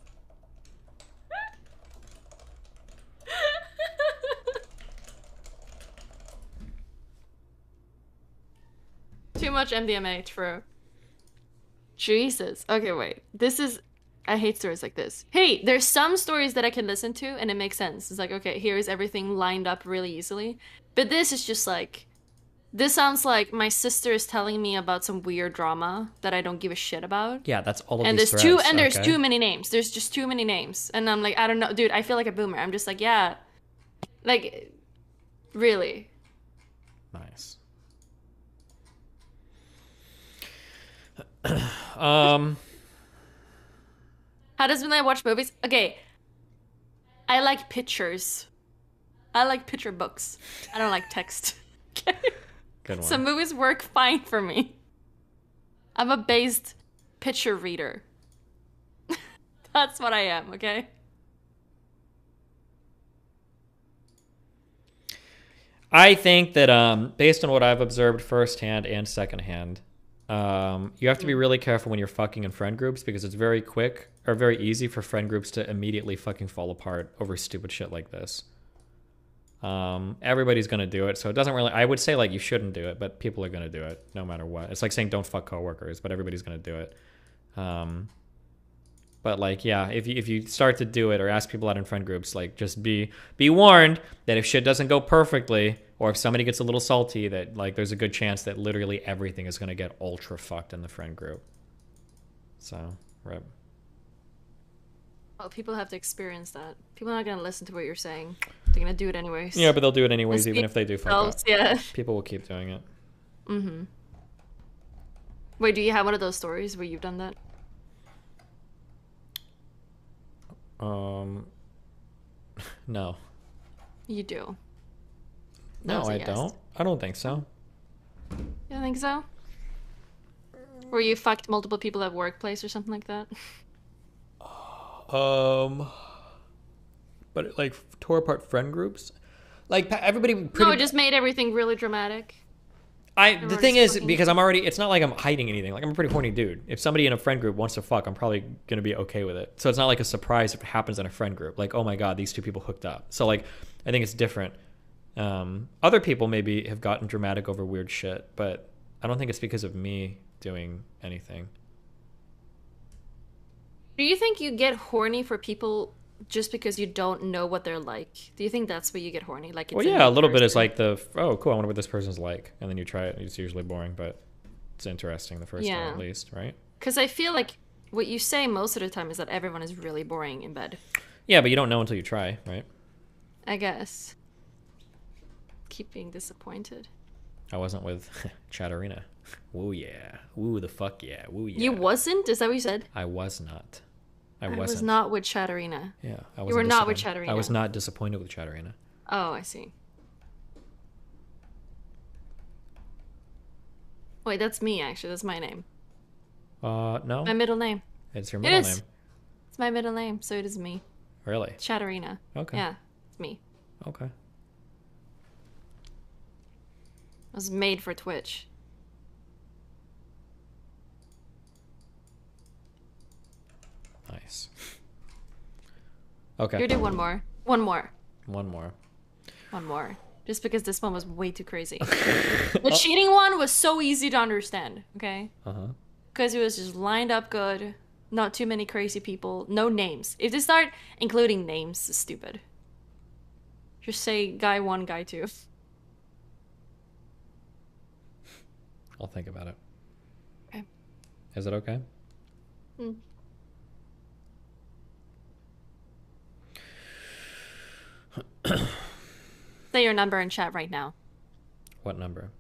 Too much MDMA, true. Jesus. Okay, wait. This is... I hate stories like this. Hey, there's some stories that I can listen to and it makes sense. It's like, okay, here's everything lined up really easily. But this is just like... This sounds like my sister is telling me about some weird drama that I don't give a shit about. Yeah, that's all of And these there's threads. there's okay. too many names. There's just too many names. And I'm like, I don't know. Dude, I feel like a boomer. I'm just like, yeah. Like, really. Nice. How does when I watch movies? Okay. I like pictures. I like picture books. I don't like text. Okay. Good one. Some movies work fine for me. I'm a based picture reader. That's what I am, okay? I think that based on what I've observed firsthand and secondhand, you have to be really careful when you're fucking in friend groups because it's very quick or very easy for friend groups to immediately fucking fall apart over stupid shit like this. Everybody's gonna do it, so it doesn't really... I would say, like, you shouldn't do it, but people are gonna do it no matter what. It's like saying don't fuck coworkers, but everybody's gonna do it. But, like, yeah, if you start to do it or ask people out in friend groups, like, just be warned that if shit doesn't go perfectly, or if somebody gets a little salty, that, like, there's a good chance that literally everything is gonna get ultra fucked in the friend group. So, right. Well, people have to experience that. People are not gonna listen to what you're saying. They're gonna do it anyways. Yeah, but they'll do it anyways, even if they do fuck up. Yeah. People will keep doing it. Mm-hmm. Wait, do you have one of those stories where you've done that? No. You do. That No, was a I yes. don't. I don't think so. You don't think so? Where you fucked multiple people at workplace or something like that? But like tore apart friend groups, like everybody. Pretty No, it just made everything really dramatic. The thing is, because I'm already, it's not like I'm hiding anything. Like I'm a pretty horny dude. If somebody in a friend group wants to fuck, I'm probably gonna be okay with it. So it's not like a surprise if it happens in a friend group. Like, oh my god, these two people hooked up. So like, I think it's different. Other people maybe have gotten dramatic over weird shit, but I don't think it's because of me doing anything. Do you think you get horny for people just because you don't know what they're like? Do you think that's where you get horny? Like, it's Well, yeah, a little bit is like oh, cool, I wonder what this person's like, and then you try it. It's usually boring, but it's interesting the first time at least, right? Because I feel like what you say most of the time is that everyone is really boring in bed. Yeah, but you don't know until you try, right? I guess. Keep being disappointed. I wasn't with Chatterina. Woo yeah. Woo the fuck yeah. Woo yeah. You wasn't? Is that what you said? I was not. I was wasn't. not with Chatterina. Yeah, I You were not with disappointed. Chatterina. I was not disappointed with Chatterina. Oh, I see. Wait, that's me actually. That's my name. No. My middle name. It's your middle It is. name. It's my middle name, so it is me. Really? Chatterina. Okay. Yeah, it's me. Okay. I was made for Twitch. Nice. Okay. You do one more. One more. One more. One more. Just because this one was way too crazy. The cheating one was so easy to understand, okay? Uh-huh. Because it was just lined up good. Not too many crazy people. No names. If they start including names, it's stupid. Just say guy 1, guy 2. I'll think about it. Okay. Is it okay? Hmm. Say your number in chat right now. What number?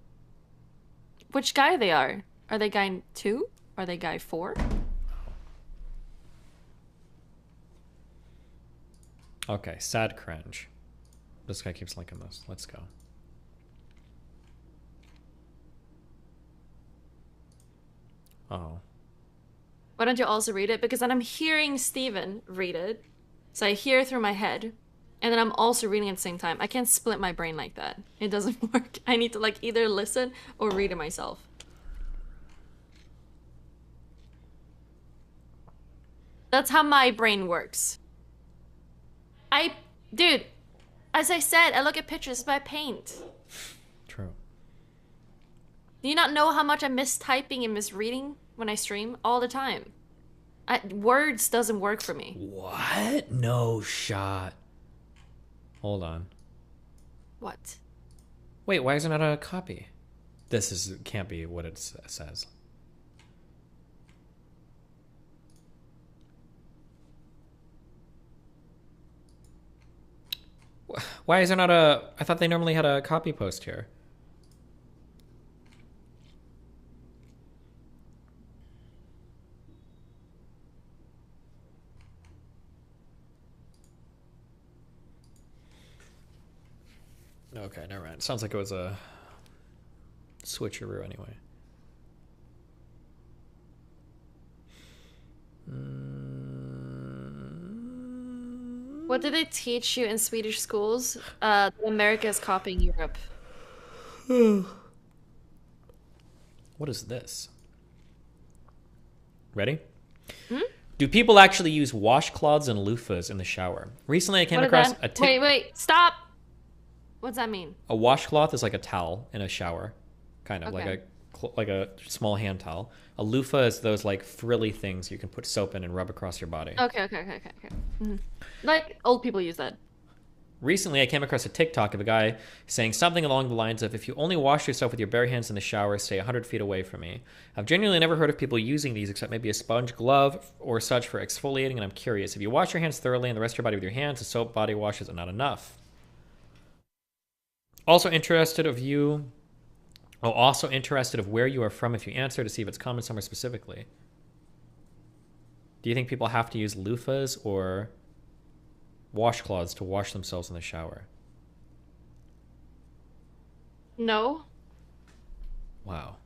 Which guy they are? Are they guy 2? Are they guy 4? Okay, sad cringe. This guy keeps linking this. Let's go. Oh. Why don't you also read it? Because then I'm hearing Steven read it. So I hear through my head. And then I'm also reading at the same time. I can't split my brain like that. It doesn't work. I need to like either listen or read it myself. That's how my brain works. Dude, as I said, I look at pictures by paint. True. Do you not know how much I miss typing and misreading when I stream? All the time. Words doesn't work for me. What? No shot. Hold on. What? Wait, why is it not a copy? This can't be what it says. Why is there not a... I thought they normally had a copy post here. Okay, never mind. Sounds like it was a switcheroo anyway. What did they teach you in Swedish schools? That America is copying Europe. What is this? Ready? Hmm? Do people actually use washcloths and loofahs in the shower? Recently I came across a tip. Wait, stop! What's that mean? A washcloth is like a towel in a shower, kind of Okay. like a small hand towel. A loofah is those like frilly things you can put soap in and rub across your body. Okay. Mhm. Like, old people use that. Recently, I came across a TikTok of a guy saying something along the lines of, if you only wash yourself with your bare hands in the shower, stay 100 feet away from me. I've genuinely never heard of people using these except maybe a sponge, glove, or such for exfoliating, and I'm curious. If you wash your hands thoroughly and the rest of your body with your hands, the soap body washes are not enough. Also interested of where you are from if you answer to see if it's common somewhere specifically. Do you think people have to use loofahs or washcloths to wash themselves in the shower? No. Wow.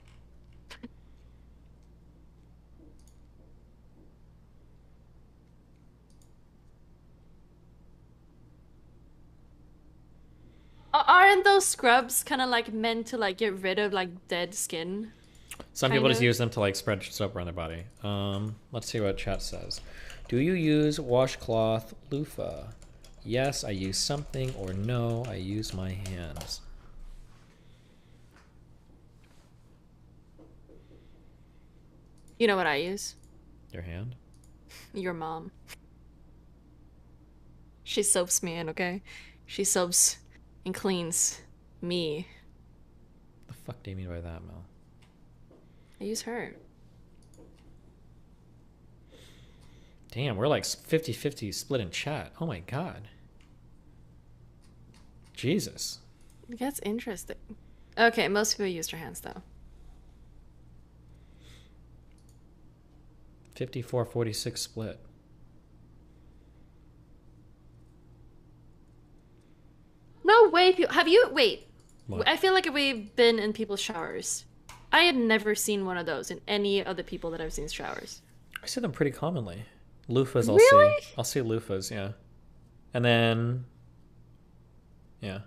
Aren't those scrubs kind of like meant to like get rid of like dead skin? Some people just use them to like spread soap around their body. Let's see what chat says. Do you use washcloth loofah? Yes, I use something, or no, I use my hands. You know what I use? Your hand? Your mom. She soaps me in, okay? She soaps and cleans me. The fuck do you mean by that, Mel? I use her. Damn, we're like 50-50 split in chat. Oh my god. Jesus. That's interesting. Okay, most people use their hands though. 54-46 split. No way. Have you? Wait. What? I feel like we've been in people's showers. I had never seen one of those in any of the people that I've seen showers. I see them pretty commonly. Loofahs, Really? I'll see loofahs, yeah. And then, yeah.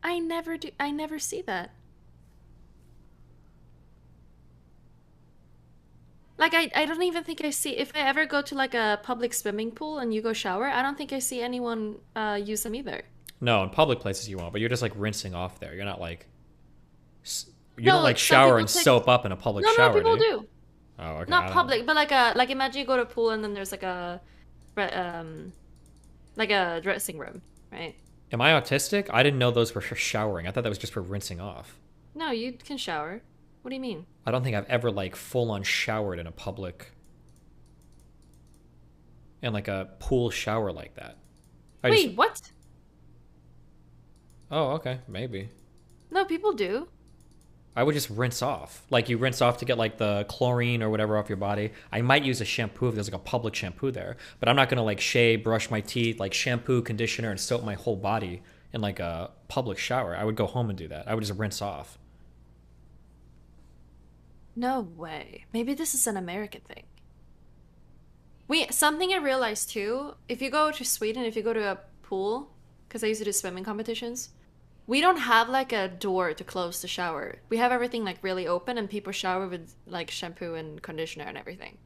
I never do. I never see that. Like, I don't even think I see... If I ever go to, like, a public swimming pool and you go shower, I don't think I see anyone use them either. No, in public places you won't, but you're just, like, rinsing off there. You're not, like... You No, don't, like, like, some shower people and take- soap up in a public No, shower, people do you? do. Oh, okay. I Not don't public, but, like, imagine you go to a pool and then there's, like a dressing room, right? Am I autistic? I didn't know those were for showering. I thought that was just for rinsing off. No, you can shower. What do you mean? I don't think I've ever, like, full-on showered in a public... in, like, a pool shower like that. Wait, what? Oh, okay. Maybe. No, people do. I would just rinse off. Like, you rinse off to get, like, the chlorine or whatever off your body. I might use a shampoo if there's, like, a public shampoo there. But I'm not going to, like, shave, brush my teeth, like, shampoo, conditioner, and soap my whole body in, like, a public shower. I would go home and do that. I would just rinse off. No way. Maybe this is an American thing. Something I realized too, if you go to Sweden, if you go to a pool, because I used to do swimming competitions, we don't have like a door to close the shower. We have everything like really open and people shower with like shampoo and conditioner and everything.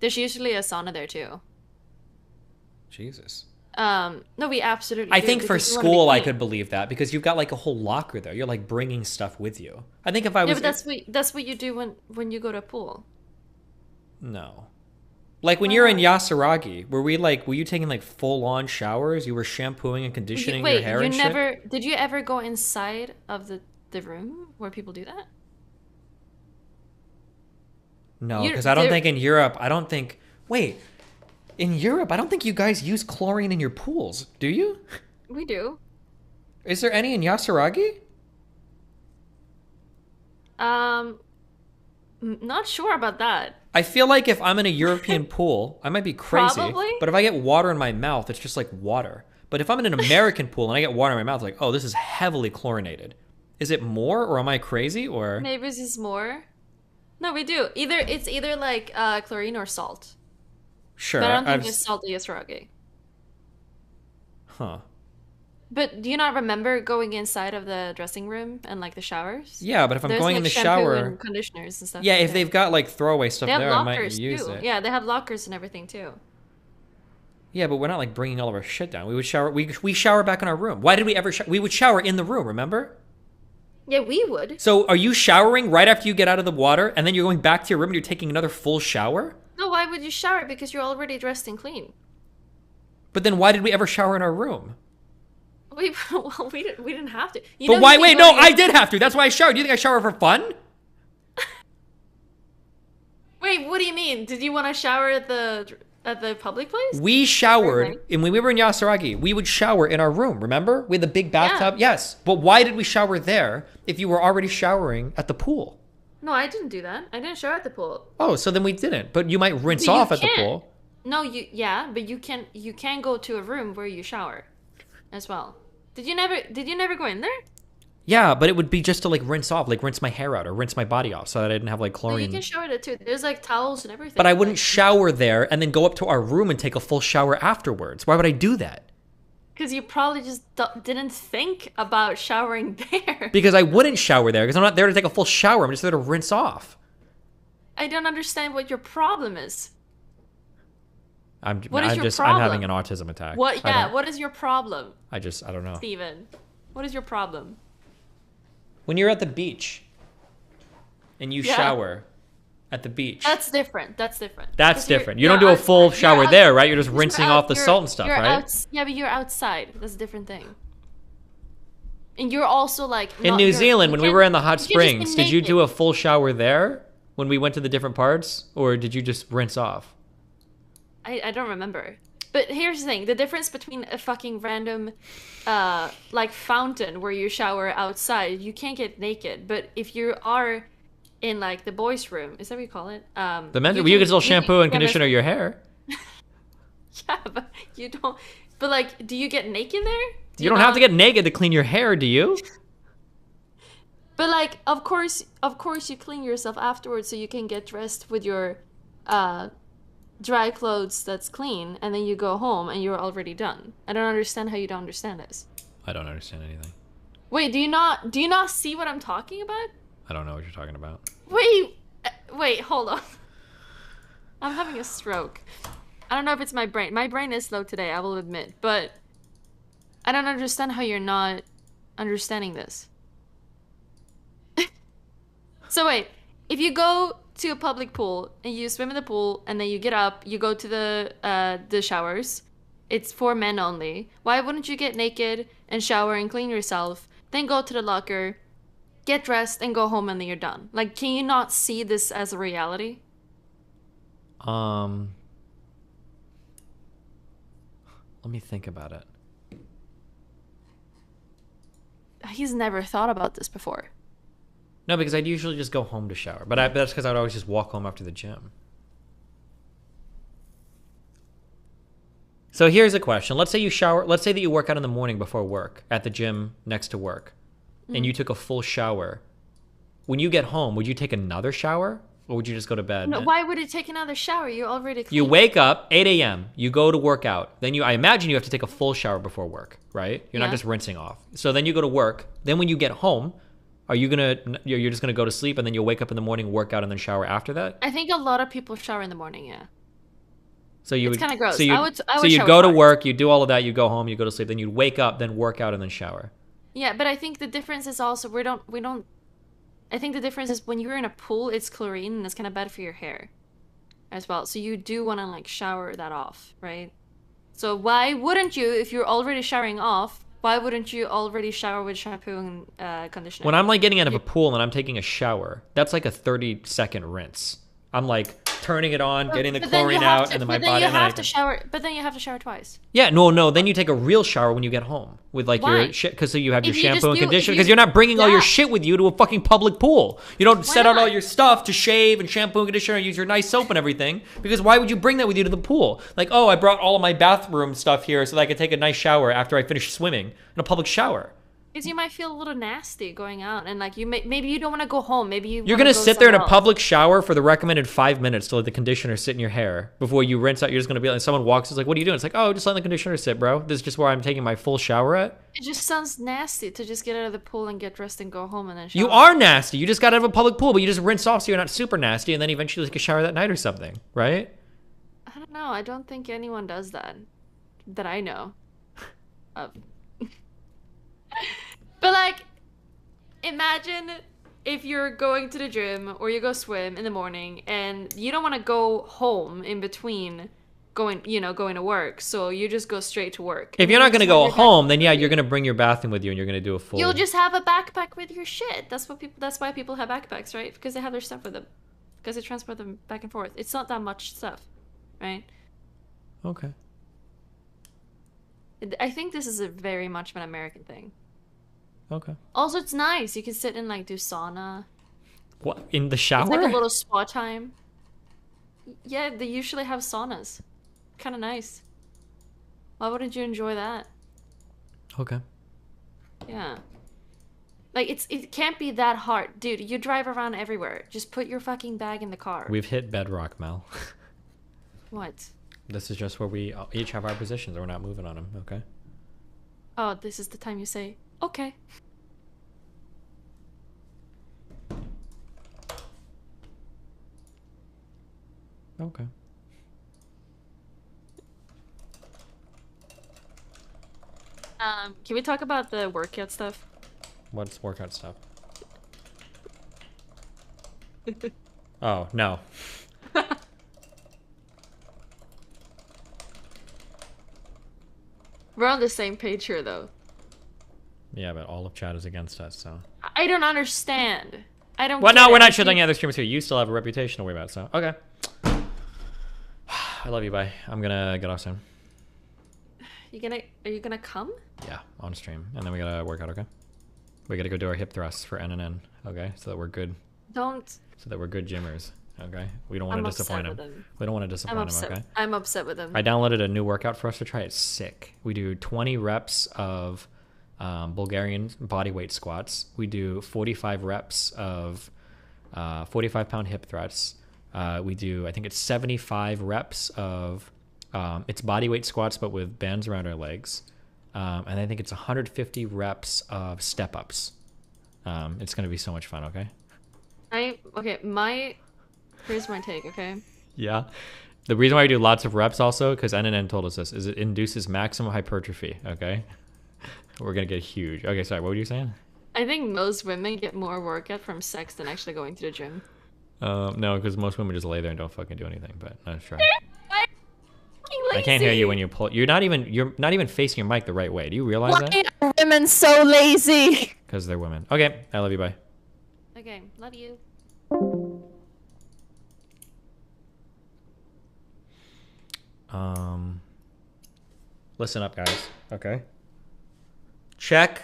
There's usually a sauna there too. Jesus. No, we absolutely I do, think for because we wanna be school I clean. could believe that because you've got like a whole locker there. You're like bringing stuff with you. I think if I was... Yeah, but that's what you do when you go to a pool. No. Like when you're in Yasaragi, were you taking like full-on showers? You were shampooing and conditioning your hair and shit? Did you ever go inside of the room where people do that? No, because I don't think in Europe, wait, in Europe, I don't think you guys use chlorine in your pools, do you? We do. Is there any in Yasaragi? Not sure about that. I feel like if I'm in a European pool, I might be crazy. Probably. But if I get water in my mouth, it's just like water. But if I'm in an American pool and I get water in my mouth, like, oh, this is heavily chlorinated. Is it more, or am I crazy, or? Maybe this is more. No, we do. It's either like chlorine or salt. Sure. But I don't think it's salty Yasaragi. Huh. But do you not remember going inside of the dressing room and like the showers? Yeah, but if I'm There's, going like, in the shampoo shower, and conditioners and stuff. yeah, if there. they've got like throwaway stuff They have there, I might lockers use too. it. Yeah, they have lockers and everything too. Yeah, but we're not like bringing all of our shit down. We would shower. We shower back in our room. Why did we ever? We would shower in the room. Remember? Yeah, we would. So are you showering right after you get out of the water, and then you're going back to your room and you're taking another full shower? No, why would you shower? Because you're already dressed and clean. But then why did we ever shower in our room? We didn't have to. But why? Wait, no, I did have to. That's why I showered. Do you think I shower for fun? Wait, what do you mean? Did you want to shower at the public place? We showered, and when we were in Yasaragi, we would shower in our room, remember? We had the big bathtub. Yeah. Yes, but why did we shower there if you were already showering at the pool? No, I didn't do that. I didn't shower at the pool. Oh, so then we didn't. But you might rinse But you off at the can't. pool. No, but you can go to a room where you shower as well. Did you never go in there? Yeah, but it would be just to like rinse off, like rinse my hair out or rinse my body off so that I didn't have like No, chlorine. you can shower there too. There's like towels and everything. But I wouldn't shower there and then go up to our room and take a full shower afterwards. Why would I do that? Because you probably just didn't think about showering there. Because I wouldn't shower there because I'm not there to take a full shower. I'm just there to rinse off. I don't understand what your problem is. I'm your having an autism attack. What? Yeah. What is your problem? I don't know. Steven, what is your problem? When you're at the beach and you shower at the beach. That's different. That's different. That's different. You don't do a full shower there, right? You're just rinsing off the salt and stuff, right? Yeah, but you're outside. That's a different thing. And you're also like in New Zealand when we were in the hot springs, did you do a full shower there when we went to the different parts, or did you just rinse off? I don't remember. But here's the thing. The difference between a fucking random like fountain where you shower outside, you can't get naked. But if you are in like the boys' room, is that what you call it? The men's you can still shampoo and conditioner your hair. Yeah, but you don't. But like, do you get naked there? You don't have to get naked to clean your hair, do you? But like, of course you clean yourself afterwards so you can get dressed with your dry clothes that's clean, and then you go home and you're already done. I don't understand how you don't understand this. I don't understand anything. Wait, do you not see what I'm talking about? I don't know what you're talking about. Wait, hold on. I'm having a stroke. I don't know if it's my brain. My brain is slow today, I will admit, but I don't understand how you're not understanding this. So wait, if you go to a public pool and you swim in the pool and then you get up, you go to the showers. It's for men only. Why wouldn't you get naked and shower and clean yourself, then go to the locker, get dressed and go home and then you're done? Like, can you not see this as a reality? Let me think about it. He's never thought about this before. No, because I'd usually just go home to shower. But that's because I'd always just walk home after the gym. So here's a question. Let's say you shower. Let's say that you work out in the morning before work at the gym next to work. And you took a full shower. When you get home, would you take another shower? Or would you just go to bed? No, why would you take another shower? You're already clean. You wake up, 8 a.m. You go to work out. Then I imagine you have to take a full shower before work, right? You're not just rinsing off. So then you go to work. Then when you get home, you're just gonna go to sleep and then you'll wake up in the morning, work out, and then shower after that? I think a lot of people shower in the morning, yeah. So you It's would, kind of gross. So you shower go to twice. work, you do all of that, you go home, you go to sleep, then you wake up, then work out, and then shower. Yeah, but I think the difference is also we don't. I think the difference is when you're in a pool, it's chlorine and it's kind of bad for your hair, as well. So you do want to like shower that off, right? So why wouldn't you, if you're already showering off, why wouldn't you already shower with shampoo and conditioner? When I'm like getting out of a pool and I'm taking a shower, that's like a 30-second rinse. I'm like turning it on, getting the chlorine out, and then my body. But then you have to shower twice. Yeah, no. Then you take a real shower when you get home with like Why? your shit, because so you have your If you shampoo just and do- conditioner. if Because you- you're not bringing all your Yeah. shit with you to a fucking public pool. You don't set out all your stuff to shave and shampoo and conditioner and use your nice soap and everything. Because why would you bring that with you to the pool? Like, oh, I brought all of my bathroom stuff here so that I could take a nice shower after I finish swimming in a public shower. Because you might feel a little nasty going out, and like maybe you don't want to go home. Maybe You're wanna gonna go sit there in a somewhere else. public shower for the recommended 5 minutes to let the conditioner sit in your hair before you rinse out. You're just gonna be like, someone walks, it's like, what are you doing? It's like, oh, just letting the conditioner sit, bro. This is just where I'm taking my full shower at. It just sounds nasty to just get out of the pool and get dressed and go home and then shower. You are nasty. You just got out of a public pool, but you just rinse off so you're not super nasty, and then eventually take a shower that night or something, right? I don't know. I don't think anyone does that I know of. But like, imagine if you're going to the gym or you go swim in the morning and you don't want to go home in between going to work. So you just go straight to work. If you're not gonna go home, then yeah, you're gonna bring your bathroom with you, and you're gonna do a full. You'll just have a backpack with your shit. That's why people have backpacks, right? Because they have their stuff with them. Because they transport them back and forth. It's not that much stuff, right? Okay. I think this is a very much of an American thing. Okay. Also, it's nice. You can sit and like do sauna. What, in the shower? It's like a little spa time. Yeah, they usually have saunas. Kind of nice. Why wouldn't you enjoy that? Okay. Yeah. Like, it can't be that hard. Dude, you drive around everywhere. Just put your fucking bag in the car. We've hit bedrock, Mel. What? This is just where we each have our positions, and we're not moving on them, okay? Oh, this is the time you say, okay. Okay. Can we talk about the workout stuff? What's workout stuff? Oh, no. We're on the same page here, though. Yeah, but all of chat is against us, so. I don't understand. I don't. Well, get no, we're it. not shitting other streamers here. You still have a reputation to worry about, so. Okay. I love you, bye. I'm gonna get off soon. Are you gonna come? Yeah, on stream. And then we gotta work out, okay? We gotta go do our hip thrusts for NNN, okay? So that we're good. Don't. So that we're good gymmers, okay? We don't want to I'm disappoint upset him. with him. We don't want to disappoint him, okay? I'm upset with him. I downloaded a new workout for us to try. It's sick. We do 20 reps of Bulgarian bodyweight squats. We do 45 reps of 45-pound hip thrusts. We do, I think it's 75 reps of, it's bodyweight squats, but with bands around our legs. And I think it's 150 reps of step-ups. It's going to be so much fun, okay? Here's my take, okay? Yeah. The reason why we do lots of reps also, because NNN told us this, is it induces maximum hypertrophy, okay? We're going to get huge. Okay, sorry, what were you saying? I think most women get more workout from sex than actually going to the gym. No, because most women just lay there and don't fucking do anything, but not sure. I I can't hear you when you pull. You're not even facing your mic the right way. Do you realize that? Why are women so lazy? Because they're women. Okay, I love you, bye. Okay, love you. Listen up, guys. Okay. Check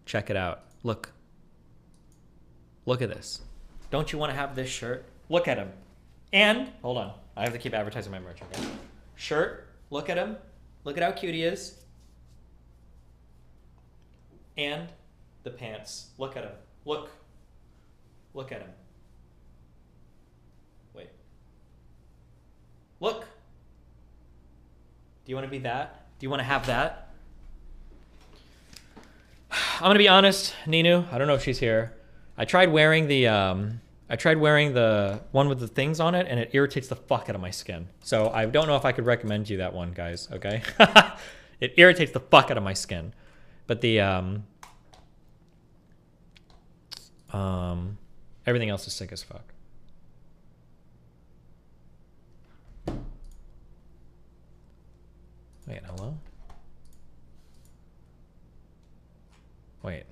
it out. Look at this. Don't you want to have this shirt? Look at him. And hold on, I have to keep advertising my merch. Okay. Shirt. Look at him. Look at how cute he is. And the pants. Look at him. Look at him. Wait. Look. Do you want to be that? Do you want to have that? I'm gonna be honest, Ninu. I don't know if she's here. I tried wearing the one with the things on it, and it irritates the fuck out of my skin. So I don't know if I could recommend you that one, guys. Okay? It irritates the fuck out of my skin. But the everything else is sick as fuck. Wait, hello? Wait.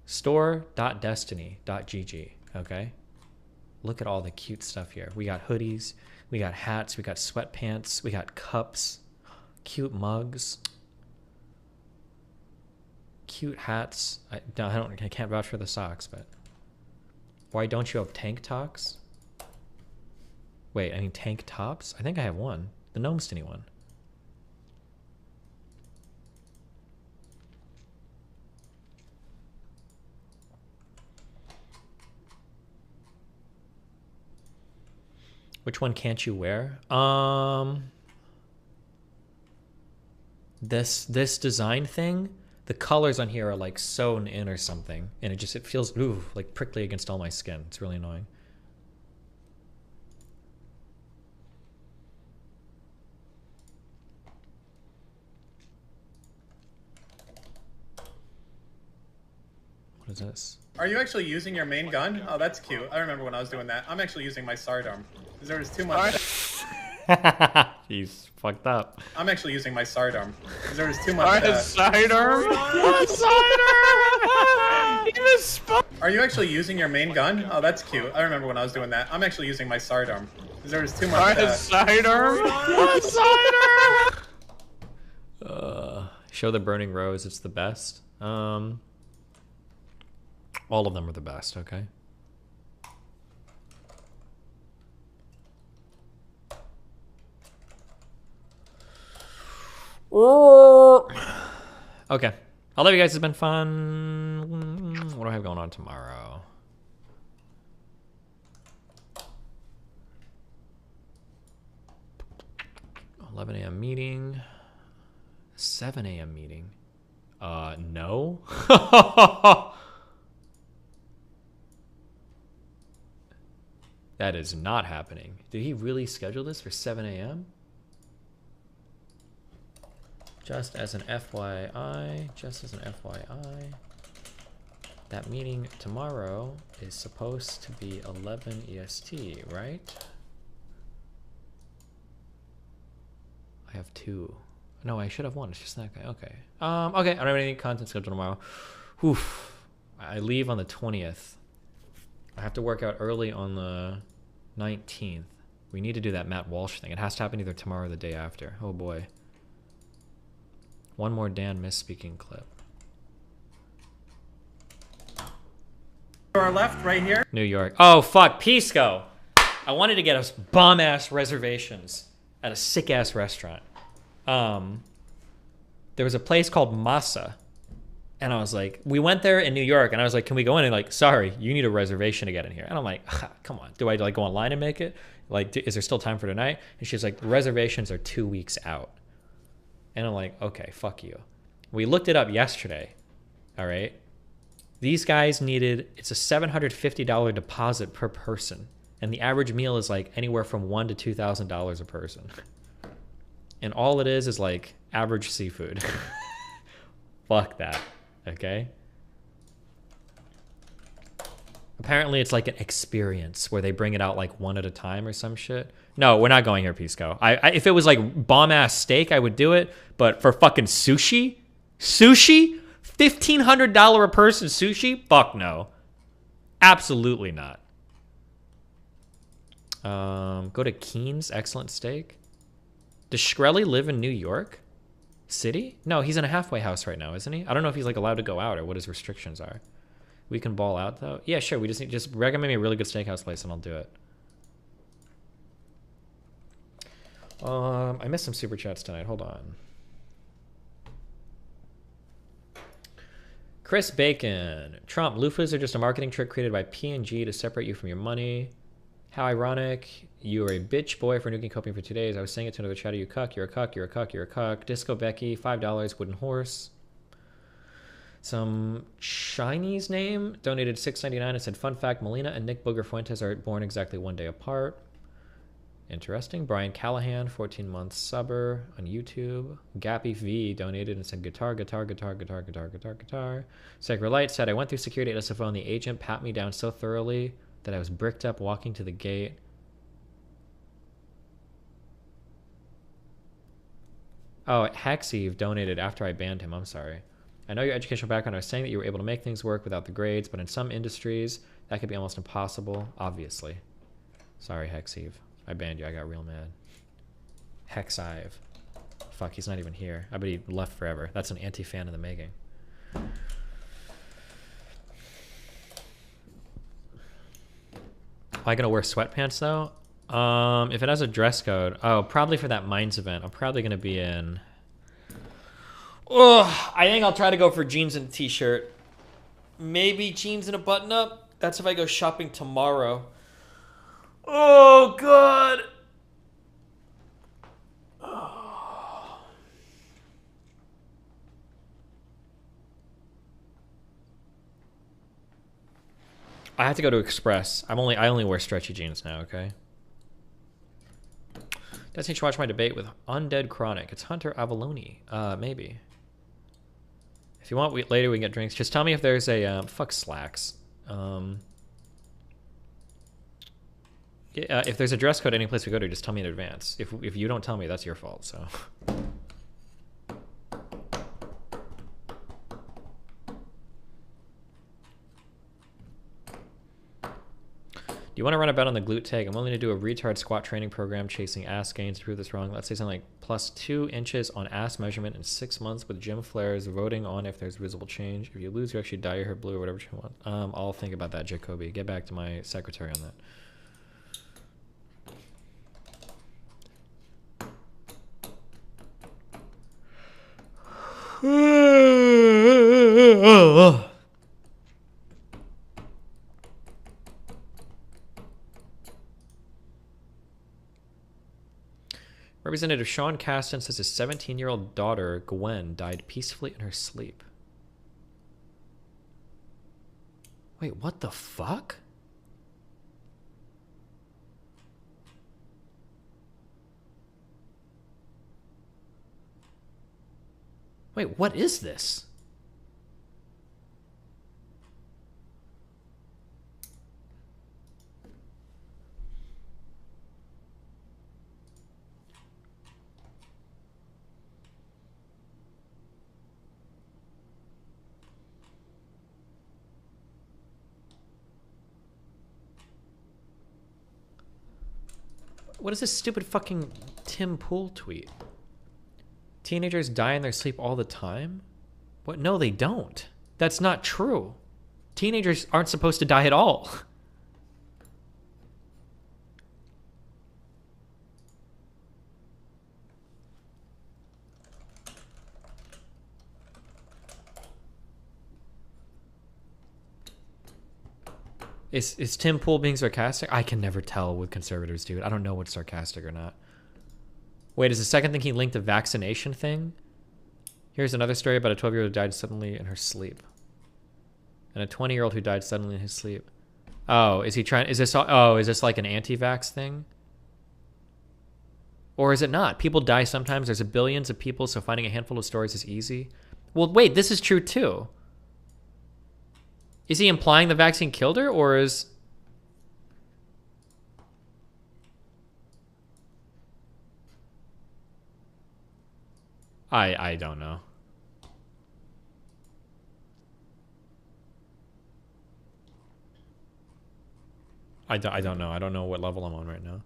Store.destiny.gg, okay? Look at all the cute stuff here. We got hoodies, we got hats, we got sweatpants, we got cups, cute mugs, cute hats. I can't vouch for the socks, but why don't you have tank tops? Wait, I mean tank tops? I think I have one. The Gnome Stinny one. Which one can't you wear? This design thing, the colors on here are like sewn in or something, and it feels like prickly against all my skin. It's really annoying. What is this? Are you actually using your main gun? Oh, that's cute. I remember when I was doing that. I'm actually using my sidearm. Because there was too much. He's fucked up. I'm actually using my sidearm because there was too much. Sidearm. Are you actually using your main gun? Oh, that's cute. I remember when I was doing that. I'm actually using my sidearm because there was too much. Sidearm. Show the burning rose. It's the best. All of them are the best. Okay. Okay. I love you guys. It's been fun. What do I have going on tomorrow? $11 a.m. meeting. 7 a.m. meeting. No. That is not happening. Did he really schedule this for 7 a.m.? Just as an FYI, that meeting tomorrow is supposed to be 11 EST, right? I have 2. No, I should have 1. It's just that guy. Okay. Okay, I don't have any content scheduled tomorrow. Oof. I leave on the 20th. I have to work out early on the 19th. We need to do that Matt Walsh thing. It has to happen either tomorrow or the day after. Oh boy. One more Dan misspeaking clip. To our left, right here. New York. Oh, fuck. Pisco. I wanted to get us bomb-ass reservations at a sick-ass restaurant. There was a place called Masa. And I was like, we went there in New York, and I was like, can we go in? And like, sorry, you need a reservation to get in here. And I'm like, come on. Do I like go online and make it? Like, is there still time for tonight? And she's like, reservations are 2 weeks out. And I'm like, okay, fuck you. We looked it up yesterday, all right? These guys needed, it's a $750 deposit per person. And the average meal is like anywhere from $1,000 to $2,000 a person. And all it is like average seafood. Fuck that, okay? Apparently it's like an experience where they bring it out like one at a time or some shit. No, we're not going here, Pisco. If it was like bomb-ass steak, I would do it. But for fucking sushi? Sushi? $1,500 a person sushi? Fuck no. Absolutely not. Go to Keen's. Excellent steak. Does Shkreli live in New York City? No, he's in a halfway house right now, isn't he? I don't know if he's like allowed to go out or what his restrictions are. We can ball out though. Yeah, sure. We just recommend me a really good steakhouse place and I'll do it. I missed some super chats tonight. Hold on. Chris Bacon. Trump, loofahs are just a marketing trick created by P&G to separate you from your money. How ironic. You are a bitch boy for nuking coping for 2 days. I was saying it to another chatter. You cuck, you're a cuck, you're a cuck, you're a cuck. Disco Becky, $5, wooden horse. Some Chinese name donated $6.99 and said, fun fact, Melina and Nick Booger Fuentes are born exactly 1 day apart. Interesting. Brian Callahan, 14 months subber on YouTube. Gappy V donated and said guitar, guitar, guitar, guitar, guitar, guitar, guitar. Sacred Light said, I went through security at SFO and the agent pat me down so thoroughly that I was bricked up walking to the gate. Oh, Hexeve donated after I banned him. I'm sorry. I know your educational background. I was saying that you were able to make things work without the grades, but in some industries, that could be almost impossible, obviously. Sorry, Hexeve. I banned you. I got real mad. Hexive. Fuck, he's not even here. I bet he left forever. That's an anti-fan in the making. Am I gonna wear sweatpants though? If it has a dress code, oh, probably for that Mines event. I'm probably gonna be in. Oh, I think I'll try to go for jeans and a t-shirt. Maybe jeans and a button-up. That's if I go shopping tomorrow. Oh, God. Oh. I have to go to Express. I only wear stretchy jeans now, okay? Does he watch my debate with Undead Chronic? It's Hunter Avalone. Maybe. If you want, later we can get drinks. Just tell me if there's a fuck slacks. If there's a dress code any place we go to, just tell me in advance. If you don't tell me, that's your fault. So. Do you want to run a bet on the glute tag? I'm willing to do a retard squat training program chasing ass gains to prove this wrong. Let's say something like +2 inches on ass measurement in 6 months with gym flares, voting on if there's visible change. If you lose, you actually dye your hair blue or whatever you want. I'll think about that, Jacoby. Get back to my secretary on that. Representative Sean Caston says his 17-year-old daughter, Gwen, died peacefully in her sleep. Wait, what the fuck? Wait, what is this? What is this stupid fucking Tim Pool tweet? Teenagers die in their sleep all the time? What? No, they don't. That's not true. Teenagers aren't supposed to die at all. Is Tim Pool being sarcastic? I can never tell with conservatives, dude. I don't know what's sarcastic or not. Wait, is the second thing he linked the vaccination thing? Here's another story about a 12-year-old who died suddenly in her sleep. And a 20-year-old who died suddenly in his sleep. Oh, is he trying... Is this like an anti-vax thing? Or is it not? People die sometimes. There's billions of people, so finding a handful of stories is easy. Well, wait, this is true too. Is he implying the vaccine killed her, or is... I don't know. I don't know. I don't know what level I'm on right now.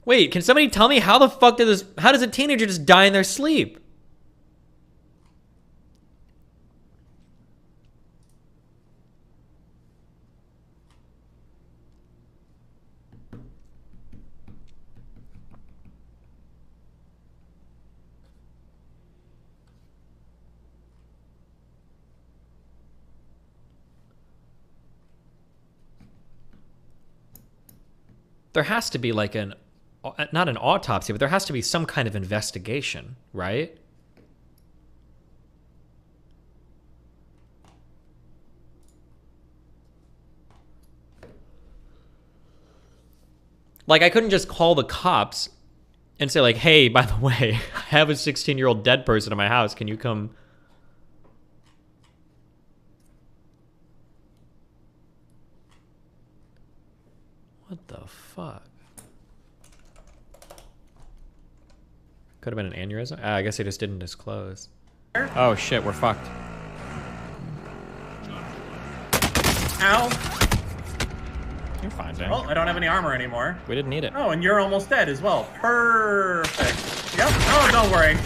Wait, can somebody tell me how the fuck how does a teenager just die in their sleep? There has to be like not an autopsy, but there has to be some kind of investigation, right? Like, I couldn't just call the cops and say like, hey, by the way, I have a 16-year-old dead person in my house. Can you come? What the fuck? Could have been an aneurysm. I guess they just didn't disclose. Oh shit, we're fucked. Ow. You're fine, Dan. Well, I don't have any armor anymore. We didn't need it. Oh, and you're almost dead as well. Perfect. Yep. Oh, don't worry.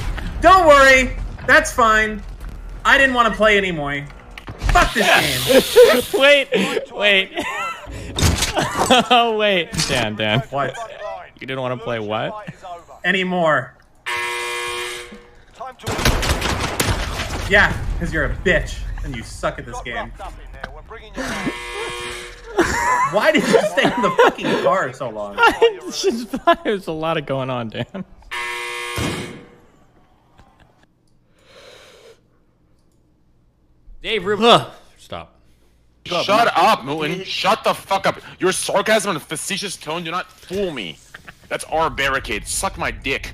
Don't worry. That's fine. I didn't want to play anymore. Fuck this game. Wait. Oh, wait. Dan. What? You didn't want to play what? Anymore. Yeah, because you're a bitch and you suck at this game. Why did you stay in the fucking car so long? There's a lot of going on, Dan. Dave Rubin. Stop. Shut up, Milton. Shut the fuck up. Your sarcasm and facetious tone do not fool me. That's our barricade. Suck my dick.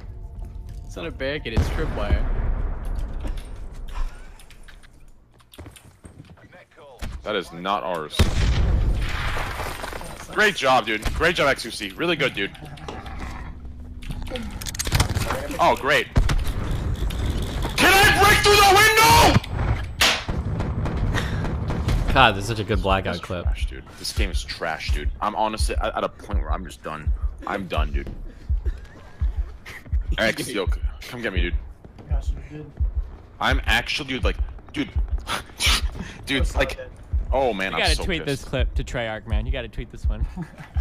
It's not a barricade, it's tripwire. That is not ours. Great job, dude. Great job, XUC. Really good, dude. Oh, great. Can I break through the window? God, this is such a good blackout clip. Trash, dude. This game is trash, dude. I'm honestly at a point where I'm just done. I'm done, dude. X, yo, come get me, dude. I'm actually, dude, like, dude, dude, like, oh man, You I'm gotta so tweet pissed. this clip to Treyarch, man. You gotta tweet this one.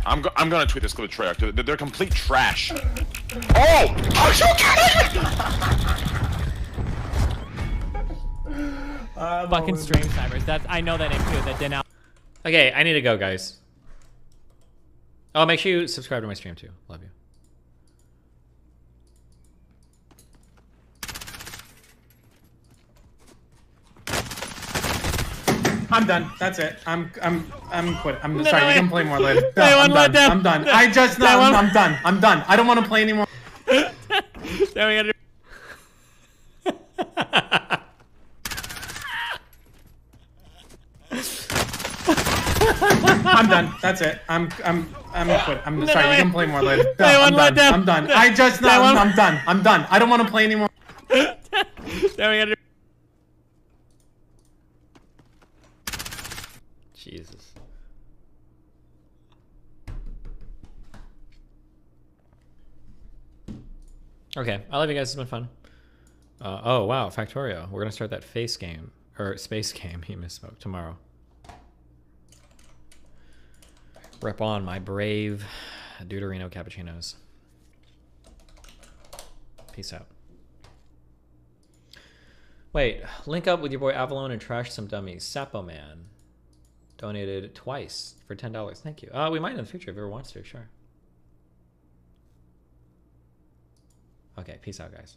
I'm gonna tweet this clip to Treyarch. They're complete trash. Oh, are you kidding me? Fucking stream snipers. That's I know that name too. That didn't out. Okay, I need to go, guys. Oh, make sure you subscribe to my stream too. Love you. I'm done. That's it. I'm quit. I'm No, sorry. no, You can wait. play more later. No, Wait, I'm one more done. time. I'm done. I just no. I'm done. I'm done. I don't want to play anymore. Then we gotta do I'm done. That's it. I'm quit. I'm No, sorry. no, You can wait. play more later. No, Wait, I'm one more done. time. I'm done. I just no. Wait, one I'm done. I'm done. I don't want to play anymore. Then we gotta do Jesus. Okay, I love you guys. It's been fun. Oh wow, Factorio. We're gonna start that face game or space game. He misspoke tomorrow. Rep on my brave Deuterino cappuccinos. Peace out. Wait, link up with your boy Avalon and trash some dummies. Sapo Man donated twice for $10. Thank you. We might in the future if ever wants to. Sure. Okay, peace out, guys.